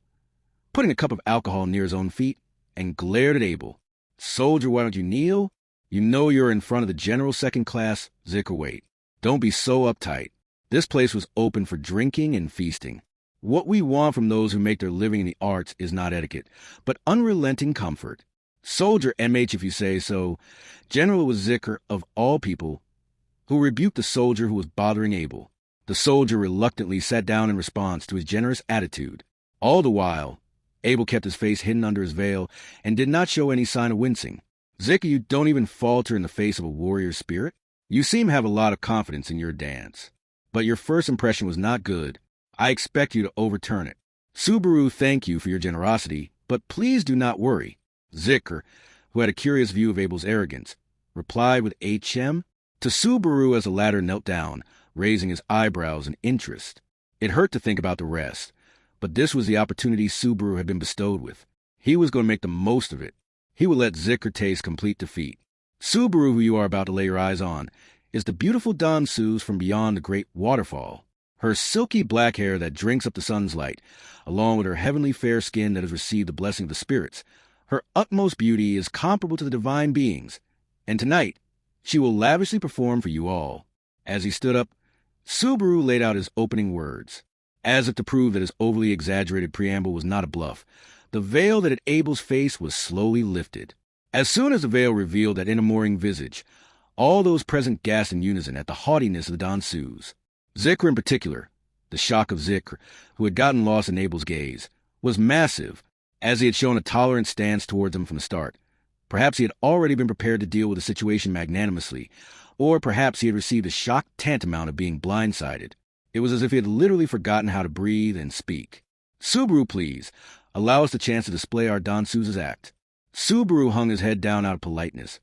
putting a cup of alcohol near his own feet, and glared at Abel. "Soldier, why don't you kneel? You know you're in front of the General Second Class Zicker. Wait. Don't be so uptight. This place was open for drinking and feasting. What we want from those who make their living in the arts is not etiquette, but unrelenting comfort. Soldier, MH if you say so, General was Zicker, of all people, who rebuked the soldier who was bothering Abel. The soldier reluctantly sat down in response to his generous attitude. All the while, Abel kept his face hidden under his veil and did not show any sign of wincing. Zicker, you don't even falter in the face of a warrior spirit. You seem to have a lot of confidence in your dance. But your first impression was not good. I expect you to overturn it. Subaru, thank you for your generosity, but please do not worry." Zicker, who had a curious view of Abel's arrogance, replied with HM to Subaru as the latter knelt down, raising his eyebrows in interest. It hurt to think about the rest, but this was the opportunity Subaru had been bestowed with. He was going to make the most of it. He would let Zicker taste complete defeat. Subaru, who you are about to lay your eyes on, is the beautiful danseuse from beyond the great waterfall. Her silky black hair that drinks up the sun's light, along with her heavenly fair skin that has received the blessing of the spirits, her utmost beauty is comparable to the divine beings, and tonight she will lavishly perform for you all. As he stood up, Subaru laid out his opening words. As if to prove that his overly exaggerated preamble was not a bluff, the veil that hid Abel's face was slowly lifted. As soon as the veil revealed that enamoring visage, all those present gasped in unison at the haughtiness of the danseuse. Zicker in particular, the shock of Zicker, who had gotten lost in Abel's gaze, was massive, as he had shown a tolerant stance towards him from the start. Perhaps he had already been prepared to deal with the situation magnanimously, or perhaps he had received a shock tantamount of being blindsided. It was as if he had literally forgotten how to breathe and speak. "Subaru, please, allow us the chance to display our danseuse's act." Subaru hung his head down out of politeness,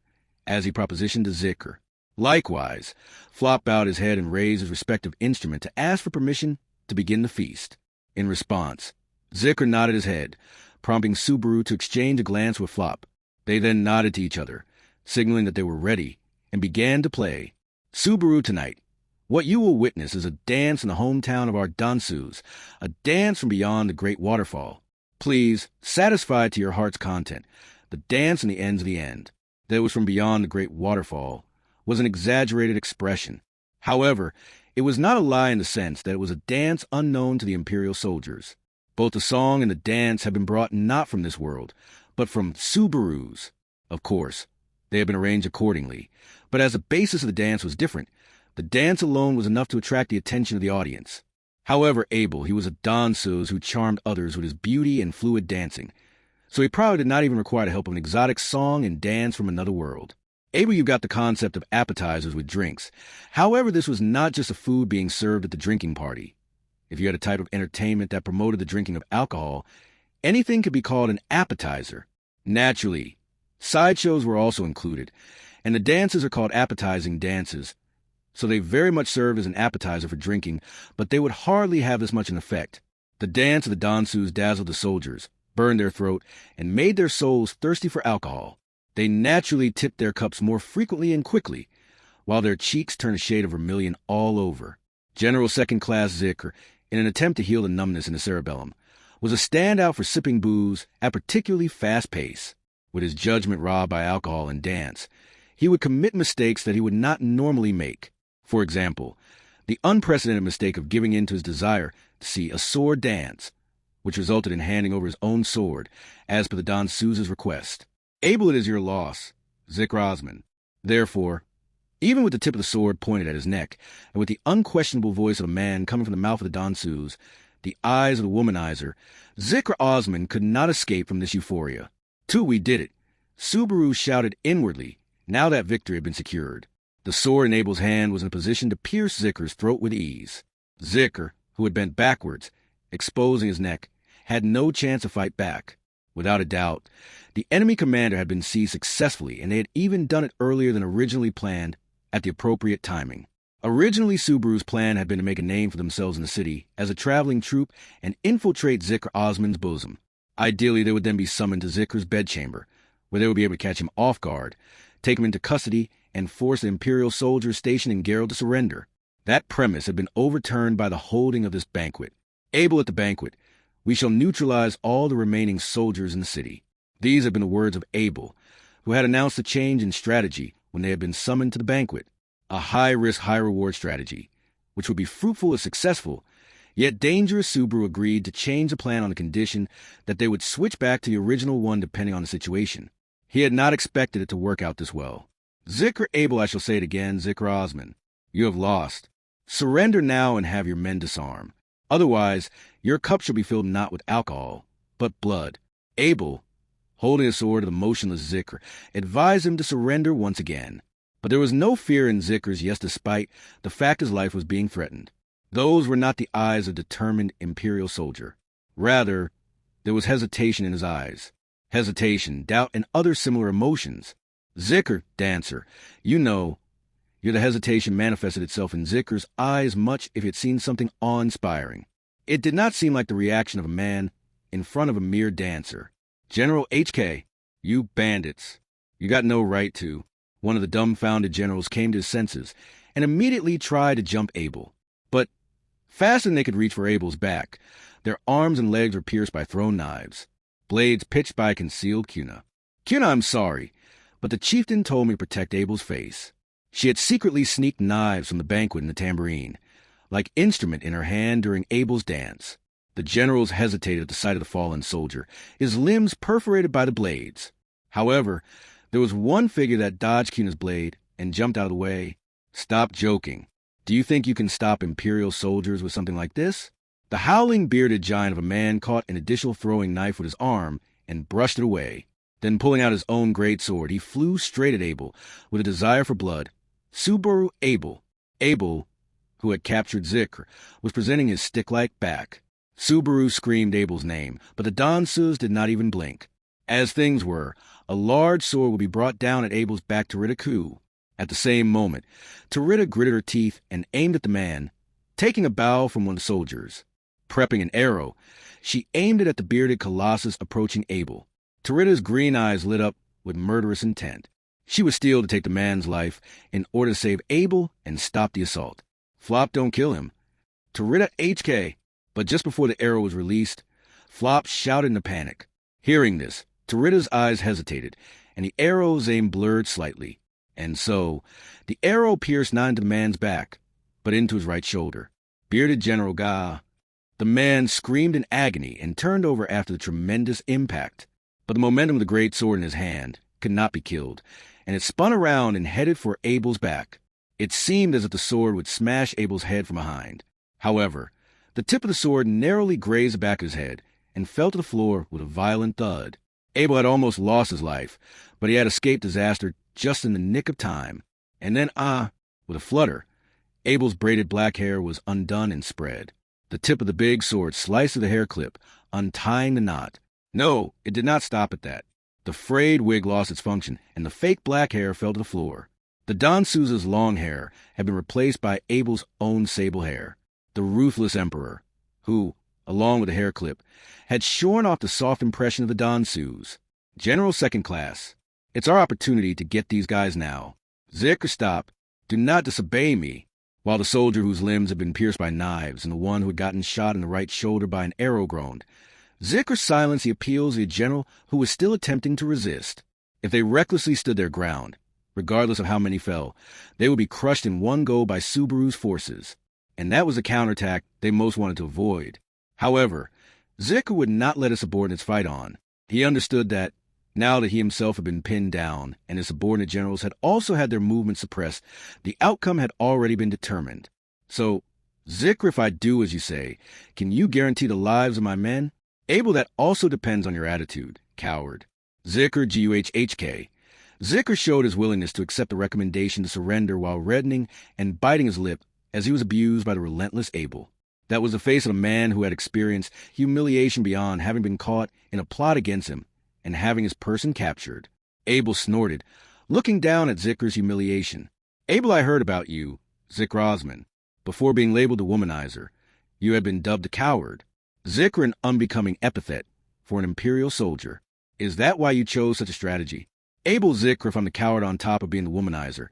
as he propositioned to Zicker. Likewise, Flop bowed his head and raised his respective instrument to ask for permission to begin the feast. In response, Zicker nodded his head, prompting Subaru to exchange a glance with Flop. They then nodded to each other, signaling that they were ready, and began to play. "Subaru, tonight, what you will witness is a dance in the hometown of our danseuse, a dance from beyond the great waterfall. Please, satisfied to your heart's content, the dance and the end's the end. That it was from beyond the great waterfall was an exaggerated expression. However, it was not a lie in the sense that it was a dance unknown to the imperial soldiers. Both the song and the dance had been brought not from this world, but from Subaru's. Of course, they had been arranged accordingly, but as the basis of the dance was different, the dance alone was enough to attract the attention of the audience. However, Abel, he was a danseuse who charmed others with his beauty and fluid dancing, so he probably did not even require the help of an exotic song and dance from another world. Abel, you got the concept of appetizers with drinks. However, this was not just a food being served at the drinking party. If you had a type of entertainment that promoted the drinking of alcohol, anything could be called an appetizer. Naturally, sideshows were also included, and the dances are called appetizing dances, so they very much served as an appetizer for drinking, but they would hardly have this much an effect. The dance of the danseuse dazzled the soldiers, burned their throat, and made their souls thirsty for alcohol. They naturally tipped their cups more frequently and quickly, while their cheeks turned a shade of vermilion all over. General Second Class Zicker, in an attempt to heal the numbness in the cerebellum, was a standout for sipping booze at particularly fast pace. With his judgment robbed by alcohol and dance, he would commit mistakes that he would not normally make. For example, the unprecedented mistake of giving in to his desire to see a sword dance, which resulted in handing over his own sword, as per the danseuse's request. Abel, it is your loss, Zicker Osman. Therefore, even with the tip of the sword pointed at his neck, and with the unquestionable voice of a man coming from the mouth of the danseuse, the eyes of the womanizer, Zicker Osman could not escape from this euphoria. "Too, we did it," Subaru shouted inwardly, now that victory had been secured. The sword in Abel's hand was in a position to pierce Zicker's throat with ease. Zicker, who had bent backwards, exposing his neck, had no chance to fight back. Without a doubt, the enemy commander had been seized successfully, and they had even done it earlier than originally planned, at the appropriate timing. Originally, Subaru's plan had been to make a name for themselves in the city as a traveling troupe and infiltrate Zicker Osman's bosom. Ideally, they would then be summoned to Zicker's bedchamber, where they would be able to catch him off guard, take him into custody, and force the imperial soldiers stationed in Geralt to surrender. That premise had been overturned by the holding of this banquet. Abel, at the banquet, we shall neutralize all the remaining soldiers in the city. These had been the words of Abel, who had announced a change in strategy when they had been summoned to the banquet. A high-risk, high-reward strategy, which would be fruitful if successful, yet dangerous. Subaru agreed to change the plan on the condition that they would switch back to the original one depending on the situation. He had not expected it to work out this well. Zikr Abel, I shall say it again, Zikr Osman, you have lost. Surrender now and have your men disarm. Otherwise, your cup shall be filled not with alcohol, but blood. Abel, holding his sword to the motionless Zikr, advised him to surrender once again. But there was no fear in Zikr's, yes, despite the fact his life was being threatened. Those were not the eyes of a determined imperial soldier. Rather, there was hesitation in his eyes. Hesitation, doubt, and other similar emotions. Zikr, dancer, the hesitation manifested itself in Zikr's eyes much if he had seen something awe-inspiring. It did not seem like the reaction of a man in front of a mere dancer. General HK, you bandits. You got no right to. One of the dumbfounded generals came to his senses and immediately tried to jump Abel. But faster than they could reach for Abel's back, their arms and legs were pierced by thrown knives, blades pitched by a concealed Cuna. Cuna, I'm sorry, but the chieftain told me to protect Abel's face. She had secretly sneaked knives from the banquet in the tambourine, like instrument in her hand during Abel's dance. The generals hesitated at the sight of the fallen soldier, his limbs perforated by the blades. However, there was one figure that dodged Cuna's blade and jumped out of the way. Stop joking. Do you think you can stop imperial soldiers with something like this? The howling bearded giant of a man caught an additional throwing knife with his arm and brushed it away. Then pulling out his own great sword, he flew straight at Abel with a desire for blood. Subaru Abel, who had captured Zikr, was presenting his stick-like back. Subaru screamed Abel's name, but the Dansus did not even blink. As things were, a large sword would be brought down at Abel's back. Tarita Ku. At the same moment, Tarita gritted her teeth and aimed at the man, taking a bow from one of the soldiers. Prepping an arrow, she aimed it at the bearded colossus approaching Abel. Tarita's green eyes lit up with murderous intent. She was steeled to take the man's life in order to save Abel and stop the assault. Flop don't kill him. Tarita HK. But just before the arrow was released, Flop shouted in a panic. Hearing this, Tarita's eyes hesitated, and the arrow's aim blurred slightly. And so, the arrow pierced not into the man's back, but into his right shoulder. Bearded General Ga. The man screamed in agony and turned over after the tremendous impact. But the momentum of the great sword in his hand could not be killed, and it spun around and headed for Abel's back. It seemed as if the sword would smash Abel's head from behind. However, the tip of the sword narrowly grazed the back of his head and fell to the floor with a violent thud. Abel had almost lost his life, but he had escaped disaster just in the nick of time. And then, with a flutter, Abel's braided black hair was undone and spread. The tip of the big sword sliced through the hair clip, untying the knot. No, it did not stop at that. The frayed wig lost its function, and the fake black hair fell to the floor. The Dansu's long hair had been replaced by Abel's own sable hair. The ruthless emperor, who, along with the hair clip, had shorn off the soft impression of the Dansus. General Second Class, it's our opportunity to get these guys now. Zikr, stop. Do not disobey me. While the soldier whose limbs had been pierced by knives and the one who had gotten shot in the right shoulder by an arrow groaned, Zikr silenced the appeals of the general who was still attempting to resist. If they recklessly stood their ground, regardless of how many fell, they would be crushed in one go by Subaru's forces. And that was the counterattack they most wanted to avoid. However, Zikr would not let his subordinates fight on. He understood that, now that he himself had been pinned down and his subordinate generals had also had their movement suppressed, the outcome had already been determined. So, Zikr, if I do as you say, can you guarantee the lives of my men? Abel, that also depends on your attitude, coward. Zikr GUHHK. Zikr showed his willingness to accept the recommendation to surrender while reddening and biting his lip as he was abused by the relentless Abel. That was the face of a man who had experienced humiliation beyond having been caught in a plot against him and having his person captured. Abel snorted, looking down at Zikr's humiliation. Abel, I heard about you, Zikr Osman. Before being labeled a womanizer, you had been dubbed a coward. Zikr, an unbecoming epithet for an imperial soldier. Is that why you chose such a strategy? Abel, Zikr, if I'm the coward on top of being the womanizer,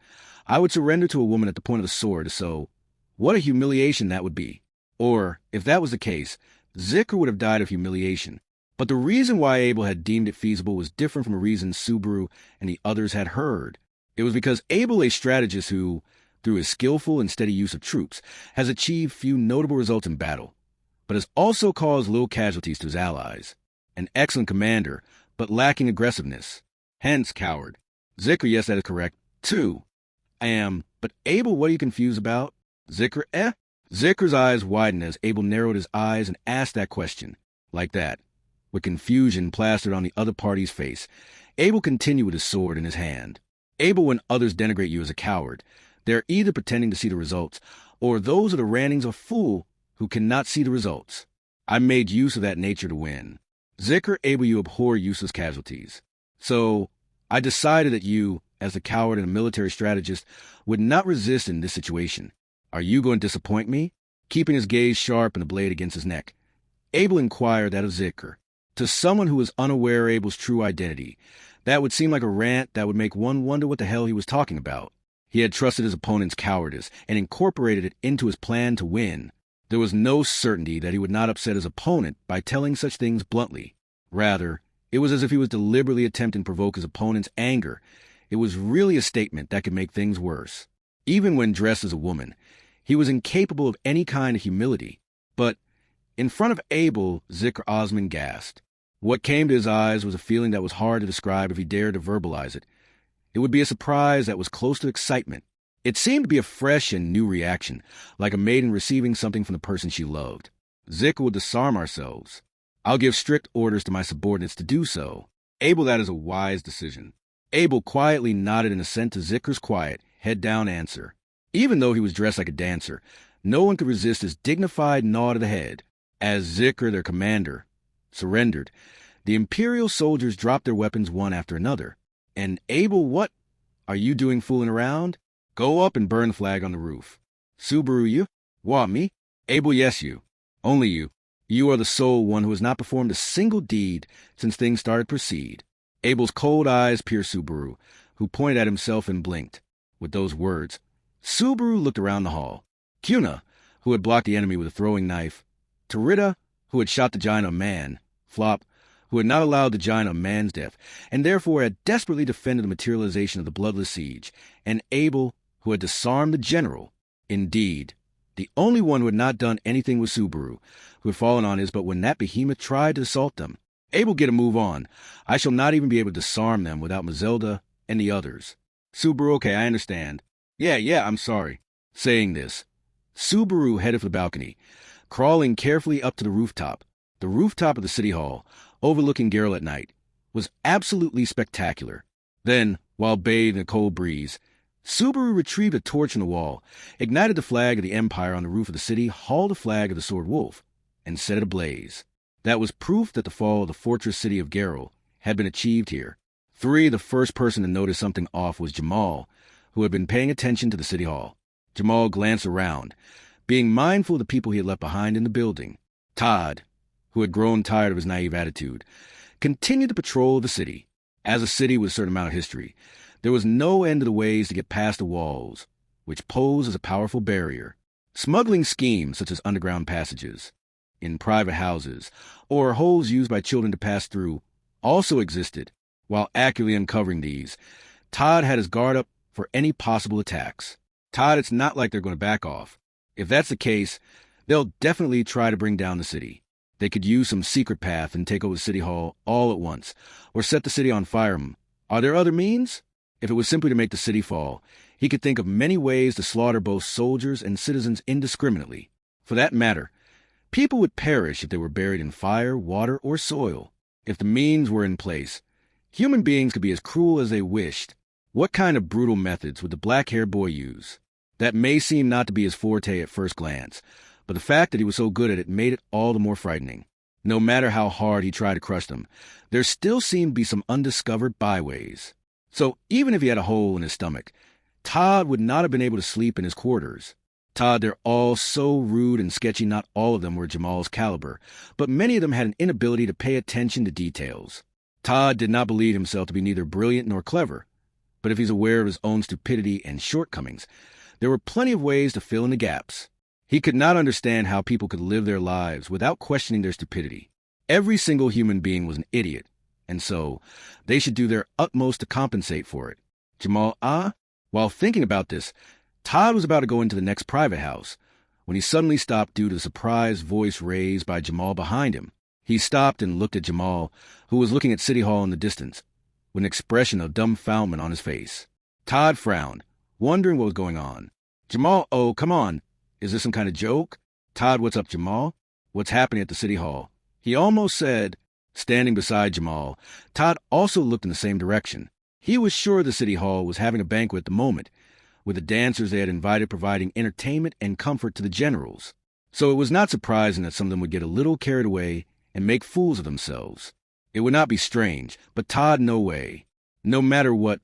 I would surrender to a woman at the point of the sword, so what a humiliation that would be. Or, if that was the case, Zikr would have died of humiliation. But the reason why Abel had deemed it feasible was different from a reason Subaru and the others had heard. It was because Abel, a strategist who, through his skillful and steady use of troops, has achieved few notable results in battle, but has also caused little casualties to his allies. An excellent commander, but lacking aggressiveness. Hence, coward. Zikr, yes, that is correct. 2. I am, but Abel, what are you confused about? Zikr, Zikr's eyes widened as Abel narrowed his eyes and asked that question. Like that, with confusion plastered on the other party's face, Abel continued with his sword in his hand. Abel, when others denigrate you as a coward, they're either pretending to see the results, or those are the rantings of a fool who cannot see the results. I made use of that nature to win. Zikr, Abel, you abhor useless casualties. So, I decided that you, as a coward and a military strategist, would not resist in this situation. Are you going to disappoint me? Keeping his gaze sharp and the blade against his neck, Abel inquired that of Zikr. To someone who was unaware of Abel's true identity, that would seem like a rant that would make one wonder what the hell he was talking about. He had trusted his opponent's cowardice and incorporated it into his plan to win. There was no certainty that he would not upset his opponent by telling such things bluntly. Rather, it was as if he was deliberately attempting to provoke his opponent's anger. It was really a statement that could make things worse. Even when dressed as a woman, he was incapable of any kind of humility. But in front of Abel, Zikr Osman gasped. What came to his eyes was a feeling that was hard to describe if he dared to verbalize it. It would be a surprise that was close to excitement. It seemed to be a fresh and new reaction, like a maiden receiving something from the person she loved. Zikr will disarm ourselves. I'll give strict orders to my subordinates to do so. Abel, that is a wise decision. Abel quietly nodded in assent to Zikr's quiet, head-down answer. Even though he was dressed like a dancer, no one could resist his dignified nod of the head. As Zikr, their commander, surrendered, the Imperial soldiers dropped their weapons one after another. And Abel, what are you doing fooling around? Go up and burn the flag on the roof. Subaru, you? What, me? Abel, yes, you. Only you. You are the sole one who has not performed a single deed since things started to proceed. Abel's cold eyes pierced Subaru, who pointed at himself and blinked. With those words, Subaru looked around the hall. Cuna, who had blocked the enemy with a throwing knife. Tarita, who had shot the giant a man. Flop, who had not allowed the giant a man's death, and therefore had desperately defended the materialization of the bloodless siege. And Abel, who had disarmed the general. Indeed, the only one who had not done anything was Subaru, who had fallen on his, but when that behemoth tried to assault them. Abel, get a move on. I shall not even be able to disarm them without Mazelda and the others. Subaru, okay, I understand. Yeah, I'm sorry. Saying this, Subaru headed for the balcony, crawling carefully up to the rooftop. The rooftop of the city hall, overlooking Geralt at night, was absolutely spectacular. Then, while bathed in a cold breeze, Subaru retrieved a torch from the wall, ignited the flag of the Empire on the roof of the city, hauled the flag of the Sword Wolf, and set it ablaze. That was proof that the fall of the fortress city of Geralt had been achieved here. The first person to notice something off was Jamal, who had been paying attention to the city hall. Jamal glanced around, being mindful of the people he had left behind in the building. Todd, who had grown tired of his naive attitude, continued to patrol the city. As a city with a certain amount of history, there was no end to the ways to get past the walls, which posed as a powerful barrier. Smuggling schemes such as underground passages, in private houses, or holes used by children to pass through, also existed. While accurately uncovering these, Todd had his guard up for any possible attacks. Todd, it's not like they're going to back off. If that's the case, they'll definitely try to bring down the city. They could use some secret path and take over City Hall all at once, or set the city on fire. Are there other means? If it was simply to make the city fall, he could think of many ways to slaughter both soldiers and citizens indiscriminately. For that matter, people would perish if they were buried in fire, water, or soil. If the means were in place, human beings could be as cruel as they wished. What kind of brutal methods would the black-haired boy use? That may seem not to be his forte at first glance, but the fact that he was so good at it made it all the more frightening. No matter how hard he tried to crush them, there still seemed to be some undiscovered byways. So even if he had a hole in his stomach, Todd would not have been able to sleep in his quarters. Todd, they're all so rude and sketchy. Not all of them were Jamal's caliber, but many of them had an inability to pay attention to details. Todd did not believe himself to be neither brilliant nor clever, but if he's aware of his own stupidity and shortcomings, there were plenty of ways to fill in the gaps. He could not understand how people could live their lives without questioning their stupidity. Every single human being was an idiot, and so they should do their utmost to compensate for it. While thinking about this, Todd was about to go into the next private house when he suddenly stopped due to the surprised voice raised by Jamal behind him. He stopped and looked at Jamal, who was looking at City Hall in the distance, with an expression of dumbfoundment on his face. Todd frowned, wondering what was going on. Jamal, oh, come on. Is this some kind of joke? Todd, what's up, Jamal? What's happening at the City Hall? He almost said. Standing beside Jamal, Todd also looked in the same direction. He was sure the City Hall was having a banquet at the moment, with the dancers they had invited providing entertainment and comfort to the generals. So it was not surprising that some of them would get a little carried away and make fools of themselves. It would not be strange, but Todd, no way. No matter what,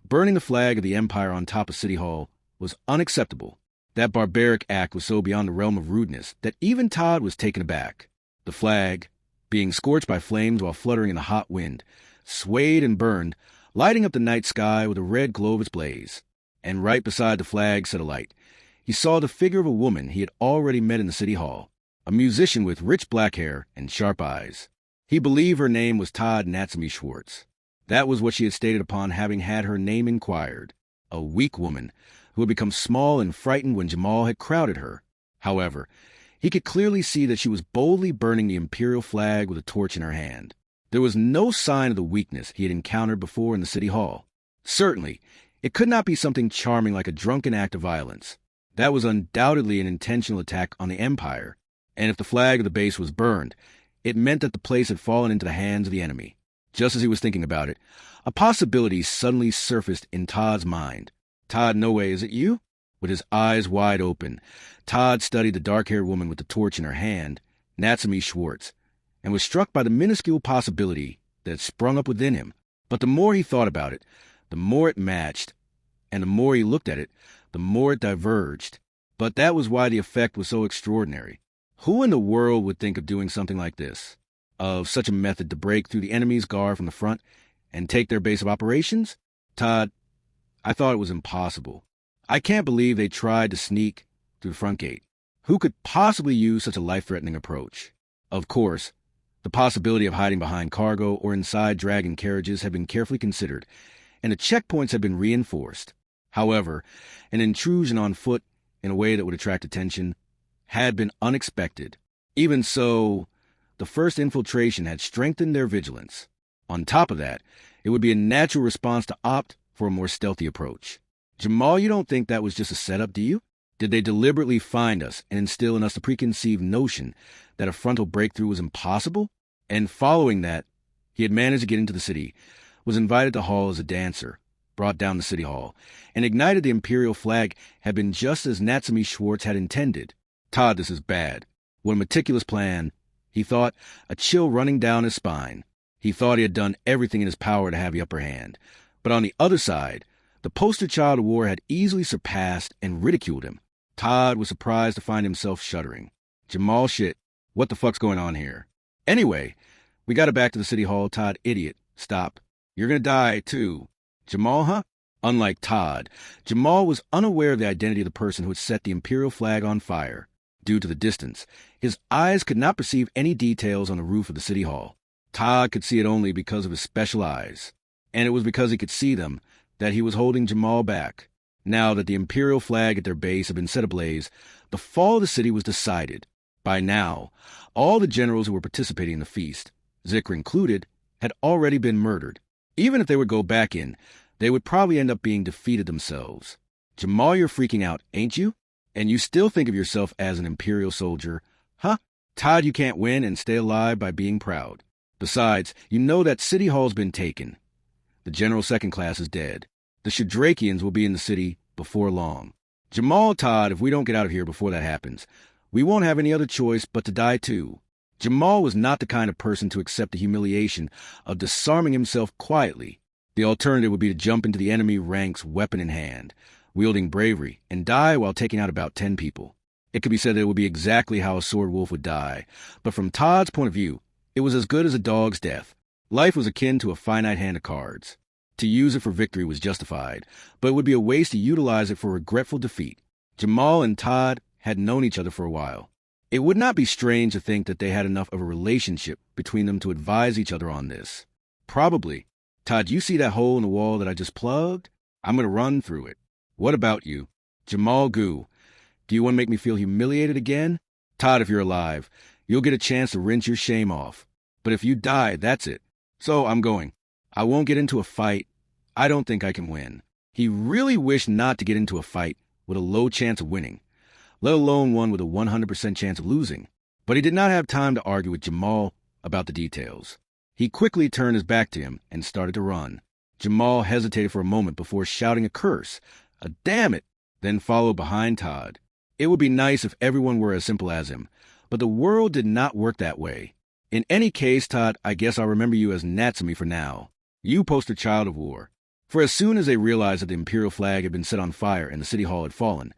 burning the flag of the Empire on top of City Hall was unacceptable. That barbaric act was so beyond the realm of rudeness that even Todd was taken aback. The flag, being scorched by flames while fluttering in the hot wind, swayed and burned, lighting up the night sky with a red glow of its blaze. And right beside the flag set alight, he saw the figure of a woman he had already met in the City Hall, a musician with rich black hair and sharp eyes. He believed her name was Todd Natsumi Schwartz. That was what she had stated upon having had her name inquired. A weak woman who had become small and frightened when Jamal had crowded her. However, he could clearly see that she was boldly burning the imperial flag with a torch in her hand. There was no sign of the weakness he had encountered before in the City Hall. Certainly, it could not be something charming like a drunken act of violence. That was undoubtedly an intentional attack on the Empire, and if the flag of the base was burned, it meant that the place had fallen into the hands of the enemy. Just as he was thinking about it, a possibility suddenly surfaced in Todd's mind. Todd, no way, is it you? With his eyes wide open, Todd studied the dark-haired woman with the torch in her hand, Natsumi Schwartz, and was struck by the minuscule possibility that had sprung up within him. But the more he thought about it, the more it matched, and the more he looked at it, the more it diverged. But that was why the effect was so extraordinary. Who in the world would think of doing something like this? Of such a method to break through the enemy's guard from the front and take their base of operations? Todd, I thought it was impossible. I can't believe they tried to sneak through the front gate. Who could possibly use such a life-threatening approach? Of course, the possibility of hiding behind cargo or inside dragon carriages had been carefully considered, and the checkpoints had been reinforced. However, an intrusion on foot in a way that would attract attention had been unexpected. Even so, the first infiltration had strengthened their vigilance. On top of that, it would be a natural response to opt for a more stealthy approach. Jamal, you don't think that was just a setup, do you? Did they deliberately find us and instill in us the preconceived notion that a frontal breakthrough was impossible? And following that, he had managed to get into the city, was invited to Hall as a dancer, brought down the City Hall, and ignited the imperial flag had been just as Natsumi Schwartz had intended. Todd, this is bad. What a meticulous plan. He thought, a chill running down his spine. He thought he had done everything in his power to have the upper hand. But on the other side, the poster child of war had easily surpassed and ridiculed him. Todd was surprised to find himself shuddering. Jamal, shit, what the fuck's going on here? Anyway, we got it back to the City Hall. Todd, idiot, stop. You're gonna die, too. Jamal, huh? Unlike Todd, Jamal was unaware of the identity of the person who had set the imperial flag on fire. Due to the distance, his eyes could not perceive any details on the roof of the City Hall. Todd could see it only because of his special eyes, and it was because he could see them that he was holding Jamal back. Now that the imperial flag at their base had been set ablaze, the fall of the city was decided. By now, all the generals who were participating in the feast, Zikr included, had already been murdered. Even if they would go back in, they would probably end up being defeated themselves. Jamal, you're freaking out, ain't you? And you still think of yourself as an imperial soldier, huh? Todd, you can't win and stay alive by being proud. Besides, you know that City Hall's been taken. The General Second Class is dead. The Shadrakians will be in the city before long. Jamal, Todd, if we don't get out of here before that happens, we won't have any other choice but to die too. Jamal was not the kind of person to accept the humiliation of disarming himself quietly. The alternative would be to jump into the enemy ranks weapon in hand, wielding bravery, and die while taking out about 10 people. It could be said that it would be exactly how a sword wolf would die, but from Todd's point of view, it was as good as a dog's death. Life was akin to a finite hand of cards. To use it for victory was justified, but it would be a waste to utilize it for regretful defeat. Jamal and Todd had known each other for a while. It would not be strange to think that they had enough of a relationship between them to advise each other on this. Probably. Todd, you see that hole in the wall that I just plugged? I'm going to run through it. What about you? Jamal Goo, do you want to make me feel humiliated again? Todd, if you're alive, you'll get a chance to rinse your shame off. But if you die, that's it. So I'm going. I won't get into a fight. I don't think I can win. He really wished not to get into a fight with a low chance of winning, let alone one with a 100% chance of losing. But he did not have time to argue with Jamal about the details. He quickly turned his back to him and started to run. Jamal hesitated for a moment before shouting a curse, a damn it, then followed behind Todd. It would be nice if everyone were as simple as him, but the world did not work that way. In any case, Todd, I guess I'll remember you as Natsumi for now. You poster child of war. For as soon as they realized that the Imperial flag had been set on fire and the city hall had fallen,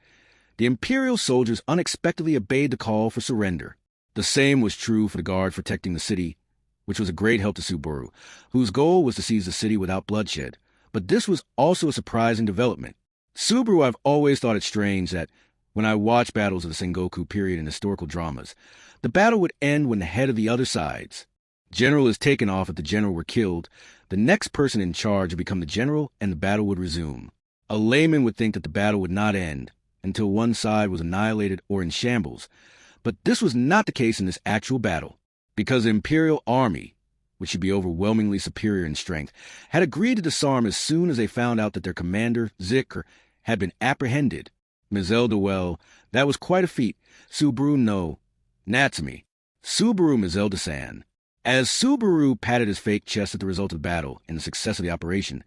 the Imperial soldiers unexpectedly obeyed the call for surrender. The same was true for the guard protecting the city, which was a great help to Subaru, whose goal was to seize the city without bloodshed. But this was also a surprising development. Subaru, I've always thought it strange that when I watch battles of the Sengoku period in historical dramas, the battle would end when the head of the other side's general is taken off. If the general were killed, the next person in charge would become the general and the battle would resume. A layman would think that the battle would not end until one side was annihilated or in shambles. But this was not the case in this actual battle, because the Imperial army, which should be overwhelmingly superior in strength, had agreed to disarm as soon as they found out that their commander, Zikr, had been apprehended. Mizelda, well, that was quite a feat. Subaru, no. Natsumi. Subaru Mizelda-san. As Subaru patted his fake chest at the result of the battle and the success of the operation,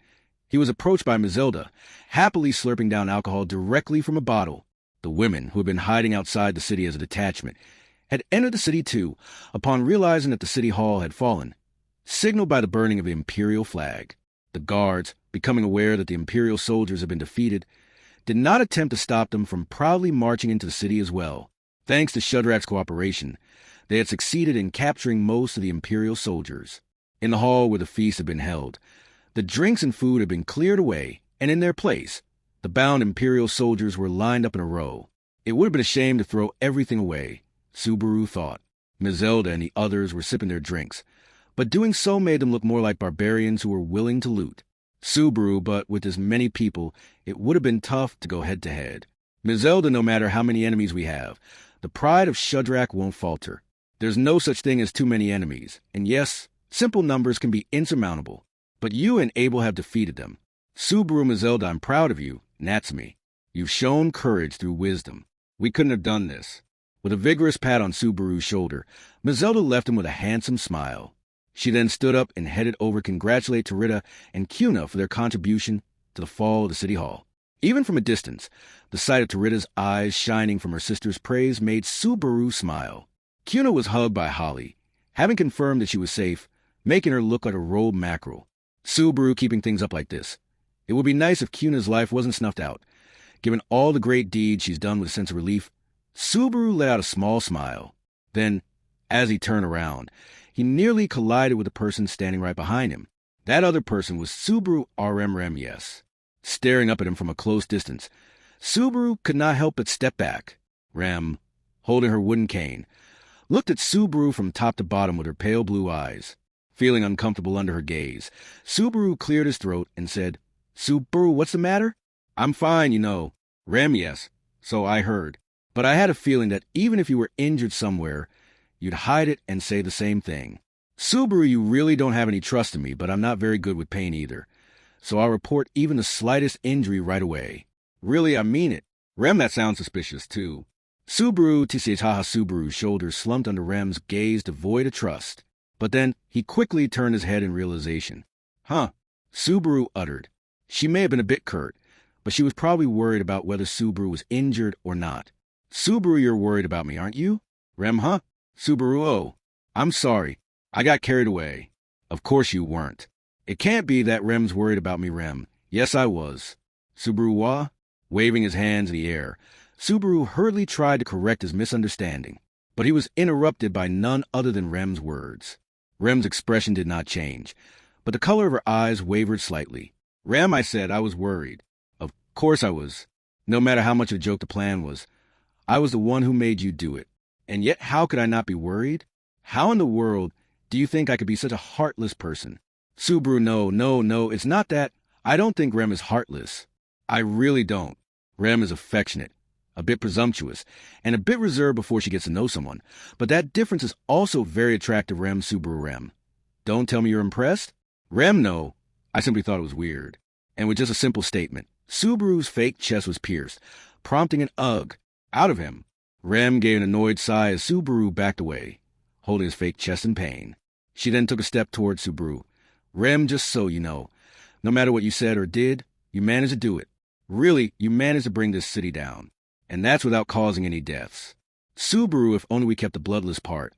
he was approached by Mizelda, happily slurping down alcohol directly from a bottle. The women, who had been hiding outside the city as a detachment, had entered the city too, upon realizing that the city hall had fallen, signaled by the burning of the Imperial flag. The guards, becoming aware that the Imperial soldiers had been defeated, did not attempt to stop them from proudly marching into the city as well. Thanks to Shudrak's cooperation, they had succeeded in capturing most of the Imperial soldiers. In the hall where the feast had been held, the drinks and food had been cleared away, and in their place, the bound Imperial soldiers were lined up in a row. It would have been a shame to throw everything away, Subaru thought. Mizelda and the others were sipping their drinks, but doing so made them look more like barbarians who were willing to loot. Subaru, but with as many people, it would have been tough to go head-to-head. Mizelda, no matter how many enemies we have, the pride of Shudrak won't falter. There's no such thing as too many enemies, and yes, simple numbers can be insurmountable, but you and Abel have defeated them. Subaru Mizelda, I'm proud of you, Natsumi. You've shown courage through wisdom. We couldn't have done this. With a vigorous pat on Subaru's shoulder, Mizelda left him with a handsome smile. She then stood up and headed over to congratulate Tarita and Cuna for their contribution to the fall of the city hall. Even from a distance, the sight of Tarita's eyes shining from her sister's praise made Subaru smile. Cuna was hugged by Holly, having confirmed that she was safe, making her look like a rolled mackerel. Subaru keeping things up like this. It would be nice if Cuna's life wasn't snuffed out. Given all the great deeds she's done with a sense of relief, Subaru let out a small smile. Then, as he turned around, he nearly collided with the person standing right behind him. That other person was Subaru RM, yes. Staring up at him from a close distance, Subaru could not help but step back. Rem, holding her wooden cane, looked at Subaru from top to bottom with her pale blue eyes. Feeling uncomfortable under her gaze, Subaru cleared his throat and said, Subaru, what's the matter? I'm fine, you know. Rem, yes. So I heard. But I had a feeling that even if you were injured somewhere, you'd hide it and say the same thing. Subaru, you really don't have any trust in me, but I'm not very good with pain either. So I'll report even the slightest injury right away. Really, I mean it. Rem, that sounds suspicious, too. Subaru Tisetaha Subaru's shoulders slumped under Rem's gaze devoid of trust. But then he quickly turned his head in realization. Huh, Subaru uttered. She may have been a bit curt, but she was probably worried about whether Subaru was injured or not. Subaru, you're worried about me, aren't you? Rem, huh? Subaru, oh, I'm sorry. I got carried away. Of course you weren't. It can't be that Rem's worried about me, Rem. Yes, I was. Subaru, wah? Waving his hands in the air, Subaru hurriedly tried to correct his misunderstanding, but he was interrupted by none other than Rem's words. Rem's expression did not change, but the color of her eyes wavered slightly. Rem, I said, I was worried. Of course I was. No matter how much of a joke the plan was, I was the one who made you do it. And yet how could I not be worried? How in the world do you think I could be such a heartless person? Subaru, no, it's not that. I don't think Rem is heartless. I really don't. Rem is affectionate, a bit presumptuous, and a bit reserved before she gets to know someone. But that difference is also very attractive, Rem, Subaru, Rem. Don't tell me you're impressed? Rem, no. I simply thought it was weird. And with just a simple statement, Subaru's fake chest was pierced, prompting an ugh out of him. Rem gave an annoyed sigh as Subaru backed away, holding his fake chest in pain. She then took a step toward Subaru. Rem, just so you know, no matter what you said or did, you managed to do it. Really, you managed to bring this city down. And that's without causing any deaths. Subaru, if only we kept the bloodless part.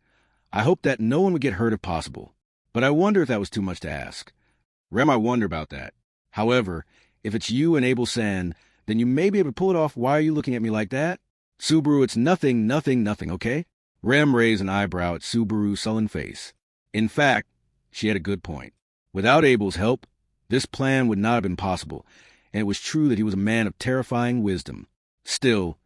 I hope that no one would get hurt if possible. But I wonder if that was too much to ask. Rem, I wonder about that. However, if it's you and Abel San, then you may be able to pull it off. Why are you looking at me like that? Subaru, it's nothing, okay? Rem raised an eyebrow at Subaru's sullen face. In fact, she had a good point. Without Abel's help, this plan would not have been possible, and it was true that he was a man of terrifying wisdom. Still,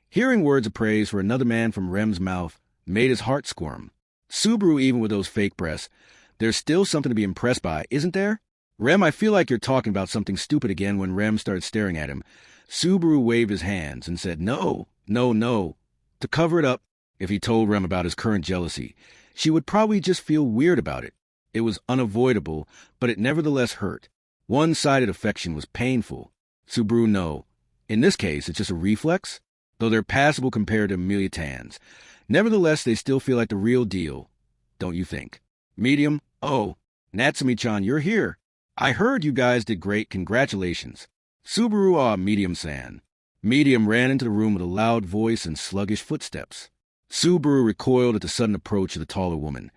hearing words of praise for another man from Rem's mouth made his heart squirm. Subaru, even with those fake breasts, there's still something to be impressed by, isn't there? Rem, I feel like you're talking about something stupid again. When Rem started staring at him, Subaru waved his hands and said, No. To cover it up, if he told Rem about his current jealousy, she would probably just feel weird about it. It was unavoidable, but it nevertheless hurt. One-sided affection was painful. Subaru, no. In this case, it's just a reflex, though they're passable compared to Amelia Tan's. Nevertheless, they still feel like the real deal, don't you think? Medium, oh, Natsumi-chan, you're here. I heard you guys did great. Congratulations. Subaru, Medium-san. Medium ran into the room with a loud voice and sluggish footsteps. Subaru recoiled at the sudden approach of the taller woman,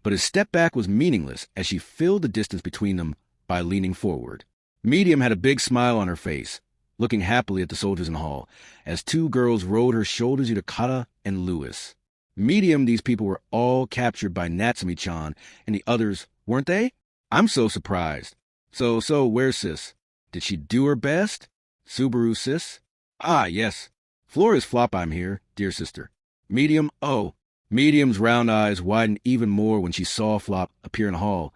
but his step back was meaningless as she filled the distance between them by leaning forward. Medium had a big smile on her face, looking happily at the soldiers in the hall, as two girls rode her shoulders, Yukata and Lewis. Medium, these people were all captured by Natsumi-chan and the others, weren't they? I'm so surprised. So, where's Sis? Did she do her best? Subaru, Sis? Ah, yes. Flores Flop, I'm here, dear sister. Medium, oh. Medium's round eyes widened even more when she saw Flop appear in the hall,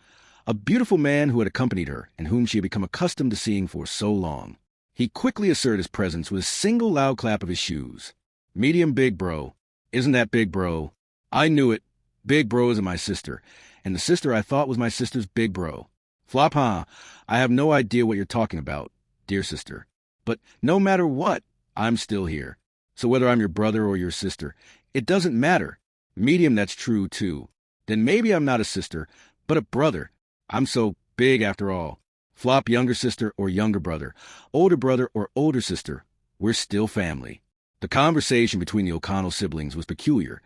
a beautiful man who had accompanied her and whom she had become accustomed to seeing for so long. He quickly asserted his presence with a single loud clap of his shoes. Medium, big bro. Isn't that big bro? I knew it. Big bro isn't my sister, and the sister I thought was my sister's big bro. Flop, I have no idea what you're talking about, dear sister. But no matter what, I'm still here. So whether I'm your brother or your sister, it doesn't matter. Medium, that's true, too. Then maybe I'm not a sister, but a brother. I'm so big after all. Flop, younger sister or younger brother, older brother or older sister, we're still family. The conversation between the O'Connell siblings was peculiar,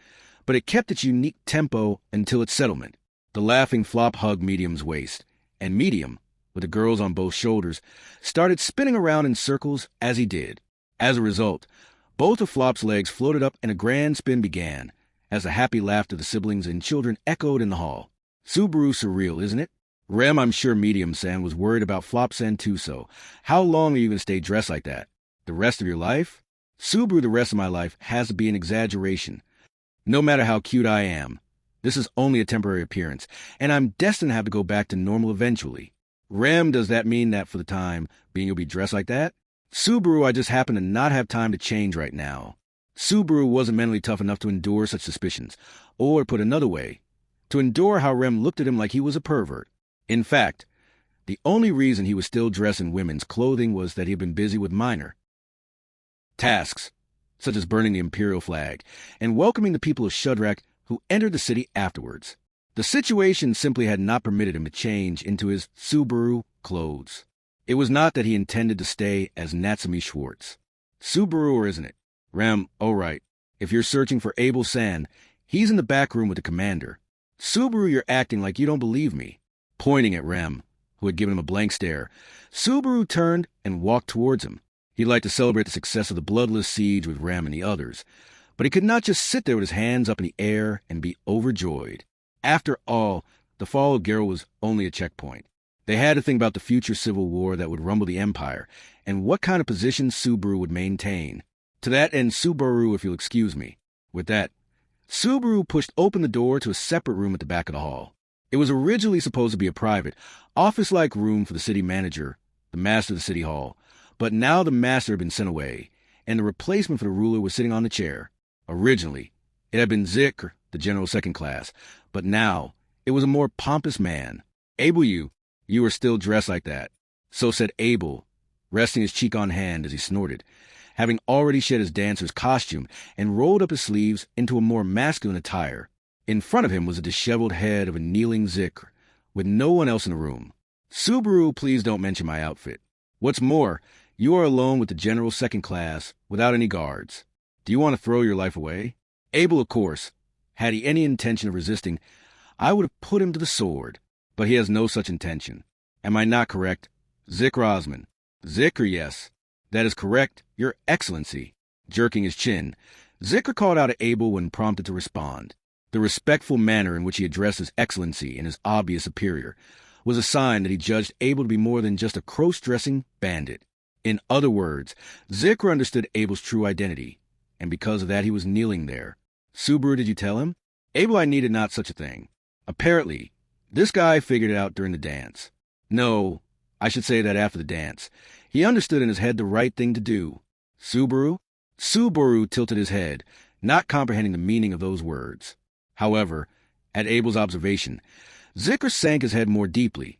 but it kept its unique tempo until its settlement. The laughing Flop hugged Medium's waist, and Medium, with the girls on both shoulders, started spinning around in circles as he did. As a result, both of Flop's legs floated up and a grand spin began, as the happy laughter of the siblings and children echoed in the hall. Subaru, surreal, isn't it? Rem, I'm sure Medium-san was worried about Flop-san too, so how long are you going to stay dressed like that? The rest of your life? Subaru, the rest of my life has to be an exaggeration. No matter how cute I am, this is only a temporary appearance, and I'm destined to have to go back to normal eventually. Rem, does that mean that for the time being you'll be dressed like that? Subaru, I just happen to not have time to change right now. Subaru wasn't mentally tough enough to endure such suspicions, or put another way, to endure how Rem looked at him like he was a pervert. In fact, the only reason he was still dressed in women's clothing was that he had been busy with minor tasks, such as burning the imperial flag and welcoming the people of Shudrak who entered the city afterwards. The situation simply had not permitted him to change into his Subaru clothes. It was not that he intended to stay as Natsumi Schwartz. Subaru, or isn't it? Rem, all right. If you're searching for Abel San, he's in the back room with the commander. Subaru, you're acting like you don't believe me. Pointing at Rem, who had given him a blank stare, Subaru turned and walked towards him. He'd like to celebrate the success of the bloodless siege with Rem and the others, but he could not just sit there with his hands up in the air and be overjoyed. After all, the fall of Gero was only a checkpoint. They had to think about the future civil war that would rumble the empire, and what kind of position Subaru would maintain. To that end, Subaru, if you'll excuse me. With that, Subaru pushed open the door to a separate room at the back of the hall. It was originally supposed to be a private, office-like room for the city manager, the master of the city hall, but now the master had been sent away, and the replacement for the ruler was sitting on the chair. Originally, it had been Zikr, the general second class, but now it was a more pompous man. Abel, you are still dressed like that. So said Abel, resting his cheek on hand as he snorted, having already shed his dancer's costume and rolled up his sleeves into a more masculine attire. In front of him was a disheveled head of a kneeling Zikr, with no one else in the room. Subaru, please don't mention my outfit. What's more, you are alone with the general second class, without any guards. Do you want to throw your life away? Abel, of course, had he any intention of resisting, I would have put him to the sword, but he has no such intention. Am I not correct? Zikr Osman. Zikr, yes. That is correct, Your Excellency. Jerking his chin, Zikr called out at Abel when prompted to respond. The respectful manner in which he addressed His Excellency and his obvious superior was a sign that he judged Abel to be more than just a cross-dressing bandit. In other words, Zikr understood Abel's true identity, and because of that he was kneeling there. Subaru, did you tell him? Abel, I needed not such a thing. Apparently, this guy figured it out during the dance. No, I should say that after the dance. He understood in his head the right thing to do. Subaru? Subaru tilted his head, not comprehending the meaning of those words. However, at Abel's observation, Zikr sank his head more deeply,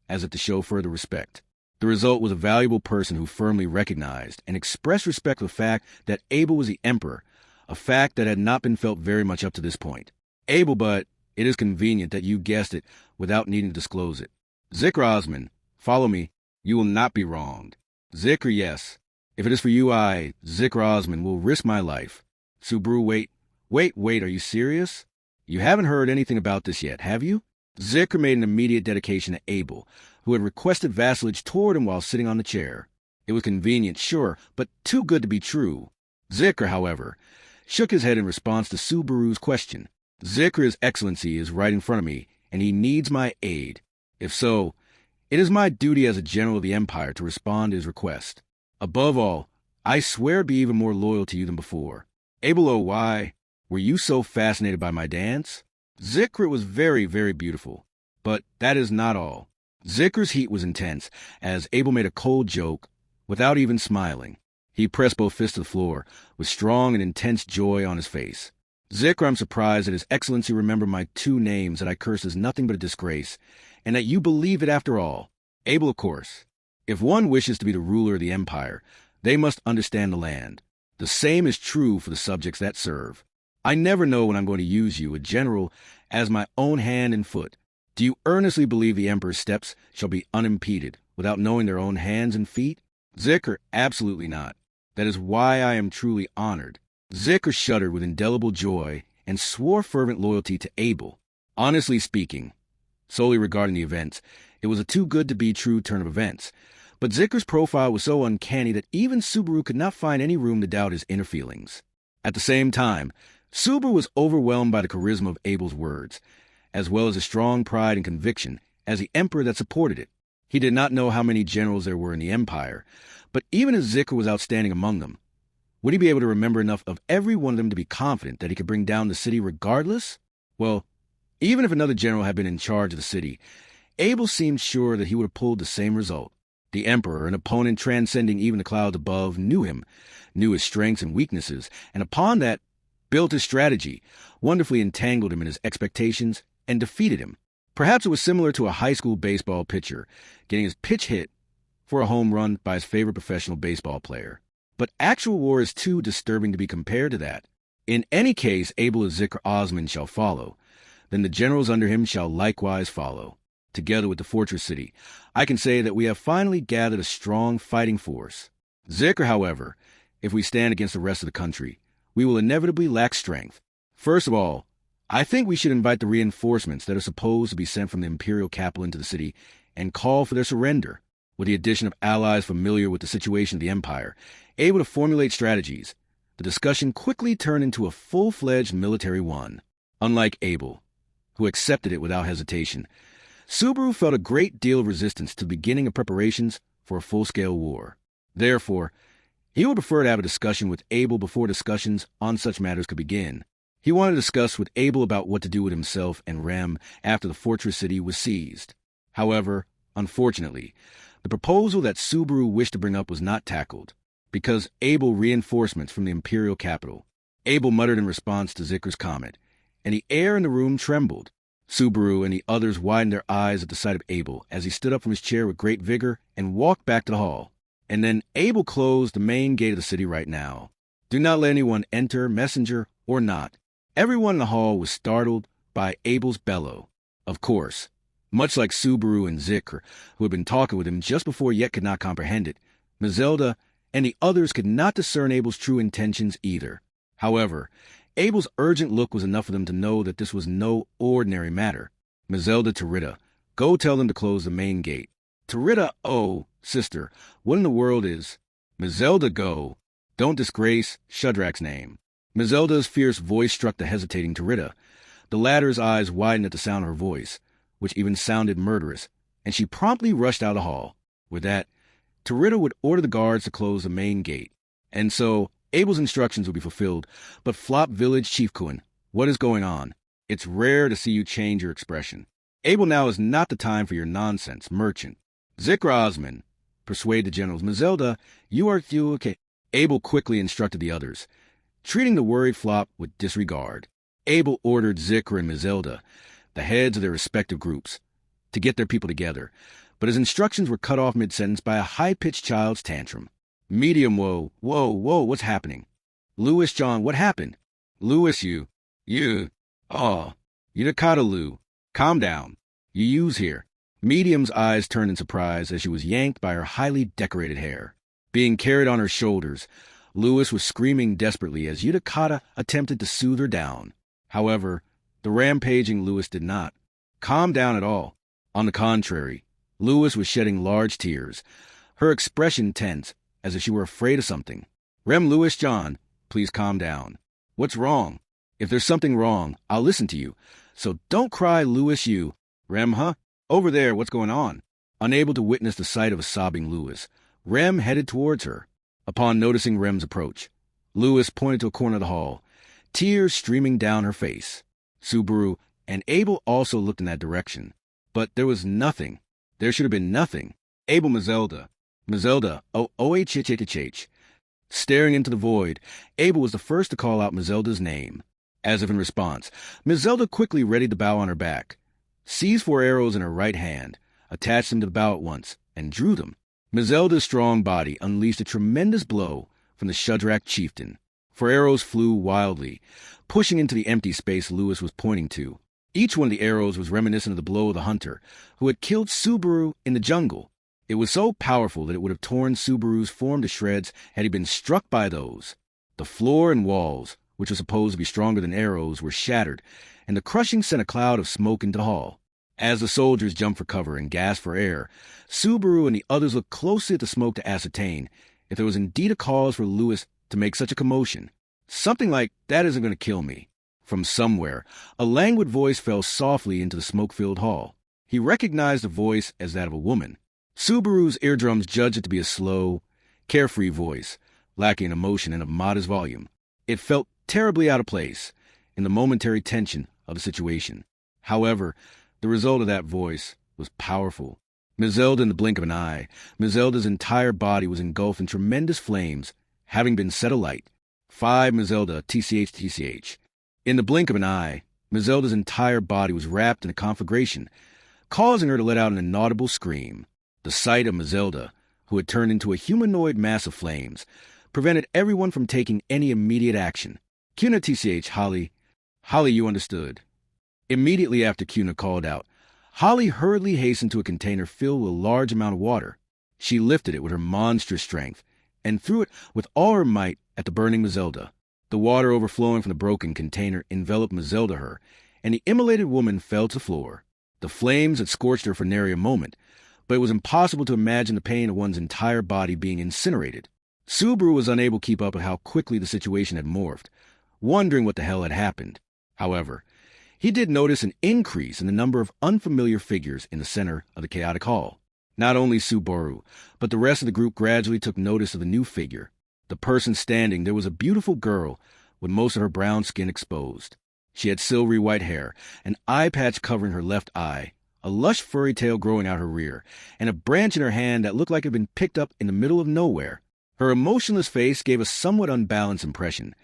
as if to show further respect. The result was a valuable person who firmly recognized and expressed respect for the fact that Abel was the emperor, a fact that had not been felt very much up to this point. Abel, but it is convenient that you guessed it without needing to disclose it. Zikr Osman, follow me. You will not be wronged. Zikr, yes. If it is for you, I, Zikr Osman, will risk my life. Subaru, wait, are you serious? You haven't heard anything about this yet, have you? Zikr made an immediate dedication to Abel, who had requested vassalage toward him while sitting on the chair. It was convenient, sure, but too good to be true. Zikr, however, shook his head in response to Subaru's question. Zikr, His Excellency, is right in front of me, and he needs my aid. If so, it is my duty as a general of the Empire to respond to his request. Above all, I swear to be even more loyal to you than before. Abel, oh, why? Were you so fascinated by my dance? Zikr was very, very beautiful. But that is not all. Zikr's heat was intense, as Abel made a cold joke, without even smiling. He pressed both fists to the floor, with strong and intense joy on his face. Zikr, I'm surprised that His Excellency remembered my two names that I cursed as nothing but a disgrace, and that you believe it after all. Abel, of course. If one wishes to be the ruler of the empire, they must understand the land. The same is true for the subjects that serve. I never know when I'm going to use you, a general, as my own hand and foot. Do you earnestly believe the emperor's steps shall be unimpeded, without knowing their own hands and feet? Zikr, absolutely not. That is why I am truly honored. Zikr shuddered with indelible joy and swore fervent loyalty to Abel. Honestly speaking, solely regarding the events, it was a too-good-to-be-true turn of events. But Zikr's profile was so uncanny that even Subaru could not find any room to doubt his inner feelings. At the same time, Subaru was overwhelmed by the charisma of Abel's words, as well as the strong pride and conviction as the emperor that supported it. He did not know how many generals there were in the empire, but even as Zikr was outstanding among them, would he be able to remember enough of every one of them to be confident that he could bring down the city regardless? Well, even if another general had been in charge of the city, Abel seemed sure that he would have pulled the same result. The emperor, an opponent transcending even the clouds above, knew him, knew his strengths and weaknesses, and upon that, built his strategy, wonderfully entangled him in his expectations, and defeated him. Perhaps it was similar to a high school baseball pitcher getting his pitch hit for a home run by his favorite professional baseball player. But actual war is too disturbing to be compared to that. In any case, Abel as Zikr Osman shall follow. Then the generals under him shall likewise follow. Together with the fortress city, I can say that we have finally gathered a strong fighting force. Zikr, however, if we stand against the rest of the country, we will inevitably lack strength. First of all, I think we should invite the reinforcements that are supposed to be sent from the imperial capital into the city and call for their surrender. With the addition of allies familiar with the situation of the empire, able to formulate strategies, the discussion quickly turned into a full-fledged military one. Unlike Abel, who accepted it without hesitation, Subaru felt a great deal of resistance to the beginning of preparations for a full-scale war. Therefore, he would prefer to have a discussion with Abel before discussions on such matters could begin. He wanted to discuss with Abel about what to do with himself and Rem after the fortress city was seized. However, unfortunately, the proposal that Subaru wished to bring up was not tackled, because Abel reinforcements from the imperial capital. Abel muttered in response to Zikra's comment, and the air in the room trembled. Subaru and the others widened their eyes at the sight of Abel as he stood up from his chair with great vigor and walked back to the hall. And then Abel closed the main gate of the city right now. Do not let anyone enter, messenger or not. Everyone in the hall was startled by Abel's bellow. Of course, much like Subaru and Zikr, who had been talking with him just before yet could not comprehend it, Mazelda and the others could not discern Abel's true intentions either. However, Abel's urgent look was enough for them to know that this was no ordinary matter. Mazelda to Rita, go tell them to close the main gate. To Rita, oh, sister, what in the world is... Mazelda, go. Don't disgrace Shudrak's name. Mazelda's fierce voice struck the hesitating Tarita. The latter's eyes widened at the sound of her voice, which even sounded murderous, and she promptly rushed out of the hall. With that, Tarita would order the guards to close the main gate. And so, Abel's instructions would be fulfilled. But Flop Village Chief Kuan, what is going on? It's rare to see you change your expression. Abel, now is not the time for your nonsense, merchant. Zikra Osman, persuade the generals. Mazelda, you are okay. Abel quickly instructed the others, treating the worried Flop with disregard. Abel ordered Zikra and Mazelda, the heads of their respective groups, to get their people together, but his instructions were cut off mid-sentence by a high-pitched child's tantrum. Medium, whoa, what's happening? Louis, John, what happened? Louis, you, Yudakata, Lou, calm down. Yu's here. Medium's eyes turned in surprise as she was yanked by her highly decorated hair. Being carried on her shoulders, Louis was screaming desperately as Yudakata attempted to soothe her down. However, the rampaging Louis did not calm down at all. On the contrary, Louis was shedding large tears, her expression tense, as if she were afraid of something. Rem, Louis, John, please calm down. What's wrong? If there's something wrong, I'll listen to you. So don't cry, Louis, you. Rem, huh? Over there, what's going on? Unable to witness the sight of a sobbing Louis, Rem headed towards her. Upon noticing Rem's approach, Louis pointed to a corner of the hall, tears streaming down her face. Subaru and Abel also looked in that direction. But there was nothing. There should have been nothing. Abel, Mazelda, O-H-H-H-H. Staring into the void, Abel was the first to call out Mazelda's name. As if in response, Mazelda quickly readied the bow on her back, seized 4 arrows in her right hand, attached them to the bow at once, and drew them. Mazelda's strong body unleashed a tremendous blow from the Shudrak chieftain. 4 arrows flew wildly, pushing into the empty space Louis was pointing to. Each one of the arrows was reminiscent of the blow of the hunter who had killed Subaru in the jungle. It was so powerful that it would have torn Subaru's form to shreds had he been struck by those. The floor and walls, which were supposed to be stronger than arrows, were shattered, and the crushing sent a cloud of smoke into the hall. As the soldiers jumped for cover and gasped for air, Subaru and the others looked closely at the smoke to ascertain if there was indeed a cause for Louis to make such a commotion. Something like, "That isn't going to kill me." From somewhere, a languid voice fell softly into the smoke-filled hall. He recognized the voice as that of a woman. Subaru's eardrums judged it to be a slow, carefree voice, lacking emotion and of modest volume. It felt terribly out of place in the momentary tension of the situation. However, the result of that voice was powerful. Mazelda in the blink of an eye, Mazelda's entire body was engulfed in tremendous flames, having been set alight. 5 Mazelda, TCH. In the blink of an eye, Mazelda's entire body was wrapped in a conflagration, causing her to let out an inaudible scream. The sight of Mazelda, who had turned into a humanoid mass of flames, prevented everyone from taking any immediate action. Cuna, TCH, Holly, you understood. Immediately after Cuna called out, Holly hurriedly hastened to a container filled with a large amount of water. She lifted it with her monstrous strength and threw it with all her might at the burning Mazelda. The water overflowing from the broken container enveloped Mazelda her, and the immolated woman fell to the floor. The flames had scorched her for nary a moment, but it was impossible to imagine the pain of one's entire body being incinerated. Subaru was unable to keep up with how quickly the situation had morphed, wondering what the hell had happened. However, he did notice an increase in the number of unfamiliar figures in the center of the chaotic hall. Not only Subaru, but the rest of the group gradually took notice of the new figure. The person standing there was a beautiful girl with most of her brown skin exposed. She had silvery white hair, an eye patch covering her left eye, a lush furry tail growing out her rear, and a branch in her hand that looked like it had been picked up in the middle of nowhere. Her emotionless face gave a somewhat unbalanced impression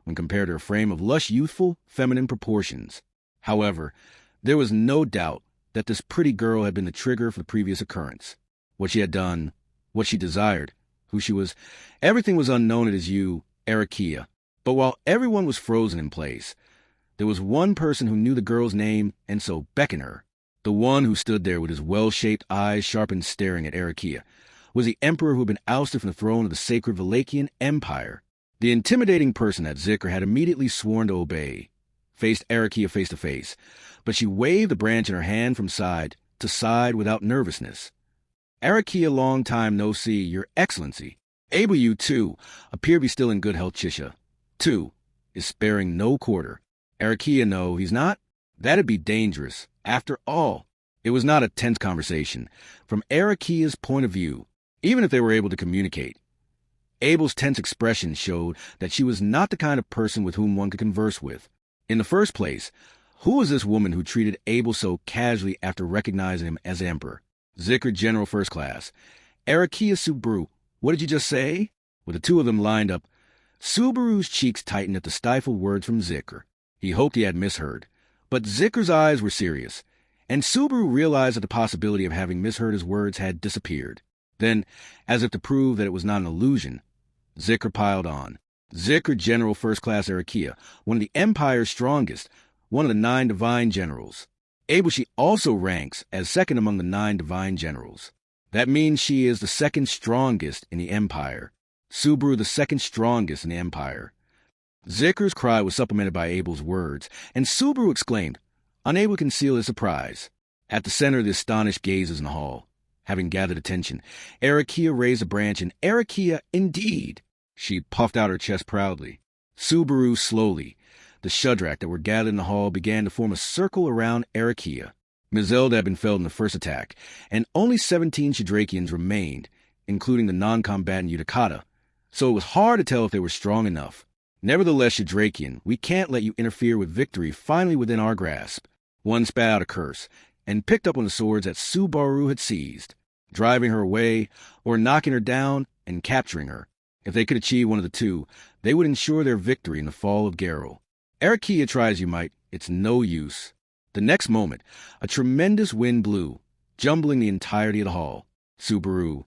when compared to her frame of lush, youthful, feminine proportions. However, there was no doubt that this pretty girl had been the trigger for the previous occurrence. What she had done, what she desired, who she was, everything was unknown to you, Arakia. But while everyone was frozen in place, there was one person who knew the girl's name and so beckoned her. The one who stood there with his well-shaped eyes sharpened staring at Arakia was the emperor who had been ousted from the throne of the sacred Valachian Empire. The intimidating person that Zikr had immediately sworn to obey faced Arakia face to face, but she waved the branch in her hand from side to side without nervousness. Arakia, long time no see, your excellency. Abel, you too, appear to be still in good health. Chisha, too, is sparing no quarter. Arakia, no, he's not. That'd be dangerous. After all, it was not a tense conversation. From Arakia's point of view, even if they were able to communicate, Abel's tense expression showed that she was not the kind of person with whom one could converse with. In the first place, who was this woman who treated Abel so casually after recognizing him as emperor? Zikr, General First Class. Arakia Subaru, what did you just say? With the two of them lined up, Subaru's cheeks tightened at the stifled words from Zikr. He hoped he had misheard. But Zikr's eyes were serious, and Subaru realized that the possibility of having misheard his words had disappeared. Then, as if to prove that it was not an illusion, Zikr piled on. Zikr, General First Class Arakia, one of the Empire's strongest, one of the 9 divine generals. Abel, she also ranks as second among the 9 divine generals. That means she is the second strongest in the Empire. Subaru, the second strongest in the Empire. Zikr's cry was supplemented by Abel's words, and Subaru exclaimed, unable to conceal his surprise. At the center of the astonished gazes in the hall, having gathered attention, Arakia raised a branch, and Arakia, indeed. She puffed out her chest proudly. Subaru slowly. The Shudrak that were gathered in the hall began to form a circle around Arakia. Mizelda had been felled in the first attack, and only 17 Shadrakians remained, including the non-combatant Utakata, so it was hard to tell if they were strong enough. Nevertheless, Shadrakian, we can't let you interfere with victory finally within our grasp. One spat out a curse, and picked up one of the swords that Subaru had seized, driving her away, or knocking her down and capturing her. If they could achieve one of the two, they would ensure their victory in the fall of Geralt. Arakia, try as you might, it's no use. The next moment, a tremendous wind blew, jumbling the entirety of the hall. Subaru,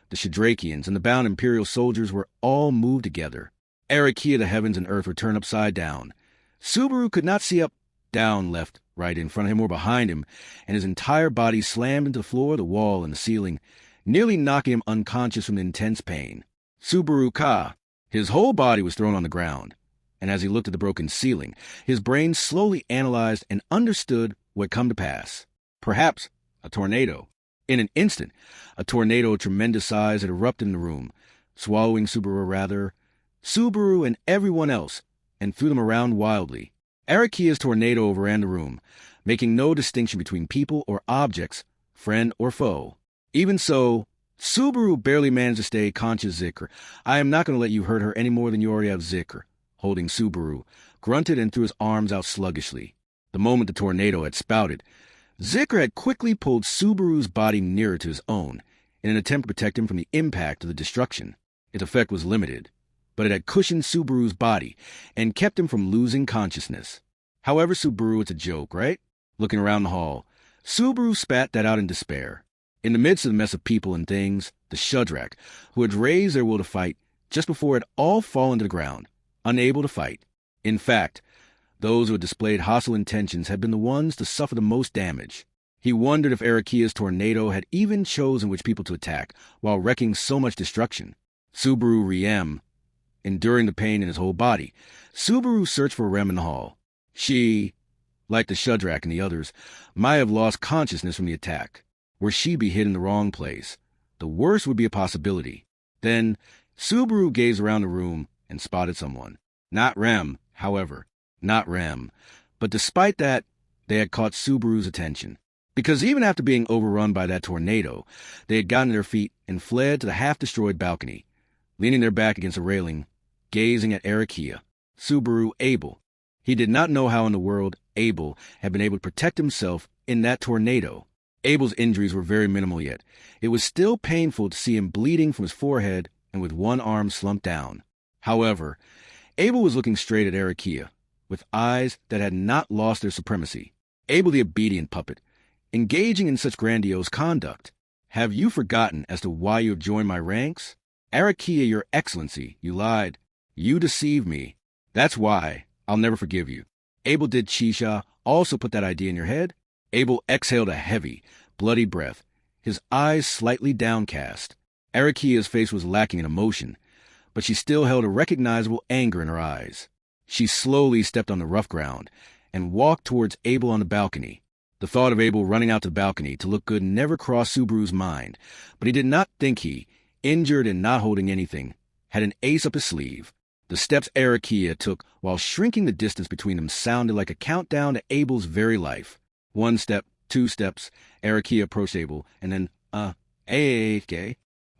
the Shadrakians, and the bound Imperial soldiers were all moved together. Arakia, the heavens and earth were turned upside down. Subaru could not see up, down, left, right, in front of him or behind him, and his entire body slammed into the floor, the wall, and the ceiling, nearly knocking him unconscious from the intense pain. Subaru Ka. His whole body was thrown on the ground, and as he looked at the broken ceiling, his brain slowly analyzed and understood what had come to pass. Perhaps a tornado. In an instant, a tornado of tremendous size had erupted in the room, swallowing Subaru and everyone else, and threw them around wildly. Arakia's tornado overran the room, making no distinction between people or objects, friend or foe. Even so, Subaru barely managed to stay conscious. Zikr, I am not going to let you hurt her any more than you already have. Zikr, holding Subaru, grunted and threw his arms out sluggishly. The moment the tornado had spouted, Zikr had quickly pulled Subaru's body nearer to his own in an attempt to protect him from the impact of the destruction. Its effect was limited, but it had cushioned Subaru's body and kept him from losing consciousness. However, Subaru, it's a joke, right? Looking around the hall, Subaru spat that out in despair. In the midst of the mess of people and things, the Shudrak, who had raised their will to fight just before it had all fallen to the ground, unable to fight. In fact, those who had displayed hostile intentions had been the ones to suffer the most damage. He wondered if Arakia's tornado had even chosen which people to attack while wreaking so much destruction. Subaru Riem, enduring the pain in his whole body, Subaru searched for Rem in the hall. She, like the Shudrak and the others, might have lost consciousness from the attack. Were she be hid in the wrong place, the worst would be a possibility. Then, Subaru gazed around the room and spotted someone. Not Rem, however. Not Rem. But despite that, they had caught Subaru's attention. Because even after being overrun by that tornado, they had gotten to their feet and fled to the half-destroyed balcony, leaning their back against a railing, gazing at Arakia. Subaru Abel. He did not know how in the world Abel had been able to protect himself in that tornado. Abel's injuries were very minimal yet. It was still painful to see him bleeding from his forehead and with one arm slumped down. However, Abel was looking straight at Arakia, with eyes that had not lost their supremacy. Abel the obedient puppet, engaging in such grandiose conduct. Have you forgotten as to why you have joined my ranks? Arakia, your excellency, you lied. You deceived me. That's why I'll never forgive you. Abel, did Chisha also put that idea in your head? Abel exhaled a heavy, bloody breath, his eyes slightly downcast. Arakia's face was lacking in emotion, but she still held a recognizable anger in her eyes. She slowly stepped on the rough ground and walked towards Abel on the balcony. The thought of Abel running out to the balcony to look good never crossed Subaru's mind, but he did not think he, injured and not holding anything, had an ace up his sleeve. The steps Arakia took while shrinking the distance between them sounded like a countdown to Abel's very life. 1 step, 2 steps, Arakia approached Abel, and then, a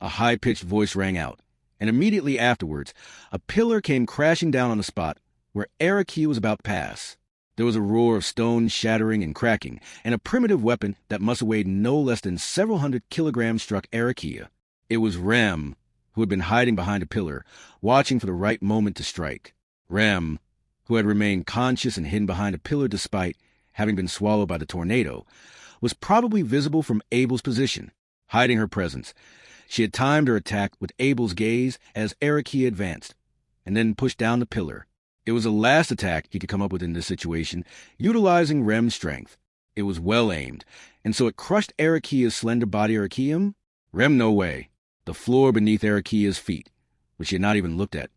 high-pitched voice rang out, and immediately afterwards, a pillar came crashing down on the spot where Arakia was about to pass. There was a roar of stones shattering and cracking, and a primitive weapon that must have weighed no less than several hundred kilograms struck Arakia. It was Rem, who had been hiding behind a pillar, watching for the right moment to strike. Rem, who had remained conscious and hidden behind a pillar despite having been swallowed by the tornado, was probably visible from Abel's position. Hiding her presence, she had timed her attack with Abel's gaze as Arakia advanced, and then pushed down the pillar. It was the last attack he could come up with in this situation, utilizing Rem's strength. It was well aimed, and so it crushed Arakia's slender body. Arakiam? Rem, no way. The floor beneath Arakia's feet, which she had not even looked at,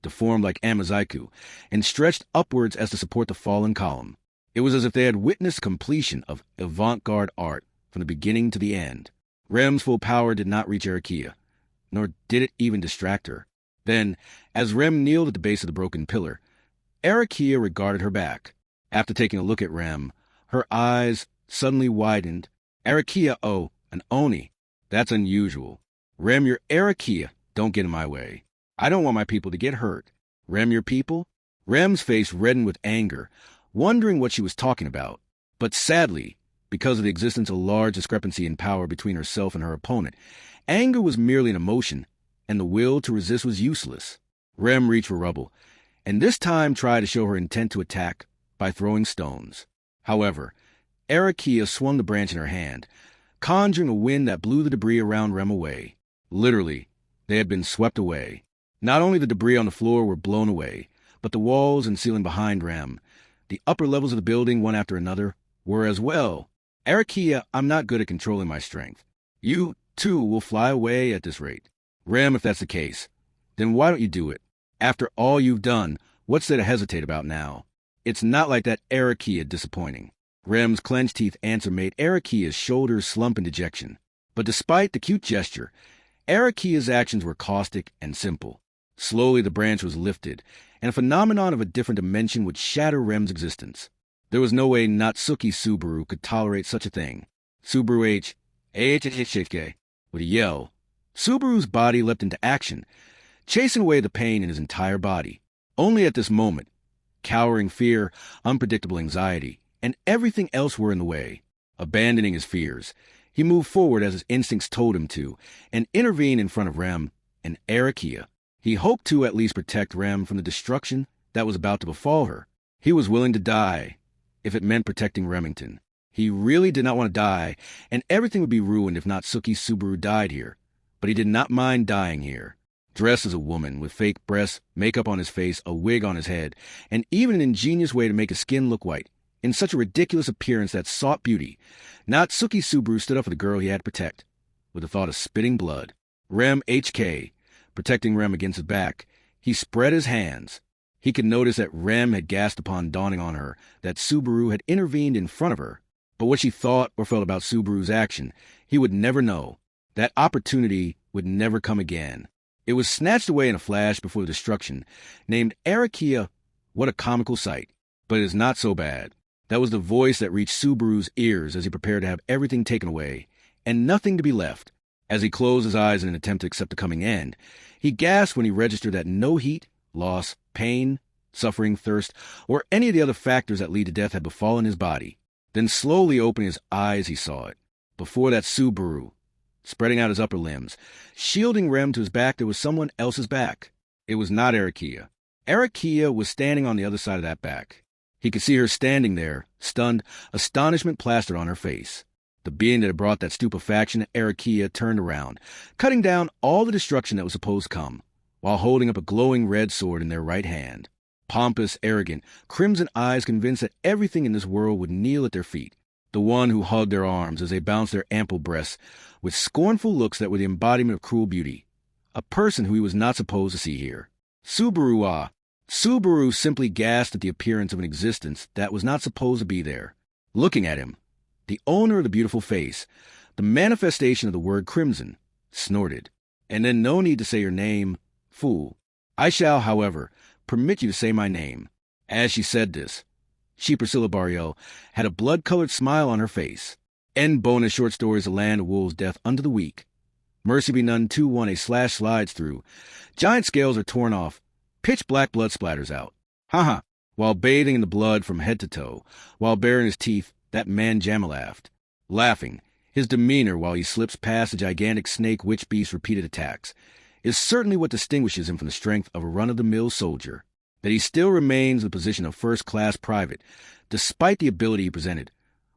deformed like Amazaiku, and stretched upwards as to support the fallen column. It was as if they had witnessed completion of avant-garde art from the beginning to the end. Rem's full power did not reach Arakia, nor did it even distract her. Then, as Rem kneeled at the base of the broken pillar, Arakia regarded her back. After taking a look at Rem, her eyes suddenly widened. Arakia, oh, an Oni. That's unusual. Rem, you're Arakia. Don't get in my way. I don't want my people to get hurt. Rem, your people? Rem's face reddened with anger, wondering what she was talking about. But sadly, because of the existence of a large discrepancy in power between herself and her opponent, anger was merely an emotion, and the will to resist was useless. Rem reached for rubble, and this time tried to show her intent to attack by throwing stones. However, Arakia swung the branch in her hand, conjuring a wind that blew the debris around Rem away. Literally, they had been swept away. Not only the debris on the floor were blown away, but the walls and ceiling behind Rem, the upper levels of the building one after another, were as well. Arakia, I'm not good at controlling my strength. You, too, will fly away at this rate. Rem, if that's the case, then why don't you do it? After all you've done, what's there to hesitate about now? It's not like that Arakia disappointing. Rem's clenched teeth answer made Arakia's shoulders slump in dejection. But despite the cute gesture, Arakia's actions were caustic and simple. Slowly the branch was lifted, and a phenomenon of a different dimension would shatter Rem's existence. There was no way Natsuki Subaru could tolerate such a thing. Subaru with a yell, Subaru's body leapt into action, chasing away the pain in his entire body. Only at this moment, cowering fear, unpredictable anxiety, and everything else were in the way. Abandoning his fears, he moved forward as his instincts told him to, and intervened in front of Rem and Arakia. He hoped to at least protect Rem from the destruction that was about to befall her. He was willing to die, if it meant protecting Remington. He really did not want to die, and everything would be ruined if Natsuki Subaru died here. But he did not mind dying here. Dressed as a woman, with fake breasts, makeup on his face, a wig on his head, and even an ingenious way to make his skin look white, in such a ridiculous appearance that sought beauty, Natsuki Subaru stood up for the girl he had to protect, with the thought of spitting blood. Rem HK, protecting Rem against his back, he spread his hands. He could notice that Rem had gasped upon dawning on her that Subaru had intervened in front of her. But what she thought or felt about Subaru's action, he would never know. That opportunity would never come again. It was snatched away in a flash before destruction, named Arakia. What a comical sight. But it is not so bad. That was the voice that reached Subaru's ears as he prepared to have everything taken away, and nothing to be left. As he closed his eyes in an attempt to accept the coming end, he gasped when he registered that no heat, loss, pain, suffering, thirst, or any of the other factors that lead to death had befallen his body. Then slowly opening his eyes, he saw it. Before that Subaru, spreading out his upper limbs, shielding Rem to his back, there was someone else's back. It was not Arakia. Arakia was standing on the other side of that back. He could see her standing there, stunned, astonishment plastered on her face. The being that had brought that stupefaction, Arakia, turned around, cutting down all the destruction that was supposed to come, while holding up a glowing red sword in their right hand. Pompous, arrogant, crimson eyes convinced that everything in this world would kneel at their feet. The one who hugged their arms as they bounced their ample breasts with scornful looks that were the embodiment of cruel beauty. A person who he was not supposed to see here. Subaru, Subaru simply gasped at the appearance of an existence that was not supposed to be there. Looking at him, the owner of the beautiful face, the manifestation of the word crimson, snorted. And then no need to say your name, fool. I shall, however, permit you to say my name. As she said this, she, Priscilla Barriel, had a blood-colored smile on her face. End bonus short stories, The Land of Wolves, Death Unto the Weak. Mercy Be None 2-1, a slash slides through. Giant scales are torn off. Pitch black blood splatters out. Haha. While bathing in the blood from head to toe, while baring his teeth, that man Jamma laughed. Laughing, his demeanor while he slips past the gigantic snake witch beast's repeated attacks, is certainly what distinguishes him from the strength of a run-of-the-mill soldier. That he still remains in the position of first-class private, despite the ability he presented,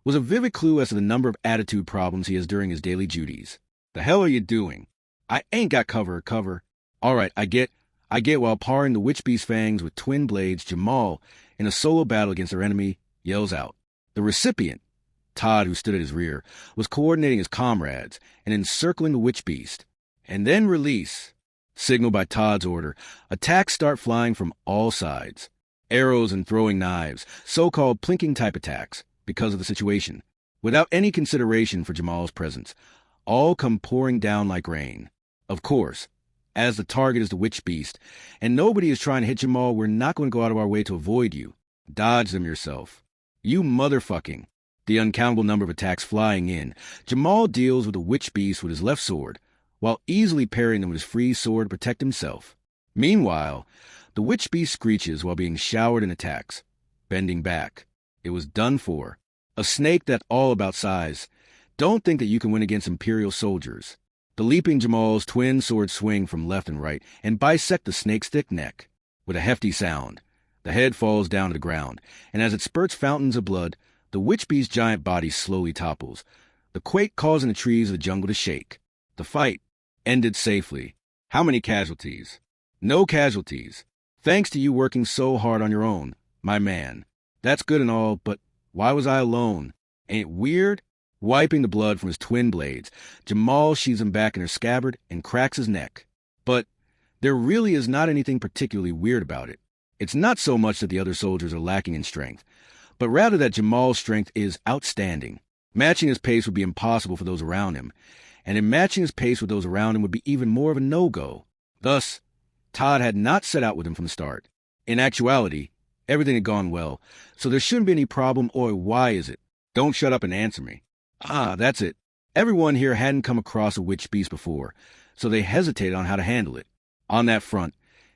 was a vivid clue as to the number of attitude problems he has during his daily duties. The hell are you doing? I ain't got cover. All right, I get while parring the witch beast fangs with twin blades, Jamal, in a solo battle against their enemy, yells out. The recipient, Todd, who stood at his rear, was coordinating his comrades and encircling the witch beast. And then release. Signaled by Todd's order, attacks start flying from all sides. Arrows and throwing knives, so-called plinking-type attacks, because of the situation, without any consideration for Jamal's presence, all come pouring down like rain. Of course, as the target is the witch beast, and nobody is trying to hit Jamal, we're not going to go out of our way to avoid you. Dodge them yourself. You motherfucking. The uncountable number of attacks flying in, Jamal deals with the witch beast with his left sword, while easily parrying them with his free sword to protect himself. Meanwhile, the witch beast screeches while being showered in attacks, bending back. It was done for. A snake that all about size. Don't think that you can win against Imperial soldiers. The leaping Jamal's twin swords swing from left and right and bisect the snake's thick neck. With a hefty sound, the head falls down to the ground, and as it spurts fountains of blood, the witch beast's giant body slowly topples, the quake causing the trees of the jungle to shake. The fight ended safely. How many casualties? No casualties. Thanks to you working so hard on your own, my man. That's good and all, but why was I alone? Ain't it weird? Wiping the blood from his twin blades, Jamal sheathes him back in her scabbard and cracks his neck. But there really is not anything particularly weird about it. It's not so much that the other soldiers are lacking in strength, but rather that Jamal's strength is outstanding. Matching his pace would be impossible for those around him, and in matching his pace with those around him would be even more of a no-go. Thus, Todd had not set out with him from the start. In actuality, everything had gone well, so there shouldn't be any problem, or why is it? Don't shut up and answer me. That's it. Everyone here hadn't come across a witch beast before, so they hesitated on how to handle it. On that front,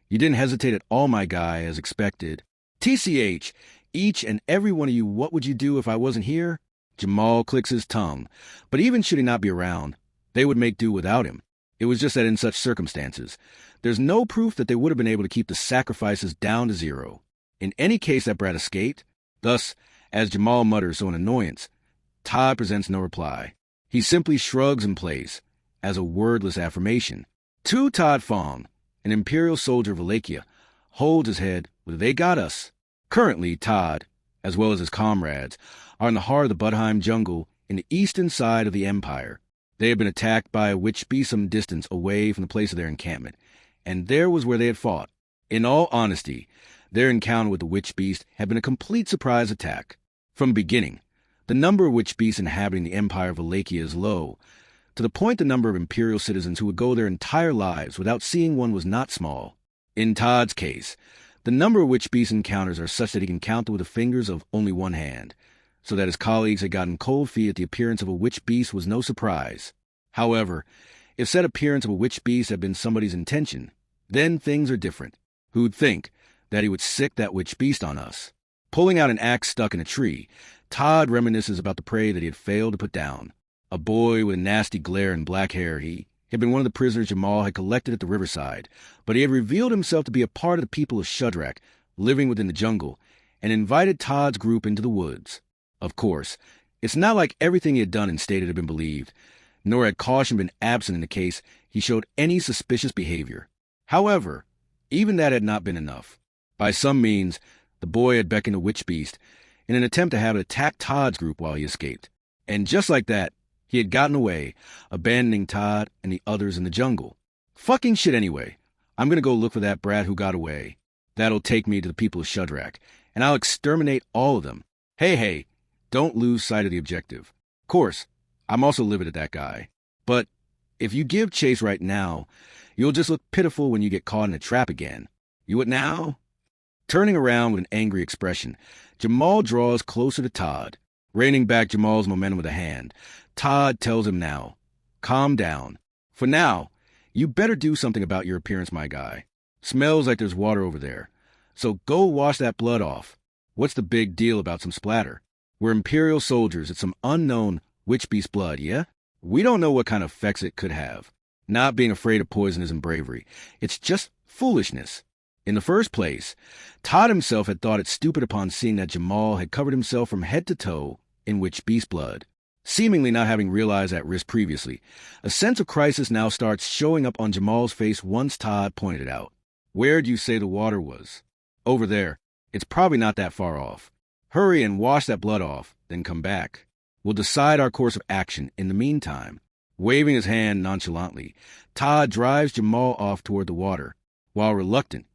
you didn't hesitate at all, my guy, as expected. TCH, each and every one of you, what would you do if I wasn't here? Jamal clicks his tongue, but even should he not be around, they would make do without him. It was just that in such circumstances, there's no proof that they would have been able to keep the sacrifices down to zero. In any case, that brat escaped. Thus, as Jamal mutters so in annoyance, Todd presents no reply. He simply shrugs in place, as a wordless affirmation. To Todd Fong, an Imperial soldier of Wallachia, holds his head with "They got us." Currently, Todd, as well as his comrades, are in the heart of the Budheim jungle in the eastern side of the Empire. They had been attacked by a witch beast some distance away from the place of their encampment, and there was where they had fought. In all honesty, their encounter with the witch beast had been a complete surprise attack. From the beginning, the number of witch beasts inhabiting the Empire of Wallachia is low. To the point the number of Imperial citizens who would go their entire lives without seeing one was not small. In Todd's case, the number of witch beast encounters are such that he can count them with the fingers of only one hand, so that his colleagues had gotten cold feet at the appearance of a witch beast was no surprise. However, if said appearance of a witch beast had been somebody's intention, then things are different. Who'd think? that he would sick that witch beast on us. Pulling out an axe stuck in a tree, Todd reminisces about the prey that he had failed to put down. A boy with a nasty glare and black hair, he had been one of the prisoners Jamal had collected at the riverside, but he had revealed himself to be a part of the people of Shadrach, living within the jungle, and invited Todd's group into the woods. Of course, it's not like everything he had done and stated had been believed, nor had caution been absent in the case he showed any suspicious behavior. However, even that had not been enough. By some means, the boy had beckoned a witch beast in an attempt to have it attack Todd's group while he escaped. And just like that, he had gotten away, abandoning Todd and the others in the jungle. Fucking shit anyway. I'm gonna go look for that brat who got away. That'll take me to the people of Shadrach, and I'll exterminate all of them. Hey, don't lose sight of the objective. Of course, I'm also livid at that guy. But if you give chase right now, you'll just look pitiful when you get caught in a trap again. You what now? Turning around with an angry expression, Jamal draws closer to Todd. Reining back Jamal's momentum with a hand, Todd tells him now, calm down. For now, you better do something about your appearance, my guy. Smells like there's water over there. So go wash that blood off. What's the big deal about some splatter? We're Imperial soldiers. It's some unknown witch beast blood, yeah? We don't know what kind of effects it could have. Not being afraid of poison isn't bravery. It's just foolishness. In the first place, Todd himself had thought it stupid upon seeing that Jamal had covered himself from head to toe in witch beast blood. Seemingly not having realized that risk previously, a sense of crisis now starts showing up on Jamal's face once Todd pointed it out. Where'd you say the water was? Over there. It's probably not that far off. Hurry and wash that blood off, then come back. We'll decide our course of action in the meantime. Waving his hand nonchalantly, Todd drives Jamal off toward the water. While reluctant,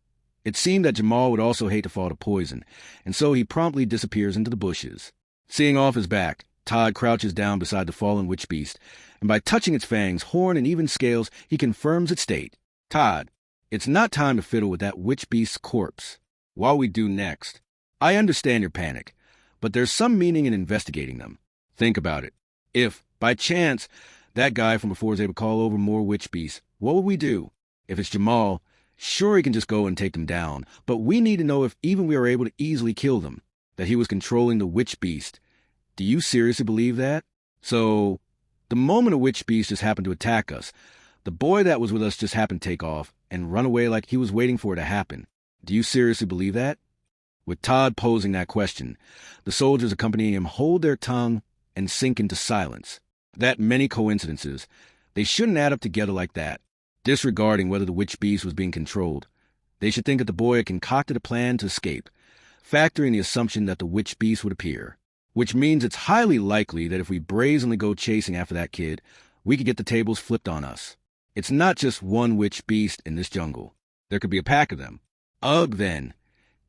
it seemed that Jamal would also hate to fall to poison, and so he promptly disappears into the bushes. Seeing off his back, Todd crouches down beside the fallen witch beast, and by touching its fangs, horn, and even scales, he confirms its state. Todd, it's not time to fiddle with that witch beast's corpse. What we do next? I understand your panic, but there's some meaning in investigating them. Think about it. If, by chance, that guy from before is able to call over more witch beasts, what will we do? If it's Jamal, sure he can just go and take them down, but we need to know if even we are able to easily kill them, that he was controlling the witch beast. Do you seriously believe that? So, the moment a witch beast just happened to attack us, the boy that was with us just happened to take off and run away like he was waiting for it to happen. Do you seriously believe that? With Todd posing that question, the soldiers accompanying him hold their tongue and sink into silence. That many coincidences, they shouldn't add up together like that. Disregarding whether the witch beast was being controlled, they should think that the boy had concocted a plan to escape, factoring the assumption that the witch beast would appear. Which means it's highly likely that if we brazenly go chasing after that kid, we could get the tables flipped on us. It's not just one witch beast in this jungle. There could be a pack of them. Ugh, then.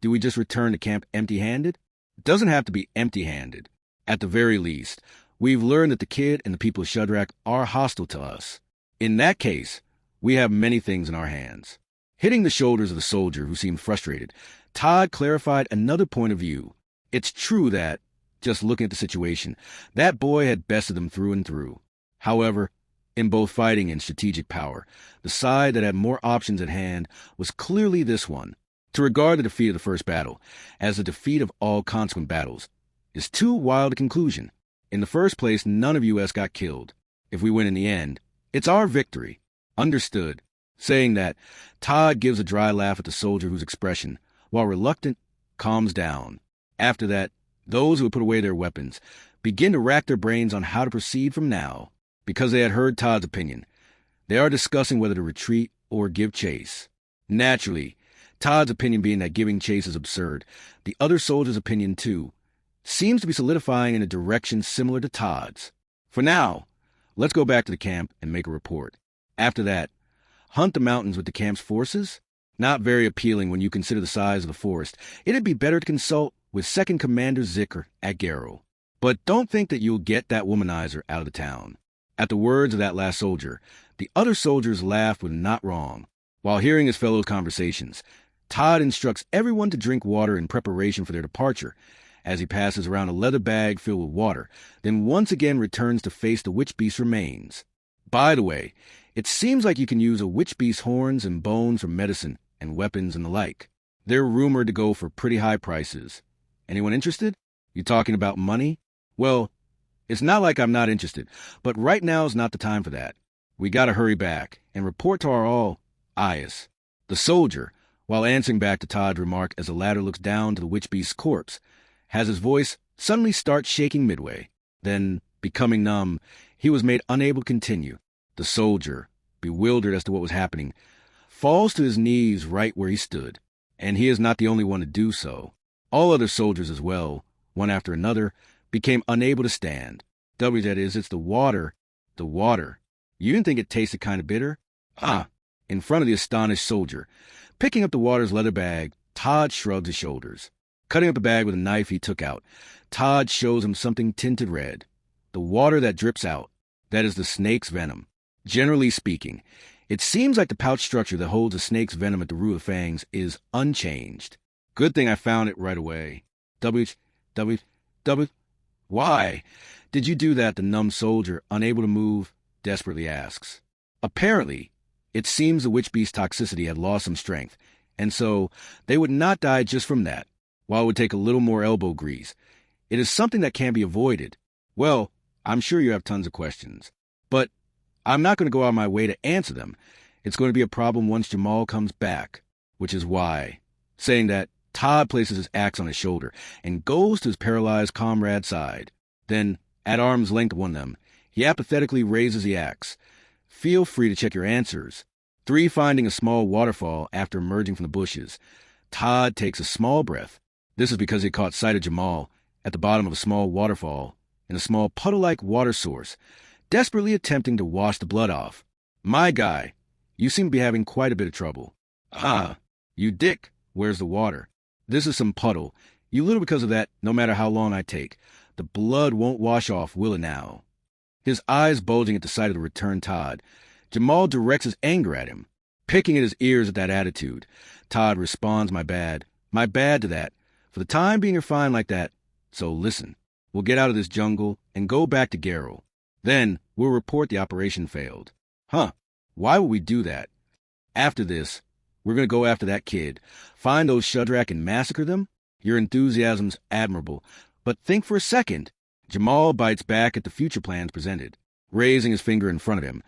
Do we just return to camp empty-handed? It doesn't have to be empty-handed. At the very least, we've learned that the kid and the people of Shadrach are hostile to us. In that case, we have many things in our hands. Hitting the shoulders of the soldier who seemed frustrated, Todd clarified another point of view. It's true that, just looking at the situation, that boy had bested them through and through. However, in both fighting and strategic power, the side that had more options at hand was clearly this one. To regard the defeat of the first battle as the defeat of all consequent battles is too wild a conclusion. In the first place, none of us got killed. If we win in the end, it's our victory. Understood. Saying that, Todd gives a dry laugh at the soldier whose expression, while reluctant, calms down. After that, those who had put away their weapons begin to rack their brains on how to proceed from now. Because they had heard Todd's opinion, they are discussing whether to retreat or give chase. Naturally, Todd's opinion being that giving chase is absurd, the other soldiers' opinion, too, seems to be solidifying in a direction similar to Todd's. For now, let's go back to the camp and make a report. After that, hunt the mountains with the camp's forces? Not very appealing when you consider the size of the forest. It'd be better to consult with Second Commander Zicker at Garrow. But don't think that you'll get that womanizer out of the town. At the words of that last soldier, the other soldiers laughed with not wrong. While hearing his fellows' conversations, Todd instructs everyone to drink water in preparation for their departure, as he passes around a leather bag filled with water, then once again returns to face the witch beast's remains. By the way, it seems like you can use a witch beast's horns and bones for medicine and weapons and the like. They're rumored to go for pretty high prices. Anyone interested? You talking about money? Well, it's not like I'm not interested, but right now's not the time for that. We gotta hurry back and report to our eyes. The soldier, while answering back to Todd's remark as the latter looks down to the witch beast's corpse, has his voice suddenly start shaking midway. Then, becoming numb, he was made unable to continue. The soldier, bewildered as to what was happening, falls to his knees right where he stood. And he is not the only one to do so. All other soldiers as well, one after another, became unable to stand. That is, it's the water. The water. You didn't think it tasted kind of bitter? In front of the astonished soldier, picking up the water's leather bag, Todd shrugged his shoulders. Cutting up the bag with a knife he took out, Todd shows him something tinted red. The water that drips out, that is the snake's venom. Generally speaking, it seems like the pouch structure that holds a snake's venom at the root of fangs is unchanged. Good thing I found it right away. Why did you do that? The numb soldier, unable to move, desperately asks. Apparently, it seems the witch beast's toxicity had lost some strength, and so they would not die just from that, while it would take a little more elbow grease. It is something that can't be avoided. Well, I'm sure you have tons of questions, but I'm not going to go out of my way to answer them. It's going to be a problem once Jamal comes back, which is why. Saying that, Todd places his axe on his shoulder and goes to his paralyzed comrade's side. Then, at arm's length of one of them, he apathetically raises the axe. Feel free to check your answers. 3 finding a small waterfall after emerging from the bushes. Todd takes a small breath. This is because he caught sight of Jamal at the bottom of a small waterfall in a small puddle-like water source, desperately attempting to wash the blood off. My guy, you seem to be having quite a bit of trouble. You dick, where's the water? This is some puddle. You little because of that, no matter how long I take. The blood won't wash off, will it now? His eyes bulging at the sight of the returned Todd. Jamal directs his anger at him. Picking at his ears at that attitude, Todd responds, my bad to that. For the time being you're fine like that. So listen, we'll get out of this jungle and go back to Garrow. Then we'll report the operation failed. Why would we do that? After this, we're going to go after that kid, find those Shadrach and massacre them? Your enthusiasm's admirable, but think for a second. Jamal bites back at the future plans presented. Raising his finger in front of him,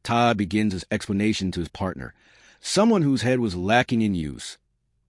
Todd begins his explanation to his partner, someone whose head was lacking in use.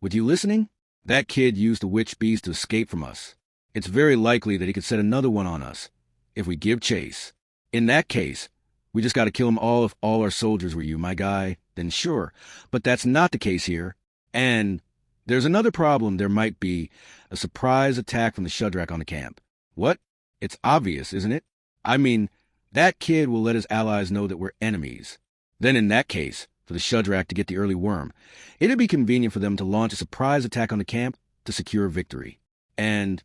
With you listening? That kid used the witch beast to escape from us. It's very likely that he could set another one on us, if we give chase. In that case, we just got to kill him all if all our soldiers were you, my guy. Then sure, but that's not the case here. And there's another problem. There might be a surprise attack from the Shadrach on the camp. What? It's obvious, isn't it? I mean, that kid will let his allies know that we're enemies. Then in that case, for the Shadrach to get the early worm, it'd be convenient for them to launch a surprise attack on the camp to secure victory. And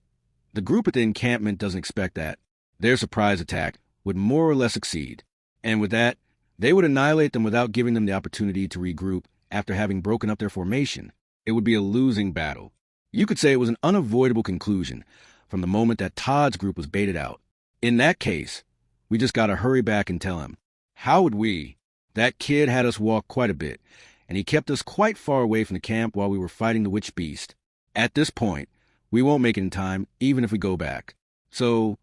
the group at the encampment doesn't expect that. Their surprise attack would more or less succeed. And with that, they would annihilate them without giving them the opportunity to regroup after having broken up their formation. It would be a losing battle. You could say it was an unavoidable conclusion from the moment that Todd's group was baited out. In that case, we just gotta hurry back and tell him. How would we? That kid had us walk quite a bit, and he kept us quite far away from the camp while we were fighting the witch beast. At this point, we won't make it in time, even if we go back. So,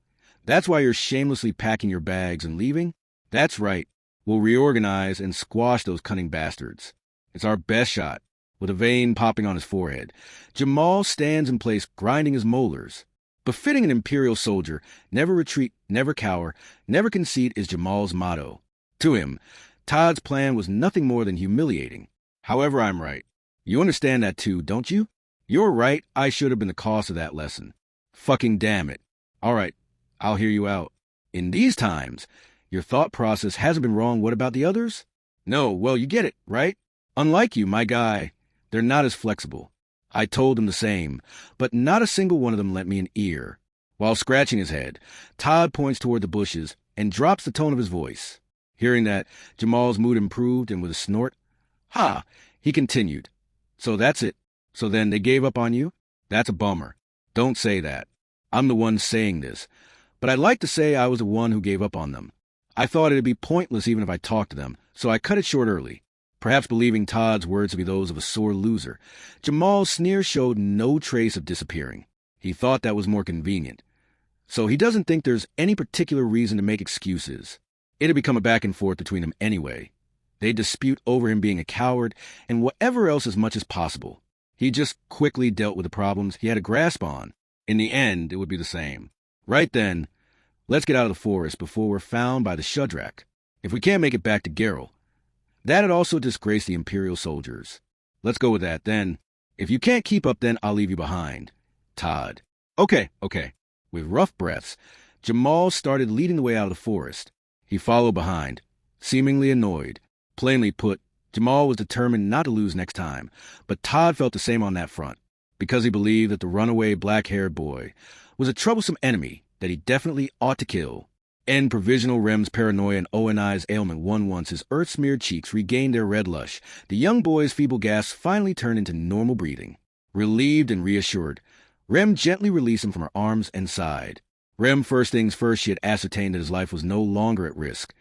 that's why you're shamelessly packing your bags and leaving? That's right. We'll reorganize and squash those cunning bastards. It's our best shot. With a vein popping on his forehead, Jamal stands in place, grinding his molars. Befitting an imperial soldier, never retreat, never cower, never concede is Jamal's motto. To him, Todd's plan was nothing more than humiliating. However, I'm right. You understand that too, don't you? You're right, I should have been the cause of that lesson. Fucking damn it. All right, I'll hear you out. In these times, your thought process hasn't been wrong. What about the others? No, well, you get it, right? Unlike you, my guy, they're not as flexible. I told them the same, but not a single one of them lent me an ear. While scratching his head, Todd points toward the bushes and drops the tone of his voice. Hearing that, Jamal's mood improved, and with a snort, he continued. So that's it. So then they gave up on you? That's a bummer. Don't say that. I'm the one saying this. But I'd like to say I was the one who gave up on them. I thought it'd be pointless even if I talked to them, so I cut it short early. Perhaps believing Todd's words to be those of a sore loser, Jamal's sneer showed no trace of disappearing. He thought that was more convenient. So he doesn't think there's any particular reason to make excuses. It'd become a back and forth between them anyway. They'd dispute over him being a coward and whatever else as much as possible. He just quickly dealt with the problems he had a grasp on. In the end, it would be the same. Right then, let's get out of the forest before we're found by the Shudrak. If we can't make it back to Geralt, that'd also disgrace the Imperial soldiers. Let's go with that, then. If you can't keep up, then I'll leave you behind. Todd. Okay. With rough breaths, Jamal started leading the way out of the forest. He followed behind, seemingly annoyed. Plainly put, Jamal was determined not to lose next time, but Todd felt the same on that front, because he believed that the runaway black-haired boy was a troublesome enemy that he definitely ought to kill. End provisional Rem's paranoia and ONI's ailment won once his earth-smeared cheeks regained their red lush. The young boy's feeble gasps finally turned into normal breathing. Relieved and reassured, Rem gently released him from her arms and sighed. Rem, first things first, she had ascertained that his life was no longer at risk.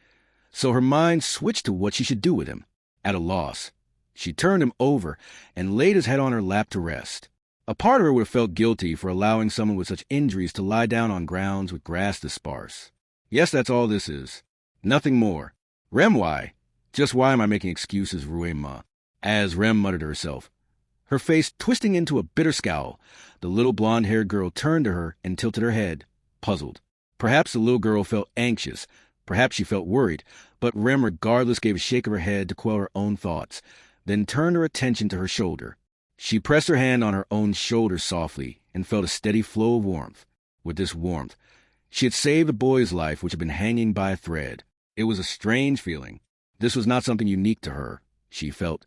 So her mind switched to what she should do with him. At a loss, she turned him over and laid his head on her lap to rest. A part of her would have felt guilty for allowing someone with such injuries to lie down on grounds with grass this sparse. Yes, that's all this is. Nothing more. Rem, why? Just why am I making excuses, Ruema? As Rem muttered to herself, her face twisting into a bitter scowl, the little blonde-haired girl turned to her and tilted her head, puzzled. Perhaps the little girl felt anxious. Perhaps she felt worried, but Rem regardless gave a shake of her head to quell her own thoughts, then turned her attention to her shoulder. She pressed her hand on her own shoulder softly and felt a steady flow of warmth. With this warmth, she had saved a boy's life which had been hanging by a thread. It was a strange feeling. This was not something unique to her, she felt,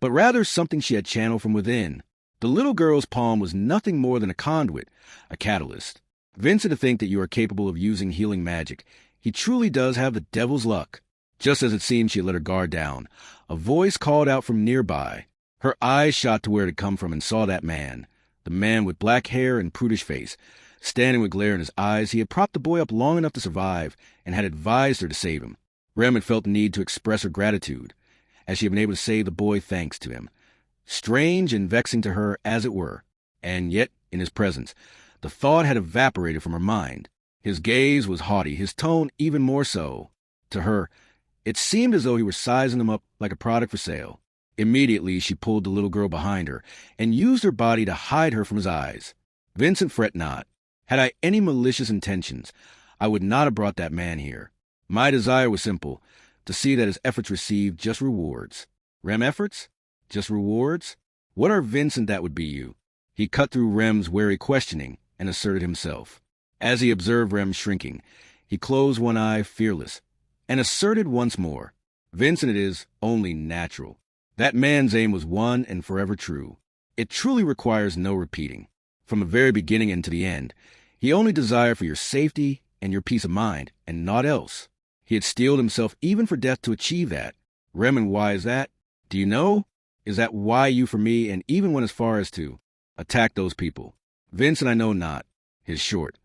but rather something she had channeled from within. The little girl's palm was nothing more than a conduit, a catalyst. Vincent, to think that you are capable of using healing magic, he truly does have the devil's luck. Just as it seemed she had let her guard down, a voice called out from nearby. Her eyes shot to where it had come from and saw that man, the man with black hair and prudish face. Standing with glare in his eyes, he had propped the boy up long enough to survive and had advised her to save him. Rem had felt the need to express her gratitude, as she had been able to save the boy thanks to him. Strange and vexing to her, as it were, and yet, in his presence, the thought had evaporated from her mind. His gaze was haughty, his tone even more so. To her, it seemed as though he were sizing him up like a product for sale. Immediately, she pulled the little girl behind her and used her body to hide her from his eyes. Vincent, fret not. Had I any malicious intentions, I would not have brought that man here. My desire was simple, to see that his efforts received just rewards. Rem efforts? Just rewards? What are Vincent that would be you? He cut through Rem's wary questioning and asserted himself. As he observed Rem shrinking, he closed one eye, fearless, and asserted once more. Vincent, it is only natural. That man's aim was one and forever true. It truly requires no repeating. From the very beginning and to the end, he only desired for your safety and your peace of mind, and naught else. He had steeled himself even for death to achieve that. Rem, and why is that? Do you know? Is that why you for me, and even went as far as to attack those people? Vincent, I know not. His short,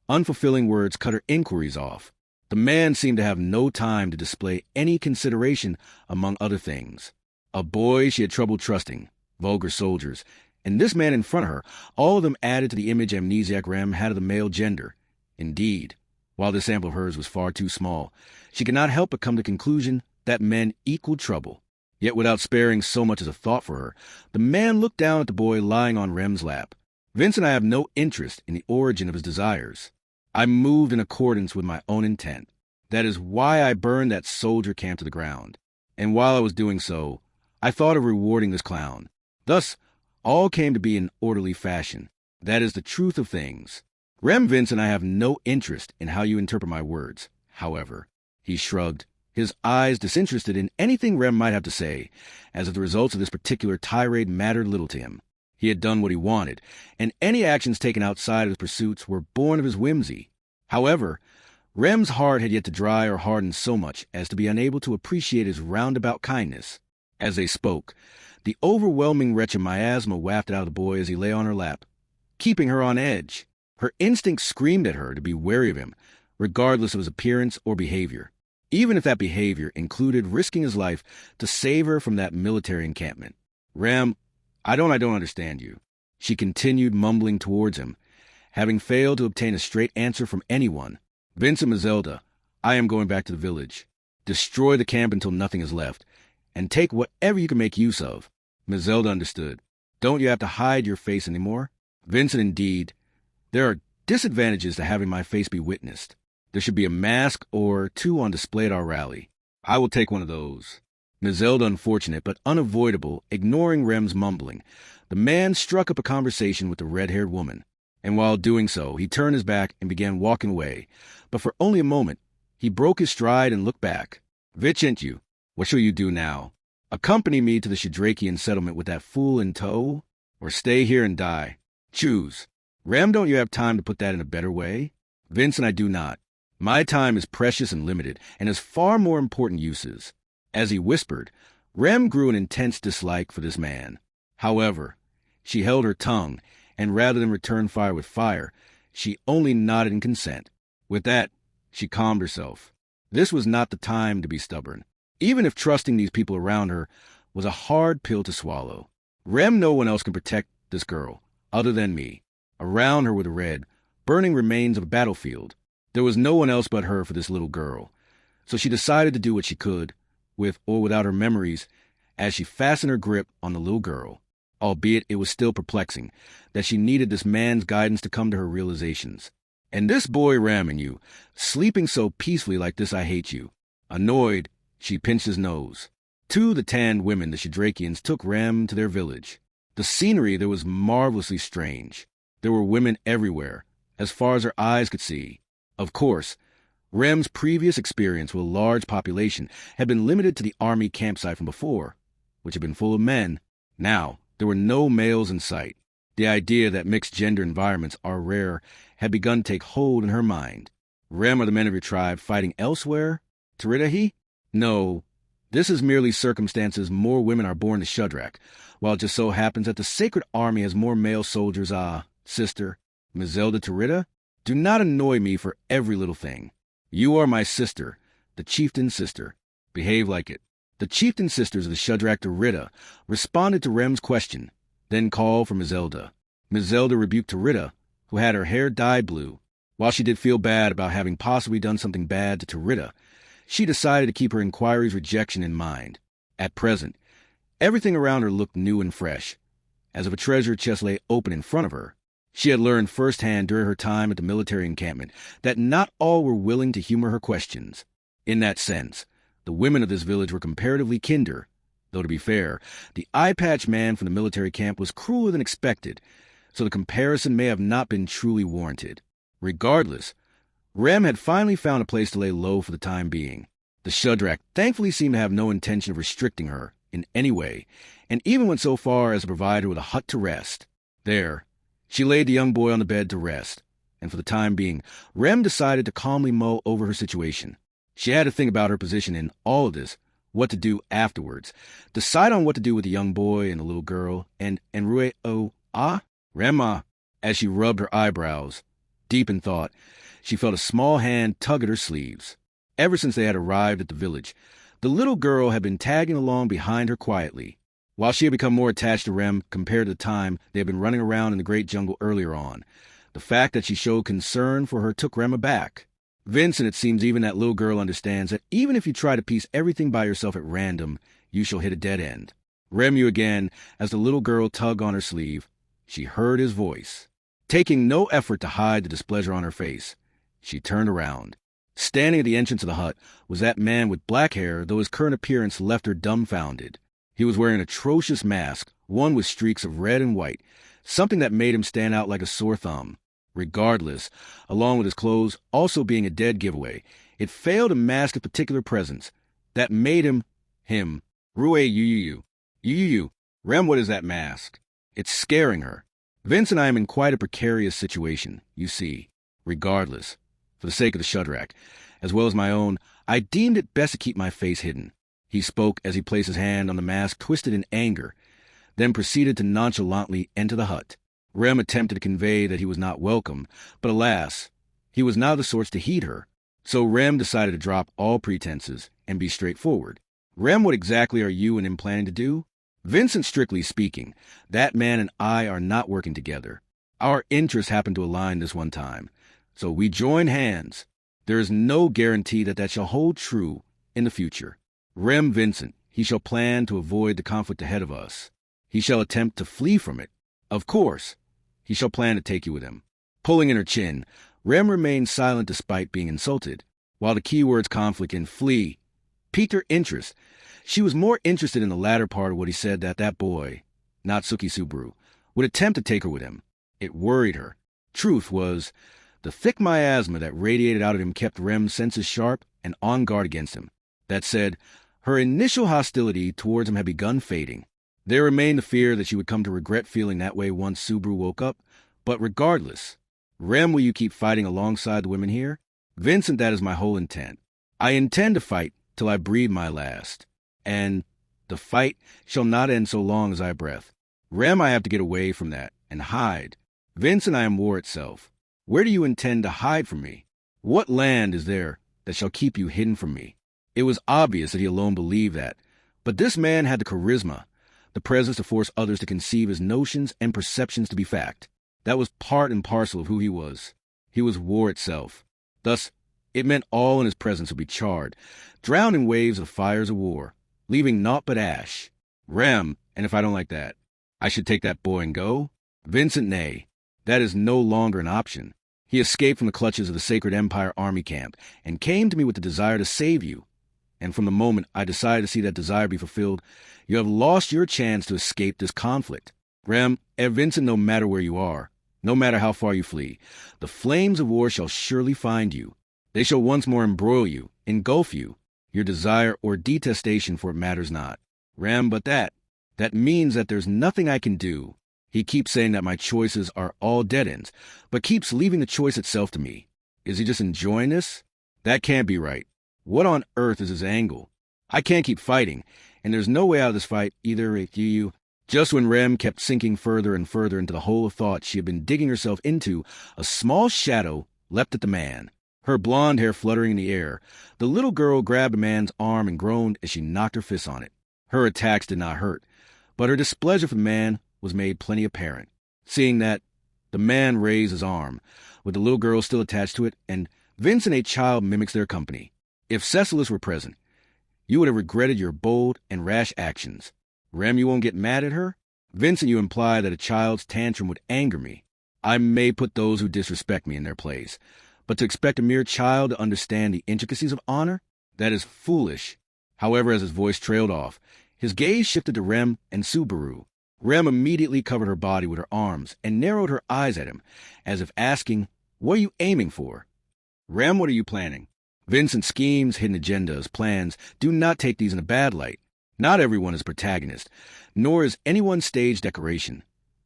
unfulfilling words cut her inquiries off. The man seemed to have no time to display any consideration among other things. A boy she had trouble trusting, vulgar soldiers, and this man in front of her, all of them added to the image amnesiac Rem had of the male gender. Indeed, while this sample of hers was far too small, she could not help but come to the conclusion that men equaled trouble. Yet without sparing so much as a thought for her, the man looked down at the boy lying on Rem's lap. Vincent, I have no interest in the origin of his desires. I moved in accordance with my own intent. That is why I burned that soldier camp to the ground. And while I was doing so, I thought of rewarding this clown. Thus, all came to be in orderly fashion. That is the truth of things. Rem, Vincent, I have no interest in how you interpret my words. However, he shrugged, his eyes disinterested in anything Rem might have to say, as if the results of this particular tirade mattered little to him. He had done what he wanted, and any actions taken outside of his pursuits were born of his whimsy. However, Rem's heart had yet to dry or harden so much as to be unable to appreciate his roundabout kindness. As they spoke, the overwhelming wretch of miasma wafted out of the boy as he lay on her lap, keeping her on edge. Her instinct screamed at her to be wary of him, regardless of his appearance or behavior. even if that behavior included risking his life to save her from that military encampment. Rem, I don't understand you. She continued mumbling towards him, having failed to obtain a straight answer from anyone. Vincent Mazelda, I am going back to the village. Destroy the camp until nothing is left, and take whatever you can make use of. Mazelda understood. Don't you have to hide your face anymore? Vincent, indeed. There are disadvantages to having my face be witnessed. There should be a mask or two on display at our rally. I will take one of those. Mazelda, unfortunate but unavoidable, ignoring Rem's mumbling, the man struck up a conversation with the red-haired woman, and while doing so, he turned his back and began walking away. But for only a moment, he broke his stride and looked back. Vichentu, what shall you do now? Accompany me to the Shadrakian settlement with that fool in tow, or stay here and die? Choose. Rem, don't you have time to put that in a better way? Vincent, I do not. My time is precious and limited, and has far more important uses. As he whispered, Rem grew an intense dislike for this man. However, she held her tongue, and rather than return fire with fire, she only nodded in consent. With that, she calmed herself. This was not the time to be stubborn, even if trusting these people around her was a hard pill to swallow. Rem, no one else can protect this girl, other than me. Around her were the red, burning remains of a battlefield. There was no one else but her for this little girl. So she decided to do what she could, with or without her memories, as she fastened her grip on the little girl, albeit it was still perplexing that she needed this man's guidance to come to her realizations. And this boy Ram and you, sleeping so peacefully like this, I hate you. Annoyed, she pinched his nose. Two of the tanned women, the Shadrakians, took Ram to their village. The scenery there was marvelously strange. There were women everywhere, as far as her eyes could see. Of course, Rem's previous experience with a large population had been limited to the army campsite from before, which had been full of men. Now, there were no males in sight. The idea that mixed-gender environments are rare had begun to take hold in her mind. Rem, are the men of your tribe fighting elsewhere? Teridahi? No, this is merely circumstances more women are born to Shudrak, while it just so happens that the Sacred Army has more male soldiers. Sister, Mazelda Terida, do not annoy me for every little thing. You are my sister, the chieftain's sister. Behave like it. The chieftain sisters of the Shudrak Terida responded to Rem's question, then called for Mazelda. Mazelda rebuked Terida, who had her hair dyed blue. While she did feel bad about having possibly done something bad to Terida, she decided to keep her inquiry's rejection in mind. At present, everything around her looked new and fresh, as if a treasure chest lay open in front of her. She had learned firsthand during her time at the military encampment that not all were willing to humor her questions. In that sense, the women of this village were comparatively kinder, though to be fair, the eye-patch man from the military camp was crueler than expected, so the comparison may have not been truly warranted. Regardless, Rem had finally found a place to lay low for the time being. The Shudrak thankfully seemed to have no intention of restricting her in any way, and even went so far as to provide her with a hut to rest. There, she laid the young boy on the bed to rest, and for the time being, Rem decided to calmly mull over her situation. She had to think about her position in all of this, what to do afterwards, decide on what to do with the young boy and the little girl, and Rema, as she rubbed her eyebrows. Deep in thought, she felt a small hand tug at her sleeves. Ever since they had arrived at the village, the little girl had been tagging along behind her quietly. While she had become more attached to Rem compared to the time they had been running around in the great jungle earlier on, the fact that she showed concern for her took Rem aback. Vincent, it seems even that little girl understands that even if you try to piece everything by yourself at random, you shall hit a dead end. Rem, you again, as the little girl tugged on her sleeve, she heard his voice. Taking no effort to hide the displeasure on her face, she turned around. Standing at the entrance of the hut was that man with black hair, though his current appearance left her dumbfounded. He was wearing an atrocious mask, one with streaks of red and white, something that made him stand out like a sore thumb. Regardless, along with his clothes also being a dead giveaway, it failed to mask a particular presence that made him. Rue you. Rem, what is that mask? It's scaring her. Vince and I am in quite a precarious situation, you see. Regardless, for the sake of the Shudrak, as well as my own, I deemed it best to keep my face hidden. He spoke as he placed his hand on the mask twisted in anger, then proceeded to nonchalantly enter the hut. Rem attempted to convey that he was not welcome, but alas, he was not of the sorts to heed her. So Rem decided to drop all pretenses and be straightforward. Rem, what exactly are you and him planning to do? Vincent, strictly speaking, that man and I are not working together. Our interests happen to align this one time. So we join hands. There is no guarantee that shall hold true in the future. Rem Vincent, he shall plan to avoid the conflict ahead of us. He shall attempt to flee from it. Of course, he shall plan to take you with him. Pulling in her chin, Rem remained silent despite being insulted, while the keywords conflict and flee piqued her interest. She was more interested in the latter part of what he said, that boy, Natsuki Subaru, would attempt to take her with him. It worried her. Truth was, the thick miasma that radiated out of him kept Rem's senses sharp and on guard against him. That said, her initial hostility towards him had begun fading. There remained the fear that she would come to regret feeling that way once Subaru woke up, but regardless, Rem, will you keep fighting alongside the women here? Vincent, that is my whole intent. I intend to fight till I breathe my last. And the fight shall not end so long as I breath. Rem, I have to get away from that and hide. Vincent, I am war itself. Where do you intend to hide from me? What land is there that shall keep you hidden from me? It was obvious that he alone believed that, but this man had the charisma, the presence to force others to conceive his notions and perceptions to be fact. That was part and parcel of who he was. He was war itself. Thus, it meant all in his presence would be charred, drowned in waves of fires of war, leaving naught but ash. Rem, and if I don't like that, I should take that boy and go? Vincent, nay, that is no longer an option. He escaped from the clutches of the Sacred Empire army camp and came to me with the desire to save you. And from the moment I decided to see that desire be fulfilled, you have lost your chance to escape this conflict. Rem, Vincent, no matter where you are, no matter how far you flee, the flames of war shall surely find you. They shall once more embroil you, engulf you. Your desire or detestation for it matters not. Rem, but that means that there's nothing I can do. He keeps saying that my choices are all dead ends, but keeps leaving the choice itself to me. Is he just enjoying this? That can't be right. What on earth is his angle? I can't keep fighting, and there's no way out of this fight, either you. Just when Rem kept sinking further and further into the hole of thought she had been digging herself into, a small shadow leapt at the man. Her blonde hair fluttering in the air, the little girl grabbed the man's arm and groaned as she knocked her fist on it. Her attacks did not hurt, but her displeasure for the man was made plenty apparent. Seeing that, the man raised his arm, with the little girl still attached to it, and Vincent, a child, mimics their company. If Cecilus were present, you would have regretted your bold and rash actions. Rem, you won't get mad at her? Vincent, you imply that a child's tantrum would anger me. I may put those who disrespect me in their place, but to expect a mere child to understand the intricacies of honor? That is foolish. However, as his voice trailed off, his gaze shifted to Rem and Subaru. Rem immediately covered her body with her arms and narrowed her eyes at him, as if asking, what are you aiming for? Rem, what are you planning? Vincent's schemes, hidden agendas, plans, do not take these in a bad light. Not everyone is protagonist, nor is anyone stage decoration.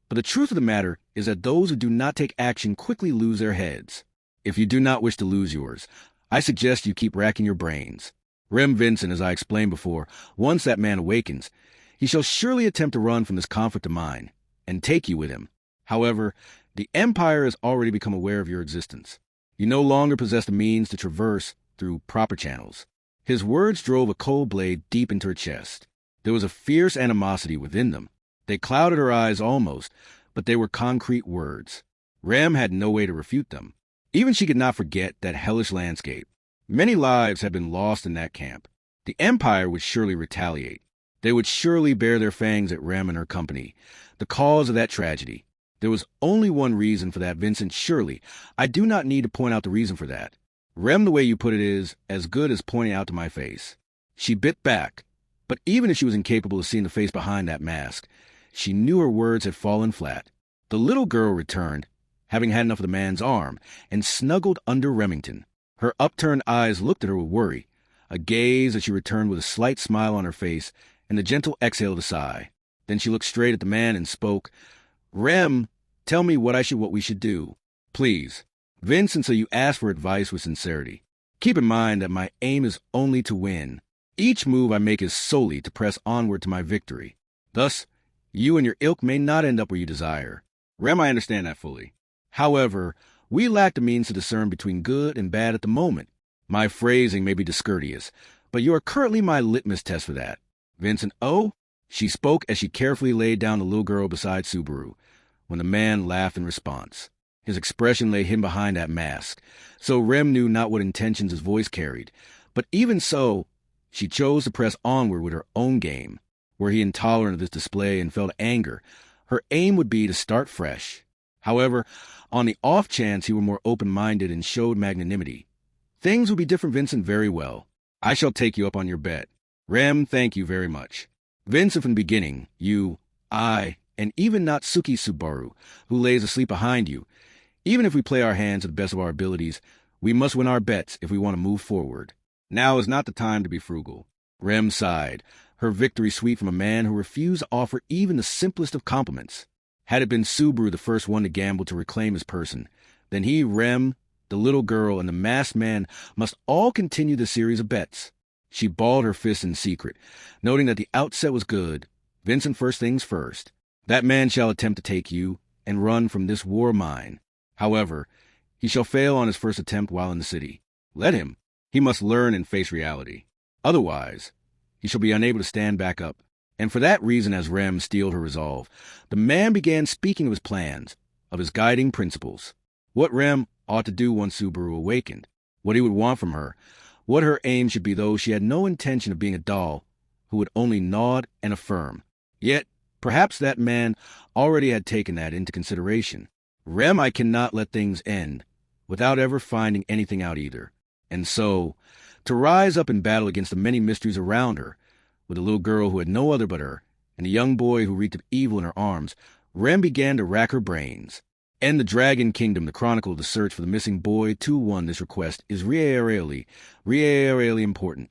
But the truth of the matter is that those who do not take action quickly lose their heads. If you do not wish to lose yours, I suggest you keep racking your brains. Rem Vincent, as I explained before, once that man awakens, he shall surely attempt to run from this conflict of mine, and take you with him. However, the Empire has already become aware of your existence. You no longer possess the means to traverse through proper channels. His words drove a cold blade deep into her chest. There was a fierce animosity within them. They clouded her eyes almost, but they were concrete words. Rem had no way to refute them. Even she could not forget that hellish landscape. Many lives had been lost in that camp. The Empire would surely retaliate. They would surely bear their fangs at Rem and her company, the cause of that tragedy. There was only one reason for that, Vincent, surely. I do not need to point out the reason for that. Rem, the way you put it, is as good as pointing out to my face. She bit back, but even if she was incapable of seeing the face behind that mask, she knew her words had fallen flat. The little girl returned, having had enough of the man's arm, and snuggled under Remington. Her upturned eyes looked at her with worry, a gaze that she returned with a slight smile on her face and the gentle exhale of a sigh. Then she looked straight at the man and spoke. Rem, tell me what we should do. Please. Vincent, so you ask for advice with sincerity. Keep in mind that my aim is only to win. Each move I make is solely to press onward to my victory. Thus, you and your ilk may not end up where you desire. Rem, I understand that fully. However, we lack the means to discern between good and bad at the moment. My phrasing may be discourteous, but you are currently my litmus test for that. Vincent, oh? She spoke as she carefully laid down the little girl beside Subaru, when the man laughed in response. His expression lay hidden behind that mask, so Rem knew not what intentions his voice carried. But even so, she chose to press onward with her own game. Were he intolerant of this display and felt anger, her aim would be to start fresh. However, on the off chance he were more open-minded and showed magnanimity, things would be different. Vincent, very well. I shall take you up on your bet. Rem, thank you very much. Vincent, from the beginning, you, I, and even Natsuki Subaru, who lays asleep behind you, even if we play our hands to the best of our abilities, we must win our bets if we want to move forward. Now is not the time to be frugal. Rem sighed, her victory sweet from a man who refused to offer even the simplest of compliments. Had it been Subaru the first one to gamble to reclaim his person, then he, Rem, the little girl, and the masked man must all continue the series of bets. She balled her fists in secret, noting that the outset was good. Vincent, first things first. That man shall attempt to take you and run from this war of mine. However, he shall fail on his first attempt while in the city. Let him. He must learn and face reality. Otherwise, he shall be unable to stand back up. And for that reason, as Rem steeled her resolve, the man began speaking of his plans, of his guiding principles. What Rem ought to do once Subaru awakened, what he would want from her, what her aim should be, though she had no intention of being a doll who would only nod and affirm. Yet, perhaps that man already had taken that into consideration. Rem, I cannot let things end without ever finding anything out either. And so, to rise up in battle against the many mysteries around her, with a little girl who had no other but her, and a young boy who reeked of evil in her arms, Rem began to rack her brains. And the Dragon Kingdom, the chronicle of the search for the missing boy, 2-1, this request is really important.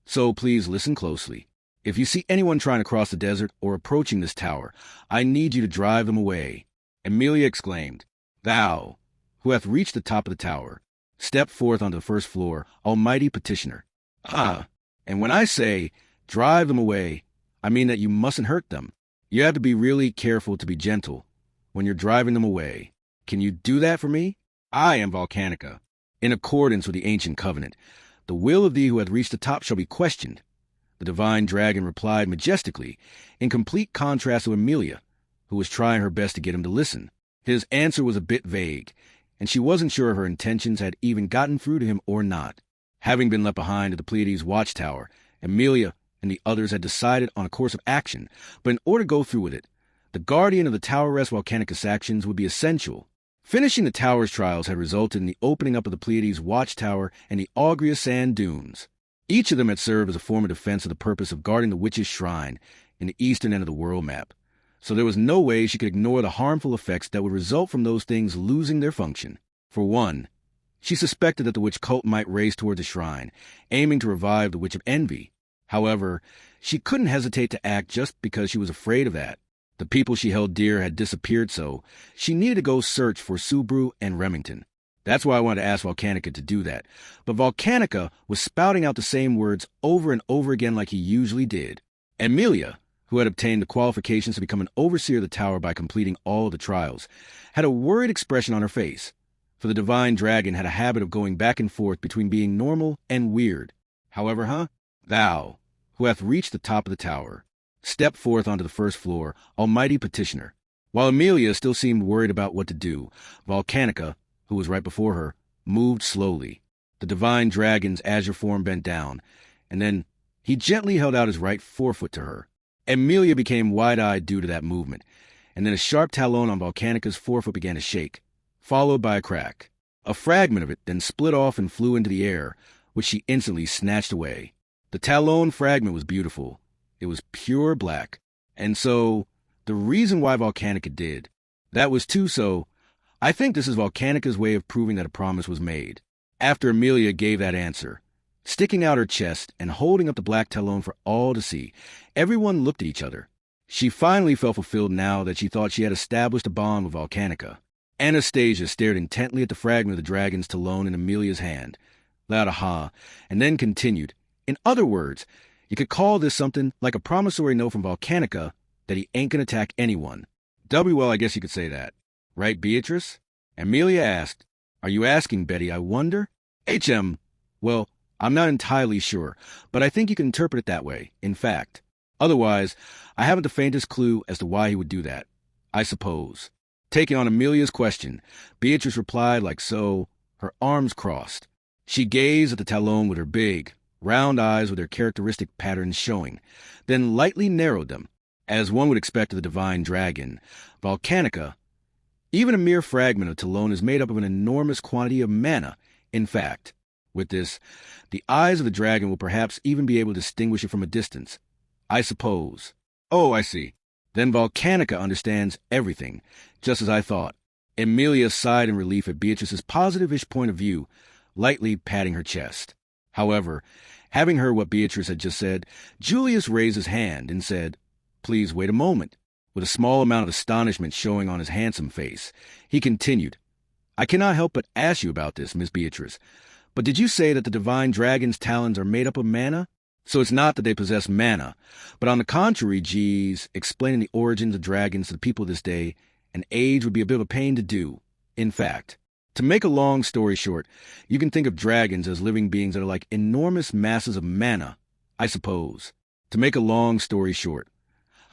So please listen closely. If you see anyone trying to cross the desert or approaching this tower, I need you to drive them away. Amelia exclaimed, Thou, who hath reached the top of the tower, step forth onto the first floor, almighty petitioner. Ah, and when I say drive them away, I mean that you mustn't hurt them. You have to be really careful to be gentle when you're driving them away. Can you do that for me? I am Volcanica. In accordance with the ancient covenant, the will of thee who hath reached the top shall be questioned. The divine dragon replied majestically, in complete contrast to Amelia, who was trying her best to get him to listen. His answer was a bit vague, and she wasn't sure if her intentions had even gotten through to him or not. Having been left behind at the Pleiades watchtower, Amelia and the others had decided on a course of action, but in order to go through with it, the guardian of the tower rest Volcanicus' actions would be essential. Finishing the tower's trials had resulted in the opening up of the Pleiades watchtower and the Augria sand dunes. Each of them had served as a form of defense for the purpose of guarding the witch's shrine in the eastern end of the world map. So there was no way she could ignore the harmful effects that would result from those things losing their function. For one, she suspected that the witch cult might race toward the shrine, aiming to revive the Witch of Envy. However, she couldn't hesitate to act just because she was afraid of that. The people she held dear had disappeared, so she needed to go search for Subaru and Remington. That's why I wanted to ask Volcanica to do that. But Volcanica was spouting out the same words over and over again like he usually did. Amelia, who had obtained the qualifications to become an overseer of the tower by completing all of the trials, had a worried expression on her face, for the divine dragon had a habit of going back and forth between being normal and weird. However, Thou, who hath reached the top of the tower, step forth onto the first floor, almighty petitioner. While Amelia still seemed worried about what to do, Volcanica, who was right before her, moved slowly. The divine dragon's azure form bent down, and then he gently held out his right forefoot to her. Amelia became wide-eyed due to that movement, and then a sharp talon on Volcanica's forefoot began to shake, followed by a crack. A fragment of it then split off and flew into the air, which she instantly snatched away. The talon fragment was beautiful. It was pure black. And so, the reason why Volcanica did, that was too so. I think this is Volcanica's way of proving that a promise was made. After Amelia gave that answer, sticking out her chest and holding up the black talon for all to see, everyone looked at each other. She finally felt fulfilled now that she thought she had established a bond with Volcanica. Anastasia stared intently at the fragment of the dragon's talon in Amelia's hand, let out a ha, and then continued. In other words, you could call this something like a promissory note from Volcanica that he ain't gonna attack anyone. Well, I guess you could say that. Right, Beatrice? Amelia asked. Are you asking, Betty, I wonder? HM, Well, I'm not entirely sure, but I think you can interpret it that way, in fact. Otherwise, I haven't the faintest clue as to why he would do that. I suppose. Taking on Amelia's question, Beatrice replied like so, her arms crossed. She gazed at the Talon with her big, round eyes with their characteristic patterns showing, then lightly narrowed them, as one would expect of the divine dragon. Volcanica, even a mere fragment of Talon, is made up of an enormous quantity of mana, in fact. With this, the eyes of the dragon will perhaps even be able to distinguish it from a distance. I suppose. Oh, I see. Then Volcanica understands everything, just as I thought. Emilia sighed in relief at Beatrice's positive-ish point of view, lightly patting her chest. However, having heard what Beatrice had just said, Julius raised his hand and said, "Please wait a moment." With a small amount of astonishment showing on his handsome face, he continued, "I cannot help but ask you about this, Miss Beatrice. But did you say that the divine dragon's talons are made up of mana? So it's not that they possess mana, but on the contrary, geez, explaining the origins of dragons to the people of this day and age would be a bit of a pain to do. In fact, to make a long story short, you can think of dragons as living beings that are like enormous masses of mana, I suppose. To make a long story short.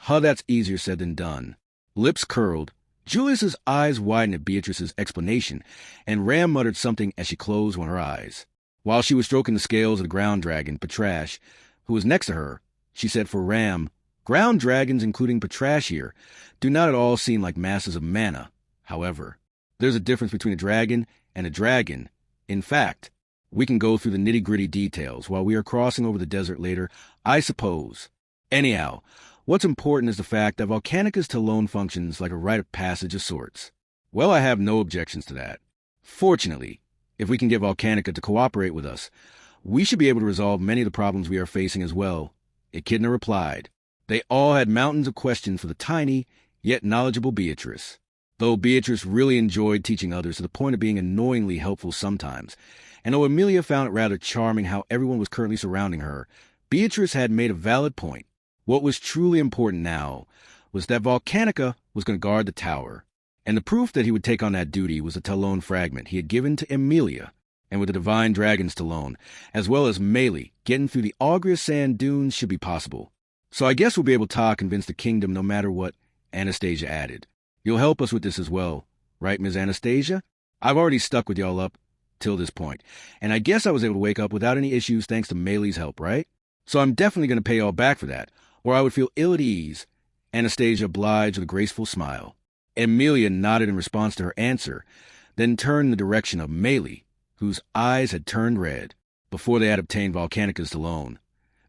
That's easier said than done." Lips curled, Julius's eyes widened at Beatrice's explanation, and Ram muttered something as she closed one of her eyes. While she was stroking the scales of the ground dragon, Patrash, who was next to her, she said for Ram, "Ground dragons, including Patrash here, do not at all seem like masses of mana. However, there's a difference between a dragon and a dragon. In fact, we can go through the nitty-gritty details while we are crossing over the desert later, I suppose. Anyhow, what's important is the fact that Volcanica's Talon functions like a rite of passage of sorts. Well, I have no objections to that. Fortunately, if we can get Volcanica to cooperate with us, we should be able to resolve many of the problems we are facing as well." Echidna replied. They all had mountains of questions for the tiny, yet knowledgeable Beatrice. Though Beatrice really enjoyed teaching others to the point of being annoyingly helpful sometimes, and though Emilia found it rather charming how everyone was currently surrounding her, Beatrice had made a valid point. What was truly important now was that Volcanica was going to guard the tower, and the proof that he would take on that duty was a Talon fragment he had given to Emilia, and with the divine dragon's Talon, as well as Melee, getting through the Augrious sand dunes should be possible. So I guess we'll be able to convince the kingdom no matter what, Anastasia added. You'll help us with this as well, right, Ms. Anastasia? I've already stuck with y'all up till this point, and I guess I was able to wake up without any issues thanks to Melee's help, right? So I'm definitely going to pay y'all back for that, or I would feel ill at ease. Anastasia obliged with a graceful smile. Emilia nodded in response to her answer, then turned in the direction of Melee, whose eyes had turned red before they had obtained Volcanica's Talon.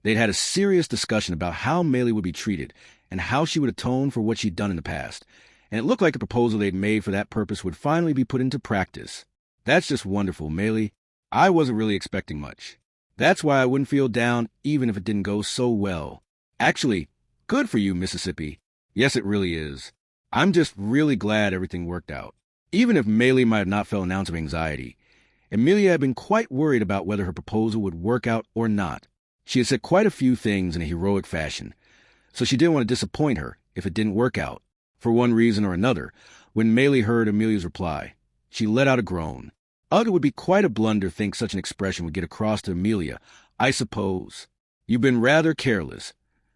They'd had a serious discussion about how Melee would be treated and how she would atone for what she'd done in the past, and it looked like the proposal they'd made for that purpose would finally be put into practice. That's just wonderful, Melee. I wasn't really expecting much. That's why I wouldn't feel down even if it didn't go so well. Actually, good for you, Mississippi. Yes, it really is. I'm just really glad everything worked out. Even if Melee might have not felt an ounce of anxiety, Emilia had been quite worried about whether her proposal would work out or not. She had said quite a few things in a heroic fashion, so she didn't want to disappoint her if it didn't work out. For one reason or another, when Melee heard Emilia's reply, she let out a groan. Ugh, it would be quite a blunder to think such an expression would get across to Emilia, I suppose. You've been rather careless,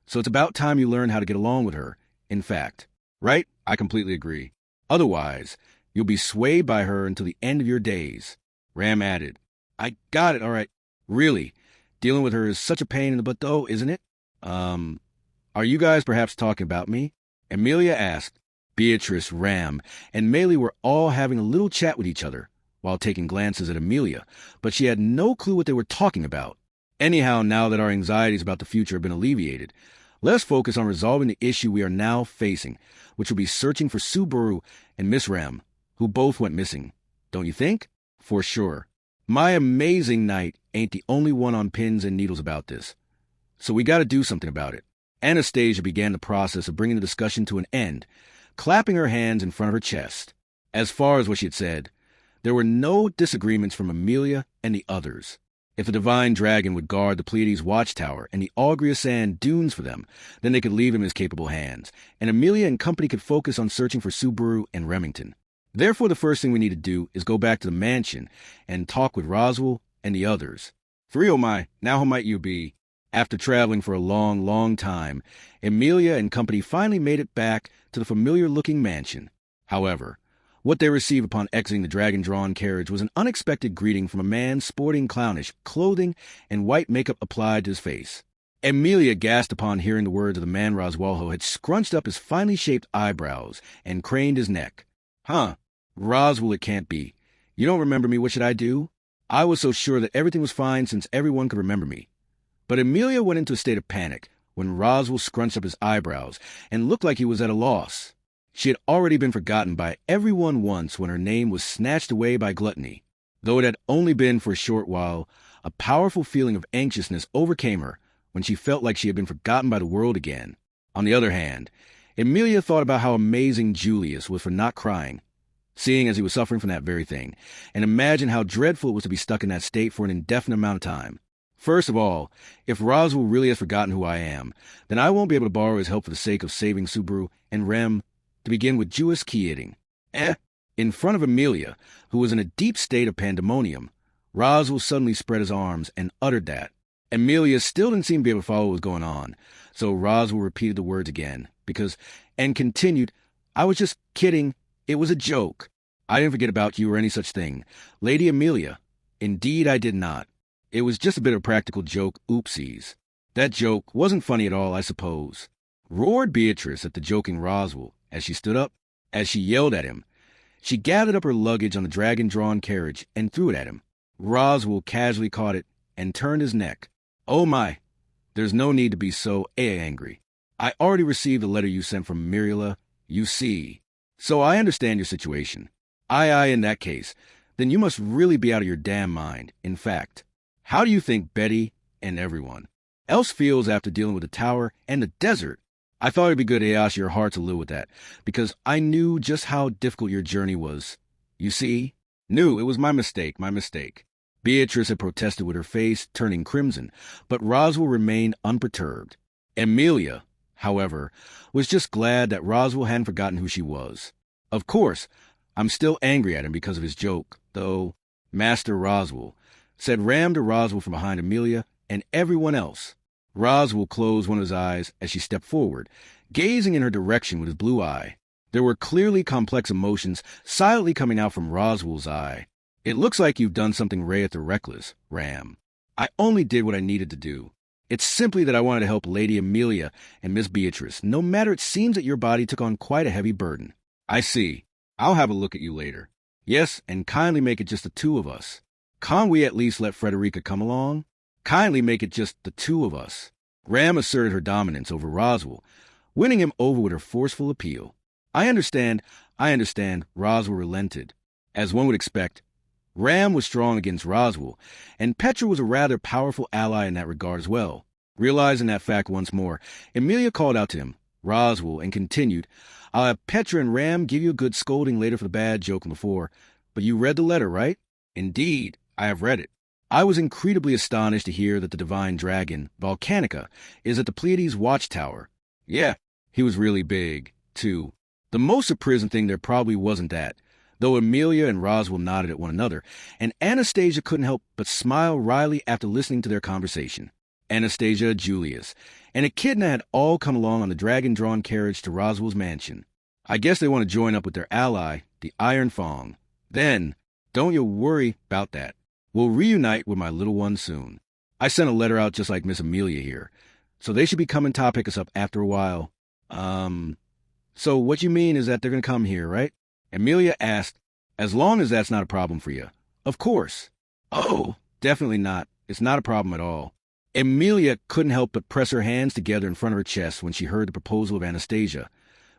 so it's about time you learned how to get along with her, in fact. Right? I completely agree. Otherwise, you'll be swayed by her until the end of your days. Ram added, I got it, all right. Really, dealing with her is such a pain in the butt though, isn't it? Are you guys perhaps talking about me? Emilia asked. Beatrice, Ram, and Melee were all having a little chat with each other while taking glances at Emilia, but she had no clue what they were talking about. Anyhow, now that our anxieties about the future have been alleviated, let's focus on resolving the issue we are now facing, which will be searching for Subaru and Miss Ram, who both went missing. Don't you think? For sure. My amazing knight ain't the only one on pins and needles about this. So we gotta do something about it. Anastasia began the process of bringing the discussion to an end, clapping her hands in front of her chest. As far as what she had said, there were no disagreements from Emilia and the others. If the divine dragon would guard the Pleiades watchtower and the Augrious sand dunes for them, then they could leave him in his capable hands, and Emilia and company could focus on searching for Subaru and Remington. Therefore, the first thing we need to do is go back to the mansion and talk with Roswell and the others. "3 oh my, now who might you be?" After traveling for a long, long time, Emilia and company finally made it back to the familiar-looking mansion. However, what they received upon exiting the dragon-drawn carriage was an unexpected greeting from a man sporting clownish clothing and white makeup applied to his face. Emilia gasped upon hearing the words of the man Roswalho had scrunched up his finely shaped eyebrows and craned his neck. "Huh, Roswell it can't be. You don't remember me, what should I do?" I was so sure that everything was fine since everyone could remember me. But Emilia went into a state of panic when Roswell scrunched up his eyebrows and looked like he was at a loss. She had already been forgotten by everyone once when her name was snatched away by gluttony. Though it had only been for a short while, a powerful feeling of anxiousness overcame her when she felt like she had been forgotten by the world again. On the other hand, Emilia thought about how amazing Julius was for not crying, seeing as he was suffering from that very thing, and imagined how dreadful it was to be stuck in that state for an indefinite amount of time. First of all, if Roswell really has forgotten who I am, then I won't be able to borrow his help for the sake of saving Subaru and Rem, to begin with Jewish key-eating. In front of Emilia, who was in a deep state of pandemonium, Roswell suddenly spread his arms and uttered that. Emilia still didn't seem to be able to follow what was going on, so Roswell repeated the words again, and continued, "I was just kidding. It was a joke. I didn't forget about you or any such thing. Lady Emilia, indeed I did not. It was just a bit of a practical joke, oopsies." "That joke wasn't funny at all, I suppose," roared Beatrice at the joking Roswell as she stood up. As she yelled at him, she gathered up her luggage on the dragon-drawn carriage and threw it at him. Roswell casually caught it and turned his neck. "Oh my, there's no need to be so angry. I already received the letter you sent from Muriela, you see. So I understand your situation." Aye, in that case, then you must really be out of your damn mind. In fact, how do you think Betty and everyone else feels after dealing with the tower and the desert? I thought it'd be good to ask your heart to live with that, because I knew just how difficult your journey was. You see? Knew it was my mistake. Beatrice had protested with her face turning crimson, but Roswell remained unperturbed. Emilia, however, was just glad that Roswell hadn't forgotten who she was. "Of course, I'm still angry at him because of his joke, though, Master Roswell," said Ram to Roswell from behind Emilia and everyone else. Roswell closed one of his eyes as she stepped forward, gazing in her direction with his blue eye. There were clearly complex emotions silently coming out from Roswell's eye. "It looks like you've done something rather reckless, Ram. I only did what I needed to do. It's simply that I wanted to help Lady Emilia and Miss Beatrice, no matter it seems that your body took on quite a heavy burden." "I see. I'll have a look at you later." "Yes, and kindly make it just the two of us." "Can't we at least let Frederica come along?" "Kindly make it just the two of us." Ram asserted her dominance over Roswell, winning him over with her forceful appeal. I understand, Roswell relented. As one would expect, Ram was strong against Roswell, and Petra was a rather powerful ally in that regard as well. Realizing that fact once more, Emilia called out to him, Roswell, and continued, "I'll have Petra and Ram give you a good scolding later for the bad joke on the floor. But you read the letter, right?" "Indeed, I have read it." I was incredibly astonished to hear that the divine dragon, Volcanica, is at the Pleiades watchtower. Yeah, he was really big, too. The most surprising thing there probably wasn't that, though Emilia and Roswell nodded at one another, and Anastasia couldn't help but smile wryly after listening to their conversation. Anastasia, Julius, and Echidna had all come along on the dragon-drawn carriage to Roswell's mansion. I guess they want to join up with their ally, the Iron Fong. Then, don't you worry about that. We'll reunite with my little one soon. I sent a letter out just like Miss Amelia here, so they should be coming to pick us up after a while. So what you mean is that they're going to come here, right? Amelia asked, as long as that's not a problem for you. Of course. Oh, definitely not. It's not a problem at all. Amelia couldn't help but press her hands together in front of her chest when she heard the proposal of Anastasia,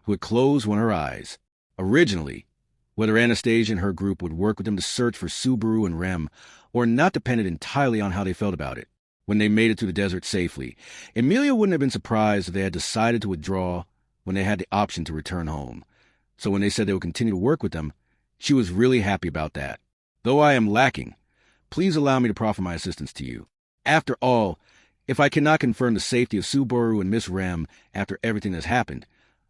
who had closed one of her eyes. Originally, whether Anastasia and her group would work with them to search for Subaru and Rem, or not depended entirely on how they felt about it. When they made it through the desert safely, Amelia wouldn't have been surprised if they had decided to withdraw when they had the option to return home. So when they said they would continue to work with them, she was really happy about that. Though I am lacking, please allow me to proffer my assistance to you. After all, if I cannot confirm the safety of Subaru and Miss Rem after everything that's happened,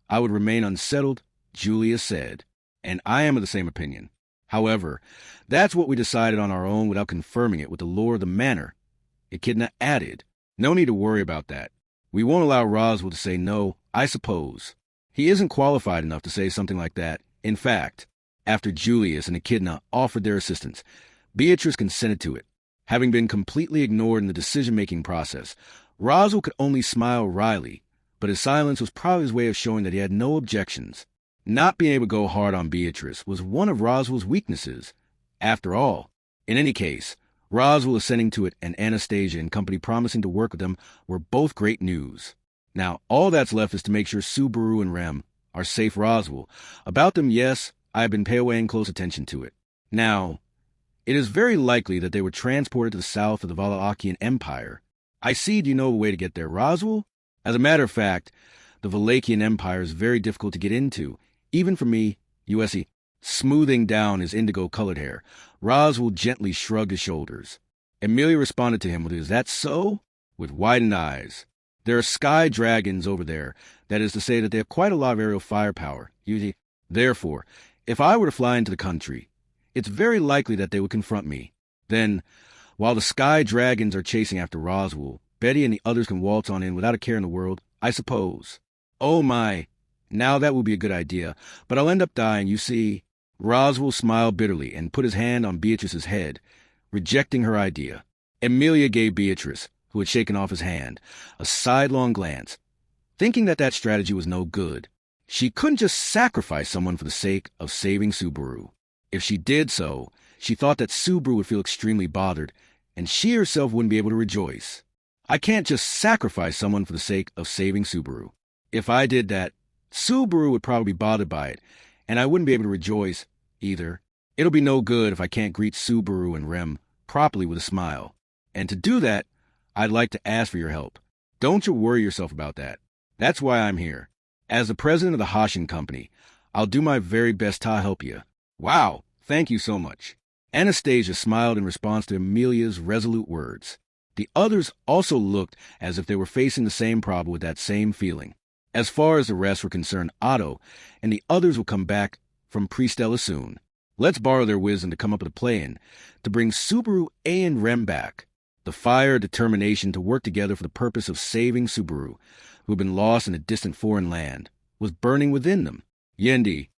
I would remain unsettled, Julia said. And I am of the same opinion. However, that's what we decided on our own without confirming it with the lore of the manor. Echidna added. No need to worry about that. We won't allow Roswell to say no, I suppose. He isn't qualified enough to say something like that. In fact, after Julius and Echidna offered their assistance, Beatrice consented to it. Having been completely ignored in the decision-making process, Roswell could only smile wryly, but his silence was probably his way of showing that he had no objections. Not being able to go hard on Beatrice was one of Roswell's weaknesses. After all, in any case, Roswell assenting to it and Anastasia and company promising to work with them were both great news. Now, all that's left is to make sure Subaru and Rem are safe. Roswell. About them, yes, I have been paying close attention to it. Now, it is very likely that they were transported to the south of the Valachian Empire. I see you know a way to get there, Roswell? As a matter of fact, the Valachian Empire is very difficult to get into, even for me, USC. Smoothing down his indigo-colored hair, Roswell gently shrugged his shoulders. Amelia responded to him with, "Is that so?" with widened eyes. There are sky dragons over there. That is to say that they have quite a lot of aerial firepower. Therefore, if I were to fly into the country, it's very likely that they would confront me. Then, while the sky dragons are chasing after Roswell, Betty and the others can waltz on in without a care in the world, I suppose. Oh my, now that would be a good idea, but I'll end up dying, you see. Roswell smiled bitterly and put his hand on Beatrice's head, rejecting her idea. Amelia gave Beatrice, who had shaken off his hand, a sidelong glance, thinking that strategy was no good. She couldn't just sacrifice someone for the sake of saving Subaru. If she did so, she thought that Subaru would feel extremely bothered, and she herself wouldn't be able to rejoice. I can't just sacrifice someone for the sake of saving Subaru. If I did that, Subaru would probably be bothered by it, and I wouldn't be able to rejoice either. It'll be no good if I can't greet Subaru and Rem properly with a smile. And to do that, I'd like to ask for your help. Don't you worry yourself about that. That's why I'm here. As the president of the Hashin Company, I'll do my very best to help you. Wow, thank you so much. Anastasia smiled in response to Amelia's resolute words. The others also looked as if they were facing the same problem with that same feeling. As far as the rest were concerned, Otto and the others will come back from Prestella soon. Let's borrow their wisdom to come up with a plan to bring Subaru and Rem back. The fire, determination to work together for the purpose of saving Subaru, who had been lost in a distant foreign land, was burning within them. Yendi,